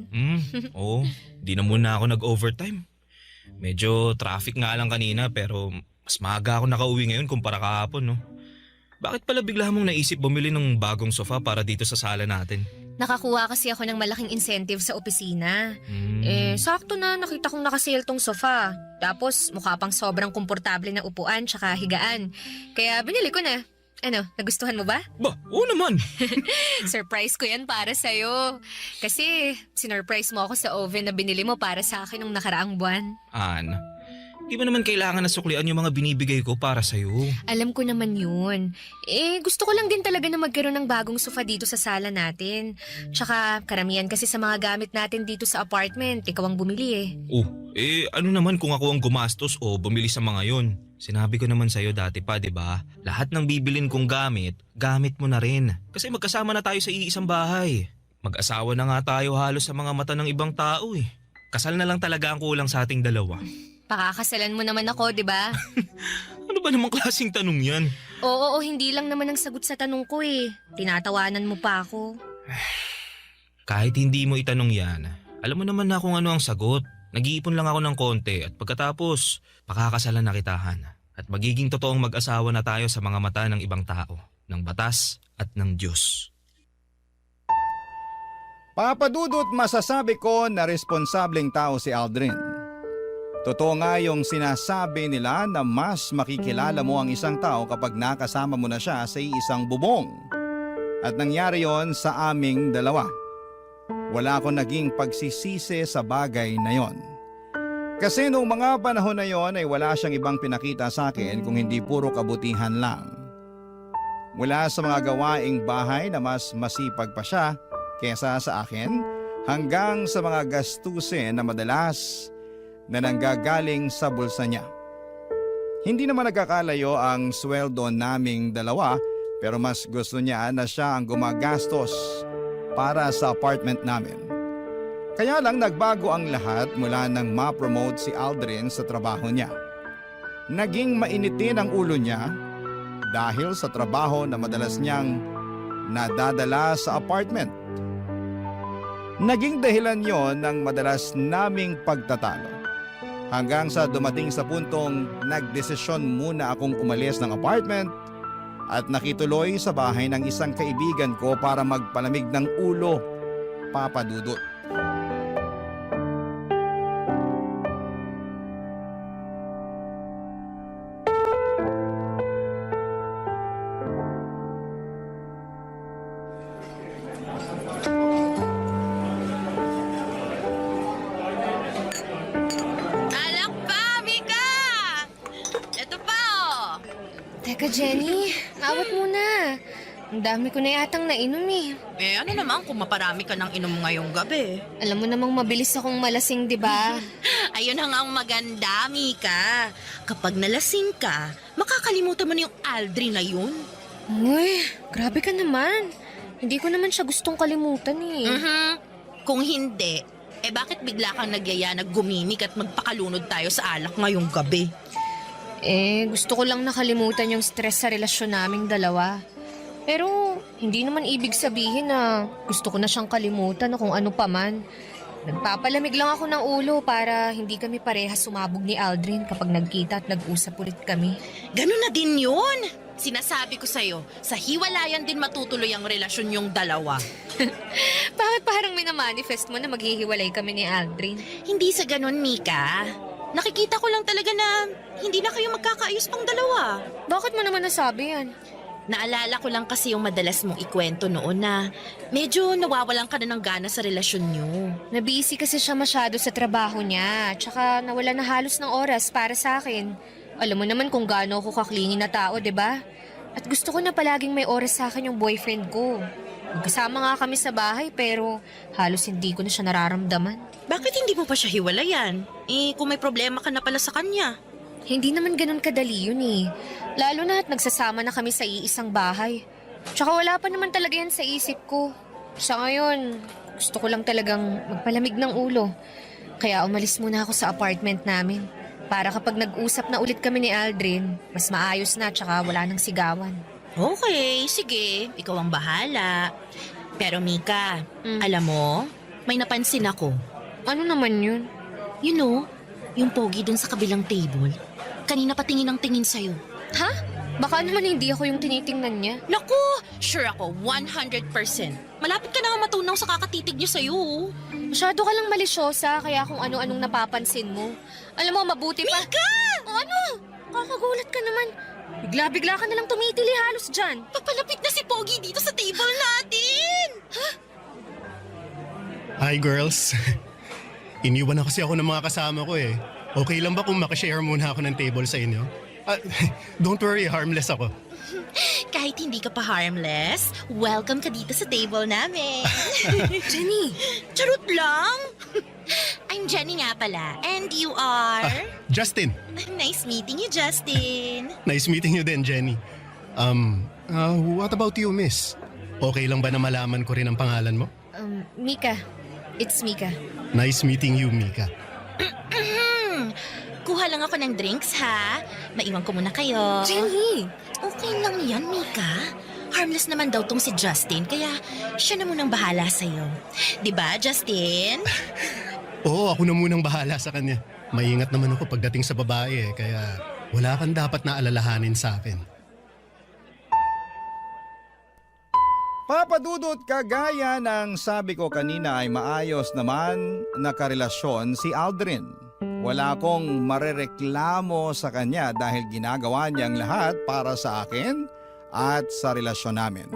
Oo, di na muna ako nag-overtime. Medyo traffic nga lang kanina pero mas maaga ako nakauwi ngayon kumpara kahapon, no? Bakit pala bigla mong naisip bumili ng bagong sofa para dito sa sala natin? Nakakuha kasi ako ng malaking incentive sa opisina. Sakto na nakita kong nakasale tong sofa. Tapos mukha pang sobrang komportable na upuan tsaka higaan. Kaya binili ko na. Ano, nagustuhan mo ba? Ba, oo naman. Surprise ko yan para sa'yo. Kasi sinurprise mo ako sa oven na binili mo para sa akin nung nakaraang buwan. An, di ba naman kailangan na suklian yung mga binibigay ko para sa'yo? Alam ko naman yun. Gusto ko lang din talaga na magkaroon ng bagong sofa dito sa sala natin. Tsaka karamihan kasi sa mga gamit natin dito sa apartment, ikaw ang bumili Oh, ano naman kung ako ang gumastos o bumili sa mga yon? Sinabi ko naman sa'yo dati pa, di ba? Lahat ng bibilin kong gamit, gamit mo na rin. Kasi magkasama na tayo sa iisang bahay. Mag-asawa na nga tayo halos sa mga mata ng ibang tao eh. Kasal na lang talaga ang kulang sa ating dalawa. Pakakasalan mo naman ako, di ba? Ano ba namang klaseng tanong yan? Oo, hindi lang naman ang sagot sa tanong ko eh. Tinatawanan mo pa ako. Kahit hindi mo itanong yan, alam mo naman na kung ano ang sagot. Nag-iipon lang ako ng konti at pagkatapos, pakakasalan na kitahan. At magiging totoong mag-asawa na tayo sa mga mata ng ibang tao, ng batas at ng Diyos. Papadudot, masasabi ko na responsableng tao si Aldrin. Totoo nga yung sinasabi nila na mas makikilala mo ang isang tao kapag nakasama mo na siya sa isang bubong. At nangyari yon sa aming dalawa. Wala akong naging pagsisisi sa bagay na yon. Kasi noong mga panahon na yon ay wala siyang ibang pinakita sa akin kung hindi puro kabutihan lang. Mula sa mga gawaing bahay na mas masipag pa siya kesa sa akin, hanggang sa mga gastusin na madalas na nanggagaling sa bulsa niya. Hindi naman nagkakalayo ang sweldo naming dalawa, pero mas gusto niya na siya ang gumagastos para sa apartment namin. Kaya lang nagbago ang lahat mula nang ma-promote si Aldrin sa trabaho niya. Naging mainitin ang ulo niya dahil sa trabaho na madalas niyang nadadala sa apartment. Naging dahilan yon ng madalas naming pagtatalo. Hanggang sa dumating sa puntong nagdesisyon muna akong umalis ng apartment at nakituloy sa bahay ng isang kaibigan ko para magpalamig ng ulo, Papa Dudut. Anak pa, Mika! Ito pa, oh! Teka, Jenny, awat muna. Ang dami ko na yatang nainom eh. Ano naman kung maparami ka ng inom ngayong gabi? Alam mo namang mabilis akong malasing, di ba? Ayun ang maganda, Mika. Kapag nalasing ka, makakalimutan mo na yung Aldrin na yun. Uy, grabe ka naman. Hindi ko naman siya gustong kalimutan eh. Kung hindi, bakit bigla kang nagyaya na gumimik at magpakalunod tayo sa alak ngayong gabi? Gusto ko lang nakalimutan yung stress sa relasyon naming dalawa. Pero hindi naman ibig sabihin na gusto ko na siyang kalimutan o kung ano pa man. Nagpapalamig lang ako ng ulo para hindi kami parehas sumabog ni Aldrin kapag nagkita at nag-usap ulit kami. Ganun na din yun. Sinasabi ko sa'yo, sa hiwalayan din matutuloy ang relasyon yung dalawa. Bakit parang minamanifest mo na maghihiwalay kami ni Aldrin? Hindi sa ganun, Mika. Nakikita ko lang talaga na hindi na kayo magkakaayos pang dalawa. Bakit mo naman nasabi yan? Naalala ko lang kasi yung madalas mong ikwento noon na medyo nawawalan ka na ng gana sa relasyon nyo. Nabisi kasi siya masyado sa trabaho niya. Tsaka nawala na halos ng oras para sa akin. Alam mo naman kung gaano ako kaklingi na tao, di ba? At gusto ko na palaging may oras sa akin yung boyfriend ko. Magkasama nga kami sa bahay pero halos hindi ko na siya nararamdaman. Bakit hindi mo pa siya hiwalayan? Kung may problema ka na pala sa kanya. Hindi naman ganun kadali yun eh. Lalo na at nagsasama na kami sa iisang bahay. Tsaka wala pa naman talaga yan sa isip ko. Sa ngayon, gusto ko lang talagang magpalamig ng ulo. Kaya umalis muna ako sa apartment namin. Para kapag nag-usap na ulit kami ni Aldrin, mas maayos na tsaka wala nang sigawan. Okay, sige. Ikaw ang bahala. Pero Mika, alam mo, may napansin ako. Ano naman yun? You know, yung pogi dun sa kabilang table. Kanina pa tingin ang tingin sa'yo. Ha? Baka naman hindi ako yung tinitingnan niya. Naku! Sure ako, 100%. Malapit ka na nga matunaw sa kakatitig niya sa'yo. Masyado ka lang malisyosa, kaya kung ano-anong napapansin mo. Alam mo, mabuti pa... Mika! O ano? Kakagulat ka naman. Bigla-bigla ka nalang tumitili halos dyan. Papalapit na si Pogi dito sa table natin! Hi girls. Iniwan na kasi ako ng mga kasama ko eh. Okay lang ba kung makashare muna ako ng table sa inyo? Don't worry, harmless ako. Kahit hindi ka pa harmless, welcome ka dito sa table namin. Jenny! Charot lang! I'm Jenny nga pala. And you are? Justin. Nice meeting you, Justin. Nice meeting you din, Jenny. What about you, miss? Okay lang ba na malaman ko rin ang pangalan mo? Mika. It's Mika. Nice meeting you, Mika. Kuha lang ako ng drinks, ha? Maiwan ko muna kayo. Jenny! Okay lang yan, Mika. Harmless naman daw tong si Justin, kaya siya na munang bahala sa'yo. Diba, Justin? Oo, ako na munang bahala sa kanya. Maingat naman ako pagdating sa babae eh, kaya wala kang dapat na alalahanin sa akin. Papa Dudut, kagaya ng sabi ko kanina ay maayos naman na karelasyon si Aldrin. Wala akong marereklamo sa kanya dahil ginagawa niyang lahat para sa akin at sa relasyon namin.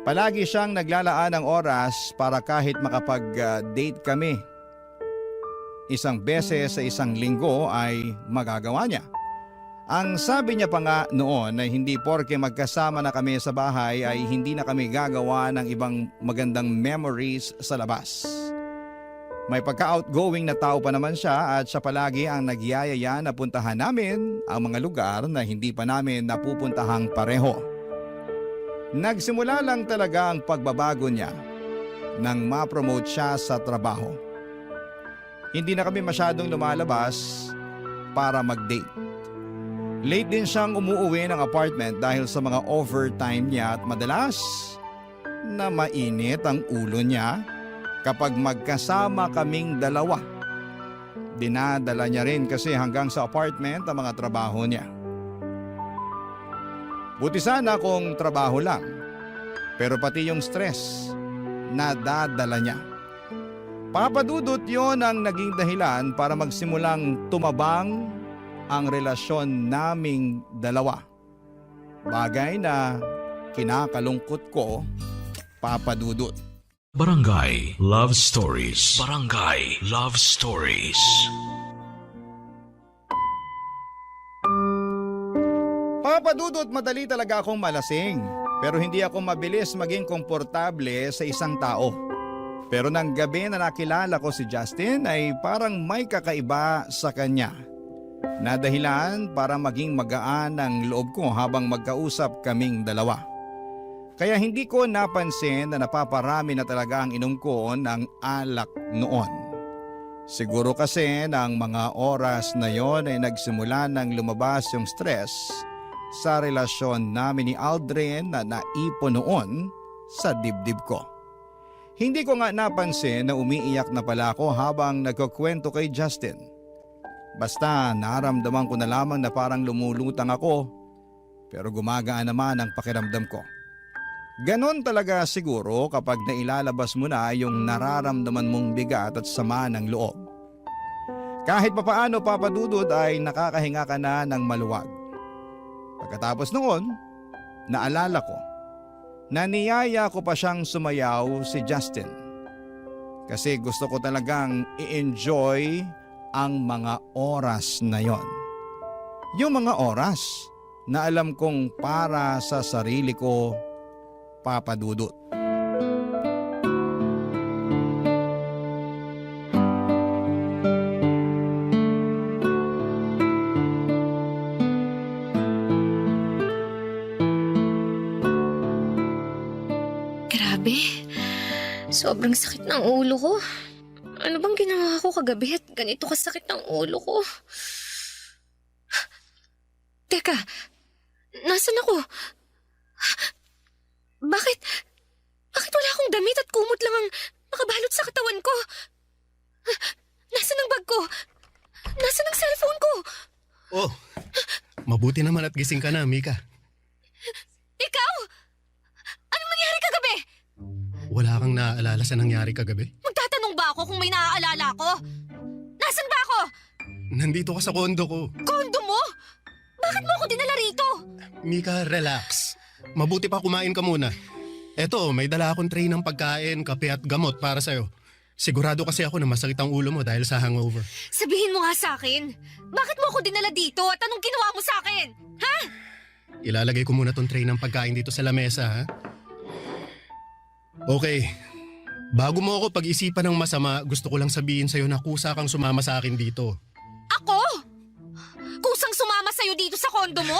Palagi siyang naglalaan ng oras para kahit makapag-date kami. Isang beses sa isang linggo ay magagawa niya. Ang sabi niya pa nga noon ay hindi porke magkasama na kami sa bahay ay hindi na kami gagawa ng ibang magandang memories sa labas. May pagka-outgoing na tao pa naman siya at siya palagi ang nagyayaya na puntahan namin ang mga lugar na hindi pa namin napupuntahang pareho. Nagsimula lang talaga ang pagbabago niya nang ma-promote siya sa trabaho. Hindi na kami masyadong lumalabas para mag-date. Late din siyang umuuwi ng apartment dahil sa mga overtime niya at madalas na mainit ang ulo niya kapag magkasama kaming dalawa. Dinadala niya rin kasi hanggang sa apartment ang mga trabaho niya. Buti sana kung trabaho lang, pero pati yung stress nadadala niya. Papadudot yon ang naging dahilan para magsimulang tumabang ang relasyon naming dalawa. Bagay na kinakalungkot ko, Papa Dudut. Barangay Love Stories. Barangay Love Stories. Papa Dudut, madali talaga akong malasing. Pero hindi ako mabilis maging komportable sa isang tao. Pero nang gabi na nakilala ko si Justin ay parang may kakaiba sa kanya. Na dahilan para maging magaan ang loob ko habang magkausap kaming dalawa. Kaya hindi ko napansin na napaparami na talaga ang inom ko ng alak noon. Siguro kasi ng mga oras na yon ay nagsimula nang lumabas yung stress sa relasyon namin ni Aldrin na naipon noon sa dibdib ko. Hindi ko nga napansin na umiiyak na pala ako habang nagkukwento kay Justin. Basta naramdaman ko na lamang na parang lumulutang ako pero gumagaan naman ang pakiramdam ko. Ganon talaga siguro kapag nailalabas mo na yung nararamdaman mong bigat at sama ng loob. Kahit papaano, Papa Dudut, ay nakakahinga ka na ng maluwag. Pagkatapos noon, naalala ko na niyaya ko pa siyang sumayaw si Justin. Kasi gusto ko talagang i-enjoy ang mga oras na yon. Yung mga oras na alam kong para sa sarili ko, Papa Dudut. Grabe. Sobrang sakit ng ulo ko. Ano bang ginawa ko kagabi at ganito kasakit ng ulo ko? Teka, nasan ako? Bakit wala akong damit at kumot lang ang nakabalot sa katawan ko? Nasaan ang bag ko? Nasaan ang cellphone ko? Oh, mabuti naman at gising ka na, Mika. Ikaw? Anong nangyari kagabi? Wala kang naaalala sa nangyari kagabi? Magtatanong ba ako kung may naaalala ko? Nasaan ba ako? Nandito ka sa kondo ko. Kondo mo? Bakit mo ako dinala rito? Mika, relax. Mabuti pa kumain ka muna. Eto, may dala akong tray ng pagkain, kape at gamot para sa'yo. Sigurado kasi ako na masakit ang ulo mo dahil sa hangover. Sabihin mo nga sa akin, bakit mo ako dinala dito at anong ginawa mo sa akin? Ha? Ilalagay ko muna tong tray ng pagkain dito sa lamesa, ha? Okay. Bago mo ako pag-isipan ng masama, gusto ko lang sabihin sa'yo na kusa kang sumama sa akin dito. Ako? Kusang sumama sa'yo dito sa kondo mo?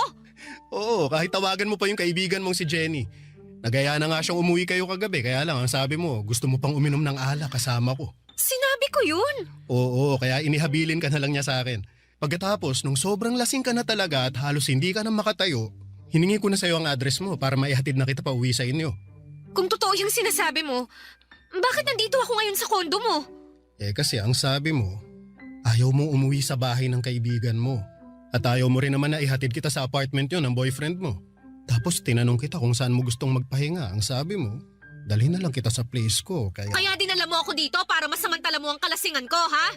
Oo, kahit tawagan mo pa yung kaibigan mong si Jenny. Nagaya na nga siyang umuwi kayo kagabi, kaya lang ang sabi mo, gusto mo pang uminom ng alak kasama ko. Sinabi ko yun. Oo, kaya inihabilin ka na lang niya sa akin. Pagkatapos, nung sobrang lasing ka na talaga at halos hindi ka na makatayo, hiningi ko na sa'yo ang address mo para maihatid na kita pa uwi sa inyo. Kung totoo yung sinasabi mo, bakit nandito ako ngayon sa kondo mo? Eh kasi ang sabi mo, ayaw mong umuwi sa bahay ng kaibigan mo. At ayaw mo rin naman na ihatid kita sa apartment yon ng boyfriend mo. Tapos tinanong kita kung saan mo gustong magpahinga. Ang sabi mo, dalhin na lang kita sa place ko. Kaya dinala mo ako dito para masamantala mo ang kalasingan ko, ha?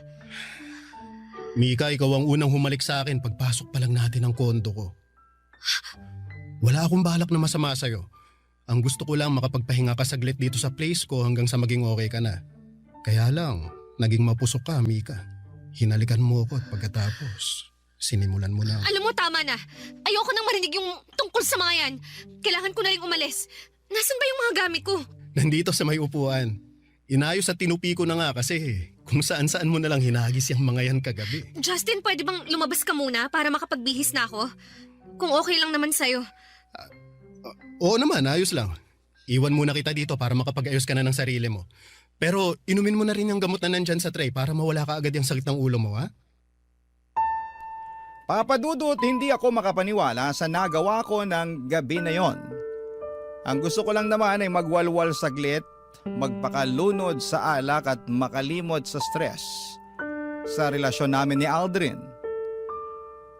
Mika, ikaw ang unang humalik sa akin pagpasok pa lang natin ng kondo ko. Wala akong balak na masama sa'yo. Ang gusto ko lang makapagpahinga ka saglit dito sa place ko hanggang sa maging okay ka na. Kaya lang, naging mapusok ka, Mika. Hinalikan mo ako at pagkatapos, sinimulan mo na. Alam mo, tama na. Ayoko nang marinig yung tungkol sa mga yan. Kailangan ko na rin umalis. Nasaan ba yung mga gamit ko? Nandito sa may upuan. Inayos at tinupi ko na nga kasi kung saan-saan mo na lang hinagis yung mga yan kagabi. Justin, pwede bang lumabas ka muna para makapagbihis na ako? Kung okay lang naman sa'yo. Oo naman, ayos lang. Iwan muna kita dito para makapag-ayos ka na ng sarili mo. Pero inumin mo na rin yung gamot na nandyan sa tray para mawala ka agad yung sakit ng ulo mo, ha? Papa Dudut, hindi ako makapaniwala sa nagawa ko ng gabi na yon. Ang gusto ko lang naman ay magwalwal saglit, magpakalunod sa alak at makalimot sa stress sa relasyon namin ni Aldrin.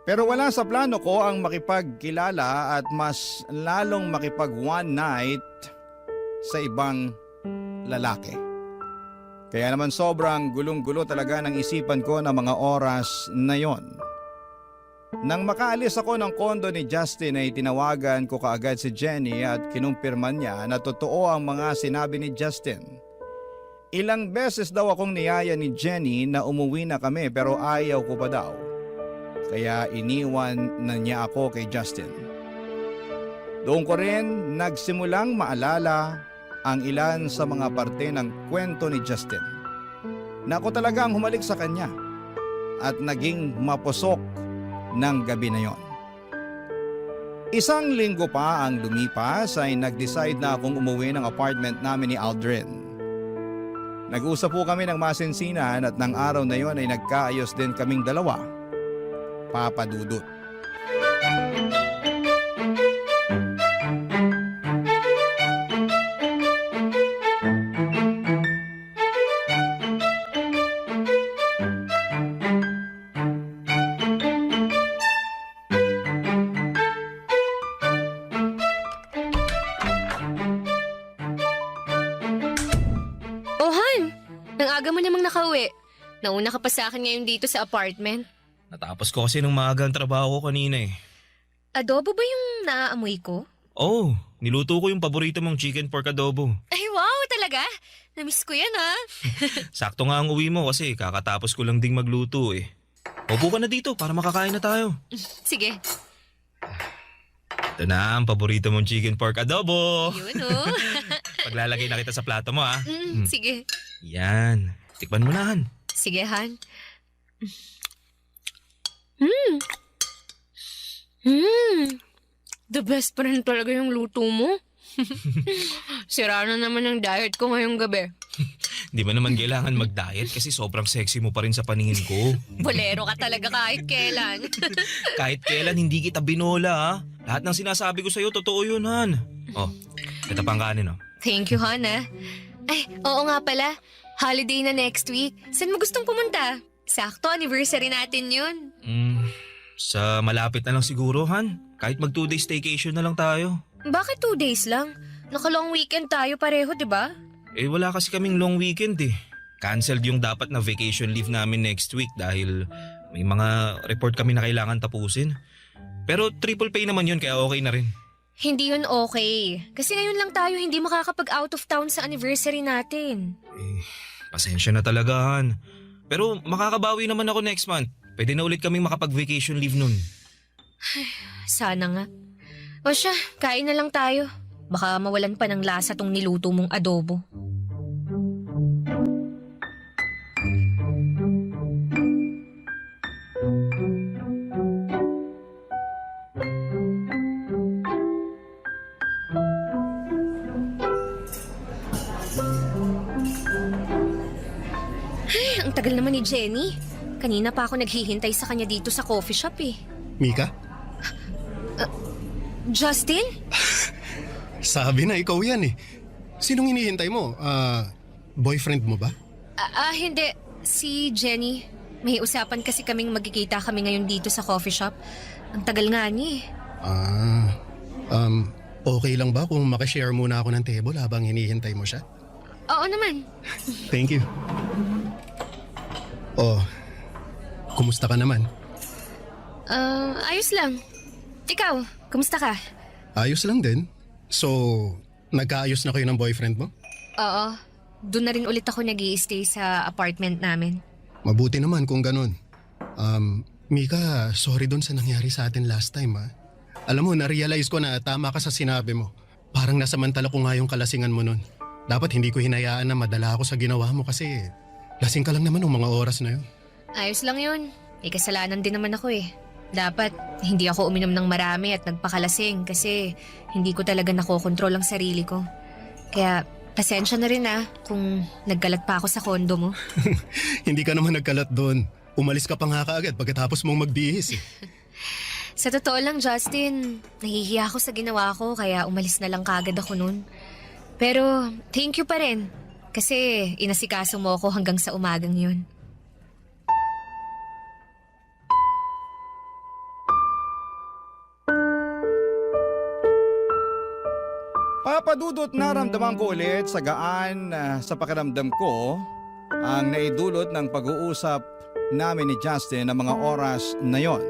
Pero wala sa plano ko ang makipagkilala at mas lalong makipag one night sa ibang lalaki. Kaya naman sobrang gulong-gulo talaga ng isipan ko ng mga oras na yon. Nang makaalis ako ng kondo ni Justin ay tinawagan ko kaagad si Jenny at kinumpirman niya na totoo ang mga sinabi ni Justin. Ilang beses daw akong niyaya ni Jenny na umuwi na kami pero ayaw ko pa daw. Kaya iniwan na niya ako kay Justin. Doon ko rin nagsimulang maalala ang ilan sa mga parte ng kwento ni Justin. Na ako talaga ang humalik sa kanya at naging mapusok ng gabi na yon. Isang linggo pa ang lumipas ay nag-decide na akong umuwi ng apartment namin ni Aldrin. Nag-usap po kami ng masinsinan at ng araw na yon ay nagkaayos din kaming dalawa. Papa Dudut. Oh, Han! Ang aga mo namang nakauwi. Nauna ka pa sa akin ngayon dito sa apartment. Natapos ko kasi ng maaga ang trabaho ko kanina eh. Adobo ba yung naaamoy ko? Oh, niluto ko yung paborito mong chicken pork adobo. Ay, wow! Talaga? Namiss ko yan, ha? Sakto nga ang uwi mo kasi kakatapos ko lang ding magluto eh. Upo ka na dito para makakain na tayo. Sige. Ito na ang paborito mong chicken pork adobo. Yun, oh. Paglalagay na kita sa plato mo, ha? Sige. Yan. Tikman mo na, Han. Sige, Han. The best pa rin talaga yung luto mo. Sira na naman ang diet ko ngayong gabi. Di ba naman kailangan mag-diet kasi sobrang sexy mo pa rin sa paningin ko. Bolero ka talaga kahit kailan. Kahit kailan hindi kita binola, ha? Lahat ng sinasabi ko sa'yo, totoo yun, Han. Oh, ito pang kanin, oh. Thank you, Han, ah. Ay, oo nga pala. Holiday na next week. Saan mo gustong pumunta? Sakto, anniversary natin yun. Sa malapit na lang siguro, Han. Kahit mag 2 days staycation na lang tayo. Bakit 2 days lang? Naka-long weekend tayo pareho, di ba? Eh wala kasi kaming long weekend eh. Cancelled yung dapat na vacation leave namin next week dahil may mga report kami na kailangan tapusin. Pero triple pay naman yun kaya okay na rin. Hindi yun okay. Kasi ngayon lang tayo hindi makakapag out of town sa anniversary natin. Pasensya na talaga, Han. Pero makakabawi naman ako next month. Pwede na ulit kaming makapag-vacation leave nun. Sana nga. O siya, kain na lang tayo. Baka mawalan pa ng lasa tong niluto mong adobo. Ay, ang tagal naman ni Jenny. Kanina pa ako naghihintay sa kanya dito sa coffee shop eh. Mika? Justin? Sabi na ikaw yan eh. Sinong hinihintay mo? Boyfriend mo ba? Hindi. Si Jenny. May usapan kasi kaming magkikita kami ngayon dito sa coffee shop. Ang tagal nga niya eh. Okay lang ba kung makashare muna ako ng table habang hinihintay mo siya? Oo naman. Thank you. Oh, kumusta ka naman? Ayos lang. Ikaw, kumusta ka? Ayos lang din. So, nagkaayos na kayo ng boyfriend mo? Oo. Doon na rin ulit ako nag-i-stay sa apartment namin. Mabuti naman kung ganun. Mika, sorry dun sa nangyari sa atin last time ha. Alam mo, na-realize ko na tama ka sa sinabi mo. Parang nasamantala ko nga yung kalasingan mo nun. Dapat hindi ko hinayaan na madala ako sa ginawa mo kasi lasing ka lang naman ng mga oras na yun. Ayos lang yun. May kasalanan din naman ako eh. Dapat hindi ako uminom ng marami at nagpakalasing kasi hindi ko talaga nakokontrol ang sarili ko. Kaya pasensya na rin kung nagkalat pa ako sa kondo mo. Hindi ka naman nagkalat doon. Umalis ka pa nga kaagad pagkatapos mong magbihis eh. Sa totoo lang, Justin, nahihiya ako sa ginawa ko kaya umalis na lang kaagad ako nun. Pero thank you pa rin kasi inasikaso mo ako hanggang sa umagang yun. Papadudot naramdaman ko ulit sa gaan sa pakiramdam ko ang naidulot ng pag-uusap namin ni Justin ng mga oras na yon.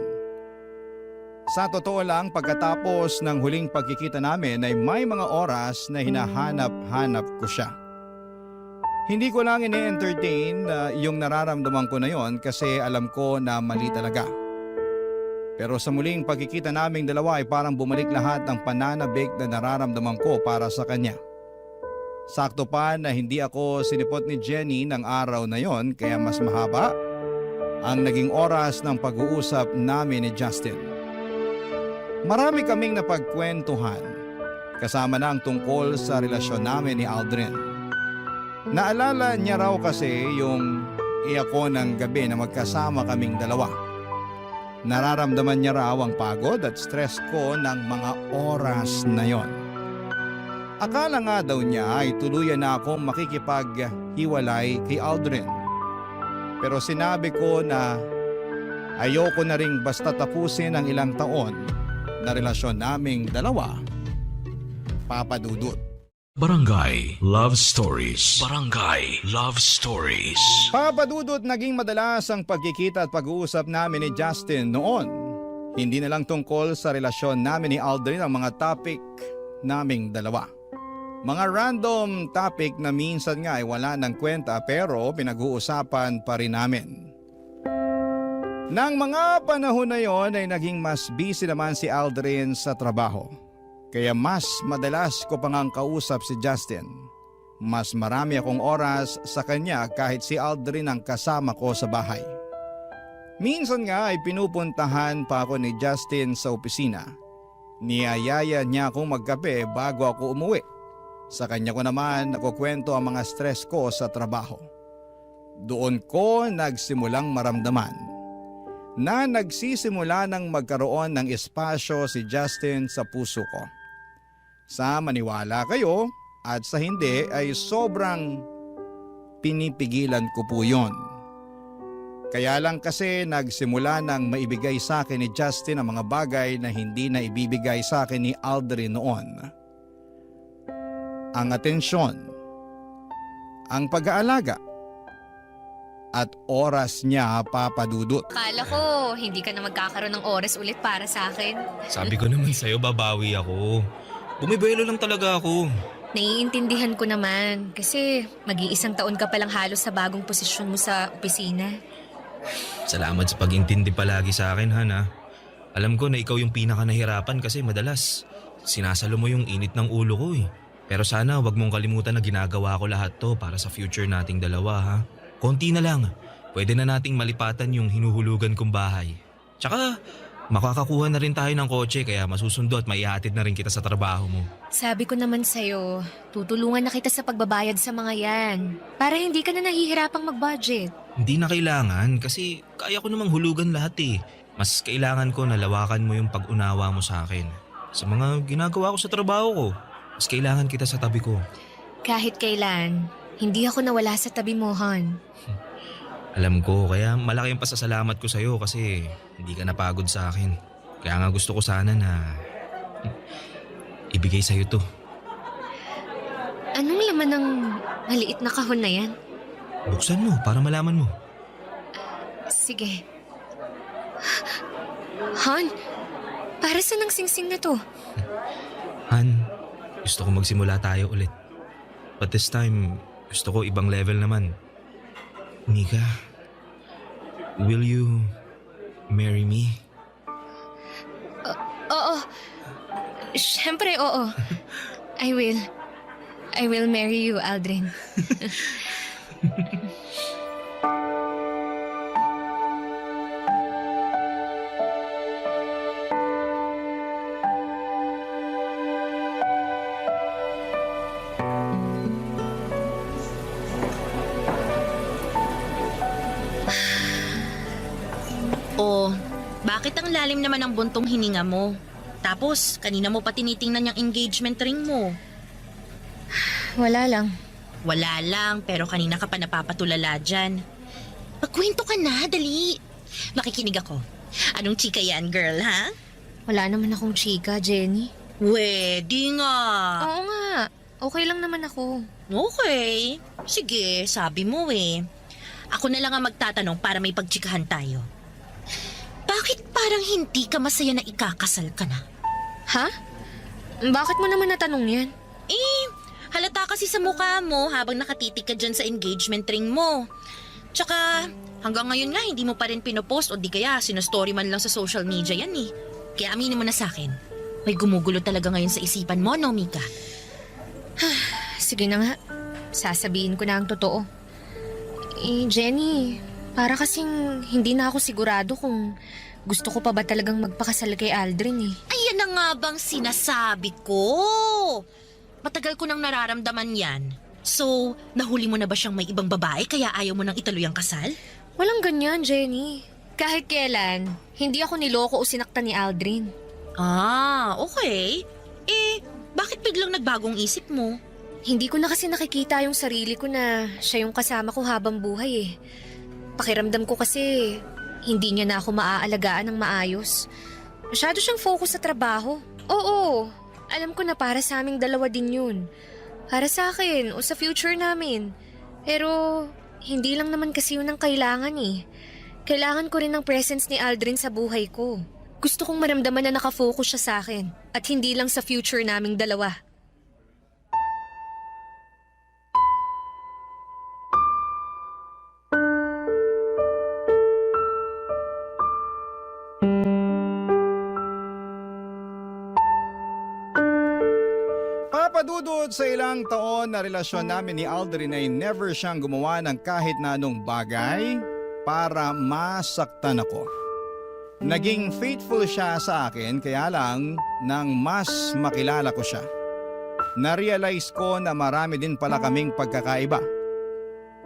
Sa totoo lang, pagkatapos ng huling pagkikita namin ay may mga oras na hinahanap-hanap ko siya. Hindi ko lang ini-entertain yung nararamdaman ko na yon kasi alam ko na mali talaga. Pero sa muling pagkikita naming dalawa ay parang bumalik lahat ng pananabik na nararamdaman ko para sa kanya. Sakto pa na hindi ako sinipot ni Jenny ng araw na yon kaya mas mahaba ang naging oras ng pag-uusap namin ni Justin. Marami kaming napagkwentuhan kasama na ang tungkol sa relasyon namin ni Aldrin. Naalala niya raw kasi yung iako ng gabi na magkasama kaming dalawa. Nararamdaman niya raw ang pagod at stress ko ng mga oras na yon. Akala nga daw niya ay tuluyan na akong makikipaghiwalay kay Aldrin. Pero sinabi ko na ayoko na ring basta tapusin ang ilang taon na relasyon naming dalawa. Papadudot. Barangay Love Stories. Barangay Love Stories. Papadudot, naging madalas ang pagkikita at pag-uusap namin ni Justin noon. Hindi na lang tungkol sa relasyon namin ni Aldrin ang mga topic naming dalawa. Mga random topic na minsan nga ay wala ng kwenta pero pinag-uusapan pa rin namin. Nang mga panahon na yon ay naging mas busy naman si Aldrin sa trabaho. Kaya mas madalas ko pang kausap si Justin. Mas marami akong oras sa kanya kahit si Aldrin ang kasama ko sa bahay. Minsan nga ay pinupuntahan pa ako ni Justin sa opisina. Niyayaya niya akong magkape bago ako umuwi. Sa kanya ko naman nakukwento ang mga stress ko sa trabaho. Doon ko nagsimulang maramdaman na nagsisimula ng magkaroon ng espasyo si Justin sa puso ko. Sa maniwala kayo at sa hindi ay sobrang pinipigilan ko po yon. Kaya lang kasi nagsimula ng maibigay sa akin ni Justin ang mga bagay na hindi na ibibigay sa akin ni Aldrin noon. Ang atensyon, ang pag-aalaga, at oras niya, Papa Dudut. Akala ko, hindi ka na magkakaroon ng oras ulit para sa akin. Sabi ko naman sa'yo, babawi ako. Bumibuelo lang talaga ako. Naiintindihan ko naman kasi mag-iisang taon ka palang halos sa bagong posisyon mo sa opisina. Salamat sa pag-intindi palagi sa akin, Han, ha? Alam ko na ikaw yung pinaka nahirapan kasi madalas sinasalo mo yung init ng ulo ko eh. Pero sana wag mong kalimutan na ginagawa ko lahat to para sa future nating dalawa, ha? Konti na lang. Pwede na nating malipatan yung hinuhulugan kong bahay. Tsaka makakakuha na rin tayo ng kotse kaya masusundo at maihatid na rin kita sa trabaho mo. Sabi ko naman sa'yo, tutulungan na kita sa pagbabayad sa mga yan para hindi ka na nahihirapang mag-budget. Hindi na kailangan kasi kaya ko namang hulugan lahat eh. Mas kailangan ko na lawakan mo yung pag-unawa mo sa akin. Sa mga ginagawa ko sa trabaho ko, mas kailangan kita sa tabi ko. Kahit kailan, hindi ako nawala sa tabi mo, Han. Alam ko, kaya malaki ang pasasalamat ko sa'yo kasi hindi ka napagod sa akin. Kaya nga gusto ko sana na ibigay sa'yo to. Anong laman ng maliit na kahon na yan? Buksan mo para malaman mo. Sige. Han, para saan ang singsing na to? Han, gusto ko magsimula tayo ulit. But this time, gusto ko ibang level naman. Mika, will you marry me? Oo. Siyempre, oo. I will. I will marry you, Aldrin. Oh, bakit ang lalim naman ng buntong hininga mo? Tapos, kanina mo pa tinitingnan yung engagement ring mo. Wala lang. Wala lang, pero kanina ka pa napapatulala dyan. Magkwento ka na, dali. Makikinig ako. Anong chika yan, girl, ha? Wala naman akong chika, Jenny. Pwede nga. Oo nga. Okay lang naman ako. Okay. Sige, sabi mo eh. Ako na lang ang magtatanong para may pagchikahan tayo. Bakit parang hindi ka masaya na ikakasal ka na? Ha? Bakit mo naman natanong yan? Eh, halata kasi sa mukha mo habang nakatitig ka dyan sa engagement ring mo. Tsaka, hanggang ngayon nga hindi mo pa rin pinopost o di kaya sinostory man lang sa social media yan eh. Kaya aminin mo na sa akin. May gumugulo talaga ngayon sa isipan mo, no, Mika? Sige na nga. Sasabihin ko na ang totoo. Eh, Jenny, para kasing hindi na ako sigurado kung gusto ko pa ba talagang magpakasal kay Aldrin eh. Ayan na nga bang sinasabi ko. Matagal ko nang nararamdaman yan. So, nahuli mo na ba siyang may ibang babae kaya ayaw mo nang ituloy ang kasal? Walang ganyan, Jenny. Kahit kailan, hindi ako niloko o sinaktan ni Aldrin. Ah, okay. Eh, bakit biglang nagbagong isip mo? Hindi ko na kasi nakikita yung sarili ko na siya yung kasama ko habang buhay eh. Pakiramdam ko kasi hindi niya na ako maaalagaan ng maayos. Masyado siyang focus sa trabaho. Oo, alam ko na para sa aming dalawa din yun. Para sa akin o sa future namin. Pero hindi lang naman kasi yun ang kailangan eh. Kailangan ko rin ng presence ni Aldrin sa buhay ko. Gusto kong maramdaman na nakafocus siya sa akin at hindi lang sa future naming dalawa. Papadudod sa ilang taon na relasyon namin ni Aldrin ay never siyang gumawa ng kahit na anong bagay para masaktan ako. Naging faithful siya sa akin kaya lang nang mas makilala ko siya. Na-realize ko na marami din pala kaming pagkakaiba.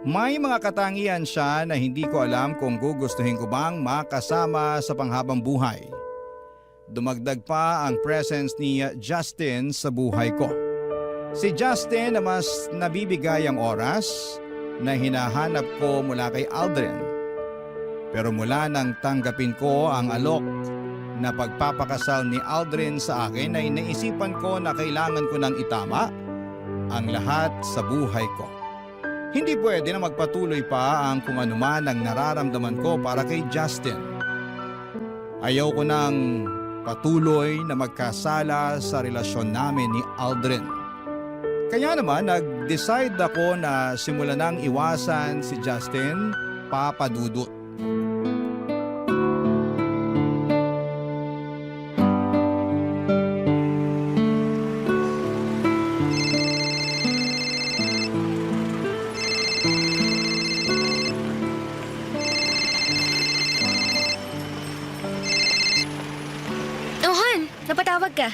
May mga katangian siya na hindi ko alam kung gugustuhin ko bang makasama sa panghabang buhay. Dumagdag pa ang presence ni Justin sa buhay ko. Si Justin na mas nabibigay ang oras na hinahanap ko mula kay Aldrin. Pero mula nang tanggapin ko ang alok na pagpapakasal ni Aldrin sa akin ay naisipan ko na kailangan ko nang itama ang lahat sa buhay ko. Hindi pwede na magpatuloy pa ang kung anuman ang nararamdaman ko para kay Justin. Ayaw ko nang patuloy na magkasala sa relasyon namin ni Aldrin. Kaya naman nag-decide ako na simulan nang iwasan si Justin, Papa Dudut. Oh, Han, napatawag ka.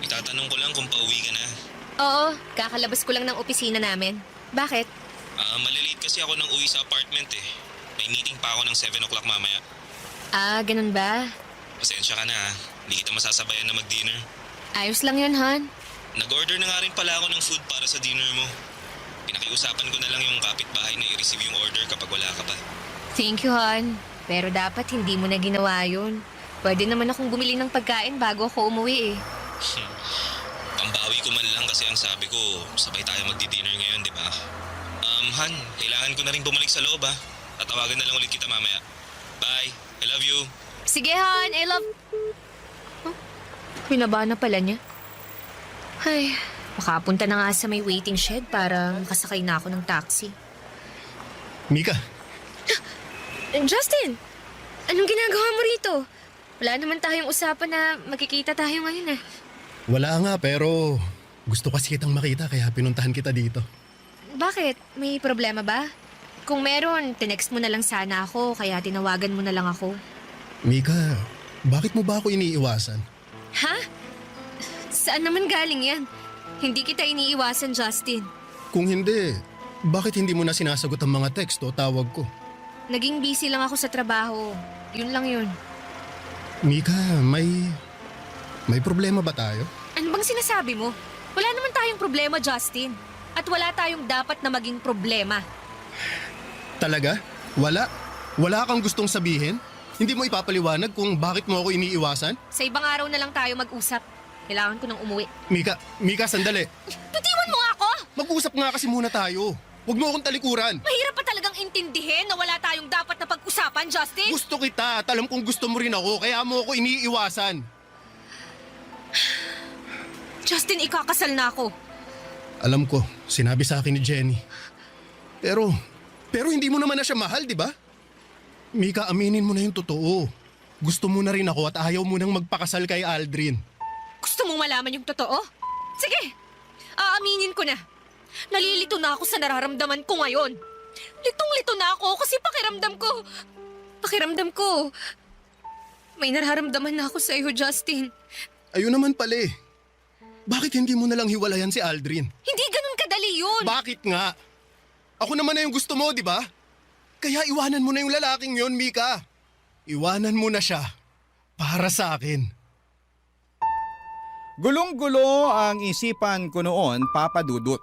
Itatanong ko lang kung pauwi ka na. Oo, kakalabas ko lang ng opisina namin. Bakit? Malilate kasi ako nang uwi sa apartment eh. May meeting pa ako ng 7 o'clock mamaya. Ganun ba? Pasensya ka na ha. Hindi kita masasabayan na mag-dinner. Ayos lang yun, Han. Nag-order na nga rin pala ako ng food para sa dinner mo. Pinakiusapan ko na lang yung kapitbahay na i-receive yung order kapag wala ka pa. Thank you, Han. Pero dapat hindi mo na ginawa yun. Pwede naman akong bumili ng pagkain bago ako umuwi eh. Pambawi ko man lang kasi ang sabi ko, sabay tayo magdi-dinner ngayon, di ba? Han, kailangan ko na rin bumalik sa loob ha. Tatawagan na lang ulit kita mamaya. Bye. I love you. Sige, Han. I love... Huh? Pinaba na pala niya. Ay, makapunta na nga sa may waiting shed para makasakay na ako ng taxi. Mika, Justin! Anong ginagawa mo rito? Wala naman tayong usapan na magkikita tayo ngayon eh. wala nga pero gusto kasi kitang makita kaya pinuntahan kita dito. Bakit? May problema ba? Kung meron, tinext mo na lang sana ako kaya tinawagan mo na lang ako. Mika, bakit mo ba ako iniiwasan? Ha? Saan naman galing yan? Hindi kita iniiwasan, Justin. Kung hindi, bakit hindi mo na sinasagot ang mga text o tawag ko? Naging busy lang ako sa trabaho. Yun lang yun. Mika, may problema ba tayo? Ano bang sinasabi mo? Wala naman tayong problema, Justin. At wala tayong dapat na maging problema. Talaga? Wala? Wala kang gustong sabihin? Hindi mo ipapaliwanag kung bakit mo ako iniiwasan? Sa ibang araw na lang tayo mag-usap. Kailangan ko nang umuwi. Mika, sandali. Bitiwan mo nga ako! Mag-usap nga kasi muna tayo. Huwag mo akong talikuran. Mahirap pa talagang intindihin na wala tayong dapat na pag-usapan, Justin. Gusto kita at alam kong gusto mo rin ako kaya mo ako iniiwasan. Justin, ikakasal na ako. Alam ko, sinabi sa akin ni Jenny. Pero hindi mo naman na siya mahal, di ba? Mika, aminin mo na yung totoo. Gusto mo na rin ako at ayaw mo nang magpakasal kay Aldrin. Gusto mong malaman yung totoo? Sige, aaminin ko na. Nalilito na ako sa nararamdaman ko ngayon. Litong-lito na ako kasi pakiramdam ko, may nararamdaman na ako sa iyo, Justin. Ayun naman pala eh. Bakit hindi mo nalang hiwalayan si Aldrin? Hindi ganun kadali yun. Bakit nga? Ako naman na yung gusto mo, di ba? Kaya iwanan mo na yung lalaking yon, Mika. Iwanan mo na siya. Para sa akin. Gulong-gulo ang isipan ko noon, Papa Dudut.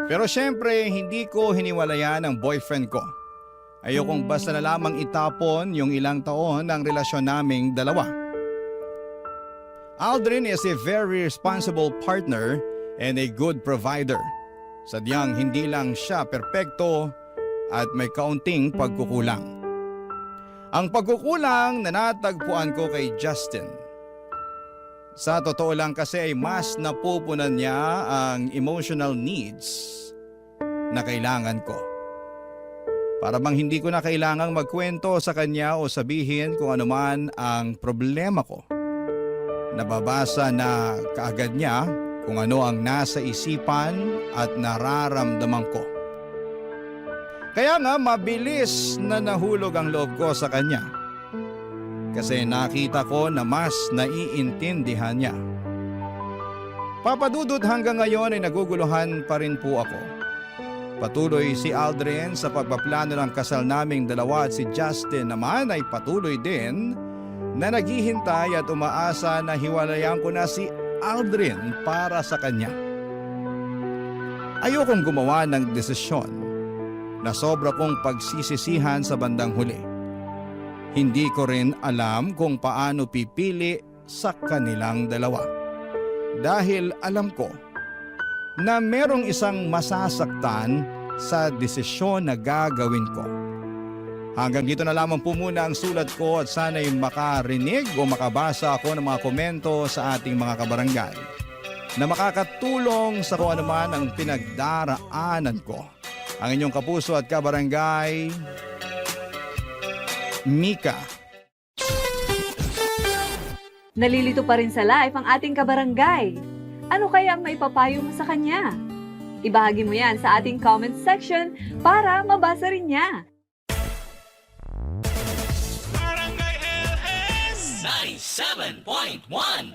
Pero syempre, hindi ko hiniwalayan ang boyfriend ko. Ayokong basta na lamang itapon yung ilang taon ng relasyon naming dalawa. Aldrin is a very responsible partner and a good provider. Sadyang hindi lang siya perpekto at may kaunting pagkukulang. Ang pagkukulang na natagpuan ko kay Justin. Sa totoo lang kasi ay mas napupunan niya ang emotional needs na kailangan ko. Para bang hindi ko na kailangang magkwento sa kanya o sabihin kung ano man ang problema ko. Nababasa na kaagad niya kung ano ang nasa isipan at nararamdaman ko. Kaya nga mabilis na nahulog ang loob ko sa kanya. Kasi nakita ko na mas naiintindihan niya. Papadudod hanggang ngayon ay naguguluhan pa rin po ako. Patuloy si Aldrin sa pagpaplano ng kasal naming dalawa at si Justin naman ay patuloy din na naghihintay at umaasa na hiwalayan ko na si Aldrin para sa kanya. Ayokong gumawa ng desisyon na sobra kong pagsisisihan sa bandang huli. Hindi ko rin alam kung paano pipili sa kanilang dalawa. Dahil alam ko na merong isang masasaktan sa desisyon na gagawin ko. Hanggang dito na lamang po muna ang sulat ko at sana'y makarinig o makabasa ako ng mga komento sa ating mga kabarangay na makakatulong sa kung ano man ang pinagdaraanan ko. Ang inyong kapuso at kabarangay, Mika. Nalilito pa rin sa live ang ating kabarangay. Ano kaya ang maipapayo mo sa kanya? Ibahagi mo yan sa ating comment section para mabasa rin niya. 97.1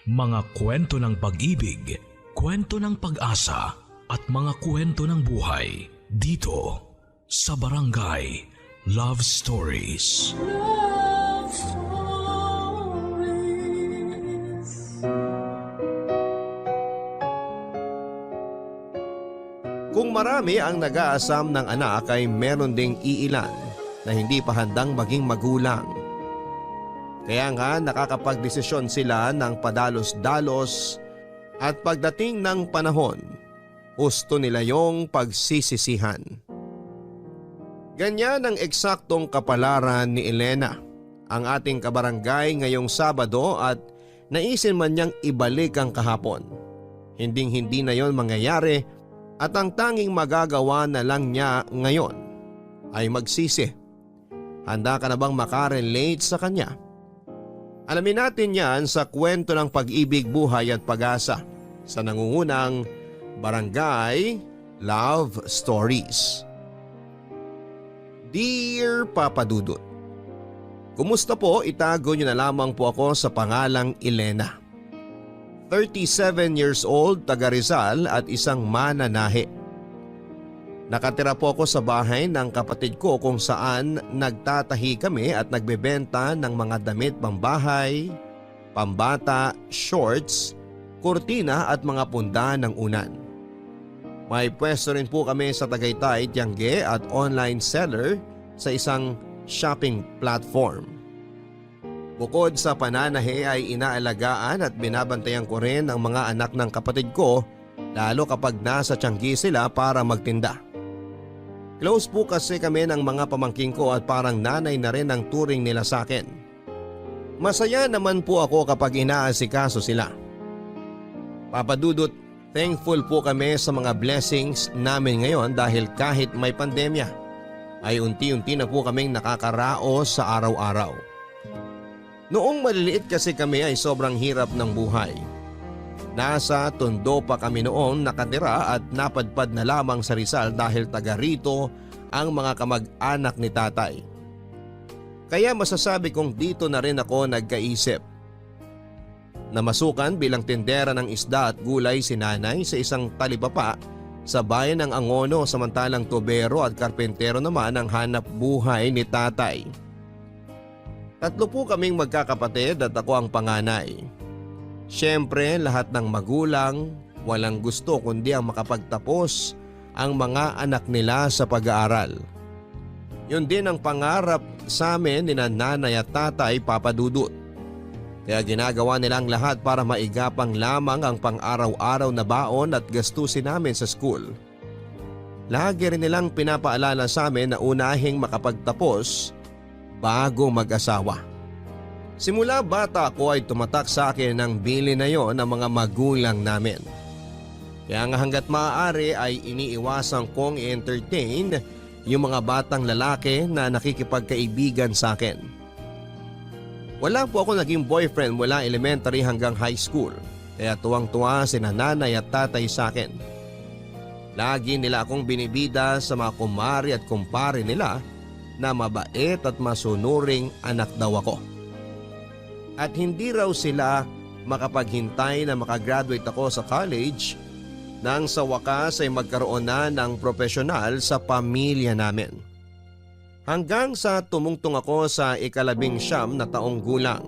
Mga kwento ng pag-ibig, kwento ng pag-asa at mga kwento ng buhay dito sa Barangay Love Stories. Love Stories. Kung marami ang nag-aasam ng anak ay meron ding iilan na hindi pa handang maging magulang. Kaya nga nakakapagdesisyon sila ng padalos-dalos at pagdating ng panahon, gusto nila yung pagsisisihan. Ganyan ang eksaktong kapalaran ni Elena, ang ating kabarangay ngayong Sabado at naisin man niyang ibalik ang kahapon. Hinding-hindi na yon mangyayari at ang tanging magagawa na lang niya ngayon ay magsisi. Handa ka na bang makarelate sa kanya? Alamin natin yan sa kwento ng pag-ibig, buhay at pag-asa sa nangungunang Barangay Love Stories. Dear Papa Dudut, kumusta po? Itago niyo na lamang po ako sa pangalang Elena. 37 years old, taga Rizal at isang mananahe. Nakatira po ako sa bahay ng kapatid ko kung saan nagtatahi kami at nagbebenta ng mga damit pambahay, pambata, shorts, kurtina at mga punda ng unan. May pwesto rin po kami sa Tagaytay, Tiangge at online seller sa isang shopping platform. Bukod sa pananahe ay inaalagaan at binabantayan ko rin ang mga anak ng kapatid ko lalo kapag nasa Tiangge sila para magtinda. Close po kasi kami ng mga pamangking ko at parang nanay na rin ang turing nila sa akin. Masaya naman po ako kapag inaasikaso sila. Papa Dudut, thankful po kami sa mga blessings namin ngayon dahil kahit may pandemya ay unti-unti na po kaming nakakaraos sa araw-araw. Noong maliliit kasi kami ay sobrang hirap ng buhay. Nasa Tondo pa kami noon nakatira at napadpad na lamang sa Rizal dahil taga rito ang mga kamag-anak ni tatay. Kaya masasabi kong dito na rin ako nagkaisip. Namasukan bilang tindera ng isda at gulay si nanay sa isang talipapa sa bayan ng Angono samantalang tubero at karpentero naman ang hanap buhay ni tatay. 3 po kaming magkakapatid at ako ang panganay. Siyempre lahat ng magulang walang gusto kundi ang makapagtapos ang mga anak nila sa pag-aaral. Yun din ang pangarap sa amin ni nanay at tatay, Papa Dudut. Kaya ginagawa nilang lahat para maigapang lamang ang pang-araw-araw na baon at gastusin namin sa school. Lagi rin nilang pinapaalala sa amin na unahing makapagtapos bago mag-asawa. Simula bata ako ay tumatak sa akin ang bili na yon ng mga magulang namin. Kaya nga hanggat maaari ay iniiwasan kong i-entertain yung mga batang lalaki na nakikipagkaibigan sa akin. Wala po ako naging boyfriend mula elementary hanggang high school, kaya tuwang-tuwa sina nanay at tatay sa akin. Lagi nila akong binibida sa mga kumari at kumpare nila na mabait at masunuring anak daw ako. At hindi raw sila makapaghintay na makagraduate ako sa college nang sa wakas ay magkaroon na ng profesional sa pamilya namin. Hanggang sa tumungtong ako sa 19 na taong gulang.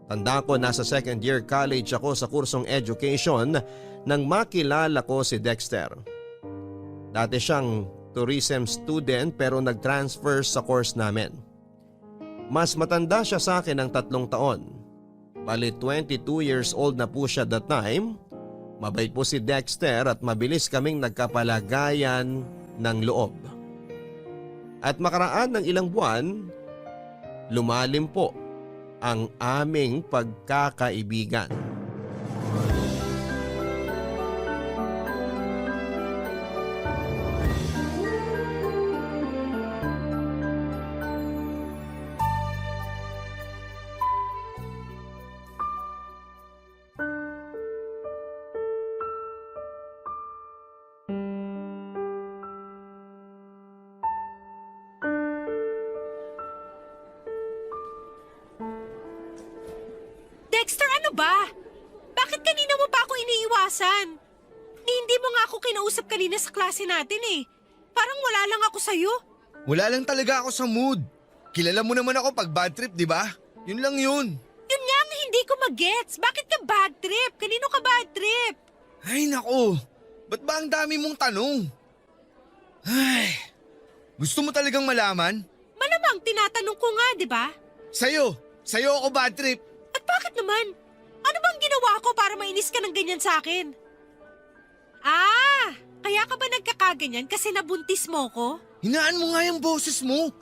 Tanda ko nasa 2nd year college ako sa kursong education nang makilala ko si Dexter. Dati siyang tourism student pero nag-transfer sa course namin. Mas matanda siya sa akin ng 3 taon. Bali 22 years old na po siya that time. Mabait po si Dexter at mabilis kaming nagkapalagayan ng loob. At makaraan ng ilang buwan, lumalim po ang aming pagkakaibigan. Dexter, ano ba? Bakit kanina mo pa ako iniiwasan? Hindi mo nga ako kinausap kanina sa klase natin eh. Parang wala lang ako sa'yo. Wala lang talaga ako sa mood. Kilala mo naman ako pag bad trip, di ba? Yun lang yun. Yun nga ang hindi ko mag-gets. Bakit ka bad trip? Kanino ka bad trip? Ay nako, ba't ba ang dami mong tanong? Ay, gusto mo talagang malaman? Malamang tinatanong ko nga, di ba? Sa'yo ako bad trip. At bakit naman? Ano bang ginawa ko para mainis ka ng ganyan sa akin? Kaya ka ba nagkakaganyan kasi nabuntis mo ko? Hinaan mo nga yung boses mo.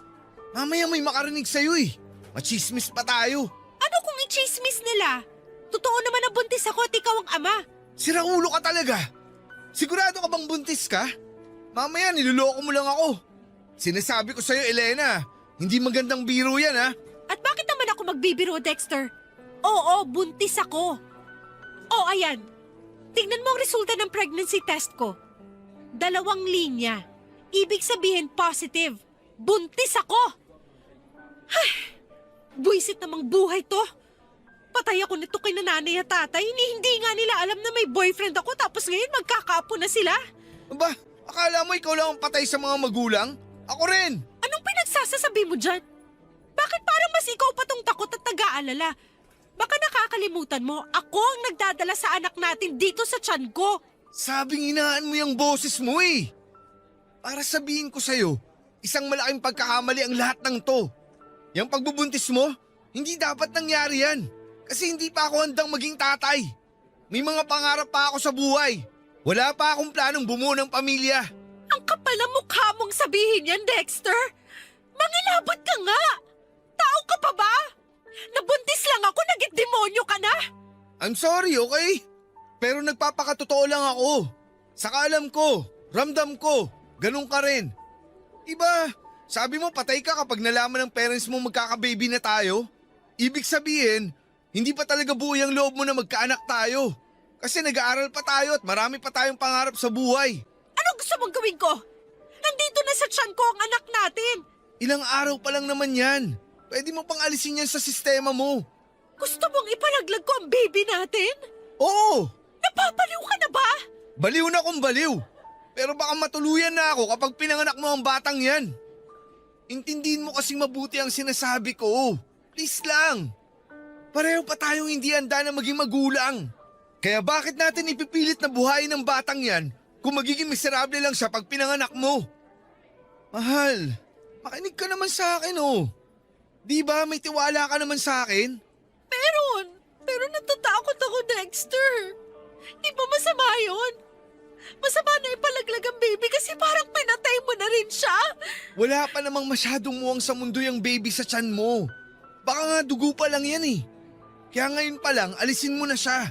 Mamaya may makarinig sa'yo eh. Machismis pa tayo. Ano kung i-chismis nila? Totoo naman na buntis ako at ikaw ang ama. Sira ulo ka talaga. Sigurado ka bang buntis ka? Mamaya niloloko mo lang ako. Sinasabi ko sa'yo, Elena, hindi magandang biro yan ha. At bakit naman ako magbibiro, Dexter? Oo, buntis ako. Oh, ayan. Tingnan mo ang resulta ng pregnancy test ko. 2 linya. Ibig sabihin positive. Buntis ako. Ay, buwisit namang buhay to. Patay ako nito kay nanay at tatay. Hindi nga nila alam na may boyfriend ako tapos ngayon magkakaapo na sila. Aba, akala mo ikaw lang ang patay sa mga magulang? Ako rin. Anong pinagsasasabi mo dyan? Bakit parang mas ikaw pa tong takot at nag-aalala? Baka nakakalimutan mo, ako ang nagdadala sa anak natin dito sa tiyan ko. Sabing hinaan mo yung boses mo eh. Para sabihin ko sa'yo, isang malaking pagkakamali ang lahat ng to. Yung pagbubuntis mo, hindi dapat nangyari yan. Kasi hindi pa ako handang maging tatay. May mga pangarap pa ako sa buhay. Wala pa akong planong bumuo ng pamilya. Ang kapal ng mukha mong sabihin yan, Dexter. Mangilabot ka nga. Tao ka pa ba? Nabuntis lang ako, naging demonyo ka na. I'm sorry, okay? Pero nagpapakatotoo lang ako. Saka alam ko, ramdam ko, ganun ka rin. Diba, sabi mo patay ka kapag nalaman ng parents mo magkaka-baby na tayo? Ibig sabihin, hindi pa talaga buo yung loob mo na magkaanak tayo. Kasi nag-aaral pa tayo at marami pa tayong pangarap sa buhay. Anong gusto mong gawin ko? Nandito na sa tiyan ko ang anak natin. Ilang araw pa lang naman yan. Pwede mo pang alisin yan sa sistema mo. Gusto mong ipalaglag ko ang baby natin? Oo! Napapaliw ka na ba? Baliw na kung baliw. Pero baka matuluyan na ako kapag pinanganak mo ang batang yan. Intindihin mo kasing mabuti ang sinasabi ko. Please lang. Pareho pa tayong hindi handa na maging magulang. Kaya bakit natin ipipilit na buhayin ng batang yan kung magiging miserable lang siya pag pinanganak mo? Mahal, makinig ka naman sa akin oh. Di ba may tiwala ka naman sa akin? Pero natatakot ako, Dexter. Di ba masama yun? Masama na ipalaglag ang baby kasi parang pinatay mo na rin siya. Wala pa namang masyadong muwang sa mundo yung baby sa tiyan mo. Baka nga dugo pa lang yan eh. Kaya ngayon pa lang, alisin mo na siya.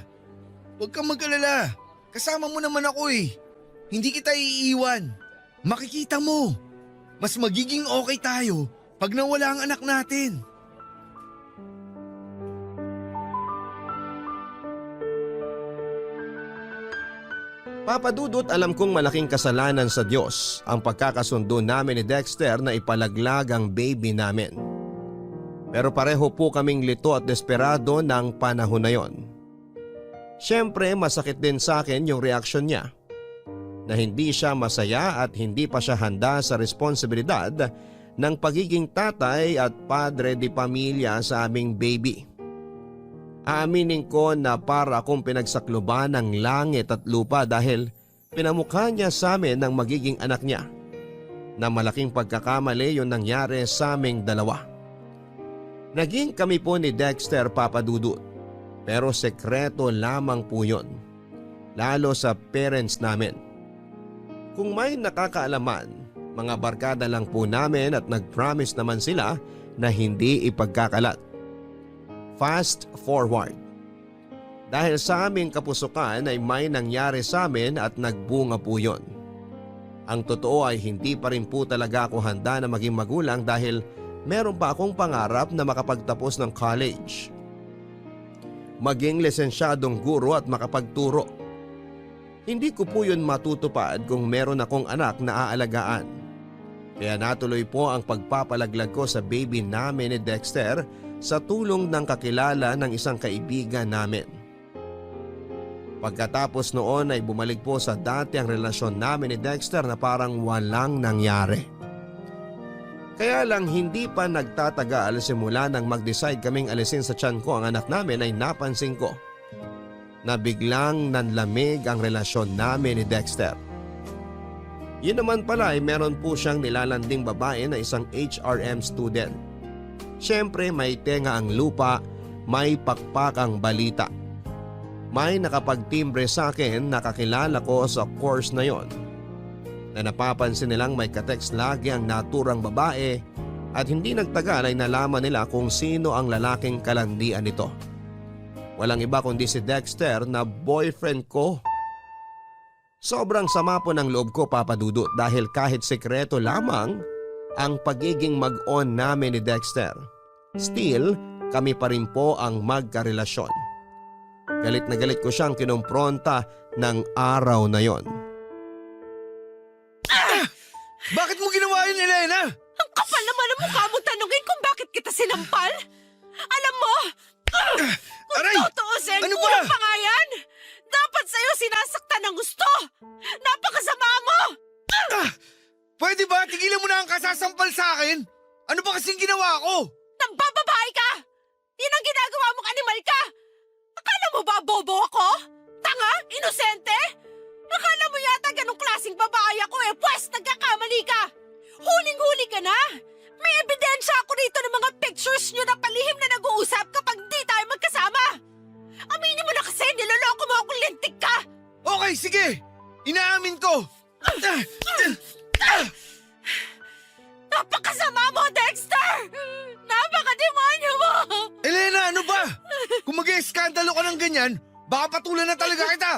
Huwag kang mag-alala. Kasama mo naman ako eh. Hindi kita iiwan. Makikita mo. Mas magiging okay tayo pag nawala ang anak natin. Papa Dudut, alam kong malaking kasalanan sa Diyos ang pagkakasundo namin ni Dexter na ipalaglag ang baby namin. Pero pareho po kaming lito at desperado ng panahon na yon. Siyempre masakit din sa akin yung reaksyon niya na hindi siya masaya at hindi pa siya handa sa responsibilidad ng pagiging tatay at padre de pamilya sa aming baby. Aaminin ko na para akong pinagsakluban ng langit at lupa dahil pinamukha niya sa amin ng magiging anak niya. Na malaking pagkakamali yung nangyari sa aming dalawa. Naging kami po ni Dexter, Papa Dudut, pero sekreto lamang po yun. lalo sa parents namin. Kung may nakakaalaman, mga barkada lang po namin at nag-promise naman sila na hindi ipagkakalat. Fast forward. Dahil sa aming kapusukan ay may nangyari sa amin at nagbunga po yun. Ang totoo ay hindi pa rin po talaga ako handa na maging magulang dahil meron pa akong pangarap na makapagtapos ng college. Maging lisensyadong guro at makapagturo. Hindi ko po yun matutupad kung meron akong anak na aalagaan. Kaya natuloy po ang pagpapalaglag ko sa baby namin ni Dexter sa tulong ng kakilala ng isang kaibigan namin. Pagkatapos noon ay bumalik po sa dati ang relasyon namin ni Dexter na parang walang nangyari. Kaya lang hindi pa nagtatagal simula nang mag-decide kaming alisin sa tiyan ko ang anak namin ay napansin ko na biglang nanlamig ang relasyon namin ni Dexter. Yun naman pala ay meron po siyang nilalanding babae na isang HRM student. Siyempre may tenga ang lupa, may pakpak ang balita. May nakapagtimbre sa akin na kakilala ko sa course na yon. Na napapansin nilang may katext lagi ang naturang babae at hindi nagtagal ay nalaman nila kung sino ang lalaking kalandian nito. Walang iba kundi si Dexter na boyfriend ko. Sobrang sama po ng loob ko, Papa Dudut, dahil kahit sekreto lamang ang pagiging mag-on namin ni Dexter, still kami pa rin po ang magkarelasyon. Galit na galit ko siyang kinumpronta ng araw na yon. Bakit mo ginawa yun, Elena? Ang kapal naman ang mukha mo tanungin kung bakit kita sinampal. Alam mo, kung Aray! tutuusin, Ano ba? kulang pa nga yan. Dapat sa'yo sinasaktan ng gusto. Napakasama mo. Pwede ba? Tigilan mo na ang kasasampal sa akin. Ano ba kasing ginawa ko? Nambababae ka. Yan ang ginagawa mong animal ka. Akala mo ba bobo ako? Tanga? Inosente? Akala mo yata ganong klaseng babae ako pwes nagkakamali ka. Huling-huli ka na. May ebidensya ako dito ng mga pictures nyo na palihim na nag-uusap kapag di tayo magkasama. Aminin mo na kasi niloloko mo akong lintik ka. Okay, sige. Inaamin ko. Napakasama mo, Dexter! Napakademonyo mo! Elena, ano ba? Kung mag-eskandalo ka ng ganyan, baka patulan na talaga kita.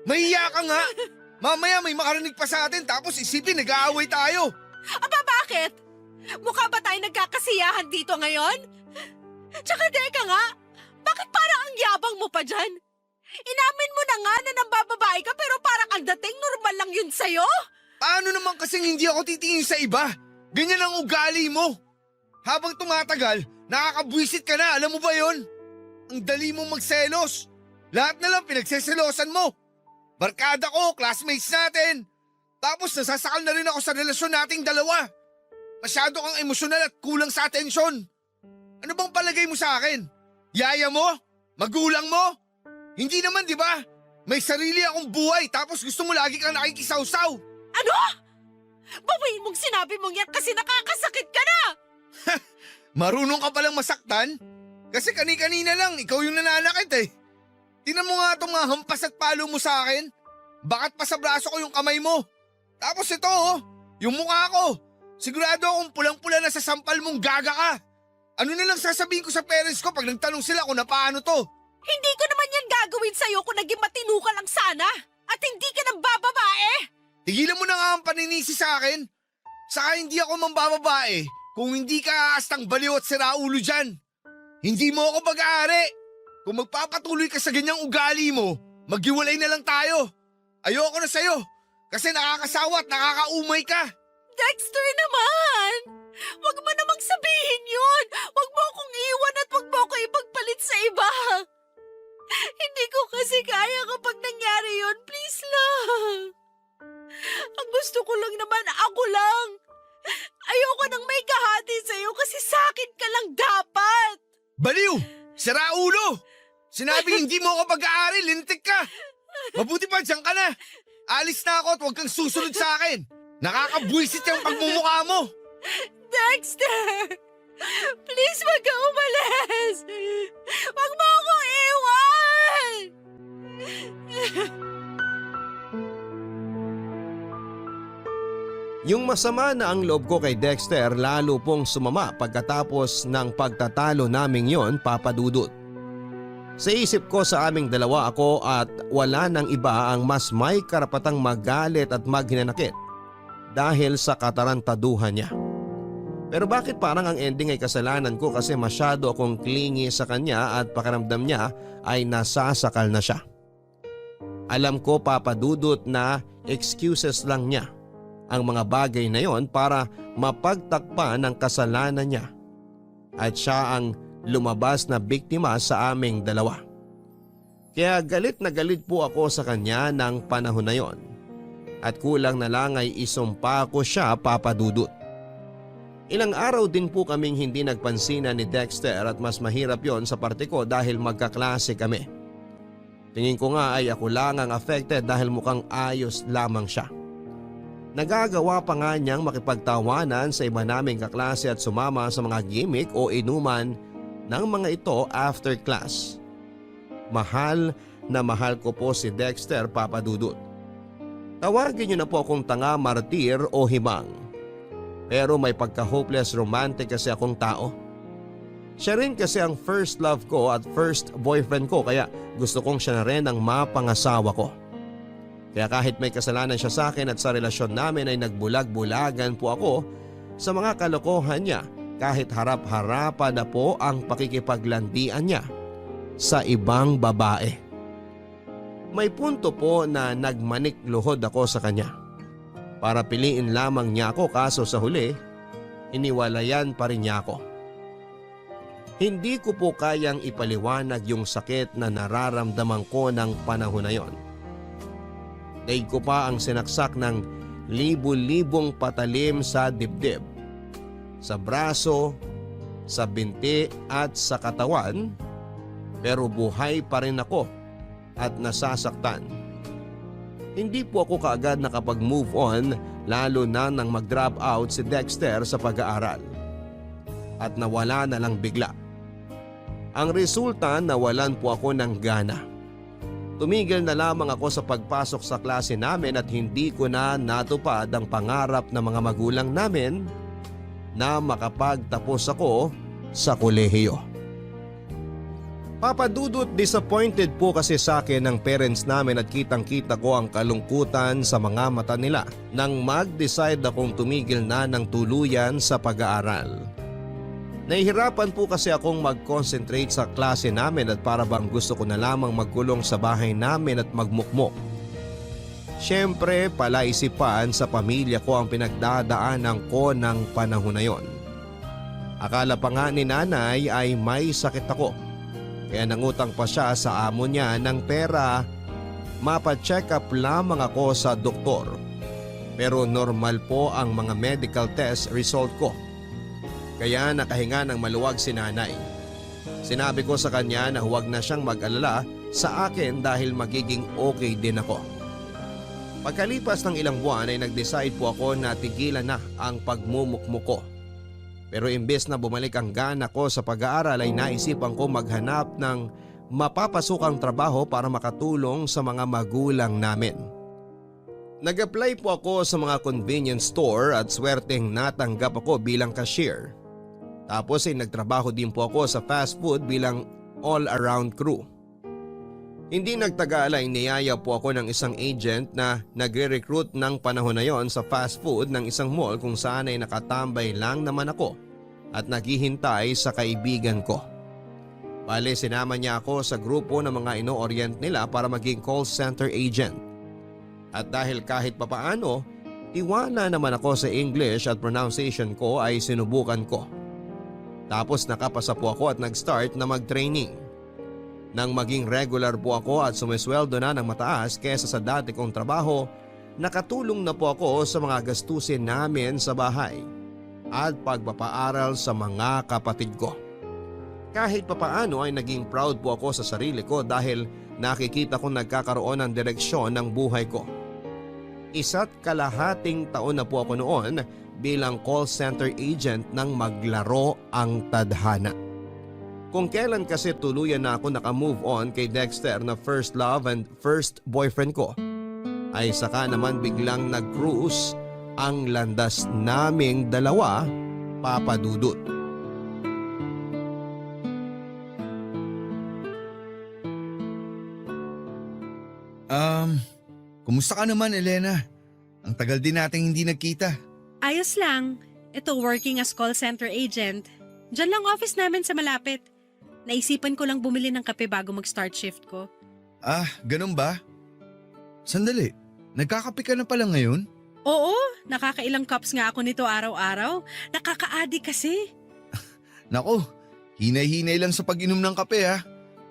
Mahiya ka nga. Mamaya may makarinig pa sa atin tapos isipin nag-aaway tayo. Aba, bakit? Mukha ba tayo nagkakasiyahan dito ngayon? Tsaka teka nga, bakit parang ang yabang mo pa dyan? Inamin mo na nga na nambababae ka pero parang ang dating normal lang yun sa'yo? Paano naman kasing hindi ako titingin sa iba? Ganyan ang ugali mo. Habang tumatagal, nakakabwisit ka na, alam mo ba yon? Ang dali mong magselos. Lahat na lang pinagseselosan mo. Barkada ko, classmates natin. Tapos nasasakal na rin ako sa relasyon nating dalawa. Masyado kang emosyonal at kulang sa atensyon. Ano bang palagay mo sa akin? Yaya mo? Magulang mo? Hindi naman, di ba? May sarili akong buhay tapos gusto mo lagi kang nakikisawsaw. Ano? Bawiin mong sinabi mong yan kasi nakakasakit ka na! Marunong ka palang masaktan? Kasi kani-kanina lang, ikaw yung nananakit eh. Tinan mo nga itong mga hampas at palo mo sa akin. Bakit pa sa braso ko yung kamay mo? Tapos ito yung mukha ko. Sigurado akong pulang-pula na sa sampal mong gaga ka. Ano na lang sasabihin ko sa parents ko pag nagtanong sila kung na paano to? Hindi ko naman yan gagawin sa'yo kung naging matino ka lang sana. At hindi ka nang bababae. Tigilan mo na nga ang paninisi sa akin. Saka hindi ako mambababae kung hindi ka astang baliw at siraulo dyan. Hindi mo ako pag-aari. Kung magpapatuloy ka sa ganyang ugali mo, maghiwalay na lang tayo. Ayoko na sa'yo kasi nakakasawa at nakakaumay ka. Dexter naman! Huwag mo namang sabihin yun! Huwag mo akong iwan at huwag mo ako ipagpalit sa iba! Hindi ko kasi kaya kapag nangyari yun, please lang! Ang gusto ko lang naman, ako lang! Ayoko nang may kahati sa'yo kasi sakit ka lang dapat! Baliw! Siraulo! Sinabi hindi mo ako pag-aari, lintik ka! Mabuti pa, dyan ka na! Alis na ako at huwag kang susunod sa akin! Nakakabwisit yung pagmumukha mo! Dexter! Please, wag ka umalis! Wag mo akong iwan! Yung masama na ang loob ko kay Dexter lalo pong sumama pagkatapos ng pagtatalo naming yon, Papa Dudut. Sa isip ko sa aming dalawa ako at wala nang iba ang mas may karapatang magalit at maghinanakit dahil sa katarantaduhan niya. Pero bakit parang ang ending ay kasalanan ko kasi masyado akong clingy sa kanya at pakiramdam niya ay nasasakal na siya. Alam ko, Papa Dudut, na excuses lang niya ang mga bagay na yon para mapagtakpan ang kasalanan niya at siya ang lumabas na biktima sa aming dalawa. Kaya galit na galit po ako sa kanya ng panahon na yon at kulang na lang ay isumpa ko siya, Papa Dudut. Ilang araw din po kaming hindi nagpansinan ni Dexter at mas mahirap yon sa parte ko dahil magkaklase kami. Tingin ko nga ay ako lang ang affected dahil mukhang ayos lamang siya. Nagagawa pa nga niyang makipagtawanan sa iba naming kaklase at sumama sa mga gimmick o inuman ng mga ito after class. Mahal na mahal ko po si Dexter, Papa Dudut. Tawagin niyo na po akong tanga, martir o himang. Pero may pagka-hopeless romantic kasi akong tao. Siya rin kasi ang first love ko at first boyfriend ko kaya gusto kong siya na rin ang mapangasawa ko. Kaya kahit may kasalanan siya sa akin at sa relasyon namin ay nagbulag-bulagan po ako sa mga kalokohan niya kahit harap-harapan na po ang pakikipaglandian niya sa ibang babae. May punto po na nagmanik luhod ako sa kanya. Para piliin lamang niya ako kaso sa huli, iniwalayan pa rin niya ako. Hindi ko po kayang ipaliwanag yung sakit na nararamdaman ko ng panahon na yon. Daig ko pa ang sinaksak ng libu-libong patalim sa dibdib, sa braso, sa binti at sa katawan, pero buhay pa rin ako at nasasaktan. Hindi po ako kaagad nakapag-move on lalo na nang mag-drop out si Dexter sa pag-aaral. At nawala na lang bigla. Ang resulta, nawalan po ako ng gana. Tumigil na lamang ako sa pagpasok sa klase namin at hindi ko na natupad ang pangarap ng mga magulang namin na makapagtapos ako sa kolehiyo. Papa Dudut, disappointed po kasi sa akin ng parents namin at kitang-kita ko ang kalungkutan sa mga mata nila nang mag-decide akong tumigil na ng tuluyan sa pag-aaral. Nahihirapan po kasi akong mag-concentrate sa klase namin at para bang gusto ko na lamang magkulong sa bahay namin at magmukmok. Siyempre, palaisipan sa pamilya ko ang pinagdadaanan ko ng panahon na yon. Akala pa nga ni nanay ay may sakit ako. Kaya nangutang pa siya sa amo niya ng pera. Mapa-check up lamang ako sa doktor. Pero normal po ang mga medical test result ko. Kaya nakahinga ng maluwag si nanay. Sinabi ko sa kanya na huwag na siyang mag-alala sa akin dahil magiging okay din ako. Pagkalipas ng ilang buwan ay nag-decide po ako na tigilan na ang pagmumukmuk ko. Pero imbes na bumalik ang gana ko sa pag-aaral ay naisipan ko maghanap ng mapapasukang trabaho para makatulong sa mga magulang namin. Nag-apply po ako sa mga convenience store at swerteng natanggap ako bilang cashier. Tapos ay nagtrabaho din po ako sa fast food bilang all-around crew. Hindi nagtagal ay niyaya po ako ng isang agent na nagre-recruit ng panahon na yon sa fast food ng isang mall kung saan ay nakatambay lang naman ako at naghihintay sa kaibigan ko. Bale, sinama niya ako sa grupo ng mga ino-orient nila para maging call center agent. At dahil kahit papaano, tiwala naman ako sa English at pronunciation ko ay sinubukan ko. Tapos nakapasa po ako at nag-start na mag-training. Nang maging regular po ako at sumisweldo na ng mataas kesa sa dati kong trabaho, nakatulong na po ako sa mga gastusin namin sa bahay at pagpapaaral sa mga kapatid ko. Kahit papaano ay naging proud po ako sa sarili ko dahil nakikita kong nagkakaroon ng direksyon ng buhay ko. 1.5 taon na po ako noon bilang call center agent nang maglaro ang tadhana. Kung kailan kasi tuluyan na ako nakamove on kay Dexter na first love and first boyfriend ko, ay saka naman biglang nag-cruise ang landas naming dalawa, Papa Dudut. Kumusta ka naman, Elena? Ang tagal din nating hindi nagkita. Ayos lang. Ito, working as call center agent. Diyan lang office namin sa malapit. Naisipan ko lang bumili ng kape bago mag-start shift ko. Ah, ganun ba? Sandali, nagkakape ka na pala ngayon? Oo, nakakailang cups nga ako nito araw-araw. Nakaka-addict kasi. Nako, hinay-hinay lang sa pag-inom ng kape ha.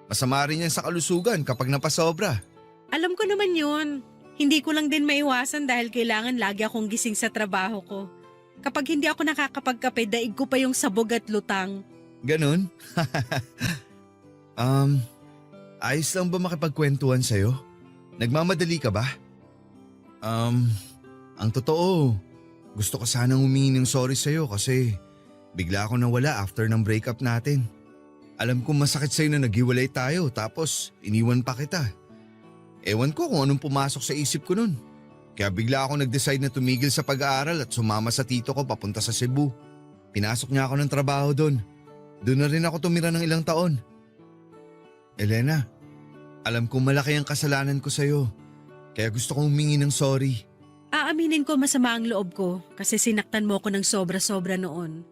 Masama rin yan sa kalusugan kapag napasobra. Alam ko naman yun. Hindi ko lang din maiwasan dahil kailangan lagi akong gising sa trabaho ko. Kapag hindi ako nakakapagkape, daig ko pa yung sabog at lutang. Ganun? Ayos lang ba makipagkwentuhan sa'yo? Nagmamadali ka ba? Ang totoo, gusto ko sanang humingi ng sorry sa'yo kasi bigla ako nawala after ng breakup natin. Alam ko masakit sa'yo na naghiwalay tayo tapos iniwan pa kita. Ewan ko kung anong pumasok sa isip ko nun. Kaya bigla ako nag-decide na tumigil sa pag-aaral at sumama sa tito ko papunta sa Cebu. Pinasok niya ako ng trabaho doon. Doon na rin ako tumira ng ilang taon. Elena, alam kong malaki ang kasalanan ko sa'yo. Kaya gusto kong humingi ng sorry. Aaminin ko masama ang loob ko kasi sinaktan mo ko ng sobra-sobra noon.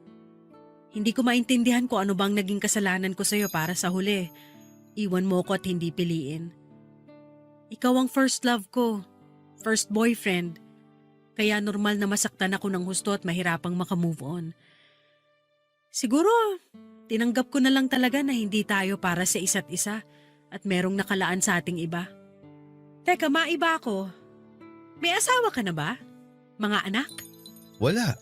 Hindi ko maintindihan kung ano bang naging kasalanan ko sa'yo para sa huli. Iwan mo ko at hindi piliin. Ikaw ang first love ko, first boyfriend. Kaya normal na masaktan ako ng husto at mahirapang makamove on. Siguro, tinanggap ko na lang talaga na hindi tayo para sa isa't isa at merong nakalaan sa ating iba. Teka, maiba ako. May asawa ka na ba? Mga anak? Wala.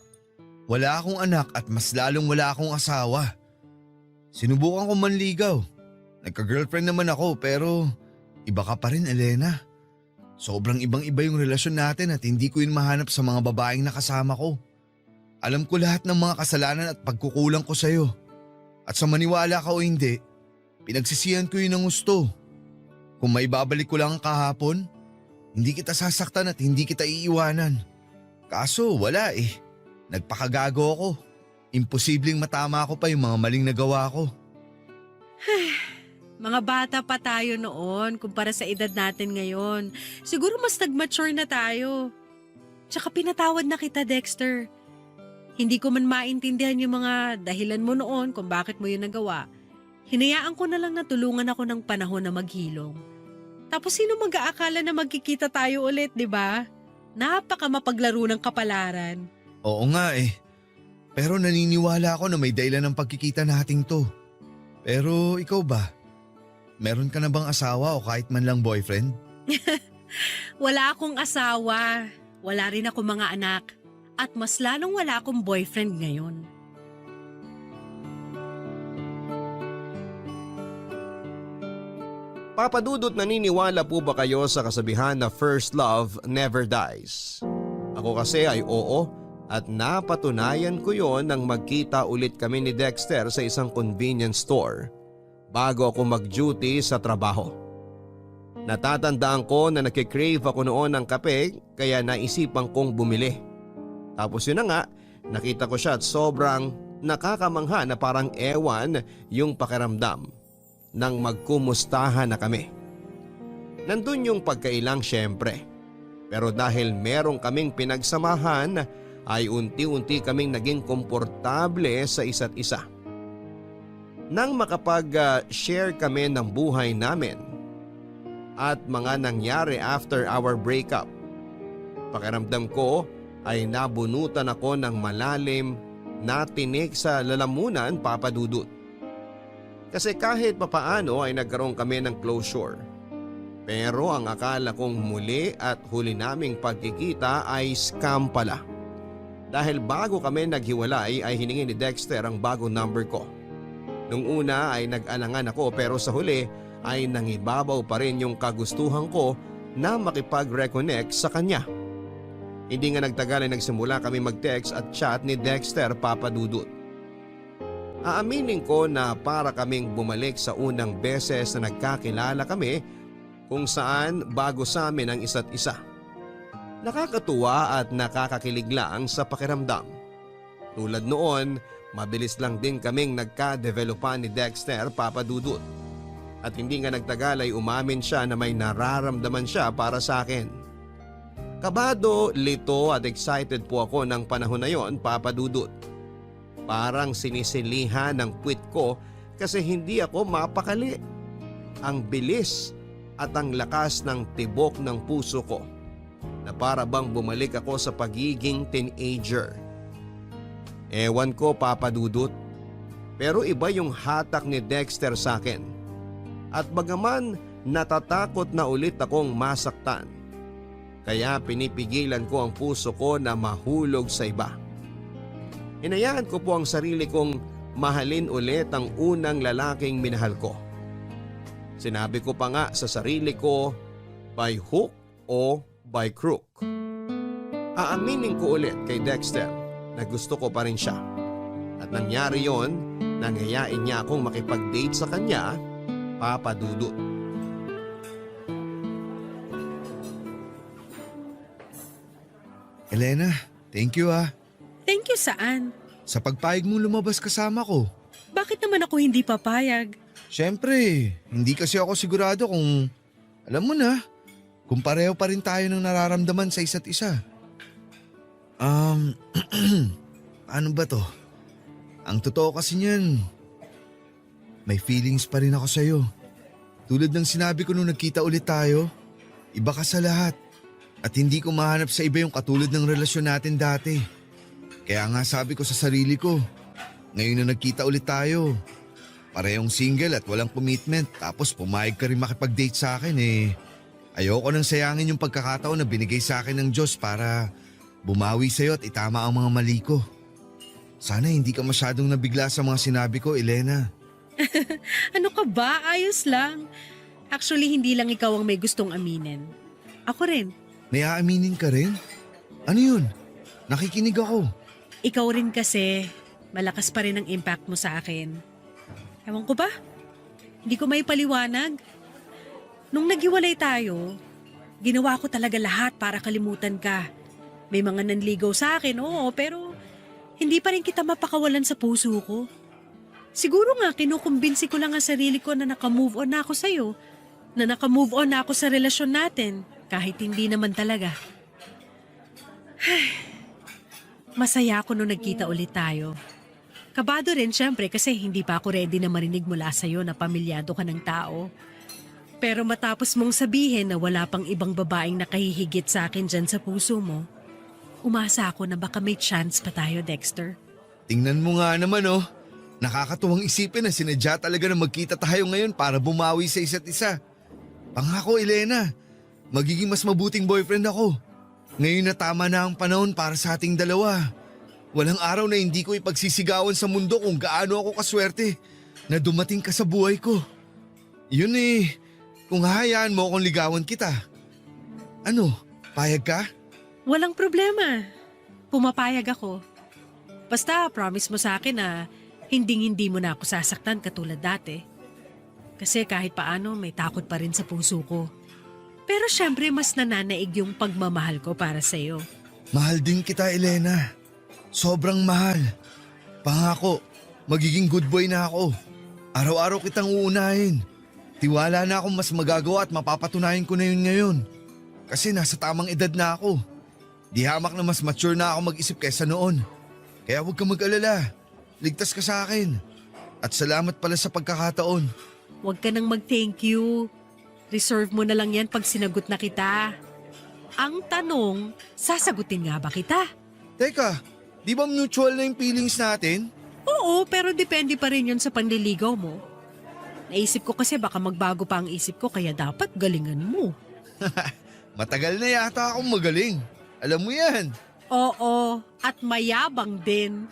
Wala akong anak at mas lalong wala akong asawa. Sinubukan ko manligaw. Nagka-girlfriend naman ako pero iba ka pa rin, Elena. Sobrang ibang-iba yung relasyon natin at hindi ko yun mahanap sa mga babaeng nakasama ko. Alam ko lahat ng mga kasalanan at pagkukulang ko sa'yo. At sa maniwala ka o hindi, pinagsisihan ko yun ng gusto. Kung may babalik ko lang kahapon, hindi kita sasaktan at hindi kita iiwanan. Kaso wala eh. Nagpakagago ako. Imposibleng matama ko pa yung mga maling nagawa ko. Mga bata pa tayo noon kumpara sa edad natin ngayon. Siguro mas nag-mature na tayo. Tsaka pinatawad na kita, Dexter. Hindi ko man maintindihan yung mga dahilan mo noon kung bakit mo yun nagawa. Hinayaan ko na lang na tulungan ako ng panahon na maghilom. Tapos sino mag-aakala na magkikita tayo ulit, di ba? Napaka mapaglaro ng kapalaran. Oo nga eh. Pero naniniwala ako na may dahilan ng pagkikita nating to. Pero ikaw ba? Meron ka na bang asawa o kahit man lang boyfriend? Wala akong asawa. Wala rin ako mga anak. At mas lalong wala akong boyfriend ngayon. Papa Dudut, naniniwala po ba kayo sa kasabihan na first love never dies? Ako kasi ay oo at napatunayan ko yon nang magkita ulit kami ni Dexter sa isang convenience store bago ako mag-duty sa trabaho. Natatandaan ko na nakikrave ako noon ng kape kaya naisipan kong bumili. Tapos yun na nga, nakita ko siya at sobrang nakakamangha na parang ewan yung pakiramdam nang magkumustahan na kami. Nandun yung pagkailang syempre. Pero dahil merong kaming pinagsamahan ay unti-unti kaming naging komportable sa isa't isa. Nang makapag-share kami ng buhay namin at mga nangyari after our breakup, pakiramdam ko ay nabunutan ako ng malalim na tinik sa lalamunan, Papa Dudut. Kasi kahit papaano ay nagkaroon kami ng closure. Pero ang akala kong muli at huli naming pagkikita ay scam pala. Dahil bago kami naghiwalay ay hiningi ni Dexter ang bagong number ko. Nung una ay nag-alangan ako pero sa huli ay nangibabaw pa rin yung kagustuhan ko na makipag-reconnect sa kanya. Hindi nga nagtagal ay nagsimula kami mag-text at chat ni Dexter, Papa Dudut. Aaminin ko na para kaming bumalik sa unang beses na nagkakilala kami kung saan bago sa amin ang isa't isa. Nakakatuwa at nakakakilig lang sa pakiramdam. Tulad noon, mabilis lang din kaming nagka-developan ni Dexter, Papa Dudut. At hindi nga nagtagal ay umamin siya na may nararamdaman siya para sa akin. Kabado, lito at excited po ako ng panahon na yon, Papa Dudut. Parang sinisilihan ng puwit ko kasi hindi ako mapakali. Ang bilis at ang lakas ng tibok ng puso ko na para bang bumalik ako sa pagiging teenager. Ewan ko, Papa Dudut, pero iba yung hatak ni Dexter sa akin. At bagaman natatakot na ulit akong masaktan, kaya pinipigilan ko ang puso ko na mahulog sa iba. Hinayaan ko po ang sarili kong mahalin ulit ang unang lalaking minahal ko. Sinabi ko pa nga sa sarili ko, by hook o by crook. Aaminin ko ulit kay Dexter na gusto ko pa rin siya. At nangyari yon, nangyayain niya akong makipag-date sa kanya, Papa Dudut. Elena, thank you ah. Thank you saan? Sa pagpayag mong lumabas kasama ko. Bakit naman ako hindi papayag? Siyempre, hindi kasi ako sigurado kung, alam mo na, kung pareho pa rin tayo ng nararamdaman sa isa't isa. Ano ba to? Ang totoo kasi niyan, may feelings pa rin ako sa'yo. Tulad ng sinabi ko nung nagkita ulit tayo, iba ka sa lahat. At hindi ko mahanap sa iba yung katulad ng relasyon natin dati. Kaya nga sabi ko sa sarili ko, ngayon na nagkita ulit tayo, parehong single at walang commitment, tapos pumayag ka rin makipag-date sa akin ayoko nang sayangin yung pagkakataon na binigay sa akin ng Diyos para bumawi sa'yo at itama ang mga mali ko. Sana hindi ka masyadong nabigla sa mga sinabi ko, Elena. Ano ka ba? Ayos lang. Actually, hindi lang ikaw ang may gustong aminin. Ako rin. May aaminin ka rin? Ano yun? Nakikinig ako. Ikaw rin kasi, malakas pa rin ang impact mo sa akin. Ewan ko ba? Hindi ko may paliwanag. Nung naghiwalay tayo, ginawa ko talaga lahat para kalimutan ka. May mga nanligaw sa akin, oo, pero hindi pa rin kita mapakawalan sa puso ko. Siguro nga kinukumbinsi ko lang ang sarili ko na nakamove on na ako sa'yo, na nakamove on na ako sa relasyon natin, kahit hindi naman talaga. Masaya ako nung nagkita ulit tayo. Kabado rin syempre kasi hindi pa ako ready na marinig mula sa'yo na pamilyado ka ng tao. Pero matapos mong sabihin na wala pang ibang babaeng nakahihigit sa akin dyan sa puso mo, umasa ako na baka may chance pa tayo, Dexter. Tingnan mo nga naman oh. Nakakatuwang isipin na sinadya talaga na magkita tayo ngayon para bumawi sa isa't isa. Pangako, Elena, magiging mas mabuting boyfriend ako. Ngayon na tama na ang panahon para sa ating dalawa. Walang araw na hindi ko ipagsisigawan sa mundo kung gaano ako kaswerte na dumating ka sa buhay ko. Yun kung hahayaan mo akong ligawan kita. Ano, payag ka? Walang problema. Pumapayag ako. Basta promise mo sa akin na hindi mo na ako sasaktan katulad dati. Kasi kahit paano may takot pa rin sa puso ko. Pero syempre mas nananaig yung pagmamahal ko para sa'yo. Mahal din kita, Elena. Sobrang mahal. Pangako, magiging good boy na ako. Araw-araw kitang uunahin. Tiwala na akong mas magagawa at mapapatunayan ko na yun ngayon. Kasi nasa tamang edad na ako. Di hamak na mas mature na ako mag-isip kaysa noon. Kaya huwag kang mag-alala. Ligtas ka sa akin. At salamat pala sa pagkakataon. Huwag ka nang mag-thank you. Reserve mo na lang yan pag sinagot na kita. Ang tanong, sasagutin nga ba kita? Teka, di ba mutual na yung feelings natin? Oo, pero depende pa rin yun sa panliligaw mo. Naisip ko kasi baka magbago pa ang isip ko kaya dapat galingan mo. Matagal na yata akong magaling. Alam mo yan. Oo, at mayabang din.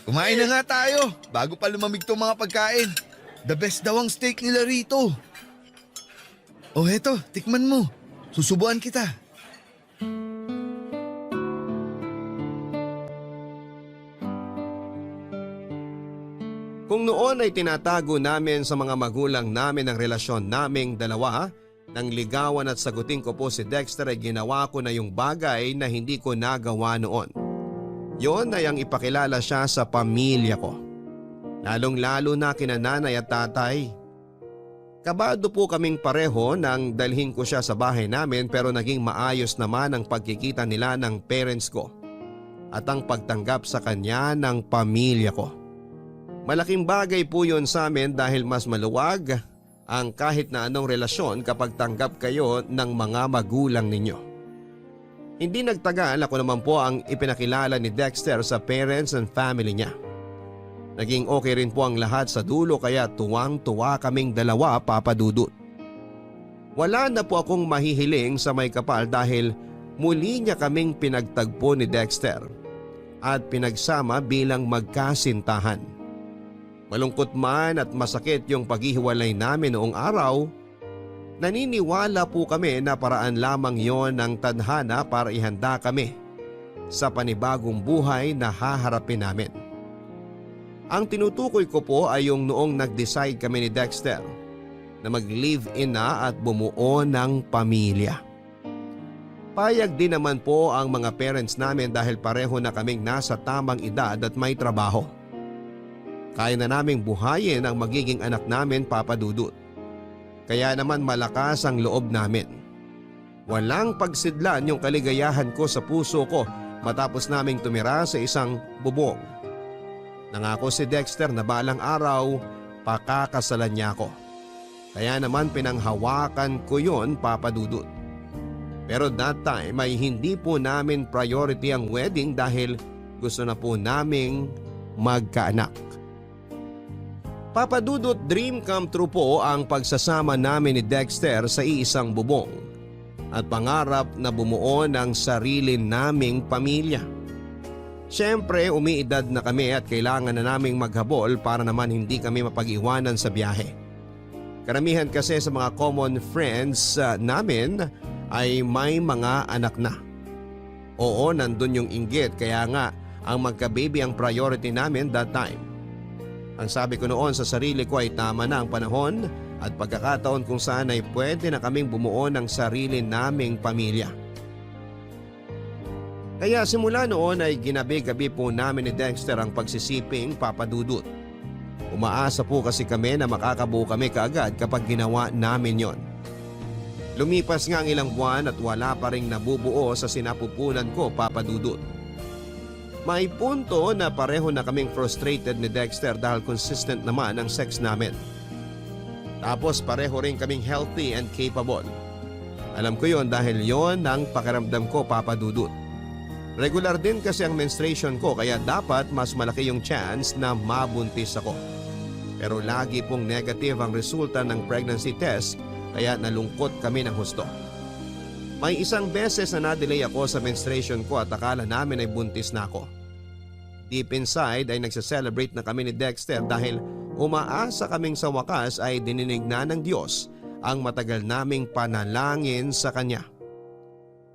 Kumain na nga tayo bago pa lumamig tong mga pagkain. The best daw ang steak nila rito. Oh, heto, tikman mo. Susubuan kita. Kung noon ay tinatago namin sa mga magulang namin ang relasyon naming dalawa, Nang ligawan at sagutin ko po si Dexter ay ginawa ko na yung bagay na hindi ko nagawa noon. Yon ay ang ipakilala siya sa pamilya ko. Lalong-lalo na kina nanay at tatay. Kabado po kaming pareho nang dalhin ko siya sa bahay namin pero naging maayos naman ang pagkikita nila ng parents ko at ang pagtanggap sa kanya ng pamilya ko. Malaking bagay po yun sa amin dahil mas maluwag ang kahit na anong relasyon kapag tanggap kayo ng mga magulang ninyo. Hindi nagtagal ako naman po ang ipinakilala ni Dexter sa parents and family niya. Naging okay rin po ang lahat sa dulo kaya tuwang-tuwa kaming dalawa, Papa Dudut. Wala na po akong mahihiling sa may kapal dahil muli niya kaming pinagtagpo ni Dexter at pinagsama bilang magkasintahan. Malungkot man at masakit yung paghihiwalay namin noong araw, naniniwala po kami na paraan lamang yon ng tadhana para ihanda kami sa panibagong buhay na haharapin namin. Ang tinutukoy ko po ay yung noong nag-decide kami ni Dexter na mag-live-in na at bumuo ng pamilya. Payag din naman po ang mga parents namin dahil pareho na kaming nasa tamang edad at may trabaho. Kaya na naming buhayin ang magiging anak namin, Papa Dudut. Kaya naman malakas ang loob namin. Walang pagsidlan yung kaligayahan ko sa puso ko matapos naming tumira sa isang bubong. Nangako si Dexter na balang araw pakakasalan niya ako. Kaya naman pinanghawakan ko yon, Papa Dudut. Pero that time ay hindi po namin priority ang wedding dahil gusto na po naming magkaanak. Papa Dudut, dream come true po ang pagsasama namin ni Dexter sa iisang bubong at pangarap na bumuo ng sarili naming pamilya. Siyempre umiidad na kami at kailangan na naming maghabol para naman hindi kami mapag-iwanan sa biyahe. Karamihan kasi sa mga common friends namin ay may mga anak na. Oo, nandun yung inggit kaya nga ang magka-baby ang priority namin that time. Ang sabi ko noon sa sarili ko ay tama na ang panahon at pagkakataon kung saan ay pwede na kaming bumuo ng sarili naming pamilya. Kaya simula noon ay ginabi-gabi po namin ni Dexter ang pagsisiping, Papa Dudut. Umaasa po kasi kami na makakabuo kami kaagad kapag ginawa namin yon. Lumipas nga ang ilang buwan at wala pa ring nabubuo sa sinapupunan ko, Papa Dudut. May punto na pareho na kaming frustrated ni Dexter dahil consistent naman ang sex namin. Tapos pareho rin kaming healthy and capable. Alam ko yon dahil yon ang pakiramdam ko, Papa Dudut. Regular din kasi ang menstruation ko kaya dapat mas malaki yung chance na mabuntis ako. Pero lagi pong negative ang resulta ng pregnancy test kaya nalungkot kami ng husto. May isang beses na na-delay ako sa menstruation ko at akala namin ay buntis na ako. Deep inside ay nagse-celebrate na kami ni Dexter dahil umaasa kaming sa wakas ay dininig na ng Diyos ang matagal naming panalangin sa Kanya.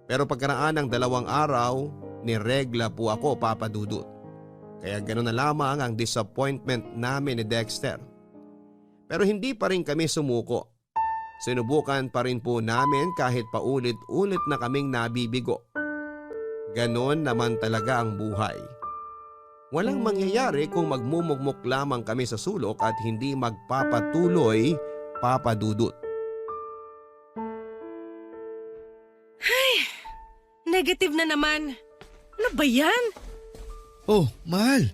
Pero pagkaraan ng 2 araw, niregla po ako, Papa Dudut. Kaya gano'n na lamang ang disappointment namin ni Dexter. Pero hindi pa rin kami sumuko. Sinubukan pa rin po namin kahit paulit-ulit na kaming nabibigo. Ganon naman talaga ang buhay. Walang mangyayari kung magmumugmok lamang kami sa sulok at hindi magpapatuloy, Papa Dudut. Ay, negative na naman. Ano ba yan? Oh, mahal.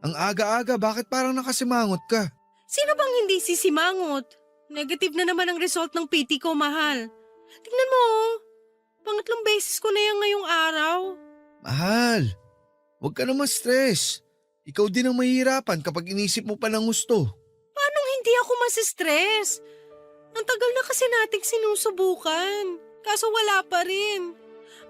Ang aga-aga, bakit parang nakasimangot ka? Sino bang hindi sisimangot? Negative na naman ang result ng PT ko, mahal. Tingnan mo, pangatlong beses ko na yan ngayong araw. Mahal, huwag ka naman stress. Ikaw din ang mahihirapan kapag inisip mo pa ng gusto. Paanong hindi ako masistress? Ang tagal na kasi nating sinusubukan. Kaso wala pa rin.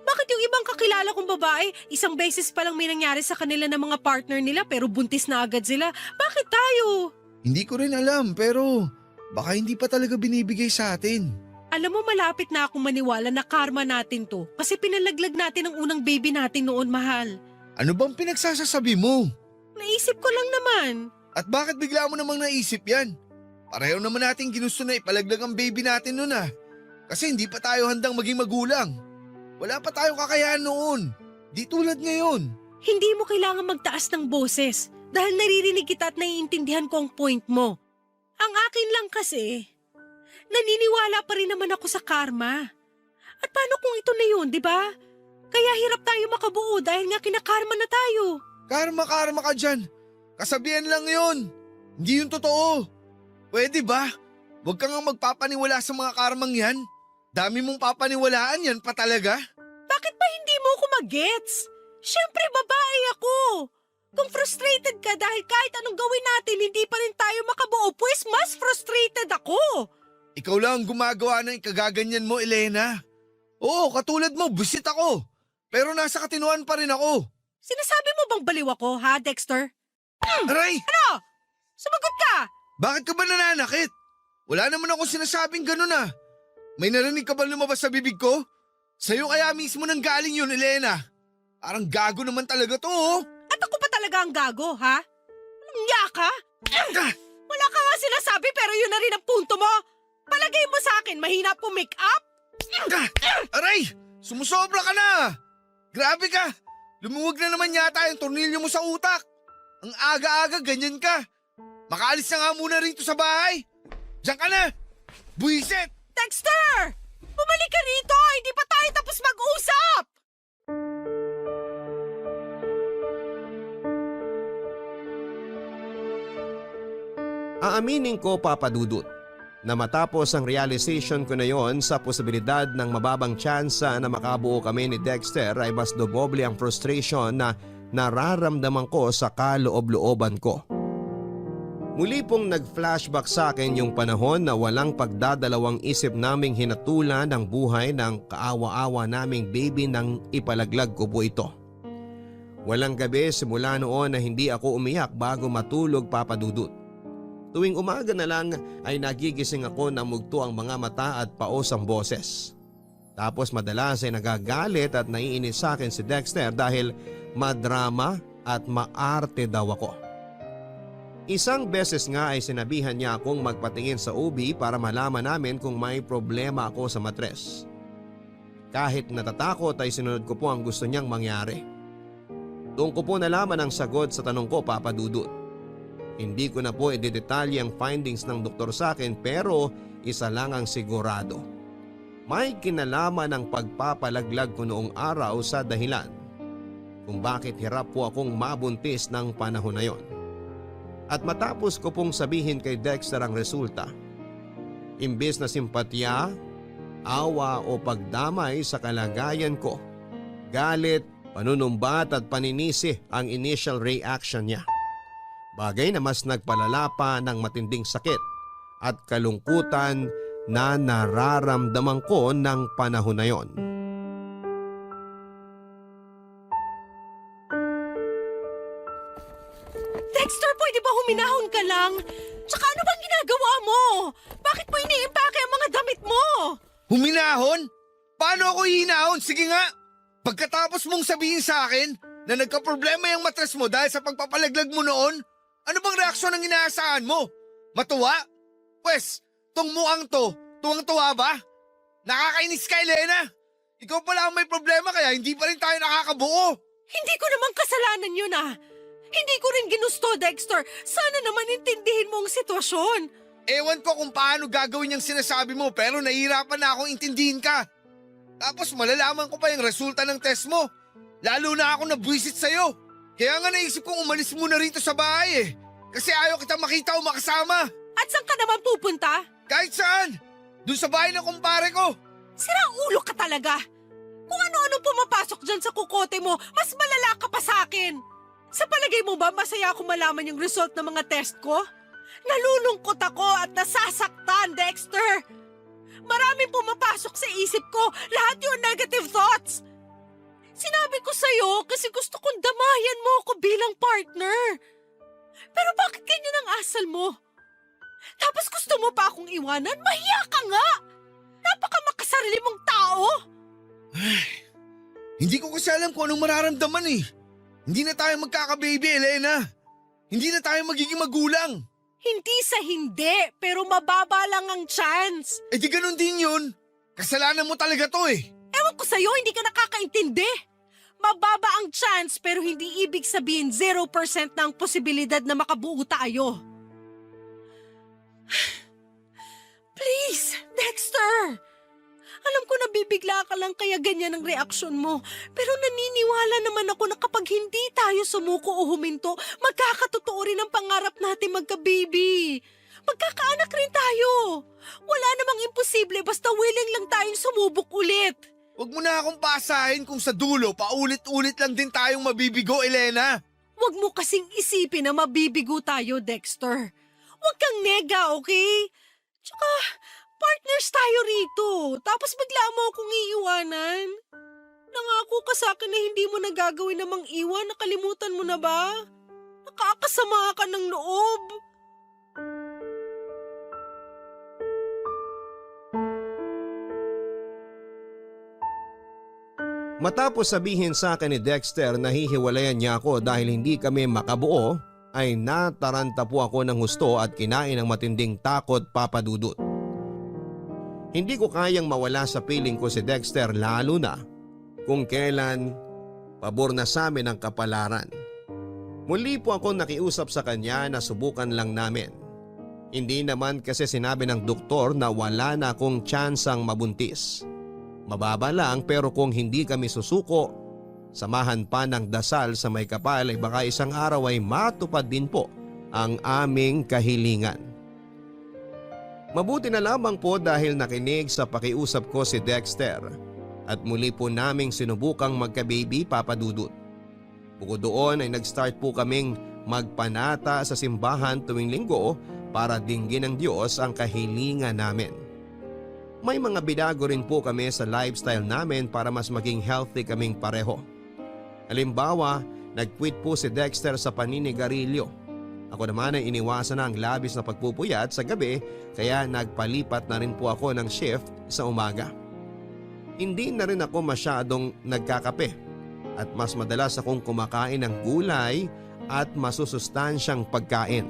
Bakit yung ibang kakilala kong babae, isang beses pa lang may nangyari sa kanila ng mga partner nila pero buntis na agad sila? Bakit tayo? Hindi ko rin alam pero baka hindi pa talaga binibigay sa atin. Alam mo, malapit na akong maniwala na karma natin to kasi pinalaglag natin ang unang baby natin noon, mahal. Ano bang pinagsasasabi mo? Naisip ko lang naman. At bakit bigla mo namang naisip yan? Pareho naman natin ginusto na ipalaglag ang baby natin noon ah. Kasi hindi pa tayo handang maging magulang. Wala pa tayong kakayahan noon. Di tulad ngayon. Hindi mo kailangan magtaas ng boses dahil naririnig kita at naiintindihan ko ang point mo. Ang akin lang kasi, naniniwala pa rin naman ako sa karma. At paano kung ito na yun, di ba? Kaya hirap tayo makabuo dahil nga kinakarma na tayo. Karma ka dyan. Kasabihan lang yun. Hindi yun totoo. Pwede ba? Huwag ka nga magpapaniwala sa mga karmang yan. Dami mong papaniwalaan yan pa talaga. Bakit ba hindi mo ako mag-gets? Siyempre babae ako. Kung frustrated ka dahil kahit anong gawin natin hindi pa rin tayo makabuo, pues mas frustrated ako. Ikaw lang ang gumagawa ng ikagaganyan mo, Elena. Oo, katulad mo, busit ako. Pero nasa katinuan pa rin ako. Sinasabi mo bang baliw ako, ha, Dexter? Aray! Ano? Sumagot ka! Bakit ka ba nananakit? Wala naman akong sinasabing ganun ah. May narinig ka ba lumabas sa bibig ko? Sa'yo kaya mismo nang galing yun, Elena. Parang gago naman talaga to, oh. At ako pa talaga ang gago, ha? Anong niya ka? Wala ka nga sinasabi pero yun na rin ang punto mo. Palagay mo sa akin, mahina po make up? Aray! Sumusobra ka na! Grabe ka! Lumuwag na naman yata yung tornilyo mo sa utak. Ang aga-aga, ganyan ka. Makaalis na nga muna rito sa bahay. Diyan ka na! Buisit! Dexter! Bumalik ka rito! Hindi pa tayo tapos mag-usap! Aaminin ko, Papa Dudut, na matapos ang realization ko na yon sa posibilidad ng mababang tsansa na makabuo kami ni Dexter ay mas doboble ang frustration na nararamdaman ko sa kaloob-looban ko. Muli pong nag-flashback sa akin yung panahon na walang pagdadalawang isip naming hinatulan ang buhay ng kaawa-awa naming baby nang ipalaglag ko po ito. Walang gabi simula noon na hindi ako umiyak bago matulog, Papa Dudut. Tuwing umaga na lang ay nagigising ako na mugto ang mga mata at paos ang boses. Tapos madalas ay nagagalit at naiinis sa akin si Dexter dahil madrama at maarte daw ako. Isang beses nga ay sinabihan niya akong magpatingin sa OB para malaman namin kung may problema ako sa matres. Kahit natatakot ay sinunod ko po ang gusto niyang mangyari. Doon ko po nalaman ang sagot sa tanong ko, Papa Dudut. Hindi ko na po idedetalye ang findings ng doktor sa akin pero isa lang ang sigurado. May kinalaman ang pagpapalaglag ko noong araw sa dahilan kung bakit hirap po akong mabuntis ng panahon na yon. At matapos ko pong sabihin kay Dexter ang resulta, imbes na simpatya, awa o pagdamay sa kalagayan ko, galit, panunumbat at paninisi ang initial reaction niya. Bagay na mas nagpalala pa ng matinding sakit at kalungkutan na nararamdaman ko ng panahon na yon. Dexter, pwede ba huminahon ka lang? Tsaka ano bang ginagawa mo? Bakit mo iniimpake ang mga damit mo? Huminahon? Paano ako hihinahon? Sige nga! Pagkatapos mong sabihin sa akin na nagka-problema yung matres mo dahil sa pagpapalaglag mo noon, ano bang reaksyon ang inaasahan mo? Matuwa? Pwes, tong mukhang to, tuwang-tuwa ba? Nakakainis ka, Elena. Ikaw pala ang may problema kaya hindi pa rin tayo nakakabuo. Hindi ko naman kasalanan yun ah. Hindi ko rin ginusto, Dexter. Sana naman intindihin mo ang sitwasyon. Ewan ko kung paano gagawin yung sinasabi mo pero nahihirapan na akong intindihin ka. Tapos malalaman ko pa yung resulta ng test mo. Lalo na ako nabwisit sa'yo. Kaya nga naisip kong umalis muna rito sa bahay eh. Kasi ayaw kita makita o makasama. At saan ka naman pupunta? Kahit saan. Doon sa bahay ng kumpare ko. Sirang ulo ka talaga. Kung ano-ano pumapasok dyan sa kukote mo, mas malala ka pa sa akin. Sa palagay mo ba masaya ako malaman yung result ng mga test ko? Nalulungkot ako at nasasaktan, Dexter. Maraming pumapasok sa isip ko, lahat yung negative thoughts. Sinabi ko sa'yo kasi gusto kong damayan mo ako bilang partner. Pero bakit ganyan ang asal mo? Tapos gusto mo pa akong iwanan? Mahiya ka nga! Napakamakasarili mong tao! Hindi ko kasi alam kung anong mararamdaman eh. Hindi na tayo magkaka-baby, Elena. Hindi na tayo magiging magulang. Hindi sa hindi, pero mababa lang ang chance. Eh di ganun din yun. Kasalanan mo talaga to eh. Ewan ko sa'yo, hindi ka nakakaintindi. Mababa ang chance pero hindi ibig sabihin 0% na ang posibilidad na makabuo tayo. Please, Dexter! Alam ko nabibigla ka lang kaya ganyan ang reaksyon mo. Pero naniniwala naman ako na kapag hindi tayo sumuko o huminto, magkakatotoo rin ang pangarap natin magka-baby. Magkakaanak rin tayo. Wala namang imposible basta willing lang tayong sumubok ulit. Huwag mo na akong pasahin kung sa dulo paulit-ulit lang din tayong mabibigo, Elena. Huwag mo kasing isipin na mabibigo tayo, Dexter. Huwag kang nega, okay? Tsaka, partners tayo rito. Tapos bigla mo akong iiwanan. Nangako ka sa akin na hindi mo nagagawin namang iwan. Nakalimutan mo na ba? Nakakasama ka ng loob. Matapos sabihin sa akin ni Dexter na hihiwalayan niya ako dahil hindi kami makabuo, ay nataranta po ako ng husto at kinain ng matinding takot, Papa Dudut. Hindi ko kayang mawala sa piling ko si Dexter lalo na kung kailan pabor na sa amin ang kapalaran. Muli po ako nakiusap sa kanya na subukan lang namin. Hindi naman kasi sinabi ng doktor na wala na akong tsansang mabuntis. Mababa lang pero kung hindi kami susuko, samahan pa ng dasal sa may kapal ay baka isang araw ay matupad din po ang aming kahilingan. Mabuti na lamang po dahil nakinig sa pakiusap ko si Dexter at muli po naming sinubukang magka-baby, Papa Dudut. Bukod doon ay nag-start po kaming magpanata sa simbahan tuwing linggo para dinggin ng Diyos ang kahilingan namin. May mga binago rin po kami sa lifestyle namin para mas maging healthy kaming pareho. Halimbawa, nag-quit po si Dexter sa paninigarilyo. Ako naman ay iniwasan na ang labis na pagpupuyat sa gabi kaya nagpalipat na rin po ako ng shift sa umaga. Hindi na rin ako masyadong nagkakape at mas madalas akong kumakain ng gulay at masusustansyang pagkain.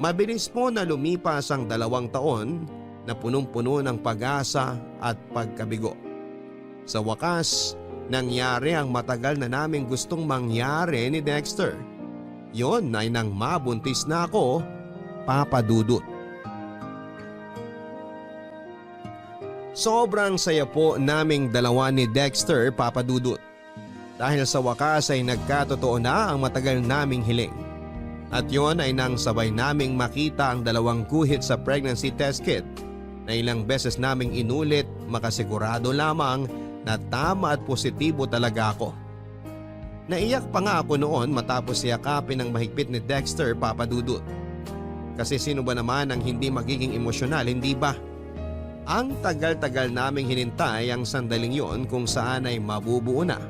Mabilis po na lumipas ang 2 taon na punong-puno ng pag-asa at pagkabigo. Sa wakas, nangyari ang matagal na naming gustong mangyari ni Dexter. Yon ay nang mabuntis na ako, Papa Dudut. Sobrang saya po naming dalawa ni Dexter, Papa Dudut. Dahil sa wakas ay nagkatotoo na ang matagal naming hiling. At yon ay nang sabay naming makita ang 2 guhit sa pregnancy test kit na ilang beses naming inulit makasigurado lamang na tama at positibo talaga ako. Naiyak pa nga ako noon matapos yakapin ng mahigpit ni Dexter, Papa Dudut. Kasi sino ba naman ang hindi magiging emosyonal, hindi ba? Ang tagal-tagal naming hinintay ang sandaling yon kung saan ay mabubuo na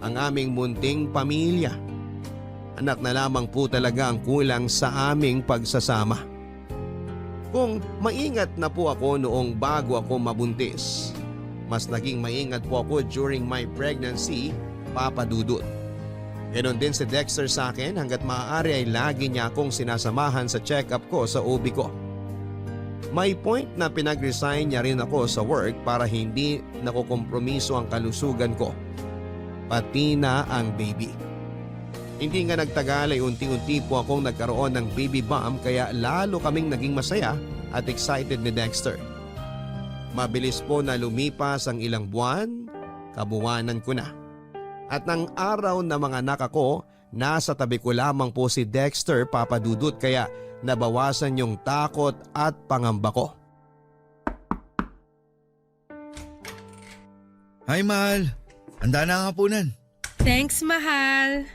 ang aming munting pamilya. Anak na lamang po talaga ang kulang sa aming pagsasama. Kung maingat na po ako noong bago ako mabuntis, mas naging maingat po ako during my pregnancy, Papa Dudut. Ganon din si Dexter sa akin hanggat maaari ay lagi niya akong sinasamahan sa check-up ko sa OB ko. May point na pinag-resign niya rin ako sa work para hindi nakukompromiso ang kalusugan ko, pati na ang baby. Hindi nga nagtagal ay unti-unti po akong nagkaroon ng baby bump kaya lalo kaming naging masaya at excited ni Dexter. Mabilis po na lumipas ang ilang buwan, kabuwanan ko na. At ng araw na mga anak ako, nasa tabi ko lamang po si Dexter, Papa Dudut kaya nabawasan yung takot at pangamba ko. Hi, mahal. Handa na ang hapunan. Thanks, mahal.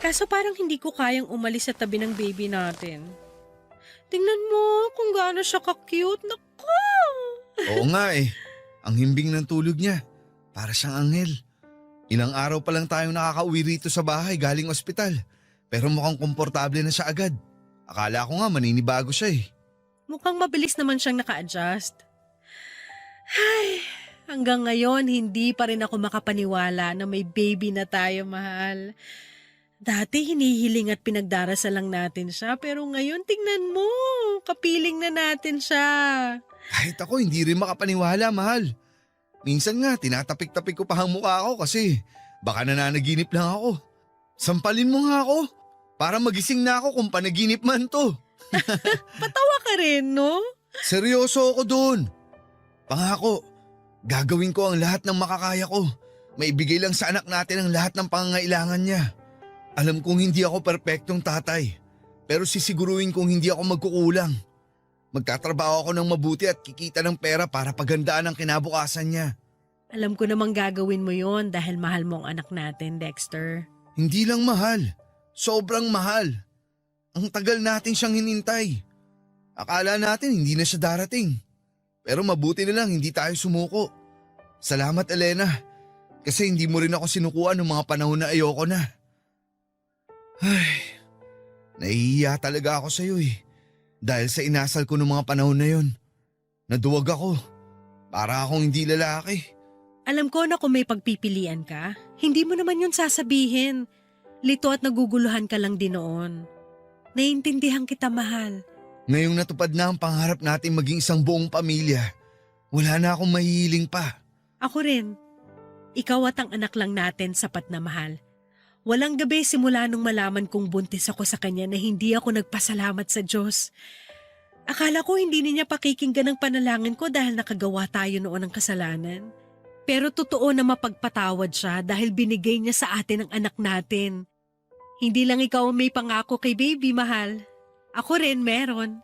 Kaso parang hindi ko kayang umalis sa tabi ng baby natin. Tingnan mo kung gaano siya ka-cute. Naku! Oo nga eh. Ang himbing ng tulog niya. Para siyang anghel. Ilang araw pa lang tayong nakakauwi rito sa bahay galing ospital. Pero mukhang komportable na siya agad. Akala ko nga maninibago siya eh. Mukhang mabilis naman siyang naka-adjust. Ay, hanggang ngayon hindi pa rin ako makapaniwala na may baby na tayo, mahal. Dati hinihiling at pinagdarasal lang natin siya, pero ngayon tingnan mo, kapiling na natin siya. Kahit ako hindi rin makapaniwala, mahal. Minsan nga, tinatapik-tapik ko pa ang mukha ko kasi baka nananaginip lang ako. Sampalin mo nga ako para magising na ako kung panaginip man to. Patawa ka rin, no? Seryoso ako doon. Pangako, gagawin ko ang lahat ng makakaya ko. Maibigay lang sa anak natin ang lahat ng pangangailangan niya. Alam kong hindi ako perpektong tatay, pero sisiguruhin kong hindi ako magkukulang. Magtatrabaho ako ng mabuti at kikita ng pera para pagandaan ang kinabukasan niya. Alam ko namang gagawin mo yon dahil mahal mo ang anak natin, Dexter. Hindi lang mahal, sobrang mahal. Ang tagal natin siyang hinintay. Akala natin hindi na siya darating. Pero mabuti na lang hindi tayo sumuko. Salamat, Elena, kasi hindi mo rin ako sinukuan ng mga panahon na ayoko na. Ay, nahihiya talaga ako sa iyo eh. Dahil sa inasal ko ng mga panahon na yon. Naduwag ako. Para akong hindi lalaki. Alam ko na kung may pagpipilian ka, hindi mo naman yun sasabihin. Lito at naguguluhan ka lang din noon. Naiintindihan kita, mahal. Ngayong natupad na ang pangarap natin maging isang buong pamilya, wala na akong mahihiling pa. Ako rin. Ikaw at ang anak lang natin sapat na mahal. Walang gabi simula nung malaman kong buntis ako sa kanya na hindi ako nagpasalamat sa Diyos. Akala ko hindi niya pakikinggan ang panalangin ko dahil nakagawa tayo noon ng kasalanan. Pero totoo na mapagpatawad siya dahil binigay niya sa atin ang anak natin. Hindi lang ikaw ang may pangako kay baby, mahal. Ako rin meron.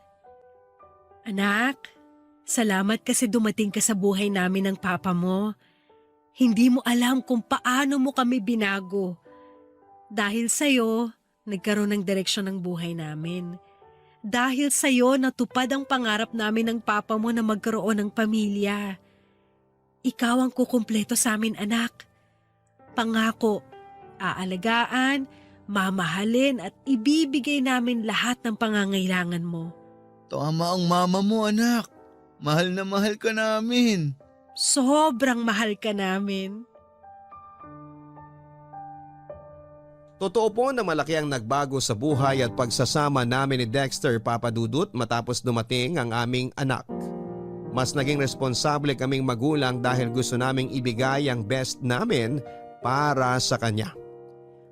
Anak, salamat kasi dumating ka sa buhay namin ng papa mo. Hindi mo alam kung paano mo kami binago. Dahil sa'yo, nagkaroon ng direksyon ng buhay namin. Dahil sa'yo, natupad ang pangarap namin ng papa mo na magkaroon ng pamilya. Ikaw ang kukumpleto sa amin, anak. Pangako, aalagaan, mamahalin at ibibigay namin lahat ng pangangailangan mo. Tama ang mama mo, anak. Mahal na mahal ka namin. Sobrang mahal ka namin. Totoo po na malaki ang nagbago sa buhay at pagsasama namin ni Dexter, Papa Dudut, matapos dumating ang aming anak. Mas naging responsable kaming magulang dahil gusto naming ibigay ang best namin para sa kanya.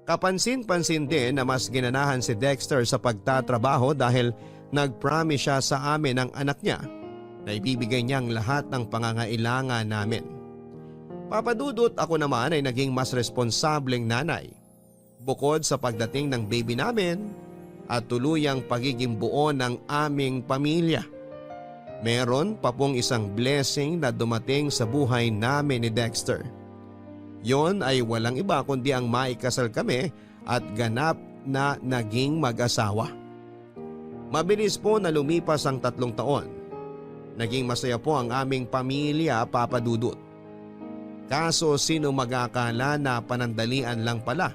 Kapansin-pansin din na mas ginanahan si Dexter sa pagtatrabaho dahil nag-promise siya sa amin ng anak niya na ibibigay niyang lahat ng pangangailangan namin. Papa Dudut, ako naman ay naging mas responsableng nanay. Bukod sa pagdating ng baby namin at tuluyang pagiging buo ng aming pamilya. Meron pa pong isang blessing na dumating sa buhay namin ni Dexter. Yon ay walang iba kundi ang maikasal kami at ganap na naging mag-asawa. Mabilis po na lumipas ang 3 taon. Naging masaya po ang aming pamilya, Papa Dudut. Kaso sino mag-akala na panandalian lang pala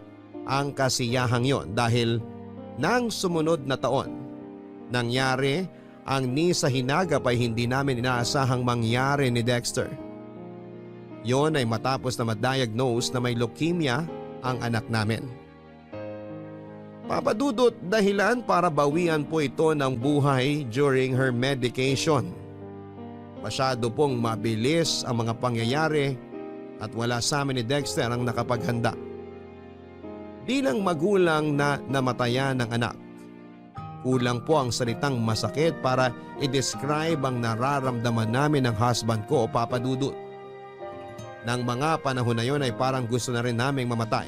ang kasiyahang yon dahil nang sumunod na taon, nangyari ang ni sa hinagap ay hindi namin inaasahang mangyari ni Dexter. Yon ay matapos na ma-diagnose na may leukemia ang anak namin. Papa Dudut, dahilan para bawian po ito ng buhay during her medication. Masyado pong mabilis ang mga pangyayari at wala sa amin ni Dexter ang nakapaghanda. Bilang magulang na namatayan ng anak, kulang po ang salitang masakit para i-describe ang nararamdaman namin ng husband ko, Papa Dudut. Nang mga panahon na yon ay parang gusto na rin naming mamatay.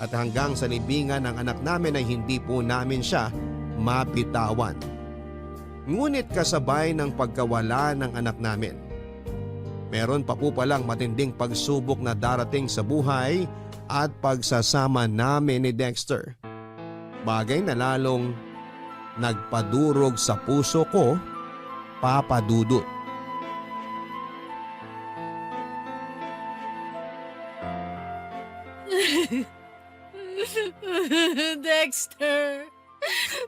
At hanggang sa libingan ng anak namin ay hindi po namin siya mapitawan. Ngunit kasabay ng pagkawala ng anak namin, meron pa po palang matinding pagsubok na darating sa buhay at pagsasama namin ni Dexter. Bagay na lalong nagpadurog sa puso ko, Papa Dudut. Dexter,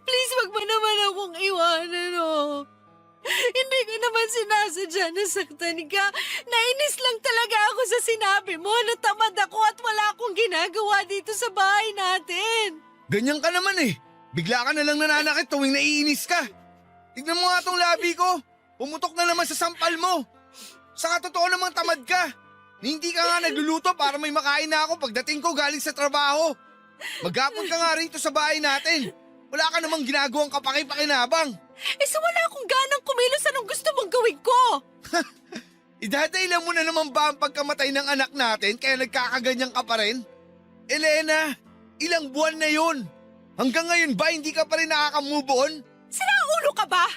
please wag mo naman akong iwanan, oh. Hindi Hindi ko naman sinasadya na saktan ka. Nainis lang talaga ako sa sinabi mo na tamad ako at wala akong ginagawa dito sa bahay natin. Ganyan ka naman eh. Bigla ka na lang nananakit tuwing naiinis ka. Tignan mo nga tong labi ko. Pumutok na naman sa sampal mo. Saka totoo namang tamad ka. Hindi ka nga nagluluto para may makain na ako pagdating ko galing sa trabaho. Maghapon ka nga rito sa bahay natin. Wala ka namang ginagawang kapaki-pakinabang. So wala akong ganang kumilos. Anong gusto mong gawin ko? Idadailan mo na naman ba ang pagkamatay ng anak natin kaya nagkakaganyan ka pa rin? Elena, ilang buwan na yun. Hanggang ngayon ba hindi ka pa rin nakaka-move on? Sira ulo ka ba?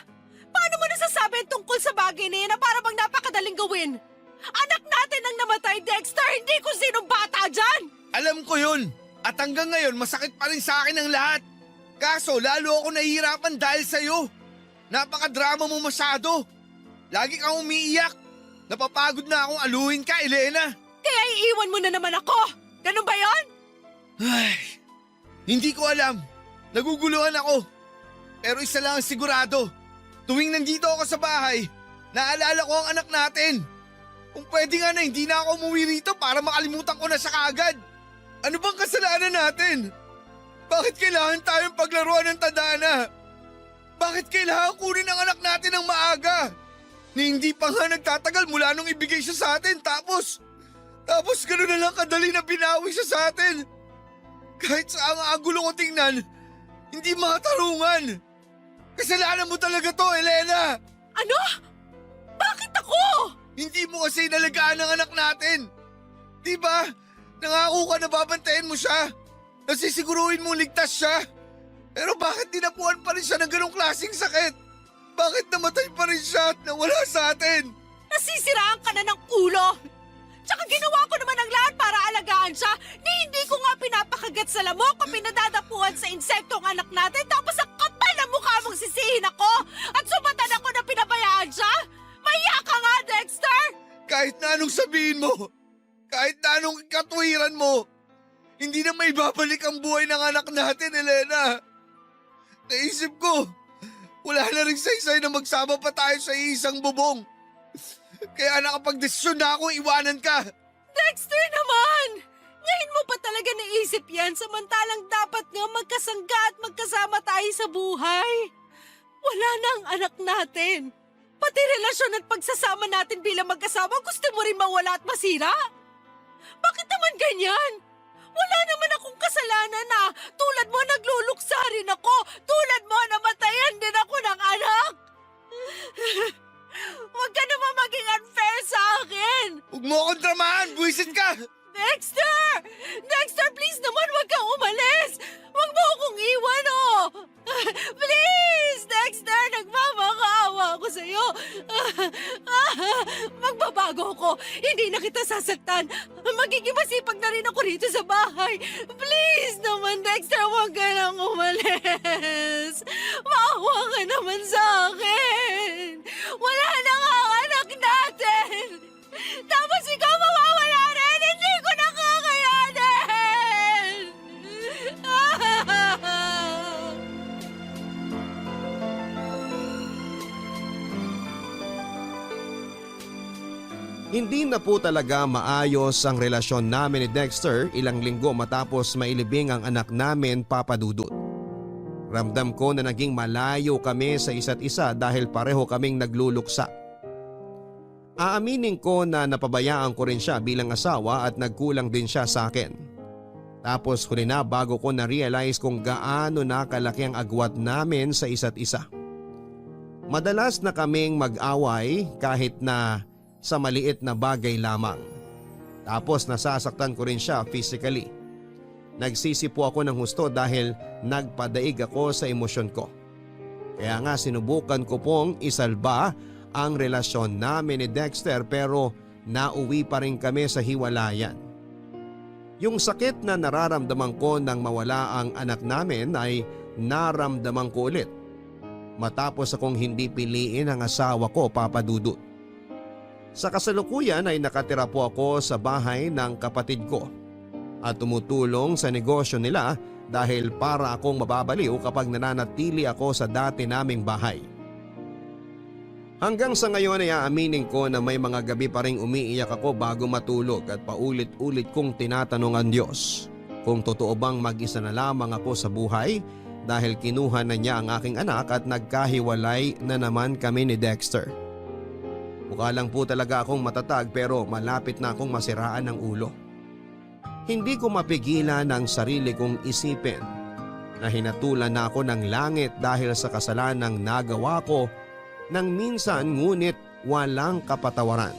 Paano mo nasasabi tungkol sa bagay na yan na para bang napakadaling gawin? Anak natin ang namatay, Dexter, hindi kung sinong bata dyan! Alam ko yun. At hanggang ngayon masakit pa rin sa akin ang lahat. Kaso lalo ako nahihirapan dahil sa'yo. Napakadrama mo masyado. Lagi kang umiiyak. Napapagod na akong aluhin ka, Elena. Kaya iiwan mo na naman ako. Ganun ba yon? Ay, hindi ko alam. Naguguluhan ako. Pero isa lang ang sigurado. Tuwing nandito ako sa bahay, naalala ko ang anak natin. Kung pwede nga na hindi na ako umuwi rito para makalimutan ko na siya kaagad. Ano bang kasalanan natin? Bakit kailangan tayong paglaruan ng tadhana? Bakit kailangan kunin ang anak natin ng maaga? Ni hindi pa nga nagtatagal mula nung ibigay siya sa atin tapos gano'n na lang kadali na binawi siya sa atin. Kahit sa ang agulo ko tingnan, hindi makatarungan. Kasalanan mo talaga to, Elena! Ano? Bakit ako? Hindi mo kasi inalagaan ang anak natin. Diba? Nangako ka na babantayan mo siya. Nasisiguruhin mo ligtas siya. Pero bakit dinapuan pa rin siya ng ganong klaseng sakit? Bakit namatay pa rin siya at nawala sa atin? Nasisiraan ka na ng ulo. Tsaka ginawa ko naman ang lahat para alagaan siya. Hindi ko nga pinapakagat sa lamok o pinadadapuan sa insekto ang anak natin. Tapos ang kapal na mukha mong sisihin ako. At sumatan ako na pinabayaan siya. Mahiya ka nga, Dexter! Kahit na anong sabihin mo, kahit na anong katuwiran mo, hindi na may babalik ang buhay ng anak natin, Elena. Naisip ko, wala na rin saysay na magsama pa tayo sa isang bubong. Kaya nakapag-desisyon na ako iwanan ka. Dexter naman! Ngayon mo pa talaga naisip yan samantalang dapat nga magkasangga at magkasama tayo sa buhay. Wala na ang anak natin. Pati relasyon at pagsasama natin bilang mag-asawa gusto mo rin mawala at masira? Bakit naman ganyan? Wala naman akong kasalanan na tulad mo nagluluksa rin ako. Tulad mo namatayan din ako ng anak. Huwag ka naman maging unfair sa akin. Huwag mo akong dramahan, buwisit ka. Dexter! Dexter, please naman huwag kang umalis. Huwag mo akong iwan, oh. Please, Dexter, nagmamakaawa ako sa'yo. Magbabago ako. Hindi na kita sasaktan. Magiging masipag na rin ako rito sa bahay. Please naman, Dexter, huwag ka nang umalis. Maawa ka naman sa akin. Wala na nga ang anak natin. Tapos ikaw mawawala rin. Hindi ko na kakayanin. Hindi na po talaga maayos ang relasyon namin ni Dexter ilang linggo matapos mailibing ang anak namin, Papa Dudut. Ramdam ko na naging malayo kami sa isa't isa dahil pareho kaming nagluluksa. Aaminin ko na napabayaan ko rin siya bilang asawa at nagkulang din siya sa akin. Tapos huli na bago ko na-realize kung gaano na kalaki ang agwat namin sa isa't isa. Madalas na kaming mag-away kahit na sa maliit na bagay lamang. Tapos nasasaktan ko rin siya physically. Nagsisi po ako ng husto dahil nagpadaig ako sa emosyon ko. Kaya nga sinubukan ko pong isalba ang relasyon namin ni Dexter pero nauwi pa rin kami sa hiwalayan. Yung sakit na nararamdaman ko nang mawala ang anak namin ay naramdaman ko ulit matapos akong hindi piliin ang asawa ko, Papa Dudut. Sa kasalukuyan ay nakatira po ako sa bahay ng kapatid ko at tumutulong sa negosyo nila dahil para akong mababaliw kapag nananatili ako sa dati naming bahay. Hanggang sa ngayon ay aaminin ko na may mga gabi pa ring umiiyak ako bago matulog at paulit-ulit kong tinatanong ang Diyos kung totoo bang mag-isa na lamang ako sa buhay dahil kinuha na niya ang aking anak at nagkahiwalay na naman kami ni Dexter. Mukha lang po talaga akong matatag pero malapit na akong masiraan ng ulo. Hindi ko mapigilan ang sarili kong isipin na hinatulan na ako ng langit dahil sa kasalanang nagawa ko nang minsan ngunit walang kapatawaran.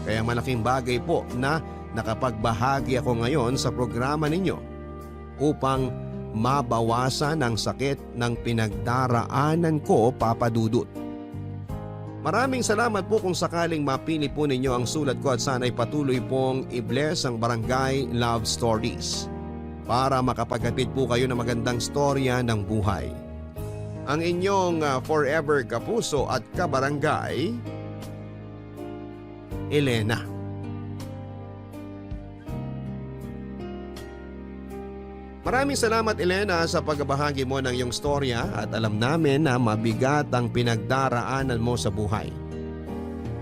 Kaya malaking bagay po na nakapagbahagi ako ngayon sa programa ninyo upang mabawasan ang sakit ng pinagdaraanan ko, Papa Dudut. Maraming salamat po kung sakaling mapili po ninyo ang sulat ko at sana'y patuloy pong i-bless ang Barangay Love Stories para makapaghatid po kayo ng magandang storya ng buhay. Ang inyong forever kapuso at kabarangay, Elena. Maraming salamat Elena sa pagbabahagi mo ng iyong storya at alam namin na mabigat ang pinagdaraanan mo sa buhay.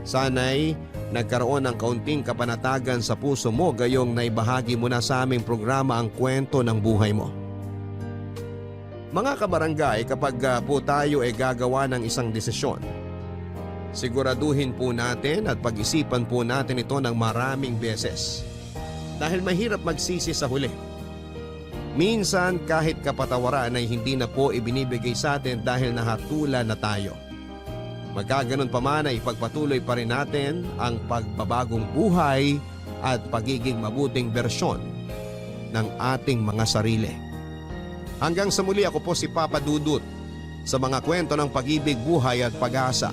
Sana'y nagkaroon ng kaunting kapanatagan sa puso mo gayong naibahagi mo na sa aming programa ang kwento ng buhay mo. Mga kabarangay, kapag po tayo ay gagawa ng isang desisyon, siguraduhin po natin at pag-isipan po natin ito ng maraming beses. Dahil mahirap magsisi sa huli. Minsan kahit kapatawaran ay hindi na po ibinibigay sa atin dahil nahatulan na tayo. Magkaganon pa man ay ipagpatuloy pa rin natin ang pagbabagong buhay at pagiging mabuting bersyon ng ating mga sarili. Hanggang sa muli, ako po si Papa Dudut sa mga kwento ng pag-ibig, buhay at pag-asa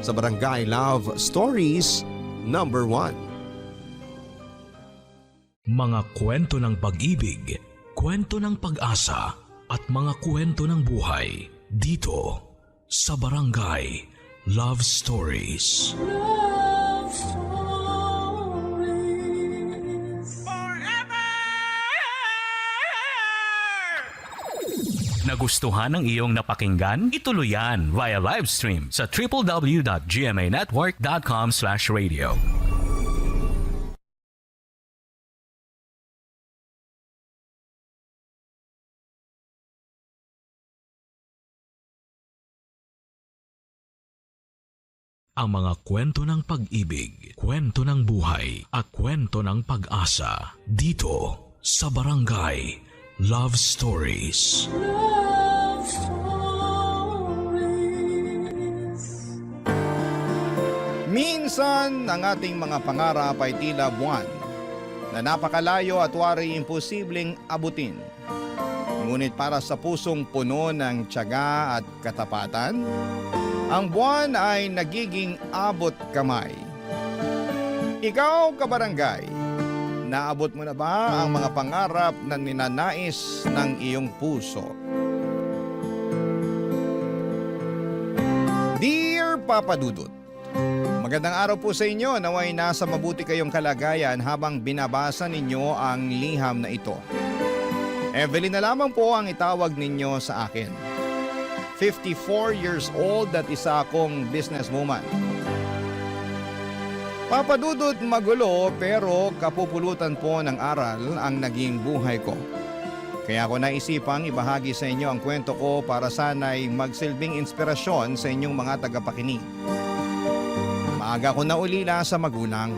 sa Barangay Love Stories number 1. Mga kwento ng pag-ibig, kwento ng pag-asa at mga kwento ng buhay dito sa Barangay Love Stories. Love Stories. Nagustuhan ng iyong napakinggan? Ituloy yan via live stream sa www.gmanetwork.com/radio. Ang mga kwento ng pag-ibig, kwento ng buhay at kwento ng pag-asa dito sa Barangay Love Stories. Love Stories. Minsan ang ating mga pangarap ay tila buwan na napakalayo at wari imposibleng abutin. Ngunit para sa pusong puno ng tiyaga at katapatan, ang buwan ay nagiging abot kamay. Ikaw, kabarangay, naabot mo na ba ang mga pangarap na ninanais ng iyong puso? Dear Papa Dudut, magandang araw po sa inyo. Naway nasa mabuti kayong kalagayan habang binabasa ninyo ang liham na ito. Evelyn na lamang po ang itawag ninyo sa akin. 54 years old at isa akong businesswoman. Papa Dudut, magulo pero kapupulutan po ng aral ang naging buhay ko. Kaya ako naisipang ibahagi sa inyo ang kwento ko para sana'y magsilbing inspirasyon sa inyong mga tagapakinig. Maaga ko naulila sa magulang.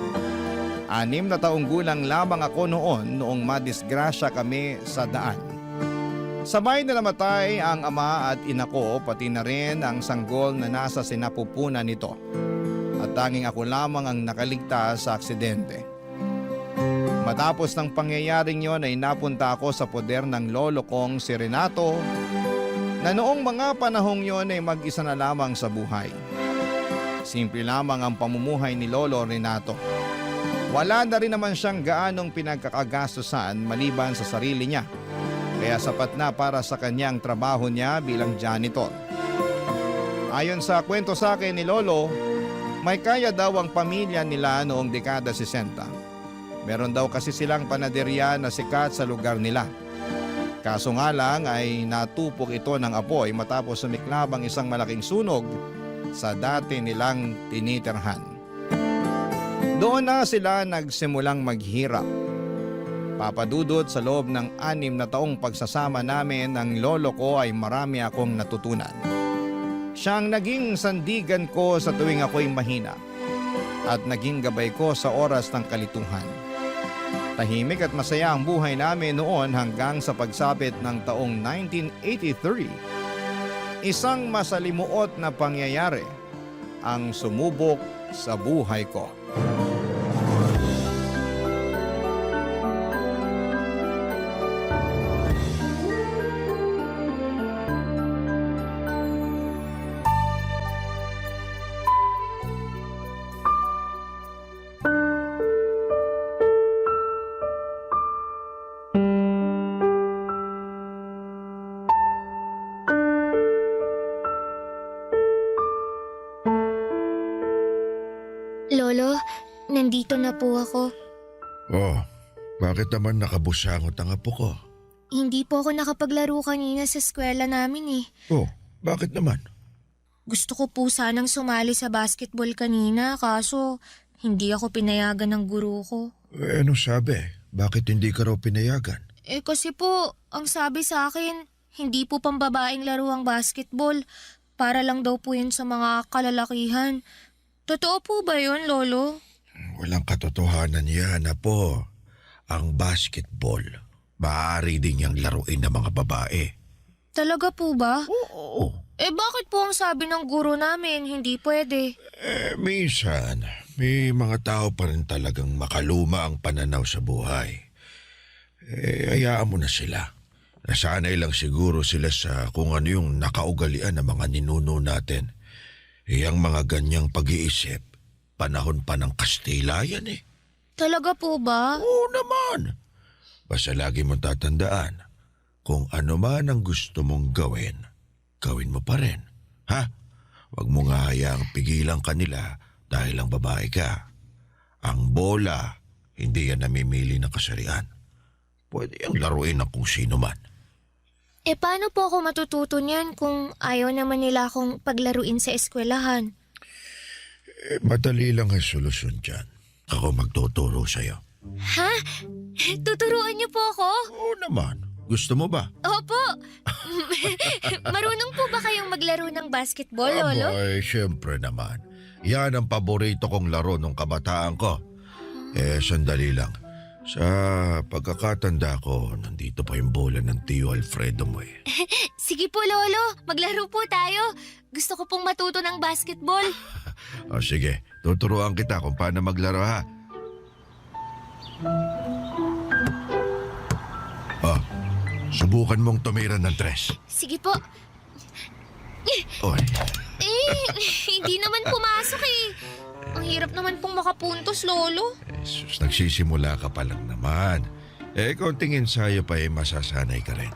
6 na taong gulang lamang ako noong madisgrasya kami sa daan. Sabay na namatay ang ama at ina ko, pati na rin ang sanggol na nasa sinapupunan nito. At tanging ako lamang ang nakaligtas sa aksidente. Matapos ng pangyayaring yon ay napunta ako sa poder ng lolo kong si Renato, na noong mga panahong yon ay mag-isa na lamang sa buhay. Simple lamang ang pamumuhay ni Lolo Renato. Wala na rin naman siyang gaanong pinagkakagastusan maliban sa sarili niya. Kaya sapat na para sa kanyang trabaho niya bilang janitor. Ayon sa kwento sa akin ni Lolo, may kaya daw ang pamilya nila noong dekada 60. Meron daw kasi silang panaderya na sikat sa lugar nila. Kaso nga lang ay natupok ito ng apoy matapos sumiklab ang isang malaking sunog sa dati nilang tinitirhan. Doon na sila nagsimulang maghirap. Papadudot, sa loob ng 6 na taong pagsasama namin ng lolo ko ay marami akong natutunan. Siyang naging sandigan ko sa tuwing ako'y mahina at naging gabay ko sa oras ng kalituhan. Tahimik at masaya ang buhay namin noon hanggang sa pagsapit ng taong 1983. Isang masalimuot na pangyayari ang sumubok sa buhay ko. Lolo, nandito na po ako. Oh, bakit naman nakabusangot ang apo ko? Hindi po ako nakapaglaro kanina sa eskwela namin eh. Oh, bakit naman? Gusto ko po sanang sumali sa basketball kanina kaso hindi ako pinayagan ng guro ko. Eh, ano sabi? Bakit hindi ka raw pinayagan? Eh kasi po, ang sabi sa akin, hindi po pambabaeng laro ang basketball. Para lang daw po yun sa mga kalalakihan. Totoo po ba yun, Lolo? Walang katotohanan yan, apo. Ang basketball, maaari din niyang laruin ng mga babae. Talaga po ba? Oo. Eh bakit po ang sabi ng guro namin hindi pwede? Minsan, may mga tao pa rin talagang makaluma ang pananaw sa buhay. Hayaan mo na sila. Nasanay lang siguro sila sa kung ano yung nakaugalian ng mga ninuno natin. Ang mga ganyang pag-iisip, panahon pa ng Kastila yan eh. Talaga po ba? Oo naman. Basta lagi mong tatandaan, kung ano man ang gusto mong gawin, gawin mo pa rin. Ha? Huwag mo nga hayaang pigilan kanila dahil ang babae ka. Ang bola, hindi yan namimili ng kasarian. Pwede yung laruin ng kung sino man. Eh paano po ako matututo niyan kung ayaw naman nila akong paglaruin sa eskwelahan? Madali lang ang solusyon dyan. Ako magtuturo sa'yo. Ha? Tuturuan niyo po ako? Oo naman. Gusto mo ba? Opo. Marunong po ba kayong maglaro ng basketball, Lolo? Ay, syempre naman. Yan ang paborito kong laro nung kabataan ko. Sandali lang. Sa pagkakatanda ko, nandito pa yung bola ng Tio Alfredo mo eh. Sige po, Lolo. Maglaro po tayo. Gusto ko pong matuto ng basketball. O sige, tuturuan kita kung paano maglaro ha. Subukan mong tumira ng 3. Sige po. Oy. Hindi naman pumasok eh. Ang hirap naman pong makapuntos, Lolo. Sus, nagsisimula ka pa lang naman. Konting ensayo pa masasanay ka rin.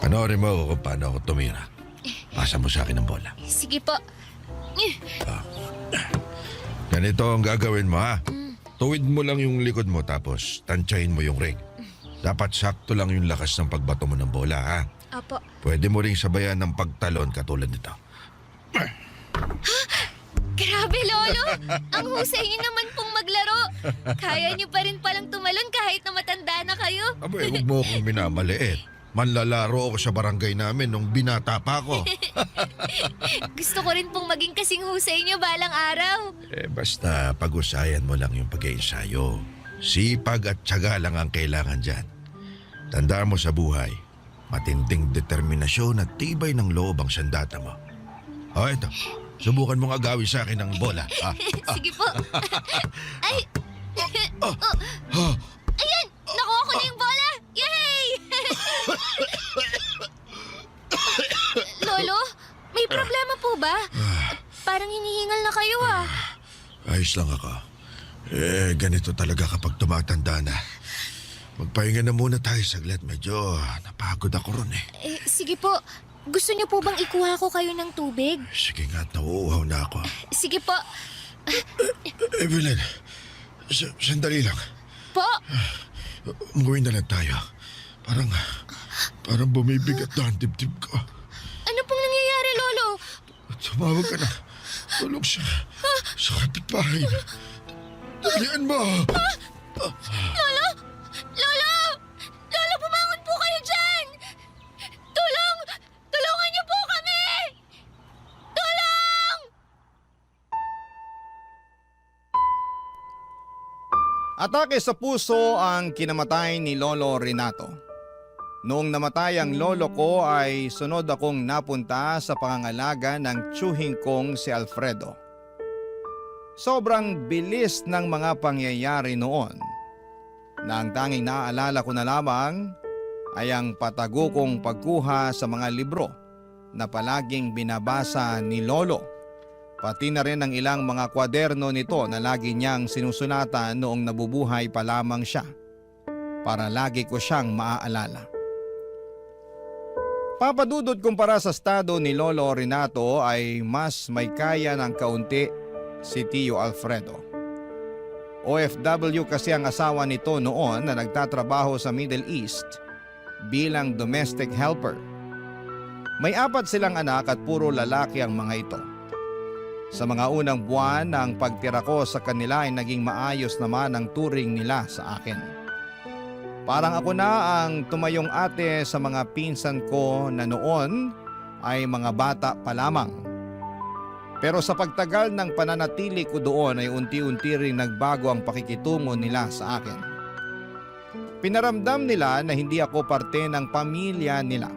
Panoorin mo kung paano ako tumira. Pasa mo sa akin ang bola. Sige po. Ganito ang gagawin mo ha. Tuwid mo lang yung likod mo tapos tansyahin mo yung ring. Dapat sakto lang yung lakas ng pagbato mo ng bola ha. Apo. Pwede mo ring sabayan ng pagtalon katulad nito. Grabe, Lolo! Ang husay niyo naman pong maglaro. Kaya niyo pa rin palang tumalon kahit na matanda na kayo. Abay, huwag mo akong minamaliit. Manlalaro ako sa barangay namin nung binata pa ako. Gusto ko rin pong maging kasing husay niyo balang araw. Basta pag-usayan mo lang yung pag-iensayo. Sipag at tiyaga lang ang kailangan dyan. Tandaan mo sa buhay, matinding determinasyon at tibay ng loob ang sandata mo. Ito. Subukan mong agawin sa akin ng bola. Sige po. Ay! Ayan! Nakuha ko na yung bola! Yay! Lolo, may problema po ba? Parang hinihingal na kayo ah. Ayos lang ako. Ganito talaga kapag tumatanda na. Magpahinga na muna tayo saglit. Medyo napagod ako ron eh. Sige po. Gusto niyo po bang ikuha ko kayo ng tubig? Sige nga, nauuhaw na ako. Sige po. Evelyn, sandali lang. Po? Umuwi na lang tayo. Parang bumibigat na ang dibdib ko. Ano pong nangyayari, Lolo? Tumawag ka na. Tulog siya. Sa kapitbahay. Dalian mo! Lolo! Lolo! Lolo, bumangon po kayo dyan! Tulong! Tulungan niyo po kami! Tulong! Atake sa puso ang kinamatay ni Lolo Renato. Noong namatay ang lolo ko ay sunod akong napunta sa pangangalaga ng tiyuhing kong si Alfredo. Sobrang bilis ng mga pangyayari noon na ang tanging naaalala ko na lamang ay ang patago kong pagkuha sa mga libro na palaging binabasa ni Lolo. Pati na rin ang ilang mga kwaderno nito na lagi niyang sinusunatan noong nabubuhay pa lamang siya para lagi ko siyang maaalala. Papadudod kumpara sa estado ni Lolo Renato ay mas may kaya ng kaunti si Tio Alfredo. OFW kasi ang asawa nito noon na nagtatrabaho sa Middle East bilang domestic helper. May 4 silang anak at puro lalaki ang mga ito. Sa mga unang buwan ng pagtira ko sa kanila ay naging maayos naman ang turing nila sa akin. Parang ako na ang tumayong ate sa mga pinsan ko na noon ay mga bata pa lamang. Pero sa pagtagal ng pananatili ko doon ay unti-unti ring nagbago ang pakikitungo nila sa akin. Pinaramdam nila na hindi ako parte ng pamilya nila.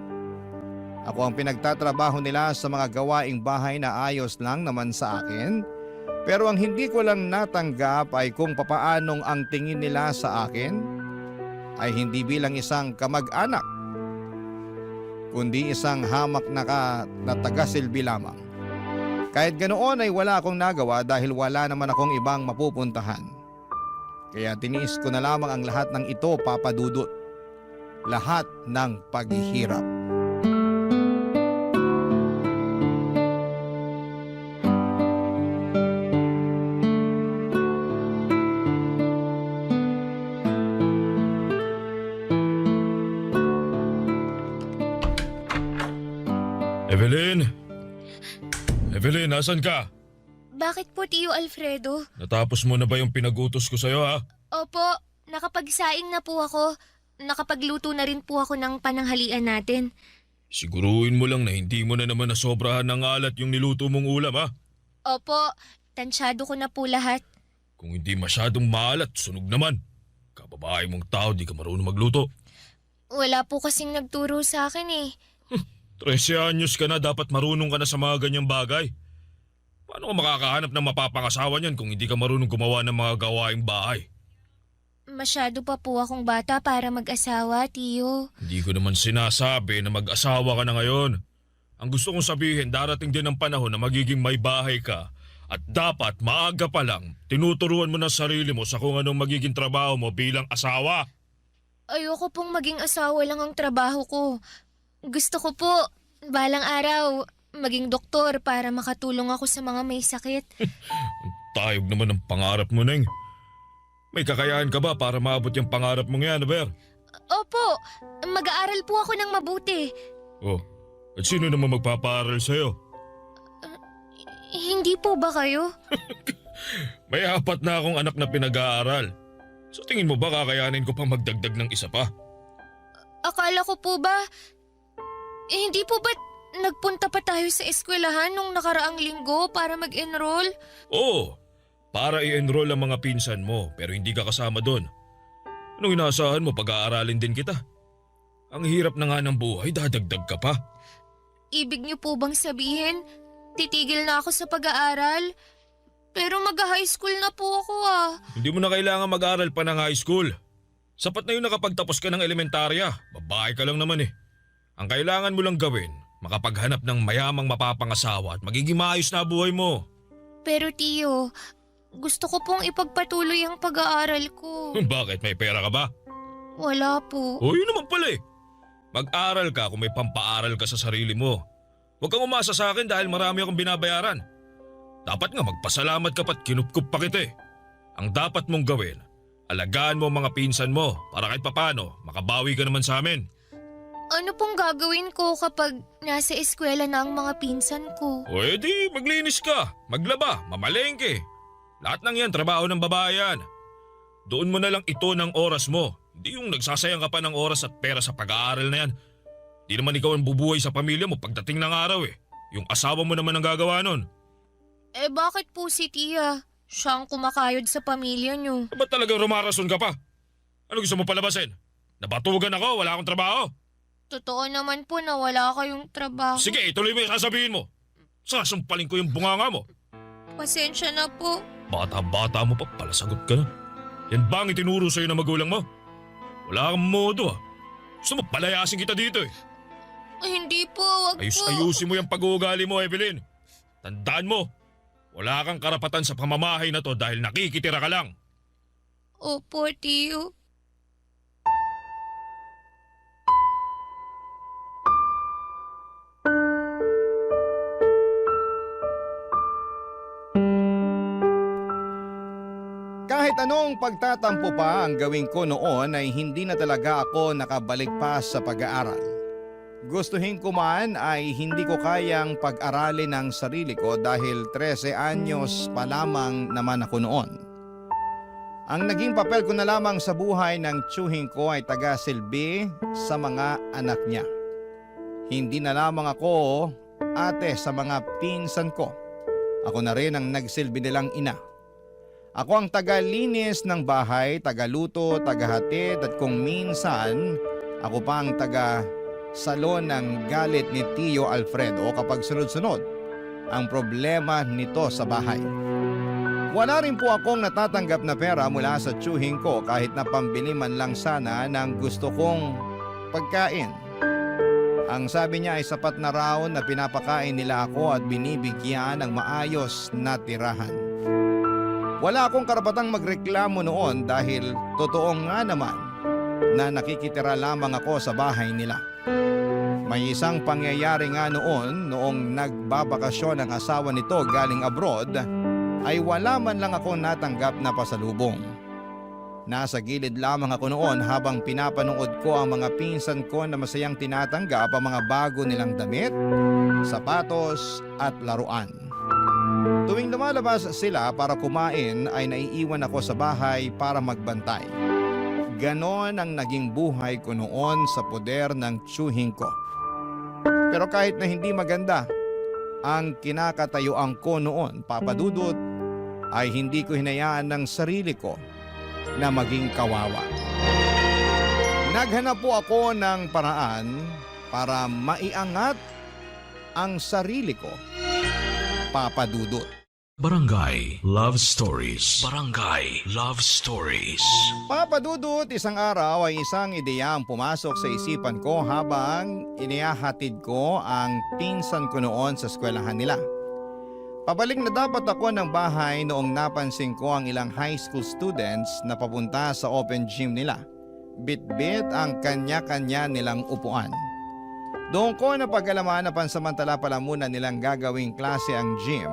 Ako ang pinagtatrabaho nila sa mga gawaing bahay na ayos lang naman sa akin. Pero ang hindi ko lang natanggap ay kung papaanong ang tingin nila sa akin ay hindi bilang isang kamag-anak, kundi isang hamak na taga-silbi lamang. Kahit ganoon ay wala akong nagawa dahil wala naman akong ibang mapupuntahan. Kaya tiniis ko na lamang ang lahat ng ito, Papa Dudut. Lahat ng paghihirap. Evelyn! Evelyn, nasan ka? Bakit po, Tio Alfredo? Natapos mo na ba yung pinagutos ko sa'yo, ha? Opo, nakapagsaing na po ako. Nakapagluto na rin po ako ng pananghalian natin. Siguruhin mo lang na hindi mo na naman nasobrahan ng alat yung niluto mong ulam, ha? Opo, tansyado ko na po lahat. Kung hindi masyadong maalat, sunog naman. Kababae mong tao, di ka marunong magluto. Wala po kasing nagturo sa akin eh. 13 anyos ka na, dapat marunong ka na sa mga ganyang bagay. Paano ka makakahanap ng mapapangasawa niyan kung hindi ka marunong gumawa ng mga gawaing bahay? Masyado pa po akong bata para mag-asawa, Tio. Hindi ko naman sinasabi na mag-asawa ka na ngayon. Ang gusto kong sabihin, darating din ang panahon na magiging may bahay ka. At dapat maaga pa lang, tinuturuan mo na sarili mo sa kung anong magiging trabaho mo bilang asawa. Ayoko pong maging asawa lang ang trabaho ko. Gusto ko po, balang araw, maging doktor para makatulong ako sa mga may sakit. Tayog naman ang pangarap mo, Neng. May kakayahan ka ba para maabot yung pangarap mong yan, Aber? Opo, mag-aaral po ako ng mabuti. Oh, at sino naman magpapaaral sa'yo? Hindi po ba kayo? May 4 na akong anak na pinag-aaral. So tingin mo ba kakayanin ko pang magdagdag ng isa pa? Akala ko po ba, hindi po ba nagpunta pa tayo sa eskwelahan nung nakaraang linggo para mag-enroll? Oo, para i-enroll ang mga pinsan mo pero hindi ka kasama doon. Anong inaasahan mo, pag-aaralin din kita? Ang hirap na nga ng buhay, dadagdag ka pa. Ibig niyo po bang sabihin, titigil na ako sa pag-aaral? Pero mag-high school na po ako ah. Hindi mo na kailangan mag-aral pa ng high school. Sapat na yun nakapagtapos ka ng elementarya, babae ka lang naman eh. Ang kailangan mo lang gawin, makapaghanap ng mayamang mapapangasawa at magiging maayos na buhay mo. Pero Tio, gusto ko pong ipagpatuloy ang pag-aaral ko. Bakit? May pera ka ba? Wala po. O yun naman pala eh. Mag-aral ka kung may pampaaral ka sa sarili mo. Huwag kang umasa sa akin dahil marami akong binabayaran. Dapat nga magpasalamat ka pa't kinupkup pa kita eh. Ang dapat mong gawin, alagaan mo ang mga pinsan mo para kahit papano makabawi ka naman sa amin. Ano pong gagawin ko kapag nasa eskwela na ang mga pinsan ko? O edi, maglinis ka, maglaba, mamalengke. Lahat ng yan, trabaho ng babae yan. Doon mo na lang ito ng oras mo. Hindi yung nagsasayang ka pa ng oras at pera sa pag-aaral na yan. Di naman ikaw ang bubuhay sa pamilya mo pagdating ng araw eh. Yung asawa mo naman ang gagawa nun. Eh bakit po si Tia? Siya ang kumakayod sa pamilya niyo. Ba't talagang rumarason ka pa? Ano gusto mo palabasin? Nabatugan ako, wala akong trabaho. Totoo naman po na wala kayong trabaho. Sige, ituloy mo yung sasabihin mo. Sasumpalin ko yung bunganga mo. Pasensya na po. Bata-bata mo pa, palasagot ka na. Yan ba ang itinuro sa'yo ng magulang mo? Wala kang modo ah. Gusto mo palayasin kita dito eh. Hindi po, wag po. Ayusin mo yung pag-uugali mo, Evelyn. Tandaan mo, wala kang karapatan sa pamamahay na to dahil nakikitira ka lang. Opo, Tiyo. Kahit anong pagtatampo pa ang gawin ko noon ay hindi na talaga ako nakabalik pa sa pag-aaral. Gustuhin ko man ay hindi ko kayang pag-aralin ang sarili ko dahil 13 anyos pa lamang naman ako noon. Ang naging papel ko na lamang sa buhay ng tiyuhin ko ay taga-silbi sa mga anak niya. Hindi na lamang ako ate sa mga pinsan ko. Ako na rin ang nagsilbi nilang ina. Ako ang taga-linis ng bahay, taga-luto, taga-hatid at kung minsan ako pa ang taga-salon ng galit ni Tio Alfredo kapag sunod-sunod ang problema nito sa bahay. Wala rin po akong natatanggap na pera mula sa tiyuhin ko kahit na pambili man lang sana ng gusto kong pagkain. Ang sabi niya ay sapat na raw na pinapakain nila ako at binibigyan ng maayos na tirahan. Wala akong karapatang magreklamo noon dahil totoo nga naman na nakikitira lamang ako sa bahay nila. May isang pangyayari nga noong nagbabakasyon ang asawa nito galing abroad ay wala man lang ako natanggap na pasalubong. Nasa gilid lamang ako noon habang pinapanood ko ang mga pinsan ko na masayang tinatanggap ang mga bago nilang damit, sapatos at laruan. Tuwing lumalabas sila para kumain ay naiiwan ako sa bahay para magbantay. Ganon ang naging buhay ko noon sa poder ng tiyuhin ko. Pero kahit na hindi maganda ang kinakatayuan ko noon, Papa Dudut, ay hindi ko hinayaan ng sarili ko na maging kawawa. Naghanap po ako ng paraan para maiangat ang sarili ko, Papa Dudut. Barangay Love Stories. Barangay Love Stories. Papa Dudut, isang araw ay isang ideya ang pumasok sa isipan ko habang inihahatid ko ang pinsan ko noon sa eskwelahan nila. Pabalik na dapat ako ng bahay noong napansin ko ang ilang high school students na papunta sa open gym nila. Bit-bit ang kanya-kanya nilang upuan. Doon ko napag-alaman na pansamantala pala muna nilang gagawing klase ang gym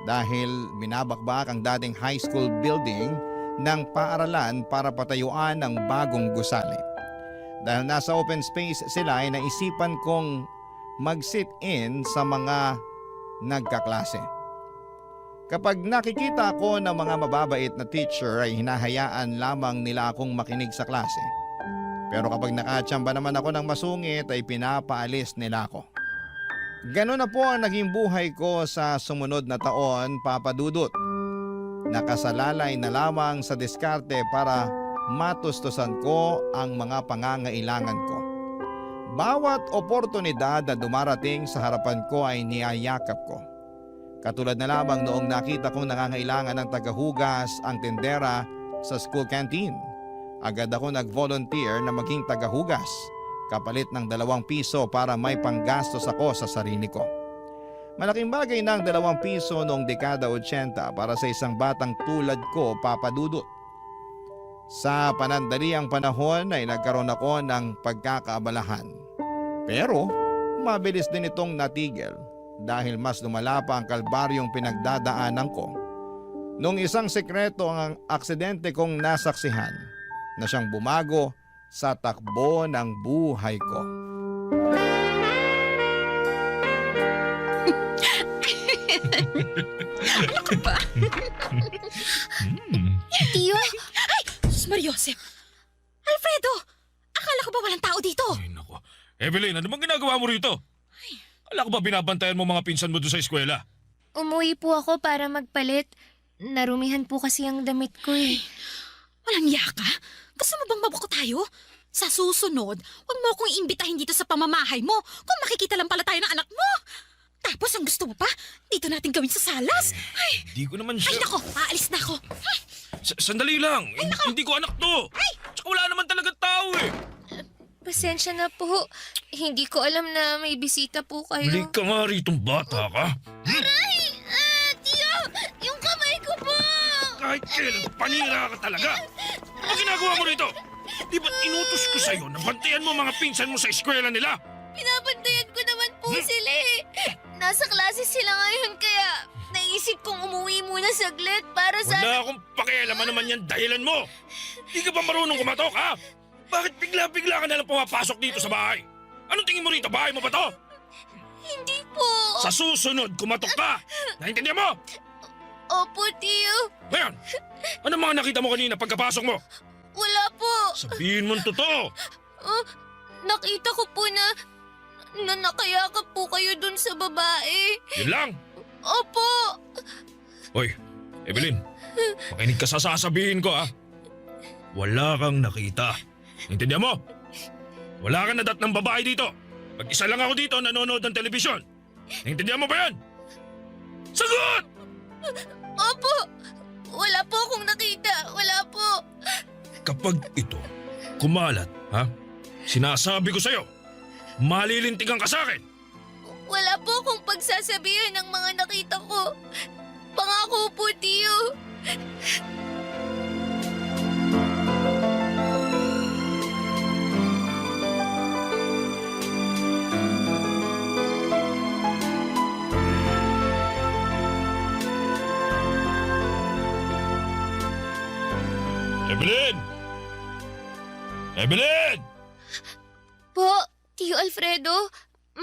dahil binabakbak ang dating high school building ng paaralan para patayuan ng bagong gusali. Dahil nasa open space sila ay naisipan kong mag-sit in sa mga nagkaklase. Kapag nakikita ko ng mga mababait na teacher ay hinahayaan lamang nila akong makinig sa klase. Pero kapag nakatsamba naman ako ng masungit ay pinapaalis nila ako. Ganon na po ang naging buhay ko sa sumunod na taon, Papa Dudut. Nakasalalay na lamang sa diskarte para matustusan ko ang mga pangangailangan ko. Bawat oportunidad na dumarating sa harapan ko ay niyayakap ko. Katulad na lamang noong nakita kong nangangailangan ng tagahugas ang tindera sa school canteen. Agad ako nag-volunteer na maging tagahugas, kapalit ng 2 piso para may panggastos ako sa sarili ko. Malaking bagay na ang 2 piso noong dekada 80 para sa isang batang tulad ko, Papa Dudut. Sa panandaliang panahon ay nagkaroon ako ng pagkakaabalahan. Pero mabilis din itong natigil dahil mas lumala pa ang kalbaryong pinagdadaanan ko. Nung isang sekreto ang aksidente kong nasaksihan na siyang bumago sa takbo ng buhay ko. Ano ka ba? Tiyo? Ay! Sus Mariosep! Alfredo! Akala ko ba walang tao dito? Evelyn, ano bang ginagawa mo rito? Kala ko ba binabantayan mo mga pinsan mo doon sa eskwela? Umuwi po ako para magpalit. Narumihan po kasi ang damit ko eh. Walang yaka? Gusto mo bang mabuko tayo? Sa susunod, huwag mo akong imbitahin dito sa pamamahay mo kung makikita lang pala tayo ng anak mo. Tapos ang gusto mo pa, dito natin gawin sa salas. Ay, Hindi ko naman ay siya... nako, aalis na ako. Sandali lang, hindi ko anak to. Tsaka wala naman talaga tao eh. Pasensya na po. Hindi ko alam na may bisita po kayo. Balik ka nga ritong bata ka. Aray! Tiyo! Yung kamay ko po! Kahit kailan, panira ka talaga. Ano ginagawa mo rito? Di ba't inutos ko sa'yo na bantayan mo mga pinsan mo sa eskwela nila? Pinabantayan ko naman po sila eh. Nasa klase sila ngayon kaya naisip kong umuwi muna saglit para sa... Wala akong pakialaman naman yan dahilan mo. Di ka ba marunong kumatok, ha? Bakit bigla-bigla ka nalang pumapasok dito sa bahay? Anong tingin mo rito? Bahay mo ba to? Hindi po. Sa susunod, kumatok ka! Naintindihan mo? Opo, Tiyo. Ngayon, ano mga nakita mo kanina pagkapasok mo? Wala po. Sabihin mo'ng totoo. Nakita ko po na nakayakap po kayo dun sa babae. Yun lang. Opo. Hoy, Evelyn, makinig ka sa sasabihin ko, ha? Wala kang nakita. Intindihan mo? Wala kang nadat ng babae dito. Mag-isa lang ako dito nanonood ng telebisyon. Intindihan mo ba yan? Sagot! Opo. Wala po akong nakita. Wala po. Kapag ito kumalat, ha? Sinasabi ko sa'yo, malilintigan ka sa akin. Wala po akong pagsasabihan ng mga nakita ko. Pangako po, Tiyo. Evelyn! Evelyn! Po, Tiyo Alfredo,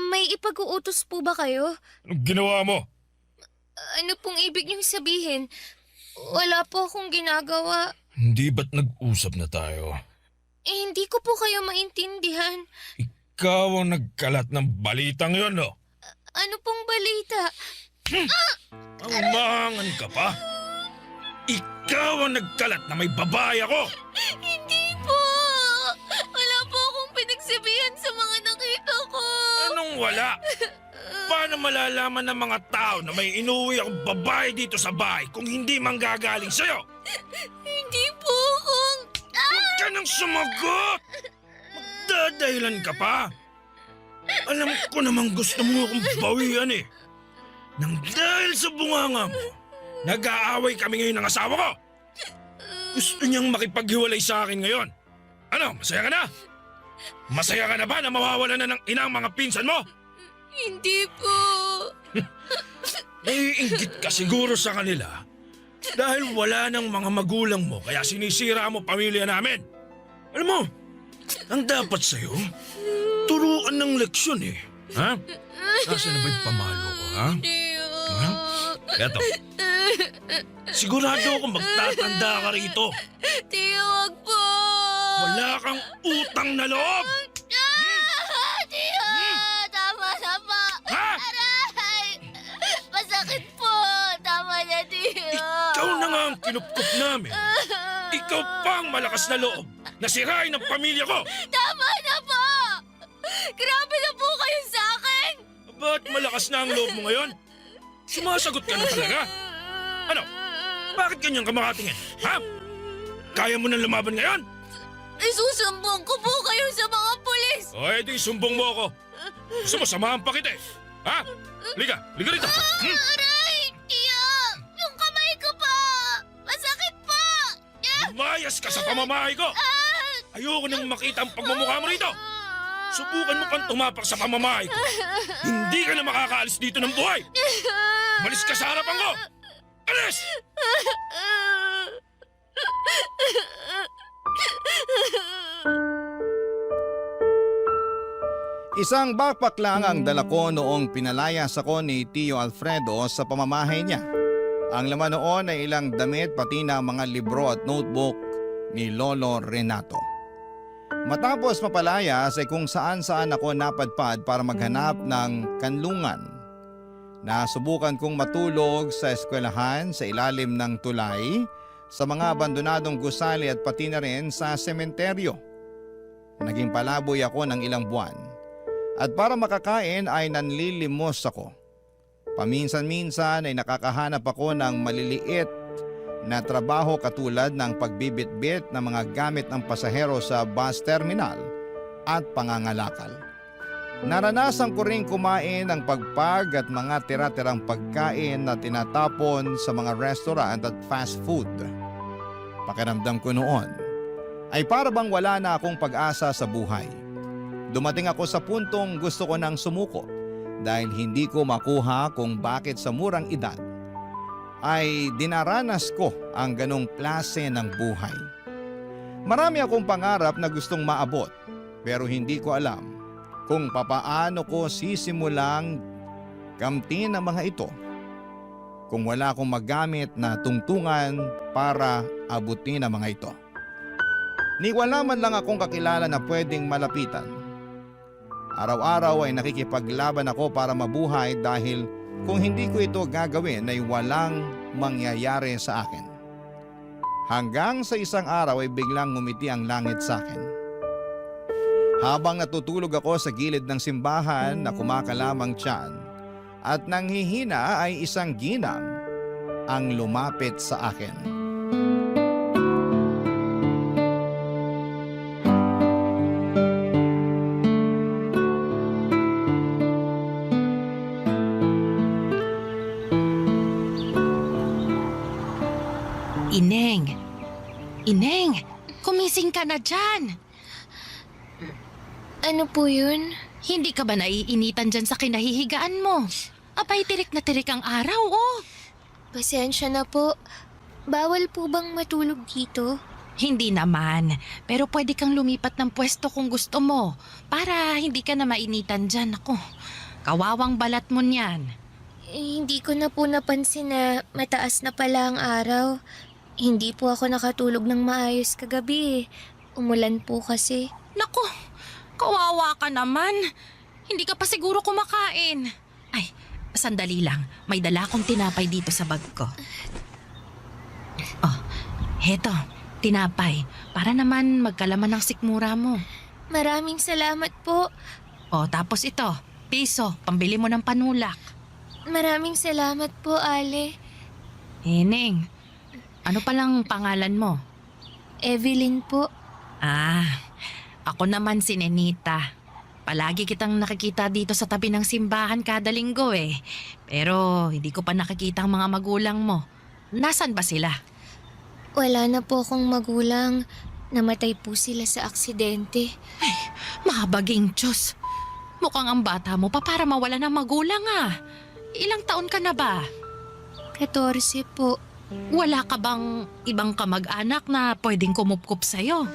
may ipag-uutos po ba kayo? Anong ginawa mo? Ano pong ibig niyong sabihin? Wala po akong ginagawa. Hindi ba't nag-usap na tayo? Hindi ko po kayo maintindihan. Ikaw ang nagkalat ng balitang yon, no? Ano pong balita? Umangan ka pa? Ikaw ang nagkalat na may babae ako! Hindi po! Wala po akong pinagsabihan sa mga nakita ko. Anong wala? Paano malalaman ng mga tao na may inuwi akong babae dito sa bahay kung hindi manggagaling sa'yo? Hindi po kung... Huwag ka nang sumagot! Magdadahilan ka pa! Alam ko namang gusto mo akong bawian eh. Nang dahil sa bunganga mo, nag-aaway kami ngayon ng asawa ko. Gusto niyang makipaghiwalay sa akin ngayon. Ano, masaya ka na? Masaya ka na ba na mawawala na ng inang mga pinsan mo? Hindi po. Naiinggit ka siguro sa kanila dahil wala ng mga magulang mo kaya sinisira mo pamilya namin. Alam mo, ang dapat sa'yo, turuan ng leksyon eh. Ha? Nasaan na ba yung pamalo ko, ha? Ha? Eto, sigurado akong magtatanda ka rito. Tiyo, wag po. Wala kang utang na loob. Tiyo, tama na po. Ha? Aray! Masakit po. Tama na, Tiyo. Ikaw na nga ang kinupkup namin. Ikaw pa ang malakas na loob na sirain ang pamilya ko. Tama na po. Grabe na po kayo sa akin. Ba't malakas na ang loob mo ngayon? Sumasagot ka na talaga? Ano? Bakit ganyan ka makatingin? Ha? Kaya mo nang lumaban ngayon? Isusumbong ko po kayo sa mga pulis. O edi sumbong mo ako. Gusto mo samahan pa kita eh. Ha? Liga rito. Aray! Tiyo! Yung kamay ko po! Masakit po! Lumayas ka sa pamamahay ko! Ayoko nang makita ang pagmamukha mo rito! Subukan mo pang tumapak sa pamamahay ko. Hindi ka na makakaalis dito ng buhay! Malis ka sa harapan ko! Alis! Isang backpack lang ang dala ko noong pinalayas ako ni Tio Alfredo sa pamamahay niya. Ang laman noon ay ilang damit pati na mga libro at notebook ni Lolo Renato. Matapos mapalayas ay kung saan-saan ako napadpad para maghanap ng kanlungan. Nasubukan kong matulog sa eskwelahan sa ilalim ng tulay, sa mga abandonadong gusali at pati na rin sa sementeryo. Naging palaboy ako ng ilang buwan. At para makakain ay nanlilimos ako. Paminsan-minsan ay nakakahanap ako ng maliliit na trabaho katulad ng pagbibitbit ng mga gamit ng pasahero sa bus terminal at pangangalakal. Naranasan ko rin kumain ng pagpag at mga tira-tirang pagkain na tinatapon sa mga restaurant at fast food. Pakiramdam ko noon ay para bang wala na akong pag-asa sa buhay. Dumating ako sa puntong gusto ko nang sumuko dahil hindi ko makuha kung bakit sa murang edad ay dinaranas ko ang ganong klase ng buhay. Marami akong pangarap na gustong maabot pero hindi ko alam kung papaano ko sisimulang kamtin ang mga ito kung wala akong magamit na tungtungan para abutin ang mga ito. Ni wala man lang akong kakilala na pwedeng malapitan. Araw-araw ay nakikipaglaban ako para mabuhay dahil kung hindi ko ito gagawin ay walang mangyayari sa akin. Hanggang sa isang araw ay biglang ngumiti ang langit sa akin. Habang natutulog ako sa gilid ng simbahan na kumakalamang tiyan at nanghihina ay isang ginang ang lumapit sa akin. Ineng! Ineng! Kumising ka na dyan! Ano po yun? Hindi ka ba naiinitan dyan sa kinahihigaan mo? Abay, tirik na tirik ang araw, oh! Pasensya na po. Bawal po bang matulog dito? Hindi naman, pero pwede kang lumipat ng pwesto kung gusto mo para hindi ka na mainitan dyan. Ako, kawawang balat mo niyan. Hindi ko na po napansin na mataas na pala ang araw. Hindi po ako nakatulog ng maayos kagabi. Umulan po kasi. Naku, kawawa ka naman. Hindi ka pa siguro kumakain. Ay, sandali lang. May dala akong tinapay dito sa bag ko. Oh, heto, tinapay. Para naman magkalaman ng sikmura mo. Maraming salamat po. Oh, tapos ito, piso, pambili mo ng panulak. Maraming salamat po, Ale. Neng, ano palang pangalan mo? Evelyn po. Ah, ako naman si Nenita. Palagi kitang nakikita dito sa tabi ng simbahan kada linggo eh. Pero hindi ko pa nakikita ang mga magulang mo. Nasaan ba sila? Wala na po akong magulang. Namatay po sila sa aksidente. Ay, mahabaging Diyos. Mukhang ang bata mo pa para mawala ng magulang ah. Ilang taon ka na ba? 14 po. Wala ka bang ibang kamag-anak na pwedeng kumupkup sa'yo?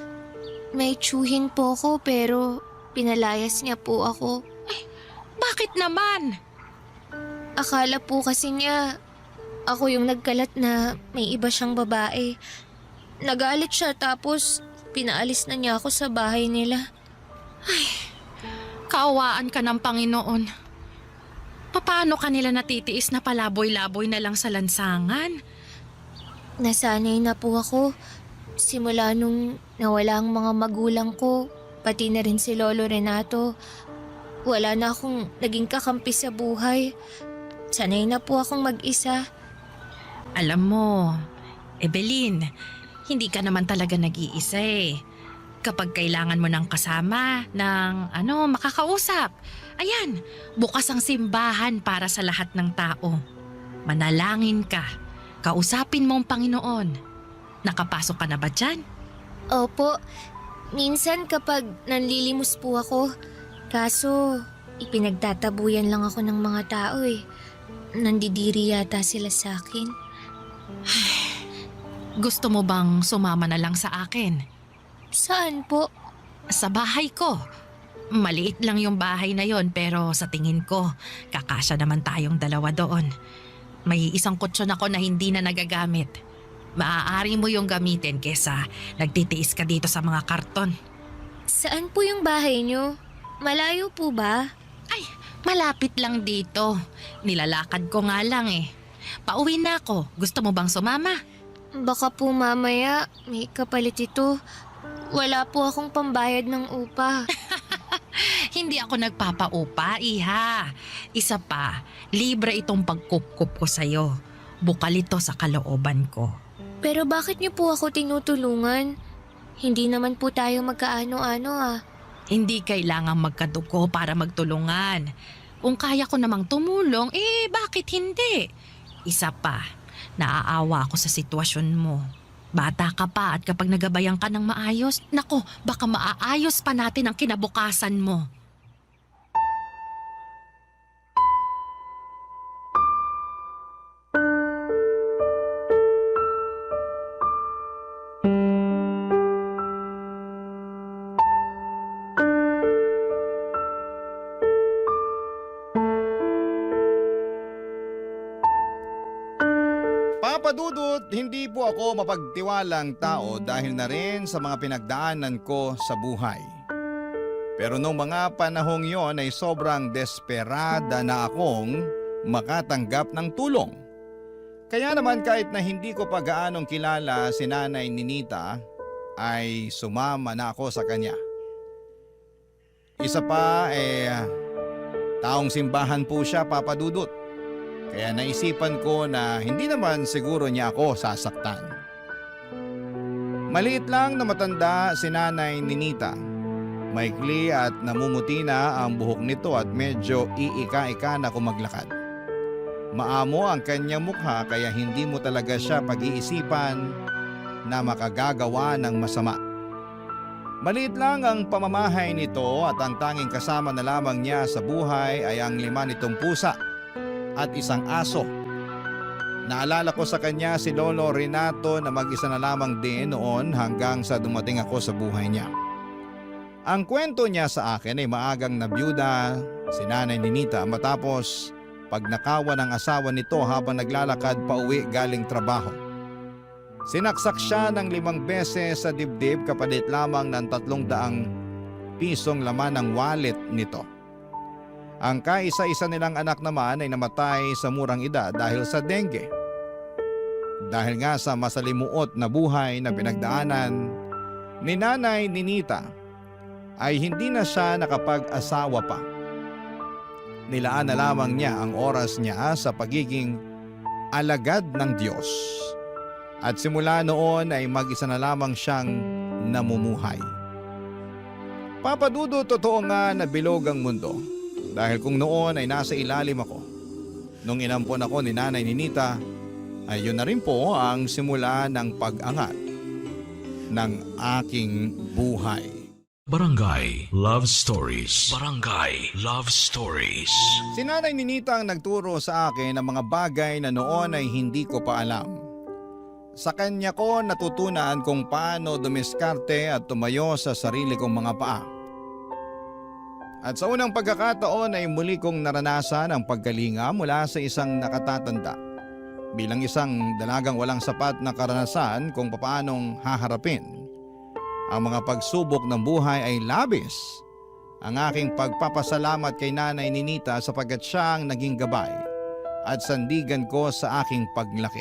May tsuhin po ako pero pinalayas niya po ako. Ay, bakit naman? Akala po kasi niya ako yung nagkalat na may iba siyang babae. Nagalit siya tapos pinaalis na niya ako sa bahay nila. Ay, kaawaan ka ng Panginoon. Paano ka nila natitiis na palaboy-laboy na lang sa lansangan? Nasanay na po ako. Simula nung nawala ang mga magulang ko, pati na rin si Lolo Renato. Wala na akong naging kakampi sa buhay. Sanay na po akong mag-isa. Alam mo, Evelyn, hindi ka naman talaga nag-iisa eh. Kapag kailangan mo ng kasama, ng makakausap, ayan, bukas ang simbahan para sa lahat ng tao. Manalangin ka, kausapin mo ang Panginoon. Nakapasok ka na ba dyan? Opo, minsan kapag nanlilimos po ako, kaso ipinagtatabuyan lang ako ng mga tao eh. Nandidiri yata sila sa akin. Gusto mo bang sumama na lang sa akin? Saan po? Sa bahay ko. Maliit lang yung bahay na yon pero sa tingin ko, kakasya naman tayong dalawa doon. May isang kutsyon ako na hindi na nagagamit. Maaari mo yung gamitin kesa nagtitiis ka dito sa mga karton. Saan po yung bahay nyo? Malayo po ba? Ay, malapit lang dito. Nilalakad ko nga lang eh. Pauwi na ako. Gusto mo bang sumama? Baka po mamaya may kapalit ito. Wala po akong pambayad ng upa. Hindi ako nagpapaupa, iha. Isa pa, libre itong pagkukup ko sa'yo. Bukal ito sa kalooban ko. Pero bakit niyo po ako tinutulungan? Hindi naman po tayo magkaano-ano ah. Hindi kailangang magkadugo para magtulungan. Kung kaya ko namang tumulong, bakit hindi? Isa pa, naaawa ako sa sitwasyon mo. Bata ka pa at kapag nagabayan ka ng maayos, nako, baka maaayos pa natin ang kinabukasan mo. Papadudot, hindi po ako mapagtiwalang tao dahil na rin sa mga pinagdaanan ko sa buhay. Pero nung mga panahong yon ay sobrang desperada na akong makatanggap ng tulong. Kaya naman kahit na hindi ko pa gaanong kilala si Nanay Ninita, ay sumama na ako sa kanya. Isa pa taong simbahan po siya, Papadudot. Kaya naisipan ko na hindi naman siguro niya ako sasaktan. Maliit lang na matanda si Nanay Ninita. Maikli at namumuti na ang buhok nito at medyo iika-ika na kumaglakad. Maamo ang kanyang mukha kaya hindi mo talaga siya pag-iisipan na makagagawa ng masama. Maliit lang ang pamamahay nito at ang tanging kasama na lamang niya sa buhay ay ang 5 nitong pusa at isang aso. Naalala ko sa kanya si Lolo Renato na mag-isa na lamang din noon hanggang sa dumating ako sa buhay niya. Ang kwento niya sa akin ay maagang nabiyuda si Nanay Ninita matapos pagnakawan ng asawa nito habang naglalakad pauwi galing trabaho. Sinaksak siya ng 5 beses sa dibdib kapalit lamang ng 300 pisong laman ng wallet nito. Ang kaisa-isa nilang anak naman ay namatay sa murang edad dahil sa dengue. Dahil nga sa masalimuot na buhay na pinagdaanan ni Nanay Ninita ay hindi na siya nakapag-asawa pa. Nilaan na lamang niya ang oras niya sa pagiging alagad ng Diyos. At simula noon ay mag-isa na lamang siyang namumuhay. Papadudo, totoo nga na bilog ang mundo. Dahil kung noon ay nasa ilalim ako, nung inampon ako ni Nanay Ninita, ay yun na rin po ang simula ng pag-angat ng aking buhay. Barangay Love Stories. Barangay Love Stories. Si Nanay Ninita ang nagturo sa akin ng mga bagay na noon ay hindi ko pa alam. Sa kanya ko natutunan kung paano dumiskarte at tumayo sa sarili kong mga paa. At sa unang pagkakataon ay muli kong naranasan ang pagkalinga mula sa isang nakatatanda. Bilang isang dalagang walang sapat na karanasan kung paanong haharapin ang mga pagsubok ng buhay ay labis ang aking pagpapasalamat kay Nanay Ninita sapagkat siya ang naging gabay at sandigan ko sa aking paglaki.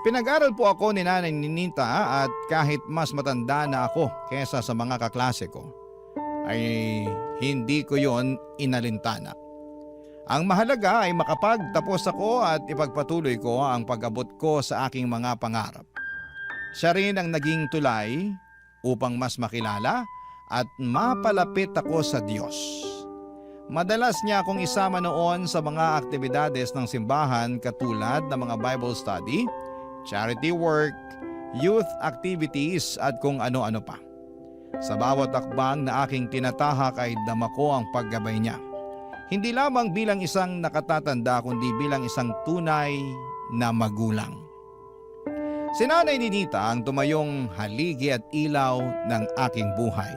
Pinag-aral po ako ni Nanay Ninita at kahit mas matanda na ako kesa sa mga kaklase ko, ay hindi ko yon inalintana. Ang mahalaga ay makapagtapos ako at ipagpatuloy ko ang pag-abot ko sa aking mga pangarap. Siya rin ang naging tulay upang mas makilala at mapalapit ako sa Diyos. Madalas niya akong isama noon sa mga aktibidades ng simbahan katulad ng mga Bible study, charity work, youth activities at kung ano-ano pa. Sa bawat akbang na aking tinatahak ay dama ko ang paggabay niya. Hindi lamang bilang isang nakatatanda kundi bilang isang tunay na magulang. Si Nanay Ninita ang tumayong haligi at ilaw ng aking buhay.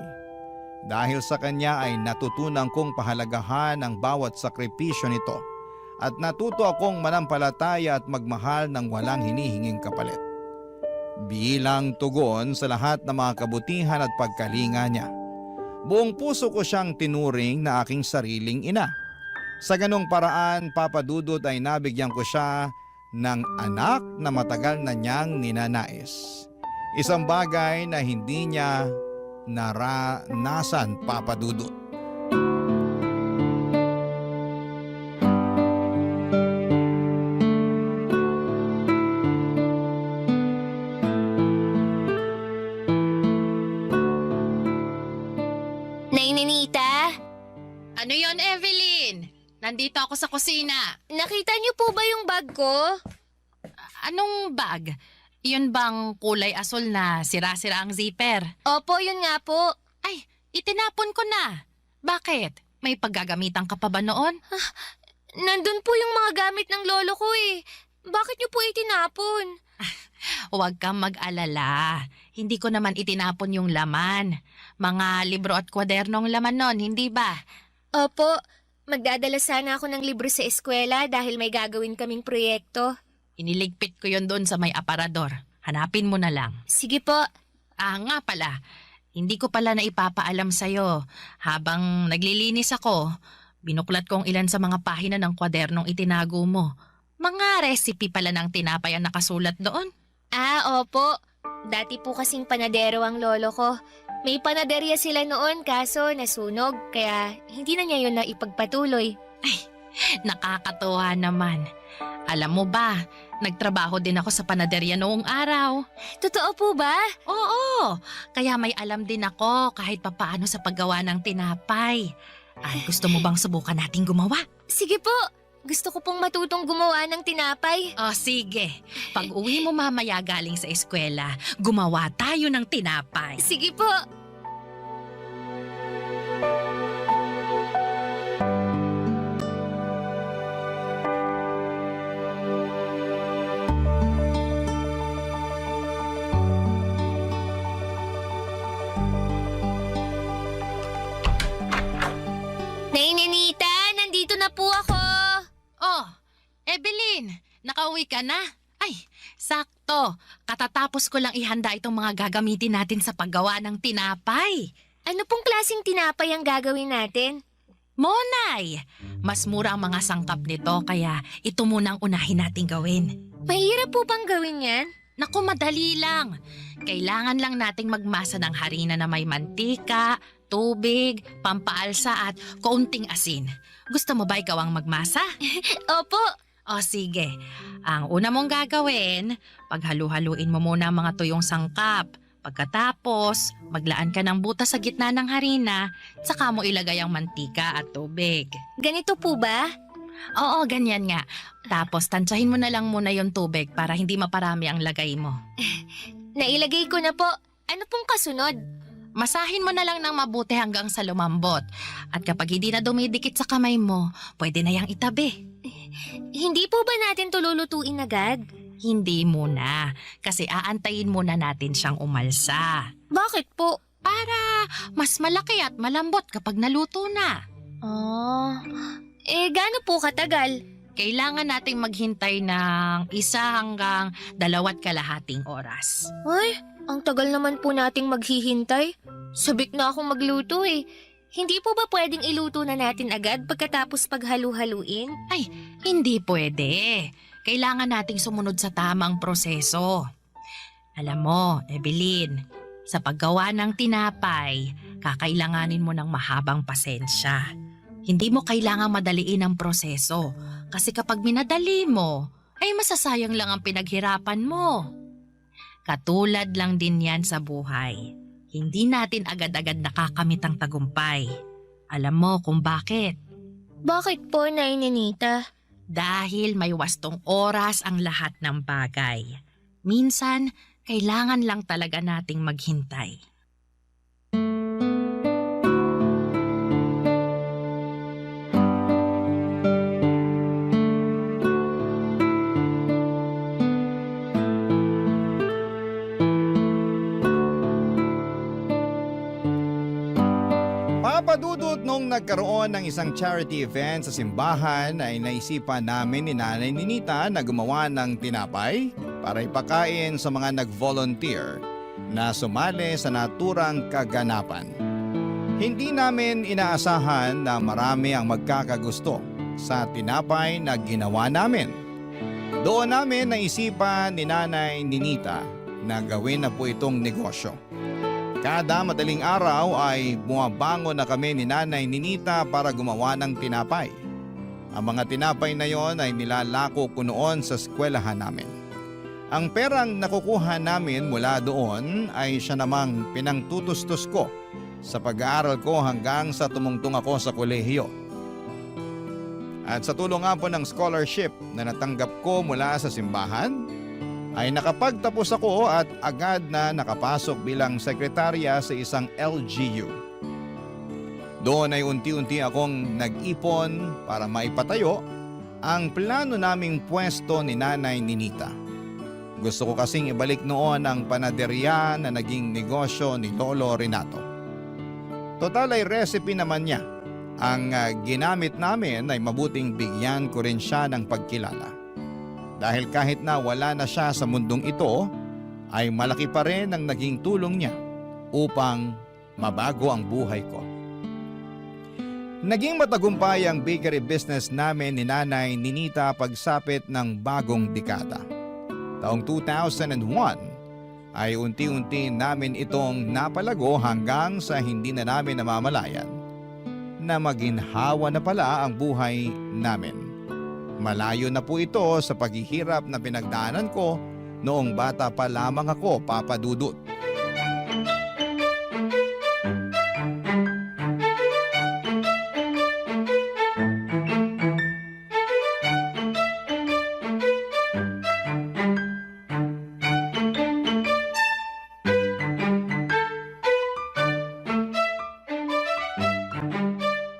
Dahil sa kanya ay natutunan kong pahalagahan ang bawat sakripisyo nito at natuto akong manampalataya at magmahal ng walang hinihinging kapalit. Bilang tugon sa lahat ng mga kabutihan at pagkalinga niya, buong puso ko siyang tinuring na aking sariling ina. Sa ganong paraan, Papa Dudut, ay nabigyan ko siya ng anak na matagal na niyang ninanais. Isang bagay na hindi niya naranasan, Papa Dudut. Naininita? Ano yon, Evelyn? Nandito ako sa kusina. Nakita niyo po ba yung bag ko? Anong bag? Yun bang kulay asul na sira-sira ang zipper? Opo, yun nga po. Ay, itinapon ko na. Bakit? May paggagamitan ka pa ba noon? Nandun po yung mga gamit ng lolo ko eh. Bakit niyo po itinapon? Huwag kang mag-alala. Hindi ko naman itinapon yung laman. Mga libro at kwadernong laman nun, hindi ba? Opo, magdadala sana ako ng libro sa eskwela dahil may gagawin kaming proyekto. Iniligpit ko yon doon sa may aparador. Hanapin mo na lang. Sige po. Nga pala. Hindi ko pala na ipapaalam sa'yo. Habang naglilinis ako, binuklat ko ang ilan sa mga pahina ng kwadernong itinago mo. Mga recipe pala ng tinapay ang nakasulat doon. Opo. Dati po kasing panadero ang lolo ko. May panaderya sila noon kaso nasunog kaya hindi na niya yun na ipagpatuloy. Nakakatuwa naman. Alam mo ba, nagtrabaho din ako sa panaderya noong araw. Totoo po ba? Oo, kaya may alam din ako kahit papaano sa paggawa ng tinapay. Gusto mo bang subukan nating gumawa? Sige po. Gusto ko pong matutong gumawa ng tinapay. Sige. Pag uwi mo mamaya galing sa eskwela, gumawa tayo ng tinapay. Sige po. Naininita, nandito na po ako. Evelyn, nakauwi ka na? Ay, sakto. Katatapos ko lang ihanda itong mga gagamitin natin sa paggawa ng tinapay. Ano pong klaseng tinapay ang gagawin natin? Monay! Mas mura ang mga sangkap nito kaya ito muna ang unahin nating gawin. Mahirap po bang gawin yan? Naku, madali lang. Kailangan lang nating magmasa ng harina na may mantika, tubig, pampaalsa at kaunting asin. Gusto mo ba ikaw ang magmasa? Opo. Sige. Ang una mong gagawin, paghalu-haluin mo muna ang mga tuyong sangkap. Pagkatapos, maglaan ka ng butas sa gitna ng harina, saka mo ilagay ang mantika at tubig. Ganito po ba? Oo, ganyan nga. Tapos tantsahin mo na lang muna yung tubig para hindi maparami ang lagay mo. Nailagay ko na po. Ano pong kasunod? Masahin mo na lang ng mabuti hanggang sa lumambot. At kapag hindi na dumidikit sa kamay mo, pwede na yang itabi. Hindi po ba natin tululutuin agad? Hindi muna, kasi aantayin muna natin siyang umalsa. Bakit po? Para mas malaki at malambot kapag naluto na. Gaano po katagal? Kailangan nating maghintay ng 1 hanggang 2.5 oras. Ay, ang tagal naman po nating maghihintay. Sabik na akong magluto eh. Hindi po ba pwedeng iluto na natin agad pagkatapos paghalu-haluin? Ay, hindi pwede. Kailangan nating sumunod sa tamang proseso. Alam mo, Evelyn, sa paggawa ng tinapay, kakailanganin mo ng mahabang pasensya. Hindi mo kailangang madaliin ang proseso kasi kapag minadali mo, ay masasayang lang ang pinaghirapan mo. Katulad lang din yan sa buhay. Hindi natin agad-agad nakakamit ang tagumpay. Alam mo kung bakit? Bakit po, Naininita? Dahil may wastong oras ang lahat ng bagay. Minsan, kailangan lang talaga nating maghintay. nagkaroon ng isang charity event sa simbahan ay naisipan namin ni Nanay Ninita na gumawa ng tinapay para ipakain sa mga nag-volunteer na sumali sa naturang kaganapan. Hindi namin inaasahan na marami ang magkakagusto sa tinapay na ginawa namin. Doon namin naisipan ni Nanay Ninita na gawin na po itong negosyo. Kada madaling araw ay bumabangon na kami ni Nanay Ninita para gumawa ng tinapay. Ang mga tinapay na yon ay nilalako ko noon sa eskwelahan namin. Ang perang nakukuha namin mula doon ay siya namang pinangtutustos ko sa pag-aaral ko hanggang sa tumungtong ako sa kolehiyo. At sa tulong nga po ng scholarship na natanggap ko mula sa simbahan, ay nakapagtapos ako at agad na nakapasok bilang sekretarya sa isang LGU. Doon ay unti-unti akong nag-ipon para maipatayo ang plano naming pwesto ni Nanay Ninita. Gusto ko kasing ibalik noon ang panaderya na naging negosyo ni Lolo Renato. Total ay recipe naman niya. Ang ginamit namin ay mabuting bigyan ko rin siya ng pagkilala. Dahil kahit na wala na siya sa mundong ito, ay malaki pa rin ang naging tulong niya upang mabago ang buhay ko. Naging matagumpay ang bakery business namin ni Nanay Ninita pagsapit ng bagong dekada. Taong 2001 ay unti-unti namin itong napalago hanggang sa hindi na namin namamalayan na maginhawa na pala ang buhay namin. Malayo na po ito sa paghihirap na pinagdaanan ko noong bata pa lamang ako, Papa Dudut.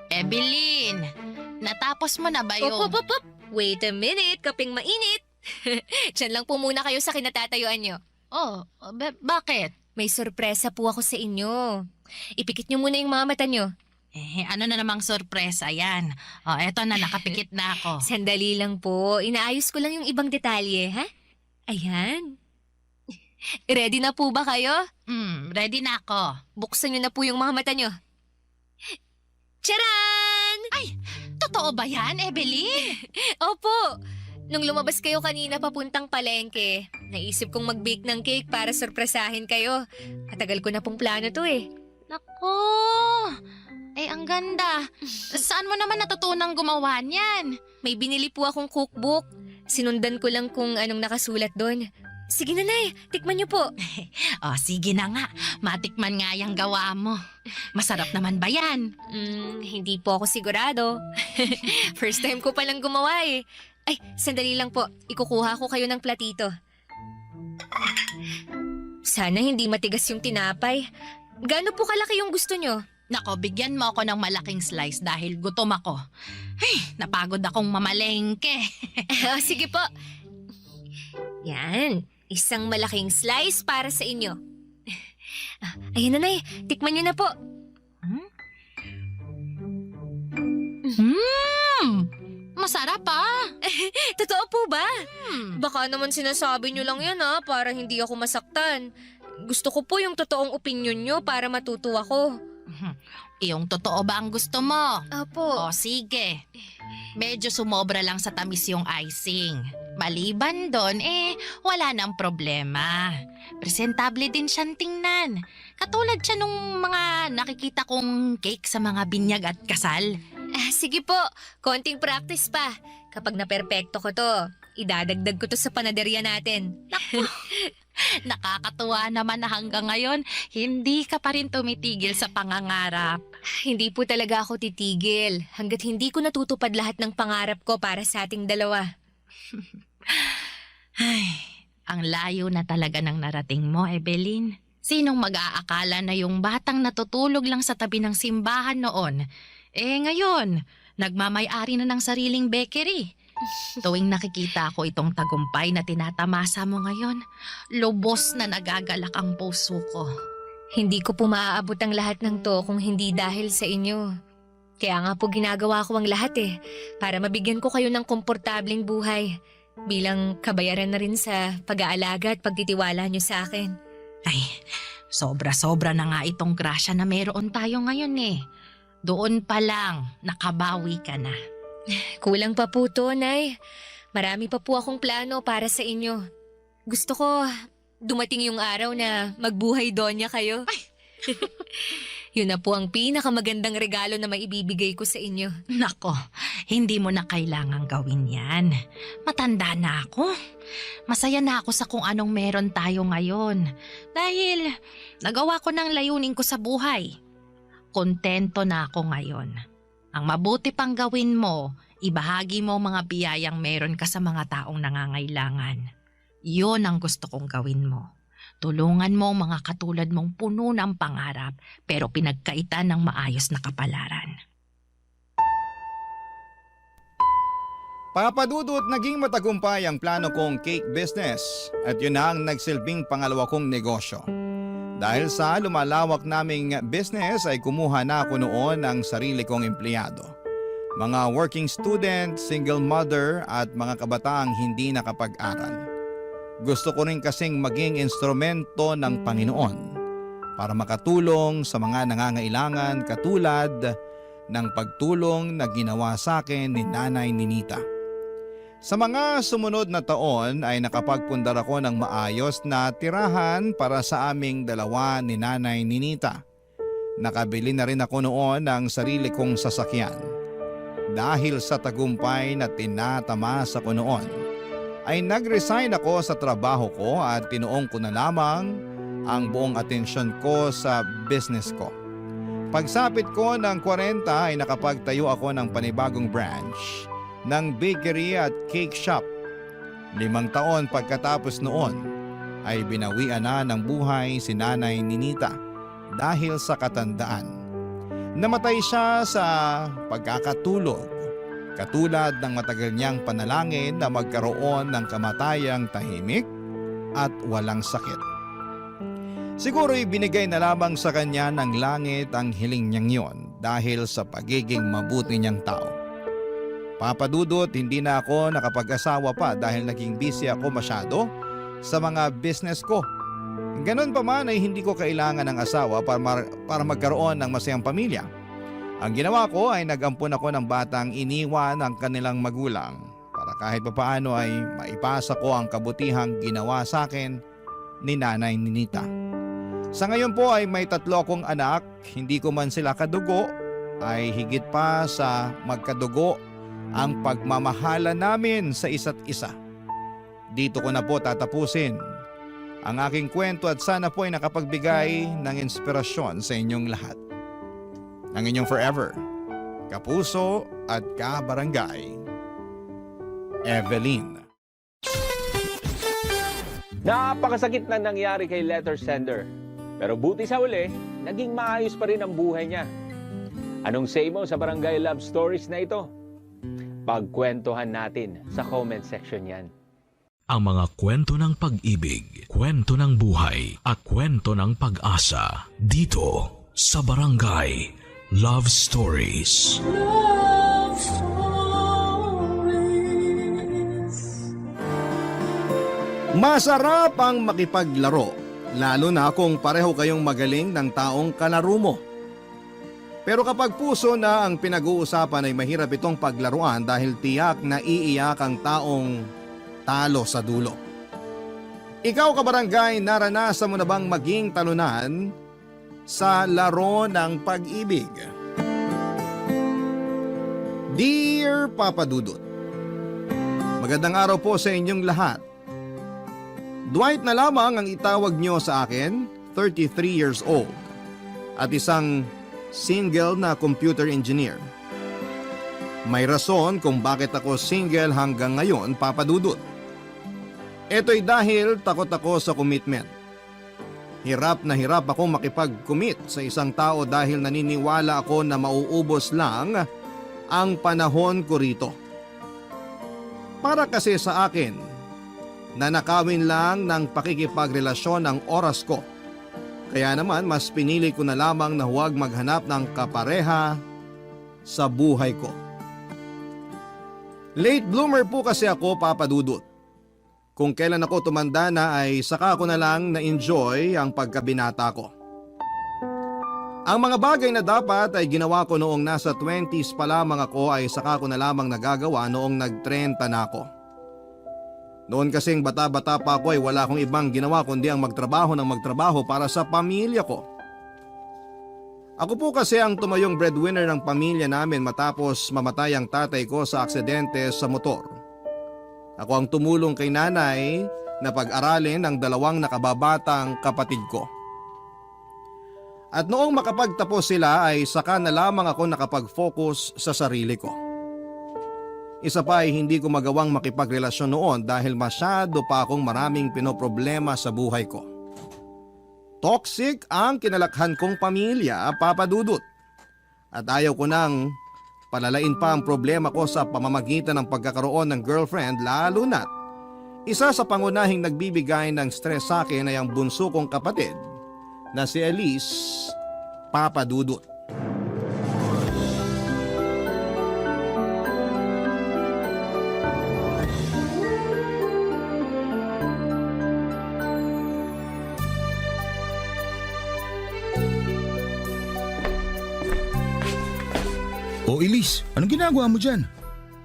Evelyn, natapos mo na ba yung... Op. Wait a minute, kaping mainit. Diyan lang po muna kayo sa kinatatayuan nyo. Oh, bakit? May sorpresa po ako sa inyo. Ipikit nyo muna yung mga mata nyo. Ano na namang sorpresa yan? Oh, eto na, nakapikit na ako. Sandali lang po. Inaayos ko lang yung ibang detalye, ha? Ayan. Ready na po ba kayo? Ready na ako. Buksan nyo na po yung mga mata nyo. Charan! Ay, totoo ba yan, Evelyn? Opo. Nung lumabas kayo kanina papuntang palengke, naisip kong mag-bake ng cake para sorpresahin kayo. Katagal ko na pong plano to eh. Nako! Ang ganda. Saan mo naman natutunang gumawa niyan? May binili po akong cookbook. Sinundan ko lang kung anong nakasulat doon. Sige nanay, tikman niyo po. Sige na nga. Matikman nga yung gawa mo. Masarap naman ba yan? Hindi po ako sigurado. First time ko palang gumawa eh. Ay, sandali lang po. Ikukuha ko kayo ng platito. Sana hindi matigas yung tinapay. Gaano po kalaki yung gusto nyo? Nako, bigyan mo ako ng malaking slice dahil gutom ako. Ay, napagod akong mamalengke. Sige po. Yan, isang malaking slice para sa inyo. Ayan nanay, tikman nyo na po. Masarap ah. Totoo po ba? Baka naman sinasabi nyo lang yan para hindi ako masaktan. Gusto ko po yung totoong opinion nyo para matuto ako. Yung totoo ba ang gusto mo? Opo. Sige. Medyo sumobra lang sa tamis yung icing. Maliban doon, wala nang problema. Presentable din siyang tingnan. Katulad siya nung mga nakikita kong cake sa mga binyag at kasal. Sige po, konting practice pa. Kapag naperpekto ko to, idadagdag ko to sa panaderya natin. Nakakatuwa naman na hanggang ngayon, hindi ka pa rin tumitigil sa pangangarap. Hindi po talaga ako titigil hanggat hindi ko natutupad lahat ng pangarap ko para sa ating dalawa. Ay, ang layo na talaga ng narating mo, Evelyn. Sinong mag-aakala na yung batang natutulog lang sa tabi ng simbahan noon, ngayon, nagmamay-ari na ng sariling bakery. Tuwing nakikita ko itong tagumpay na tinatamasa mo ngayon, lubos na nagagalak ang puso ko. Hindi ko po maaabot ang lahat ng to kung hindi dahil sa inyo. Kaya nga po ginagawa ko ang lahat para mabigyan ko kayo ng komportabling buhay. Bilang kabayaran na rin sa pag-aalaga at pagtitiwala niyo sa akin. Ay, sobra-sobra na nga itong grasya na meron tayo ngayon Doon pa lang, nakabawi ka na. Kulang pa po to, Nay. Marami pa po akong plano para sa inyo. Gusto ko dumating yung araw na magbuhay donya kayo. Yun na po ang pinakamagandang regalo na maibibigay ko sa inyo. Nako, hindi mo na kailangang gawin yan. Matanda na ako. Masaya na ako sa kung anong meron tayo ngayon. Dahil nagawa ko ng layunin ko sa buhay. Kontento na ako ngayon. Ang mabuti pang gawin mo, ibahagi mo mga biyayang meron ka sa mga taong nangangailangan. Yun ang gusto kong gawin mo. Tulungan mo ang mga katulad mong puno ng pangarap pero pinagkaitan ng maayos na kapalaran. Papadudot, naging matagumpay ang plano kong cake business at yun ang nagsilbing pangalawa kong negosyo. Dahil sa lumalawak naming business ay kumuha na ako noon ng sarili kong empleyado. Mga working student, single mother at mga kabataang hindi nakapag-aral. Gusto ko rin kasing maging instrumento ng Panginoon para makatulong sa mga nangangailangan katulad ng pagtulong na ginawa sa akin ni Nanay Ninita. Sa mga sumunod na taon ay nakapagpundar ako ng maayos na tirahan para sa aming dalawa ni Nanay Ninita. Nakabili na rin ako noon ng sarili kong sasakyan. Dahil sa tagumpay na tinatamasa ko noon, ay nag-resign ako sa trabaho ko at tinuong ko na lamang ang buong atensyon ko sa business ko. Pagsapit ko ng 40 ay nakapagtayo ako ng panibagong branch ng bakery at cake shop. 5 taon pagkatapos noon ay binawian na ng buhay si Nanay Ninita dahil sa katandaan. Namatay siya sa pagkakatulog. Katulad ng matagal niyang panalangin na magkaroon ng kamatayang tahimik at walang sakit. Siguro'y binigay na lamang sa kanya ng langit ang hiling niyang yon dahil sa pagiging mabuti niyang tao. Papadudot, hindi na ako nakapag-asawa pa dahil naging busy ako masyado sa mga business ko. Ganon pa man ay hindi ko kailangan ng asawa para magkaroon ng masayang pamilya. Ang ginawa ko ay nag-ampon ako ng batang iniwan ng kanilang magulang para kahit papaano ay maipasa ko ang kabutihang ginawa sa akin ni Nanay Ninita. Sa ngayon po ay may 3 akong anak, hindi ko man sila kadugo, ay higit pa sa magkadugo ang pagmamahala namin sa isa't isa. Dito ko na po tatapusin ang aking kwento at sana po ay nakapagbigay ng inspirasyon sa inyong lahat. Ang inyong forever, kapuso at kabarangay, Evelyn. Napakasakit na nangyari kay letter sender. Pero buti sa uli, naging maayos pa rin ang buhay niya. Anong say mo sa Barangay Love Stories na ito? Pagkwentuhan natin sa comment section yan. Ang mga kwento ng pag-ibig, kwento ng buhay at kwento ng pag-asa dito sa Barangay Love Stories. Love Stories. Masarap ang makipaglaro, lalo na kung pareho kayong magaling ng taong kalaro mo. Pero kapag puso na ang pinag-uusapan ay mahirap itong paglaruan dahil tiyak na iiyak ang taong talo sa dulo. Ikaw kabarangay, naranasan mo na bang maging talunan sa laro ng pag-ibig? Dear Papa Dudut, magandang araw po sa inyong lahat. Dwight na lamang ang itawag nyo sa akin, 33 years old, at isang single na computer engineer. May rason kung bakit ako single hanggang ngayon, Papa Dudut. Ito'y dahil takot ako sa commitment. Hirap na hirap ako makipag-commit sa isang tao dahil naniniwala ako na mauubos lang ang panahon ko rito. Para kasi sa akin, nanakawin lang ng pakikipagrelasyon ang oras ko. Kaya naman mas pinili ko na lamang na huwag maghanap ng kapareha sa buhay ko. Late bloomer po kasi ako, Papa Dudut. Kung kailan ako tumanda na ay saka ko na lang na-enjoy ang pagkabinata ko. Ang mga bagay na dapat ay ginawa ko noong nasa 20s pa lamang ako ay saka ko na lamang nagagawa noong nag-30 na ako. Noon kasing bata-bata pa ako ay wala akong ibang ginawa kundi ang magtrabaho para sa pamilya ko. Ako po kasi ang tumayong breadwinner ng pamilya namin matapos mamatay ang tatay ko sa aksidente sa motor. Ako ang tumulong kay nanay na pag-aralin ang 2 nakababatang kapatid ko. At noong makapagtapos sila ay saka na lamang ako nakapag-focus sa sarili ko. Isa pa ay hindi ko magawang makipagrelasyon noon dahil masyado pa akong maraming pinoproblema sa buhay ko. Toxic ang kinalakhan kong pamilya, Papa Dudut. At ayaw ko nang palalain pa ang problema ko sa pamamagitan ng pagkakaroon ng girlfriend lalo na't isa sa pangunahing nagbibigay ng stress sa akin ay ang bunso kong kapatid na si Elise, Papa Dudut. O Elise, anong ginagawa mo dyan?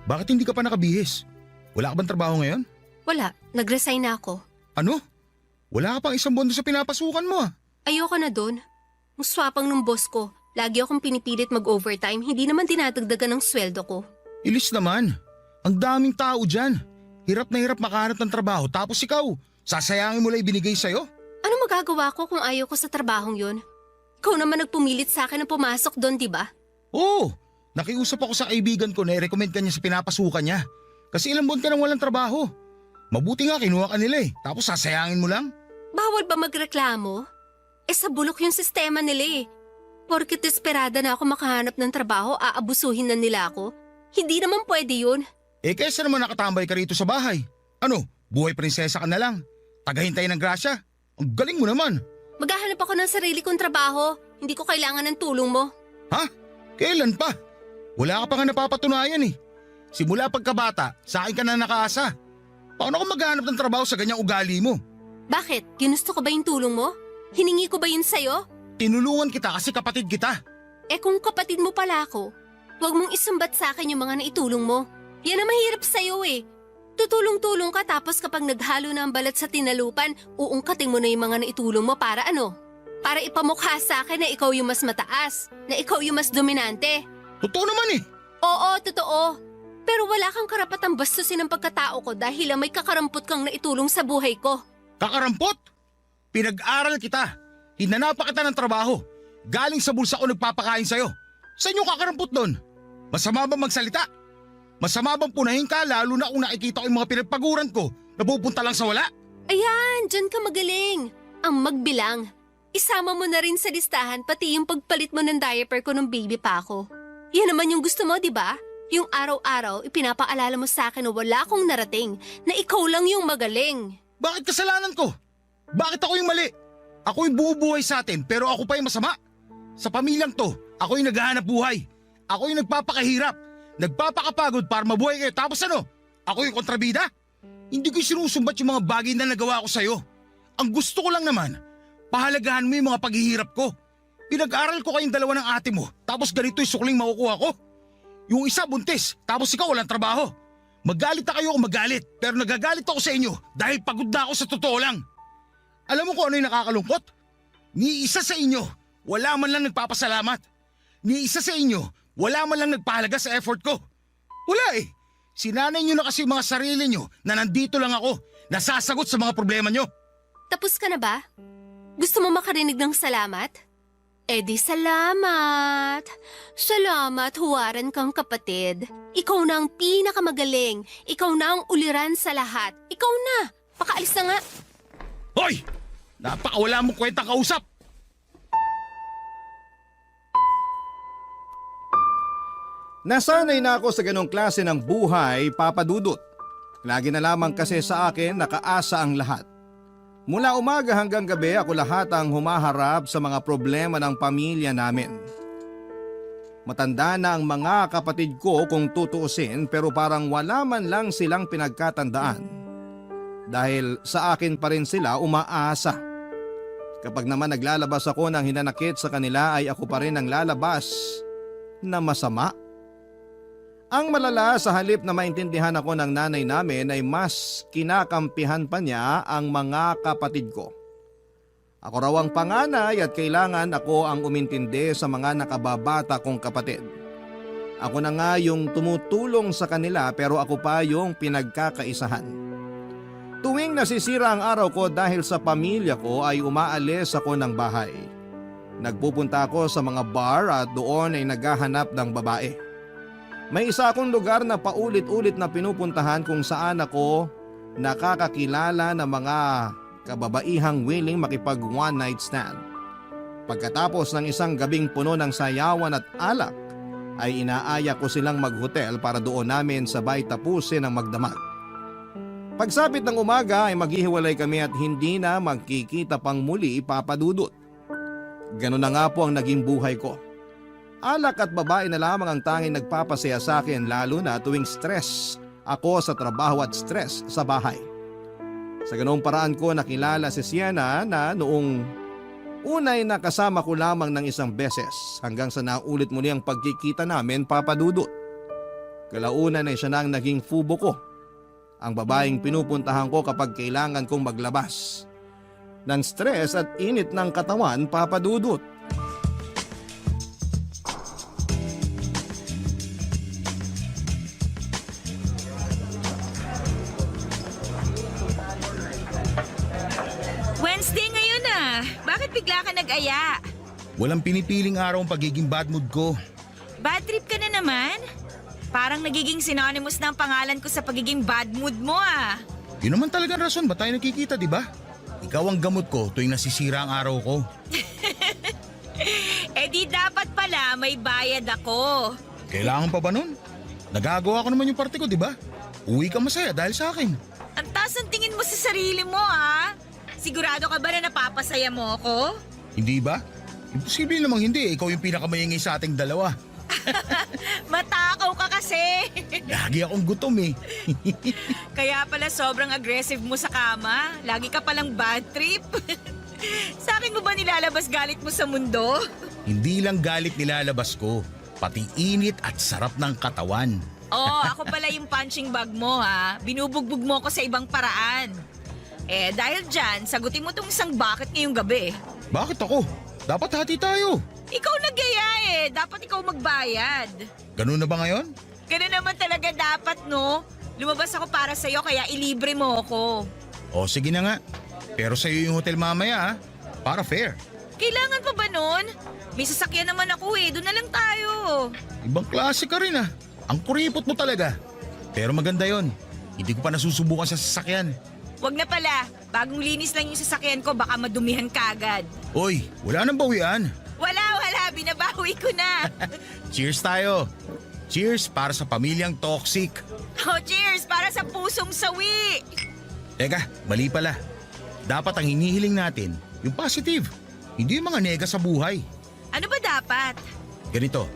Bakit hindi ka pa nakabihis? Wala ka bang trabaho ngayon? Wala, nag-resign na ako. Ano? Wala ka pang 1 buwan doon sa pinapasukan mo ah. Ayoko na doon. Ang swapang ng boss ko. Lagi akong pinipilit mag-overtime, hindi naman dinadagdagan ng sweldo ko. Elise naman, ang daming tao dyan. Hirap na hirap makahanap ng trabaho tapos ikaw, sasayangin mo lang ibinigay sa'yo? Ano magagawa ko kung ayaw ko sa trabahong yun? Ikaw naman nagpumilit sa akin na pumasok doon, di ba? Oo, nakiusap ako sa kaibigan ko na i-recommend ka niya sa pinapasukan niya. Kasi ilang buwan ka nang walang trabaho. Mabuti nga kinuha ka nila tapos sasayangin mo lang? Bawal ba magreklamo? Sa bulok yung sistema nila Porket desperada na ako makahanap ng trabaho, aabusuhin na nila ako. Hindi naman pwede yun. Kaysa naman nakatambay ka rito sa bahay. Ano, buhay prinsesa ka na lang. Tagahintay ng grasya. Ang galing mo naman. Maghahanap ako ng sarili kong trabaho. Hindi ko kailangan ng tulong mo. Ha? Kailan pa? Wala ka pa nga napapatunayan Simula pagkabata, sa akin ka na nakaasa. Paano ako maghahanap ng trabaho sa ganyang ugali mo? Bakit? Ginusto ko ba yung tulong mo? Hiningi ko ba yun sa'yo? Tinulungan kita kasi kapatid kita. Kung kapatid mo pala ako, huwag mong isumbat sa akin yung mga naitulong mo. Yan ang mahirap sa'yo Tutulong-tulong ka tapos kapag naghalo na ang balat sa tinalupan, uungkatin mo na yung mga naitulong mo para ano? Para ipamukha sa akin na ikaw yung mas mataas, na ikaw yung mas dominante. Totoo naman Oo, totoo. Pero wala kang karapatang bastusin ang pagkatao ko dahil may kakarampot kang naitulong sa buhay ko. Kakarampot? Pinag-aral kita. Hinanapan kita ng trabaho. Galing sa bulsa ko nagpapakain sa'yo. Saan yung kakarampot doon? Masama bang magsalita? Masama bang punahin ka lalo na kung nakikita ko yung mga pinagpaguran ko na pupunta lang sa wala? Ayan, dyan ka magaling. Ang magbilang. Isama mo na rin sa listahan pati yung pagpalit mo ng diaper ko nung baby pa ako. Yan naman yung gusto mo, di ba? Yung araw-araw ipinapaalala mo sa akin na wala akong narating, na ikaw lang yung magaling. Bakit kasalanan ko? Bakit ako yung mali? Ako yung bumubuhay sa atin pero ako pa yung masama. Sa pamilyang to, ako yung naghahanap buhay. Ako yung nagpapakahirap. Nagpapakapagod para mabuhay kayo. Tapos ano? Ako yung kontrabida? Hindi ko sinusumbat yung mga bagay na nagawa ko sa'yo. Ang gusto ko lang naman, pahalagahan mo yung mga paghihirap ko. Pinag-aral ko kayong 2 ng ate mo, tapos ganito yung sukling makukuha ko. Yung isa buntis, tapos ikaw walang trabaho. Magalit na kayo kung magalit, pero nagagalit ako sa inyo dahil pagod na ako sa totoo lang. Alam mo kung ano yung nakakalungkot? Ni isa sa inyo, wala man lang nagpapasalamat. Ni isa sa inyo, wala man lang nagpahalaga sa effort ko. Wala Sinanay nyo na kasi yung mga sarili nyo na nandito lang ako, nasasagot sa mga problema nyo. Tapos ka na ba? Gusto mo makarinig ng salamat? Di salamat. Salamat, huwaran kang kapatid. Ikaw na ang pinakamagaling. Ikaw na ang uliran sa lahat. Ikaw na. Pakaalis na nga. Hoy! Napakawala mong kwentang kausap! Nasanay na ako sa ganong klase ng buhay, Papa Dudut. Lagi na lamang kasi sa akin nakaasa ang lahat. Mula umaga hanggang gabi ako lahat ang humaharap sa mga problema ng pamilya namin. Matanda na ang mga kapatid ko kung tutuusin pero parang wala man lang silang pinagkatandaan. Dahil sa akin pa rin sila umaasa. Kapag naman naglalabas ako ng hinanakit sa kanila ay ako pa rin ang lalabas na masama. Ang malala, sa halip na maintindihan ako ng nanay namin ay mas kinakampihan pa niya ang mga kapatid ko. Ako raw ang panganay at kailangan ako ang umintindi sa mga nakababata kong kapatid. Ako na nga yung tumutulong sa kanila pero ako pa yung pinagkakaisahan. Tuwing nasisira ang araw ko dahil sa pamilya ko ay umaalis ako ng bahay. Nagpupunta ako sa mga bar at doon ay naghahanap ng babae. May isa akong lugar na paulit-ulit na pinupuntahan kung saan ako nakakakilala ng mga kababaihang willing makipag one night stand. Pagkatapos ng isang gabing puno ng sayawan at alak, ay inaaya ko silang maghotel para doon namin sabay tapusin ang magdamag. Pagsapit ng umaga ay maghihiwalay kami at hindi na magkikita pang muli, Papa Dudut. Ganun na nga po ang naging buhay ko. Alak at babae na lamang ang tanging nagpapasaya sa akin lalo na tuwing stress ako sa trabaho at stress sa bahay. Sa ganoong paraan ko nakilala si Sienna na noong unay nakasama ko lamang ng isang beses hanggang sa naulit muli ang pagkikita namin, Papa Dudut. Kalaunan ay siya na ang naging fubo ko. Ang babaeng pinupuntahan ko kapag kailangan kong maglabas ng stress at init ng katawan, Papa Dudut. Wednesday ngayon ah. Bakit bigla ka nag-aya? Walang pinipiling araw ang pagiging bad mood ko. Bad trip ka na naman? Parang nagiging synonymous na ang pangalan ko sa pagiging bad mood mo ah. Yun naman talagang rason ba tayo nakikita, di ba? Ikaw ang gamot ko tuwing nasisira ang araw ko. Eh di dapat pala may bayad ako. Kailangan pa ba nun? Nagagawa ko naman yung parte ko, di ba? Uwi ka masaya dahil sa akin. Ang taas ang tingin mo sa sarili mo ah. Sigurado ka ba na napapasaya mo ako? Hindi ba? Imposible namang hindi. Ikaw yung pinakamayingay sa ating dalawa. Matakaw ka kasi. Lagi akong gutom eh. Kaya pala sobrang aggressive mo sa kama. Lagi ka palang bad trip. Sa akin mo ba nilalabas galit mo sa mundo? Hindi lang galit nilalabas ko, pati init at sarap ng katawan. Oo, ako pala yung punching bag mo ha. Binubugbog mo ko sa ibang paraan. Eh dahil dyan, sagutin mo tong isang bucket ngayong gabi. Bakit ako? Dapat hati tayo. Ikaw nagaya eh. Dapat ikaw magbayad. Ganun na ba ngayon? Ganun naman talaga dapat no. Lumabas ako para sa'yo kaya ilibre mo ako. O sige na nga. Pero sa'yo yung hotel mamaya ha. Para fair. Kailangan pa ba nun? May sasakyan naman ako eh. Doon na lang tayo. Ibang klase ka rin ha. Ang kuripot mo talaga. Pero maganda yon. Hindi ko pa nasusubukan sa sasakyan. Wag na pala. Bagong linis lang yung sasakyan ko. Baka madumihan ka agad. Oy, wala nang bawian. Wala. Binabawi ko na. Cheers tayo. Cheers para sa pamilyang toxic. Oh, cheers para sa pusong sawi. Teka, mali pala. Dapat ang hinihiling natin, yung positive. Hindi yung mga nega sa buhay. Ano ba dapat? Ganito.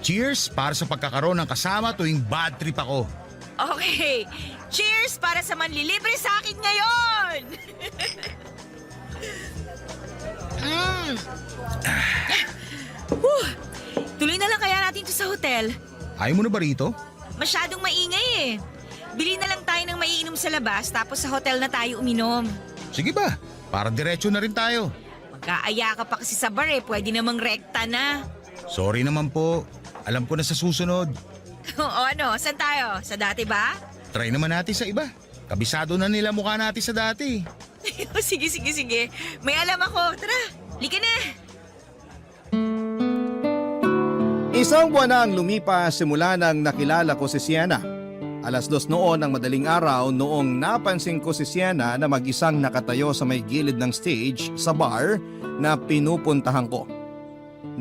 Cheers para sa pagkakaroon ng kasama tuwing bad trip ako. Okay. Cheers para sa manlilibre sa akin ngayon. Tuloy na lang kaya natin to sa hotel. Ayaw mo na ba rito? Masyadong maingay eh. Bili na lang tayo ng maiinom sa labas tapos sa hotel na tayo uminom. Sige ba? Para diretso na rin tayo. Magkaaya ka pa kasi sa bar eh. Pwede namang rekta na. Sorry naman po. Alam ko na sa susunod. O ano, saan tayo? Sa dati ba? Try naman natin sa iba. Kabisado na nila mukha natin sa dati. Sige. May alam ako. Tara, lika na. Isang buwan na ang lumipas simula nang nakilala ko si Sienna. 2:00 noon ng madaling araw noong napansin ko si Sienna na mag-isang nakatayo sa may gilid ng stage sa bar na pinupuntahan ko.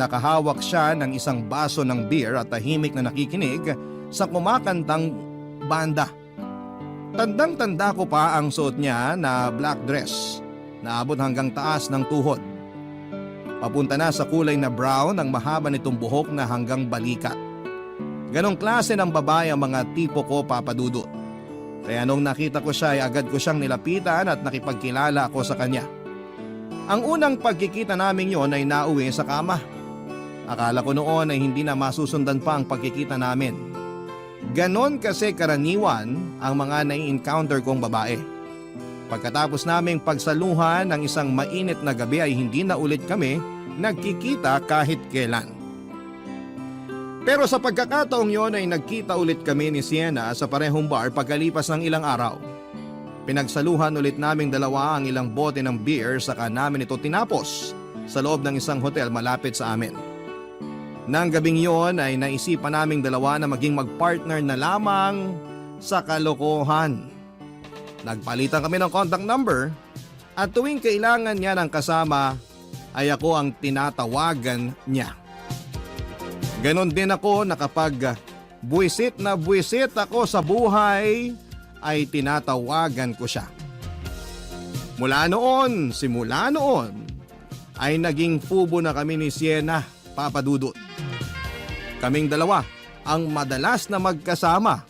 Nakahawak siya ng isang baso ng beer at tahimik na nakikinig sa kumakantang banda. Tandang-tanda ko pa ang suot niya na black dress na abot hanggang taas ng tuhod. Papunta na sa kulay na brown ang mahaba nitong buhok na hanggang balikat. Ganong klase ng babae ang mga tipo ko, Papa Dudut. Kaya nung nakita ko siya ay agad ko siyang nilapitan at nakipagkilala ako sa kanya. Ang unang pagkikita namin yon ay nauwi sa kama. Akala ko noon ay hindi na masusundan pa ang pagkikita namin. Ganon kasi karaniwan ang mga nai-encounter kong babae. Pagkatapos naming pagsaluhan ng isang mainit na gabi ay hindi na ulit kami nagkikita kahit kailan. Pero sa pagkakataong yon ay nagkita ulit kami ni Sienna sa parehong bar pagkalipas ng ilang araw. Pinagsaluhan ulit naming dalawa ang ilang bote ng beer saka namin ito tinapos sa loob ng isang hotel malapit sa amin. Nang gabing yon ay naisipan naming dalawa na maging magpartner na lamang sa kalokohan. Nagpalitan kami ng contact number at tuwing kailangan niya ng kasama ay ako ang tinatawagan niya. Ganon din ako na kapag buwisit na buwisit ako sa buhay ay tinatawagan ko siya. Simula noon ay naging fubo na kami ni Sienna, Papa Dudut. Kaming dalawa ang madalas na magkasama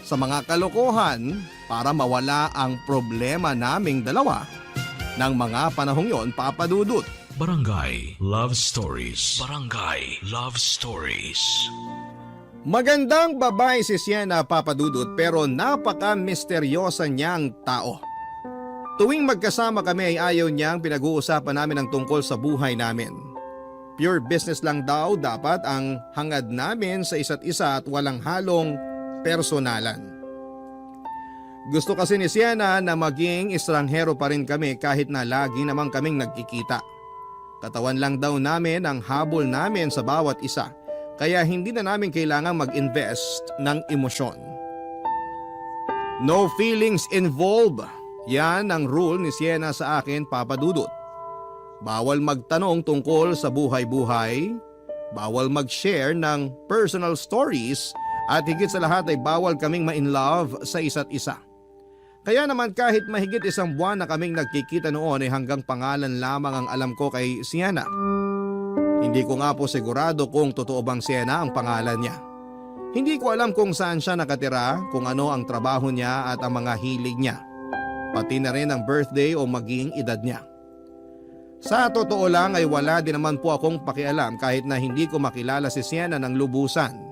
sa mga kalokohan para mawala ang problema naming dalawa ng mga panahong yon, Papa Dudut. Barangay Love Stories. Barangay Love Stories. Magandang babae si Sienna, Papa Dudut, pero napaka-misteryosa niyang tao. Tuwing magkasama kami ay ayaw niyang pinag-uusapan namin ang tungkol sa buhay namin. Pure business lang daw dapat ang hangad namin sa isa't isa at walang halong personalan. Gusto kasi ni Sienna na maging estranghero pa rin kami kahit na lagi namang kaming nagkikita. Katawan lang daw namin ang habol namin sa bawat isa, kaya hindi na namin kailangang mag-invest ng emosyon. No feelings involved. Yan ang rule ni Sienna sa akin, Papa Dudut. Bawal magtanong tungkol sa buhay-buhay, bawal mag-share ng personal stories, at higit sa lahat ay bawal kaming ma-inlove sa isa't isa. Kaya naman kahit mahigit isang buwan na kaming nagkikita noon ay hanggang pangalan lamang ang alam ko kay Sienna. Hindi ko nga po sigurado kung totoo bang Sienna ang pangalan niya. Hindi ko alam kung saan siya nakatira, kung ano ang trabaho niya at ang mga hilig niya. Pati na rin ang birthday o maging edad niya. Sa totoo lang ay wala din naman po akong pakialam kahit na hindi ko makilala si Sienna ng lubusan.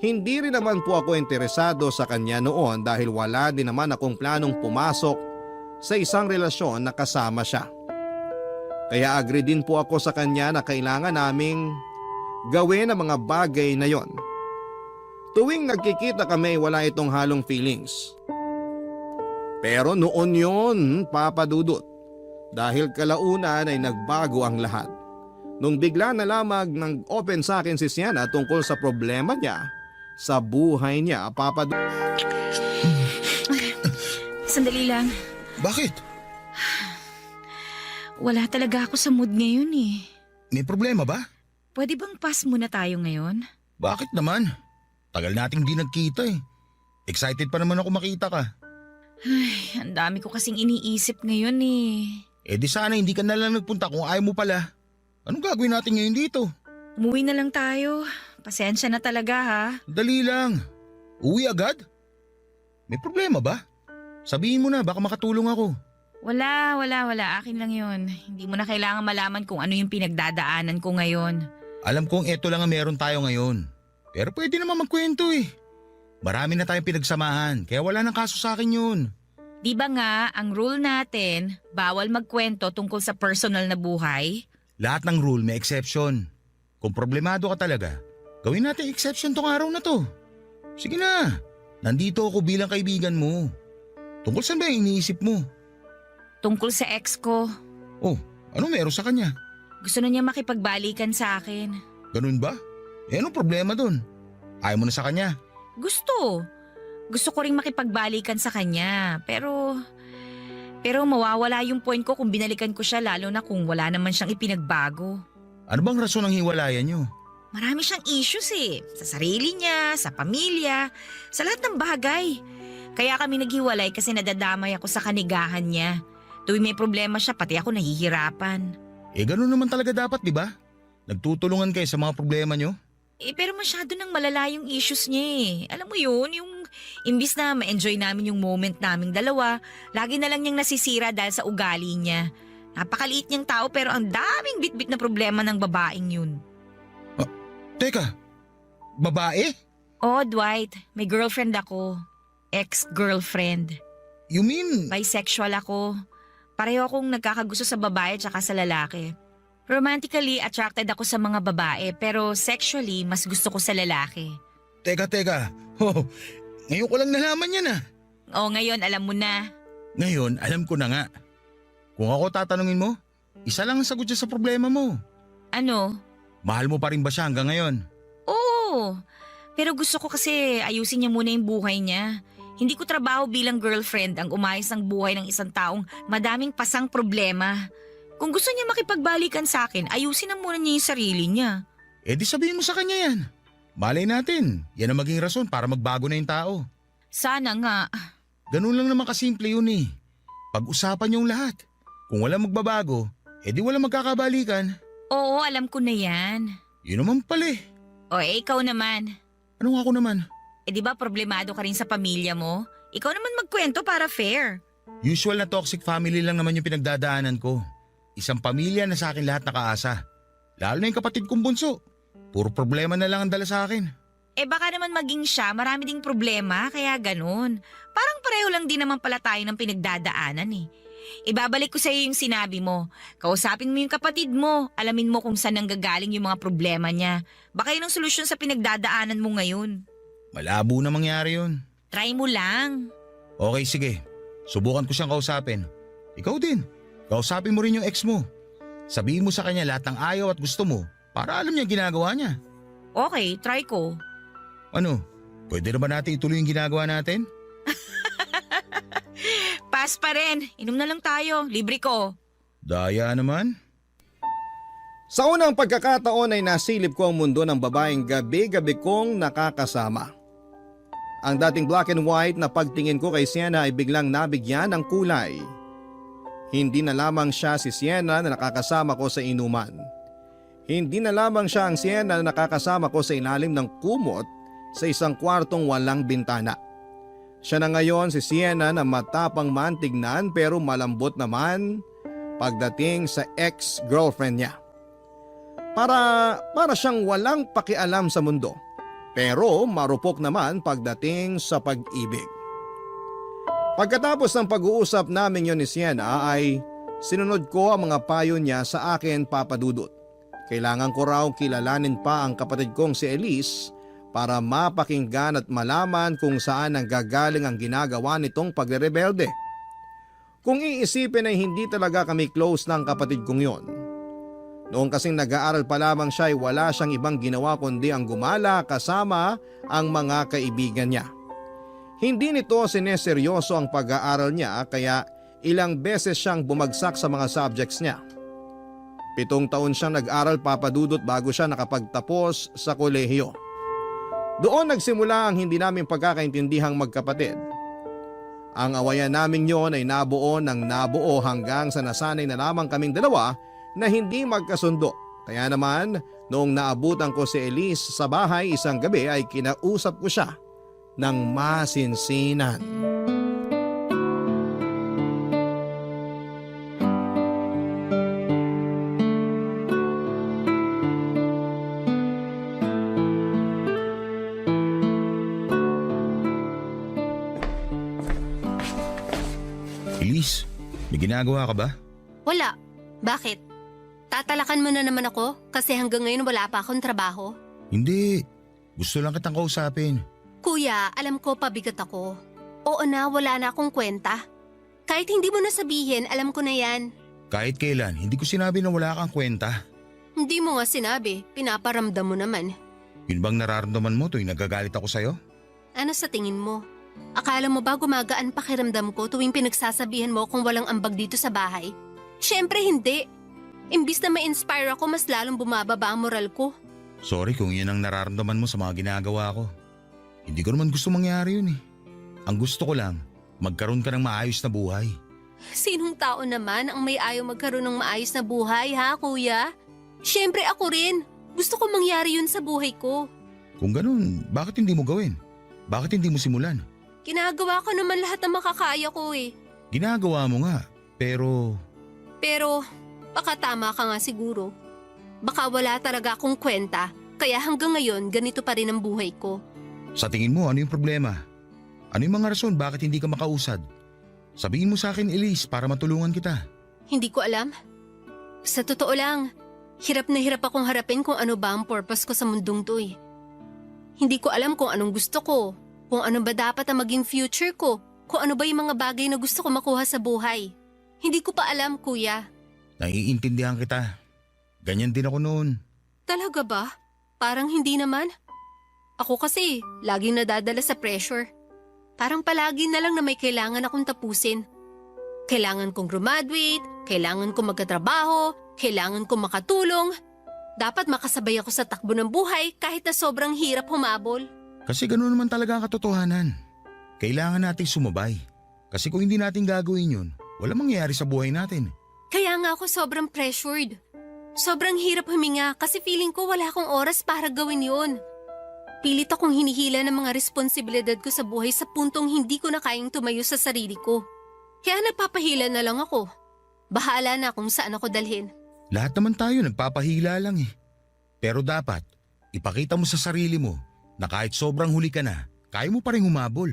Hindi rin naman po ako interesado sa kanya noon dahil wala din naman akong planong pumasok sa isang relasyon na kasama siya. Kaya agree din po ako sa kanya na kailangan naming gawin ang mga bagay na yon. Tuwing nagkikita kami wala itong halong feelings. Pero noon yon, Papa Dudut, dahil kalaunan ay nagbago ang lahat. Nung bigla na lamang nag-open sa akin si Sienna tungkol sa problema niya sa buhay niya, Papa Dudut. Sandali lang. Bakit? Wala talaga ako sa mood ngayon eh. May problema ba? Pwede bang pass muna tayo ngayon? Bakit naman? Tagal nating di nagkita eh. Excited pa naman ako makita ka. Ay, ang dami ko kasing iniisip ngayon eh. Eh di sana hindi ka na lang nagpunta kung ayaw mo pala. Anong gagawin natin ngayon dito? Umuwi na lang tayo. Pasensya na talaga ha. Dali lang. Uwi agad? May problema ba? Sabihin mo na, baka makatulong ako. Wala. Akin lang yun. Hindi mo na kailangan malaman kung ano yung pinagdadaanan ko ngayon. Alam kong eto lang ang meron tayo ngayon. Pero pwede naman magkwento eh. Marami na tayong pinagsamahan, kaya wala nang kaso sa akin yun. Di ba nga, ang rule natin, bawal magkwento tungkol sa personal na buhay? Lahat ng rule may exception. Kung problemado ka talaga, gawin natin exception tong araw na to. Sige na, nandito ako bilang kaibigan mo. Tungkol saan ba yung iniisip mo? Tungkol sa ex ko. Oh, ano meron sa kanya? Gusto na niya makipagbalikan sa akin. Ganun ba? Eh anong problema dun? Ayaw mo na sa kanya? Gusto. Gusto ko ring makipagbalikan sa kanya. Pero mawawala yung point ko kung binalikan ko siya lalo na kung wala naman siyang ipinagbago. Ano bang rason ng hiwalayan nyo? Marami siyang issues eh. Sa sarili niya, sa pamilya, sa lahat ng bagay. Kaya kami naghiwalay kasi nadadamay ako sa kanigahan niya. Tuwing may problema siya, pati ako nahihirapan. Ganun naman talaga dapat, di ba? Nagtutulungan kayo sa mga problema nyo. Pero masyado nang malala yung issues niya eh. Alam mo yun, yung imbis na ma-enjoy namin yung moment naming dalawa, lagi na lang niyang nasisira dahil sa ugali niya. Napakaliit niyang tao pero ang daming bitbit na problema ng babaeng yun. Teka, babae? Oo, Dwight. May girlfriend ako. Ex-girlfriend. You mean? Bisexual ako. Pareho akong nagkakagusto sa babae at sa lalaki. Romantically attracted ako sa mga babae pero sexually mas gusto ko sa lalaki. Teka. Oh, ngayon ko lang nalaman yan ah. Oo, ngayon alam mo na. Ngayon, alam ko na nga. Kung ako tatanungin mo, isa lang ang sagot siya sa problema mo. Ano? Mahal mo pa rin ba siya hanggang ngayon? Oo. Pero gusto ko kasi ayusin niya muna yung buhay niya. Hindi ko trabaho bilang girlfriend ang umayos ng buhay ng isang taong madaming pasang problema. Kung gusto niya makipagbalikan sa akin, ayusin na muna niya yung sarili niya. Di sabihin mo sa kanya yan. Malay natin, yan ang maging rason para magbago na yung tao. Sana nga. Ganun lang naman kasimple yun eh. Pag-usapan yung lahat. Kung wala magbabago, di wala magkakabalikan. Oo, alam ko na yan. Yun naman pala eh. O ikaw naman. Anong ako naman? Di ba problemado ka rin sa pamilya mo? Ikaw naman magkwento para fair. Usual na toxic family lang naman yung pinagdadaanan ko. Isang pamilya na sa akin lahat nakaasa. Lalo na yung kapatid kong bunso. Puro problema na lang ang dala sa akin. Baka naman maging siya, marami ding problema, kaya ganun. Parang pareho lang din naman pala tayo ng pinagdadaanan eh. Ibabalik ko sa iyo yung sinabi mo. Kausapin mo yung kapatid mo. Alamin mo kung saan nanggagaling yung mga problema niya. Baka yun ang solusyon sa pinagdadaanan mo ngayon. Malabo na mangyari yun. Try mo lang. Okay, sige. Subukan ko siyang kausapin. Ikaw din. Kausapin mo rin yung ex mo. Sabihin mo sa kanya lahat ng ayaw at gusto mo para alam niya ang ginagawa niya. Okay, try ko. Ano? Pwede na ba natin ituloy yung ginagawa natin? Pass pa rin. Inom na lang tayo. Libre ko. Daya naman. Sa unang pagkakataon ay nasilip ko ang mundo ng babaeng gabi-gabi kong nakakasama. Ang dating black and white na pagtingin ko kay Sienna ay biglang nabigyan ng kulay. Hindi na lamang siya si Sienna na nakakasama ko sa inuman. Hindi na lamang siya ang Sienna na nakakasama ko sa ilalim ng kumot sa isang kwartong walang bintana. Siya na ngayon si Sienna na matapang man tignan pero malambot naman pagdating sa ex-girlfriend niya. Para siyang walang pakialam sa mundo pero marupok naman pagdating sa pag-ibig. Pagkatapos ng pag-uusap namin yon ni Sienna ay sinunod ko ang mga payo niya sa akin, Papa Dudut. Kailangan ko raw kilalanin pa ang kapatid kong si Elise para mapakinggan at malaman kung saan ang gagaling ang ginagawa nitong pagre-rebelde. Kung iisipin ay hindi talaga kami close ng kapatid kong yon. Noong kasing nag-aaral pa lamang siya ay wala siyang ibang ginawa kundi ang gumala kasama ang mga kaibigan niya. Hindi nito sineseryoso ang pag-aaral niya kaya ilang beses siyang bumagsak sa mga subjects niya. 7 taon siyang nag-aral, Papa Dudut, bago siya nakapagtapos sa kolehiyo. Doon nagsimula ang hindi namin pagkakaintindihang magkapatid. Ang awayan namin yon ay nabuo hanggang sa nasanay na lamang kaming dalawa na hindi magkasundo. Kaya naman, noong naabutan ko si Elise sa bahay isang gabi ay kinausap ko siya ng masinsinan. Elise, may ginagawa ka ba? Wala. Bakit? Tatalakan mo na naman ako kasi hanggang ngayon wala pa akong trabaho? Hindi. Gusto lang kitang kausapin. Kuya, alam ko pabigat ako. Oo na, wala na akong kwenta. Kahit hindi mo na sabihin, alam ko na yan. Kahit kailan, hindi ko sinabi na wala kang kwenta. Hindi mo nga sinabi, pinaparamdam mo naman. Yun bang nararamdaman mo tuwing nagagalit ako sa'yo? Ano sa tingin mo? Akala mo ba gumagaan pakiramdam ko tuwing pinagsasabihan mo kung walang ambag dito sa bahay? Siyempre hindi. Imbis na ma-inspire ako, mas lalong bumababa ang moral ko. Sorry kung yun ang nararamdaman mo sa mga ginagawa ko. Hindi ko naman gusto mangyari yun eh. Ang gusto ko lang, magkaroon ka ng maayos na buhay. Sinong tao naman ang may ayaw magkaroon ng maayos na buhay, ha, kuya? Siyempre ako rin. Gusto ko mangyari yun sa buhay ko. Kung ganun, bakit hindi mo gawin? Bakit hindi mo simulan? Ginagawa ko naman lahat ng makakaya ko eh. Ginagawa mo nga, pero... Pero, baka tama ka nga siguro. Baka wala talaga akong kwenta, kaya hanggang ngayon ganito pa rin ang buhay ko. Sa tingin mo, ano yung problema? Ano yung mga rason bakit hindi ka makausad? Sabihin mo sa akin, Elise, para matulungan kita. Hindi ko alam. Sa totoo lang, hirap na hirap akong harapin kung ano ba ang purpose ko sa mundong to eh. Hindi ko alam kung anong gusto ko, kung ano ba dapat ang maging future ko, kung ano ba yung mga bagay na gusto ko makuha sa buhay. Hindi ko pa alam, kuya. Naiintindihan kita. Ganyan din ako noon. Talaga ba? Parang hindi naman. Ako kasi, laging nadadala sa pressure. Parang palagi na lang na may kailangan akong tapusin. Kailangan kong graduate, kailangan kong magkatrabaho, kailangan kong makatulong. Dapat makasabay ako sa takbo ng buhay kahit na sobrang hirap humabol. Kasi gano'n naman talaga ang katotohanan. Kailangan nating sumabay. Kasi kung hindi natin gagawin yun, walang mangyayari sa buhay natin. Kaya nga ako sobrang pressured. Sobrang hirap huminga kasi feeling ko wala akong oras para gawin yun. Pilit akong hinihila ng mga responsibilidad ko sa buhay sa puntong hindi ko na kayang tumayo sa sarili ko. Kaya nagpapahila na lang ako. Bahala na kung saan ako dalhin. Lahat naman tayo nagpapahila lang eh. Pero dapat, ipakita mo sa sarili mo na kahit sobrang huli ka na, kaya mo pa rin humabol.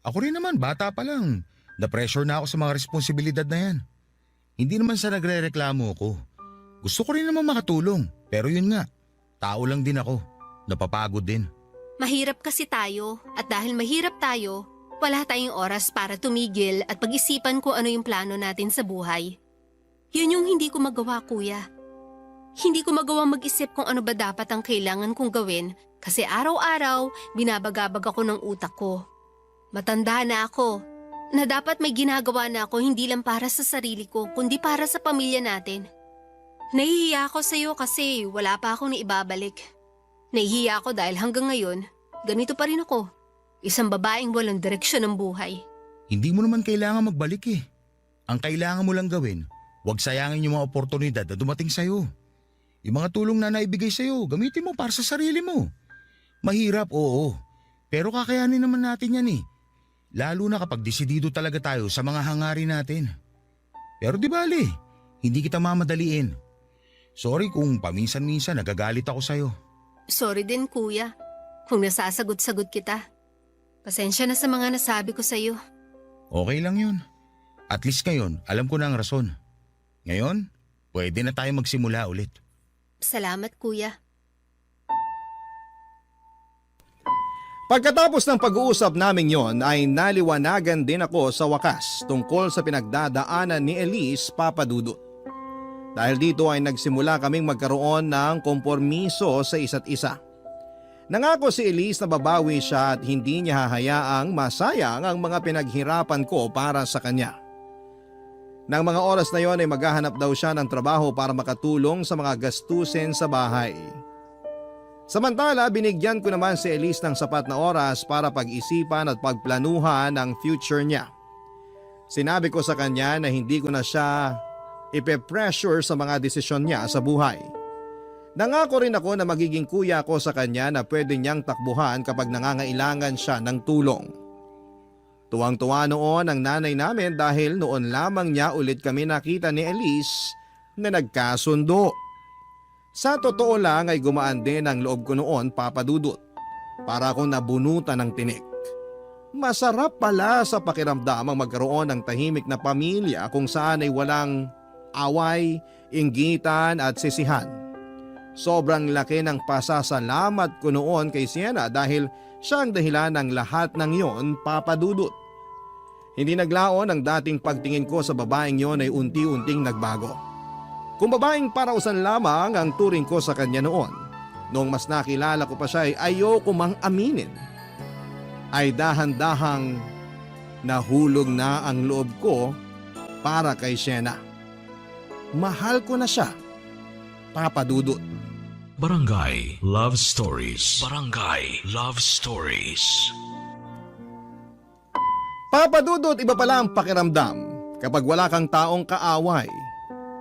Ako rin naman, bata pa lang. Na-pressure na ako sa mga responsibilidad na yan. Hindi naman sa nagre-reklamo ko. Gusto ko rin naman makatulong. Pero yun nga, tao lang din ako. Napapagod din. Mahirap kasi tayo at dahil mahirap tayo, wala tayong oras para tumigil at pag-isipan kung ano yung plano natin sa buhay. Yun yung hindi ko magawa, kuya. Hindi ko magawa mag-isip kung ano ba dapat ang kailangan kong gawin kasi araw-araw binabagabag ako ng utak ko. Matanda na ako na dapat may ginagawa na ako hindi lang para sa sarili ko kundi para sa pamilya natin. Nahihiya ako sa iyo kasi wala pa akong naibabalik. Nahihiya ako dahil hanggang ngayon, ganito pa rin ako. Isang babaeng walang direksyon ng buhay. Hindi mo naman kailangan magbalik eh. Ang kailangan mo lang gawin, huwag sayangin yung mga oportunidad na dumating sa'yo. Yung mga tulong na naibigay sa'yo, gamitin mo para sa sarili mo. Mahirap, oo. Pero kakayanin naman natin yan eh. Lalo na kapag desidido talaga tayo sa mga hangarin natin. Pero di bale, hindi kita mamadaliin. Sorry kung paminsan-minsan nagagalit ako sa'yo. Sorry din, kuya, kung nasasagot-sagot kita. Pasensya na sa mga nasabi ko sa'yo. Okay lang yun. At least ngayon, alam ko na ang rason. Ngayon, pwede na tayo magsimula ulit. Salamat, kuya. Pagkatapos ng pag-uusap namin yon ay naliwanagan din ako sa wakas tungkol sa pinagdadaanan ni Elise Papadudut. Dahil dito ay nagsimula kaming magkaroon ng kompormiso sa isa't isa. Nangako si Elise na babawi siya at hindi niya hahayaang masayang ang mga pinaghirapan ko para sa kanya. Nang mga oras na yon ay maghahanap daw siya ng trabaho para makatulong sa mga gastusin sa bahay. Samantala, binigyan ko naman si Elise ng sapat na oras para pag-isipan at pagplanuhan ang future niya. Sinabi ko sa kanya na hindi ko na siya ipe-pressure sa mga desisyon niya sa buhay. Nangako rin ako na magiging kuya ko sa kanya na pwede niyang takbuhan kapag nangangailangan siya ng tulong. Tuwang-tuwa noon ang nanay namin dahil noon lamang niya ulit kami nakita ni Elise na nagkasundo. Sa totoo lang ay gumaan din ang loob ko noon, Papadudut. Para akong nabunutan ng tinik. Masarap pala sa pakiramdam ang magkaroon ng tahimik na pamilya kung saan ay walang away, inggitan at sisihan. Sobrang laki ng pasasalamat ko noon kay Sienna dahil siya ang dahilan ng lahat ng yon, Papadudut. Hindi naglaon ang dating pagtingin ko sa babaeng yon ay unti-unting nagbago. Kung babaeng parausan lamang ang turing ko sa kanya noon, noong mas nakilala ko pa siya ay ayoko mang aminin, ay dahan-dahang nahulog na ang loob ko para kay Sienna. Mahal ko na siya, Papadudut. Barangay Love Stories. Barangay Love Stories. Papadudut, iba pala ang pakiramdam Kapag wala kang taong kaaway,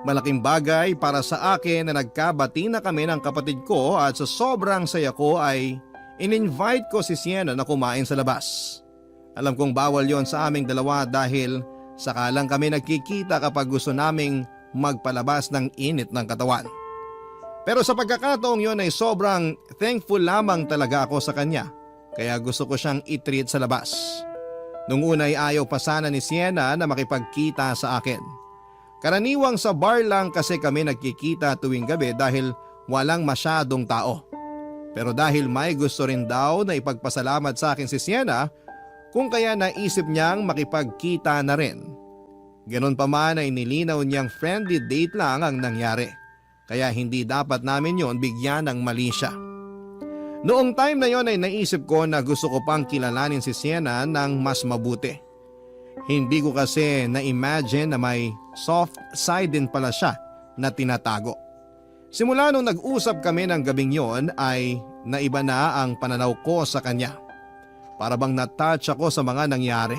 malaking bagay para sa akin na nagkabati na kami ng kapatid ko at sa sobrang saya ko ay in-invite ko si Sienna na kumain sa labas. Alam kong bawal yon sa aming dalawa dahil saka lang kami nagkikita kapag gusto naming magpalabas ng init ng katawan. Pero sa pagkakataong yon ay sobrang thankful lamang talaga ako sa kanya kaya gusto ko siyang i-treat sa labas. Nung una ay ayaw pa sana ni Sienna na makipagkita sa akin. Karaniwang sa bar lang kasi kami nagkikita tuwing gabi dahil walang masyadong tao. Pero dahil may gusto rin daw na ipagpasalamat sa akin si Sienna, kung kaya naisip niyang makipagkita na rin. Ganon pa man ay nilinaw niyang friendly date lang ang nangyari. Kaya hindi dapat namin yon bigyan ng mali siya. Noong time na yon ay naisip ko na gusto ko pang kilalanin si Sienna ng mas mabuti. Hindi ko kasi na-imagine na may soft side din pala siya na tinatago. Simula nung nag-usap kami ng gabing yon ay naiba na ang pananaw ko sa kanya. Para bang na-touch ako sa mga nangyari.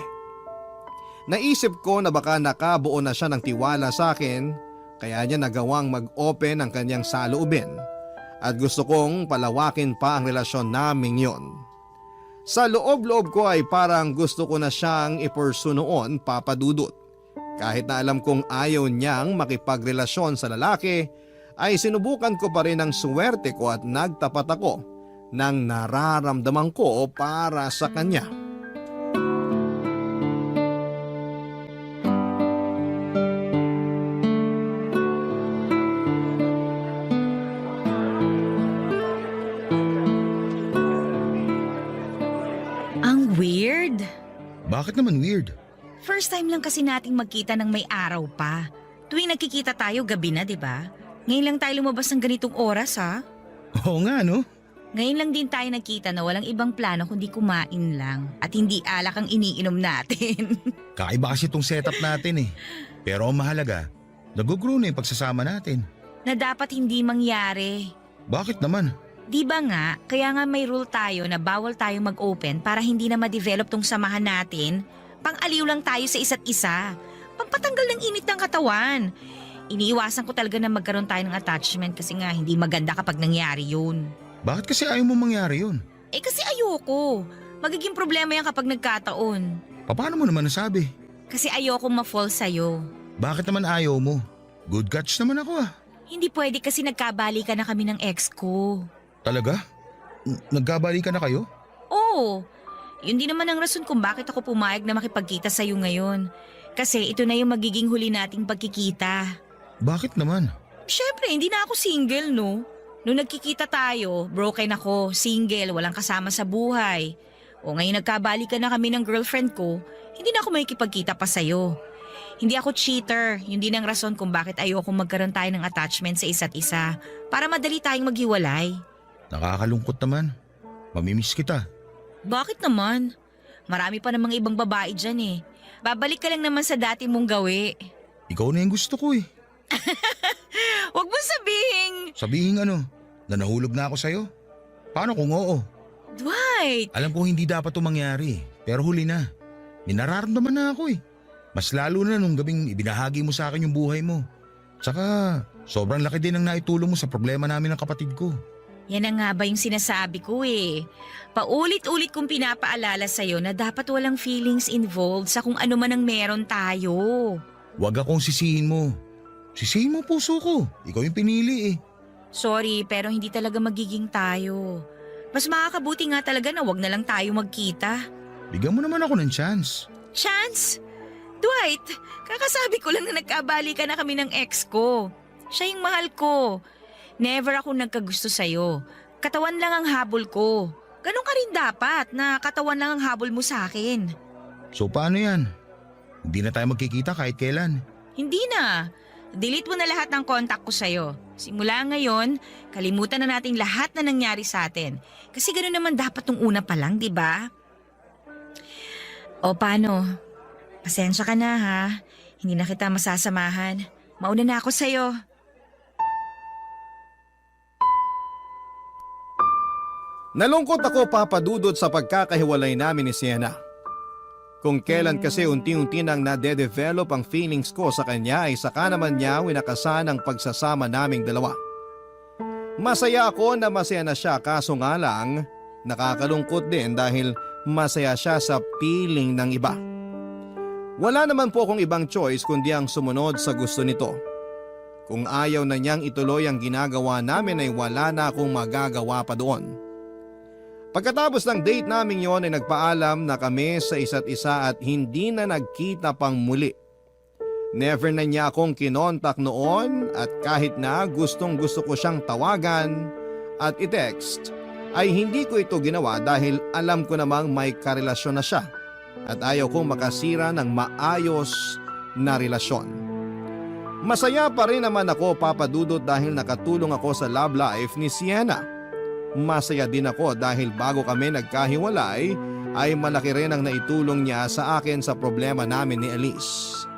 Naisip ko na baka nakabuo na siya ng tiwala sa akin kaya niya nagawang mag-open ang kanyang saloobin. At gusto kong palawakin pa ang relasyon naming yon. Sa loob-loob ko ay parang gusto ko na siyang i-pursue noon, Papa Dudut. Kahit na alam kong ayaw niyang makipagrelasyon sa lalaki, ay sinubukan ko pa rin ang swerte ko at nagtapat ako ng nararamdaman ko para sa kanya. Weird. Bakit naman weird? First time lang kasi nating magkita ng may araw pa. Tuwing nagkikita tayo, gabi na, di ba? Ngayon lang tayo lumabas ng ganitong oras, ha? Oo nga, no? Ngayon lang din tayo nagkita na walang ibang plano kundi kumain lang at hindi alak ang iniinom natin. Kakaiba kasi itong setup natin eh. Pero ang mahalaga, nag-grow na yung pagsasama natin. Na dapat hindi mangyari. Bakit naman? Di ba nga, kaya nga may rule tayo na bawal tayo mag-open para hindi na ma-develop tong samahan natin. Pang-aliw lang tayo sa isa't isa. Pampatanggal ng init ng katawan. Iniiwasan ko talaga na magkaroon tayo ng attachment kasi nga hindi maganda kapag nangyari yun. Bakit kasi ayaw mo mangyari yun? Eh kasi ayoko. Magiging problema yan kapag nagkataon. Paano mo naman nasabi? Kasi ayoko ma-fall sa'yo. Bakit naman ayaw mo? Good catch naman ako ah. Hindi pwede kasi nagkabalikan na kami ng ex ko. Talaga? Nagkabalikan na kayo? Oo. Yun din naman ang rason kung bakit ako pumayag na makipagkita sa'yo ngayon. Kasi ito na yung magiging huli nating pagkikita. Bakit naman? Siyempre, hindi na ako single, no? Noong nagkikita tayo, broken ako, single, walang kasama sa buhay. O ngayon nagkabalikan na kami ng girlfriend ko, hindi na ako makikipagkita pa sa'yo. Hindi ako cheater, yun din ang rason kung bakit ayoko magkaroon tayo ng attachment sa isa't isa para madali tayong maghiwalay. Nakakalungkot naman. Mamimiss kita. Bakit naman? Marami pa namang ibang babae dyan eh. Babalik ka lang naman sa dati mong gawi. Ikaw na yung gusto ko eh. Huwag mo sabihin. Sabihin ano? Na nahulog na ako sa'yo? Paano kung oo? Dwight! Alam ko hindi dapat ito mangyari. Pero huli na. May nararamdaman na ako eh. Mas lalo na nung gabing ibinahagi mo sa akin yung buhay mo. Tsaka sobrang laki din ang naitulong mo sa problema namin ng kapatid ko. Yan na nga ba yung sinasabi ko eh. Paulit-ulit kong pinapaalala sa'yo na dapat walang feelings involved sa kung ano man ang meron tayo. Huwag akong sisihin mo. Sisihin mo puso ko. Ikaw yung pinili eh. Sorry, pero hindi talaga magiging tayo. Mas makakabuti nga talaga na wag na lang tayo magkita. Bigyan mo naman ako ng chance. Chance? Dwight, kakasabi ko lang na nagkabalikan na kami ng ex ko. Siya yung mahal ko. Never ako nagkagusto sa'yo. Katawan lang ang habol ko. Ganon ka rin dapat na katawan lang ang habol mo sa akin. So paano yan? Hindi na tayo magkikita kahit kailan. Hindi na. Delete mo na lahat ng contact ko sa'yo. Simula ngayon, kalimutan na natin lahat na nangyari sa atin. Kasi gano'n naman dapat nung una pa lang, di ba? O paano? Pasensya ka na ha. Hindi na kita masasamahan. Mauna na ako sa'yo. Nalungkot ako, Papa Dudut, sa pagkakahiwalay namin ni Sienna. Kung kailan kasi unti-unti nang nade-develop ang feelings ko sa kanya ay saka naman niya winakasan ang pagsasama naming dalawa. Masaya ako na masaya na siya kaso nga lang nakakalungkot din dahil masaya siya sa piling ng iba. Wala naman po akong ibang choice kundi ang sumunod sa gusto nito. Kung ayaw na niyang ituloy ang ginagawa namin ay wala na akong magagawa pa doon. Pagkatapos ng date namin yon ay nagpaalam na kami sa isa't isa at hindi na nagkita pang muli. Never na niya akong kinontak noon at kahit na gustong gusto ko siyang tawagan at i-text ay hindi ko ito ginawa dahil alam ko namang may karelasyon na siya at ayaw kong makasira ng maayos na relasyon. Masaya pa rin naman ako, Papa Dudut, dahil nakatulong ako sa love life ni Sienna. Masaya din ako dahil bago kami nagkahiwalay ay malaki rin ang naitulong niya sa akin sa problema namin ni Elise.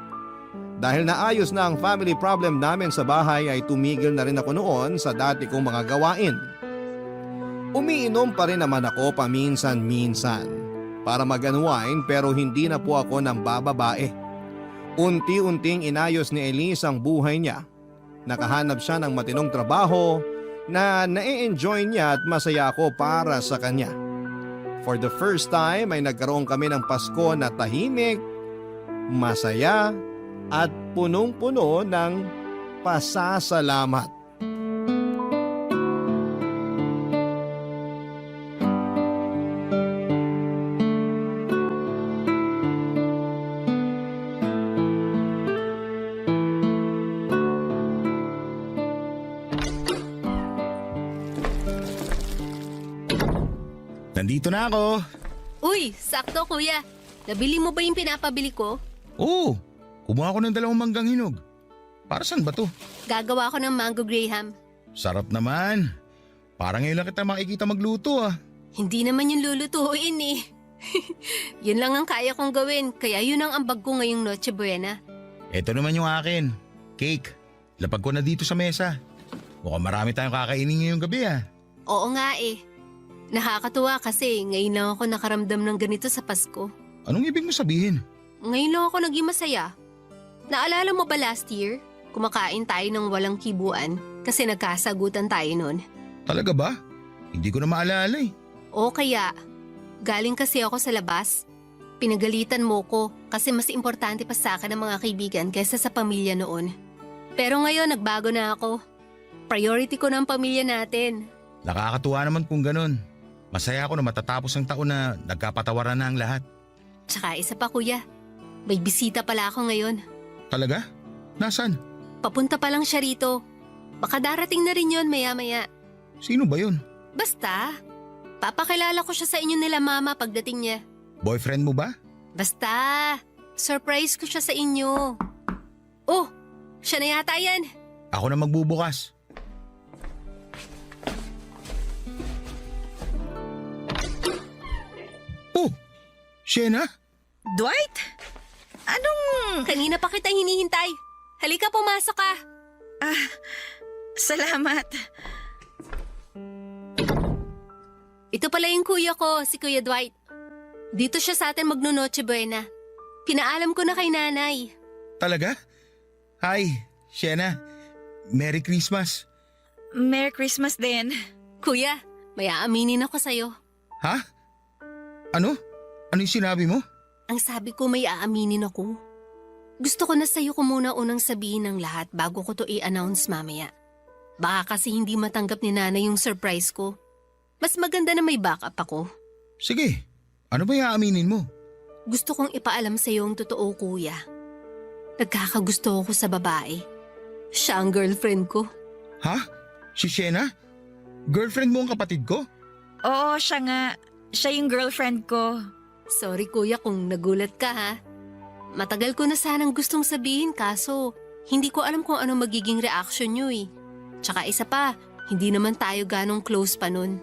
Dahil naayos na ang family problem namin sa bahay ay tumigil na rin ako noon sa dati kong mga gawain. Umiinom pa rin naman ako paminsan-minsan para mag-unwind pero hindi na po ako ng bababae. Unti-unting inayos ni Elise ang buhay niya. Nakahanap siya ng matinong trabaho na na-enjoy niya at masaya ako para sa kanya. For the first time ay nagkaroon kami ng Pasko na tahimik, masaya at punong-puno ng pasasalamat. Nandito na ako. Uy, sakto kuya. Nabili mo ba yung pinapabili ko? Oo, kumuha ko ng 2 manggang hinog. Para saan ba to? Gagawa ko ng mango graham. Sarap naman. Parang ngayon lang kita makikita magluto ah. Hindi naman yung lulutuin eh. Yun lang ang kaya kong gawin, kaya yun ang ambag ko ngayong Noche Buena. Ito naman yung akin. Cake. Lapag ko na dito sa mesa. Mukhang marami tayong kakainin ngayong gabi ah. Oo nga eh. Nakakatuwa kasi ngayon lang ako nakaramdam ng ganito sa Pasko. Anong ibig mo sabihin? Ngayon lang ako naging masaya. Naalala mo ba last year? Kumakain tayo ng walang kibuan kasi nagkasagutan tayo noon. Talaga ba? Hindi ko na maalala eh. O kaya, galing kasi ako sa labas. Pinagalitan mo ko kasi mas importante pa sa akin ang mga kaibigan kaysa sa pamilya noon. Pero ngayon nagbago na ako. Priority ko na ang pamilya natin. Nakakatuwa naman kung ganun. Masaya ako na matatapos ang taon na nagkapatawaran na ang lahat. Tsaka isa pa kuya, may bisita pala ako ngayon. Talaga? Nasaan? Papunta pa lang siya rito. Baka darating na rin yon maya-maya. Sino ba yun? Basta, papakilala ko siya sa inyo nila mama pagdating niya. Boyfriend mo ba? Basta, surprise ko siya sa inyo. Oh, siya na yata yan. Ako na magbubukas. Oh, Sienna? Dwight? Anong... Kanina pa kita hinihintay. Halika, pumasok ka. Salamat. Ito pala yung kuya ko, si Kuya Dwight. Dito siya sa atin magno-Noche Buena. Pinaalam ko na kay nanay. Talaga? Hi, Sienna. Merry Christmas. Merry Christmas din. Kuya, may aaminin ako sa'yo. Ha? Ano? Ano yung sinabi mo? Ang sabi ko may aaminin ako. Gusto ko na sa'yo ko muna unang sabihin ng lahat bago ko to i-announce mamaya. Baka kasi hindi matanggap ni nanay yung surprise ko. Mas maganda na may backup ako. Sige, ano ba yung aaminin mo? Gusto kong ipaalam sa'yo ang totoo, kuya. Nagkakagusto ako sa babae. Siya ang girlfriend ko. Ha? Si Sienna? Girlfriend mo ang kapatid ko? Oo, siya nga. Siya yung girlfriend ko. Sorry kuya kung nagulat ka ha. Matagal ko na sanang gustong sabihin kaso hindi ko alam kung ano magiging reaction nyo eh. Tsaka isa pa, hindi naman tayo ganong close pa nun.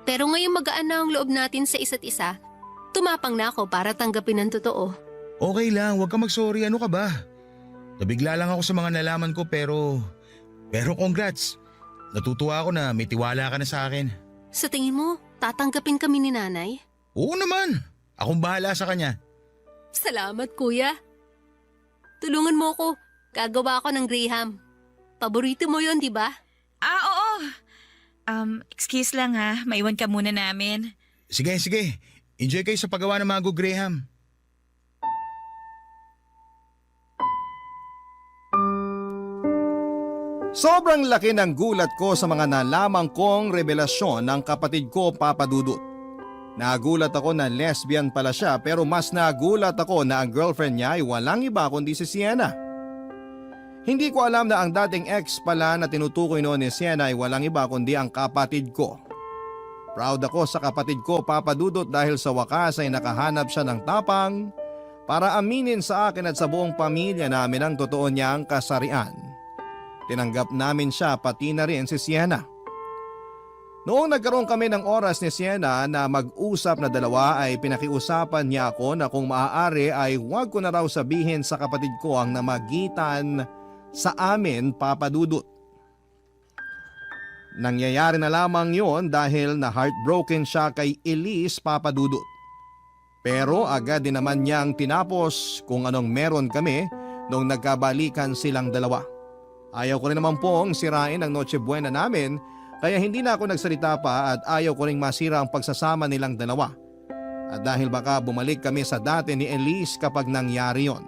Pero ngayon magaan na ang loob natin sa isa't isa, tumapang na ako para tanggapin ang totoo. Okay lang, huwag ka mag-sorry. Ano ka ba? Nabigla lang ako sa mga nalaman ko pero congrats. Natutuwa ako na may tiwala ka na sa akin. Sa tingin mo, tatanggapin kami ni nanay? Oo naman. Akong bahala sa kanya. Salamat, kuya. Tulungan mo ko. Gagawa ako ng Graham. Paborito mo yon, di ba? Oo. Excuse lang ha. Maiwan ka muna namin. Sige. Enjoy kayo sa paggawa ng Mango Graham. Sobrang laki ng gulat ko sa mga nalaman kong revelasyon ng kapatid ko, Papa Dudut. Nagulat ako na lesbian pala siya, pero mas nagulat ako na ang girlfriend niya ay walang iba kundi si Sienna. Hindi ko alam na ang dating ex pala na tinutukoy noon ni Sienna ay walang iba kundi ang kapatid ko. Proud ako sa kapatid ko, Papa Dudut, dahil sa wakas ay nakahanap siya ng tapang para aminin sa akin at sa buong pamilya namin ang totoo niyang kasarian. Tinanggap namin siya, pati na rin si Sienna. Noong nagkaroon kami ng oras ni Sienna na mag-usap na dalawa, ay pinakiusapan niya ako na kung maaari ay huwag ko na raw sabihin sa kapatid ko ang namagitan sa amin, Papa Dudut. Nangyayari na lamang yon dahil na heartbroken siya kay Elise, Papa Dudut. Pero agad din naman niyang tinapos kung anong meron kami nung nagkabalikan silang dalawa. Ayaw ko rin naman pong sirain ang Noche Buena namin, kaya hindi na ako nagsalita pa at ayaw ko ring masira ang pagsasama nilang dalawa. At dahil baka bumalik kami sa dati ni Elise kapag nangyari yon.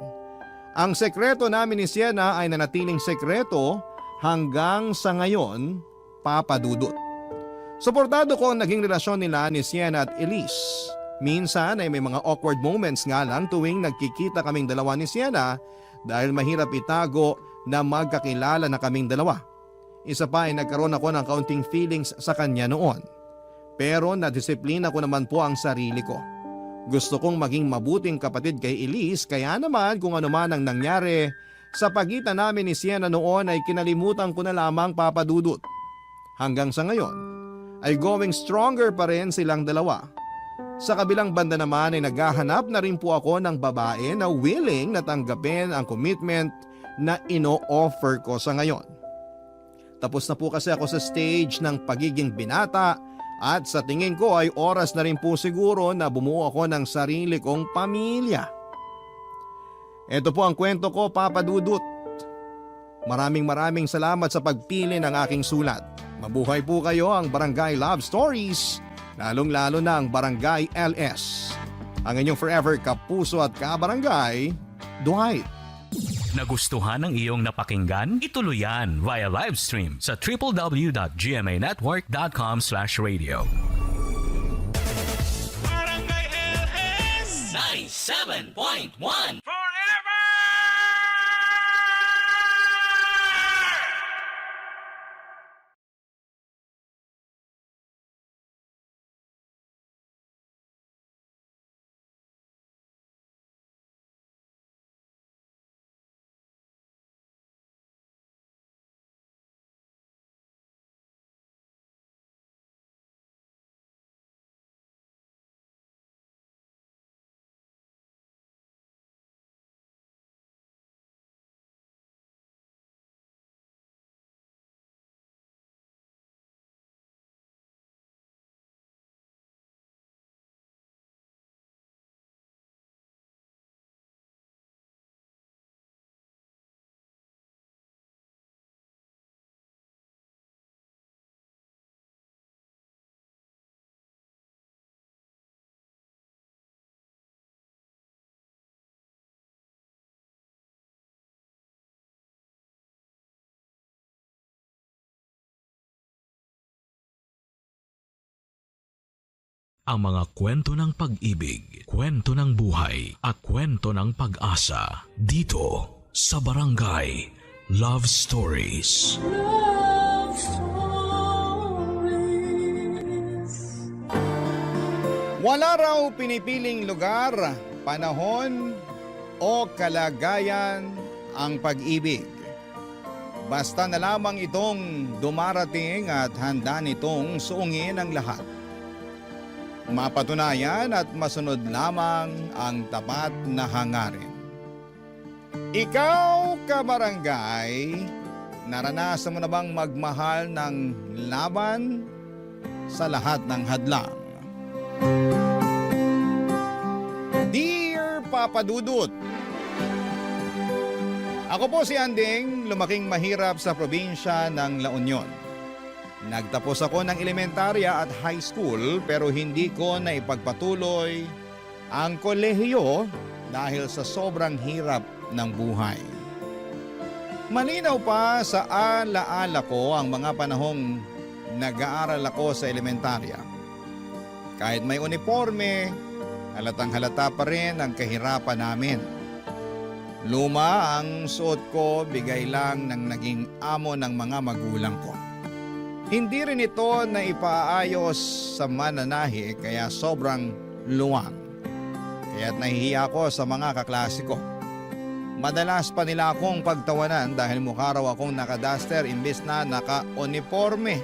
Ang sekreto namin ni Sienna ay nanatiling sekreto hanggang sa ngayon, Papa Dudut. Suportado ko ang naging relasyon nila ni Sienna at Elise. Minsan ay may mga awkward moments nga lang tuwing nagkikita kaming dalawa ni Sienna dahil mahirap itago na magkakilala na kaming dalawa. Isa pa ay nagkaroon ako ng kaunting feelings sa kanya noon. Pero nadisiplina ko naman po ang sarili ko. Gusto kong maging mabuting kapatid kay Elise, kaya naman kung ano man ang nangyari sa pagitan namin ni Sienna noon ay kinalimutan ko na lamang, Papa Dudut. Hanggang sa ngayon ay going stronger pa rin silang dalawa. Sa kabilang banda naman ay naghahanap na rin po ako ng babae na willing na tanggapin ang commitment na ino-offer ko sa ngayon. Tapos na po kasi ako sa stage ng pagiging binata at sa tingin ko ay oras na rin po siguro na bumuo ako ng sarili kong pamilya. Ito po ang kwento ko, Papa Dudut. Maraming salamat sa pagpili ng aking sulat. Mabuhay po kayo ang Barangay Love Stories, lalong-lalo na ang Barangay LS. Ang inyong forever kapuso at kabarangay, Dwight. Nagustuhan ng iyong napakinggan? Ituloy yan via live stream sa www.gmanetwork.com/radio. Barangay LS 97.1 Ang mga kwento ng pag-ibig, kwento ng buhay, at kwento ng pag-asa dito sa Barangay Love Stories. Love Stories. Wala raw pinipiling lugar, panahon o kalagayan ang pag-ibig. Basta na lamang itong dumarating at handa nitong suungin ang lahat. Mapatunayan at masunod lamang ang tapat na hangarin. Ikaw, kabarangay, naranasan mo na bang magmahal ng laban sa lahat ng hadlang? Dear Papa Papa Dudut. Ako po si Anding, lumaking mahirap sa probinsya ng La Union. Nagtapos ako ng elementarya at high school pero hindi ko naipagpatuloy ang kolehiyo dahil sa sobrang hirap ng buhay. Malinaw pa sa alaala ko ang mga panahong nag-aaral ako sa elementarya. Kahit may uniforme, halatang halata pa rin ang kahirapan namin. Luma ang suot ko, bigay lang ng naging amo ng mga magulang ko. Hindi rin ito na ipaayos sa mananahi kaya sobrang luwang. Kaya't nahihiya ko sa mga kaklase ko. Madalas pa nila akong pagtawanan dahil mukha raw akong naka-duster imbis na naka-uniforme.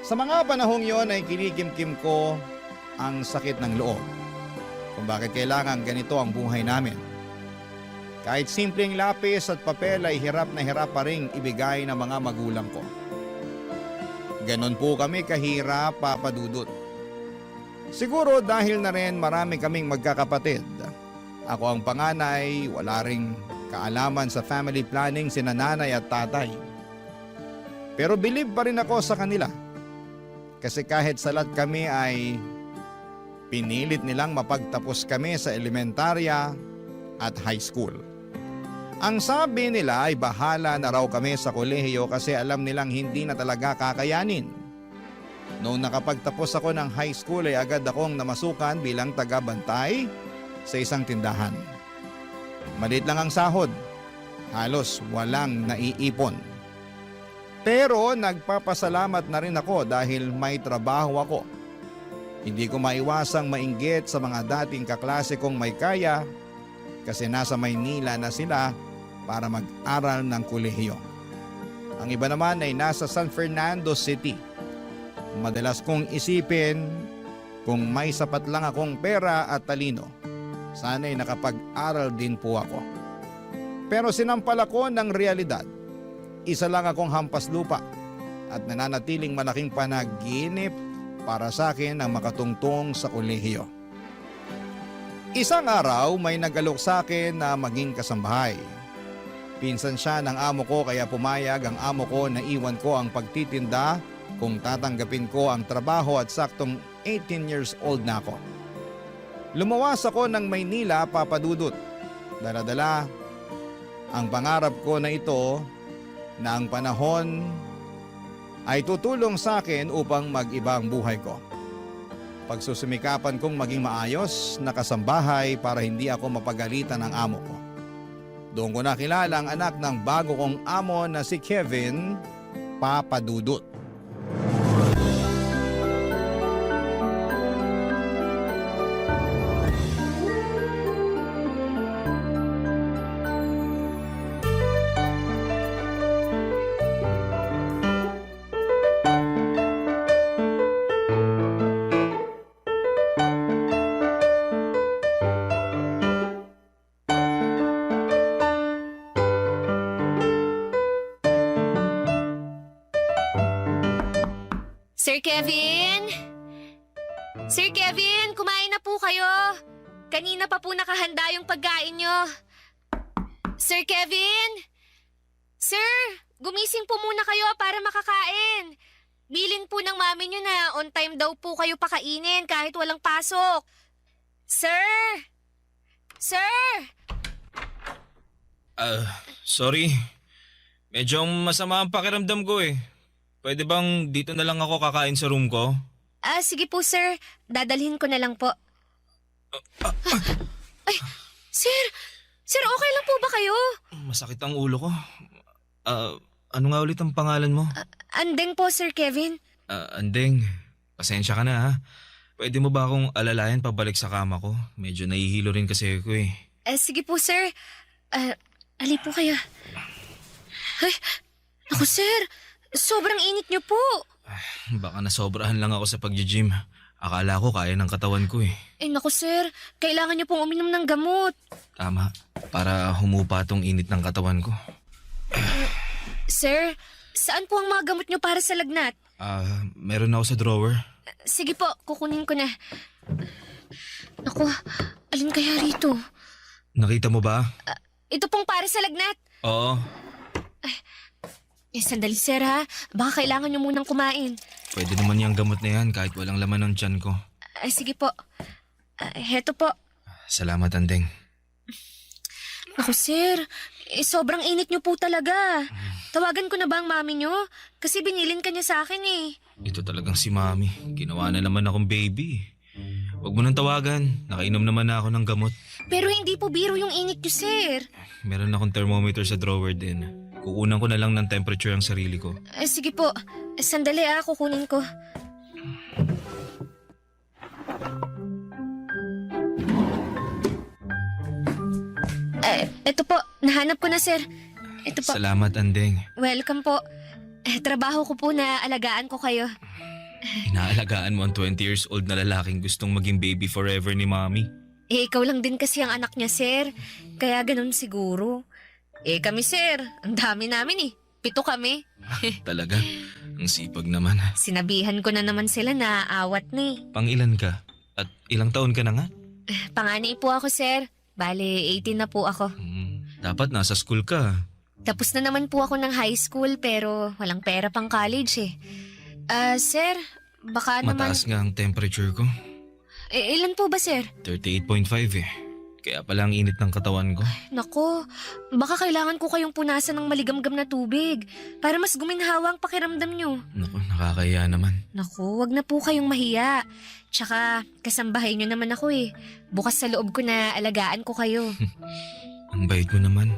Sa mga panahong yon ay kinikimkim ko ang sakit ng loob kung bakit kailangan ganito ang buhay namin. Kahit simpleng lapis at papel ay hirap na hirap pa rin ibigay ng mga magulang ko. Ganon po kami kahirap, Papa Dudut. Siguro dahil na rin marami kaming magkakapatid. Ako ang panganay, wala ring kaalaman sa family planning sina nanay at tatay. Pero believe pa rin ako sa kanila. Kasi kahit salat kami ay pinilit nilang mapagtapos kami sa elementarya at high school. Ang sabi nila ay bahala na raw kami sa kolehiyo kasi alam nilang hindi na talaga kakayanin. Noong nakapagtapos ako ng high school ay agad akong namasukan bilang taga-bantay sa isang tindahan. Maliit lang ang sahod, halos walang naiipon. Pero nagpapasalamat na rin ako dahil may trabaho ako. Hindi ko maiwasang mainggit sa mga dating kaklase kong may kaya kasi nasa Maynila na sila para mag-aral ng kolehiyo. Ang iba naman ay nasa San Fernando City. Madalas kong isipin kung may sapat lang akong pera at talino. Sana'y nakapag-aral din po ako. Pero sinampal ako ng realidad. Isa lang akong hampas lupa at nananatiling malaking panaginip para sa akin ang makatungtong sa kolehiyo. Isang araw may nag-alok sa akin na maging kasambahay. Pinsan siya ng amo ko kaya pumayag ang amo ko na iwan ko ang pagtitinda kung tatanggapin ko ang trabaho at saktong 18 years old na ako. Lumawas ako ng Maynila, Papa Dudut. Dala-dala ang pangarap ko na ito na ang panahon ay tutulong sa akin upang mag-iba ang buhay ko. Pagsusumikapan kong maging maayos na kasambahay para hindi ako mapagalitan ng amo ko. Doon ko nakilala ang anak ng bago kong amo na si Kevin, Papa Dudut. Sir Kevin? Sir Kevin, kumain na po kayo. Kanina pa po nakahanda yung pagkain nyo. Sir Kevin? Sir, gumising po muna kayo para makakain. Bilin po ng mami nyo na on time daw po kayo pakainin kahit walang pasok. Sir? Sir? Sorry. Medyo masama ang pakiramdam ko eh. Pwede bang dito na lang ako kakain sa room ko? Sige po sir. Dadalhin ko na lang po. Ay, sir! Sir, okay lang po ba kayo? Masakit ang ulo ko. Ano nga ulit ang pangalan mo? Andeng po, Sir Kevin. Andeng, pasensya ka na ha. Pwede mo ba akong alalayan pabalik sa kama ko? Medyo nahihilo rin kasi ako eh. Sige po, sir. Ali po kayo. Ay, naku sir. Sobrang init niyo po. Baka nasobrahan lang ako sa pag-gym. Akala ko kaya ng katawan ko eh. Naku sir. Kailangan niyo pong uminom ng gamot. Tama, para humupa tong init ng katawan ko. Sir, saan po ang mga gamot niyo para sa lagnat? Meron ako sa drawer. Sige po, kukunin ko na. Naku, alin kaya rito? Nakita mo ba? Ito pong para sa lagnat. Oo. Sandali sir ha. Baka kailangan nyo munang kumain. Pwede naman yung gamot na yan kahit walang laman ng tiyan ko. Sige po. Heto po. Salamat, Andeng. Ako sir, sobrang init nyo po talaga. Tawagan ko na ba ang mami nyo? Kasi binilin ka niya sa akin eh. Ito talagang si Mami. Ginawa na naman akong baby. Huwag mo nang tawagan. Nakainom naman na ako ng gamot. Pero hindi po biro yung init nyo sir. Meron akong thermometer sa drawer din. Kukunan ko na lang ng temperature ang sarili ko. Sige po. Sandali kukunin ko. Ito po, nahanap ko na sir. Ito po. Salamat, Andeng. Welcome po. Trabaho ko po na alagaan ko kayo. Inaalagaan mo ang 20 years old na lalaking gustong maging baby forever ni Mami. Ikaw lang din kasi ang anak niya sir. Kaya ganun siguro. Kami sir, ang dami namin 7 kami. Talaga? Ang sipag naman. Sinabihan ko na naman sila na awat ni. Pang-ilan ka? At ilang taon ka na nga? Panganay po ako sir. Bale, 18 na po ako. Dapat nasa school ka. Tapos na naman po ako ng high school pero walang pera pang college eh. Sir, baka naman... Mataas nga ang temperature ko. Ilan po ba sir? 38.5 eh. Kaya pala ang init ng katawan ko. Nako, baka kailangan ko kayong punasan ng maligamgam na tubig para mas guminhawa ang pakiramdam nyo. Naku, nakakaya naman. Naku, wag na po kayong mahiya. Tsaka, kasambahay nyo naman ako eh. Bukas sa loob ko na alagaan ko kayo. Ang bait mo naman.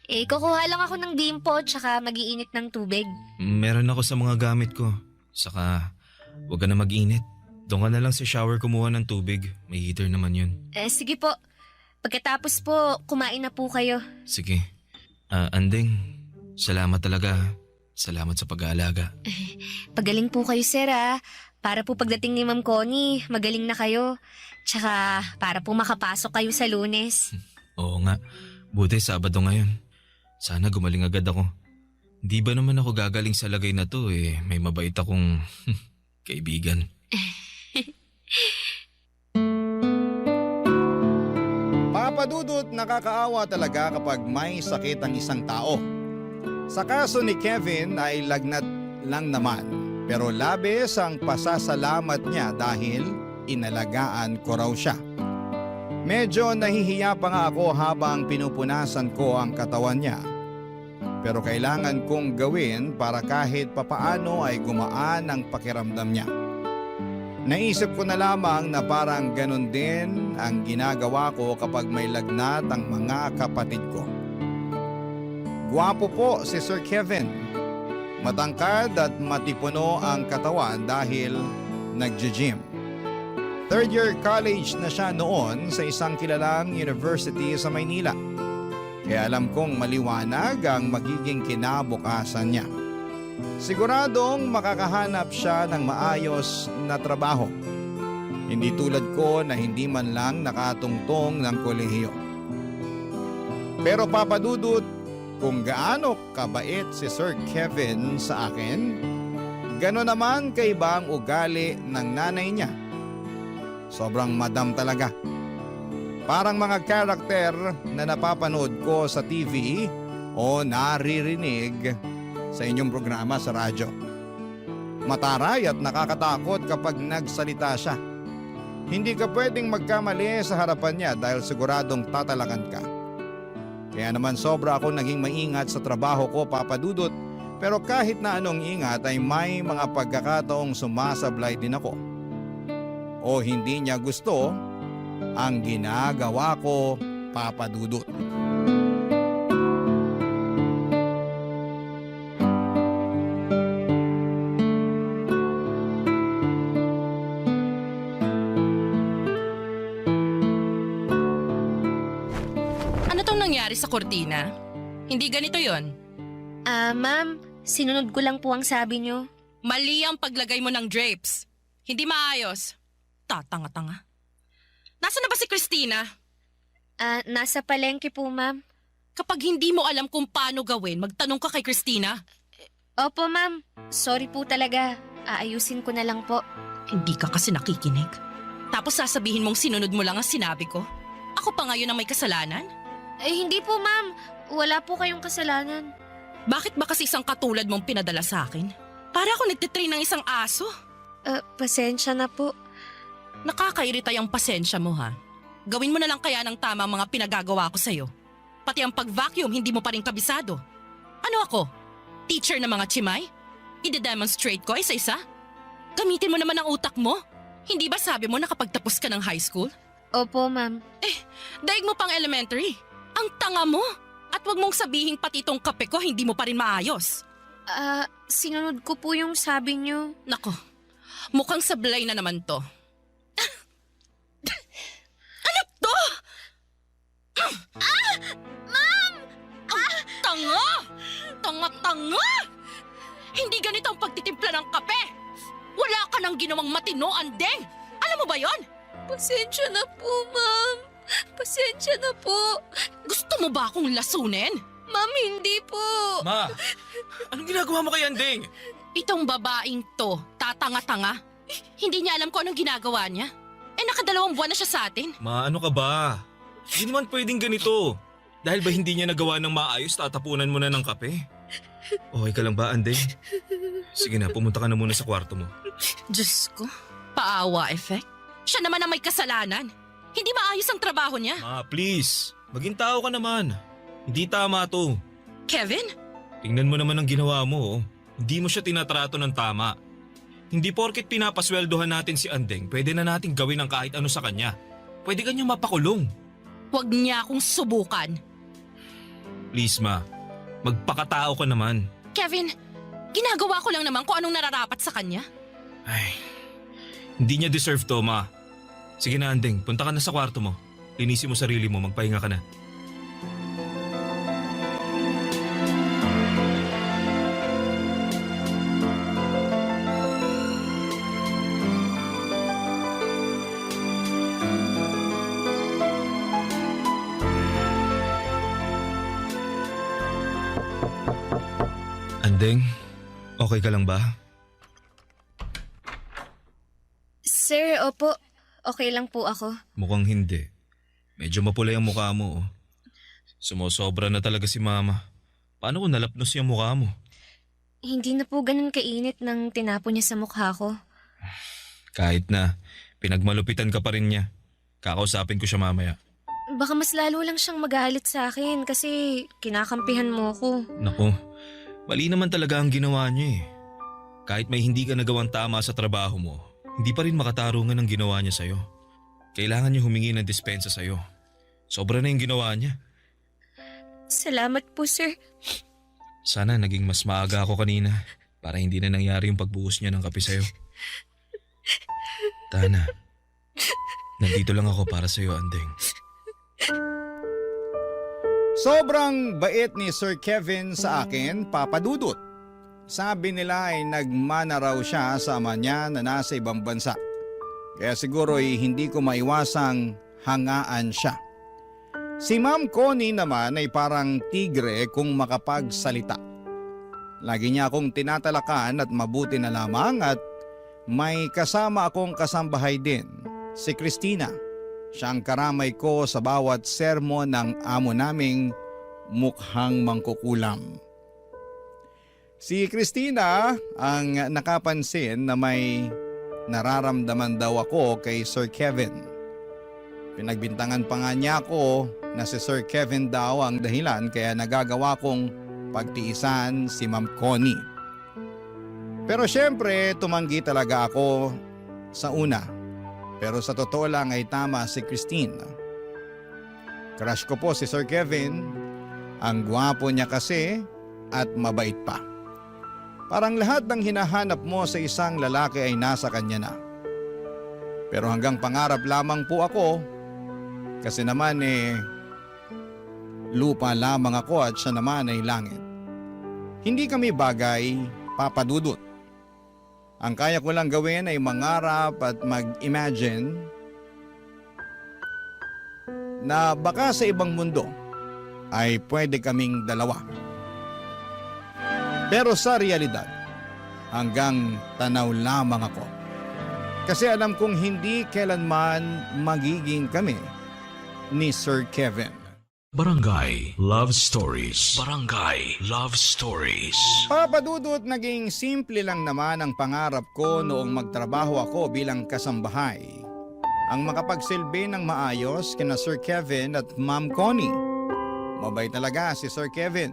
Kukuha lang ako ng bimpo tsaka mag-iinit ng tubig. Meron ako sa mga gamit ko. Saka, huwag ka na mag-init. Doon ka na lang sa shower kumuha ng tubig. May heater naman yun. Sige po. Pagkatapos po, kumain na po kayo. Sige. Andeng, salamat talaga. Salamat sa pag-aalaga. Pagaling po kayo sir Para po pagdating ni Ma'am Connie, magaling na kayo. Tsaka para po makapasok kayo sa Lunes. Oo nga. Buti Sabado ngayon. Sana gumaling agad ako. Di ba naman ako gagaling sa lagay na to may mabait akong kaibigan. Papadudot, nakakaawa talaga kapag may sakit ang isang tao. Sa kaso ni Kevin ay lagnat lang naman. Pero labis ang pasasalamat niya dahil inalagaan ko raw siya. Medyo nahihiya pa nga ako habang pinupunasan ko ang katawan niya. Pero kailangan kong gawin para kahit papaano ay gumaan ang pakiramdam niya. Naisip ko na lamang na parang ganun din ang ginagawa ko kapag may lagnat ang mga kapatid ko. Gwapo po si Sir Kevin. Matangkad at matipuno ang katawan dahil nagji-gym. 3rd year college na siya noon sa isang kilalang university sa Maynila. Kaya alam kong maliwanag ang magiging kinabukasan niya. Siguradong makakahanap siya ng maayos na trabaho. Hindi tulad ko na hindi man lang nakatungtong ng kolehiyo. Pero papadudot, kung gaano kabait si Sir Kevin sa akin, gano'n naman kaiba ang ugali ng nanay niya. Sobrang madam talaga. Parang mga karakter na napapanood ko sa TV o naririnig sa inyong programa sa radyo. Mataray at nakakatakot kapag nagsalita siya. Hindi ka pwedeng magkamali sa harapan niya dahil siguradong tatalakan ka. Kaya naman sobra ako naging maingat sa trabaho ko, papadudot, pero kahit na anong ingat ay may mga pagkakataong sumasablay din ako. O hindi niya gusto ang ginagawa ko, papadudot. Ano tong nangyari sa kortina? Hindi ganito yon. Ma'am, sinunod ko lang po ang sabi niyo. Mali ang paglagay mo ng drapes. Hindi maayos. Tatanga-tanga. Nasaan na ba si Christina? Nasa palengke po, ma'am. Kapag hindi mo alam kung paano gawin, magtanong ka kay Christina. Opo, ma'am. Sorry po talaga. Aayusin ko na lang po. Hindi ka kasi nakikinig. Tapos sasabihin mong sinunod mo lang ang sinabi ko? Ako pa ngayon ang may kasalanan? Hindi po, ma'am. Wala po kayong kasalanan. Bakit ba kasi isang katulad mong pinadala sa akin? Para ako nagtitrain ng isang aso. Pasensya na po. Nakakairita yung pasensya mo ha. Gawin mo na lang kaya ng tama ang mga pinagagawa ko sa'yo. Pati ang pag-vacuum hindi mo pa rin kabisado. Ano ako? Teacher ng mga chimay? Ide-demonstrate ko isa-isa? Gamitin mo naman ang utak mo. Hindi ba sabi mo na kapag tapos ka ng high school? Opo, ma'am. Daig mo pang elementary. Ang tanga mo. At wag mong sabihin pati itong kape ko hindi mo pa rin maayos. Sinunod ko po yung sabi niyo. Nako, mukhang sablay na naman to. Ano to? Ma'am! Tanga! Tanga-tanga! Hindi ganito ang pagtitimpla ng kape. Wala ka nang ginawang matino, Andeng. Alam mo ba yon? Pasensya na po, ma'am. Pasensya na po. Gusto mo ba akong lasunin? Ma'am, hindi po. Ma, anong ginagawa mo kay Andeng? Itong babaeng to, tatanga-tanga. Hindi niya alam kung anong ginagawa niya. Nakadalawang buwan na siya sa atin. Ma, ano ka ba? Hindi naman pwedeng ganito. Dahil ba hindi niya nagawa ng maayos, tatapunan mo na ng kape? Okay ka lang ba, Andeng? Sige na, pumunta ka na muna sa kwarto mo. Diyos ko, paawa effect. Siya naman ang may kasalanan. Hindi maayos ang trabaho niya. Ma, please. Maging tao ka naman. Hindi tama to. Kevin? Tingnan mo naman ang ginawa mo. Oh. Hindi mo siya tinatrato ng tama. Hindi porket pinapasweldohan natin si Andeng, pwede na natin gawin ang kahit ano sa kanya. Pwede kanyang mapakulong. Huwag niya akong subukan. Please, Ma. Magpakatao ka naman. Kevin, ginagawa ko lang naman kung anong nararapat sa kanya. Ay, hindi niya deserve to, Ma. Sige na, Andeng. Punta ka na sa kwarto mo. Linisin mo sarili mo. Magpahinga ka na. Andeng, okay ka lang ba? Sir, opo. Okay lang po ako. Mukhang hindi. Medyo mapula yung mukha mo. Oh. Sumusobra na talaga si Mama. Paano kung nalapnos yung mukha mo? Hindi na po ganun kainit nang tinapo niya sa mukha ko. Kahit na, pinagmalupitan ka pa rin niya. Kakausapin ko siya mamaya. Baka mas lalo lang siyang magalit sa akin kasi kinakampihan mo ko. Naku, mali naman talaga ang ginawa niya eh. Kahit may hindi ka nagawang tama sa trabaho mo, hindi pa rin makatarungan ang ginawa niya sa'yo. Kailangan niya humingi ng dispensa sa'yo. Sobra na yung ginawa niya. Salamat po, sir. Sana naging mas maaga ako kanina para hindi na nangyari yung pagbuhos niya ng kape sa'yo. Tana, nandito lang ako para sa'yo, Andeng. Sobrang bait ni Sir Kevin sa akin, Papa Dudut. Sabi nila ay nagmana raw siya sa ama niya na nasa ibang bansa. Kaya siguro ay hindi ko maiwasang hangaan siya. Si Ma'am Connie naman ay parang tigre kung makapagsalita. Lagi niya akong tinatalakan at mabuti na lamang at may kasama akong kasambahay din, si Christina. Siya ang karamay ko sa bawat sermon ng amo naming mukhang mangkukulam. Si Christina ang nakapansin na may nararamdaman daw ako kay Sir Kevin. Pinagbintangan pa nga niya ako na si Sir Kevin daw ang dahilan kaya nagagawa kong pagtiisan si Ma'am Connie. Pero syempre tumanggi talaga ako sa una. Pero sa totoo lang ay tama si Christine. Crush ko po si Sir Kevin. Ang gwapo niya kasi at mabait pa. Parang lahat ng hinahanap mo sa isang lalaki ay nasa kanya na. Pero hanggang pangarap lamang po ako kasi naman lupa lamang ako at siya naman ay langit. Hindi kami bagay, Papa Dudut. Ang kaya ko lang gawin ay mangarap at mag-imagine na baka sa ibang mundo ay pwede kaming dalawa. Pero sa realidad, hanggang tanaw lamang ako. Kasi alam kong hindi kailanman magiging kami ni Sir Kevin. Barangay Love Stories. Barangay Love Stories. Papa Dudut, naging simple lang naman ang pangarap ko noong magtrabaho ako bilang kasambahay. Ang makapagsilbi ng maayos kina Sir Kevin at Ma'am Connie. Mabait talaga si Sir Kevin.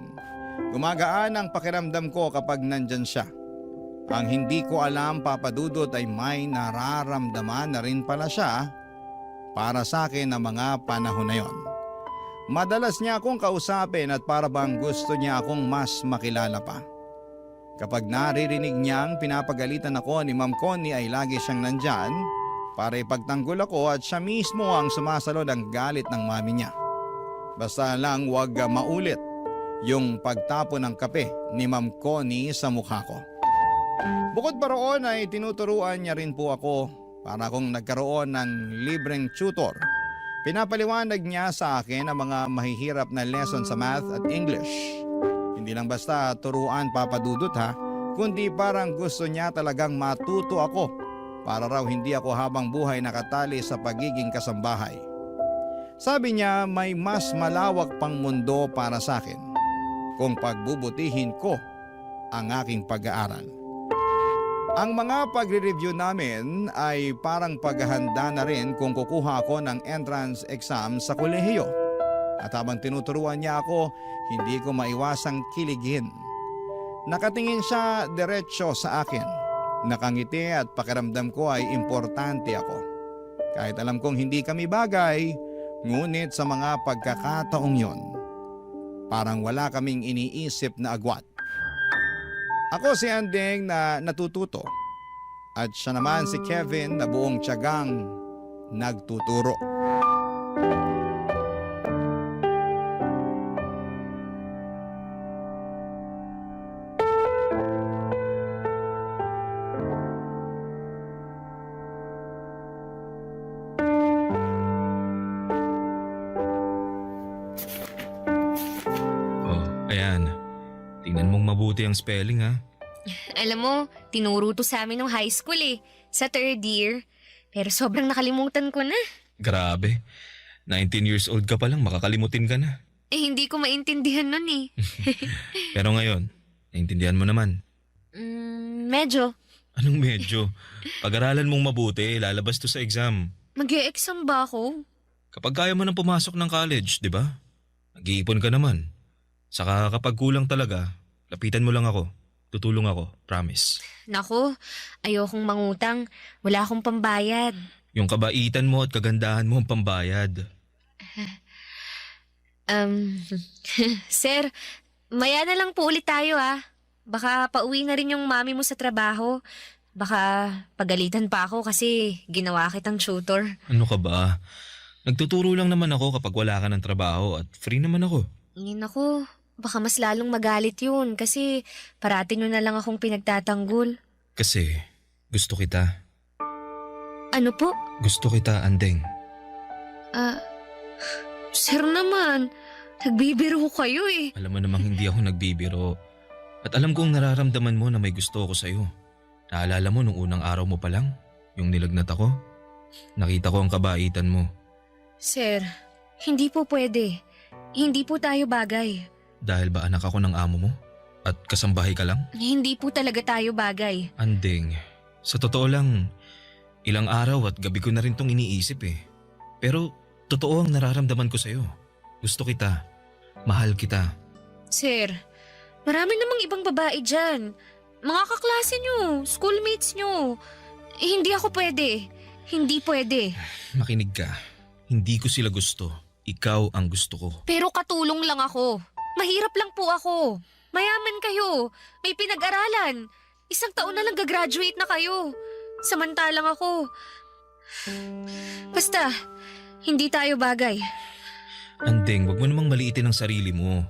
Gumagaan ang pakiramdam ko kapag nandyan siya. Ang hindi ko alam, Papa Dudut, ay may nararamdaman na rin pala siya para sa akin na mga panahon na yon. Madalas niya akong kausapin at para bang gusto niya akong mas makilala pa. Kapag naririnig niyang pinapagalitan ako ni Ma'am Connie ay lagi siyang nandyan para ipagtanggol ako at siya mismo ang sumasalo ng galit ng mami niya. Basta lang wag maulit yung pagtapo ng kape ni Ma'am Connie sa mukha ko. Bukod pa roon ay tinuturuan niya rin po ako para kung nagkaroon ng libreng tutor. Pinapaliwanag niya sa akin ang mga mahihirap na lesson sa math at English. Hindi lang basta turuan, Papa Dudut ha, kundi parang gusto niya talagang matuto ako para raw hindi ako habang buhay nakatali sa pagiging kasambahay. Sabi niya may mas malawak pang mundo para sa akin kung pagbubutihin ko ang aking pag-aaral. Ang mga pagre-review namin ay parang paghahanda na rin kung kukuha ako ng entrance exam sa kolehiyo. At habang tinuturuan niya ako, hindi ko maiwasang kiligin. Nakatingin siya diretsyo sa akin. Nakangiti at pakiramdam ko ay importante ako. Kahit alam kong hindi kami bagay, ngunit sa mga pagkakataong yon, parang wala kaming iniisip na agwat. Ako si Andeng na natututo at siya naman si Kevin na buong tiyagang nagtuturo. Oh, ayan. Tingnan mong mabuti ang spelling ha. Alam mo, tinuro to sa amin nung high school sa 3rd year. Pero sobrang nakalimutan ko na. Grabe. 19 years old ka pa lang, makakalimutin ka na. Hindi ko maintindihan nun Pero ngayon, naintindihan mo naman. Medyo. Anong medyo? Pag-aralan mong mabuti, lalabas to sa exam. Mag-e-exam ba ako? Kapag kaya mo nang pumasok ng college, di ba? Nag-iipon ka naman. Saka kapag kulang talaga, lapitan mo lang ako. Tutulong ako, promise. Nako, ayokong mangutang. Wala akong pambayad. Yung kabaitan mo at kagandahan mo ang pambayad. Sir, maya na lang po ulit tayo Baka pauwi na rin yung mami mo sa trabaho. Baka pagalitan pa ako kasi ginawa kitang tutor. Ano ka ba? Nagtuturo lang naman ako kapag wala ka ng trabaho at free naman ako. Nako, baka mas lalong magalit yun kasi parati nyo na lang akong pinagtatanggol. Kasi gusto kita. Ano po? Gusto kita, Andeng. Sir naman, nagbibiro kayo Alam mo namang hindi ako nagbibiro. At alam kong nararamdaman mo na may gusto ako sa'yo. Naalala mo nung unang araw mo pa lang, yung nilagnat ako? Nakita ko ang kabaitan mo. Sir, hindi po pwede. Hindi po tayo bagay. Dahil ba anak ako ng amo mo? At kasambahay ka lang? Hindi po talaga tayo bagay. Andeng, sa totoo lang, ilang araw at gabi ko na rin tong iniisip Pero totoo ang nararamdaman ko sa'yo. Gusto kita. Mahal kita. Sir, marami namang ibang babae dyan. Mga kaklase nyo, schoolmates nyo. Hindi ako pwede. Hindi pwede. Makinig ka. Hindi ko sila gusto. Ikaw ang gusto ko. Pero katulong lang ako. Mahirap lang po ako. Mayaman kayo. May pinag-aralan. 1 taon na lang gagraduate na kayo. Samantalang ako. Basta, hindi tayo bagay. Andeng, wag mo namang maliitin ang sarili mo.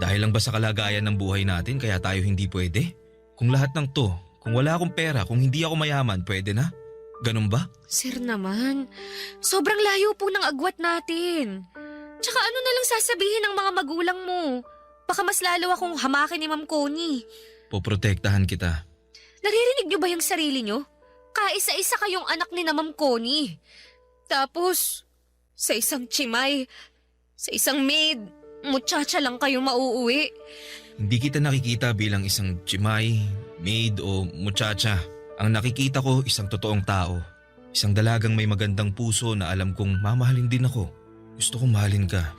Dahil lang ba sa kalagayan ng buhay natin kaya tayo hindi pwede? Kung lahat ng to, kung wala akong pera, kung hindi ako mayaman, pwede na? Ganun ba? Sir naman, sobrang layo po ng agwat natin. Tsaka ano na lang sasabihin ng mga magulang mo? Baka mas lalo akong hamakin ni Ma'am Connie. Poprotektahan kita. Naririnig niyo ba yung sarili niyo? Magkakaisa-isa kayong anak ni na Ma'am Connie. Tapos, sa isang chimay, sa isang maid, muchacha lang kayo mauuwi. Hindi kita nakikita bilang isang chimay, maid o muchacha. Ang nakikita ko isang totoong tao. Isang dalagang may magandang puso na alam kong mamahalin din ako. Gusto kong mahalin ka.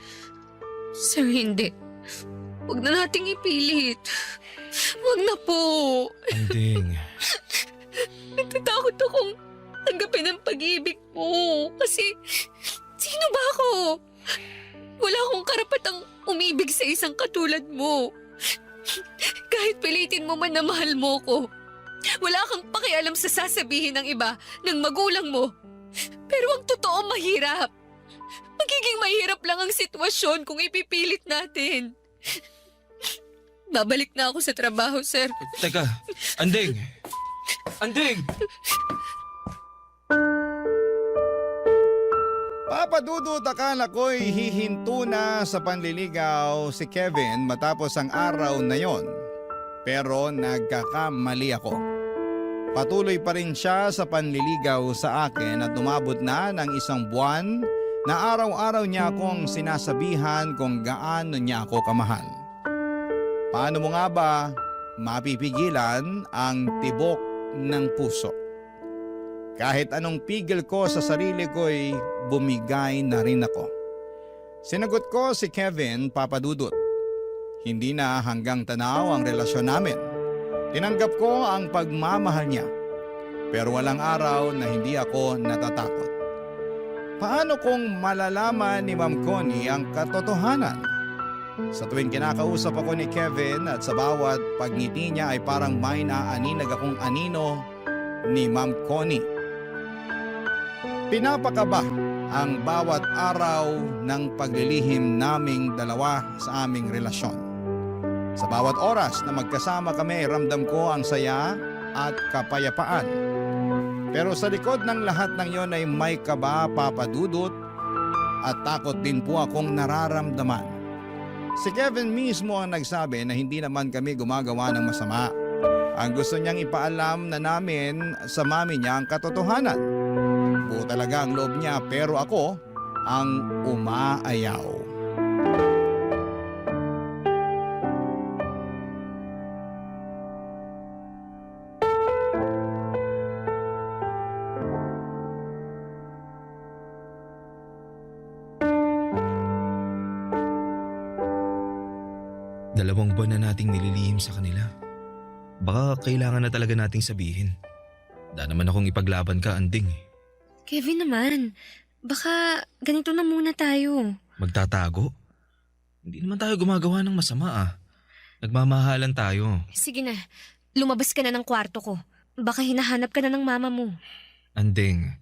Sir, hindi. Huwag na nating ipilit. Huwag na po. Anding. Natatakot akong tanggapin ang pag-ibig mo. Kasi, sino ba ako? Wala akong karapatang umibig sa isang katulad mo. Kahit pilitin mo man na mahal mo ko, wala kang pakialam sa sasabihin ng iba, ng magulang mo. Pero ang totoo mahirap. Magiging mahirap lang ang sitwasyon kung ipipilit natin. Babalik na ako sa trabaho, sir. Teka, Anding! Anding! Papadudot akala ko'y hihinto na sa panliligaw si Kevin matapos ang araw na yon. Pero nagkakamali ako. Patuloy pa rin siya sa panliligaw sa akin at umabot na ng isang buwan na araw-araw niya akong sinasabihan kung gaano niya ako kamahal. Paano mo nga ba mapipigilan ang tibok ng puso? Kahit anong pigil ko sa sarili ko'y bumigay na rin ako. Sinagot ko si Kevin, Papadudot. Hindi na hanggang tanaw ang relasyon namin. Tinanggap ko ang pagmamahal niya. Pero walang araw na hindi ako natatakot. Paano kung malalaman ni Ma'am Connie ang katotohanan? Sa tuwing kinakausap ako ni Kevin at sa bawat pagngiti niya ay parang may naaninag akong anino ni Ma'am Connie. Pinapakaba ang bawat araw ng paglilihim naming dalawa sa aming relasyon. Sa bawat oras na magkasama kami, ramdam ko ang saya at kapayapaan. Pero sa likod ng lahat ng yon ay may kaba, Papadudot, at takot din po akong nararamdaman. Si Kevin mismo ang nagsabi na hindi naman kami gumagawa ng masama. Ang gusto niyang ipaalam na namin sa mami niya ang katotohanan. Buo talaga ang loob niya pero ako ang umaayaw. Dalawang buwan na nating nililihim sa kanila. Baka kailangan na talaga nating sabihin. Da naman akong ipaglaban ka, Anding. Kevin naman, baka ganito na muna tayo. Magtatago? Hindi naman tayo gumagawa ng masama ah. Nagmamahalan tayo. Sige na, lumabas ka na ng kwarto ko. Baka hinahanap ka na ng mama mo. Anding,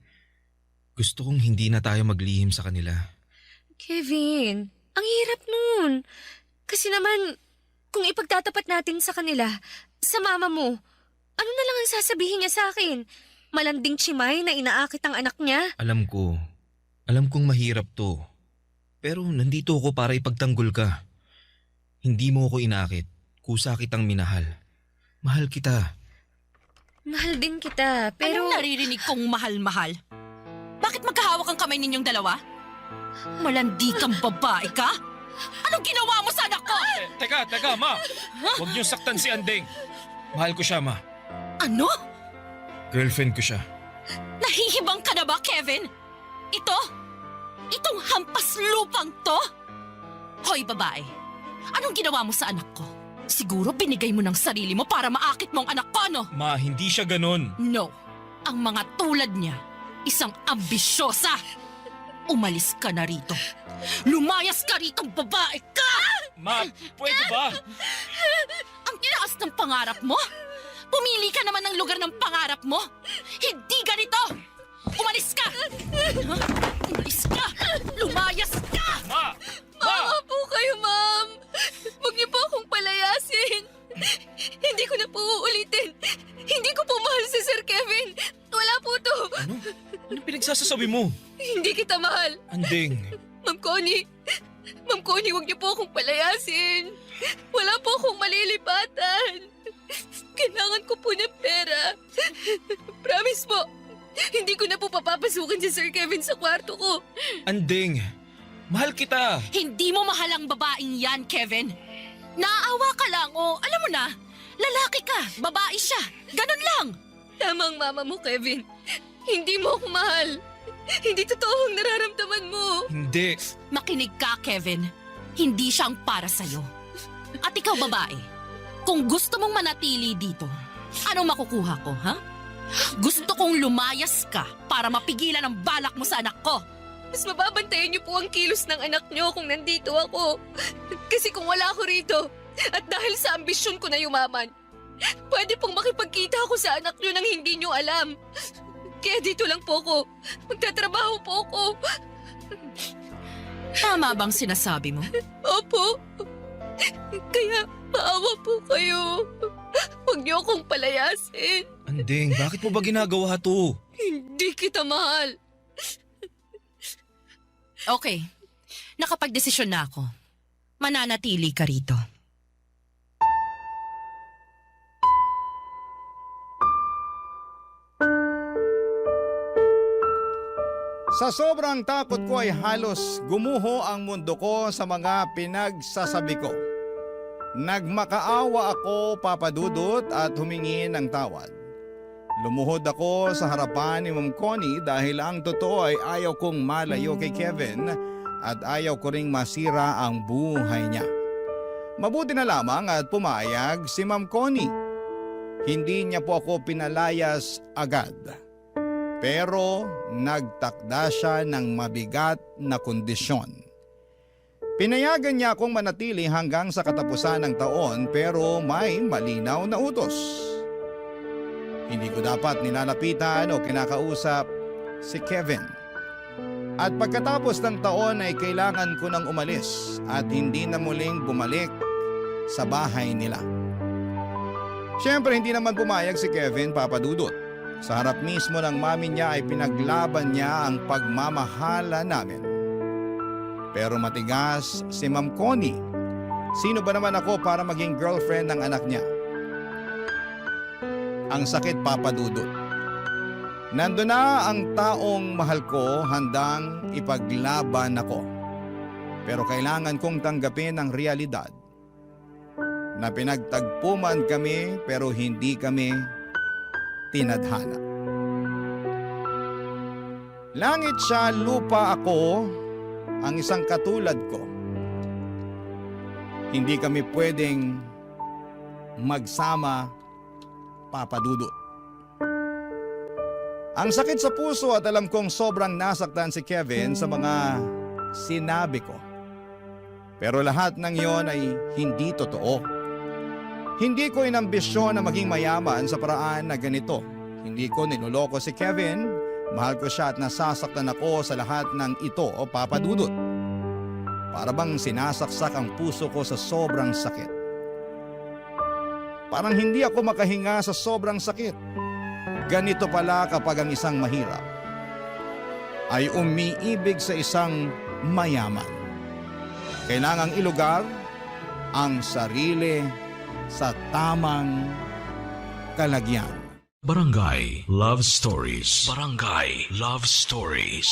gusto kong hindi na tayo maglihim sa kanila. Kevin, ang hirap nun. Kasi naman, kung ipagtatapat natin sa kanila, sa mama mo, ano na lang ang sasabihin niya sa akin? Malanding chimay na inaakit ang anak niya? Alam kong mahirap to. Pero nandito ako para ipagtanggol ka. Hindi mo ako inakit, kusa kitang minahal. Mahal kita. Mahal din kita, pero... Anong naririnig kong mahal-mahal? Bakit magkahawak ang kamay ninyong dalawa? Malandi kang babae ka? Anong ginawa mo sa anak ko? Teka, ma! Huwag niyong saktan si Anding. Mahal ko siya, ma. Ano? Girlfriend ko siya. Nahihibang ka na ba, Kevin? Itong hampas lupang to? Hoy, babae. Anong ginawa mo sa anak ko? Siguro binigay mo ng sarili mo para maakit mo ang anak ko, no? Ma, hindi siya ganun. No. Ang mga tulad niya, isang ambisyosa. Umalis ka na rito. Lumayas ka rito, babae ka! Ma, pwede ba? Ang taas ng pangarap mo? Pumili ka naman ng lugar ng pangarap mo. Hindi ganito! Umalis ka! Umalis ka! Lumayas ka! Ma! Maawa po kayo, ma'am. Huwag niyo po akong palayasin. Hindi ko na po uulitin. Hindi ko po mahal si Sir Kevin. Wala po to. Ano pinagsasasabi mo? Hindi kita mahal. Anding. Ma'am Connie, huwag niyo po akong palayasin. Wala po akong malilipatan. Kailangan ko po ng pera. Promise Please po, hindi ko na po papapasukin si Sir Kevin sa kwarto ko. Anding, mahal kita. Hindi mo mahal ang babaeng yan, Kevin. Naaawa ka lang o alam mo na, lalaki ka, babae siya. Ganun lang. Tama ang mama mo, Kevin. Hindi mo ako mahal. Hindi totoo ang nararamdaman mo. Hindi. Makinig ka, Kevin. Hindi siyang para sa'yo. At ikaw, babae, kung gusto mong manatili dito, anong makukuha ko, ha? Gusto kong lumayas ka para mapigilan ang balak mo sa anak ko. Mas mababantayan niyo po ang kilos ng anak niyo kung nandito ako. Kasi kung wala ako rito, at dahil sa ambisyon ko na yumaman, pwede pong makipagkita ako sa anak niyo nang hindi niyo alam. Kaya dito lang po ako. Magtatrabaho po ako. Tama bang sinasabi mo? Opo. Kaya maawa po kayo. Huwag niyo akong palayasin. Anding, bakit mo ba ginagawa to? Hindi kita mahal. Okay, nakapagdesisyon na ako. Mananatili ka rito. Sa sobrang takot ko ay halos gumuho ang mundo ko sa mga pinagsasabi ko. Nagmakaawa ako, Papa Dudut, at humingi ng tawad. Lumuhod ako sa harapan ni Ma'am Connie dahil ang totoo ay ayaw kong malayo kay Kevin at ayaw ko ring masira ang buhay niya. Mabuti na lamang at pumayag si Ma'am Connie. Hindi niya po ako pinalayas agad. Pero nagtakda siya ng mabigat na kondisyon. Pinayagan niya akong manatili hanggang sa katapusan ng taon pero may malinaw na utos. Hindi ko dapat nilalapitan o kinakausap si Kevin. At pagkatapos ng taon ay kailangan ko nang umalis at hindi na muling bumalik sa bahay nila. Siyempre hindi naman pumayag si Kevin, Papa Dudut. Sa harap mismo ng mami niya ay pinaglaban niya ang pagmamahala namin. Pero matigas si Ma'am Connie. Sino ba naman ako para maging girlfriend ng anak niya? Ang sakit, Papa Dudut. Nandun na ang taong mahal ko handang ipaglaban ako. Pero kailangan kong tanggapin ang realidad na pinagtagpo man kami pero hindi kami tinadhana. Langit siya, lupa ako, ang isang katulad ko. Hindi kami pwedeng magsama, Papa Dudut. Ang sakit sa puso at alam kong sobrang nasaktan si Kevin sa mga sinabi ko. Pero lahat ng iyon ay hindi totoo. Hindi ko inambisyon na maging mayaman sa paraan na ganito. Hindi ko niloloko si Kevin. Mahal ko siya at nasasaktan ako sa lahat ng ito, Papa Dudut. Para bang sinasaksak ang puso ko sa sobrang sakit. Parang hindi ako makahinga sa sobrang sakit. Ganito pala kapag ang isang mahirap ay umiibig sa isang mayaman. Kailangang ilugar ang sarili sa tamang kalagyan. Barangay Love Stories. Barangay Love Stories.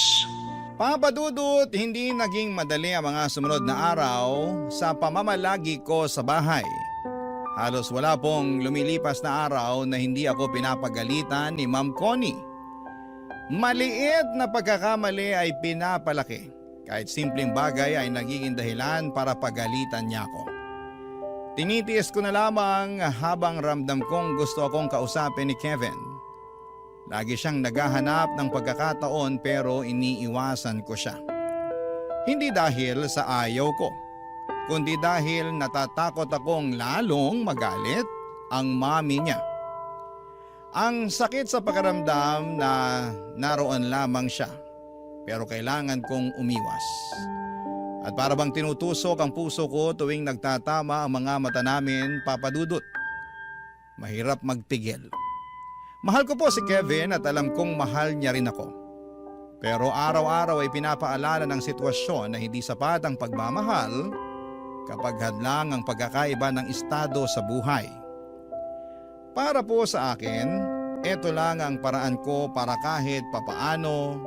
Papa Dudut, hindi naging madali ang mga sumunod na araw sa pamamalagi ko sa bahay. Halos wala pong lumilipas na araw na hindi ako pinapagalitan ni Ma'am Connie. Maliit na pagkakamali ay pinapalaki. Kahit simpleng bagay ay nagiging dahilan para pagalitan niya ako. Tinitiis ko na lamang habang ramdam kong gusto akong kausapin ni Kevin. Lagi siyang naghahanap ng pagkakataon pero iniiwasan ko siya. Hindi dahil sa ayaw ko, kundi dahil natatakot akong lalong magalit ang mami niya. Ang sakit sa pakiramdam na naroon lamang siya, pero kailangan kong umiwas. At para bang tinutusok ang puso ko tuwing nagtatama ang mga mata namin, Papa Dudut. Mahirap magpigil. Mahal ko po si Kevin at alam kong mahal niya rin ako. Pero araw-araw ay pinapaalala ng sitwasyon na hindi sapat ang pagmamahal kapag hadlang ang pagkakaiba ng estado sa buhay. Para po sa akin, ito lang ang paraan ko para kahit papaano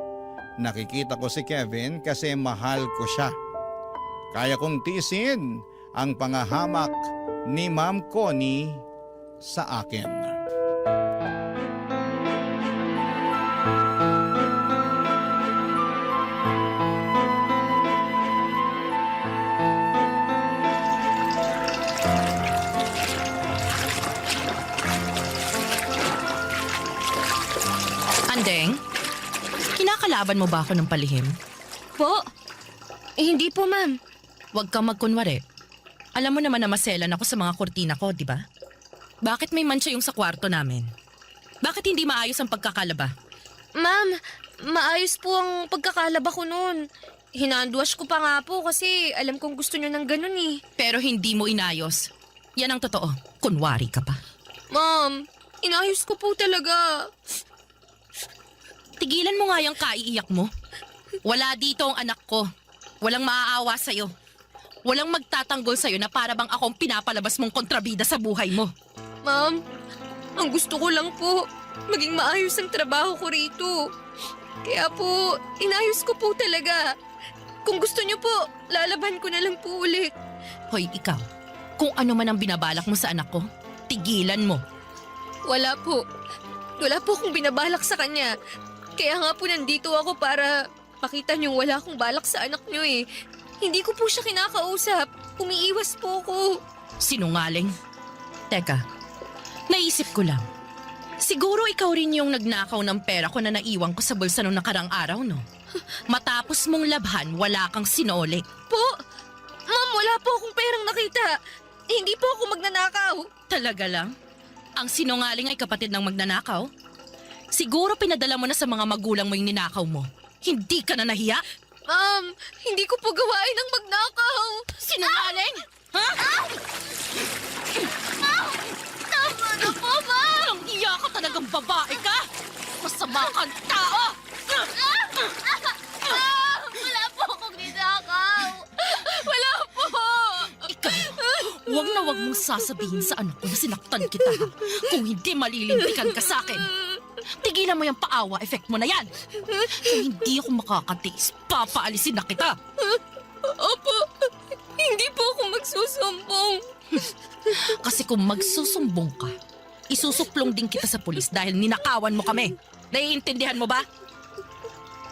nakikita ko si Kevin kasi mahal ko siya. Kaya kong tiisin ang pangahamak ni Ma'am Connie sa akin. Andeng, kinakalaban mo ba ako ng palihim? Po? Hindi po, ma'am. Huwag kang magkunwari. Alam mo naman na maselan ako sa mga kurtina ko, di ba? Bakit may mancha yung sa kwarto namin? Bakit hindi maayos ang pagkakalaba? Ma'am, maayos po ang pagkakalaba ko noon. Hinandwash ko pa nga po kasi alam kong gusto nyo ng ganun eh. Pero hindi mo inayos. Yan ang totoo. Kunwari ka pa. Ma'am, inayos ko po talaga. Tigilan mo nga yung kaiiyak mo. Wala dito ang anak ko. Walang maaawa sa'yo. Walang magtatanggol sa'yo na para bang akong pinapalabas mong kontrabida sa buhay mo. Ma'am, ang gusto ko lang po, maging maayos ang trabaho ko rito. Kaya po, inayos ko po talaga. Kung gusto niyo po, lalaban ko na lang po ulit. Hoy, ikaw, kung ano man ang binabalak mo sa anak ko, tigilan mo. Wala po. Wala po akong binabalak sa kanya. Kaya nga po nandito ako para pakita niyong wala akong balak sa anak niyo eh. Hindi ko po siya kinakausap. Umiiwas po ako. Sinungaling. Teka, naisip ko lang. Siguro ikaw rin yung nagnakaw ng pera ko na naiwan ko sa bulsa nung nakarang araw, no? Matapos mong labhan, wala kang sinole. Po? Ma'am, wala po akong perang nakita. Hindi po ako magnanakaw. Talaga lang? Ang sinungaling ay kapatid ng magnanakaw? Siguro pinadala mo na sa mga magulang mo yung ninakaw mo. Hindi ka na nahiya? Ma'am, hindi ko po gawain ng magnakaw. Sinungaling? Ha? Tama na po, ma'am. Ang iya ka talagang babae ka! Masama kang tao! Wala po akong ninakaw. Wala po. Ikaw, huwag na huwag mong sasabihin sa anak ko na sinaktan kita. Kung hindi, malilintikan ka sa akin. Tigilan mo yung paawa effect mo na yan. Kung hindi ako makakatiis, papaalisin na kita. Opo, hindi po ako magsusumbong. Kasi kung magsusumbong ka, isusuplong din kita sa pulis dahil ninakawan mo kami. Naiintindihan mo ba?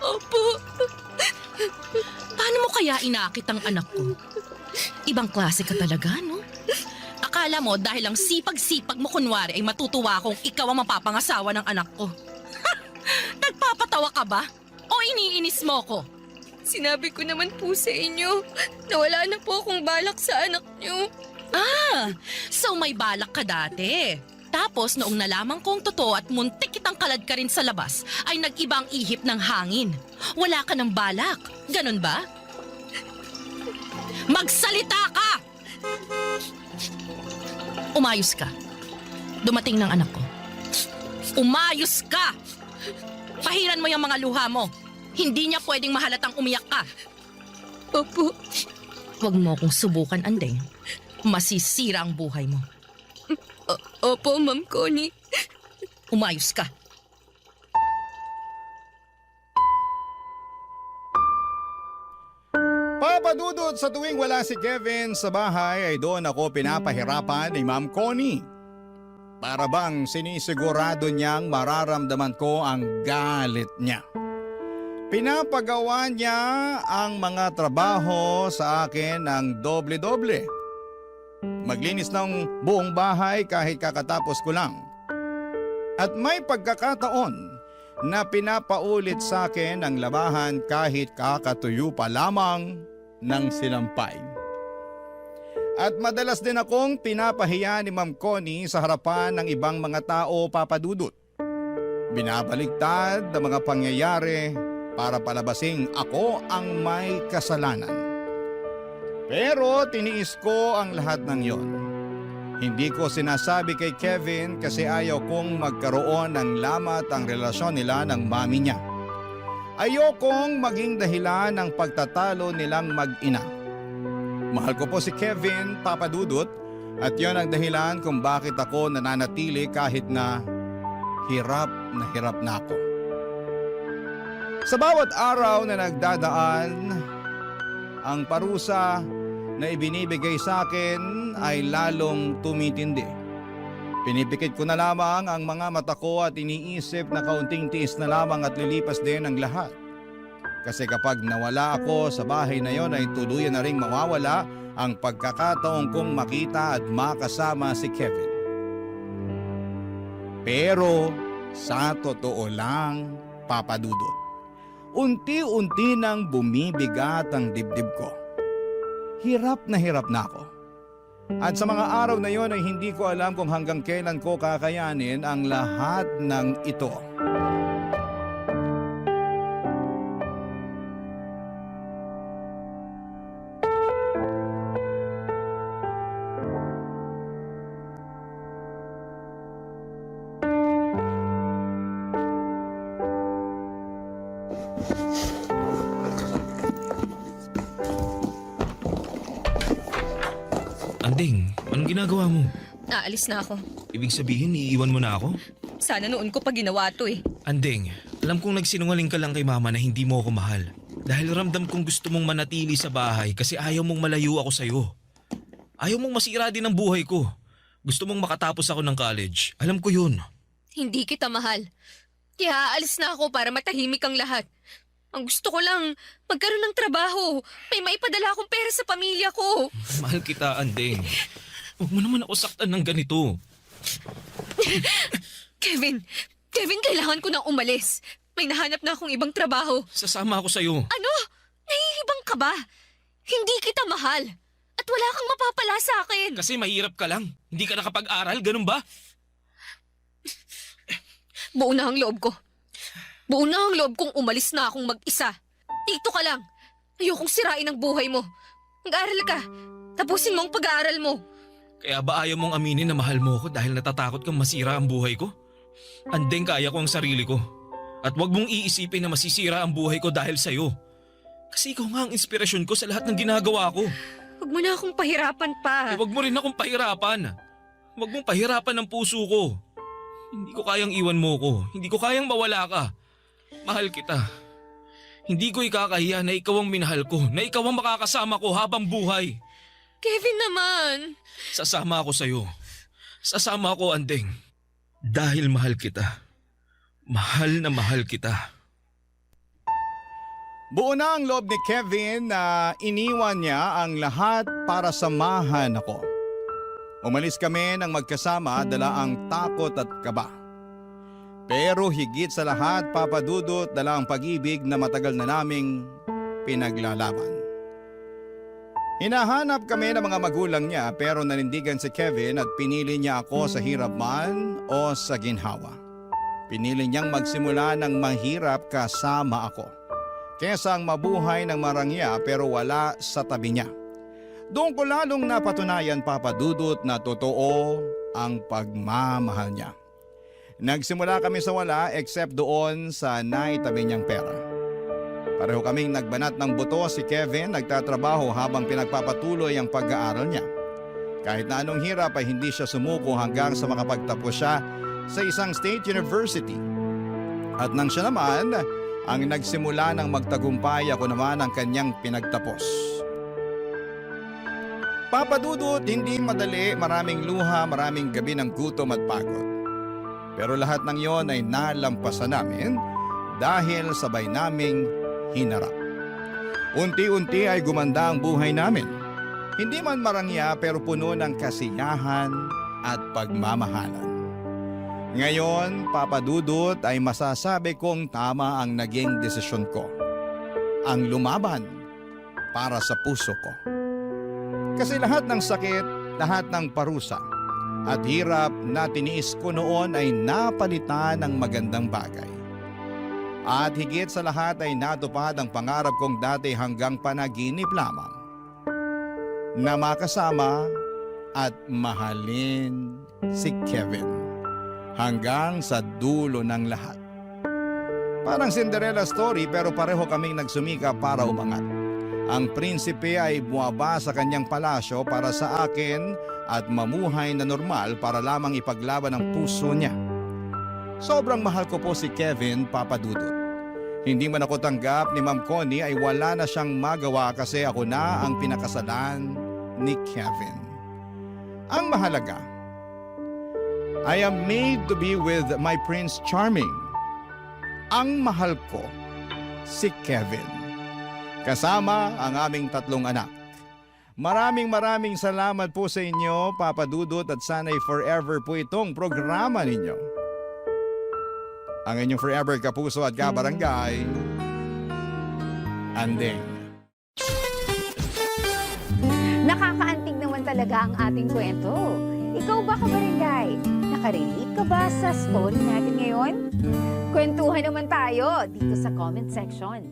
Opo. Paano mo kaya inakit ang anak ko? Ibang klase ka talaga, no? Akala mo dahil ang sipag-sipag mo kunwari ay matutuwa kung ikaw ang mapapangasawa ng anak ko. Nagpapatawa ka ba? O iniinis mo ko? Sinabi ko naman po sa inyo na wala na po akong balak sa anak niyo. Ah, so may balak ka dati. Tapos noong nalaman kong totoo at muntik kitang kalad ka rin sa labas, ay nag-iba ang ihip ng hangin. Wala ka ng balak. Ganon ba? Magsalita ka! Umayos ka. Dumating ng anak ko. Umayos ka! Pahiran mo yung mga luha mo. Hindi niya pwedeng mahalatang umiyak ka. Opo. Huwag mo akong subukan, Andeng. Masisira ang buhay mo. Opo, Ma'am Connie. Umayos ka. Papadudod sa tuwing wala si Kevin sa bahay ay doon ako pinapahirapan ni Ma'am Connie. Para bang sinisigurado niyang mararamdaman ko ang galit niya. Pinapagawa niya ang mga trabaho sa akin ng doble-doble. Maglinis ng buong bahay kahit kakatapos ko lang. At may pagkakataon na pinapaulit sa akin ang labahan kahit kakatuyo pa lamang ng sinampay. At madalas din akong pinapahiya ni Ma'am Connie sa harapan ng ibang mga tao, Papadudot. Binabaligtad ang mga pangyayari para palabasing ako ang may kasalanan. Pero tiniis ko ang lahat ng yon. Hindi ko sinasabi kay Kevin kasi ayaw kong magkaroon ng lamat ang relasyon nila ng mami niya. Ayokong maging dahilan ng pagtatalo nilang mag-ina. Mahal ko po si Kevin, Papadudot, at yon ang dahilan kung bakit ako nananatili kahit na hirap na ako. Sa bawat araw na nagdadaan, ang parusa na ibinibigay sa akin ay lalong tumitindi. Pinipikit ko na lamang ang mga mata ko at iniisip na kaunting tiis na lamang at lilipas din ang lahat. Kasi kapag nawala ako sa bahay na yon ay tuluyan na ring mawawala ang pagkakataon kong makita at makasama si Kevin. Pero sa totoo lang, Papa Dudut, unti-unti nang bumibigat ang dibdib ko. Hirap na ako. At sa mga araw na yon ay hindi ko alam kung hanggang kailan ko kakayanin ang lahat ng ito. Anding, anong ginagawa mo? Naalis na ako. Ibig sabihin, iiwan mo na ako? Sana noon ko pa ginawa to eh. Anding, alam kong nagsinungaling ka lang kay mama na hindi mo ako mahal. Dahil ramdam kong gusto mong manatili sa bahay kasi ayaw mong malayo ako sa'yo. Ayaw mong masira din ang buhay ko. Gusto mong makatapos ako ng college. Alam ko yun. Hindi kita mahal. Kaya aalis na ako para matahimik ang lahat. Ang gusto ko lang, magkaroon ng trabaho. May maipadala akong pera sa pamilya ko. Mahal kita, Anding. Huwag mo naman ako saktan ng ganito. Kevin, kailangan ko nang umalis. May nahanap na akong ibang trabaho. Sasama ako sa'yo. Ano? Nahihibang ka ba? Hindi kita mahal. At wala kang mapapala sa akin. Kasi mahirap ka lang. Hindi ka nakapag-aral, ganun ba? Buo na ang loob ko. Buo na ang loob kong umalis na akong mag-isa. Dito ka lang. Ayokong sirain ang buhay mo. Mag-aaral ka. Tapusin mo ang pag-aaral mo. Kaya ba ayaw mong aminin na mahal mo ako dahil natatakot kang masira ang buhay ko? Andeng, kaya ko ang sarili ko. At wag mong iisipin na masisira ang buhay ko dahil sa'yo. Kasi ikaw nga ang inspirasyon ko sa lahat ng ginagawa ko. Huwag mo na akong pahirapan pa. Wag mo rin akong pahirapan. Wag mong pahirapan ang puso ko. Hindi ko kayang iwan mo ko. Hindi ko kayang mawala ka. Mahal kita. Hindi ko ikakahiya na ikaw ang minahal ko, na ikaw ang makakasama ko habang buhay. Kevin naman. Sasama ako sa'yo. Sasama ako, Andeng. Dahil mahal kita. Mahal na mahal kita. Buo na ang loob ni Kevin na iniwan niya ang lahat para samahan ako. Umalis kami ng magkasama, dala ang takot at kaba. Pero higit sa lahat, Papa Dudut, dala ang pag-ibig na matagal na naming pinaglalaban. Hinahanap kami ng mga magulang niya pero nanindigan si Kevin at pinili niya ako sa hirap man o sa ginhawa. Pinili niyang magsimula ng mahirap kasama ako, kesa ang mabuhay ng marangya pero wala sa tabi niya. Doon ko lalong napatunayan, Papa Dudut, na totoo ang pagmamahal niya. Nagsimula kami sa wala except doon sa naitabi niyang pera. Pareho kaming nagbanat ng buto. Si Kevin nagtatrabaho habang pinagpapatuloy ang pag-aaral niya. Kahit na anong hirap ay hindi siya sumuko hanggang sa makapagtapos siya sa isang state university. At nang siya naman ang nagsimula ng magtagumpay, ako naman ang kanyang pinagtapos. Papa Dudut, hindi madali, maraming luha, maraming gabi ng gutom at pagod. Pero lahat ng yon ay nalampasan namin dahil sabay naming hinarap. Unti-unti ay gumanda ang buhay namin. Hindi man marangya pero puno ng kasiyahan at pagmamahalan. Ngayon, Papa Dudut, ay masasabi kong tama ang naging desisyon ko. Ang lumaban para sa puso ko. Kasi lahat ng sakit, lahat ng parusa at hirap na tiniis ko noon ay napalitan ng magandang bagay. At higit sa lahat ay natupad ang pangarap kong dati hanggang panaginip lamang. Na makasama at mahalin si Kevin hanggang sa dulo ng lahat. Parang Cinderella story pero pareho kaming nagsumika para umangat. Ang prinsipe ay buwaba sa kanyang palasyo para sa akin at mamuhay na normal para lamang ipaglaban ang puso niya. Sobrang mahal ko po si Kevin, Papa Dudut. Hindi man ako tanggap ni Ma'am Connie ay wala na siyang magawa kasi ako na ang pinakasalan ni Kevin. Ang mahalaga, I am made to be with my Prince Charming. Ang mahal ko, si Kevin. Kasama ang aming 3 anak. Maraming salamat po sa inyo, Papa Dudut, at sana'y forever po itong programa ninyo. Ang inyong forever kapuso at kabarangay, Andeng. Nakakaantig naman talaga ang ating kwento. Ikaw ba, kabarangay? Nakarelate ka ba sa story natin ngayon? Kwentuhan naman tayo dito sa comment section.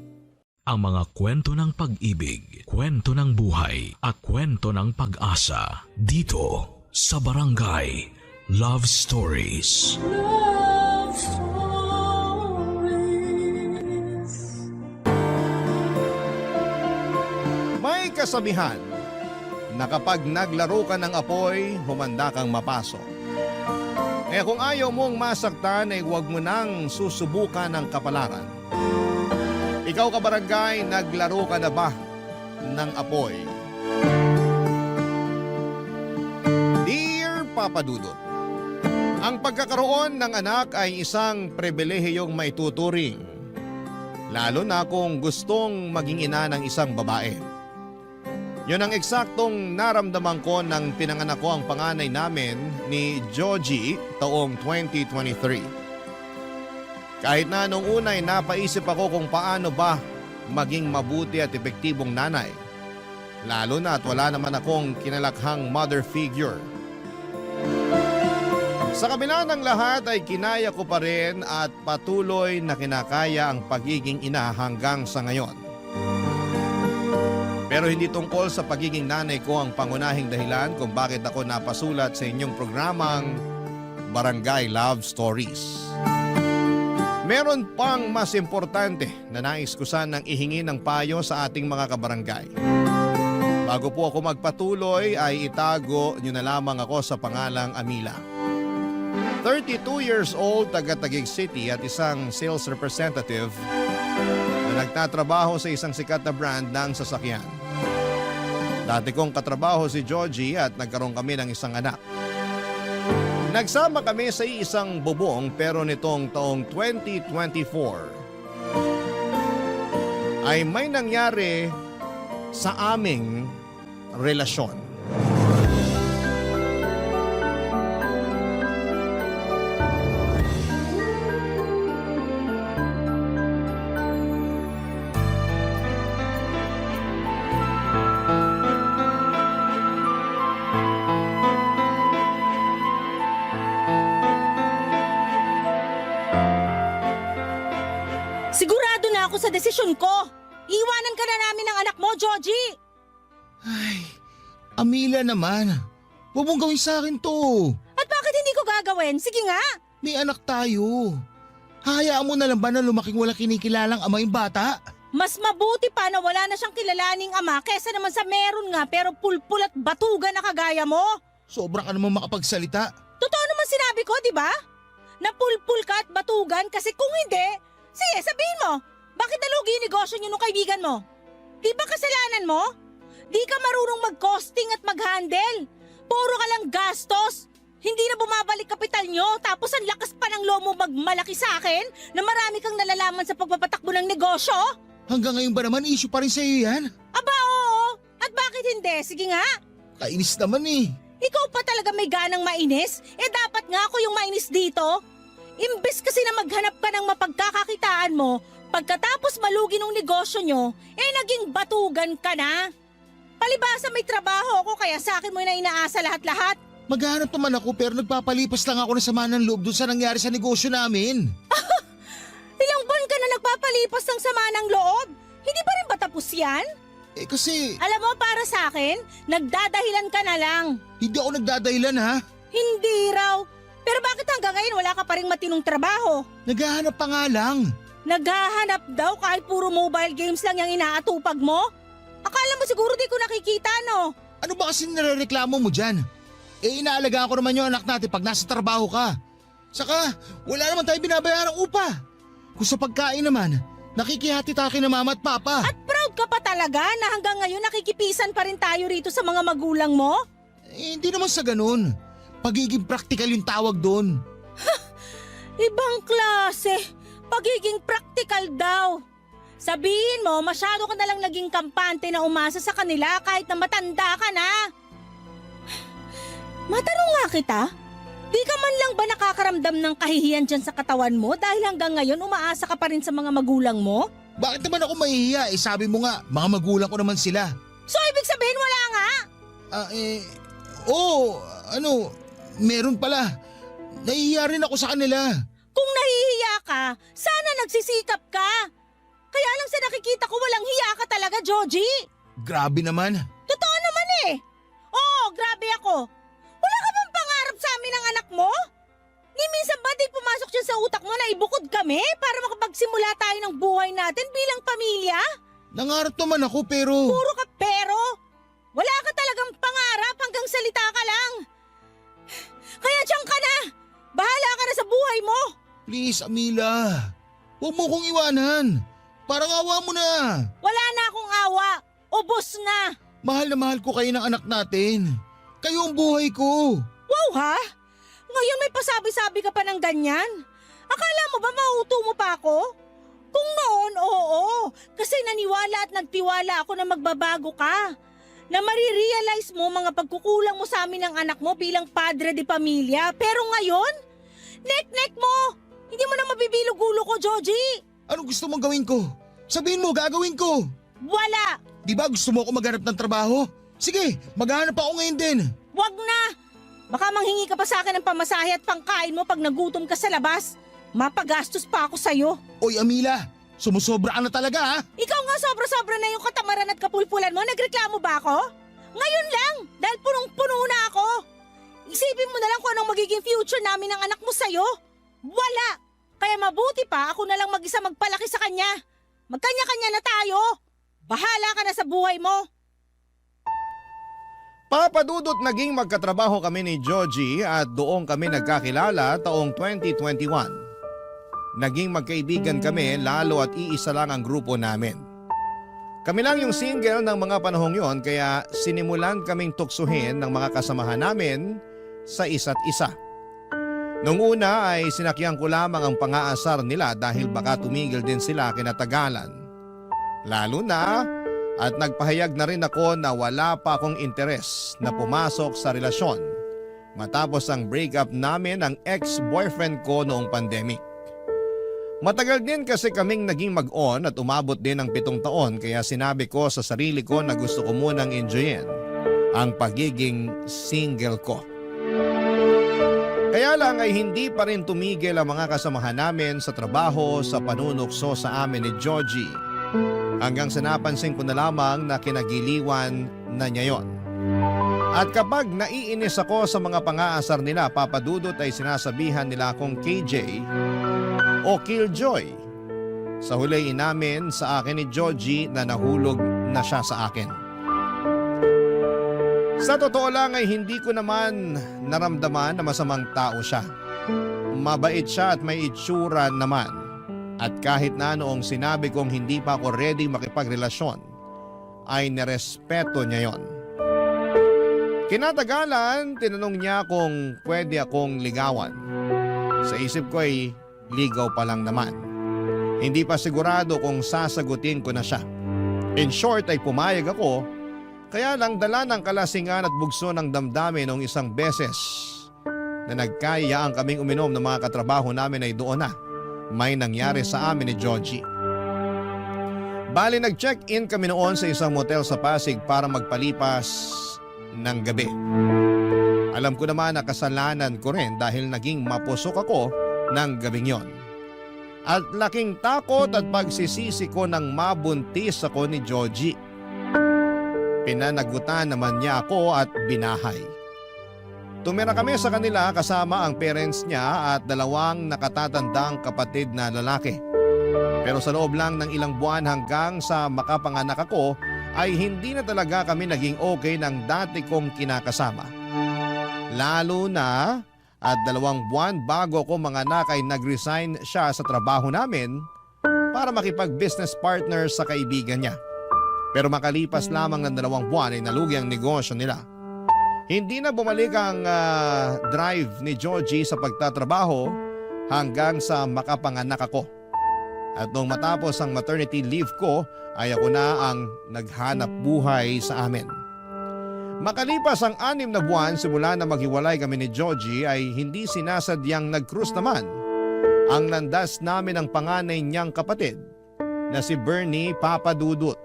Ang mga kwento ng pag-ibig, kwento ng buhay, at kwento ng pag-asa dito sa Barangay Love Stories. Love Stories. May kasabihan na kapag naglaro ka ng apoy, humanda kang mapasok. Eh kung ayaw mong masaktan ay huwag mo nang susubukan ng kapalaran. Ikaw, kabarangay, naglaro ka na ba ng apoy? Dear Papa Dudut, ang pagkakaroon ng anak ay isang pribilehiyong maituturing, lalo na kung gustong maging ina ng isang babae. Yun ang eksaktong naramdaman ko nang pinanganak ko ang panganay namin ni Joji taong 2023. Kahit na nung unay napaisip ako kung paano ba maging mabuti at epektibong nanay. Lalo na at wala naman akong kinalakhang mother figure. Sa kabila ng lahat ay kinaya ko pa rin at patuloy na kinakaya ang pagiging ina hanggang sa ngayon. Pero hindi tungkol sa pagiging nanay ko ang pangunahing dahilan kung bakit ako napasulat sa inyong programang Barangay Love Stories. Meron pang mas importante na nais ko sanang ihingi ng payo sa ating mga kabarangay. Bago po ako magpatuloy ay itago niyo na lamang ako sa pangalang Amila. 32 years old, taga Taguig City at isang sales representative na nagtatrabaho sa isang sikat na brand ng sasakyan. Dati kong katrabaho si Georgie at nagkaroon kami ng isang anak. Nagsama kami sa isang bubong pero nitong taong 2024 ay may nangyari sa aming relasyon. Sigurado na ako sa desisyon ko. Iwanan ka na namin ng anak mo, Georgie. Amila naman, huwag mong gawin sa akin to. At bakit hindi ko gagawin? Sige nga. May anak tayo. Hayaan mo na lang ba na lumaking wala kinikilalang ama yung bata? Mas mabuti pa na wala na siyang kilalaning ama kesa naman sa meron nga pero pulpul at batugan na kagaya mo. Sobra ka naman makapagsalita. Totoo naman sinabi ko, di ba? Na pulpul ka at batugan kasi kung hindi, sige sabihin mo, bakit nalugi yung negosyo niyo nung kaibigan mo? Di ba kasalanan mo? Di ka marunong mag-costing at mag-handle. Puro ka lang gastos. Hindi na bumabalik kapital nyo tapos ang lakas pa ng loob mo magmalaki sa akin na marami kang nalalaman sa pagpapatakbo ng negosyo? Hanggang ngayon ba naman issue pa rin sa'yo yan? Aba oo. At bakit hindi? Sige nga. Kainis naman eh. Ikaw pa talaga may ganang mainis? Eh dapat nga ako yung mainis dito. Imbes kasi na maghanap ka ng mapagkakakitaan mo, pagkatapos malugi ng negosyo nyo, eh naging batugan ka na. Palibasa may trabaho ako kaya sa akin mo na inaasa lahat-lahat. Maghanap naman ako pero nagpapalipas lang ako ng sama ng loob dun sa nangyari sa negosyo namin. Ilang buwan ka na nagpapalipas ng sama ng loob? Hindi pa rin ba tapos yan? Eh kasi... Alam mo para sa akin, nagdadahilan ka na lang. Hindi ako nagdadahilan ha? Hindi raw. Pero bakit hanggang ngayon wala ka pa rin matinong trabaho? Naghahanap pa nga lang. Naghahanap daw kahit puro mobile games lang yung inaatupag mo? Akala mo siguro di ko nakikita no? Ano ba kasi nirereklamo mo dyan? Eh inaalagaan ko naman yung anak natin pag nasa trabaho ka. Saka, wala naman tayo binabayarang upa. Kung sa pagkain naman, nakikihati-taki na mama at papa. At proud ka pa talaga na hanggang ngayon nakikipisan pa rin tayo rito sa mga magulang mo? Hindi naman sa ganun. Pagiging praktikal yung tawag doon. Ibang klase. Pagiging praktikal daw. Sabihin mo, masyado ka nalang naging kampante na umasa sa kanila kahit na matanda ka na. Matanong nga kita, di ka man lang ba nakakaramdam ng kahihiyan dyan sa katawan mo dahil hanggang ngayon umaasa ka pa rin sa mga magulang mo? Bakit naman ako mahihiya? Sabi mo nga, mga magulang ko naman sila. So ibig sabihin wala nga? Meron pala. Nahihiya rin ako sa kanila. Kung nahihiya ka, sana nagsisikap ka. Kaya lang sa nakikita ko walang hiya ka talaga, Joji. Grabe naman. Totoo naman eh. Oo, grabe ako. Wala ka bang pangarap sa amin ng anak mo? Ni minsan ba di pumasok dyan sa utak mo na ibukod kami para makapagsimula tayo ng buhay natin bilang pamilya? Nangarap naman ako pero... Puro ka pero. Wala ka talagang pangarap hanggang salita ka lang. Kaya diyan ka na. Bahala ka na sa buhay mo. Please, Amila. Huwag mo kong iwanan. Parang awa mo na. Wala na akong awa. Ubos na. Mahal na mahal ko kayo ng anak natin. Kayo ang buhay ko. Wow ha? Ngayon may pasabi-sabi ka pa ng ganyan? Akala mo ba mauto mo pa ako? Kung noon, oo. Kasi naniwala at nagtiwala ako na magbabago ka. Na marirealize mo mga pagkukulang mo sa amin ng anak mo bilang padre de pamilya. Pero ngayon, nek-nek mo. Hindi mo na mabibilog ulo ko, Joji. Ano gusto mong gawin ko? Sabihin mo, gagawin ko. Wala. Di ba gusto mo ako maghanap ng trabaho? Sige, maghanap ako ngayon din. Wag na. Baka manghingi ka pa sa akin ng pamasahe at pangkain mo pag nagutom ka sa labas. Mapagastos pa ako sa'yo. Oy, Amila, sumusobra ka na talaga ha? Ikaw nga sobra-sobra na yung katamaran at kapulpulan mo. Nagreklamo ba ako? Ngayon lang, dahil punong-puno na ako. Isipin mo na lang kung anong magiging future namin ng anak mo sa'yo. Wala. Kaya mabuti pa ako na lang mag-isa magpalaki sa kanya. Magkanya-kanya na tayo. Bahala ka na sa buhay mo. Papadudot naging magkatrabaho kami ni Joji at doon kami nagkakilala taong 2021. Naging magkaibigan kami lalo at iisa lang ang grupo namin. Kami lang yung single ng mga panahong yon kaya sinimulan kaming tuksuhin ng mga kasamahan namin sa isa't isa. Noong una ay sinakyan ko lamang ang pang-aasar nila dahil baka tumigil din sila kinatagalan. Lalo na at nagpahayag na rin ako na wala pa akong interes na pumasok sa relasyon matapos ang breakup namin ng ex-boyfriend ko noong pandemic. Matagal din kasi kaming naging mag-on at umabot din ng 7 taon kaya sinabi ko sa sarili ko na gusto ko munang enjoyin ang pagiging single ko. Kaya lang ay hindi pa rin tumigil ang mga kasamahan namin sa trabaho sa panunukso sa amin ni Joji. Hanggang sa napansin ko na lamang na kinagiliwan na niya yon. At kapag naiinis ako sa mga pang-aasar nila, papadudot ay sinasabihan nila akong KJ o Killjoy. Sa huli inamin sa akin ni Joji na nahulog na siya sa akin. Sa totoo lang ay hindi ko naman naramdaman na masamang tao siya. Mabait siya at may itsura naman. At kahit na noong sinabi kong hindi pa ako ready makipagrelasyon, ay nirespeto niya yon. Kinatagalan, tinanong niya kung pwede akong ligawan. Sa isip ko ay ligaw pa lang naman. Hindi pa sigurado kung sasagutin ko na siya. In short ay pumayag ako, kaya lang dala ng kalasingan at bugso ng damdamin noong isang beses na nagkayaan kaming uminom ng mga katrabaho namin ay doon na may nangyari sa amin ni Joji. Bali nag-check-in kami noon sa isang motel sa Pasig para magpalipas ng gabi. Alam ko naman na kasalanan ko rin dahil naging mapusok ako ng gabing yon. At laking takot at pagsisisi ko nang mabuntis ako ni Joji. Pinanagutan naman niya ako at binahay. Tumira kami sa kanila kasama ang parents niya at 2 nakatatandang kapatid na lalaki. Pero sa loob lang ng ilang buwan hanggang sa makapanganak ako ay hindi na talaga kami naging okay ng dati kong kinakasama. Lalo na At 2 buwan bago ako manganak ay nag-resign siya sa trabaho namin para makipag-business partner sa kaibigan niya. Pero makalipas lamang ng 2 buwan ay nalugi ang negosyo nila. Hindi na bumalik ang drive ni Georgie sa pagtatrabaho hanggang sa makapanganak ako. At nung matapos ang maternity leave ko ay ako na ang naghanap buhay sa amin. Makalipas ang 6 na buwan simula na maghiwalay kami ni Georgie ay hindi sinasadyang nag-cruise naman ang landas namin ng panganay niyang kapatid na si Bernie Papadudut.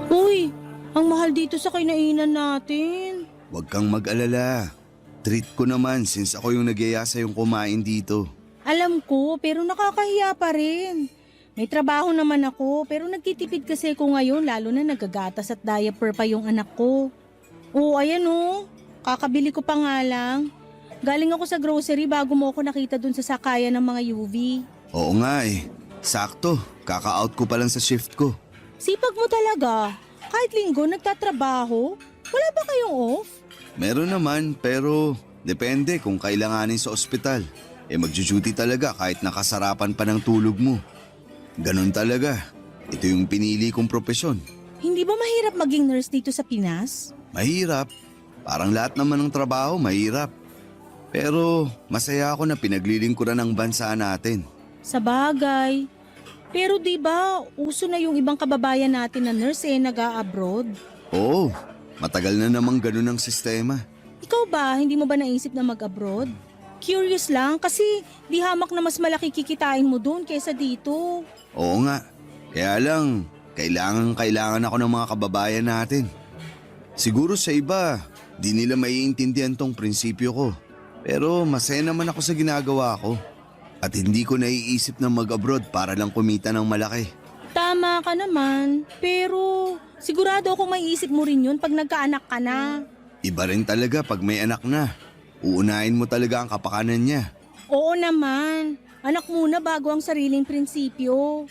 Uy, ang mahal dito sa kinainan natin. Huwag kang mag-alala. Treat ko naman since ako yung nagyaya sa yung kumain dito. Alam ko, pero nakakahiya pa rin. May trabaho naman ako, pero nagtitipid kasi ako ngayon lalo na nagagatas at diaper pa yung anak ko. Oo, ayan o. Kakabili ko pa nga lang. Galing ako sa grocery bago mo ako nakita dun sa sakayan ng mga UV. Oo nga eh. Sakto, kaka-out ko pa lang sa shift ko. Sipag mo talaga. Kahit linggo nagtatrabaho, wala ba kayong off? Meron naman, pero depende kung kailanganin sa ospital. Magjo-duty talaga kahit nakasarapan pa ng tulog mo. Ganon talaga. Ito yung pinili kong propesyon. Hindi ba mahirap maging nurse dito sa Pinas? Mahirap. Parang lahat naman ng trabaho mahirap. Pero masaya ako na pinaglilingkuran ng bansa natin. Sa bagay. Pero di ba uso na yung ibang kababayan natin na nurse nag-a-abroad? Oo, matagal na namang ganun ang sistema. Ikaw ba, hindi mo ba naisip na mag-abroad? Curious lang kasi di hamak na mas malaki kikitain mo doon kaysa dito. Oo nga. Kaya lang, kailangan ako ng mga kababayan natin. Siguro sa iba, di nila maiintindihan tong prinsipyo ko. Pero masaya naman ako sa ginagawa ko. At hindi ko naiisip na mag-abroad para lang kumita ng malaki. Tama ka naman, pero sigurado akong maiisip mo rin yun pag nagkaanak ka na. Iba rin talaga pag may anak na. Uunahin mo talaga ang kapakanan niya. Oo naman, anak muna bago ang sariling prinsipyo.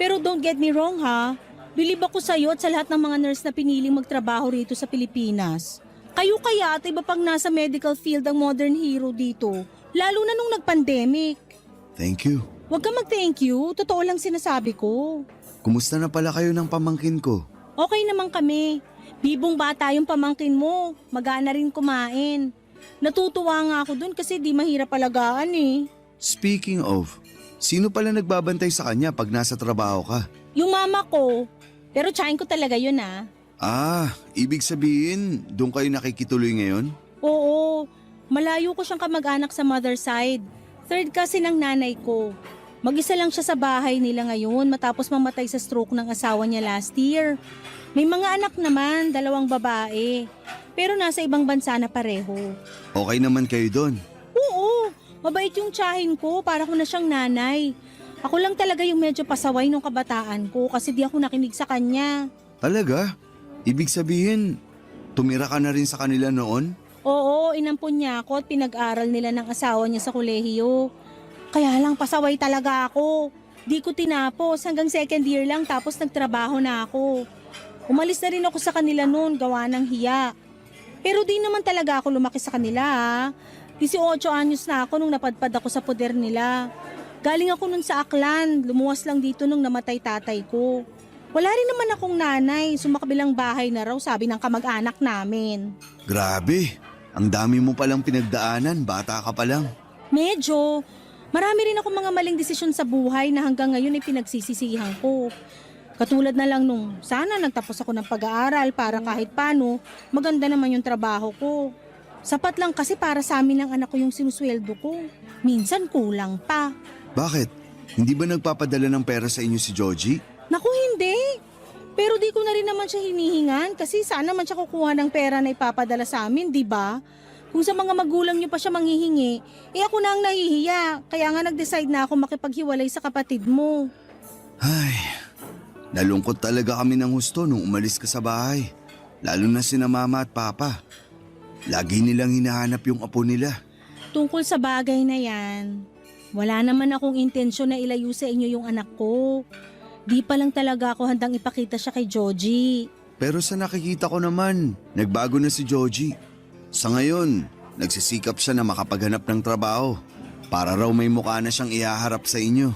Pero don't get me wrong ha, bilib ako sa'yo at sa lahat ng mga nurse na piniling magtrabaho rito sa Pilipinas. Kayo kaya at iba pang nasa medical field ang modern hero dito, lalo na nung nag-pandemic. Thank you. Huwag ka mag-thank you, totoo lang sinasabi ko. Kumusta na pala kayo ng pamangkin ko? Okay naman kami. Bibong bata yung pamangkin mo, magana rin kumain. Natutuwa nga ako dun kasi di mahirap alagaan eh. Speaking of, sino pala nagbabantay sa kanya pag nasa trabaho ka? Yung mama ko, pero tsahin ko talaga yun ah. Ah, ibig sabihin, doon kayo nakikituloy ngayon? Oo, malayo ko siyang kamag-anak sa mother side. Third kasi ng nanay ko. Mag-isa lang siya sa bahay nila ngayon matapos mamatay sa stroke ng asawa niya last year. May mga anak naman, 2 babae. Pero nasa ibang bansa na pareho. Okay naman kayo doon? Oo, mabait yung tsahin ko, para ko na siyang nanay. Ako lang talaga yung medyo pasaway nung kabataan ko kasi di ako nakinig sa kanya. Talaga? Ibig sabihin, tumira ka na rin sa kanila noon? Oo, inampun niya ako at pinag-aral nila ng asawa niya sa kolehiyo. Kaya lang pasaway talaga ako. Di ko tinapos hanggang 2nd year lang tapos nagtrabaho na ako. Umalis na rin ako sa kanila noon gawa ng hiya. Pero di naman talaga ako lumaki sa kanila ha. 18 anyos na ako nung napadpad ako sa poder nila. Galing ako nun sa Aklan, lumuwas lang dito nung namatay tatay ko. Wala rin naman akong nanay, sumakabilang bahay na raw sabi ng kamag-anak namin. Grabe, ang dami mo palang pinagdaanan, bata ka pa lang. Medyo. Marami rin ako mga maling desisyon sa buhay na hanggang ngayon ay pinagsisisihan ko. Katulad na lang nung sana nagtapos ako ng pag-aaral para kahit paano maganda naman yung trabaho ko. Sapat lang kasi para sa amin ng anak ko yung sinusweldo ko. Minsan kulang pa. Bakit? Hindi ba nagpapadala ng pera sa inyo si Georgie? Naku, hindi. Pero di ko na rin naman siya hinihingan kasi saan naman siya kukuha ng pera na ipapadala sa amin, di ba? Kung sa mga magulang niyo pa siya manghihingi, ako na ang nahihiya. Kaya nga nag-decide na ako makipaghiwalay sa kapatid mo. Ay, nalungkot talaga kami ng husto nung umalis ka sa bahay. Lalo na sina mama at papa. Lagi nilang hinahanap yung apo nila. Tungkol sa bagay na yan, wala naman akong intensyon na ilayo sa inyo yung anak ko. Di pa lang talaga ako handang ipakita siya kay Joji. Pero sa nakikita ko naman, nagbago na si Joji. Sa ngayon, nagsisikap siya na makapaghanap ng trabaho. Para raw may mukha na siyang ihaharap sa inyo.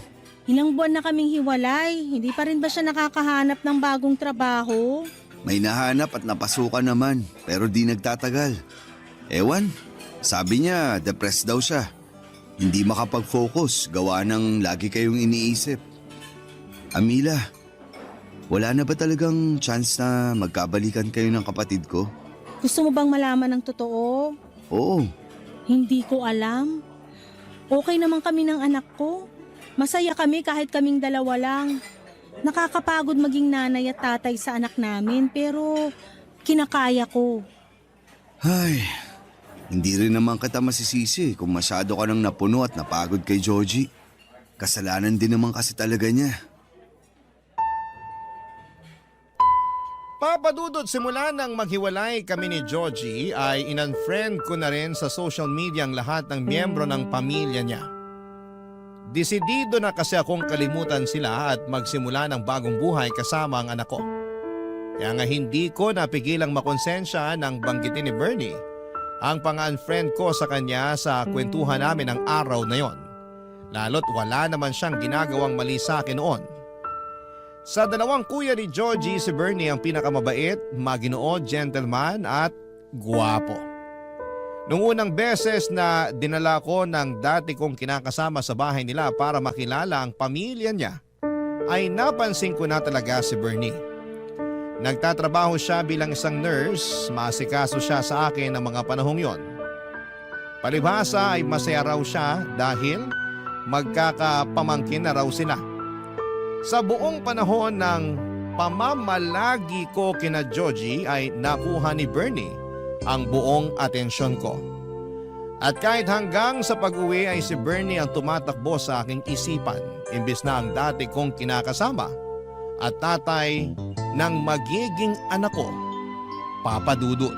Ilang buwan na kaming hiwalay, hindi pa rin ba siya nakakahanap ng bagong trabaho? May nahanap at napasukan naman, pero di nagtatagal. Ewan, sabi niya depressed daw siya. Hindi makapag-focus, gawa ng lagi kayong iniisip. Amila, wala na ba talagang chance na magkabalikan kayo ng kapatid ko? Gusto mo bang malaman ng totoo? Oo. Hindi ko alam. Okay naman kami ng anak ko. Masaya kami kahit kaming dalawa lang. Nakakapagod maging nanay at tatay sa anak namin pero kinakaya ko. Ay, hindi rin naman kita masisisi kung masyado ka nang napuno at napagod kay Joji. Kasalanan din naman kasi talaga niya. Papadudot simula nang maghiwalay kami ni Joji ay in-unfriend ko na rin sa social media ang lahat ng miyembro ng pamilya niya. Desidido na kasi akong kalimutan sila at magsimula ng bagong buhay kasama ang anak ko. Kaya nga hindi ko napigilang makonsensya nang banggitin ni Bernie ang pang-unfriend ko sa kanya sa kwentuhan namin ng araw na yon. Lalo't wala naman siyang ginagawang mali sa akin noon. Sa dalawang kuya ni Joji, si Bernie ang pinakamabait, maginoo, gentleman at guwapo. Noong unang beses na dinala ko ng dati kong kinakasama sa bahay nila para makilala ang pamilya niya, ay napansin ko na talaga si Bernie. Nagtatrabaho siya bilang isang nurse, maasikaso siya sa akin ng mga panahong yon. Palibhasa ay masaya raw siya dahil magkakapamangkin na raw sila. Sa buong panahon ng pamamalagi ko kina Joji ay nakuha ni Bernie ang buong atensyon ko. At kahit hanggang sa pag-uwi ay si Bernie ang tumatakbo sa aking isipan imbis na ang dati kong kinakasama at tatay ng magiging anak ko, Papa Dudut.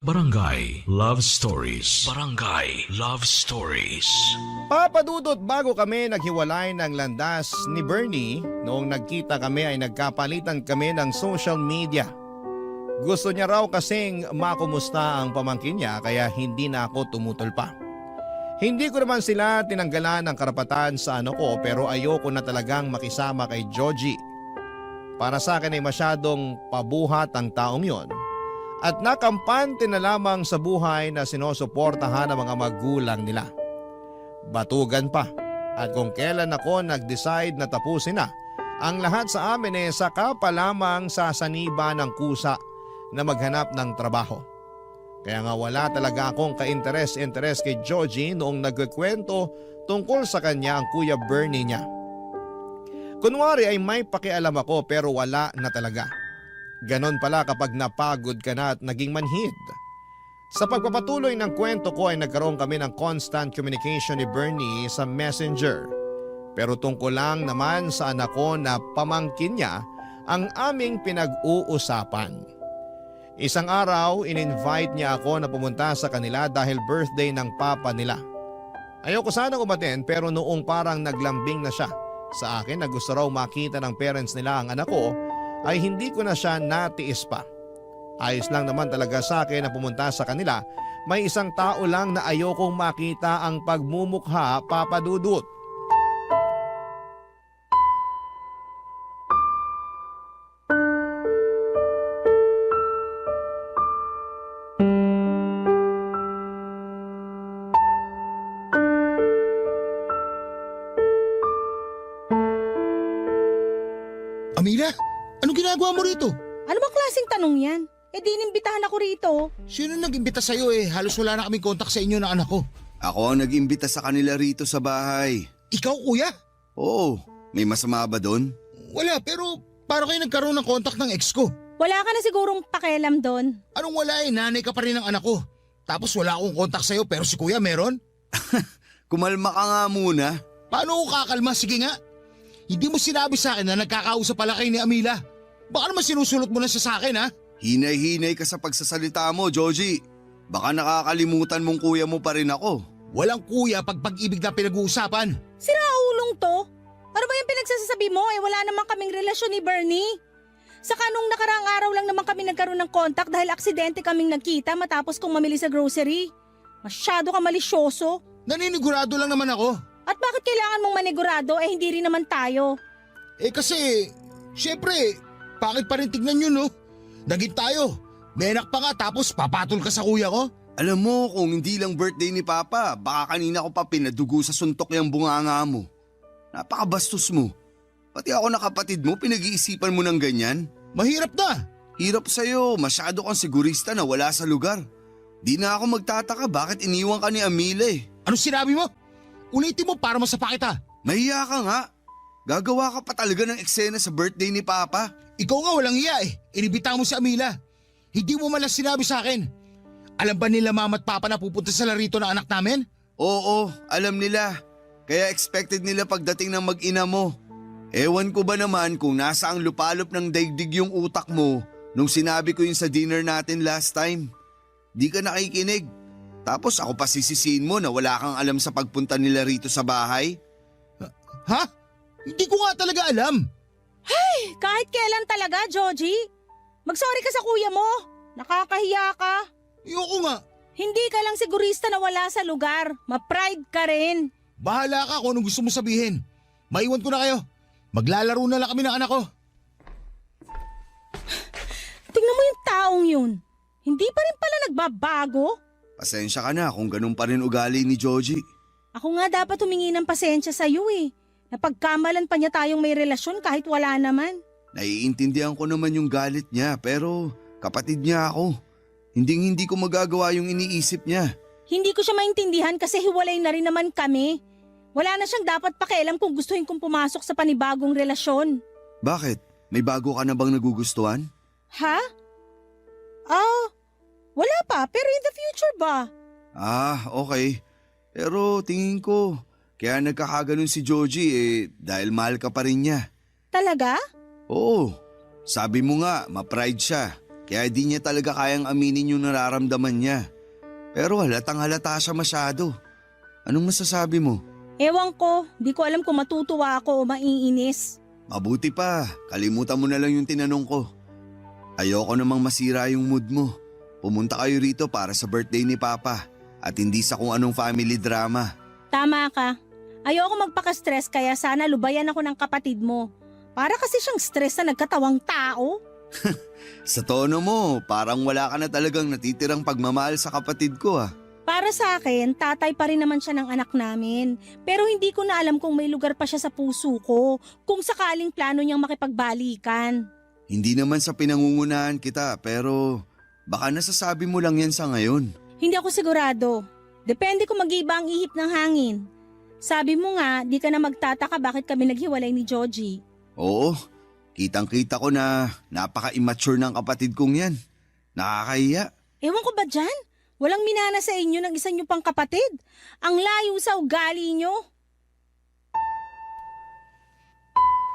Barangay Love Stories. Barangay Love Stories. Papadudot, bago kami naghiwalay ng landas ni Bernie, noong nagkita kami ay nagkapalitan kami ng social media. Gusto niya raw kasing makumusta ang pamangkin niya kaya hindi na ako tumutol pa. Hindi ko naman sila tinanggalan ng karapatan sa ano ko pero ayoko na talagang makisama kay Joji. Para sa akin ay masyadong pabuhat ang taong yon. At nakampante na lamang sa buhay na sinusuportahan ng mga magulang nila. Batugan pa at kung kailan ako nag-decide na tapusin na ang lahat sa amin saka pa lamang sasaniba ng kusa na maghanap ng trabaho. Kaya nga wala talaga akong ka-interes kay Joji noong nagkikwento tungkol sa kanya ang Kuya Bernie niya. Kunwari ay may pakialam ako pero wala na talaga. Ganon pala kapag napagod ka na at naging manhid. Sa pagpapatuloy ng kwento ko ay nagkaroon kami ng constant communication ni Bernie sa Messenger. Pero tungkol lang naman sa anak ko na pamangkin niya ang aming pinag-uusapan. Isang araw, in-invite niya ako na pumunta sa kanila dahil birthday ng papa nila. Ayoko sanang umaten pero noong parang naglambing na siya sa akin na gusto raw makita ng parents nila ang anak ko, ay hindi ko na siya natiis pa. Ayos lang naman talaga sa akin na pumunta sa kanila. May isang tao lang na ayokong makita ang pagmumukha, Papa Dudut. Amila, anong ginagawa mo rito? Ano bang klaseng tanong yan? Eh di inimbitahan ako rito. Sino nag-imbita sa'yo Halos wala na kaming kontak sa inyo ng anak ko. Ako ang nag-imbita sa kanila rito sa bahay. Ikaw, kuya? Oo, may masama ba doon? Wala, pero paano kayo nagkaroon ng kontak ng ex ko? Wala ka na sigurong pakialam doon. Anong wala nanay ka pa rin ng anak ko. Tapos wala akong kontak sa'yo pero si kuya meron? Kumalma ka nga muna. Paano ko kakalma? Sige nga. Hindi mo sinabi sa akin na nagkakausap pala kayo ni Amila. Baka naman sinusulot mo na siya sa akin, ha? Hinay-hinay ka sa pagsasalita mo, Joji. Baka nakakalimutan mong kuya mo pa rin ako. Walang kuya pag pag-ibig na pinag-uusapan. Sira ulong to. Ano ba yung pinagsasabi mo? Wala naman kaming relasyon ni Bernie. Saka nung nakaraang araw lang naman kami nagkaroon ng contact dahil aksidente kaming nagkita matapos kong mamili sa grocery. Masyado ka malisyoso. Naninigurado lang naman ako. At bakit kailangan mong manigurado hindi rin naman tayo? Kasi, syempre, bakit pa rin tignan yun, no? Nagit tayo. May anak pa nga tapos papatol ka sa kuya ko? Alam mo, kung hindi lang birthday ni Papa, baka kanina ko pa pinadugo sa suntok yung bunganga mo. Napakabastos mo. Pati ako na kapatid mo, pinag-iisipan mo ng ganyan? Mahirap na. Hirap sa'yo, masyado kang sigurista na wala sa lugar. Di na ako magtataka bakit iniwan ka ni Amila eh. Ano sinabi mo? Ulitin mo para masapa kita. Mahiya ka nga. Gagawa ka pa talaga ng eksena sa birthday ni Papa. Ikaw nga walang iya eh. Inibita mo si Amila. Hindi mo malang sinabi sa akin. Alam ba nila mama at papa na pupunta sa larito ng anak namin? Oo, alam nila. Kaya expected nila pagdating ng mag-ina mo. Ewan ko ba naman kung nasa ang lupalop ng daigdig yung utak mo nung sinabi ko yun sa dinner natin last time. Di ka nakikinig. Tapos ako pa sisisihin mo na wala kang alam sa pagpunta nila rito sa bahay? Ha? Hindi ko nga talaga alam. Hey, kahit kailan talaga, Joji. Mag-sorry ka sa kuya mo. Nakakahiya ka. Ayoko nga. Hindi ka lang sigurista na wala sa lugar. Ma-pride ka rin. Bahala ka kung anong gusto mo sabihin. Maiwan ko na kayo. Maglalaro na lang kami ng anak ko. Tingnan mo yung taong yun. Hindi pa rin pala nagbabago. Pasensya ka na kung ganun pa rin ugali ni Joji. Ako nga dapat humingi ng pasensya sa'yo eh. Napagkamalan pa niya tayong may relasyon kahit wala naman. Naiintindihan ko naman yung galit niya pero kapatid niya ako. Hindi ko magagawa yung iniisip niya. Hindi ko siya maintindihan kasi hiwalay na rin naman kami. Wala na siyang dapat pakialam kung gustuhin kong pumasok sa panibagong relasyon. Bakit? May bago ka na bang nagugustuhan? Ha? Wala pa pero in the future ba? Okay. Pero tingin ko, kaya nagkakaganon si Joji dahil mahal ka pa rin niya. Talaga? Oo. Sabi mo nga, ma-pride siya. Kaya di niya talaga kayang aminin yung nararamdaman niya. Pero halatang halata siya masyado. Anong masasabi mo? Ewan ko, di ko alam kung matutuwa ako o maiinis. Mabuti pa, kalimutan mo na lang yung tinanong ko. Ayoko namang masira yung mood mo. Pumunta kayo rito para sa birthday ni Papa at hindi sa kung anong family drama. Tama ka. Ayoko magpaka-stress kaya sana lubayan ako ng kapatid mo. Para kasi siyang stress na nagkatawang tao. Sa tono mo, parang wala ka na talagang natitirang pagmamahal sa kapatid ko Para sa akin, tatay pa rin naman siya ng anak namin. Pero hindi ko na alam kung may lugar pa siya sa puso ko, kung sakaling plano niyang makipagbalikan. Hindi naman sa pinangungunahan kita pero baka nasasabi mo lang yan sa ngayon. Hindi ako sigurado. Depende kung mag-iba ang ihip ng hangin. Sabi mo nga, di ka na magtataka bakit kami naghiwalay ni Joji. Oo, kitang-kita ko na napaka-immature ng kapatid kong yan. Nakakahiya. Ewan ko ba dyan? Walang minana sa inyo ng isa niyo pang kapatid. Ang layo sa ugali niyo.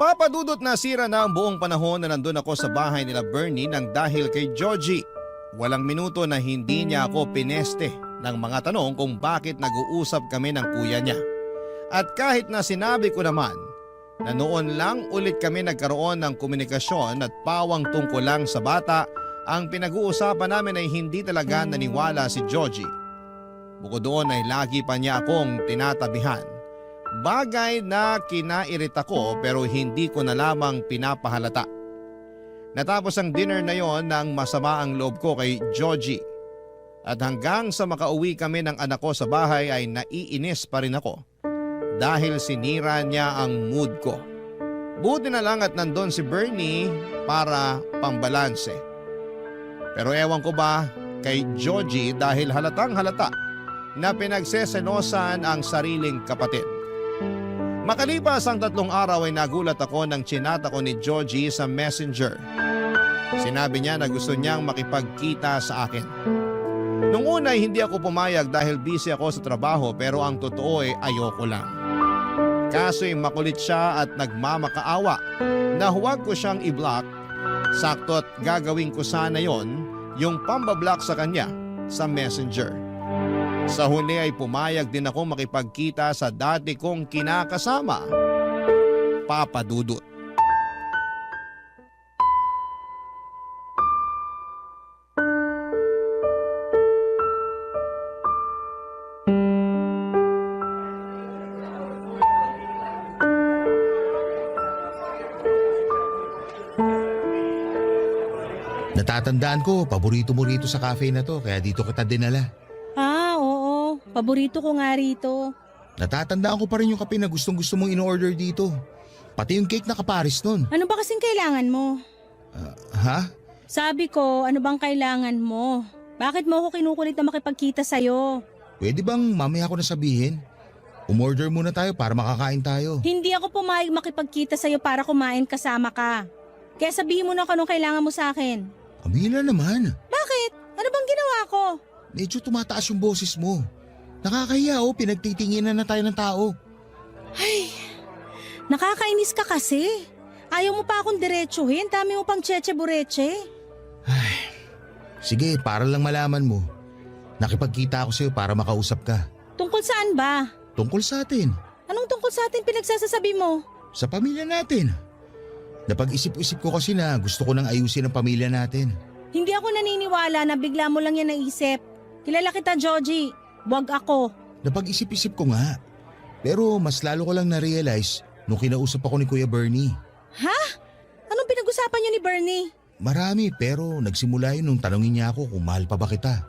Papadudot na sira na ang buong panahon na nandun ako sa bahay nila Bernie nang dahil kay Joji. Walang minuto na hindi niya ako pineste ng mga tanong kung bakit nag-uusap kami ng kuya niya. At kahit na sinabi ko naman na noon lang ulit kami nagkaroon ng komunikasyon at pawang tungkol lang sa bata, ang pinag-uusapan namin ay hindi talaga naniwala si Joji. Bukod doon ay lagi pa niya akong tinatabihan. Bagay na kinairita ko pero hindi ko na lamang pinapahalata. Natapos ang dinner na yon nang masama ang loob ko kay Joji. At hanggang sa makauwi kami ng anak ko sa bahay ay naiinis pa rin ako. Dahil sinira niya ang mood ko. Buti na lang at nandun si Bernie para pambalanse. Pero ewan ko ba kay Joji dahil halatang halata na pinagsesenosan ang sariling kapatid. Makalipas ang 3 araw ay nagulat ako nang chinata ko ni Joji sa messenger. Sinabi niya na gusto niyang makipagkita sa akin. Nung una ay hindi ako pumayag dahil busy ako sa trabaho pero ang totoo ay ayoko lang. Kaso'y makulit siya at nagmamakaawa na huwag ko siyang i-block. Sakto't gagawin ko sana yon, yung pambablock sa kanya sa messenger. Sa huli ay pumayag din ako makipagkita sa dati kong kinakasama, Papa Dudut. Natatandaan ko, paborito mo rito sa cafe na to kaya dito kita dinala. Ah, oo. Paborito ko nga rito. Natatandaan ko pa rin yung kape na gustong-gusto mong in-order dito. Pati yung cake na kaparis nun. Ano ba kasing kailangan mo? Ha? Sabi ko, ano bang kailangan mo? Bakit mo ako kinukulit na makipagkita sa'yo? Pwede bang mamaya ko na sabihin? Umorder muna tayo para makakain tayo. Hindi ako pumayag makipagkita sa'yo para kumain kasama ka. Kaya sabihin mo na kung anong kailangan mo sa akin. Amila naman. Bakit? Ano bang ginawa ko? Medyo tumataas yung boses mo. Nakakahiya pinagtitinginan na tayo ng tao. Ay, nakakainis ka kasi. Ayaw mo pa akong diretsuhin, dami mo pang cheche-bureche. Sige, para lang malaman mo. Nakipagkita ako sa'yo para makausap ka. Tungkol saan ba? Tungkol sa atin. Anong tungkol sa atin pinagsasasabi mo? Sa pamilya natin. Napag-isip-isip ko kasi na gusto ko nang ayusin ang pamilya natin. Hindi ako naniniwala na bigla mo lang yan naisip. Kilala kita, Joji. Wag ako. Napag-isip-isip ko nga. Pero mas lalo ko lang na-realize nung kinausap ako ni Kuya Bernie. Ha? Anong pinag-usapan niyo ni Bernie? Marami pero nagsimula yun nung tanungin niya ako kung mahal pa ba kita.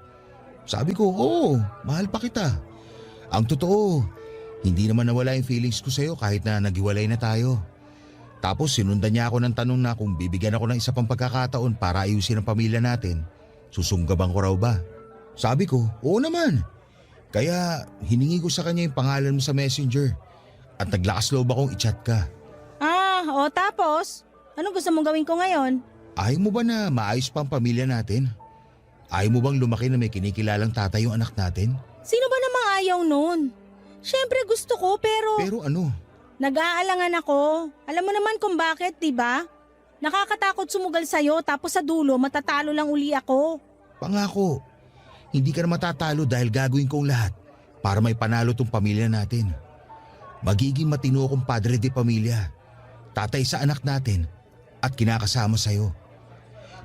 Sabi ko, oo, mahal pa kita. Ang totoo, hindi naman nawala yung feelings ko sa'yo kahit na naghiwalay na tayo. Tapos sinundan niya ako ng tanong na kung bibigyan ako ng isa pang pagkakataon para ayusin ang pamilya natin, susunggaban ko raw ba? Sabi ko, oo naman. Kaya hiningi ko sa kanya yung pangalan mo sa messenger at naglakas loob akong i-chat ka. Ah, o tapos? Anong gusto mong gawin ko ngayon? Ayaw mo ba na maayos pa ang pamilya natin? Ayaw mo bang lumaki na may kinikilalang tatay yung anak natin? Sino ba namang ayaw nun? Siyempre gusto ko pero... Pero ano? Nag-aalangan ako. Alam mo naman kung bakit, di ba? Nakakatakot sumugal sa'yo tapos sa dulo matatalo lang uli ako. Pangako, hindi ka na matatalo dahil gagawin ko ang lahat para may panalo tong pamilya natin. Magiging matino akong padre de pamilya, tatay sa anak natin at kinakasama sa'yo.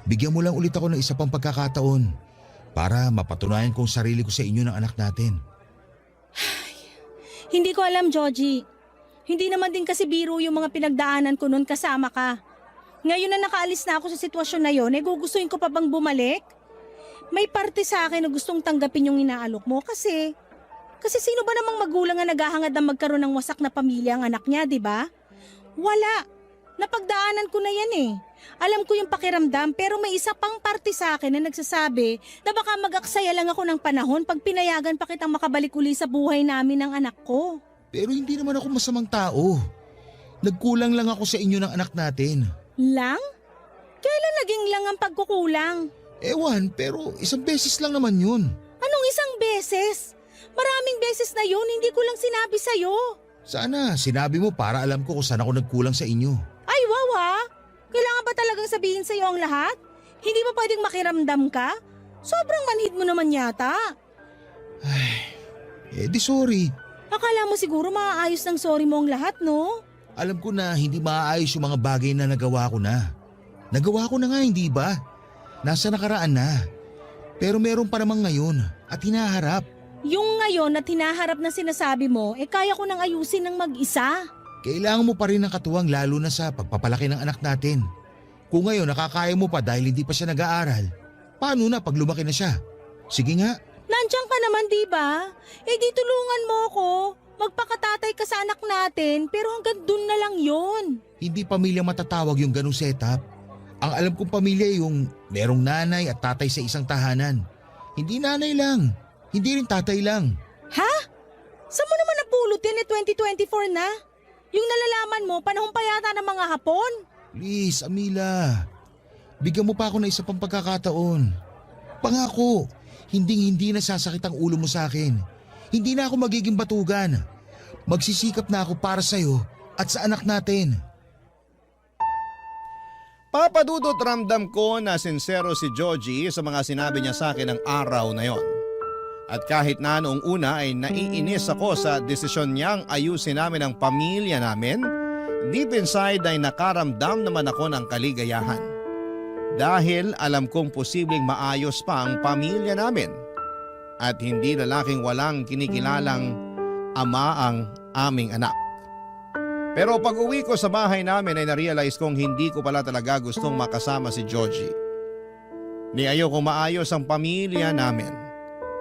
Bigyan mo lang ulit ako ng isa pang pagkakataon para mapatunayan kong sarili ko sa inyo ng anak natin. Hindi ko alam, Joji. Hindi naman din kasi biro yung mga pinagdaanan ko noon kasama ka. Ngayon na nakaalis na ako sa sitwasyon na yon, gugustuhin ko pa bang bumalik? May parte sa akin na gustong tanggapin yung inaalok mo kasi sino ba namang magulang na naghahangad na magkaroon ng wasak na pamilya ang anak niya, di ba? Wala. Napagdaanan ko na yan eh. Alam ko yung pakiramdam pero may isa pang parte sa akin na nagsasabi na baka mag-aksaya lang ako ng panahon pag pinayagan pa kitang makabalik uli sa buhay namin ng anak ko. Pero hindi naman ako masamang tao. Nagkulang lang ako sa inyo ng anak natin. Lang? Kailan naging lang ang pagkukulang? Ewan, pero isang beses lang naman yun. Anong isang beses? Maraming beses na yun, hindi ko lang sinabi sa'yo. Sana, sinabi mo para alam ko kung saan ako nagkulang sa inyo. Ay, wow ha? Kailangan ba talagang sabihin sa'yo ang lahat? Hindi ba pwedeng makiramdam ka? Sobrang manhid mo naman yata. Di sorry. Akala mo siguro maaayos ng sorry mo ang lahat, no? Alam ko na hindi maaayos yung mga bagay na nagawa ko na. Nagawa ko na nga, hindi ba? Nasa nakaraan na. Pero meron pa namang ngayon at hinaharap. Yung ngayon at hinaharap na sinasabi mo, kaya ko nang ayusin ng mag-isa. Kailangan mo pa rin ng katuwang lalo na sa pagpapalaki ng anak natin. Kung ngayon nakakaya mo pa dahil hindi pa siya nag-aaral, paano na pag lumaki na siya? Sige nga. Nandiyan ka naman, di ba? Di tulungan mo ko. Magpakatatay ka sa anak natin, pero hanggang dun na lang yon. Hindi pamilya matatawag yung ganung setup. Ang alam kong pamilya yung merong nanay at tatay sa isang tahanan. Hindi nanay lang, hindi rin tatay lang. Ha? Saan mo naman napulot yan 2024 na? Yung nalalaman mo, panahon pa yata ng mga Hapon? Please, Amila. Bigyan mo pa ako ng isa pang pagkakataon. Pangako, hindi nasasakit ang ulo mo sa akin. Hindi na ako magiging batugan. Magsisikap na ako para sa'yo at sa anak natin. Papa Dudut, ramdam ko na sincero si Joji sa mga sinabi niya sa akin ng araw na yon. At kahit na noong una ay naiinis ako sa desisyon niyang ayusin namin ang pamilya namin, deep inside ay nakaramdam naman ako ng kaligayahan. Dahil alam kong posibleng maayos pa ang pamilya namin at hindi lalaking walang kinikilalang ama ang aming anak. Pero pag uwi ko sa bahay namin ay narealize kong hindi ko pala talaga gustong makasama si Georgie. Ni ayokong maayos ang pamilya namin.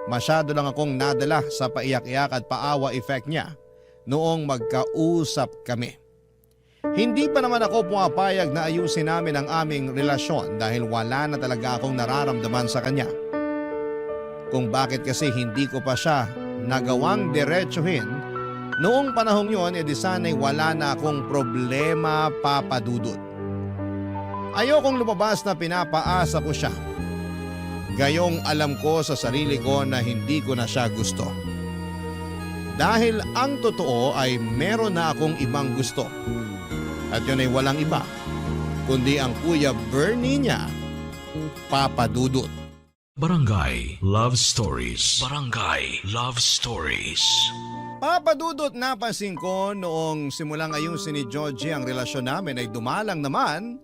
Masyado lang akong nadala sa paiyak-iyak at paawa effect niya noong magkausap kami. Hindi pa naman ako pumapayag na ayusin namin ang aming relasyon dahil wala na talaga akong nararamdaman sa kanya. Kung bakit kasi hindi ko pa siya nagawang diretsuhin, noong panahong yon edi sana'y wala na akong problema, Papa Dudut. Ayokong lumabas na pinapaasa ko siya. Gayong alam ko sa sarili ko na hindi ko na siya gusto. Dahil ang totoo ay meron na akong ibang gusto. At yun ay walang iba, kundi ang Kuya Bernie niya, Papa Dudut. Barangay Love Stories. Barangay Love Stories. Papa Dudut, napansin ko noong simulang ayusin ni Georgie ang relasyon namin ay dumalang naman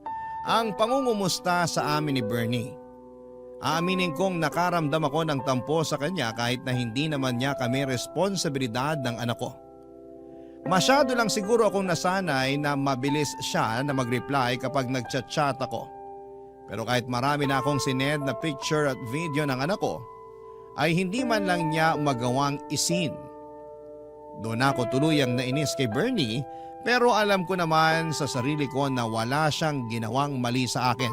ang pangungumusta sa amin ni Bernie. Aaminin kong nakaramdam ako ng tampo sa kanya kahit na hindi naman niya kami responsibilidad ng anak ko. Masyado lang siguro akong nasanay na mabilis siya na mag-reply kapag nagchat-chat ako. Pero kahit marami na akong sinend na picture at video ng anak ko, ay hindi man lang niya magawang isin. Doon ako tuluyang nainis kay Bernie pero alam ko naman sa sarili ko na wala siyang ginawang mali sa akin.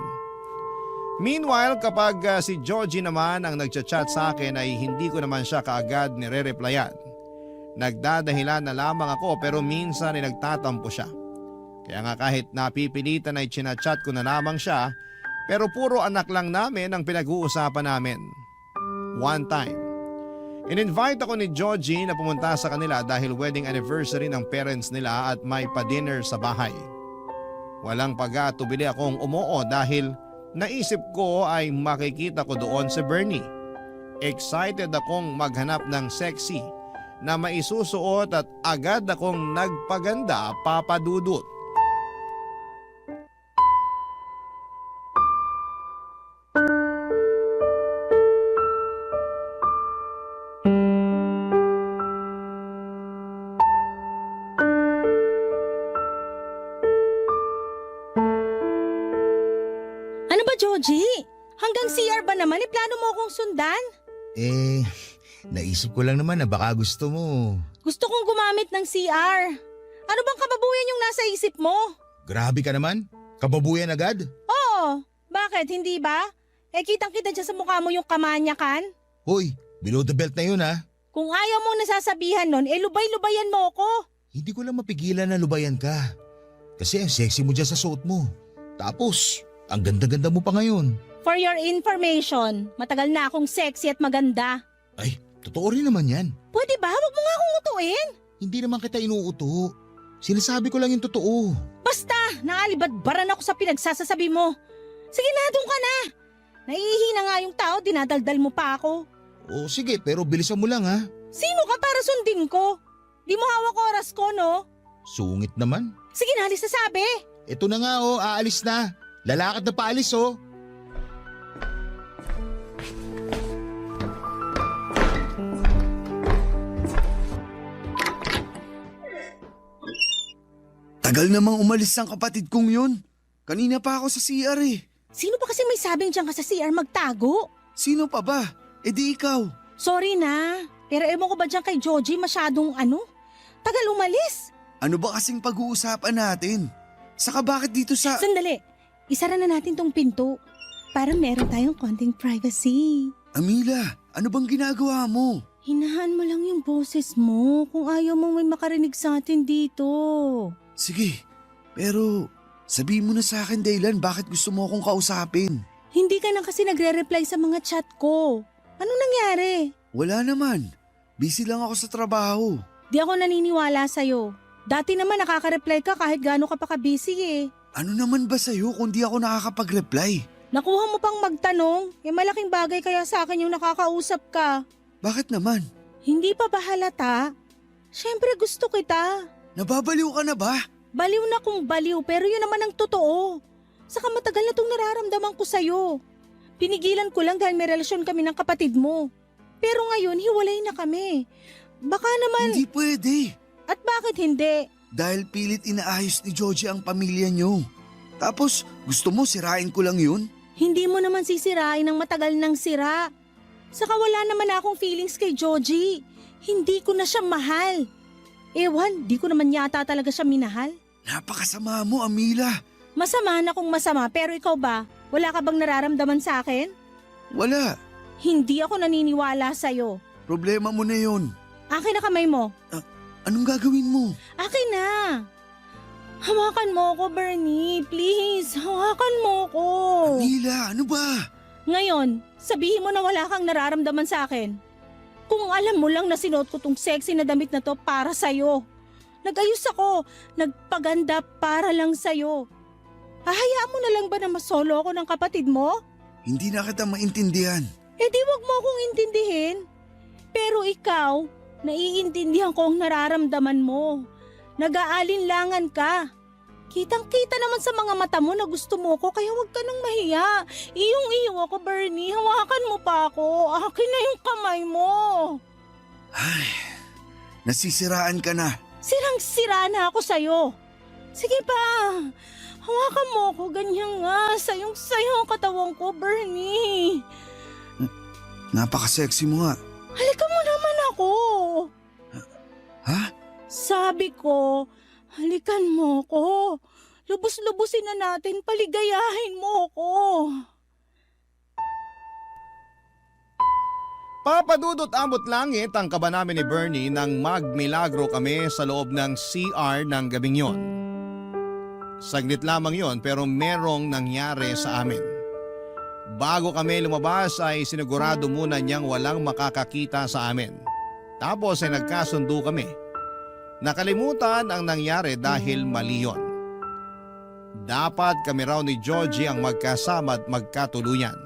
Meanwhile, kapag si Georgie naman ang nagchat-chat sa akin ay hindi ko naman siya kaagad nire-replyan. Nagdadahilan na lamang ako pero minsan ay nagtatampo siya. Kaya nga kahit napipilitan ay chinachat ko na lamang siya pero puro anak lang namin ang pinag-uusapan namin. One time, in-invite ako ni Georgie na pumunta sa kanila dahil wedding anniversary ng parents nila at may pa-dinner sa bahay. Walang pag-atubili akong umuo dahil naisip ko ay makikita ko doon si Bernie. Excited akong maghanap ng sexy na maisusuot at agad akong nagpaganda, Papa Dudut. Ano ba, Georgie? Hanggang CR ba naman? Plano mo akong sundan? Naisip ko lang naman na baka gusto mo. Gusto kong gumamit ng CR. Ano bang kababuyan yung nasa isip mo? Grabe ka naman. Kababuyan agad. Oo. Bakit? Hindi ba? Kitang-kita dyan sa mukha mo yung kamanyakan. Hoy, below the belt na yun ha. Kung ayaw mong nasasabihan nun, lubay-lubayan mo ko. Hindi ko lang mapigilan na lubayan ka. Kasi ang sexy mo dyan sa suot mo. Tapos, ang ganda-ganda mo pa ngayon. For your information, matagal na akong sexy at maganda. Ay, totoo rin naman yan. Pwede ba? Huwag mo nga akong utuin. Hindi naman kita inuuto. Sinasabi ko lang yung totoo. Basta, naalibadbaran ako sa pinagsasasabi mo. Sige na, doon ka na. Naihihina nga yung tao, dinadaldal mo pa ako. O sige, pero bilisan mo lang ha. Sino ka para sundin ko? Di mo hawak oras ko, no? Sungit naman. Sige na, alis na sabi. Ito na nga aalis na. Lalakad na paalis Tagal namang umalis ang kapatid kong yun. Kanina pa ako sa CR eh. Sino pa kasi may sabing dyan ka sa CR magtago? Sino pa ba? Di ikaw. Sorry na, pero ewan ko ba dyan kay Georgie masyadong tagal umalis. Ano ba kasing pag-uusapan natin? Saka bakit dito sa... Sandali, isara na natin tong pinto para meron tayong konting privacy. Amila, ano bang ginagawa mo? Hinahan mo lang yung boses mo kung ayaw mong may makarinig sa atin dito. Sige, pero sabihin mo na sa akin dahilan bakit gusto mo akong kausapin. Hindi ka na kasi nagre-reply sa mga chat ko. Anong nangyari? Wala naman. Busy lang ako sa trabaho. Di ako naniniwala sa'yo. Dati naman nakaka-reply ka kahit gaano ka pa ka-busy eh. Ano naman ba sa'yo kung di ako nakakapag-reply? Nakuha mo pang magtanong? Malaking bagay kaya sa akin yung nakakausap ka. Bakit naman? Hindi pa ba halata? Siyempre gusto kita. Nababaliw ka na ba? Baliw na kung baliw pero yun naman ang totoo. Saka matagal na itong nararamdaman ko sa'yo. Pinigilan ko lang dahil may relasyon kami ng kapatid mo. Pero ngayon, hiwalay na kami. Baka naman... Hindi pwede. At bakit hindi? Dahil pilit inaayos ni Georgie ang pamilya niyo. Tapos gusto mo sirain ko lang yun? Hindi mo naman sisirain ng matagal ng sira. Saka wala naman akong feelings kay Georgie. Hindi ko na siya mahal. Ewan, di ko naman yata talaga siya minahal. Napakasama mo, Amila. Masama na kung masama pero ikaw ba? Wala ka bang nararamdaman sa akin? Wala. Hindi ako naniniwala sa'yo. Problema mo na yun. Akin na kamay mo. Anong gagawin mo? Akin na. Hawakan mo ko, Bernie. Please, hawakan mo ko. Amila, ano ba? Ngayon, sabihin mo na wala kang nararamdaman sa akin. Kung alam mo lang na sinuot ko tong sexy na damit na to para sa'yo. Nag-ayos ako, nagpaganda para lang sa'yo. Hahayaan mo na lang ba na masolo ako ng kapatid mo? Hindi na kita maintindihan. Eh di wag mo akong intindihin. Pero ikaw, naiintindihan ko ang nararamdaman mo. Nag-aalinlangan ka. Kitang-kita naman sa mga mata mo na gusto mo ko kaya wag ka nang mahiya. Iyong-iyo ako, Bernie. Hawakan mo pa ako. Akin na yung kamay mo. Ay, nasisiraan ka na. Sirang-sira na ako sa'yo. Sige pa. Hawakan mo ako. Ganyan nga. Sayong-sayo ang katawan ko, Bernie. Napaka-sexy mo nga. Halika mo naman ako. Ha? Sabi ko, halikan mo ko. Lubos-lubusin na natin, paligayahin mo ko. Papadudot ambot langit ang kaba namin ni Bernie nang magmilagro kami sa loob ng CR ng gabing yon. Saglit lamang yon pero merong nangyari sa amin. Bago kami lumabas ay sinigurado muna niyang walang makakakita sa amin. Tapos ay nagkasundo kami. Nakalimutan ang nangyari dahil mali yun. Dapat kami raw ni Georgie ang magkasama at magkatuluyan.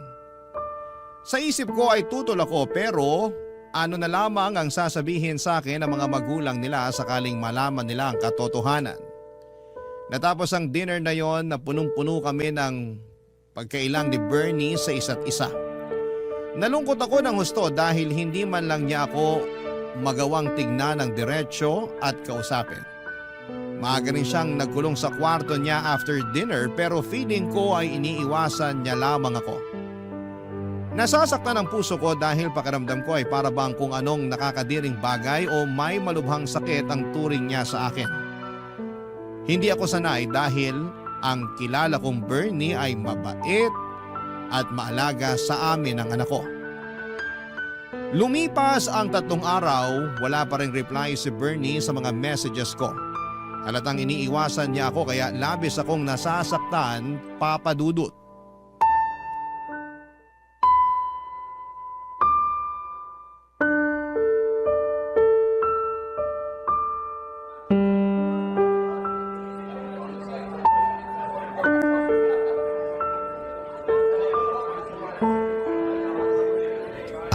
Sa isip ko ay tutol ako pero ano na lamang ang sasabihin sa akin ng mga magulang nila sakaling malaman nila ang katotohanan. Natapos ang dinner na yon na punong-puno kami ng pagkailang ni Bernie sa isa't isa. Nalungkot ako ng husto dahil hindi man lang niya ako magawang tignan ng diretsyo at kausapin. Maaga rin siyang nagkulong sa kwarto niya after dinner pero feeling ko ay iniiwasan niya lamang ako. Nasasaktan ang puso ko dahil pakiramdam ko ay para bang kung anong nakakadiring bagay o may malubhang sakit ang turing niya sa akin. Hindi ako sanay dahil ang kilala kong Bernie ay mabait at maalaga sa amin ang anak ko. Lumipas ang 3 araw, wala pa ring reply si Bernie sa mga messages ko. Halatang iniiwasan niya ako kaya labis akong nasasaktan, papadudot.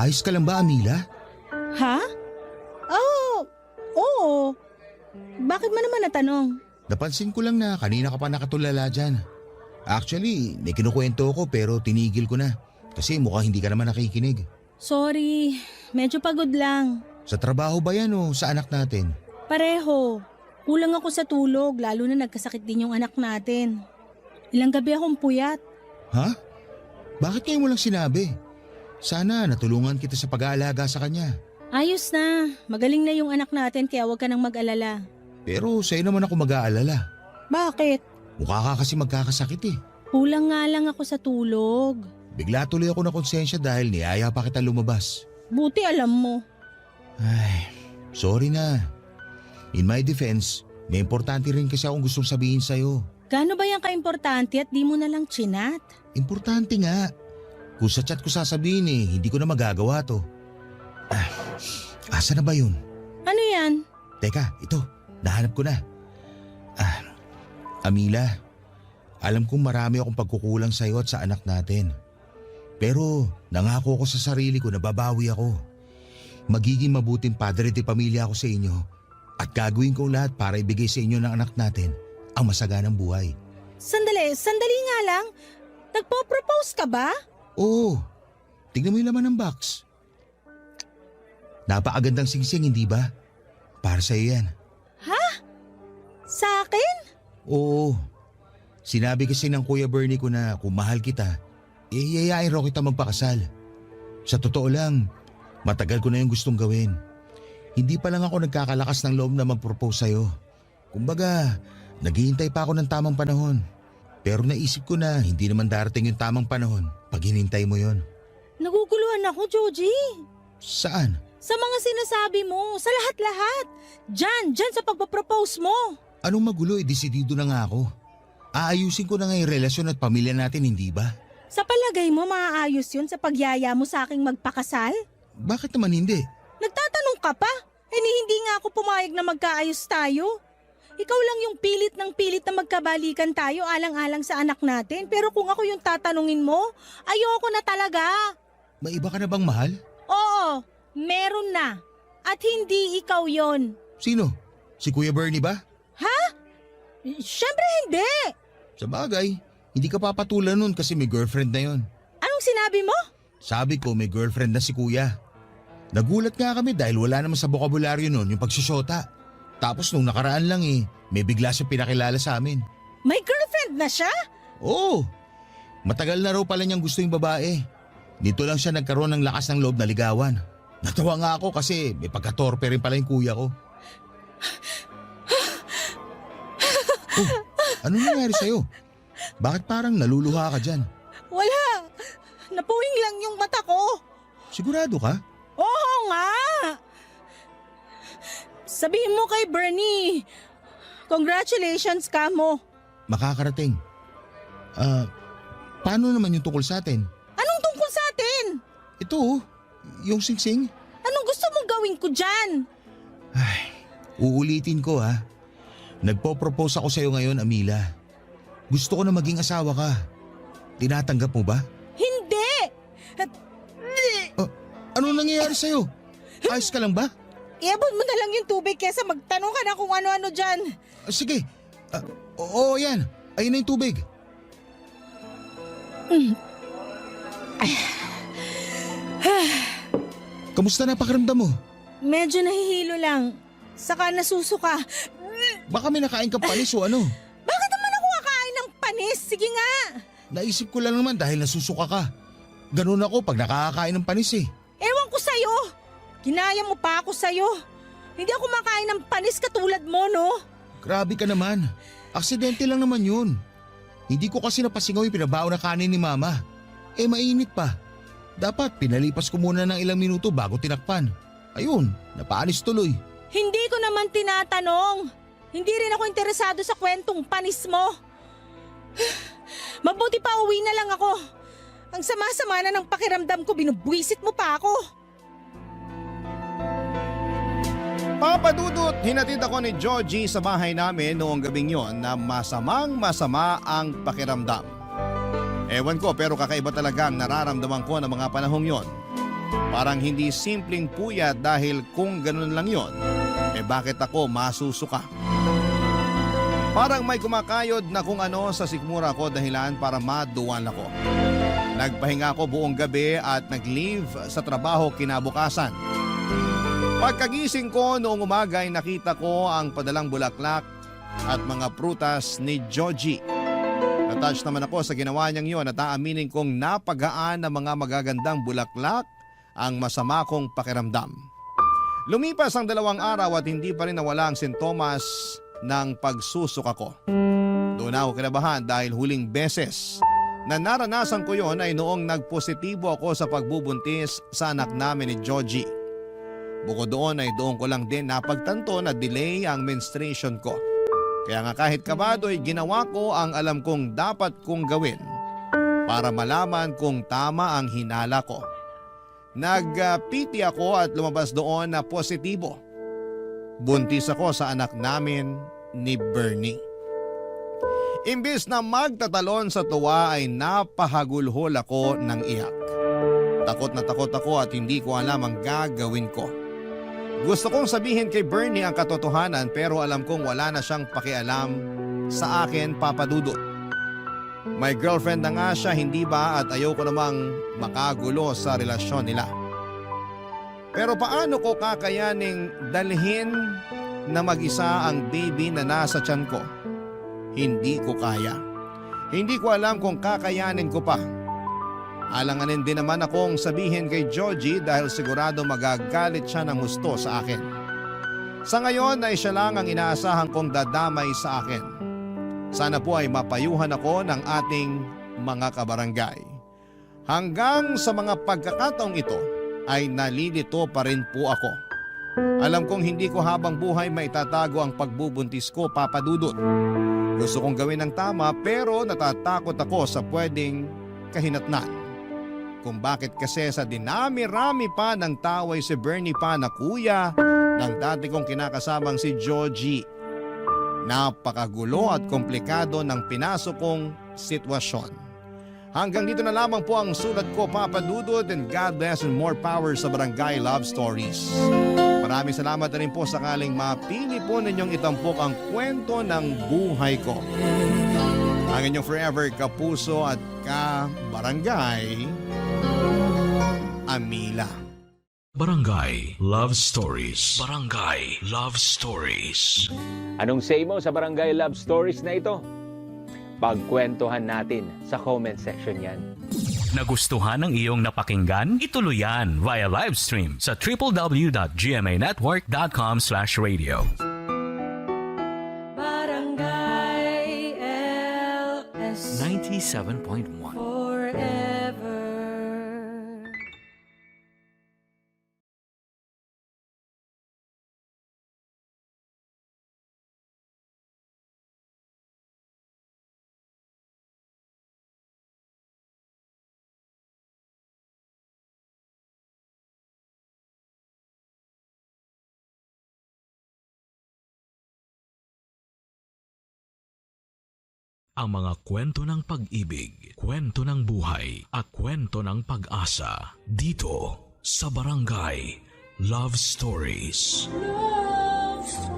Ayos ka lang ba, Amila? Ha? Oo. Bakit mo naman natanong? Napansin ko lang na kanina ka pa nakatulala dyan. Actually, may kinukwento ko pero tinigil ko na. Kasi mukhang hindi ka naman nakikinig. Sorry, medyo pagod lang. Sa trabaho ba yan o sa anak natin? Pareho. Kulang ako sa tulog lalo na nagkasakit din yung anak natin. Ilang gabi akong puyat. Ha? Bakit ngayon mo lang sinabi? Sana natulungan kita sa pag-aalaga sa kanya. Ayos na. Magaling na yung anak natin kaya huwag ka nang mag-alala. Pero sa'yo naman ako mag-aalala. Bakit? Mukha ka kasi magkakasakit eh. Kulang nga lang ako sa tulog. Bigla tuloy ako na konsensya dahil niyaya pa kita lumabas. Buti alam mo. Ay, sorry na. In my defense, may importante rin kasi akong gustong sabihin sa'yo. Gaano ba yan ka-importante at di mo na lang chinat? Importante nga. Kung sa chat ko sasabihin hindi ko na magagawa to. Asa na ba yun? Ano yan? Teka, ito. Nahanap ko na. Amila, alam kong marami akong pagkukulang sa'yo at sa anak natin. Pero nangako ko sa sarili ko na babawi ako. Magiging mabuting padre de pamilya ako sa inyo at gagawin ko lahat para ibigay sa inyo ng anak natin ang masaganang buhay. Sandali nga lang. Nagpo-propose ka ba? Oo, tignan mo yung laman ng box. Napakagandang singsing, hindi ba? Para sa iyo yan. Ha? Sa akin? Oo. Sinabi kasi ng Kuya Bernie ko na kung mahal kita, iyayain raw kita magpakasal. Sa totoo lang, matagal ko na yung gustong gawin. Hindi pa lang ako nagkakalakas ng loob na mag-propose sa'yo. Kumbaga, naghihintay pa ako ng tamang panahon. Pero naisip ko na hindi naman darating yung tamang panahon pag hinintay mo yon. Naguguluhan ako, Joji. Saan? Sa mga sinasabi mo, sa lahat-lahat. Diyan sa pagpapropose mo. Anong magulo, desidido na nga ako. Aayusin ko na nga yung relasyon at pamilya natin, hindi ba? Sa palagay mo, maaayos yun sa pagyaya mo sa aking magpakasal? Bakit naman hindi? Nagtatanong ka pa? Hindi nga ako pumayag na magkaayos tayo. Ikaw lang yung pilit na magkabalikan tayo alang-alang sa anak natin. Pero kung ako yung tatanungin mo, ayoko na talaga. May iba ka na bang mahal? Oo, meron na. At hindi ikaw yon. Sino? Si Kuya Bernie ba? Ha? Siyempre hindi. Sa bagay, hindi ka papatulan nun kasi may girlfriend na yon. Anong sinabi mo? Sabi ko may girlfriend na si Kuya. Nagulat nga kami dahil wala naman sa bokabularyo nun yung pagsusyota. Tapos nung nakaraan lang may bigla siya pinakilala sa amin. May girlfriend na siya? Oo. Matagal na raw pala niyang gusto yung babae. Dito lang siya nagkaroon ng lakas ng loob na ligawan. Natawa nga ako kasi may pagkatorpe rin pala yung kuya ko. Oh, ano nangyari sa'yo? Bakit parang naluluha ka dyan? Wala. Napuwing lang yung mata ko. Sigurado ka? Oo nga. Sabihin mo kay Bernie, congratulations ka mo. Makakarating. Paano naman yung tungkol sa atin? Anong tungkol sa atin? Ito, yung singsing. Anong gusto mong gawin ko dyan? Uulitin ko ha. Nagpo-propose ako sa'yo ngayon, Amila. Gusto ko na maging asawa ka. Tinatanggap mo ba? Hindi! Ano nangyayari sa'yo? Ayos ka lang ba? Iabot mo na lang yung tubig kesa magtanong ka na kung ano-ano dyan. Sige. Oo, yan. Ayun na yung tubig. Kamusta na pakiramdam mo? Medyo nahihilo lang. Saka nasusuka. Baka may nakain ka panis o ano? Bakit naman ako kakain ng panis? Sige nga. Naisip ko lang naman dahil nasusuka ka. Ganun ako pag nakakakain ng panis eh. Ewan ko sa'yo. Ginaya mo pa ako sa'yo. Hindi ako makain ng panis katulad mo, no? Grabe ka naman. Aksidente lang naman yun. Hindi ko kasi napasingaw yung pinabao na kanin ni Mama. Mainit pa. Dapat pinalipas ko muna ng ilang minuto bago tinakpan. Ayun, napaanis tuloy. Hindi ko naman tinatanong. Hindi rin ako interesado sa kwentong panis mo. Mabuti pa uwi na lang ako. Ang sama-sama na ng pakiramdam ko, binubwisit mo pa ako. Papadudot, hinatid ako ni Georgie sa bahay namin noong gabing yon na masamang-masama ang pakiramdam. Ewan ko pero kakaiba talaga ang nararamdaman ko ng mga panahong yon. Parang hindi simpleng puyat dahil kung ganun lang yon, bakit ako masusuka? Parang may kumakayod na kung ano sa sikmura ko dahilan para maduwan ako. Nagpahinga ako buong gabi at nag-leave sa trabaho kinabukasan. Pagkagising ko noong umaga ay nakita ko ang padalang bulaklak at mga prutas ni Georgie. Natouch naman ako sa ginawa niyang yun at aaminin kong napagaan ng mga magagandang bulaklak ang masama kong pakiramdam. Lumipas ang 2 araw at hindi pa rin nawala ang sintomas ng pagsusuka ko. Doon ako kinabahan dahil huling beses na naranasan ko yon ay noong nagpositibo ako sa pagbubuntis sa anak namin ni Georgie. Bukod doon ay doon ko lang din napagtanto na delay ang menstruation ko. Kaya nga kahit kabado ay ginawa ko ang alam kong dapat kong gawin para malaman kung tama ang hinala ko. Nag-PT ako at lumabas doon na positibo. Buntis ako sa anak namin ni Bernie. Imbis na magtatalon sa tuwa ay napahagulhol ako ng iyak. Takot na takot ako at hindi ko alam ang gagawin ko. Gusto kong sabihin kay Bernie ang katotohanan pero alam kong wala na siyang pakialam sa akin, Papa Dudut. May girlfriend na nga siya, hindi ba, at ayoko namang makagulo sa relasyon nila. Pero paano ko kakayaning dalhin na mag-isa ang baby na nasa tiyan ko? Hindi ko kaya. Hindi ko alam kung kakayanin ko pa. Alanganin din naman akong sabihin kay Georgie dahil sigurado magagalit siya ng husto sa akin. Sa ngayon ay siya lang ang inaasahan kong dadamay sa akin. Sana po ay mapayuhan ako ng ating mga kabarangay. Hanggang sa mga pagkakataong ito ay nalilito pa rin po ako. Alam kong hindi ko habang buhay maitatago ang pagbubuntis ko, Papa Dudut. Gusto kong gawin ng tama pero natatakot ako sa pwedeng kahinatnan. Kung bakit kasi sa dinami-rami pa ng taway si Bernie pa na kuya ng dati kong kinakasamang si Georgie. Napakagulo at komplikado ng pinasok kong sitwasyon. Hanggang dito na lamang po ang sulat ko, Papa Dudut, and God bless and more power sa Barangay Love Stories. Maraming salamat na rin po sakaling mapili po ninyong itampok ang kwento ng buhay ko. Ang inyong forever kapuso at ka-barangay, Amila. Barangay Love Stories. Barangay Love Stories. Anong say mo sa Barangay Love Stories na ito? Pagkwentuhan natin sa comment section yan. Nagustuhan ng iyong napakinggan? Ituloy yan via live stream sa www.gmanetwork.com/radio. Barangay LS 97.1 Forever. Ang mga kwento ng pag-ibig, kwento ng buhay at kwento ng pag-asa dito sa Barangay Love Stories. Love Stories.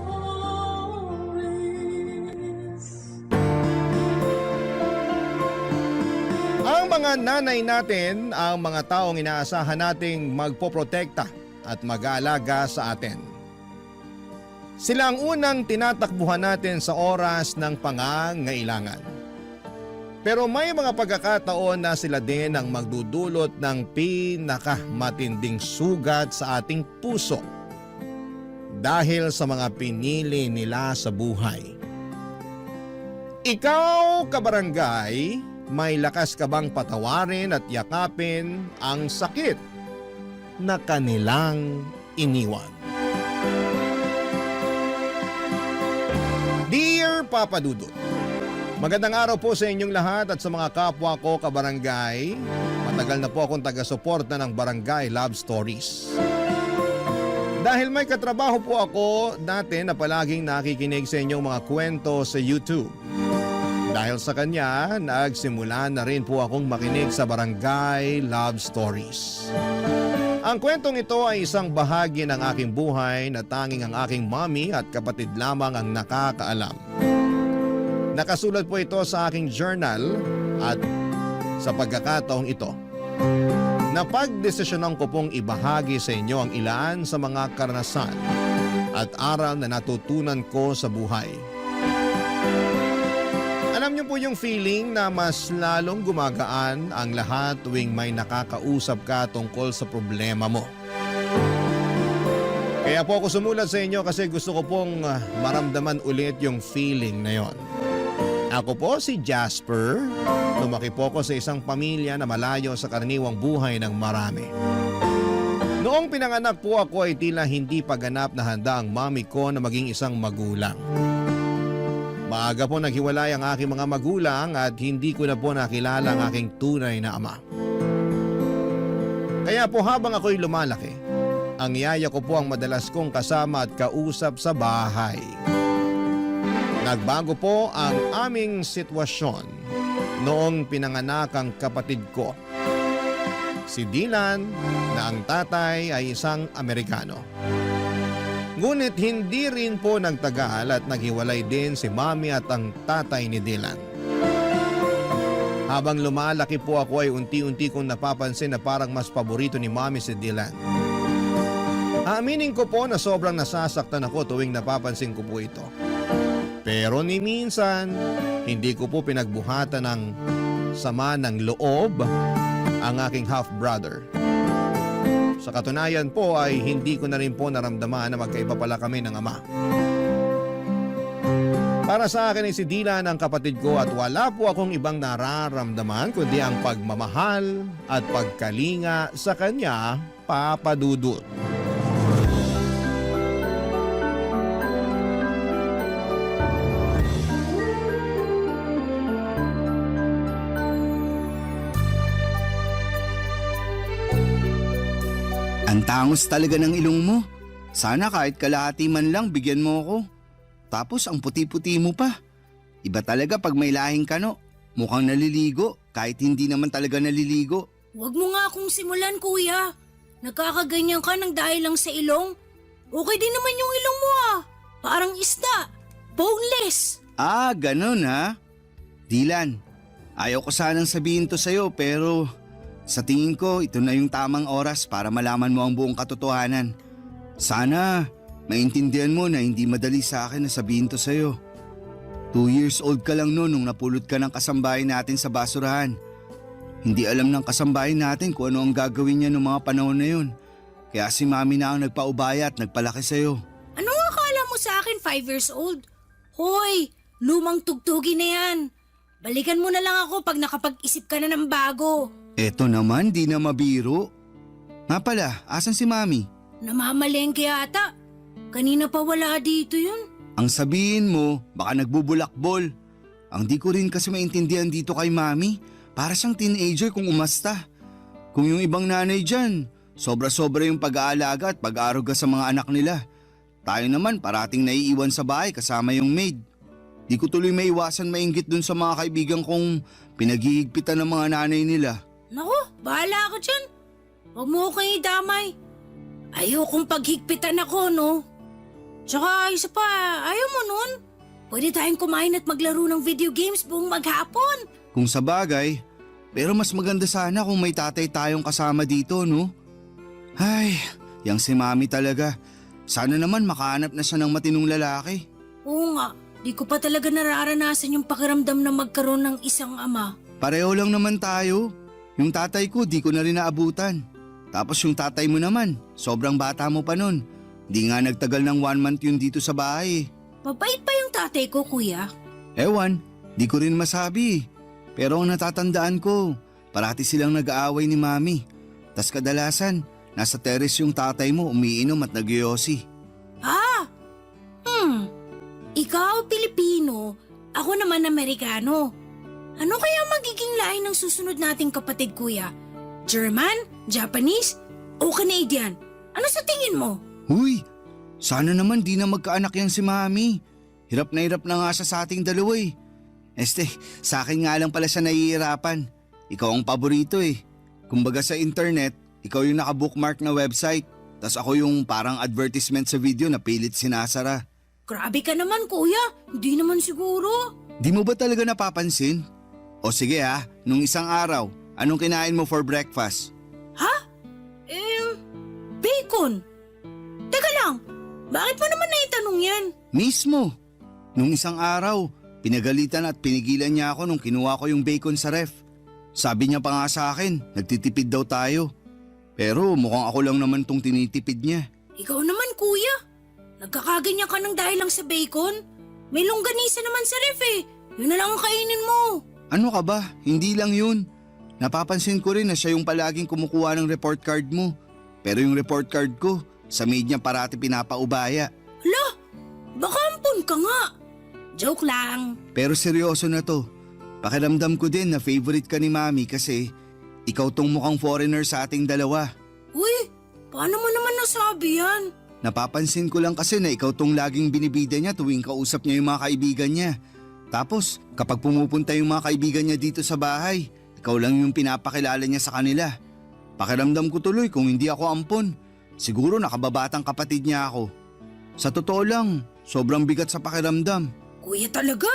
Ang mga nanay natin, ang mga taong inaasahan nating magpoprotekta at mag-aalaga sa atin. Sila ang unang tinatakbuhan natin sa oras ng pangangailangan. Pero may mga pagkakataon na sila din ang magdudulot ng pinakamatinding sugat sa ating puso dahil sa mga pinili nila sa buhay. Ikaw, kabarangay, may lakas ka bang patawarin at yakapin ang sakit na kanilang iniwan? Dear Papa Dudut, magandang araw po sa inyong lahat at sa mga kapwa ko kabarangay. Matagal na po akong taga-suporta ng Barangay Love Stories. Dahil may katrabaho po ako dati na palaging nakikinig sa inyong mga kwento sa YouTube. Dahil sa kanya, nagsimula na rin po akong makinig sa Barangay Love Stories. Ang kwentong ito ay isang bahagi ng aking buhay na tanging ang aking mommy at kapatid lamang ang nakakaalam. Nakasulat po ito sa aking journal at sa pagkakataong ito, napagdesisyonan ko pong ibahagi sa inyo ang ilan sa mga karanasan at aral na natutunan ko sa buhay. Alam niyo po yung feeling na mas lalong gumagaan ang lahat tuwing may nakakausap ka tungkol sa problema mo. Kaya po ako sumulat sa inyo kasi gusto ko pong maramdaman ulit yung feeling na yon. Ako po si Jasper. Lumaki po ako sa isang pamilya na malayo sa karaniwang buhay ng marami. Noong pinanganak po ako ay tila hindi pa ganap na handa ang mami ko na maging isang magulang. Maaga po naghiwalay ang aking mga magulang at hindi ko na po nakilala ang aking tunay na ama. Kaya po habang ako'y lumalaki, ang yaya ko po ang madalas kong kasama at kausap sa bahay. Nagbago po ang aming sitwasyon noong pinanganak ang kapatid ko. si Dylan na ang tatay ay isang Amerikano. Ngunit hindi rin po nagtagal at naghiwalay din si Mami at ang tatay ni Dylan. Habang lumalaki po ako ay unti-unti kong napapansin na parang mas paborito ni Mami si Dylan. Aaminin ko po na sobrang nasasaktan ako tuwing napapansin ko po ito. Pero ni minsan, hindi ko po pinagbuhatan ng sama ng loob ang aking half-brother. Sa katunayan po ay hindi ko na rin po naramdaman na magkaiba pala kami ng ama. Para sa akin ay si Dylan ang kapatid ko at wala po akong ibang nararamdaman kundi ang pagmamahal at pagkalinga sa kanya, Papa Dudut. Ang tangos talaga ng ilong mo. Sana kahit kalahati man lang bigyan mo ako. Tapos ang puti-puti mo pa. Iba talaga pag may lahing kano. Mukhang naliligo kahit hindi naman talaga naliligo. Huwag mo nga akong simulan, kuya. Nagkakaganyan ka ng dahil lang sa ilong. Okay din naman yung ilong mo ah. Parang isda. Boneless. Ah, ganun ha? Dylan, ayaw ko sanang sabihin to sa'yo pero sa tingin ko ito na yung tamang oras para malaman mo ang buong katotohanan. Sana maintindihan mo na hindi madali sa akin na sabihin to sa'yo. 2 years old ka lang noon nung napulot ka ng kasambahay natin sa basurahan. Hindi alam ng kasambahay natin kung ano ang gagawin niya noong mga panahon na yun. Kaya si Mami na ang nagpaubaya at nagpalaki sa'yo. Anong akala mo sa akin 5 years old? Hoy, lumang tugtugi na yan. Balikan mo na lang ako pag nakapag-isip ka na ng bago. Eto naman, di na mabiro. Nga pala, asan si Mami? Namamalengke ata. Kanina pa wala dito yun. Ang sabihin mo, baka nagbubulakbol. Ang di ko rin kasi maintindihan dito kay Mami, para siyang teenager kung umasta. Kung yung ibang nanay dyan, sobra-sobra yung pag-aalaga at pag-aaruga sa mga anak nila. Tayo naman parating naiiwan sa bahay kasama yung maid. Di ko tuloy maiwasan mainggit dun sa mga kaibigan kong pinaghihigpitan ng mga nanay nila. Naku, bahala ka dyan. Huwag mo akong idamay. Ayokong paghigpitan ako, no? Tsaka isa pa, ayaw mo nun? Pwede tayong kumain at maglaro ng video games buong maghapon. Kung sa bagay, pero mas maganda sana kung may tatay tayong kasama dito, no? Ay, yang si Mami talaga. Sana naman makahanap na siya ng matinong lalaki. Oo nga, di ko pa talaga nararanasan yung pakiramdam na magkaroon ng isang ama. Pareho lang naman tayo. Yung tatay ko di ko na rin naabutan. Tapos yung tatay mo naman, sobrang bata mo pa nun. Di nga nagtagal ng 1 month yun dito sa bahay. Mabait pa yung tatay ko, kuya. Ewan, di ko rin masabi. Pero ang natatandaan ko, parati silang nag-aaway ni Mami. Tas kadalasan, nasa terrace yung tatay mo umiinom at nagyoyosi. Ah! Ikaw Pilipino, ako naman Amerikano. Ano kaya magiging lahi ng susunod nating kapatid, kuya? German? Japanese? O Canadian? Ano sa tingin mo? Huy, sana naman di na magkaanak yan si Mami. Hirap na nga siya sa ating dalawa eh. Sa akin nga lang pala siya nahihirapan. Ikaw ang paborito eh. Kumbaga sa internet, ikaw yung nakabookmark na website. Tas ako yung parang advertisement sa video na pilit sinasara. Grabe ka naman, kuya. Hindi naman siguro. Di mo ba talaga napapansin? O sige nung isang araw, anong kinain mo for breakfast? Ha? Bacon. Teka lang, bakit mo naman naitanong yan? Mismo. Nung isang araw, pinagalitan at pinigilan niya ako nung kinuha ko yung bacon sa ref. Sabi niya pa nga sa akin, nagtitipid daw tayo. Pero mukhang ako lang naman tong tinitipid niya. Ikaw naman, kuya. Nagkakaganyan ka ng dahil lang sa bacon? May longganisa naman sa ref eh. Yun na lang ang kainin mo. Ano ka ba? Hindi lang yun. Napapansin ko rin na siya yung palaging kumukuha ng report card mo. Pero yung report card ko, sa maid niya parati pinapaubaya. Hala, baka ampun ka nga. Joke lang. Pero seryoso na to. Pakiramdam ko din na favorite ka ni Mami kasi ikaw tong mukhang foreigner sa ating dalawa. Uy, paano mo naman nasabi yan? Napapansin ko lang kasi na ikaw tong laging binibida niya tuwing kausap niya yung mga kaibigan niya. Tapos kapag pumupunta yung mga kaibigan niya dito sa bahay, ikaw lang yung pinapakilala niya sa kanila. Pakiramdam ko tuloy kung hindi ako ampon. Siguro nakababatang kapatid niya ako. Sa totoo lang, sobrang bigat sa pakiramdam. Kuya talaga?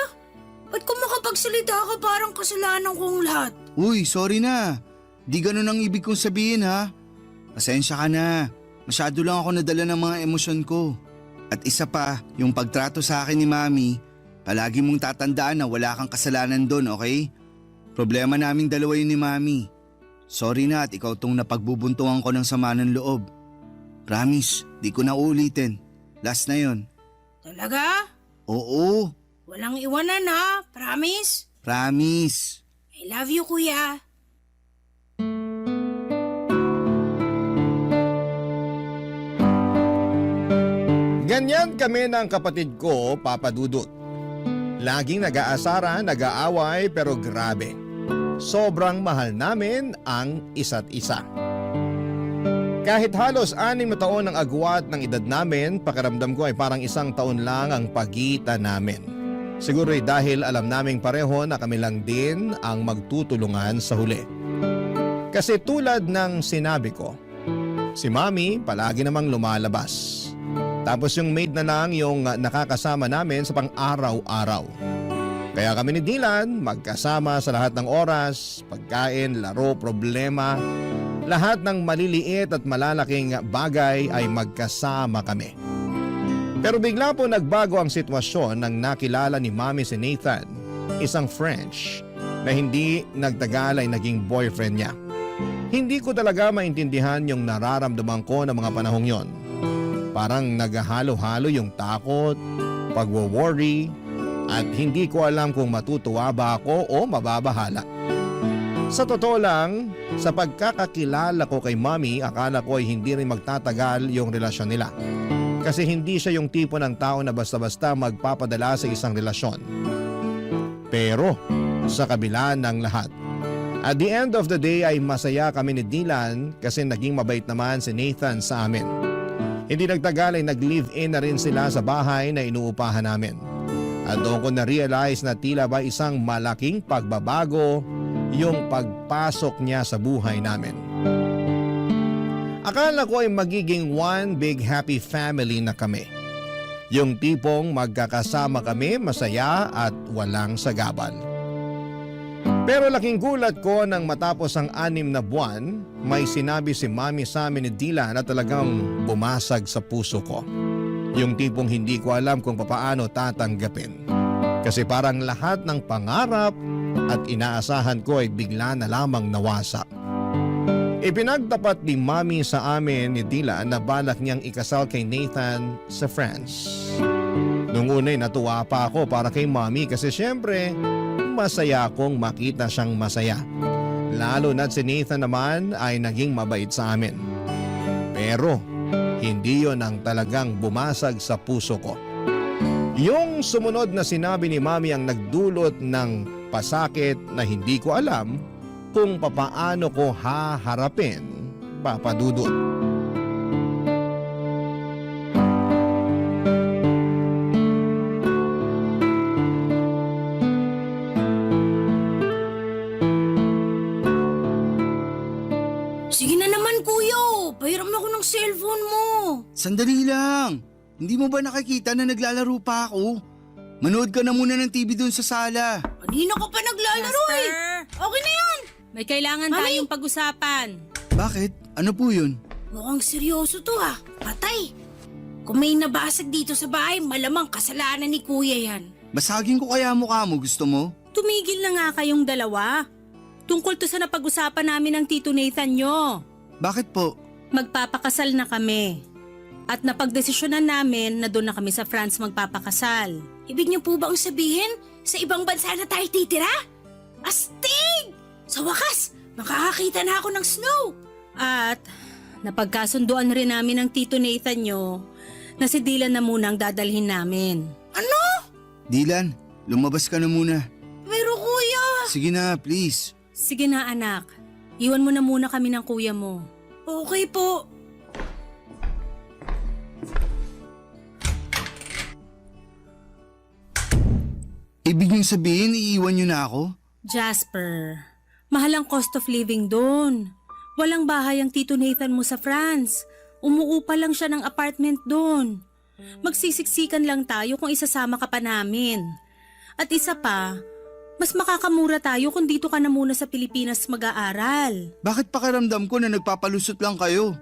Ba't kung makapagsalita ka parang kasalanan kong lahat? Uy, sorry na. Di ganun ang ibig kong sabihin ha. Pasensya ka na. Masyado lang ako nadala ng mga emosyon ko. At isa pa, yung pagtrato sa akin ni Mami, palagi mong tatandaan na wala kang kasalanan doon, okay? Problema naming dalawa yun ni Mami. Sorry na at ikaw tong napagbubuntungan ko ng sama ng loob. Promise, di ko na uulitin. Last na yon. Talaga? Oo, Walang iwanan ha? Promise? promise. I love you, kuya. Ganyan kami ng kapatid ko, Papa Dudut. Laging nag-aasara, nag-aaway pero grabe. Sobrang mahal namin ang isa't isa. Kahit halos 6 na taon ang agwat ng edad namin, pakiramdam ko ay parang 1 taon lang ang pagitan namin. Siguro ay dahil alam naming pareho na kami lang din ang magtutulungan sa huli. Kasi tulad ng sinabi ko, si Mami palagi namang lumalabas. Tapos yung maid na lang yung nakakasama namin sa pang-araw-araw. Kaya kami ni Dylan magkasama sa lahat ng oras, pagkain, laro, problema. Lahat ng maliliit at malalaking bagay ay magkasama kami. Pero bigla po nagbago ang sitwasyon nang nakilala ni Mami si Nathan, isang French na hindi nagtagal ay naging boyfriend niya. Hindi ko talaga maintindihan yung nararamdaman ko ng mga panahong yon. Parang naghahalo-halo yung takot, pagwo-worry, at hindi ko alam kung matutuwa ba ako o mababahala. Sa totoo lang, sa pagkakakilala ko kay Mami, akala ko ay hindi rin magtatagal yung relasyon nila. Kasi hindi siya yung tipo ng tao na basta-basta magpapadala sa isang relasyon. Pero sa kabila ng lahat, at the end of the day ay masaya kami ni Dylan kasi naging mabait naman si Nathan sa amin. Hindi nagtagal ay nag-live-in na rin sila sa bahay na inuupahan namin. At doon ko na-realize na tila ba isang malaking pagbabago yung pagpasok niya sa buhay namin. Akala ko ay magiging one big happy family na kami. Yung tipong magkakasama kami masaya at walang sagabal. Pero laking gulat ko nang matapos ang 6 na buwan, may sinabi si Mami sa amin ni Dylan na talagang bumasag sa puso ko. Yung tipong hindi ko alam kung papaano tatanggapin. Kasi parang lahat ng pangarap at inaasahan ko ay bigla na lamang nawasak. Ipinagtapat ni Mami sa amin ni Dylan na balak niyang ikasal kay Nathan sa France. Nung una'y natuwa pa ako para kay Mami kasi syempre masaya akong makita siyang masaya. Lalo na't si Nathan naman ay naging mabait sa amin. Pero hindi yon ang talagang bumasag sa puso ko. Yung sumunod na sinabi ni Mami ang nagdulot ng pasakit na hindi ko alam kung papaano ko haharapin, Papa Dudut. Sige na naman, kuya. Pahiram ako ng cellphone mo. Sandali lang. Hindi mo ba nakikita na naglalaro pa ako? Manood ka na muna ng TV doon sa sala. Kanina ka pa naglalaro eh. Okay na yan. May kailangan tayong pag-usapan. Bakit? Ano po yun? Mukhang seryoso to ha. Patay. Kung may nabasag dito sa bahay, malamang kasalanan ni kuya yan. Basagin ko kaya mukha mo, gusto mo? Tumigil na nga kayong dalawa. Tungkol to sa napag-usapan namin ng Tito Nathan nyo. Bakit po? Magpapakasal na kami. At napagdesisyonan namin na doon na kami sa France magpapakasal. Ibig niyo po bang sabihin, sa ibang bansa na tayo titira? Astig! Sa wakas, makakakita na ako ng snow. At napagkasunduan rin namin ng Tito Nathan nyo na si Dylan na muna ang dadalhin namin. Ano? Dylan, lumabas ka na muna. Pero kuya... Sige na, please. Sige na anak, iwan mo na muna kami ng kuya mo. Okay po. Ibig niyong sabihin, iiwan niyo na ako? Jasper, mahal ang cost of living doon. Walang bahay ang Tito Nathan mo sa France. Umuupa lang siya ng apartment doon. Magsisiksikan lang tayo kung isasama ka pa namin. At isa pa, mas makakamura tayo kung dito ka na muna sa Pilipinas mag-aaral. Bakit pakiramdam ko na nagpapalusot lang kayo?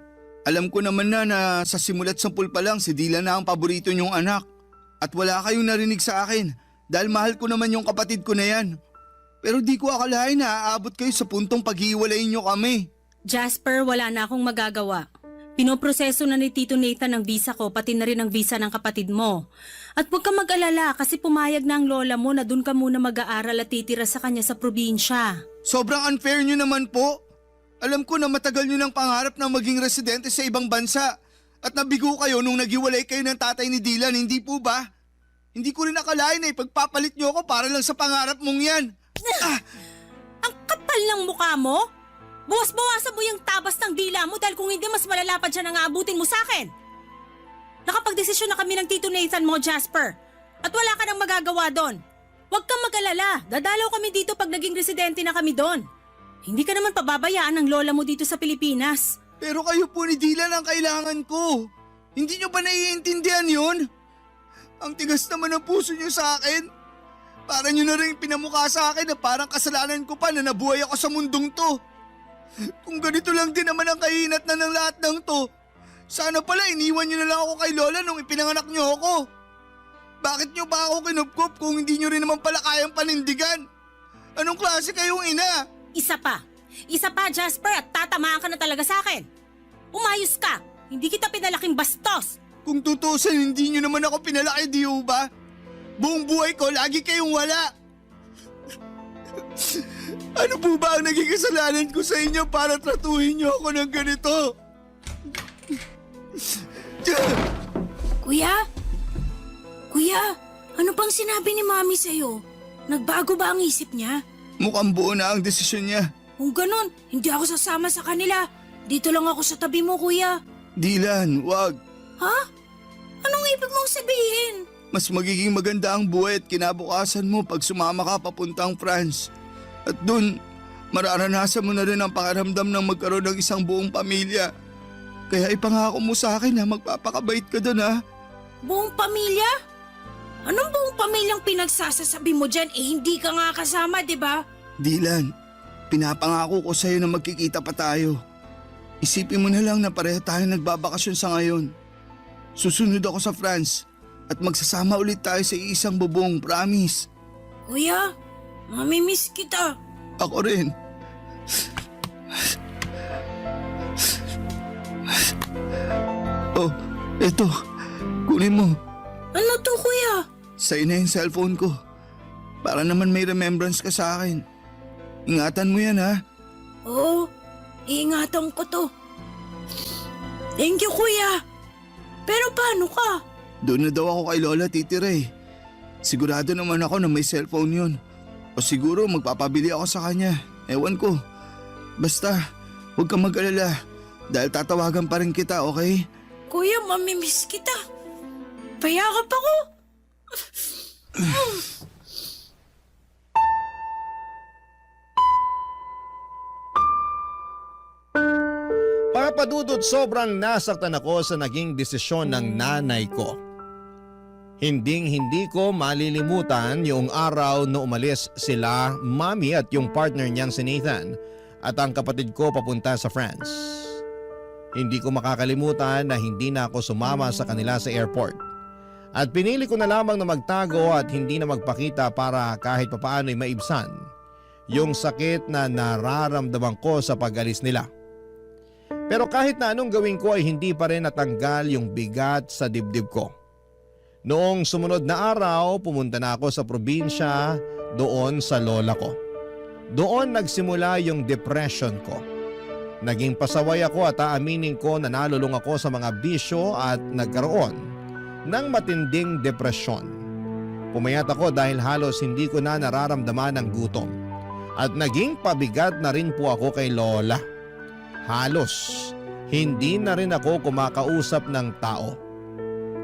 Alam ko naman na sa simulat sampul pa lang si Dylan na ang paborito niyong anak. At wala kayong narinig sa akin dahil mahal ko naman yung kapatid ko na yan. Pero di ko akalain na aabot kayo sa puntong paghiwalayin niyo kami. Jasper, wala na akong magagawa. Pinoproseso na ni Tito Nathan ang visa ko pati na rin ang visa ng kapatid mo. At huwag kang mag-alala kasi pumayag na ang lola mo na doon ka muna mag-aaral at titira sa kanya sa probinsya. Sobrang unfair niyo naman po. Alam ko na matagal niyo ng pangarap na maging residente sa ibang bansa. At nabigo kayo nung naghiwalay kayo ng tatay ni Dylan, hindi po ba? Hindi ko rin akalain na ipagpapalit niyo ako para lang sa pangarap mong yan. Ang kapal ng mukha mo? Bawas-bawasan mo yung tabas ng dila mo dahil kung hindi mas malala pa dyan ang aabutin mo sa akin. Nakapagdesisyon na kami ng Tito Nathan mo, Jasper. At wala ka nang magagawa doon. Huwag kang mag-alala. Dadalaw kami dito pag naging residente na kami doon. Hindi ka naman pababayaan ng lola mo dito sa Pilipinas. Pero kayo po ni Dylan ang kailangan ko. Hindi niyo ba naiintindihan yun? Ang tigas naman ng puso niyo sa akin. Para niyo na rin pinamukha sa akin na parang kasalanan ko pa na nabuhay ako sa mundong to. Kung ganito lang din naman ang kahinat na ng lahat ng to, sana pala iniwan niyo na lang ako kay Lola nung ipinanganak niyo ako. Bakit niyo ba ako kinupkup kung hindi niyo rin naman pala kayang panindigan? Anong klase kayong ina? Isa pa, Jasper, at tatamaan ka na talaga sa akin. Umayos ka, hindi kita pinalaking bastos. Kung tutusin, hindi niyo naman ako pinalaki, di ba? Buong buhay ko, lagi kayong wala. Ano po ba ang naging kasalanan ko sa inyo para tratuhin niyo ako ng ganito? Kuya, ano bang sinabi ni Mami sa'yo? Nagbago ba ang isip niya? Mukhang buo na ang desisyon niya. Kung ganun, hindi ako sasama sa kanila. Dito lang ako sa tabi mo, kuya. Dylan, wag. Ha? Anong ibig mong sabihin? Mas magiging maganda ang buhay at kinabukasan mo pag sumama ka papuntang France. At dun, mararanasan mo na rin ang pakiramdam ng magkaroon ng isang buong pamilya. Kaya ipangako mo sa akin na magpapakabait ka dun, ha? Buong pamilya? Anong buong pamilyang pinagsasasabi mo dyan? Hindi ka nga kasama, di ba? Dylan, pinapangako ko sa'yo na magkikita pa tayo. Isipin mo na lang na pareho tayo nagbabakasyon sa ngayon. Susunod ako sa France at magsasama ulit tayo sa isang bubong, promise. Kuya, mamimiss kita. Ako rin. Oh, eto. Kunin mo. Ano to, kuya? Sa'yo na yung cellphone ko. Para naman may remembrance ka sa akin. Ingatan mo yan, ha? Oo, iingatan ko to. Thank you, kuya. Pero paano ka? Doon na daw ako kay Lola titira eh. Sigurado naman ako na may cellphone yun. O siguro magpapabili ako sa kanya. Ewan ko. Basta, huwag kang mag-alala. Dahil tatawagan pa rin kita, okay? Kuya, mamimiss kita. Payakap ako. Papadudod, sobrang nasaktan ako sa naging desisyon ng nanay ko. Hindi ko malilimutan yung araw na umalis sila, Mami at yung partner niyang si Nathan at ang kapatid ko papunta sa France. Hindi ko makakalimutan na hindi na ako sumama sa kanila sa airport. At pinili ko na lamang na magtago at hindi na magpakita para kahit papaano'y maibsan yung sakit na nararamdaman ko sa pag-alis nila. Pero kahit na anong gawin ko ay hindi pa rin natanggal yung bigat sa dibdib ko. Noong sumunod na araw, pumunta na ako sa probinsya doon sa lola ko. Doon nagsimula yung depression ko. Naging pasaway ako at aaminin ko na nalulung ako sa mga bisyo at nagkaroon ng matinding depresyon. Pumayat ako dahil halos hindi ko na nararamdaman ang gutom. At naging pabigat na rin po ako kay lola. Halos hindi na rin ako kumakausap ng tao.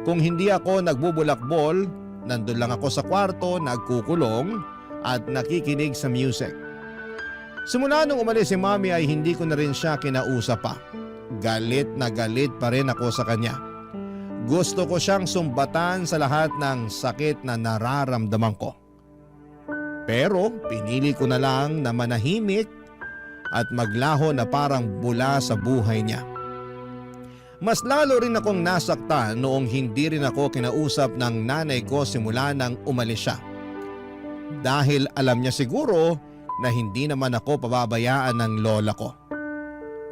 Kung hindi ako nagbubulakbol, nandun lang ako sa kwarto, nagkukulong at nakikinig sa music. Simula nung umalis si Mami ay hindi ko na rin siya kinausap pa. Galit na galit pa rin ako sa kanya. Gusto ko siyang sumbatan sa lahat ng sakit na nararamdaman ko. Pero pinili ko na lang na manahimik at maglaho na parang bula sa buhay niya. Mas lalo rin akong nasaktan noong hindi rin ako kinausap ng nanay ko simula nang umalis siya. Dahil alam niya siguro na hindi naman ako pababayaan ng lola ko.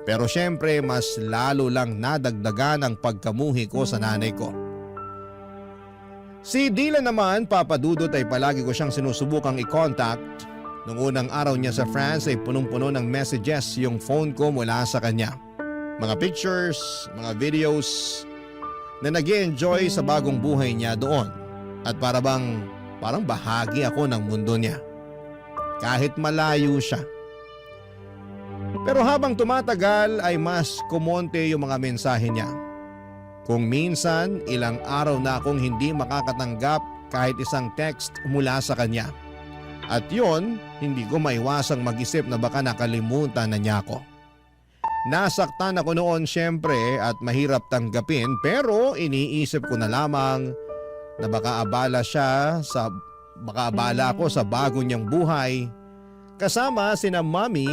Pero syempre mas lalo lang nadagdagan ang pagkamuhi ko sa nanay ko. Si Dylan naman, Papa Dudut, ay palagi ko siyang sinusubukang i-contact. Noong unang araw niya sa France ay punong-puno ng messages yung phone ko mula sa kanya. Mga pictures, mga videos na nag-i-enjoy sa bagong buhay niya doon. At parang bahagi ako ng mundo niya. Kahit malayo siya. Pero habang tumatagal ay mas kumonte yung mga mensahe niya. Kung minsan, ilang araw na akong hindi makakatanggap kahit isang text mula sa kanya. At yon, hindi ko maiwasang mag-isip na baka nakalimutan na niya ako. Nasaktan ako noon syempre at mahirap tanggapin pero iniisip ko na lamang na baka abala ako sa bago niyang buhay kasama sina Mami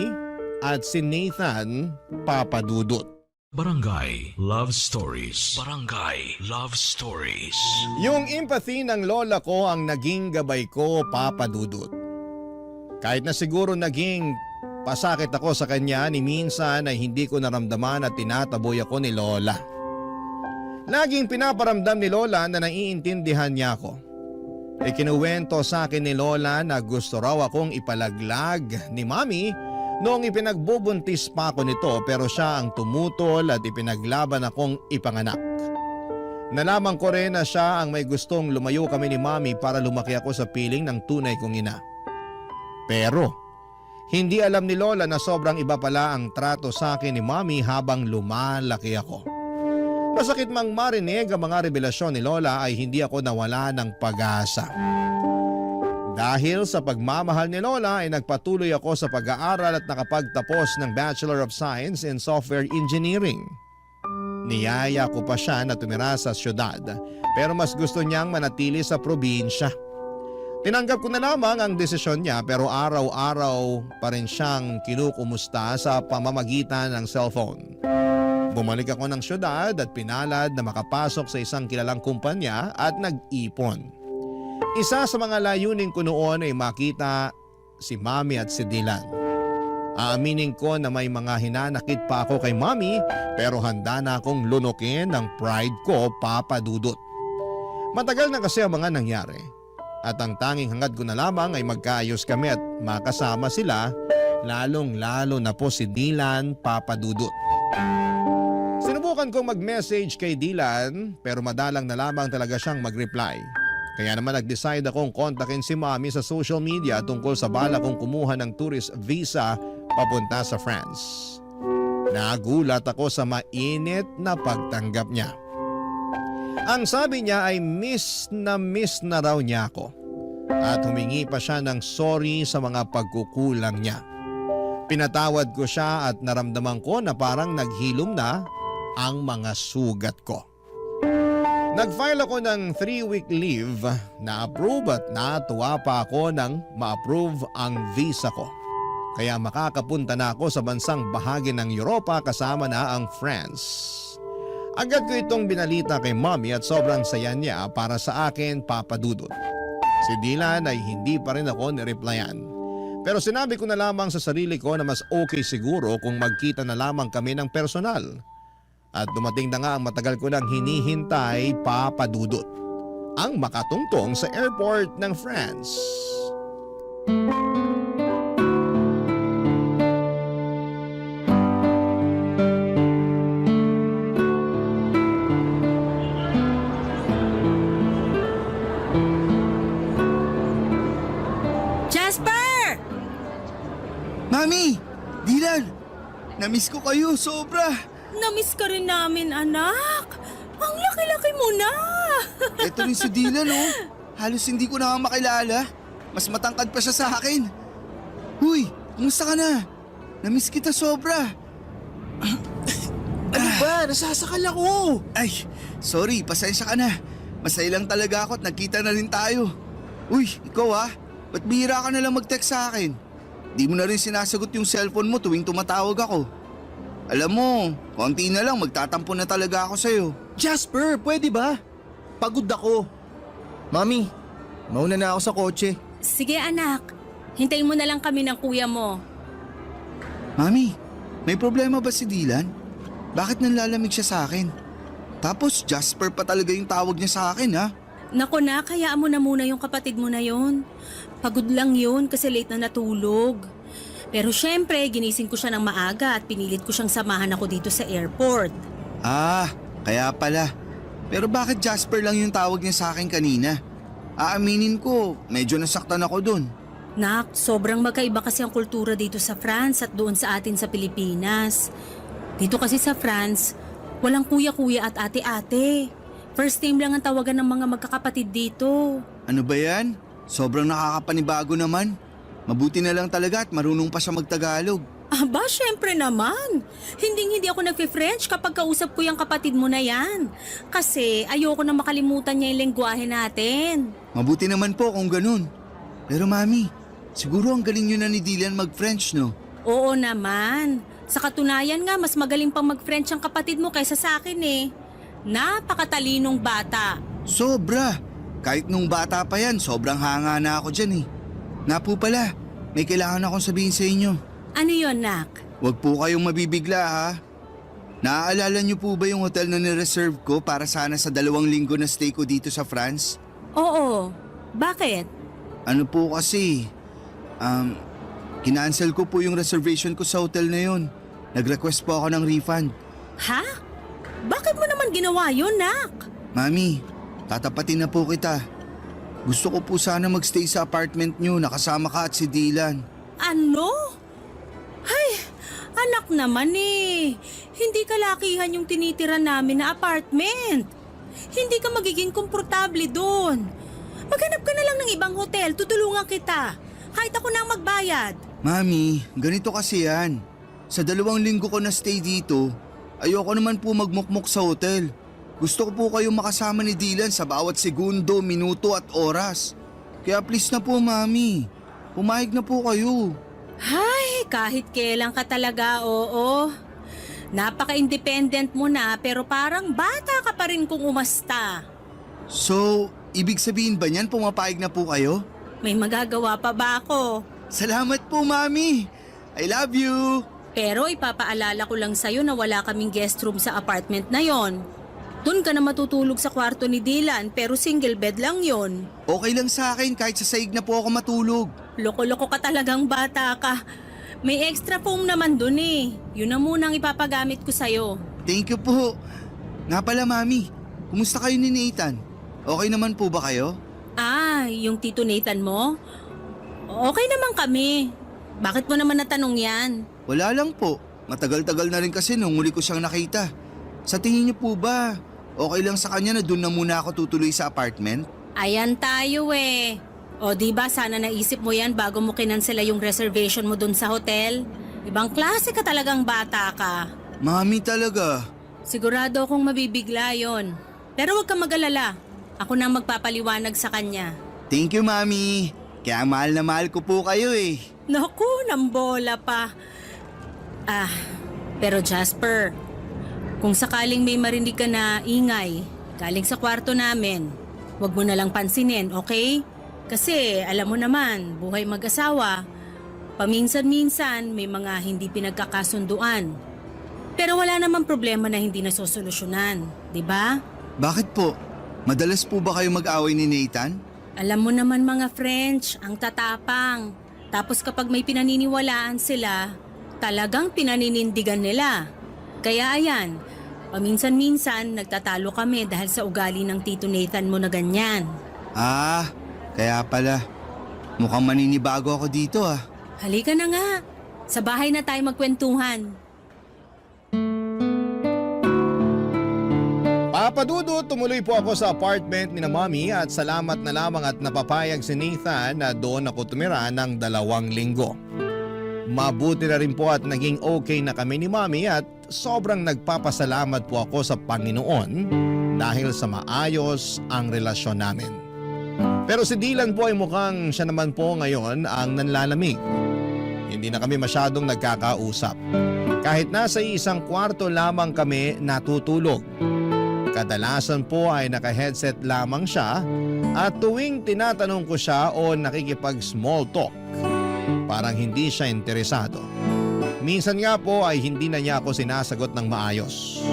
at si Nathan, Papa Dudut. Barangay Love Stories. Barangay Love Stories. Yung empathy ng lola ko ang naging gabay ko, Papa Dudut. Kahit na siguro naging pasakit ako sa kanya ni minsan ay hindi ko naramdaman at tinataboy ako ni Lola. Laging pinaparamdam ni Lola na naiintindihan niya ako. Ikinuwento sa akin ni Lola na gusto raw akong ipalaglag ni Mami noong ipinagbubuntis pa ako nito pero siya ang tumutol at ipinaglaban akong ipanganak. Nalaman ko rin na siya ang may gustong lumayo kami ni Mami para lumaki ako sa piling ng tunay kong ina. Pero hindi alam ni Lola na sobrang iba pala ang trato sa akin ni Mami habang lumalaki ako. Masakit mang marinig ang mga revelasyon ni Lola ay hindi ako nawala ng pag-asa. Dahil sa pagmamahal ni Lola ay nagpatuloy ako sa pag-aaral at nakapagtapos ng Bachelor of Science in Software Engineering. Niyaya ko pa siya na tumira sa syudad pero mas gusto niyang manatili sa probinsya. Tinanggap ko na lamang ang desisyon niya pero araw-araw pa rin siyang kinukumusta sa pamamagitan ng cellphone. Bumalik ako ng syudad at pinalad na makapasok sa isang kilalang kumpanya at nag-ipon. Isa sa mga layunin ko noon ay makita si Mami at si Dylan. Aaminin ko na may mga hinanakit pa ako kay Mami pero handa na akong lunukin ng pride ko, Papa Dudut. Matagal na kasi ang mga nangyari. At ang tanging hangad ko na lamang ay magkaayos kami at makasama sila, lalong-lalo na po si Dylan, Papa Dudut. Sinubukan kong mag-message kay Dylan pero madalang na lamang talaga siyang mag-reply. Kaya naman nag-decide akong kontakin si Mami sa social media tungkol sa bala kong kumuha ng tourist visa papunta sa France. Nagulat ako sa mainit na pagtanggap niya. Ang sabi niya ay miss na raw niya ako at humingi pa siya ng sorry sa mga pagkukulang niya. Pinatawad ko siya at naramdaman ko na parang naghilom na ang mga sugat ko. Nag-file ako ng 3-week leave na approve at natuwa pa ako nang ma-approve ang visa ko. Kaya makakapunta na ako sa bansang bahagi ng Europa kasama na ang France. Agad ko itong binalita kay Mami at sobrang saya niya para sa akin, Papa Dudut. Si Dylan ay hindi pa rin ako nireplyan. Pero sinabi ko na lamang sa sarili ko na mas okay siguro kung magkita na lamang kami ng personal. At dumating na nga ang matagal ko nang hinihintay, Papa Dudut. Ang makatungtong sa airport ng France. Mami! Dylan! Namiss ko kayo, sobra! Namiss ka rin namin, anak. Ang laki-laki mo na. Ito rin si Dylan, oh. Halos hindi ko na makilala. Mas matangkad pa siya sa akin. Huy, kumusta ka na? Namiss kita sobra. Ano ba? Nasasakal ako. Ay, sorry, pasensya ka na. Masaya lang talaga ako at nagkita na rin tayo. Uy, ikaw ba't bihira ka na lang mag-text sa akin? Di mo na rin sinasagot yung cellphone mo tuwing tumatawag ako. Alam mo, konti na lang magtatampo na talaga ako sa'yo. Jasper, pwede ba? Pagod ako. Mami, mauna na ako sa kotse. Sige anak, hintayin mo na lang kami ng kuya mo. Mami, may problema ba si Dylan? Bakit nanlalamig siya sa akin? Tapos Jasper pa talaga yung tawag niya sa akin ha? Naku na, hayaan mo na muna yung kapatid mo na yon. Pagod lang yun kasi late na natulog. Pero syempre, ginising ko siya ng maaga at pinilit ko siyang samahan ako dito sa airport. Ah, kaya pala. Pero bakit Jasper lang yung tawag niya sa akin kanina? Aaminin ko, medyo nasaktan ako dun. Nak, sobrang magkaiba kasi ang kultura dito sa France at doon sa atin sa Pilipinas. Dito kasi sa France, walang kuya-kuya at ate-ate. First name lang ang tawagan ng mga magkakapatid dito. Ano ba yan? Sobrang nakakapanibago naman. Mabuti na lang talaga at marunong pa siya magtagalog. Aba, syempre naman. Hindi ako nagfe-French kapag kausap ko yung kapatid mo na yan. Kasi ayoko na makalimutan niya yung lengguwahe natin. Mabuti naman po kung ganun. Pero mami, siguro ang galing nyo na ni Dylan mag-French, no? Oo naman. Sa katunayan nga, mas magaling pang mag-French ang kapatid mo kaysa sa akin eh. Napakatalinong bata. Sobra. Kahit nung bata pa yan, sobrang hanga na ako dyan eh. Na po pala, may kailangan akong sabihin sa inyo. Ano yon, Nak? Huwag po kayong mabibigla ha. Naaalala niyo po ba yung hotel na nireserve ko para sana sa 2 linggo na stay ko dito sa France? Oo. Bakit? Ano po kasi, kinancel ko po yung reservation ko sa hotel na yon. Nag-request po ako ng refund. Ha? Bakit mo naman ginawa yun, Nak? Mami, tatapatin na po kita. Gusto ko po sana magstay sa apartment niyo, nakasama ka at si Dylan. Ano? Ay, anak naman eh. Hindi kalakihan yung tinitira namin na apartment. Hindi ka magiging komportable doon. Maghanap ka na lang ng ibang hotel, tutulungan kita. Kahit ako na ang magbayad. Mami, ganito kasi yan. Sa 2 linggo ko na stay dito, ayoko naman po magmukmok sa hotel. Gusto ko po kayong makasama ni Dylan sa bawat segundo, minuto at oras. Kaya please na po, Mami. Pumayag na po kayo. Ay, kahit kailan ka talaga, oo. Napaka-independent mo na pero parang bata ka pa rin kung umasta. So, ibig sabihin ba niyan pumapayag na po kayo? May magagawa pa ba ako? Salamat po, Mami. I love you. Pero ipapaalala ko lang sa'yo na wala kaming guest room sa apartment na yon. Doon ka na matutulog sa kwarto ni Dylan pero single bed lang yon. Okay lang sa akin kahit sa saig na po ako matulog. Loko-loko ka talagang bata ka. May extra foam naman dun eh. Yun na munang ipapagamit ko sa'yo. Thank you po. Nga pala, Mami, kumusta kayo ni Nathan? Okay naman po ba kayo? Ah, yung Tito Nathan mo? Okay naman kami. Bakit mo naman natanong yan? Wala lang po. Matagal-tagal na rin kasi nung muli ko siyang nakita. Sa tingin niyo po ba, okay lang sa kanya na doon na muna ako tutuloy sa apartment? Ayan tayo eh. O diba sana naisip mo yan bago mo kinansela yung reservation mo doon sa hotel? Ibang klase ka talagang bata ka. Mami talaga. Sigurado akong mabibigla yon. Pero huwag kang mag-alala. Ako na magpapaliwanag sa kanya. Thank you, Mami. Kaya mahal na mahal ko po kayo eh. Naku, nambola pa. Ah, pero Jasper, kung sakaling may marinig ka na ingay galing sa kwarto namin, huwag mo na lang pansinin, okay? Kasi alam mo naman, buhay mag-asawa, paminsan-minsan may mga hindi pinagkakasunduan. Pero wala namang problema na hindi nasosolusyonan, di ba? Bakit po? Madalas po ba kayo mag-away ni Nathan? Alam mo naman mga French, ang tatapang. Tapos kapag may pinaniniwalaan sila, talagang pinaninindigan nila. Kaya ayan, paminsan-minsan nagtatalo kami dahil sa ugali ng Tito Nathan mo na ganyan. Ah, kaya pala. Mukhang maninibago ako dito ah. Halika na nga, sa bahay na tayo magkwentuhan. Papadudot, tumuloy po ako sa apartment ni na Mami at salamat na lamang at napapayag si Nathan na doon ako tumira ng 2 linggo. Mabuti na rin po at naging okay na kami ni Mami at sobrang nagpapasalamat po ako sa Panginoon dahil sa maayos ang relasyon namin. Pero si Dylan po ay mukhang siya naman po ngayon ang nanlalamig. Hindi na kami masyadong nagkakausap. Kahit nasa isang kwarto lamang kami natutulog. Kadalasan po ay naka-headset lamang siya at tuwing tinatanong ko siya o nakikipag-small talk, parang hindi siya interesado. Minsan nga po ay hindi na niya ako sinasagot ng maayos.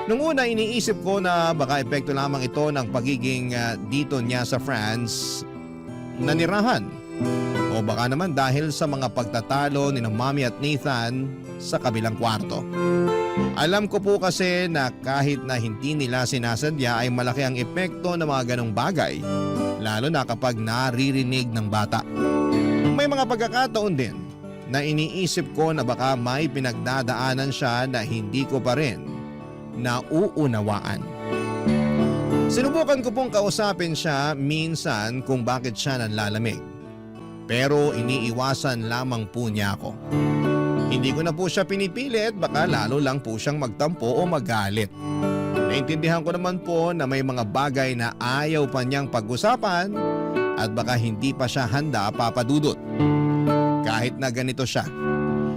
Nung una iniisip ko na baka epekto lamang ito ng pagiging dito niya sa France nanirahan. O baka naman dahil sa mga pagtatalo ni Mami at Nathan sa kabilang kwarto. Alam ko po kasi na kahit na hindi nila sinasadya ay malaki ang epekto ng mga ganong bagay, lalo na kapag naririnig ng bata. May mga pagkakataon din na iniisip ko na baka may pinagdadaanan siya na hindi ko pa rin nauunawaan. Sinubukan ko pong kausapin siya minsan kung bakit siya nanlalamig. Pero iniiwasan lamang po niya ako. Hindi ko na po siya pinipilit, baka lalo lang po siyang magtampo o magalit. Naintindihan ko naman po na may mga bagay na ayaw pa niyang pag-usapan at baka hindi pa siya handa papadudot. Kahit na ganito siya,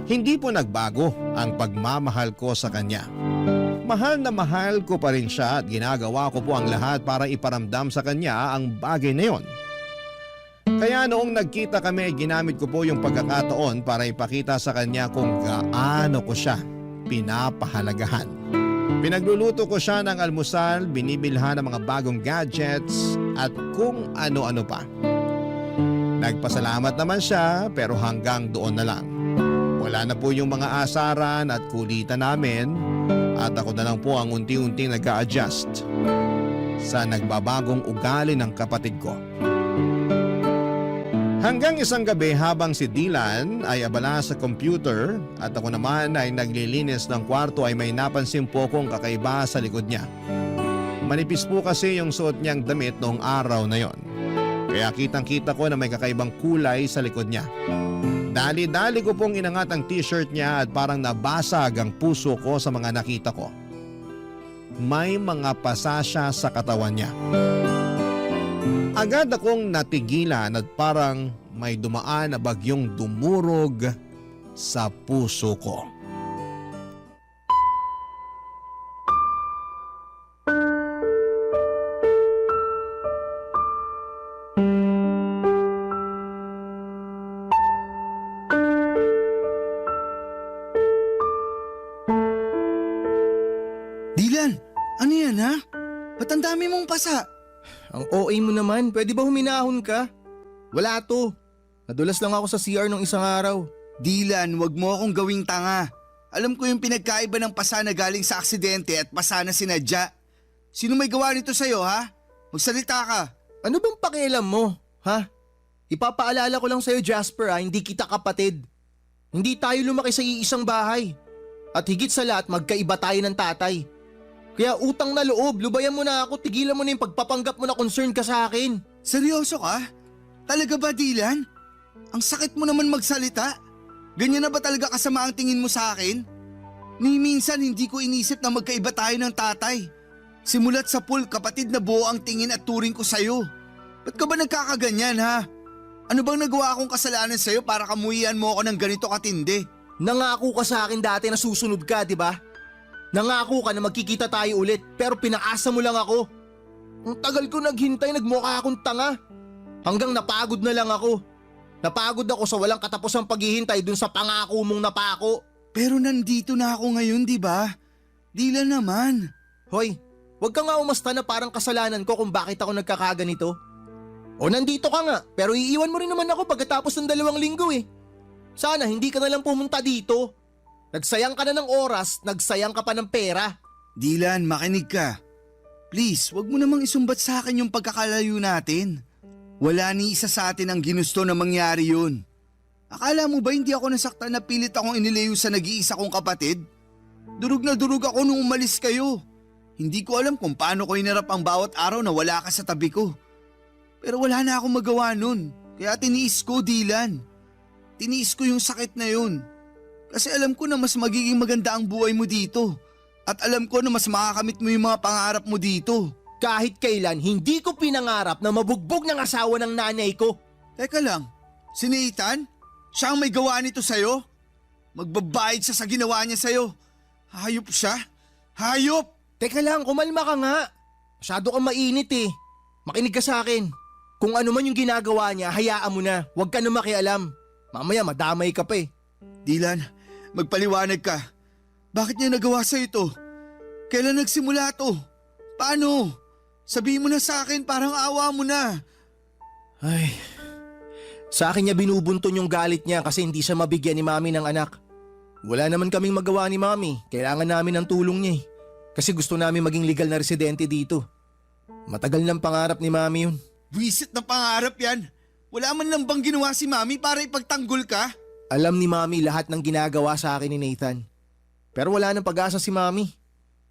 hindi po nagbago ang pagmamahal ko sa kanya. Mahal na mahal ko pa rin siya at ginagawa ko po ang lahat para iparamdam sa kanya ang bagay na yon. Kaya noong nagkita kami, ginamit ko po yung pagkakataon para ipakita sa kanya kung gaano ko siya pinapahalagahan. Pinagluluto ko siya ng almusal, binibilhan ng mga bagong gadgets at kung ano-ano pa. Nagpasalamat naman siya pero hanggang doon na lang. Wala na po yung mga asaran at kulitan namin at ako na lang po ang unti-unting nag-a-adjust sa nagbabagong ugali ng kapatid ko. Hanggang isang gabi habang si Dylan ay abala sa computer at ako naman ay naglilinis ng kwarto ay may napansin po kong kakaiba sa likod niya. Manipis po kasi yung suot niyang damit noong araw na yon. Kaya kitang-kita ko na may kakaibang kulay sa likod niya. Dali-dali ko pong inangat ang t-shirt niya at parang nabasag ang puso ko sa mga nakita ko. May mga pasa siya sa katawan niya. Agad akong natigilan at parang may dumaan na bagyong dumurog sa puso ko. Dylan, ano yan ha? Ba't ang dami mong pasa? Ang OA mo naman, pwede ba huminahon ka? Wala to. Nadulas lang ako sa CR nung isang araw. Dylan, wag mo akong gawing tanga. Alam ko yung pinagkaiba ng pasa na galing sa aksidente at pasa na sinadya. Sino may gawa nito sa'yo ha? Magsalita ka. Ano bang pakialam mo, ha? Ipapaalala ko lang sa'yo, Jasper, hindi kita kapatid. Hindi tayo lumaki sa iisang bahay. At higit sa lahat, magkaiba tayo ng tatay. Kaya utang na loob, lubayan mo na ako, tigilan mo na yung pagpapanggap mo na concern ka sa akin. Seryoso ka? Talaga ba, Dylan? Ang sakit mo naman magsalita. Ganyan na ba talaga kasama ang tingin mo sa akin? Ni minsan hindi ko inisip na magkaiba tayo ng tatay. Simulat sa pool, kapatid na buo ang tingin at turing ko sa'yo. Ba't ka ba nagkakaganyan ha? Ano bang nagawa akong kasalanan sa'yo para kamuhian mo ako ng ganito katindi? Nangako ka sa akin dati na susunod ka, di ba? Nangako ka na magkikita tayo ulit pero pinaasa mo lang ako. Ang tagal ko naghintay, nagmukha akong tanga. Hanggang napagod na lang ako. Napagod ako sa walang katapusang paghihintay dun sa pangako mong napako. Pero nandito na ako ngayon, di ba? Dylan naman. Hoy, wag ka nga umasta na parang kasalanan ko kung bakit ako nagkakaganito. O nandito ka nga, pero iiwan mo rin naman ako pagkatapos ng 2 linggo eh. Sana hindi ka na lang pumunta dito. Nagsayang ka na ng oras, nagsayang ka pa ng pera. Dylan, makinig ka. Please, wag mo namang isumbat sa akin yung pagkakalayo natin. Wala ni isa sa atin ang ginusto na mangyari yun. Akala mo ba hindi ako nasaktan na pilit akong inilayo sa nag-iisa kong kapatid? Durog na durog ako nung umalis kayo. Hindi ko alam kung paano ko hinarap ang bawat araw na wala ka sa tabi ko. Pero wala na akong magawa nun, kaya tiniis ko, Dylan. tiniis ko yung sakit na yun. Kasi alam ko na mas magiging maganda ang buhay mo dito. At alam ko na mas makakamit mo yung mga pangarap mo dito. Kahit kailan, hindi ko pinangarap na mabugbog ng asawa ng nanay ko. Teka lang, si Nathan? Siya ang may gawa nito sa'yo? Magbabayad siya sa ginawa niya sa'yo. Hayop siya? Hayop! Teka lang, kumalma ka nga. Masyado kang mainit eh. Makinig ka sa akin. Kung ano man yung ginagawa niya, hayaan mo na. Huwag ka na makialam. Mamaya madamay ka pa eh. Dylan, magpaliwanag ka. Bakit niya nagawa sa'yo ito? Kailan nagsimula to? Paano? Sabihin mo na sa akin, parang awa mo na. Ay, sa akin niya binubunton yung galit niya kasi hindi siya mabigyan ni Mami ng anak. Wala naman kaming magawa ni Mami. Kailangan namin ng tulong niya eh. Kasi gusto namin maging legal na residente dito. Matagal ng pangarap ni Mami yun. Wisit na pangarap yan. Wala man lang bang ginawa si Mami para ipagtanggol ka? Alam ni Mami lahat ng ginagawa sa akin ni Nathan. Pero wala nang pag-asa si Mami.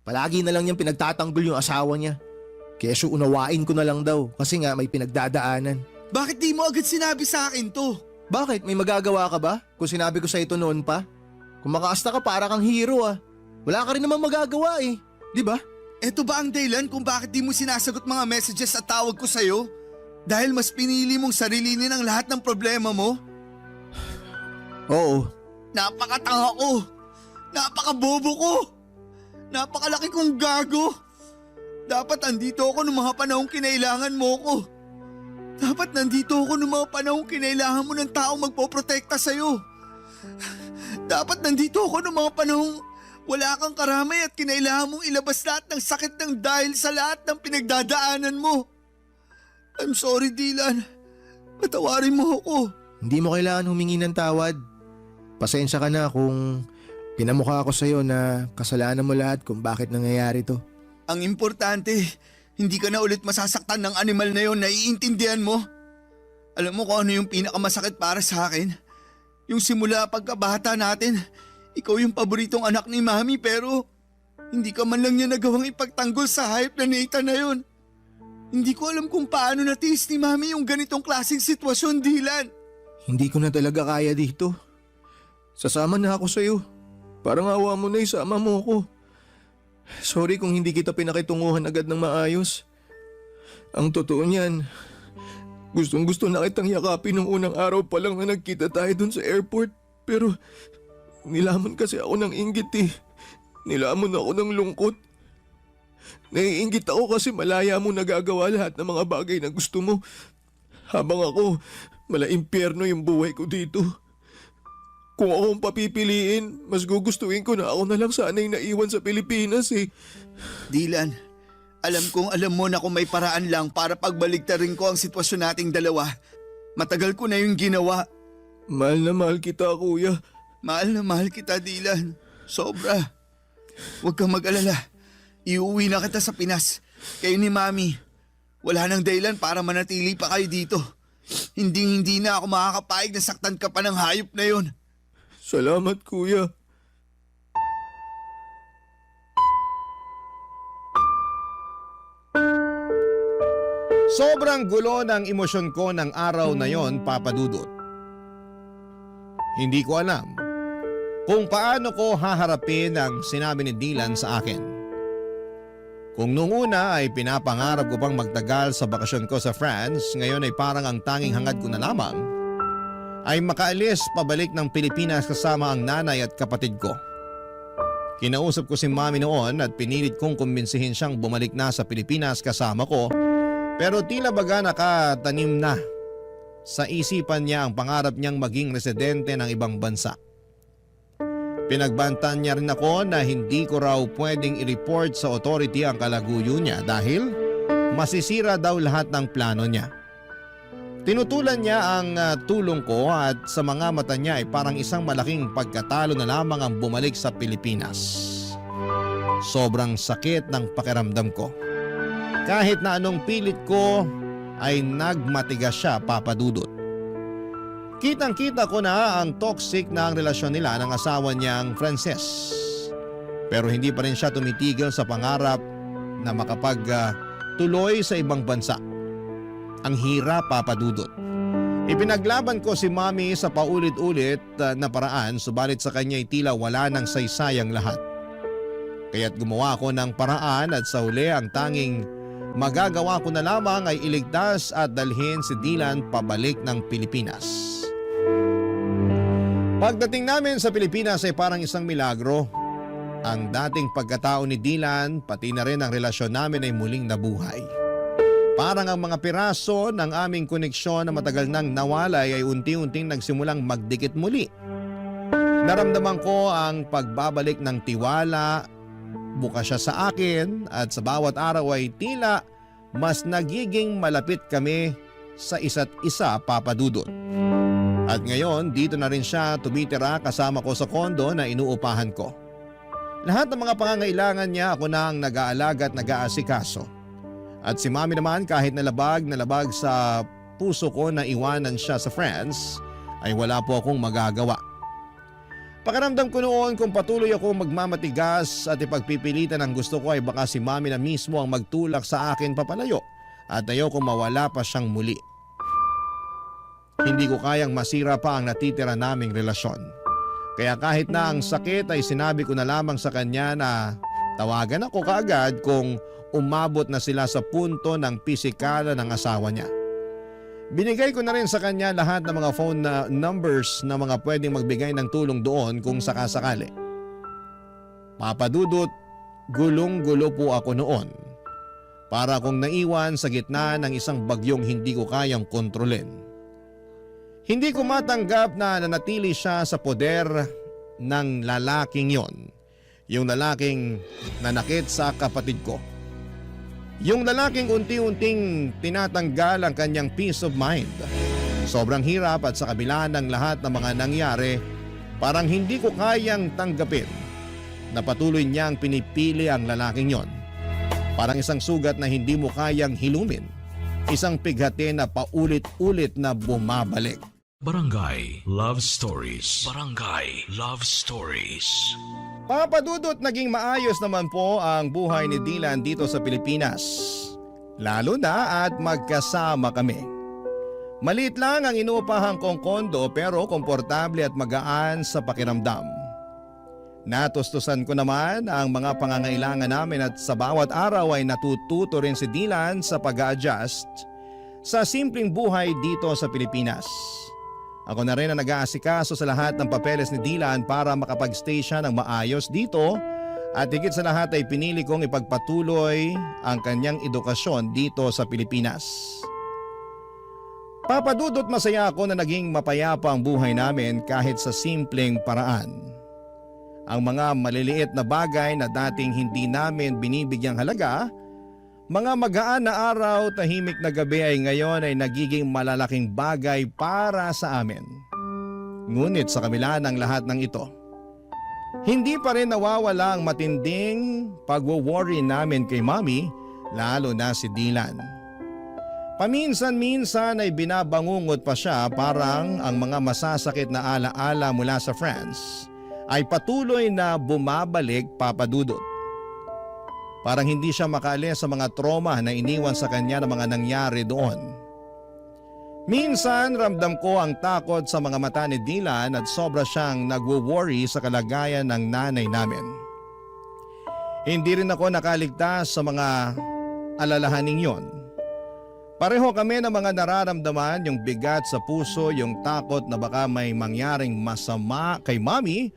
Palagi na lang niyang pinagtatanggol yung asawa niya. Kesyo unawain ko na lang daw kasi nga may pinagdadaanan. Bakit di mo agad sinabi sa akin to? Bakit? May magagawa ka ba? Kung sinabi ko sa ito noon pa? Kung makaasta ka para kang hero ah. Wala ka rin naman magagawa eh. Di ba? Eto ba ang dahilan kung bakit di mo sinasagot mga messages at tawag ko sa'yo? Dahil mas pinili mong sarilinin ang lahat ng problema mo? Oo. Napakatanga ko. Napakabobo ko. Napakalaki kong gago. Dapat andito ako noong mga panahong kinailangan mo ko. Dapat nandito ako noong mga panahong kinailangan mo ng taong magpoprotekta sa'yo. Dapat nandito ako noong mga panahong wala kang karamay at kinailangan mong ilabas lahat ng sakit ng dahil sa lahat ng pinagdadaanan mo. I'm sorry, Dylan. Patawarin mo ako. Hindi mo kailangan humingi ng tawad. Pasensya ka na kung pinamukha ako sa'yo na kasalanan mo lahat kung bakit nangyayari to. Ang importante, hindi ka na ulit masasaktan ng animal na yon, naiintindihan mo? Alam mo kung ano yung pinakamasakit para sa akin? Yung simula pagkabata natin, ikaw yung paboritong anak ni Mami pero hindi ka man lang niya nagawang ipagtanggol sa hype na Nathan na yon. Hindi ko alam kung paano natiis ni Mami yung ganitong klaseng sitwasyon, Dylan. Hindi ko na talaga kaya dito. Sasama na ako sa'yo. Parang awa mo na isama mo ako. Sorry kung hindi kita pinakitunguhan agad ng maayos. Ang totoo niyan, gustong gusto na kitang yakapin nung unang araw pa lang na nagkita tayo dun sa airport. Pero nilamon kasi ako ng inggit eh. Nilamon ako ng lungkot. Naiinggit ako kasi malaya mo nagagawa lahat ng mga bagay na gusto mo. Habang ako, mala-impyerno yung buhay ko dito. Kung akong papipiliin, mas gugustuhin ko na ako na lang sana'y naiwan sa Pilipinas eh. Dylan, alam kong alam mo na kung may paraan lang para pagbaligtarin ko ang sitwasyon nating dalawa. Matagal ko na yung ginawa. Mahal na mahal kita, kuya. Mahal na mahal kita, Dylan. Sobra. Huwag kang mag-alala. Iuwi na kita sa Pinas. Kayo ni Mami. Wala nang dahilan para manatili pa kayo dito. Hindi na ako makakapayag na saktan ka pa ng hayop na yon. Salamat, kuya. Sobrang gulo ng emosyon ko ng araw na yon, Papa Dudut. Hindi ko alam kung paano ko haharapin ang sinabi ni Dylan sa akin. Kung nung una ay pinapangarap ko pang magtagal sa bakasyon ko sa France, ngayon ay parang ang tanging hangad ko na lamang ay makaalis pabalik ng Pilipinas kasama ang nanay at kapatid ko. Kinausap ko si Mami noon at pinilit kong kumbinsihin siyang bumalik na sa Pilipinas kasama ko, pero tila baga nakatanim na sa isipan niya ang pangarap niyang maging residente ng ibang bansa. Pinagbantan niya rin ako na hindi ko raw pwedeng i-report sa authority ang kalaguyo niya dahil masisira daw lahat ng plano niya. Tinutulan niya ang tulong ko at sa mga mata niya ay parang isang malaking pagkatalo na lamang ang bumalik sa Pilipinas. Sobrang sakit ng pakiramdam ko. Kahit na anong pilit ko ay nagmatigas siya, Papa Dudut. Kitang-kita ko na ang toxic na ang relasyon nila ng asawa niyang Frances. Pero hindi pa rin siya tumitigil sa pangarap na makapagtuloy sa ibang bansa. Ang hirap, Papa Dudut. Ipinaglaban ko si Mami sa paulit-ulit na paraan, subalit sa kanya tila wala nang saysayang lahat. Kaya't gumawa ako ng paraan at sa huli ang tanging magagawa ko na lamang ay iligtas at dalhin si Dylan pabalik ng Pilipinas. Pagdating namin sa Pilipinas ay parang isang milagro. Ang dating pagkatao ni Dylan, pati na rin ang relasyon namin ay muling nabuhay. Parang ang mga piraso ng aming koneksyon na matagal nang nawalay ay unti-unting nagsimulang magdikit muli. Naramdaman ko ang pagbabalik ng tiwala, bukas siya sa akin at sa bawat araw ay tila mas nagiging malapit kami sa isa't isa, Papa Dudut. At ngayon dito na rin siya tumitira kasama ko sa kondo na inuupahan ko. Lahat ng mga pangangailangan niya ako na ang nag-aalaga at nag-aasikaso. At si Mami naman kahit nalabag sa puso ko na iwanan siya sa friends ay wala po akong magagawa. Pakiramdam ko noon kung patuloy akong magmamatigas at ipagpipilitan ang gusto ko ay baka si Mami na mismo ang magtulak sa akin papalayo at ayokong mawala pa siyang muli. Hindi ko kayang masira pa ang natitira naming relasyon. Kaya kahit na ang sakit ay sinabi ko na lamang sa kanya na tawagan ako kaagad kung umabot na sila sa punto ng pisikala ng asawa niya. Binigay ko na rin sa kanya lahat ng mga phone numbers na mga pwedeng magbigay ng tulong doon kung sakasakali. Papa Dudut, gulong-gulo po ako noon. Para akong naiwan sa gitna ng isang bagyong hindi ko kayang kontrolin. Hindi ko matanggap na nanatili siya sa poder ng lalaking yon. Yung lalaking nanakit sa kapatid ko. Yung lalaking unti-unting tinatanggal ang kanyang peace of mind. Sobrang hirap at sa kabila ng lahat ng mga nangyari, parang hindi ko kayang tanggapin na patuloy niyang pinipili ang lalaking yon. Parang isang sugat na hindi mo kayang hilumin. Isang pighati na paulit-ulit na bumabalik. Barangay Love Stories. Barangay Love Stories. Papa Dudut, naging maayos naman po ang buhay ni Dylan dito sa Pilipinas. Lalo na at magkasama kami. Maliit lang ang inuupahan kong kondo pero komportable at magaan sa pakiramdam. Natustusan ko naman ang mga pangangailangan namin at sa bawat araw ay natututo rin si Dylan sa pag-a-adjust sa simpleng buhay dito sa Pilipinas. Ako na rin ang nag-aasikaso sa lahat ng papeles ni Dylan para makapag-stay siya ng maayos dito at higit sa lahat ay pinili kong ipagpatuloy ang kanyang edukasyon dito sa Pilipinas. Papa Dudut, masaya ako na naging mapayapa ang buhay namin kahit sa simpleng paraan. Ang mga maliliit na bagay na dating hindi namin binibigyang halaga, mga magaan na araw, tahimik na gabi ay ngayon ay nagiging malalaking bagay para sa amin. Ngunit sa kabila ng lahat ng ito, hindi pa rin nawawala ang matinding pagwo-worry namin kay Mami, lalo na si Dylan. Paminsan-minsan ay binabangungot pa siya parang ang mga masasakit na alaala mula sa friends ay patuloy na bumabalik, Papa Dudut. Parang hindi siya makaalis sa mga trauma na iniwan sa kanya ng mga nangyari doon. Minsan ramdam ko ang takot sa mga mata ni Dylan at sobra siyang nagwo-worry sa kalagayan ng nanay namin. Hindi rin ako nakaligtas sa mga alalahaning yon. Pareho kami ng mga nararamdaman, yung bigat sa puso, yung takot na baka may mangyaring masama kay Mami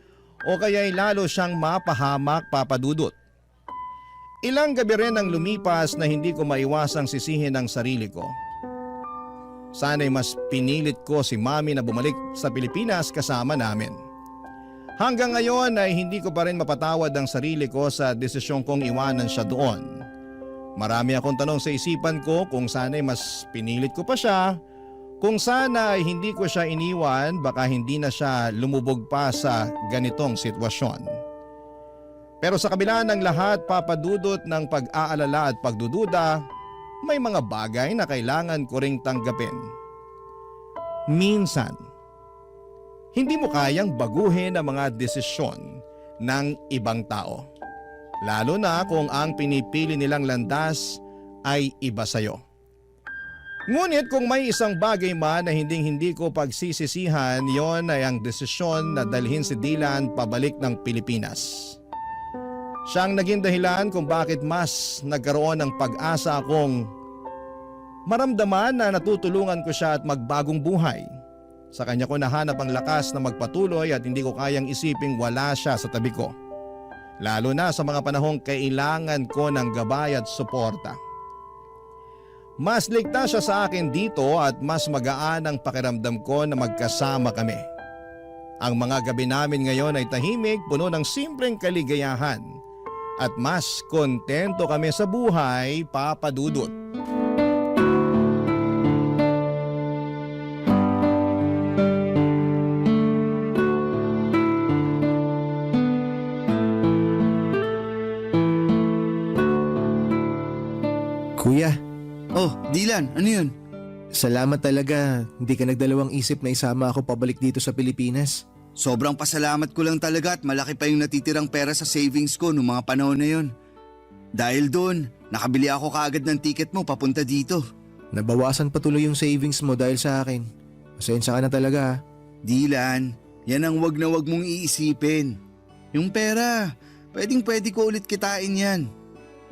o kaya'y lalo siyang mapahamak, Papa Dudut. Ilang gabi rin ang lumipas na hindi ko maiwasang sisihin ang sarili ko. Sana'y mas pinilit ko si Mami na bumalik sa Pilipinas kasama namin. Hanggang ngayon ay hindi ko pa rin mapatawad ang sarili ko sa desisyon kong iwanan siya doon. Marami akong tanong sa isipan ko kung sana'y mas pinilit ko pa siya, kung sana ay hindi ko siya iniwan baka hindi na siya lumubog pa sa ganitong sitwasyon. Pero sa kabila ng lahat, Papa Dudut, ng pag-aalala at pagdududa, may mga bagay na kailangan ko ring tanggapin. Minsan, hindi mo kayang baguhin ang mga desisyon ng ibang tao. Lalo na kung ang pinipili nilang landas ay iba sa'yo. Ngunit kung may isang bagay man na hindi ko pagsisisihan, yon ay ang desisyon na dalhin si Dylan pabalik ng Pilipinas. Siyang naging dahilan kung bakit mas nagkaroon ng pag-asa akong maramdaman na natutulungan ko siya at magbagong buhay. Sa kanya ko nahanap ang lakas na magpatuloy at hindi ko kayang isiping wala siya sa tabi ko. Lalo na sa mga panahong kailangan ko ng gabay at suporta. Mas ligtas siya sa akin dito at mas magaan ang pakiramdam ko na magkasama kami. Ang mga gabi namin ngayon ay tahimik, puno ng simpleng kaligayahan. At mas kontento kami sa buhay, Papa Dudut. Kuya, Oh, Dylan, ano yun? salamat talaga. Hindi ka nagdalawang isip na isama ako pabalik dito sa Pilipinas. Sobrang pasalamat ko lang talaga at malaki pa yung natitirang pera sa savings ko noong mga panahon na yun. Dahil doon, nakabili ako kaagad ng ticket mo papunta dito. Nabawasan patuloy yung savings mo dahil sa akin. Pasensya ka na talaga. Dylan, yan ang wag na wag mong iisipin. Yung pera, pwede ko ulit kitain yan.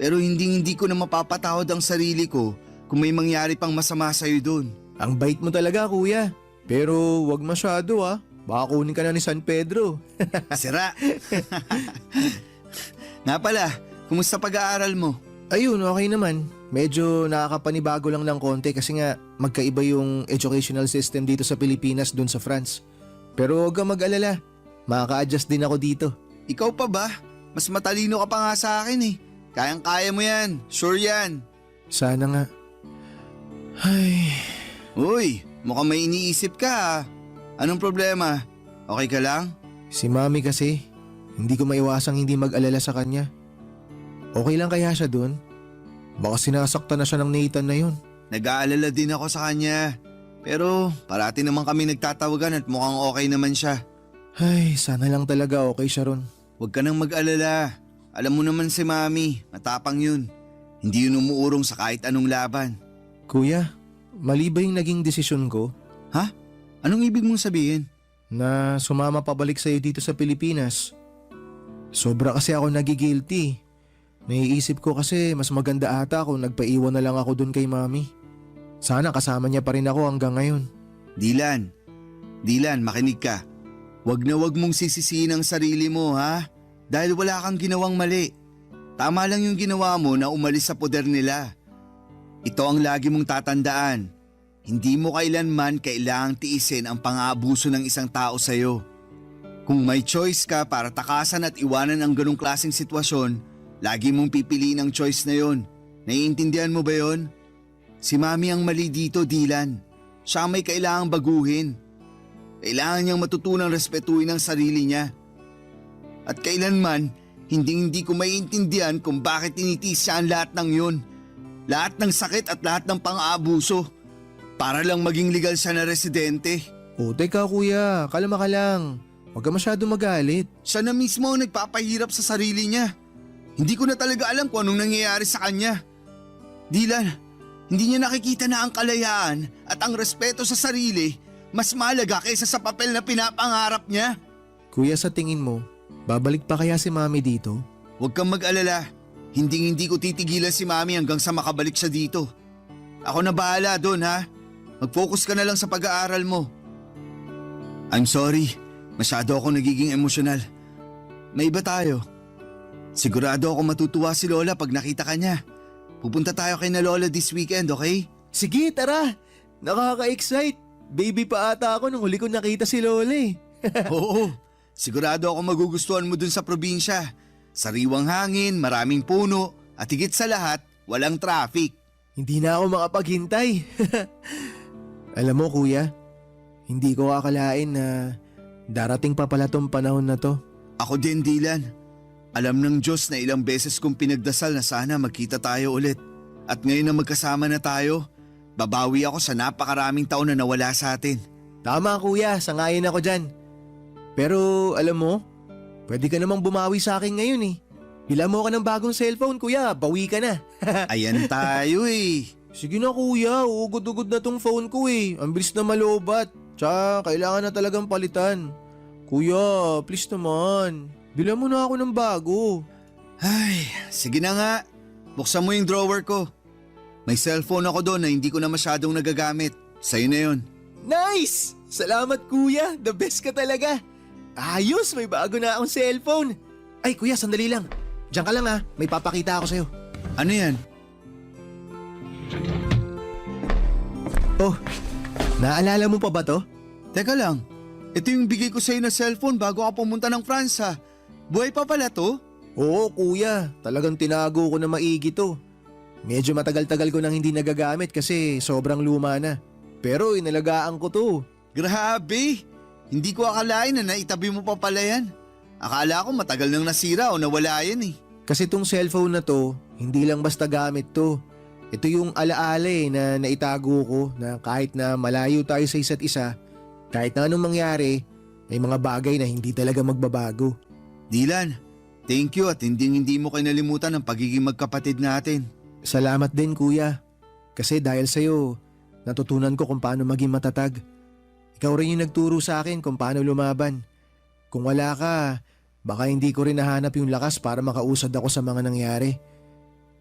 Pero hindi ko na mapapatawad ang sarili ko kung may mangyari pang masama sa'yo doon. Ang bait mo talaga, kuya. Pero wag masyado ah. Baka kunin ka na ni San Pedro. Sira. Nga pala, kumusta pag-aaral mo? Ayun, okay naman. Medyo nakakapanibago lang ng konti kasi nga magkaiba yung educational system dito sa Pilipinas dun sa France. Pero huwag kang mag-alala. Makaka-adjust din ako dito. Ikaw pa ba? Mas matalino ka pa nga sa akin eh. Kayang-kaya mo yan. Sure yan. Sana nga. Ay. Uy, mukhang may iniisip ka ah. Anong problema? Okay ka lang? Si Mami kasi, hindi ko maiwasang hindi mag-alala sa kanya. Okay lang kaya siya dun? Baka sinasaktan na siya ng Nathan na yun. Nag-aalala din ako sa kanya. Pero parati naman kami nagtatawagan at mukhang okay naman siya. Ay, sana lang talaga okay siya ron. Huwag ka nang mag-alala. Alam mo naman si Mami, matapang yun. Hindi yun umuurong sa kahit anong laban. Kuya, mali ba yung naging desisyon ko? Ha? Anong ibig mong sabihin? Na sumama pabalik sa'yo dito sa Pilipinas. Sobra kasi ako nagigilty. Naiisip ko kasi mas maganda ata kung nagpaiwan na lang ako dun kay Mami. Sana kasama niya pa rin ako hanggang ngayon. Dylan, makinig ka. Wag na wag mong sisisihin ang sarili mo ha? Dahil wala kang ginawang mali. Tama lang yung ginawa mo na umalis sa poder nila. Ito ang lagi mong tatandaan. Hindi mo kailanman kailangang tiisin ang pang-aabuso ng isang tao sa'yo. Kung may choice ka para takasan at iwanan ang ganong klaseng sitwasyon, lagi mong pipiliin ang choice na yon. Naiintindihan mo ba yon? Si Mami ang mali dito, Dylan. Siya ang may kailangang baguhin. Kailangan niyang matutunang respetuhin ang sarili niya. At kailanman, hindi ko maiintindihan kung bakit tinitiis siya ang lahat ng yun. Lahat ng sakit at lahat ng pang-aabuso. Para lang maging legal siya na residente. O teka kuya, kalma ka lang. Huwag ka masyado magalit. Siya na mismo ang nagpapahirap sa sarili niya. Hindi ko na talaga alam kung anong nangyayari sa kanya. Dylan, hindi niya nakikita na ang kalayaan at ang respeto sa sarili mas mahalaga kaysa sa papel na pinapangarap niya. Kuya, sa tingin mo, babalik pa kaya si Mami dito? Huwag kang mag-alala. Hindi ko titigilan si Mami hanggang sa makabalik siya dito. Ako na bahala doon ha. Mag-focus ka na lang sa pag-aaral mo. I'm sorry. Masyado ako nagiging emosyonal. May iba tayo. Sigurado ako matutuwa si Lola pag nakita ka niya. Pupunta tayo kay na Lola this weekend, okay? Sige, tara. Nakaka-excite. Baby pa ata ako nung huli ko nakita si Lola eh. Oo. Sigurado ako magugustuhan mo dun sa probinsya. Sariwang hangin, maraming puno, at higit sa lahat, walang traffic. Hindi na ako makapaghintay. Alam mo kuya, hindi ko akalain na darating pa pala tong panahon na to. Ako din, Dylan. Alam ng Diyos na ilang beses kong pinagdasal na sana magkita tayo ulit. At ngayon na magkasama na tayo, babawi ako sa napakaraming taon na nawala sa atin. Tama kuya, sangayon ako dyan. Pero alam mo, pwede ka namang bumawi sa akin ngayon eh. Bila mo ka ng bagong cellphone kuya, bawi ka na. Ayan tayo eh. Sige na kuya, ugod-ugod na tong phone ko eh. Ang bilis na malobat. Tsaka kailangan na talagang palitan. Kuya, please naman. Bilan mo na ako ng bago. Ay, sige na nga. Buksan mo yung drawer ko. May cellphone ako doon na hindi ko na masyadong nagagamit. Sa'yo na yun. Nice! Salamat kuya, the best ka talaga. Ayos, may bago na akong cellphone. Ay kuya, sandali lang. Diyan ka lang ha, may papakita ako sa'yo. Ano yan? Oh, naalala mo pa ba to? Teka lang, ito yung bigay ko sa'yo na cellphone bago ka pumunta ng France ha. Buhay pa pala to? Oo kuya, talagang tinago ko na maigi to. Medyo matagal-tagal ko nang hindi nagagamit kasi sobrang luma na. Pero inalagaan ko to. Grabe! Hindi ko akalain na naitabi mo pa pala yan. Akala ko matagal nang nasira o nawala yan eh. Kasi tong cellphone na to, hindi lang basta gamit to. Ito yung alaala na naitago ko na kahit na malayo tayo sa isa't isa, kahit na anong mangyari, may mga bagay na hindi talaga magbabago. Dylan, thank you at hindi mo kinalimutan ang pagiging magkapatid natin. Salamat din kuya. Kasi dahil sa'yo, natutunan ko kung paano maging matatag. Ikaw rin yung nagturo sa akin kung paano lumaban. Kung wala ka, baka hindi ko rin nahanap yung lakas para makausad ako sa mga nangyari.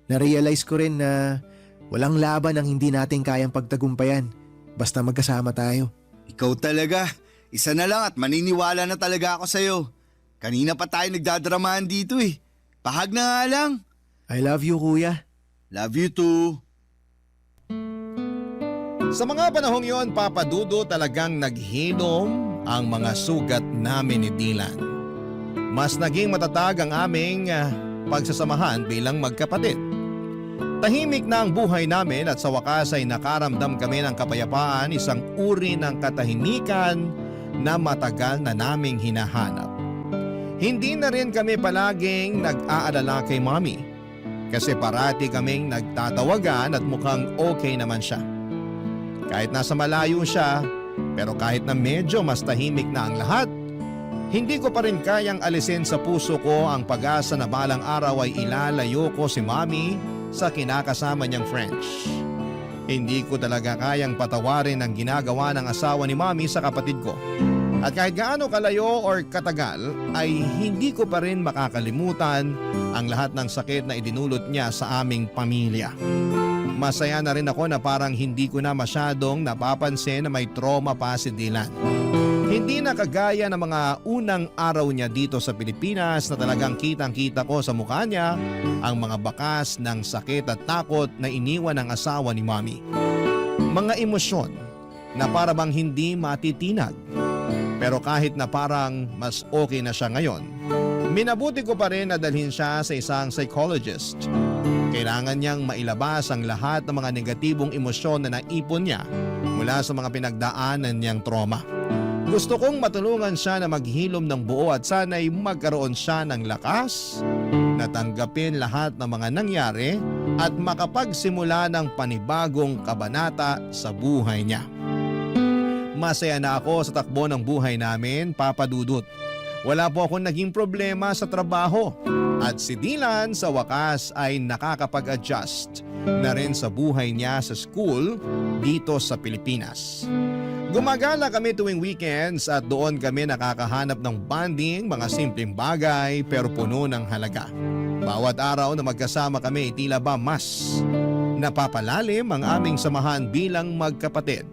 Na-realize ko rin na walang laban ang hindi natin kayang pagtagumpayan basta magkasama tayo. Ikaw talaga. Isa na lang at maniniwala na talaga ako sa'yo. Kanina pa tayo nagdadramahan dito eh. Pahag na nga lang. I love you kuya. Love you too. Sa mga panahong yon, Papa Dudo, talagang naghilom ang mga sugat namin ni Dylan. Mas naging matatag ang aming pagsasamahan bilang magkapatid. Tahimik na ang buhay namin at sa wakas ay nakaramdam kami ng kapayapaan, isang uri ng katahimikan na matagal na naming hinahanap. Hindi na rin kami palaging nag-aalala kay Mommy kasi parati kaming nagtatawagan at mukhang okay naman siya. Kahit nasa malayo siya, pero kahit na medyo mas tahimik na ang lahat, hindi ko pa rin kayang alisin sa puso ko ang pag-asa na balang araw ay ilalayo ko si Mommy sa kinakasama niyang French. Hindi ko talaga kayang patawarin ang ginagawa ng asawa ni Mommy sa kapatid ko. At kahit gaano kalayo or katagal ay hindi ko pa rin makakalimutan ang lahat ng sakit na idinulot niya sa aming pamilya. Masaya na rin ako na parang hindi ko na masyadong napapansin na may trauma pa si Dylan. Hindi na kagaya ng mga unang araw niya dito sa Pilipinas na talagang kitang-kita ko sa mukha niya ang mga bakas ng sakit at takot na iniwan ng asawa ni Mommy. Mga emosyon na parang hindi matitinag. Pero kahit na parang mas okay na siya ngayon, minabuti ko pa rin na dalhin siya sa isang psychologist. Kailangan niyang mailabas ang lahat ng mga negatibong emosyon na naipon niya mula sa mga pinagdaanan niyang trauma. Gusto kong matulungan siya na maghilom ng buo at sana'y magkaroon siya ng lakas na tanggapin lahat ng mga nangyari at makapagsimula ng panibagong kabanata sa buhay niya. Masaya na ako sa takbo ng buhay namin, Papa Dudut. Wala po akong naging problema sa trabaho at si Dylan sa wakas ay nakakapag-adjust na rin sa buhay niya sa school dito sa Pilipinas. Gumagala kami tuwing weekends at doon kami nakakahanap ng bonding, mga simpleng bagay pero puno ng halaga. Bawat araw na magkasama kami tila ba mas napapalalim ang aming samahan bilang magkapatid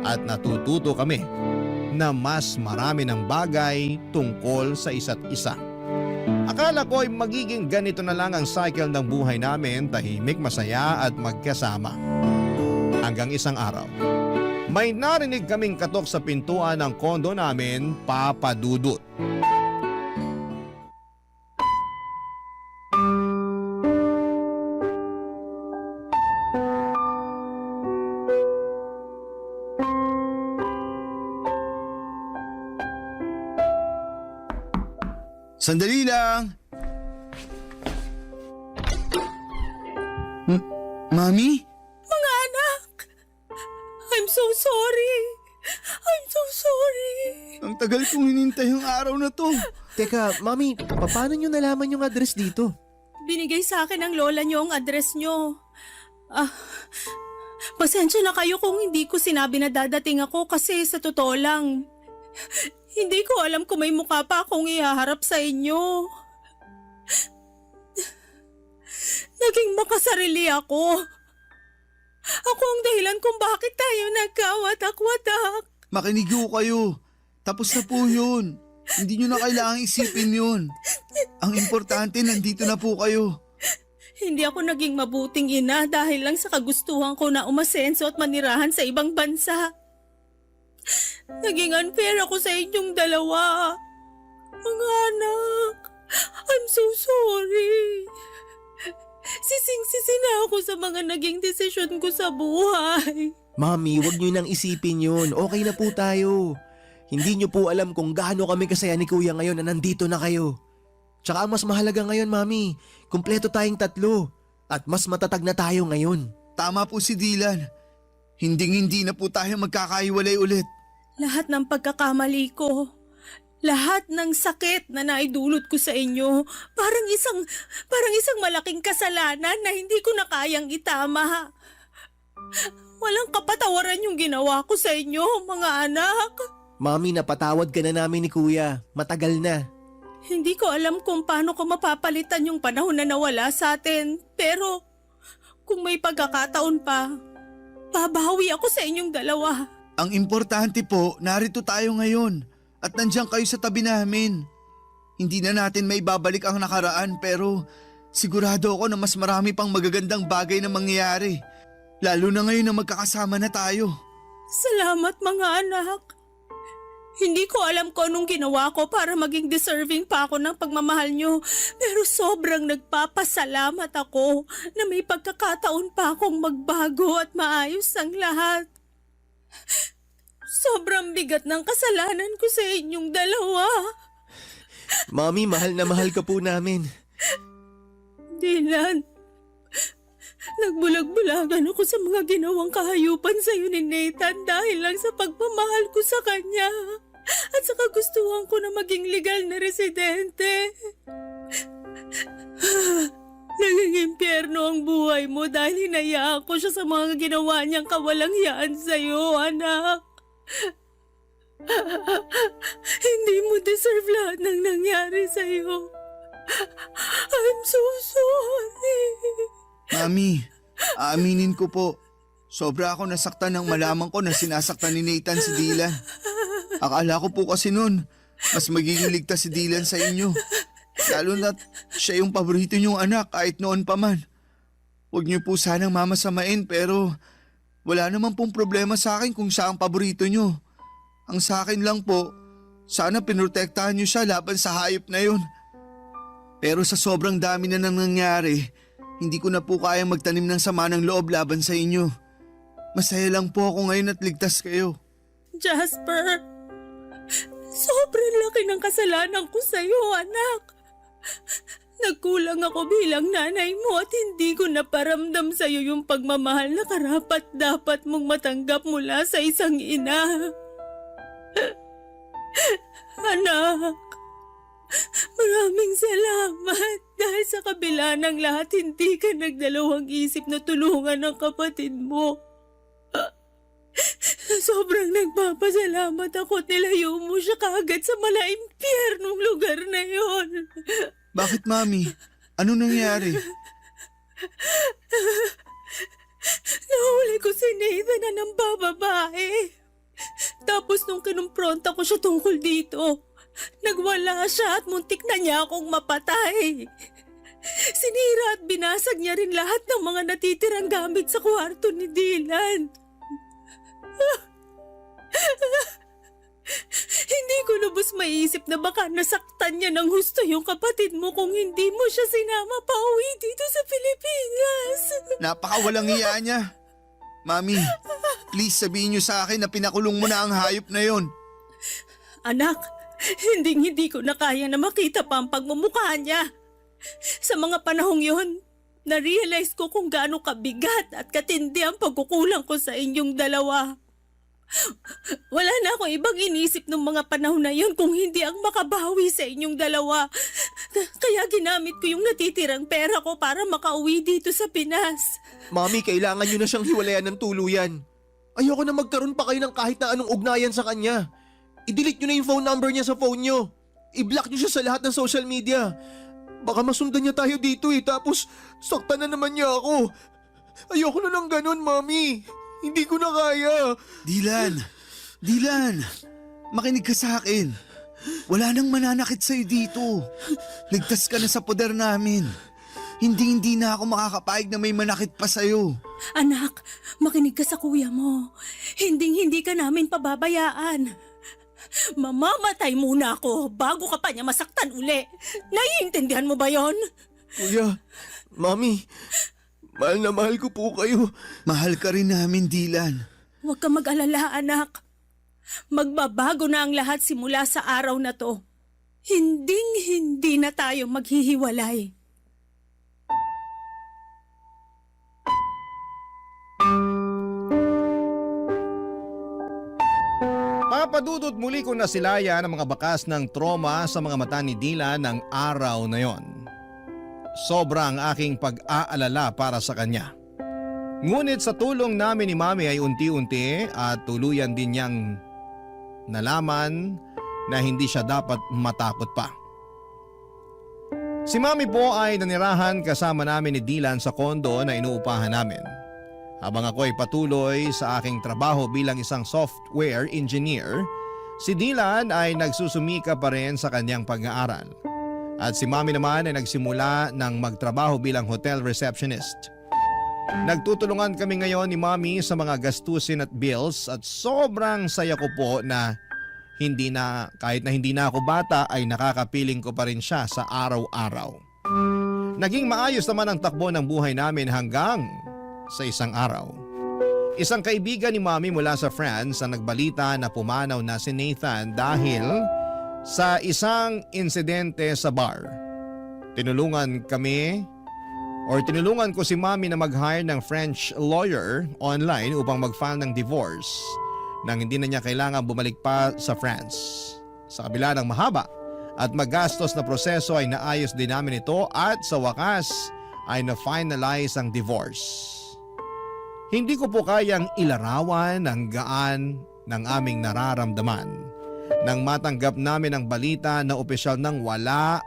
at natututo kami na mas marami ng bagay tungkol sa isa't isa. Akala ko ay magiging ganito na lang ang cycle ng buhay namin, tahimik, masaya at magkasama. Hanggang isang araw, may narinig kaming katok sa pintuan ng kondo namin, Papa Dudut. Sandali lang! Mami? Mga anak! I'm so sorry! I'm so sorry! Ang tagal kong hinintay yung araw na to. Teka, Mami, paano nyo nalaman yung address dito? Binigay sa akin ng lola niyo ang address niyo. Pasensya na kayo kung hindi ko sinabi na dadating ako kasi sa totoo lang, hindi ko alam kung may mukha pa akong ihaharap sa inyo. Naging makasarili ako. Ako ang dahilan kung bakit tayo nagkawatak-watak. Makinig ho kayo. Tapos na po yun. Hindi nyo na kailangang isipin yun. Ang importante, nandito na po kayo. Hindi ako naging mabuting ina dahil lang sa kagustuhan ko na umasenso at manirahan sa ibang bansa. Naging unfair ako sa inyong dalawa. Mga anak, I'm so sorry. Sising-sisi na ako sa mga naging desisyon ko sa buhay. Mami, wag nyo nang isipin yun. Okay na po tayo. Hindi nyo po alam kung gaano kami kasaya ni Kuya ngayon na nandito na kayo. Tsaka ang mas mahalaga ngayon, Mami, kumpleto tayong 3 at mas matatag na tayo ngayon. Tama po si Dylan. Hindi na po tayo magkakaiwalay ulit. Lahat ng pagkakamali ko, lahat ng sakit na naidulot ko sa inyo, parang isang malaking kasalanan na hindi ko na kayang itama. Walang kapatawaran yung ginawa ko sa inyo, mga anak. Mami, napatawad ka na namin ni Kuya. Matagal na. Hindi ko alam kung paano ko mapapalitan yung panahon na nawala sa atin. Pero kung may pagkakataon pa, babawi ako sa inyong dalawa. Ang importante po, narito tayo ngayon at nandiyan kayo sa tabi namin. Hindi na natin may babalik ang nakaraan pero sigurado ako na mas marami pang magagandang bagay na mangyayari. Lalo na ngayon na magkakasama na tayo. Salamat mga anak. Hindi ko alam kung anong ginawa ko para maging deserving pa ako ng pagmamahal nyo. Pero sobrang nagpapasalamat ako na may pagkakataon pa akong magbago at maayos ang lahat. Sobrang bigat ng kasalanan ko sa inyong dalawa. Mami, mahal na mahal ka po namin. Dylan, nagbulag-bulagan ako sa mga ginawang kahayupan sa iyo ni Nathan dahil lang sa pagmamahal ko sa kanya at sa kagustuhan ko na maging legal na residente. Naging impyerno ang buhay mo dahil hinayaan ko siya sa mga ginawa niyang kawalanghiyaan sa iyo, anak. Hindi mo deserve lahat ng nangyari sa iyo. I'm so sorry. Mami, aaminin ko po. Sobra ako nasaktan nang malaman ko na sinasaktan ni Nathan si Dylan. Akala ko po kasi noon, mas magiging ligtas si Dylan sa inyo. Lalo na't siya yung paborito niyong anak kahit noon pa man. Huwag niyo po sanang mamasamain pero wala naman pong problema sa akin kung siya ang paborito niyo. Ang sa akin lang po, sana pinrotektahan niyo siya laban sa hayop na yun. Pero sa sobrang dami na nang nangyari, hindi ko na po kayang magtanim ng sama ng loob laban sa inyo. Masaya lang po ako ngayon at ligtas kayo. Jasper, sobrang laki ng kasalanan ko sa iyo, anak. Nagkulang ako bilang nanay mo at hindi ko naparamdam sa iyo yung pagmamahal na karapat-dapat mong matanggap mula sa isang ina. Anak, maraming salamat dahil sa kabila ng lahat hindi ka nagdalawang isip na tulungan ang kapatid mo. Sobrang nagpapasalamat ako at nilayo mo siya kaagad sa malaimpyernong lugar na yon. Bakit, Mami? Ano nangyari? Nahuli ko si Nathan na ng bababae. Tapos nung kinumpronta ko siya tungkol dito, nagwala siya at muntik na niya akong mapatay. Sinira at binasag niya rin lahat ng mga natitirang gamit sa kwarto ni Dylan. Hindi ko lubos maiisip na baka nasaktan niya ng husto yung kapatid mo kung hindi mo siya sinama pa uwi dito sa Pilipinas. Napakawalang iya niya. Mami, please sabihin niyo sa akin na pinakulong mo na ang hayop na yon. Anak, hindi ko na kaya na makita pa ang pagmumukha niya. Sa mga panahong yon, na-realize ko kung gaano kabigat at katindi ang pagkukulang ko sa inyong dalawa. Wala na akong ibang inisip ng mga panahon na yun kung hindi ang makabawi sa inyong dalawa. Kaya ginamit ko yung natitirang pera ko para makauwi dito sa Pinas. Mami, kailangan nyo na siyang hiwalayan ng tuluyan. Ayoko na magkaroon pa kayo ng kahit na anong ugnayan sa kanya. I-delete nyo na yung phone number niya sa phone nyo. I-block nyo siya sa lahat ng social media. Baka masundan niya tayo dito tapos saktan na naman niya ako. Ayoko na lang ganun, Mami. Hindi ko na kaya. Dylan, makinig ka sa akin. Wala nang mananakit sa'yo dito. Ligtas ka na sa poder namin. Hindi na ako makakapayag na may manakit pa sa'yo. Anak, makinig ka sa kuya mo. Hindi ka namin pababayaan. Mamamatay muna ako bago ka pa niya masaktan uli. Naiintindihan mo ba yon? Kuya, Mami, mahal na mahal ko po kayo. Mahal ka rin namin, Dylan. Huwag ka mag-alala, anak. Magbabago na ang lahat simula sa araw na to. Hindi na tayo maghihiwalay. Papadudot muli ko na silaya ng mga bakas ng trauma sa mga mata ni Dylan ng araw na yon. Sobrang aking pag-aalala para sa kanya. Ngunit sa tulong namin ni Mami ay unti-unti at tuluyan din niyang nalaman na hindi siya dapat matakot pa. Si Mami po ay nanirahan kasama namin ni Dylan sa kondo na inuupahan namin. Habang ako ay patuloy sa aking trabaho bilang isang software engineer, si Dylan ay nagsusumika pa rin sa kanyang pag-aaral. At si Mami naman ay nagsimula ng magtrabaho bilang hotel receptionist. Nagtutulungan kami ngayon ni Mami sa mga gastusin at bills at sobrang saya ko po na kahit na hindi na ako bata ay nakakapiling ko pa rin siya sa araw-araw. Naging maayos naman ang takbo ng buhay namin hanggang sa isang araw. Isang kaibigan ni Mami mula sa France ang nagbalita na pumanaw na si Nathan dahil sa isang insidente sa bar. Tinulungan ko si Mami na mag-hire ng French lawyer online upang mag-file ng divorce nang hindi na niya kailangan bumalik pa sa France. Sa kabila ng mahaba at magastos na proseso ay naayos din namin ito at sa wakas ay na-finalize ang divorce. Hindi ko po kayang ilarawan ang gaan ng aming nararamdaman nang matanggap namin ang balita na opisyal nang wala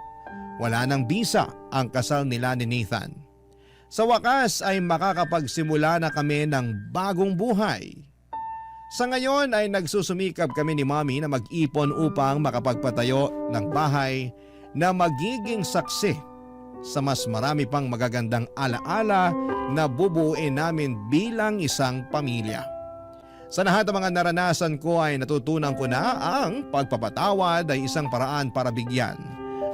ng bisa ang kasal nila ni Nathan. Sa wakas ay makakapagsimula na kami ng bagong buhay. Sa ngayon ay nagsusumikap kami ni Mami na mag-ipon upang makapagpatayo ng bahay na magiging saksi sa mas marami pang magagandang alaala na bubuuin namin bilang isang pamilya. Sa lahat ng mga naranasan ko ay natutunan ko na ang pagpapatawad ay isang paraan para bigyan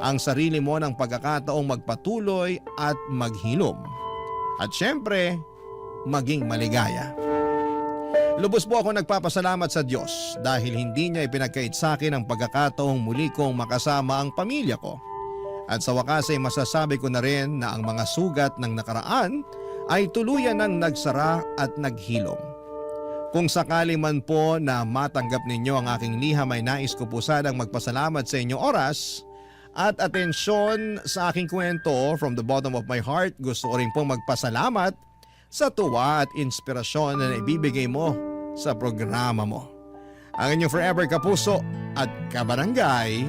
ang sarili mo ng pagkakataong magpatuloy at maghilom. At syempre, maging maligaya. Lubos po ako nagpapasalamat sa Diyos dahil hindi niya ipinagkait sa akin ang pagkakataong muli kong makasama ang pamilya ko. At sa wakas ay masasabi ko na rin na ang mga sugat ng nakaraan ay tuluyan ng nagsara at naghilom. Kung sakali man po na matanggap ninyo ang aking liham ay nais ko po sanang magpasalamat sa inyong oras at atensyon sa aking kwento. From the bottom of my heart, gusto ko rin pong magpasalamat sa tuwa at inspirasyon na ibibigay mo sa programa mo. Ang inyong forever kapuso at kabarangay,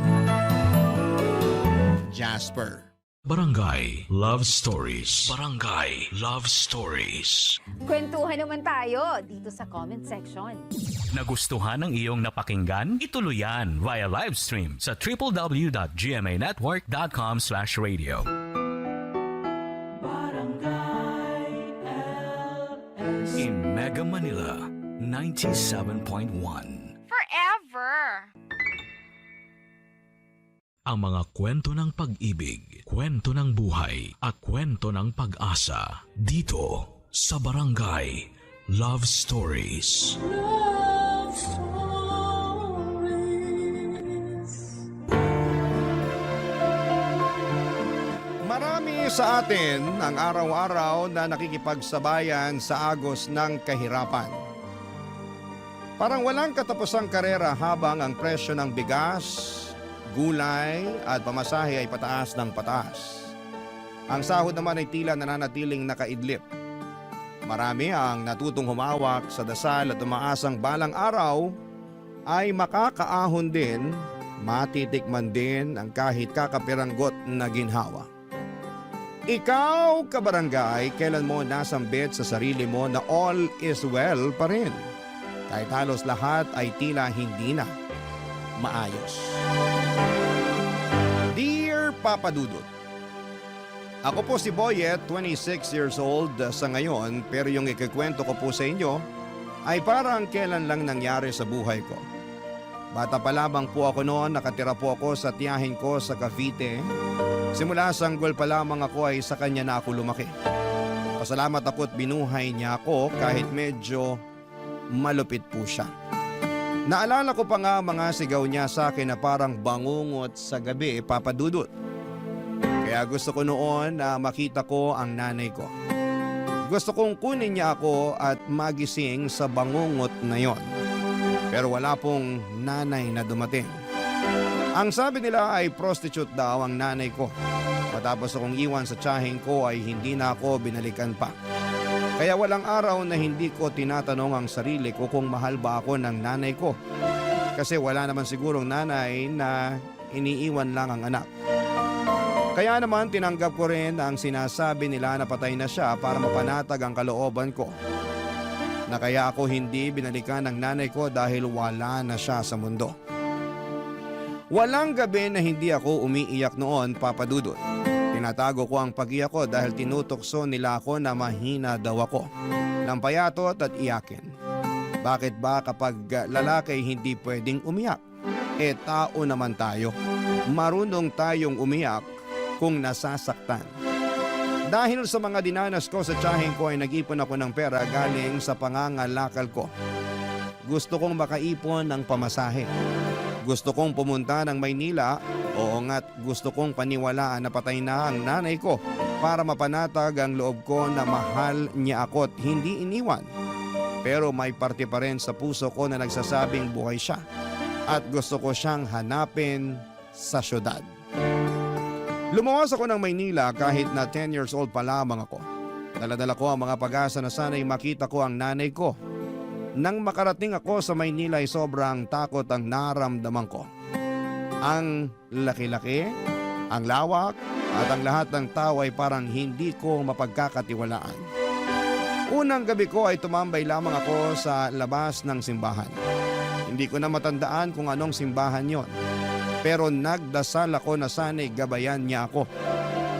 Jasper. Barangay Love Stories. Barangay Love Stories. Kwentuhan naman tayo dito sa comment section. Nagustuhan ng iyong napakinggan? Ituloy yan via live stream sa www.gmanetwork.com/radio. In Mega Manila, 97.1. Forever! Ang mga kwento ng pag-ibig, kwento ng buhay at kwento ng pag-asa dito sa Barangay Love Stories. Love Stories. Marami sa atin ang araw-araw na nakikipagsabayan sa agos ng kahirapan. Parang walang katapusang karera habang ang presyo ng bigas, gulay at pamasahe ay pataas ng pataas. Ang sahod naman ay tila nananatiling nakaidlip. Marami ang natutong humawak sa dasal at umaasang balang araw ay makakaahon din, matitikman din ang kahit kakapiranggot na ginhawa. Ikaw, kabarangay, kailan mo nasambit sa sarili mo na all is well pa rin? Kahit halos lahat ay tila hindi na maayos. Dear Papa Dudut, ako po si Boyet, 26 years old sa ngayon, pero yung ikikwento ko po sa inyo ay parang kailan lang nangyari sa buhay ko. Bata pa lamang po ako noon, nakatira po ako sa tiyahin ko sa Cavite. Simula sanggol pa lamang ako ay sa kanya na ako lumaki. Pasalamat ako at binuhay niya ako kahit medyo malupit po siya. Naalala ko pa nga mga sigaw niya sa akin na parang bangungot sa gabi, Papa Dudut. Kaya gusto ko noon na makita ko ang nanay ko. Gusto kong kunin niya ako at magising sa bangungot na yon. Pero wala pong nanay na dumating. Ang sabi nila ay prostitute daw ang nanay ko. Matapos akong iwan sa tiyahing ko ay hindi na ako binalikan pa. Kaya walang araw na hindi ko tinatanong ang sarili ko kung mahal ba ako ng nanay ko. Kasi wala naman sigurong nanay na iniiwan lang ang anak. Kaya naman tinanggap ko rin ang sinasabi nila na patay na siya para mapanatag ang kalooban ko. Na kaya ako hindi binalikan ng nanay ko dahil wala na siya sa mundo. Walang gabi na hindi ako umiiyak noon, Papa Dudut. Tinatago ko ang pag-iyak ko dahil tinutokso nila ako na mahina daw ako. Lampayatot at iyakin. Bakit ba kapag lalaki hindi pwedeng umiyak? Tao naman tayo. Marunong tayong umiyak kung nasasaktan. Dahil sa mga dinanas ko sa tiyahing ko ay nag-ipon ako ng pera galing sa pangangalakal ko. Gusto kong makaipon ng pamasahe. Gusto kong pumunta ng Maynila, oo nga't gusto kong paniwalaan na patay na ang nanay ko para mapanatag ang loob ko na mahal niya ako at hindi iniwan. Pero may parte pa rin sa puso ko na nagsasabing buhay siya at gusto ko siyang hanapin sa syudad. Lumuwas ako ng Maynila kahit na 10 years old pa lamang ako. Daladala ko ang mga pag-asa na sana'y makita ko ang nanay ko. Nang makarating ako sa Maynila ay sobrang takot ang naramdaman ko. Ang laki-laki, ang lawak at ang lahat ng tao ay parang hindi ko mapagkakatiwalaan. Unang gabi ko ay tumambay lamang ako sa labas ng simbahan. Hindi ko na matandaan kung anong simbahan yon. Pero nagdasal ako na sana'y gabayan niya ako.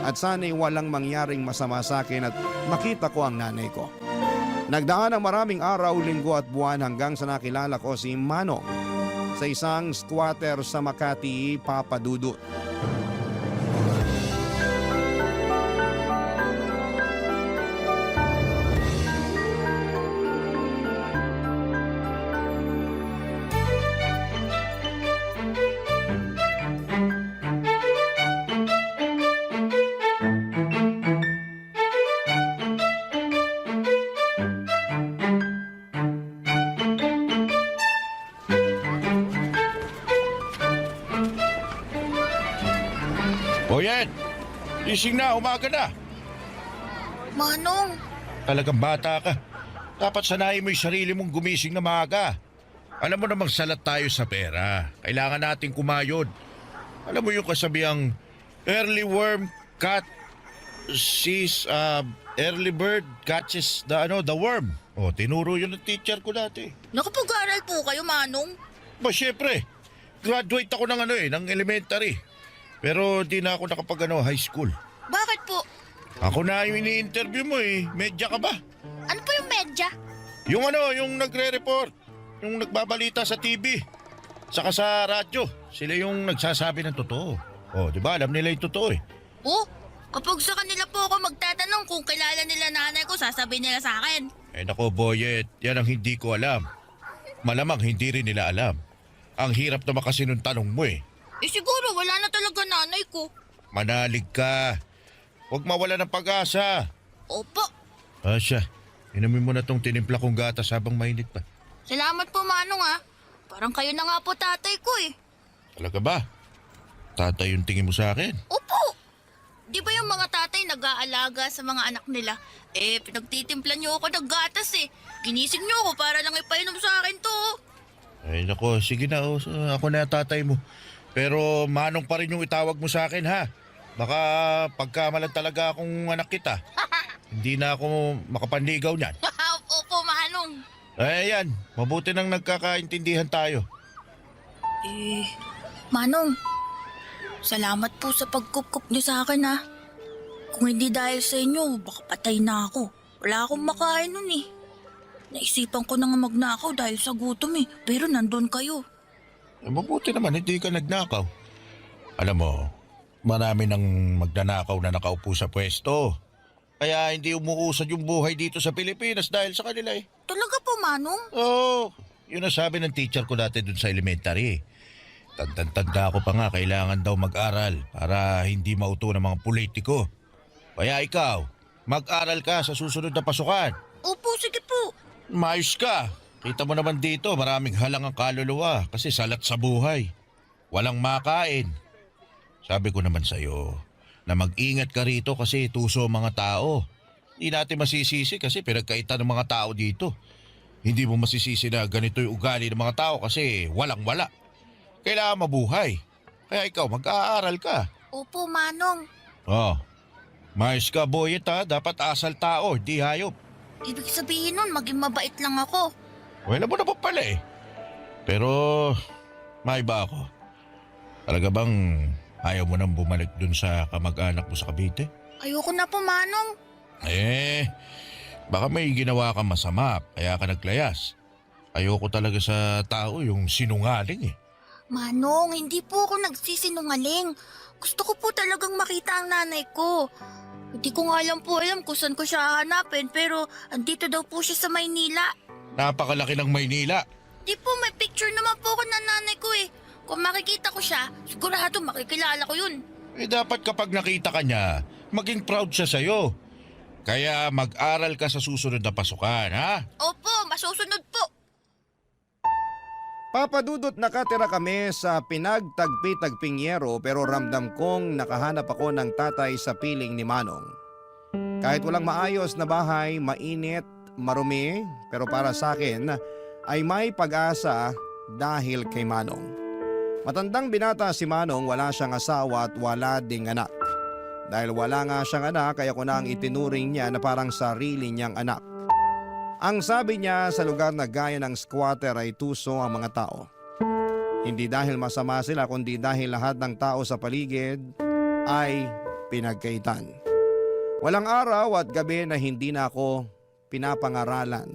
At sana'y walang mangyaring masama sa akin at makita ko ang nanay ko. Nagdaan ang maraming araw, linggo at buwan hanggang sa nakilala ko si Manong sa isang squatter sa Makati, Papa Dudut. Boyet, gising na, umaga na. Manong, Talagang bata ka. Dapat sanayin mo yung sarili mong gumising na maaga. Alam mo namang salat tayo sa pera. Kailangan nating kumayod. Alam mo yung kasabihang early worm early bird catches the worm. O, tinuro yun ng teacher ko dati. nakapag-aral po kayo, Manong? Ba, syempre. Graduate ako ng elementary. Pero di na ako high school. Bakit po? Ako na yung ini-interview mo eh. Medya ka ba? Ano po yung medya? Yung nagre-report. Yung nagbabalita sa TV. Saka sa radyo. Sila yung nagsasabi ng totoo. Oh, di ba? Alam nila yung totoo eh. Oh, kapag sa kanila po ako magtatanong kung kilala nila nanay ko, sasabihin nila sa akin. Nako, Boyet. Yan ang hindi ko alam. Malamang hindi rin nila alam. Ang hirap naman kasi nung tanong mo eh. Siguro wala na talaga nanay ko. Manalig ka. Huwag mawala ng pag-asa. Opo. Asya, inumin mo na tong tinimpla kong gatas habang mainit pa. Salamat po, Manong ah. Parang kayo na nga po tatay ko eh. Talaga ba? Tatay yung tingin mo sa akin? Opo! Di ba yung mga tatay nag-aalaga sa mga anak nila? Pinagtitimplan niyo ako ng gatas eh. Ginising niyo ako para lang ipainom sa akin to. Ay nako, sige na. Ako na tatay mo. Pero Manong pa rin yung itawag mo sa akin ha. Baka pagkamalan talaga akong anak kita. Hindi na ako makapanligaw niyan. Opo, Manong. Ayan, mabuti nang nagkakaintindihan tayo. Manong, salamat po sa pagkup-kup niyo sa akin ha. Kung hindi dahil sa inyo, baka patay na ako. Wala akong makain nun eh. Naisipan ko na nga magnakaw dahil sa gutom eh. Pero nandun kayo. Mabuti naman, hindi ka nagnakaw. Alam mo, marami nang magnanakaw na nakaupo sa pwesto. Kaya hindi umuusad yung buhay dito sa Pilipinas dahil sa kanila eh. Talaga po, Manong? Oo, yun ang sabi ng teacher ko dati dun sa elementary. Tanda ko pa nga, kailangan daw mag-aral para hindi mauto ng mga politiko. Kaya ikaw, mag-aral ka sa susunod na pasukan. Opo, sige po. Mayos ka. Kita mo naman dito, maraming halang ang kaluluwa kasi salat sa buhay. Walang makain. Sabi ko naman sa'yo na mag-ingat ka rito kasi tuso ang mga tao. Hindi natin masisisi kasi pinagkaitan ng mga tao dito. Hindi mo masisisi na ganito yung ugali ng mga tao kasi walang-wala. Kailangan mabuhay. Kaya ikaw, mag-aaral ka. Opo, Manong. Oh, mayos ka, boyet ha. Dapat asal tao, di hayop. Ibig sabihin nun, maging mabait lang ako. Wala mo na pa pala eh. Pero, may ba ako? Talaga bang ayaw mo nang bumalik dun sa kamag-anak mo sa Cavite? Ayoko na po, Manong. Baka may ginawa kang masama, kaya ka naglayas. Ayoko talaga sa tao yung sinungaling eh. Manong, hindi po ako nagsisinungaling. Gusto ko po talagang makita ang nanay ko. Hindi ko nga lang po alam kung saan ko siya hahanapin pero andito daw po siya sa Maynila. Napakalaki ng Maynila. Di po, may picture naman po ako ng nanay ko eh. Kung makikita ko siya, sigurado makikilala ko yun. Dapat kapag nakita ka niya, maging proud siya sa'yo. Kaya mag-aral ka sa susunod na pasukan, ha? Opo, masusunod po. Papadudot nakatira kami sa pinagtagpi-tagping yero pero ramdam kong nakahanap ako ng tatay sa piling ni Manong. Kahit walang maayos na bahay, mainit, marumi, pero para sa akin ay may pag-asa dahil kay Manong. Matandang binata si Manong, wala siyang asawa at wala ding anak. Dahil wala nga siyang anak kaya ko na ang itinuring niya na parang sarili niyang anak. Ang sabi niya sa lugar na gaya ng squatter ay tuso ang mga tao. Hindi dahil masama sila kundi dahil lahat ng tao sa paligid ay pinagkaitan. Walang araw at gabi na hindi na ako pinapangaralan.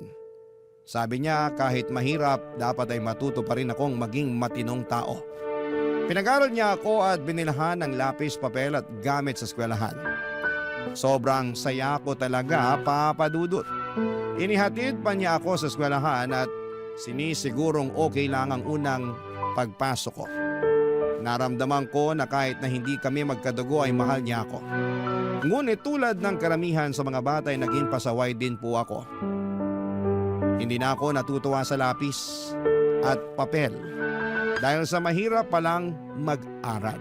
Sabi niya kahit mahirap dapat ay matuto pa rin akong maging matinong tao. Pinag-aral niya ako at binilhan ng lapis, papel at gamit sa eskwelahan. Sobrang saya ko talaga, Papa Dudut. Inihatid pa niya ako sa eskwelahan at sinisigurong okay lang ang unang pagpasok ko. Naramdaman ko na kahit na hindi kami magkadugo ay mahal niya ako. Ngunit tulad ng karamihan sa mga bata ay naging pasaway din po ako. Hindi na ako natutuwa sa lapis at papel dahil sa mahirap palang mag-aral.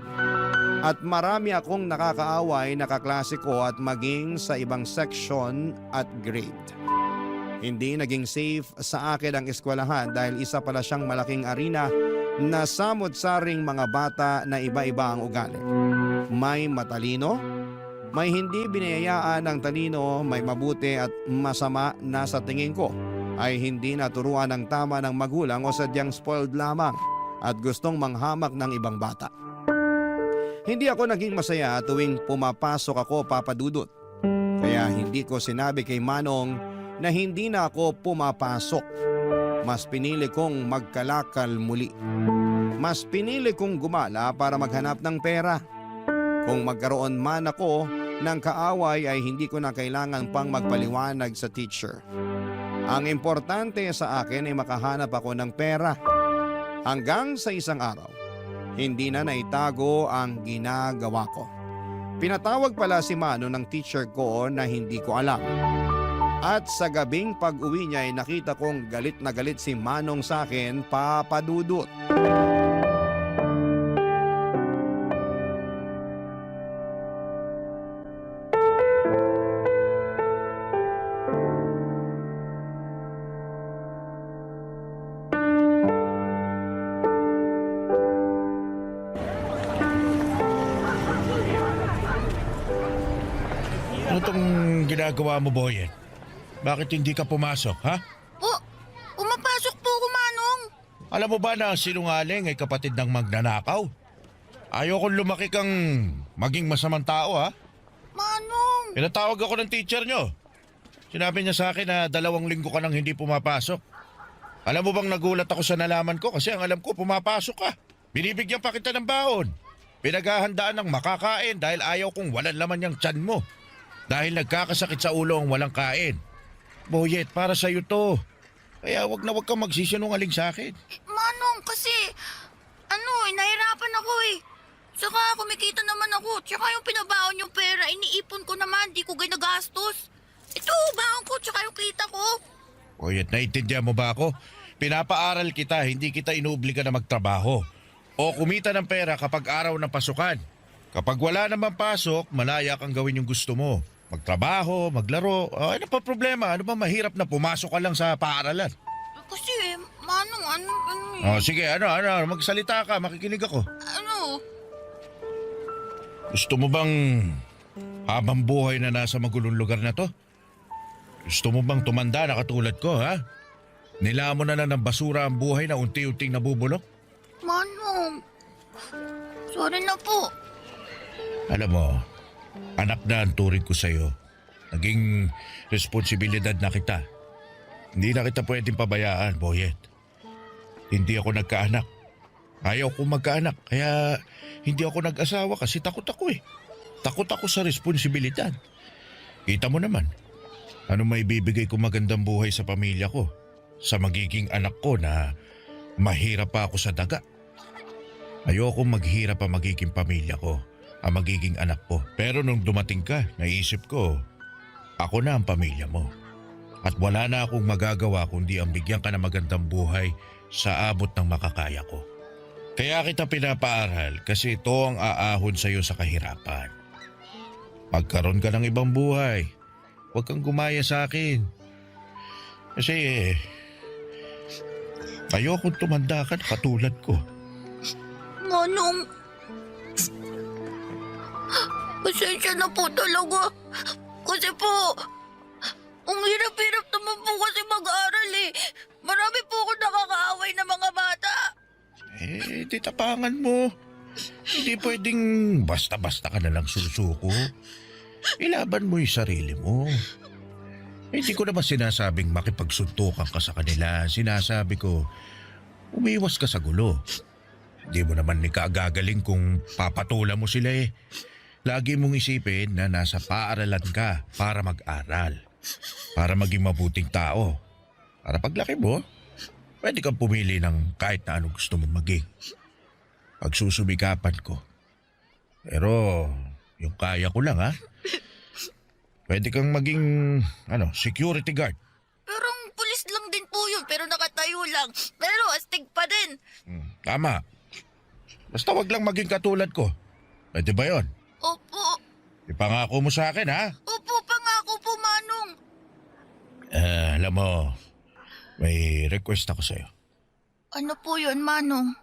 At marami akong nakakaaway na kaklase ko at maging sa ibang section at grade. Hindi naging safe sa akin ang eskwelahan dahil isa pala siyang malaking arena na samot-saring mga bata na iba-iba ang ugali. May matalino, may hindi binayayaan ng talino, may mabuti at masama na sa tingin ko ay hindi naturuan ng tama ng magulang o sadyang spoiled lamang at gustong manghamak ng ibang bata. Hindi ako naging masaya tuwing pumapasok ako, Papa Dudut. Kaya hindi ko sinabi kay Manong na hindi na ako pumapasok. Mas pinili kong magkalakal muli. Mas pinili kong gumala para maghanap ng pera. Kung magkaroon man ako ng kaaway ay hindi ko na kailangan pang magpaliwanag sa teacher. Ang importante sa akin ay makahanap ako ng pera. Hanggang sa isang araw, hindi na naitago ang ginagawa ko. Pinatawag pala si Mano ng teacher ko na hindi ko alam. At sa gabing pag-uwi niya ay nakita kong galit na galit si Manong sa akin, Papa Dudut. Ano tong ginagawa mo, Boyet? Bakit hindi ka pumasok, ha? Pumapasok po ako, Manong. Alam mo ba na ang sinungaling ay kapatid ng magnanakaw? Ayokong lumaki kang maging masamang tao, ha? Manong! Pinatawag ako ng teacher nyo. Sinabi niya sa akin na 2 linggo ka nang hindi pumapasok. Alam mo bang nagulat ako sa nalaman ko kasi ang alam ko pumapasok ka. Binibigyan pa kita ng baon. Pinaghahandaan ng makakain dahil ayaw kong walang laman yung tiyan mo. Dahil nagkakasakit sa ulo ang walang kain. Boyet, para sa'yo to. Kaya wag kang magsisinungaling sa akin. Manong, kasi, nahirapan ako eh. Saka kumikita naman ako. Tsaka yung pinabaon yung pera, iniipon ko naman. Di ko ginagastos. Ito, baon ko, tsaka yung kita ko. Boyet, naiintindihan mo ba ako? Pinapaaral kita, hindi kita inuobliga na magtrabaho. O kumita ng pera kapag araw ng pasukan. Kapag wala naman pasok, malaya kang gawin yung gusto mo. Magtrabaho, maglaro, ano pa problema? Ano ba mahirap na pumasok ka lang sa paaralan? Kasi, Manong, Sige, magsalita ka, makikinig ako. Gusto mo bang habang buhay na nasa magulong lugar na to? Gusto mo bang tumanda na katulad ko, ha? Nilamon na ng basura ang buhay na unti-unting nabubulok? Manong, sorry na po. Alam mo, anak na ang turing ko sa'yo. Naging responsibilidad na kita. Hindi na kita pwedeng pabayaan, Boyet. Hindi ako nagkaanak. Ayaw kong magkaanak, kaya hindi ako nag-asawa kasi takot ako eh. Takot ako sa responsibilidad. Kita mo naman, ano may bibigay ko magandang buhay sa pamilya ko? Sa magiging anak ko na mahirap pa ako sa daga. Ayoko maghirap ang magiging pamilya ko, ang magiging anak ko. Pero nung dumating ka, naisip ko, ako na ang pamilya mo. At wala na akong magagawa kundi ang bigyan ka ng magandang buhay sa abot ng makakaya ko. Kaya kita pinapaaral kasi ito ang aahon sa iyo sa kahirapan. Magkaroon ka ng ibang buhay. Huwag kang gumaya sa akin. Kasi ayokong tumanda ka katulad ko. Manong, pasensya na po talaga. Kasi po, ang hirap-hirap naman po kasi mag-aral eh. Marami po ako nakakaaway na mga bata. Di tapangan mo. Hindi pwedeng basta-basta ka na lang susuko. Ilaban mo yung sarili mo. Hindi ko naman sinasabing makipagsuntukan ka sa kanila. Sinasabi ko, umiwas ka sa gulo. Hindi mo naman ikagagaling kung papatulan mo sila eh. Lagi mong isipin na nasa paaralan ka para mag-aral. Para maging mabuting tao. Para paglaki mo, pwede kang pumili ng kahit na anong gusto mong maging. Pagsusumikapan ko. Pero yung kaya ko lang ha. Pwede kang maging security guard. Parang pulis lang din po yun pero nakatayo lang. Pero astig pa din. Tama. Basta wag lang maging katulad ko. Pwede ba yun? Opo. Ipangako mo sa akin ha? Opo, pangako po, Manong. Alam mo, may request ako sa'yo. Ano po yun, Manong?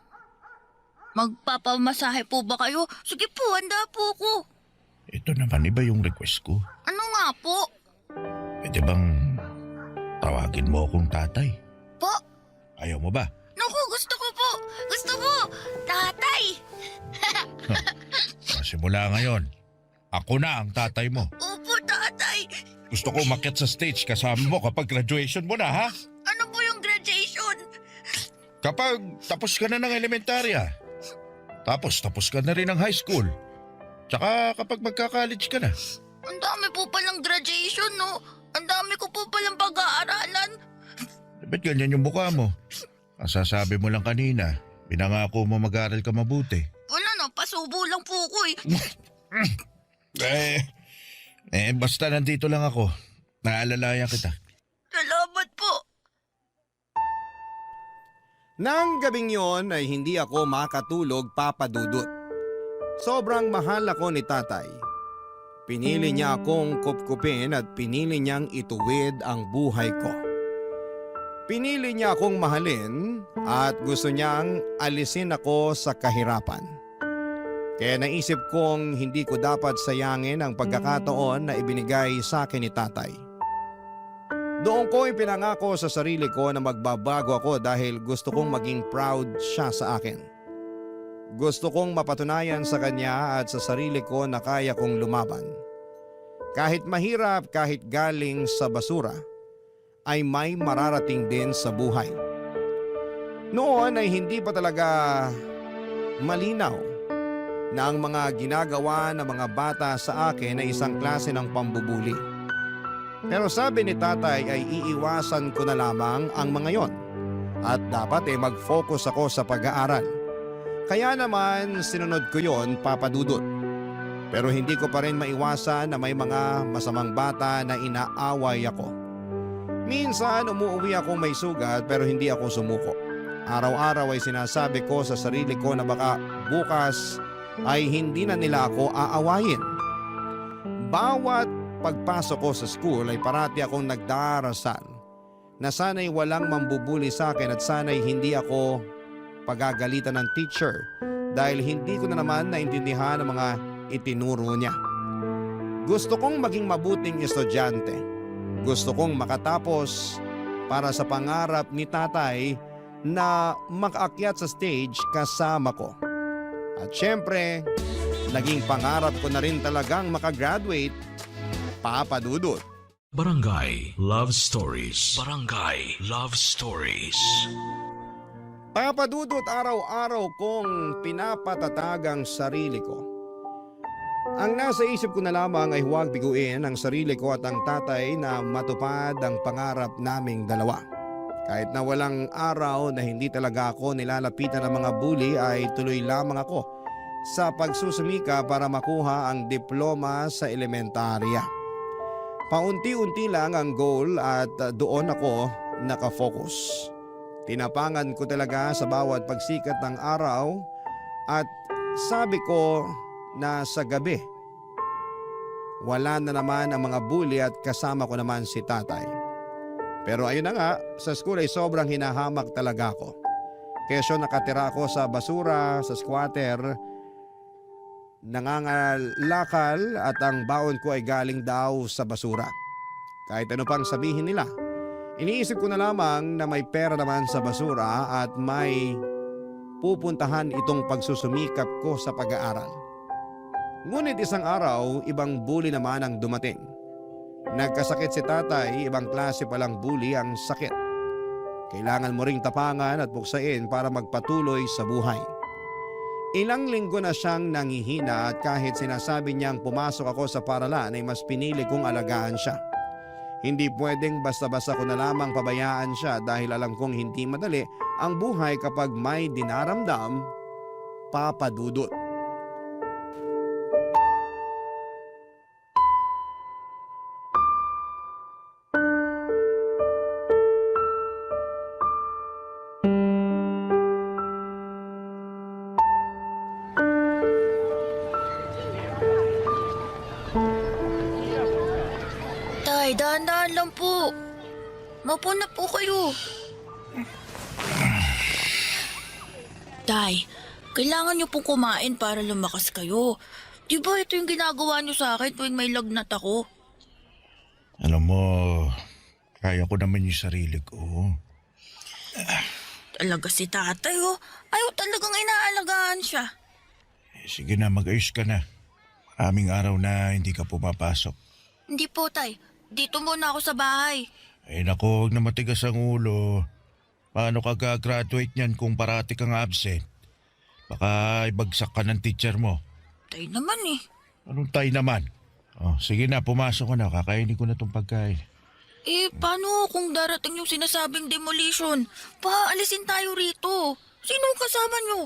Magpapamasahe po ba kayo? Sige po, handa po ako. Ito naman, iba yung request ko. Ano nga po? Pwede bang tawagin mo akong tatay? Po? Ayaw mo ba? Naku, gusto ko po. Gusto ko. Tatay. Simula ngayon, ako na ang tatay mo. Opo, tatay. Gusto ko umakyat sa stage kasama mo kapag graduation mo na, ha? Ano po yung graduation? Kapag tapos ka na ng elementarya. Tapos ka na rin ng high school. Tsaka kapag magka-college ka na. Ang dami po palang graduation, no? Ang dami ko po palang pag-aaralan. Ba't ganyan yung mukha mo? Masasabi mo lang kanina, pinangako mo mag-aaral ka mabuti. Wala na, pasubo lang po ko Basta nandito lang ako. Naalalayan kita. Salamat po. Nang gabing yon ay hindi ako makatulog, Papa Dudut. Sobrang mahal ako ni tatay. Pinili niya akong kupkupin at pinili niyang ituwid ang buhay ko. Pinili niya akong mahalin at gusto niyang alisin ako sa kahirapan. Kaya naisip kong hindi ko dapat sayangin ang pagkakataon na ibinigay sa akin ni tatay. Doon ko ipinangako sa sarili ko na magbabago ako dahil gusto kong maging proud siya sa akin. Gusto kong mapatunayan sa kanya at sa sarili ko na kaya kong lumaban. Kahit mahirap, kahit galing sa basura, ay may mararating din sa buhay. Noon ay hindi pa talaga malinaw na ang mga ginagawa ng mga bata sa akin ay isang klase ng pambubuli. Pero sabi ni tatay ay iiwasan ko na lamang ang mga yon at dapat ay mag-focus ako sa pag-aaral. Kaya naman sinunod ko yon, Papa Dudut. Pero hindi ko pa rin maiwasan na may mga masamang bata na inaaway ako. Minsan umuwi ako may sugat pero hindi ako sumuko. Araw-araw ay sinasabi ko sa sarili ko na baka bukas ay hindi na nila ako aawayin. Bawat pagpasok ko sa school ay parati akong nagdarasal na sana'y walang mambubuli sa akin at sana'y hindi ako pagagalitan ng teacher dahil hindi ko na naman naintindihan ang mga itinuro niya. Gusto kong maging mabuting estudyante. Gusto kong makatapos para sa pangarap ni tatay na makaakyat sa stage kasama ko. At syempre, naging pangarap ko na rin talagang makagraduate, Papa Dudut. Barangay Love Stories. Barangay Love Stories. Papa Dudut, araw-araw kong pinapatatag ang sarili ko. Ang nasa isip ko na lamang ay huwag biguin ang sarili ko at ang tatay na matupad ang pangarap naming dalawa. Kahit na walang araw na hindi talaga ako nilalapitan ng mga bully ay tuloy lamang ako sa pagsusumika para makuha ang diploma sa elementarya. Paunti-unti lang ang goal at doon ako nakafocus. Tinapangan ko talaga sa bawat pagsikat ng araw at sabi ko na sa gabi, wala na naman ang mga bully at kasama ko naman si tatay. Pero ayun na nga, sa school ay sobrang hinahamak talaga ako. Kesyo nakatira ako sa basura, sa squatter, nangangalakal at ang baon ko ay galing daw sa basura. Kahit ano pang sabihin nila, iniisip ko na lamang na may pera naman sa basura at may pupuntahan itong pagsusumikap ko sa pag-aaral. Ngunit isang araw, ibang bully naman ang dumating. Nagkasakit si tatay, ibang klase palang bully ang sakit. Kailangan mo ring tapangan at buksain para magpatuloy sa buhay. Ilang linggo na siyang nangihina at kahit sinasabi niyang pumasok ako sa paralan ay mas pinili kong alagaan siya. Hindi pwedeng basta-basta ko na lamang pabayaan siya dahil alam kong hindi madali ang buhay kapag may dinaramdam, Papa Dudut. Tay, dahan-dahan lang po. Maupo na po kayo. Tay, kailangan niyo pong kumain para lumakas kayo. Di ba ito yung ginagawa niyo sa akin tuwing may lagnat ako? Alam mo, kaya ko naman yung sarili ko. Talaga si tatay oh. Ayaw talagang inaalagaan siya. Sige na, mag-ayos ka na. Maraming araw na hindi ka pumapasok. Hindi po tay, dito muna ako sa bahay. Ay nako, huwag na matigas ang ulo. Paano ka gagraduate niyan kung parati kang absent? Baka ibagsak ka ng teacher mo. Tay naman eh. Anong tay naman? Oh, sige na, pumasok ka na. Kakainin ko na tong pagkain. Eh, paano kung darating yung sinasabing demolition? Paalisin tayo rito. Sino kasama nyo?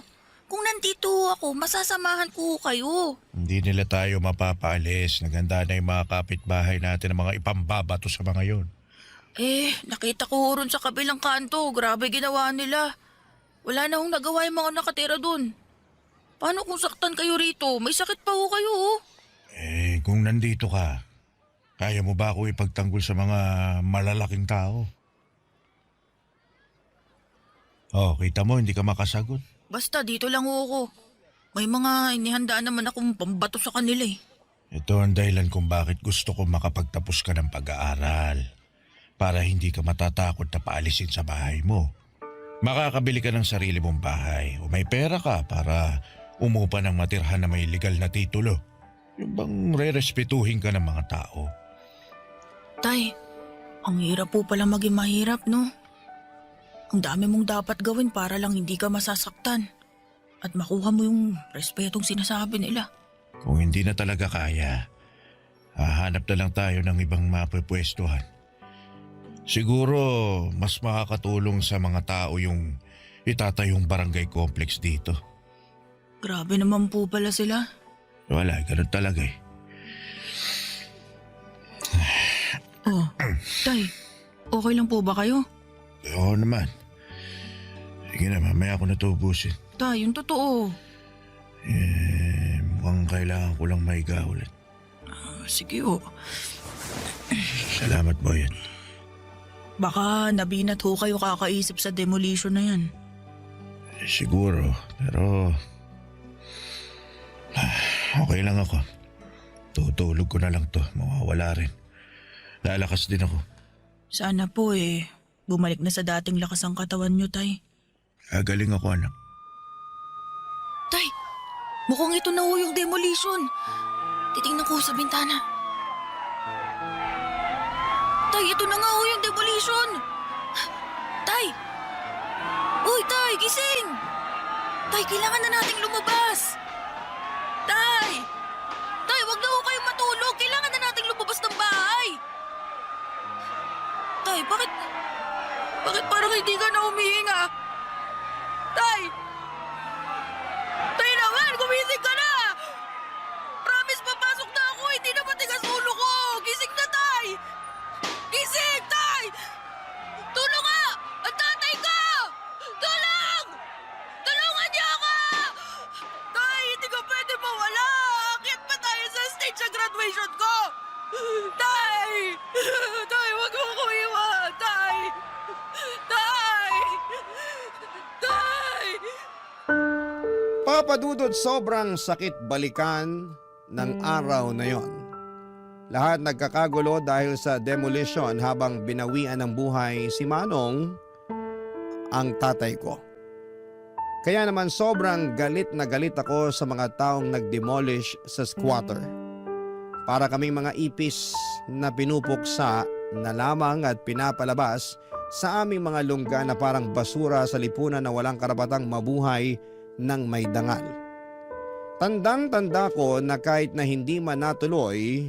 Kung nandito ako, masasamahan ko kayo. Hindi nila tayo mapapaalis. Naganda na yung mga kapitbahay natin ng mga ipambabato sa mga yon. Eh, nakita ko ron sa kabilang kanto. Grabe ginawa nila. Wala na hong nagawa yung mga nakatira dun. Paano kung saktan kayo rito? May sakit pa ho kayo oh. Eh, kung nandito ka, kaya mo ba ako ipagtanggol sa mga malalaking tao? Oh, kita mo, hindi ka makasagot. Basta dito lang ho ako. May mga inihandaan naman akong pambato sa kanila eh. Ito ang dahilan kung bakit gusto ko makapagtapos ka ng pag-aaral. Para hindi ka matatakot na paalisin sa bahay mo. Makakabili ka ng sarili mong bahay o may pera ka para umupa ng matirhan na may legal na titulo. Yung bang re-respetuhin ka ng mga tao. Tay, ang hirap po pala maging mahirap, no? Ang dami mong dapat gawin para lang hindi ka masasaktan at makuha mo yung respetong sinasabi nila. Kung hindi na talaga kaya, hahanap na lang tayo ng ibang mapapwestuhan. Siguro mas makakatulong sa mga tao yung itatayong barangay complex dito. Grabe naman po pala sila. Wala, ganun talaga eh. Oh, Tay, okay lang po ba kayo? Oo naman. Sige na, mamaya ako natubusin. Tay, yung totoo. Mukhang kailangan ko lang maiga ulit. Sige oh. Salamat, Boyet. Baka nabinat ho kayo kakaisip sa demolition na yan. Siguro, pero okay lang ako. Tutulog ko na lang to, mawawala rin. Lalakas din ako. Sana po bumalik na sa dating lakas ang katawan nyo, Tay. Galing ako, anak. Tay, mukhang ito na ho yung demolition. Titingnan ko sa bintana. Tay, ito na nga ho yung demolition. Tay! Uy, Tay, gising! Tay, kailangan na nating lumabas. Tay! Tay, wag na ho kayong matulog. Kailangan na nating lumabas ng bahay. Tay, bakit parang hindi ka na humihinga? Tay! Tay naman, gumising ka na! Promise, papasok na ako. Hindi na matigas ulo ko. Gising na, Tay! Gising, Tay! Tulong nga! Ang tatay ko! Tulong! Tulungan niyo ako! Tay, hindi ka pwede mawala. Akit pa tayo sa stage sa graduation ko. Tay! Tay, wag mo ko iwan! Tay! Tay! Tay! Papadudod, sobrang sakit balikan ng araw na yon. Lahat nagkakagulo dahil sa demolition habang binawian ng buhay si Manong, ang tatay ko. Kaya naman sobrang galit na galit ako sa mga taong nag-demolish sa squatter. Para kaming mga ipis na pinupuksa na lamang at pinapalabas sa aming mga lungga na parang basura sa lipunan na walang karapatang mabuhay ng may dangal. Tandang-tanda ko na kahit na hindi man natuloy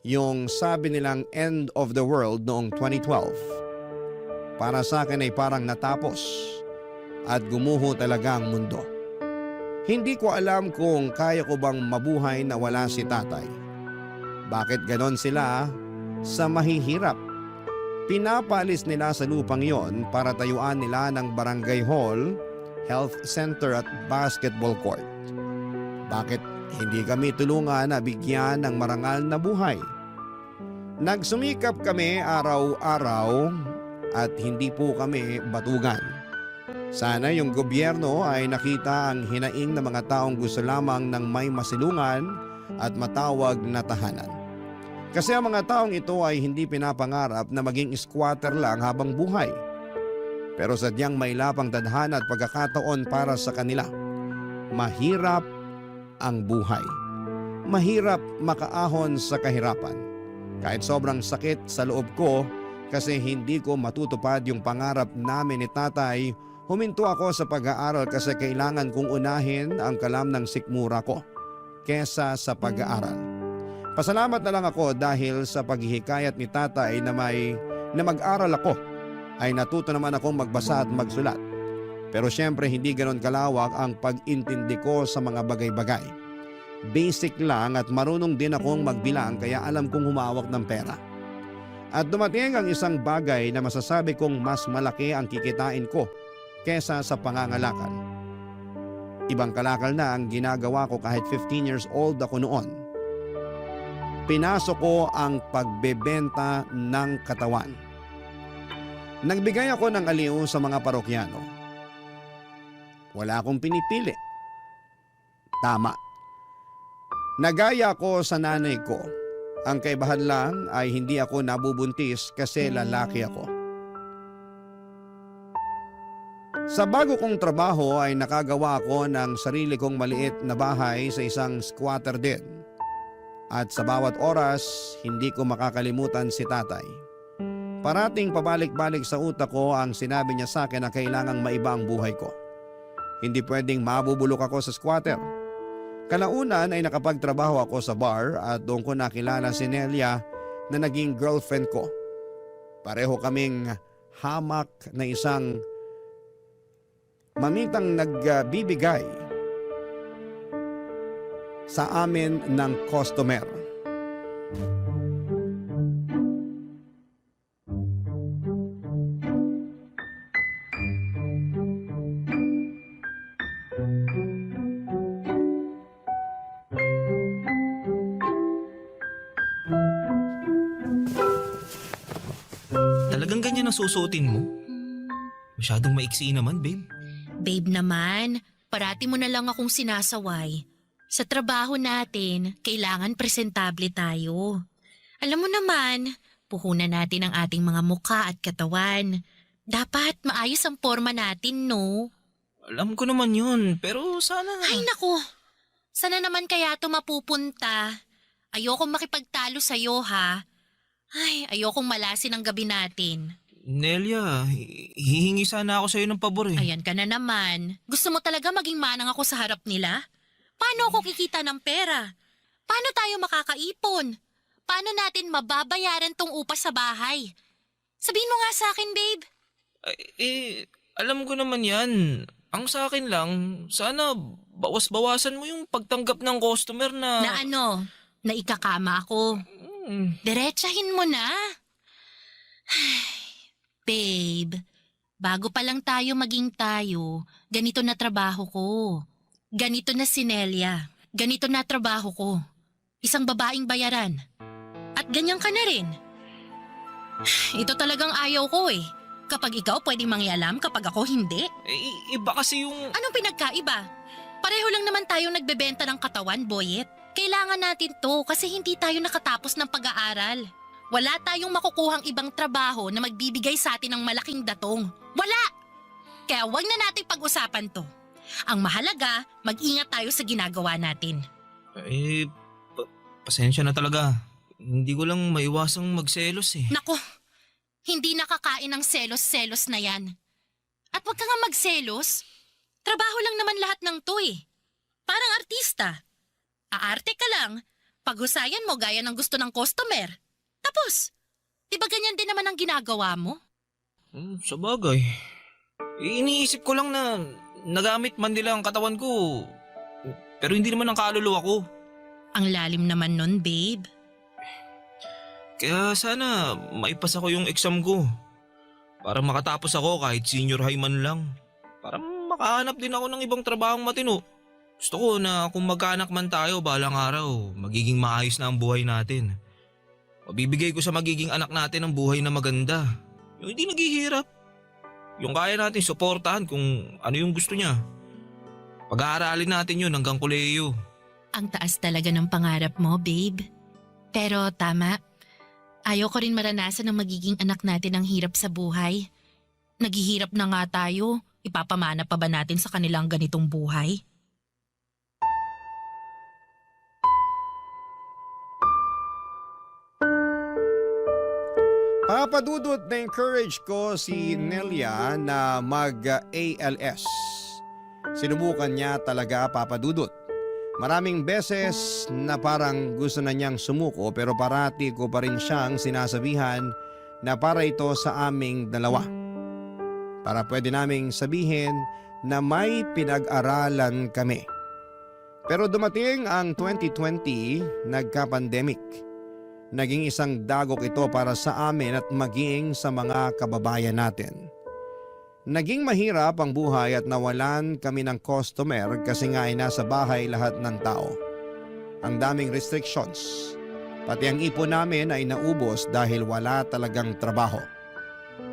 yung sabi nilang end of the world noong 2012, para sa akin ay parang natapos at gumuho talaga ang mundo. Hindi ko alam kung kaya ko bang mabuhay na wala si tatay. Bakit ganon sila sa mahihirap? Pinapalis nila sa lupang yon para tayuan nila ng barangay hall, health center at basketball court. Bakit hindi kami tulungan na bigyan ng marangal na buhay? Nagsumikap kami araw-araw at hindi po kami batugan. Sana yung gobyerno ay nakita ang hinaing ng mga taong gusto lamang ng may masilungan at matawag na tahanan. Kasi ang mga taong ito ay hindi pinapangarap na maging squatter lang habang buhay. Pero sadyang may lapang tadhana at pagkakataon para sa kanila. Mahirap ang buhay. Mahirap makaahon sa kahirapan. Kahit sobrang sakit sa loob ko kasi hindi ko matutupad yung pangarap namin ni tatay, huminto ako sa pag-aaral kasi kailangan kong unahin ang kalam ng sikmura ko kesa sa pag-aaral. Pasalamat na lang ako dahil sa paghihikayat ni tatay na mag-aral ako ay natuto naman akong magbasa at magsulat. Pero syempre hindi ganon kalawak ang pag-intindi ko sa mga bagay-bagay. Basic lang at marunong din akong magbilang kaya alam kong humawak ng pera. At dumating ang isang bagay na masasabi kong mas malaki ang kikitain ko kesa sa pangangalakal. Ibang kalakal na ang ginagawa ko kahit 15 years old ako noon. Pinasok ko ang pagbebenta ng katawan. Nagbigay ako ng aliw sa mga parokyano. Wala akong pinipili. Tama. Nagaya ko sa nanay ko. Ang kaibahan lang ay hindi ako nabubuntis kasi lalaki ako. Sa bago kong trabaho ay nakagawa ako ng sarili kong maliit na bahay sa isang squatter din. At sa bawat oras, hindi ko makakalimutan si tatay. Parating pabalik-balik sa utak ko ang sinabi niya sa akin na kailangang maiba ang buhay ko. Hindi pwedeng mabubulok ako sa squatter. Kalaunan ay nakapagtrabaho ako sa bar at doon ko nakilala si Nelia na naging girlfriend ko. Pareho kaming hamak na isang mamitang nagbibigay sa amin ng customer. Talagang ganyan ang susuotin mo? Masyadong maiksi naman, babe. Babe naman, parati mo na lang akong sinasaway. Sa trabaho natin, kailangan presentable tayo. Alam mo naman, puhunan natin ang ating mga mukha at katawan. Dapat maayos ang forma natin, no? Alam ko naman yun, pero sana... Ay naku, sana naman kaya ito mapupunta. Ayokong makipagtalo sa'yo, ha? Ay, ayokong malasin ang gabi natin. Nelia, hihingi sana ako sa'yo ng pabor eh. Ayan ka na naman. Gusto mo talaga maging manang ako sa harap nila? Paano ako kikita ng pera? Paano tayo makakaipon? Paano natin mababayaran tong upa sa bahay? Sabihin mo nga sa akin, babe. Alam ko naman yan. Ang sa akin lang, sana bawas-bawasan mo yung pagtanggap ng customer na... Na ano? Na ikakama ako. Diretsahin mo na. Babe, bago pa lang tayo maging tayo, ganito na trabaho ko. Ganito na si Nelia. Ganito na trabaho ko. Isang babaeng bayaran. At ganyan ka na rin. Ito talagang ayaw ko eh. Kapag ikaw pwedeng mangyalam, kapag ako hindi. Iba kasi yung... Anong pinagkaiba? Pareho lang naman tayong nagbebenta ng katawan, Boyet. Kailangan natin to kasi hindi tayo nakatapos ng pag-aaral. Wala tayong makukuhang ibang trabaho na magbibigay sa atin ng malaking datong. Wala! Kaya wag na natin pag-usapan to. Ang mahalaga, mag-ingat tayo sa ginagawa natin. Pasensya na talaga. Hindi ko lang maiwasang magselos eh. Nako, hindi nakakain ng selos-selos na yan. At wag ka nga magselos. Trabaho lang naman lahat ng to eh. Parang artista. Aarte ka lang, paghusayan mo gaya ng gusto ng customer. Tapos, di ba ganyan din naman ang ginagawa mo? Sa bagay. Iniisip ko lang na nagamit man nila ang katawan ko. Pero hindi naman ang kaluluwa ko. Ang lalim naman nun, babe. Kaya sana maipasa ko yung exam ko. Para makatapos ako kahit senior high man lang. Para makahanap din ako ng ibang trabahong matino. Gusto ko na kung magkaanak man tayo balang araw, magiging maayos na ang buhay natin. Mabibigay ko sa magiging anak natin ang buhay na maganda. Yung hindi naghihirap. Yung kaya natin suportahan kung ano yung gusto niya. Pag-aaralin natin yun hanggang kolehiyo. Ang taas talaga ng pangarap mo, babe. Pero tama. Ayaw ko rin maranasan ng magiging anak natin ang hirap sa buhay. Naghihirap na nga tayo. Ipapamana pa ba natin sa kanilang ganitong buhay? Papadudot na encourage ko si Nelia na mag-ALS. Sinubukan niya talaga, Papadudot. Maraming beses na parang gusto na niyang sumuko pero parati ko pa rin siyang sinasabihan na para ito sa aming dalawa. Para pwede naming sabihin na may pinag-aralan kami. Pero dumating ang 2020, nagka-pandemic. Naging isang dagok ito para sa amin at maging sa mga kababayan natin. Naging mahirap ang buhay at nawalan kami ng customer kasi nga ay nasa bahay lahat ng tao. Ang daming restrictions. Pati ang ipon namin ay naubos dahil wala talagang trabaho.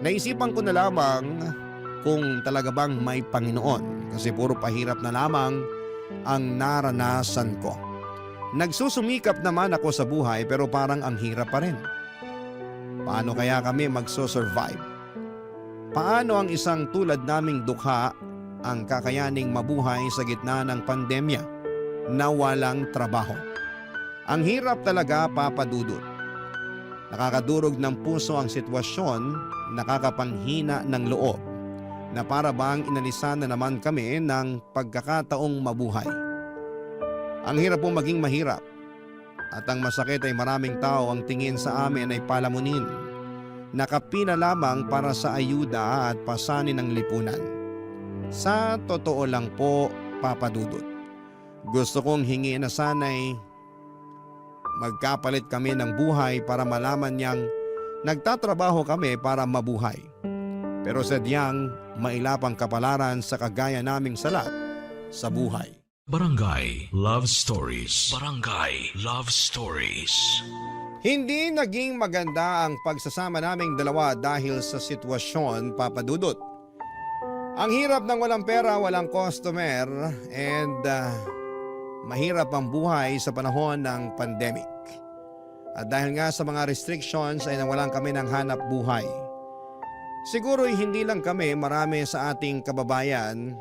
Naisipan ko na lamang kung talaga bang may Panginoon kasi puro pahirap na lamang ang naranasan ko. Nagsusumikap naman ako sa buhay pero parang ang hirap pa rin. Paano kaya kami magso-survive? Paano ang isang tulad naming dukha ang kakayaning mabuhay sa gitna ng pandemya na walang trabaho? Ang hirap talaga, Papa Dudut. Nakakadurog ng puso ang sitwasyon, nakakapanghina ng loob, na para bang inalisan na naman kami ng pagkakataong mabuhay. Ang hirap po maging mahirap at ang masakit ay maraming tao ang tingin sa amin ay palamunin. Nakapila lamang para sa ayuda at pasanin ng lipunan. Sa totoo lang po, Papa Dudut, gusto kong hingiin na sana'y magkapalit kami ng buhay para malaman niyang nagtatrabaho kami para mabuhay. Pero sadyang mailapang kapalaran sa kagaya naming salat sa buhay. Barangay Love Stories. Barangay Love Stories. Hindi naging maganda ang pagsasama naming dalawa dahil sa sitwasyon, Papa Dudut. Ang hirap ng walang pera, walang customer, and mahirap ang buhay sa panahon ng pandemic. At dahil nga sa mga restrictions ay nawalan kami ng hanap buhay. Siguro'y hindi lang kami, marami sa ating kababayan.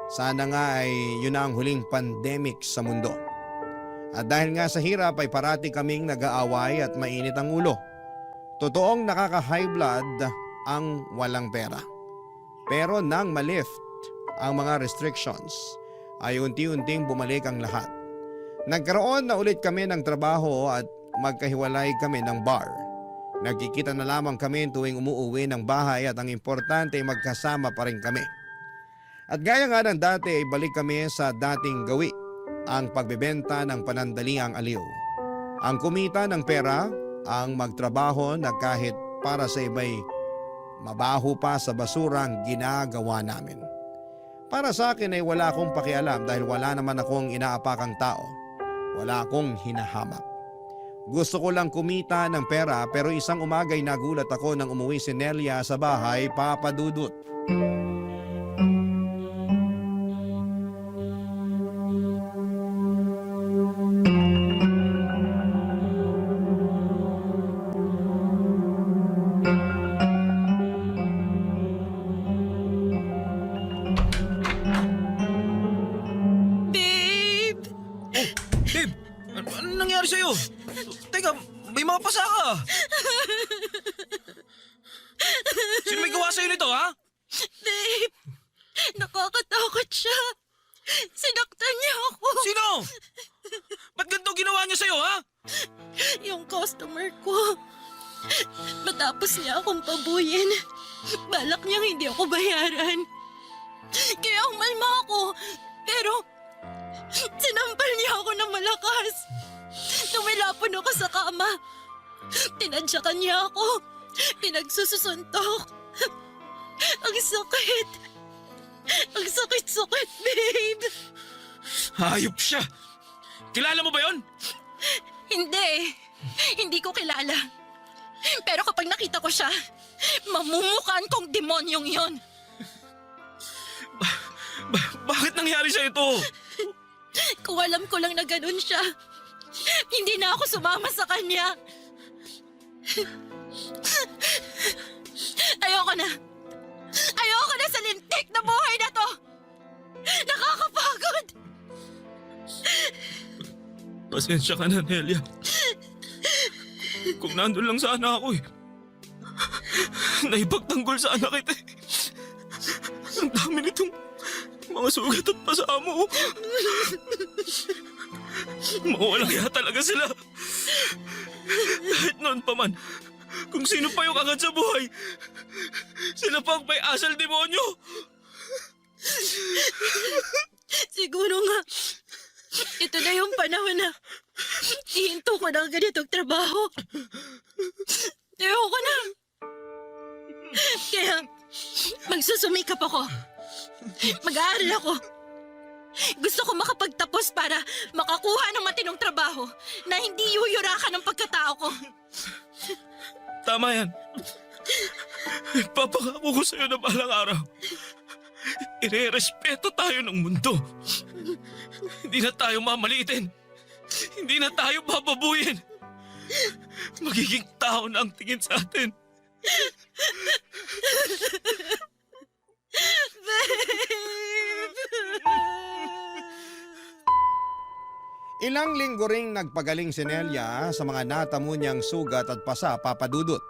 Sana nga ay yun na ang huling pandemic sa mundo. At dahil nga sa hirap ay parati kaming nag-aaway at mainit ang ulo. Totoong nakaka-high blood ang walang pera. Pero nang malift ang mga restrictions, ay unti-unting bumalik ang lahat. Nagkaroon na ulit kami ng trabaho at magkahiwalay kami ng bar. Nagkikita na lamang kami tuwing umuuwi ng bahay at ang importante ay magkasama pa rin kami. At gaya nga ng dati ay balik kami sa dating gawi, ang pagbebenta ng panandaliang aliw. Ang kumita ng pera, ang magtrabaho na kahit para sa iba'y mabaho pa sa basurang ginagawa namin. Para sa akin ay wala akong pakialam dahil wala naman akong inaapakang tao. Wala akong hinahamak. Gusto ko lang kumita ng pera pero isang umaga'y nagulat ako nang umuwi si Nelia sa bahay, Papa Dudut. Anong nangyari sa'yo? Teka, may mga pasa ka. Sino may gawa sa'yo nito, ha? Babe, nakakatakot siya. Sinaktan niya ako. Sino? Ba't ganito ginawa niya sa'yo, ha? Yung customer ko. Matapos niya akong pabuyin, balak niyang hindi ako bayaran. Kaya umalma ako, pero sinampal niya ako ng malakas. Tumilapon ako sa kama. Tinadyakan niya ako. Pinagsusuntok. Ang sakit. Ang sakit-sakit, babe. Hayop siya. Kilala mo ba yon? Hindi. Hindi ko kilala. Pero kapag nakita ko siya, mamumukan kong demonyong yon. Bakit nangyari sa'yo ito? Kung alam ko lang na ganun siya, hindi na ako sumama sa kanya. Ayoko na. Ayoko na sa lintik na buhay na to. Nakakapagod. Pasensya ka na, Nelia. Kung nandun lang sana ako eh. Naipagtanggol sana kita eh. Ang dami nitong mga sugat at pasa mo. Mawalang ya talaga sila. Kahit noon pa man, kung sino pa yung agad sa buhay, sila pa ang may asal demonyo. Siguro nga, ito na yung panahon na ihinto ko ng ganitong trabaho. Ayoko na. Kaya, magsusumikap ako. Mag-aaral ako. Gusto ko makapagtapos para makakuha ng matinong trabaho na hindi yuyurakan ng pagkatao ko. Tama yan. Papangako ko sa'yo na balang araw. Irerespeto tayo ng mundo. Hindi na tayo mamalitin. Hindi na tayo bababuyin. Magiging tao na ang tingin sa atin. Ilang linggo ring nagpagaling si Nelia sa mga natamo niyang sugat at pasa, Papa Dudut.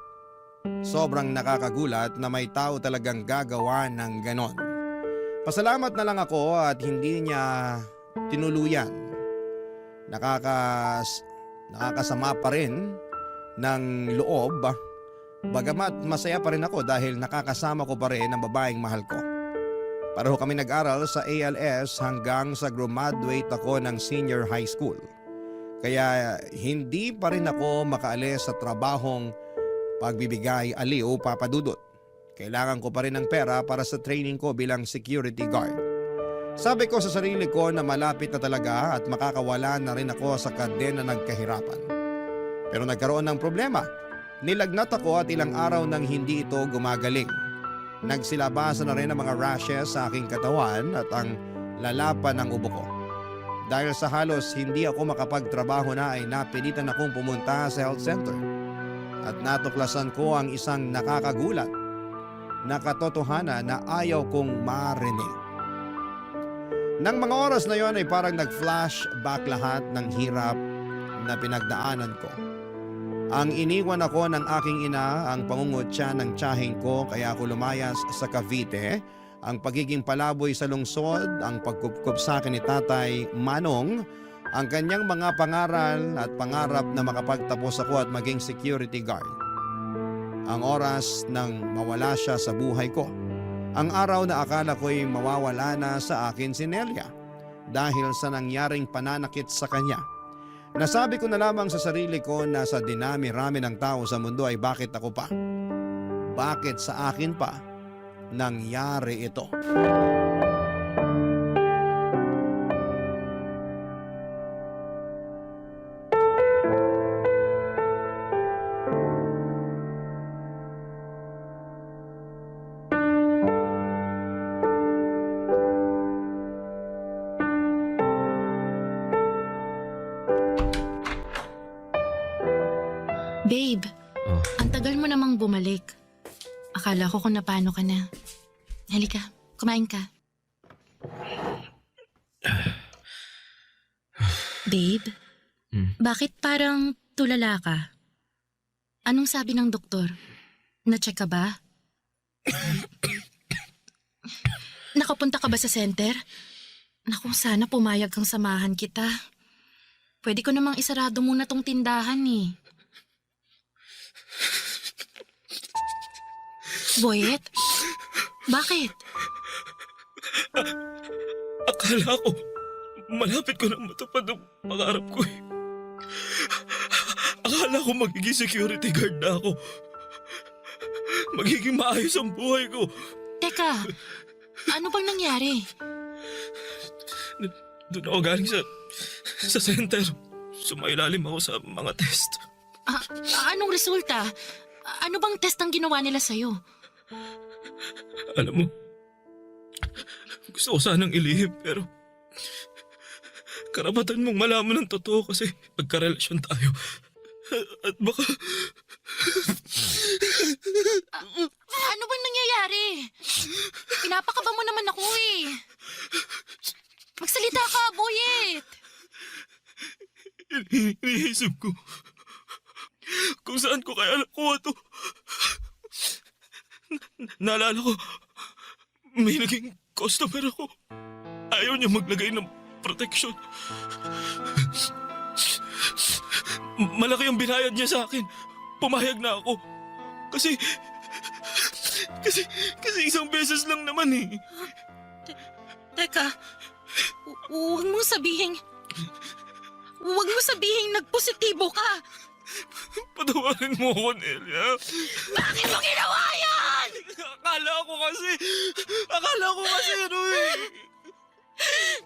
Sobrang nakakagulat na may tao talagang gagawa ng ganon. Pasalamat na lang ako at hindi niya tinuluyan. Nakakasama pa rin ng loob, bagamat masaya pa rin ako dahil nakakasama ko pa rin ang babaeng mahal ko. Pareho kami nag-aral sa ALS hanggang sa graduate ako ng senior high school. Kaya hindi pa rin ako makaalis sa trabahong pagbibigay aliw, Papa Dudut. Kailangan ko pa rin ng pera para sa training ko bilang security guard. Sabi ko sa sarili ko na malapit na talaga at makakawala na rin ako sa kadena ng kahirapan. Pero nagkaroon ng problema. Nilagnat ako at ilang araw nang hindi ito gumagaling. Nagsilabasan na rin ang mga rashes sa aking katawan at ang lalapan ng ubo ko. Dahil sa halos hindi ako makapagtrabaho na ay napilitan akong pumunta sa health center. At natuklasan ko ang isang nakakagulat na katotohanan na ayaw kong marinig. Nang mga oras na yon ay parang nag-flashback lahat ng hirap na pinagdaanan ko. Ang iniwan ako ng aking ina, ang pangungutya ng tiyaheng ko kaya ako lumayas sa Cavite, ang pagiging palaboy sa lungsod, ang pagkupkup sa akin ni Tatay Manong, ang kanyang mga pangaral at pangarap na makapagtapos ako at maging security guard. Ang oras nang mawala siya sa buhay ko. Ang araw na akala ko'y mawawala na sa akin si Nelia dahil sa nangyaring pananakit sa kanya. Nasabi ko na lamang sa sarili ko na sa dinami-rami ng tao sa mundo ay bakit ako pa? Bakit sa akin pa nangyari ito? Babe, ang tagal mo namang bumalik. Akala ko kung napano ka na. Halika, kumain ka. Babe, bakit parang tulala ka? Anong sabi ng doktor? Na-check ka ba? Nakapunta ka ba sa center? Naku, sana pumayag kang samahan kita. Pwede ko namang isarado muna tong tindahan eh. Boyet? Bakit? Akala ko, malapit ko na matupad ang pangarap ko eh. Akala ko magiging security guard na ako. Magiging maayos ang buhay ko. Teka, ano bang nangyari? Doon ako galing sa center. Sumailalim ako sa mga test. Anong resulta? Ano bang test ang ginawa nila sa'yo? Alam mo, gusto ko sanang ilihim pero karapatan mong malaman ng totoo kasi magkarelasyon tayo. At baka... Ano bang nangyayari? Pinapakaba mo naman ako eh. Magsalita ka, Boyet! Iniisip ko kung saan ko kaya nakuha to. Naalala ko, may naging customer ako. Ayaw niya maglagay ng protection. Malaki ang binayad niya sa akin. Pumayag na ako. Kasi isang beses lang naman eh. Teka, huwag mo sabihin nagpositibo ka. Patawarin mo ako, Nelia. Bakit mo ginawa yan? Akala ko kasi ano eh.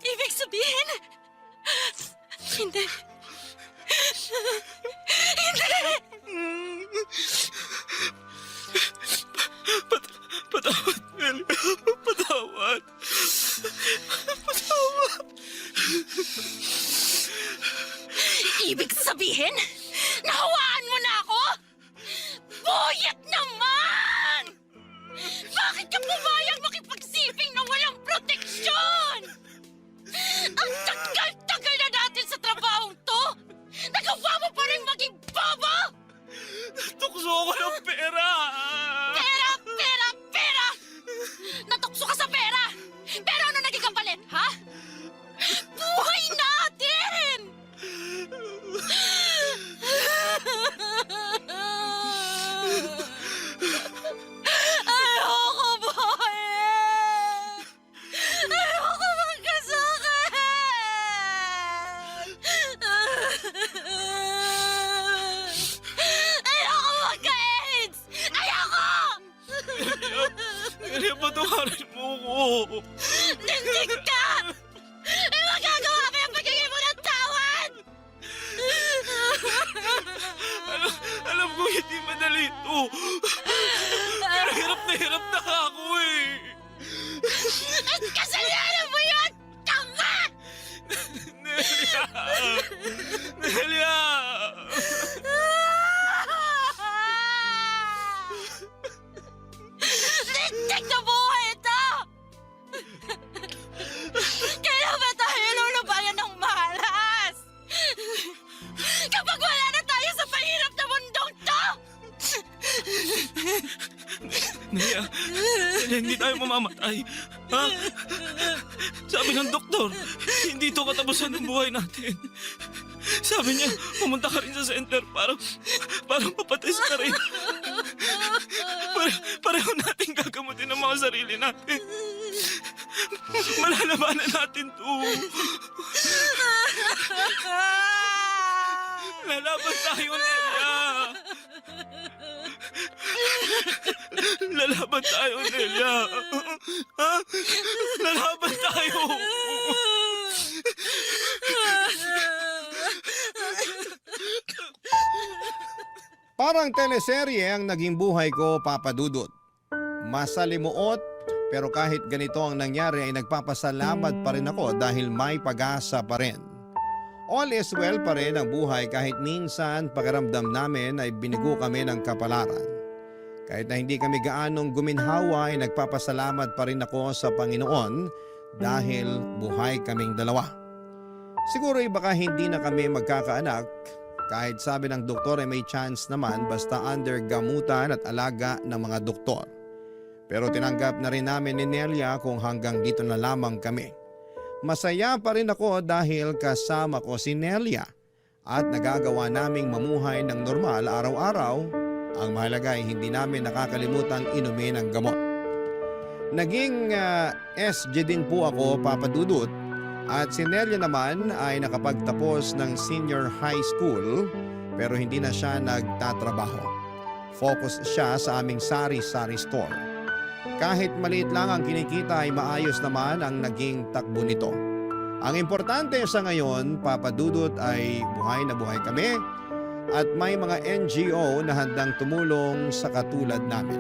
Ibig sabihin, hindi. Patawad, Nelia. Patawad. ibig sabihin, nahawaan mo na ako? Boyet naman! Bakit ka pumayag makipagsiping na walang proteksyon? Ang tagal-tagal na natin sa trabahong to! Nagawa mo pa rin maging bobo! Tukso ako ng pera! Pera! Pera! Pera! Natukso ka sa pera! Pero ano naging kapalit, ha? Buhay natin! Ayoko buhay! Ayoko magkasakit! Ayoko magka-AIDS! Ayoko! Nelia, patawarin mo ko! Nindig ka! Eh, magagawa mo yung pagiging mo ng tawad! Alam ko hindi madali ito. Pero hirap na ako eh. At kasalanan mo yun! Tanga! Nelia! Nelia! Nindig na buhay ito! Kaya ba tayo lulubayan ng malas? Kapag wala na tayo sa pahirap na mundong to! Nelia, hindi tayo mamamatay. Ha? Sabi ng doktor, hindi ito katapusan ng buhay natin. Sabi niya, pumunta ka rin sa center para mapatest ka rin. Pareho natin gagamutin ang mga sarili natin. Malalabanan natin to. Lalaban tayo, Nelia. Lalaban tayo, Nelia. Ha? Lalaban tayo. Parang teleserye ang naging buhay ko, Papa Dudut. Masalimuot, pero kahit ganito ang nangyari ay nagpapasalamat pa rin ako dahil may pag-asa pa rin. All is well pa rin ang buhay kahit minsan pakiramdam namin ay binigo kami ng kapalaran. Kahit na hindi kami gaanong guminhawa ay nagpapasalamat pa rin ako sa Panginoon dahil buhay kaming dalawa. Siguro ay baka hindi na kami magkakaanak kahit sabi ng doktor ay may chance naman basta under gamutan at alaga ng mga doktor. Pero tinanggap na rin namin ni Nelia kung hanggang dito na lamang kami. Masaya pa rin ako dahil kasama ko si Nelia at nagagawa naming mamuhay ng normal araw-araw. Ang mahalaga ay hindi namin nakakalimutang inumin ang gamot. Naging SG din po ako, Papa Dudut, at si Nelia naman ay nakapagtapos ng senior high school pero hindi na siya nagtatrabaho. Focus siya sa aming sari-sari store. Kahit maliit lang ang kinikita ay maayos naman ang naging takbo nito. Ang importante sa ngayon, Papa Dudut, ay buhay na buhay kami at may mga NGO na handang tumulong sa katulad namin.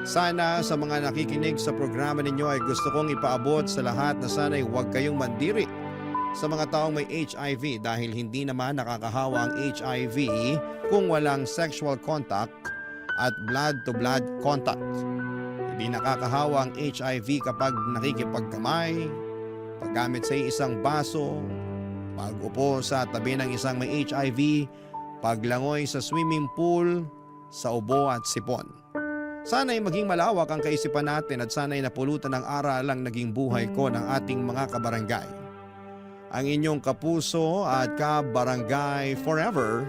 Sana sa mga nakikinig sa programa ninyo ay gusto kong ipaabot sa lahat na sana'y huwag kayong mandiri sa mga taong may HIV dahil hindi naman nakakahawa ang HIV kung walang sexual contact at blood-to-blood contact. Hindi nakakahawa ang HIV kapag nakikipagkamay, paggamit sa isang baso, pag-upo sa tabi ng isang may HIV, paglangoy sa swimming pool, sa ubo at sipon. Sana'y maging malawak ang kaisipan natin at sana'y napulutan ng aral ang naging buhay ko ng ating mga kabarangay. Ang inyong kapuso at kabarangay forever,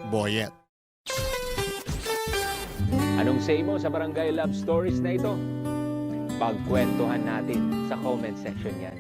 Boyet. Anong say mo sa Barangay Love Stories na ito? Pagkwentuhan natin sa comment section yan.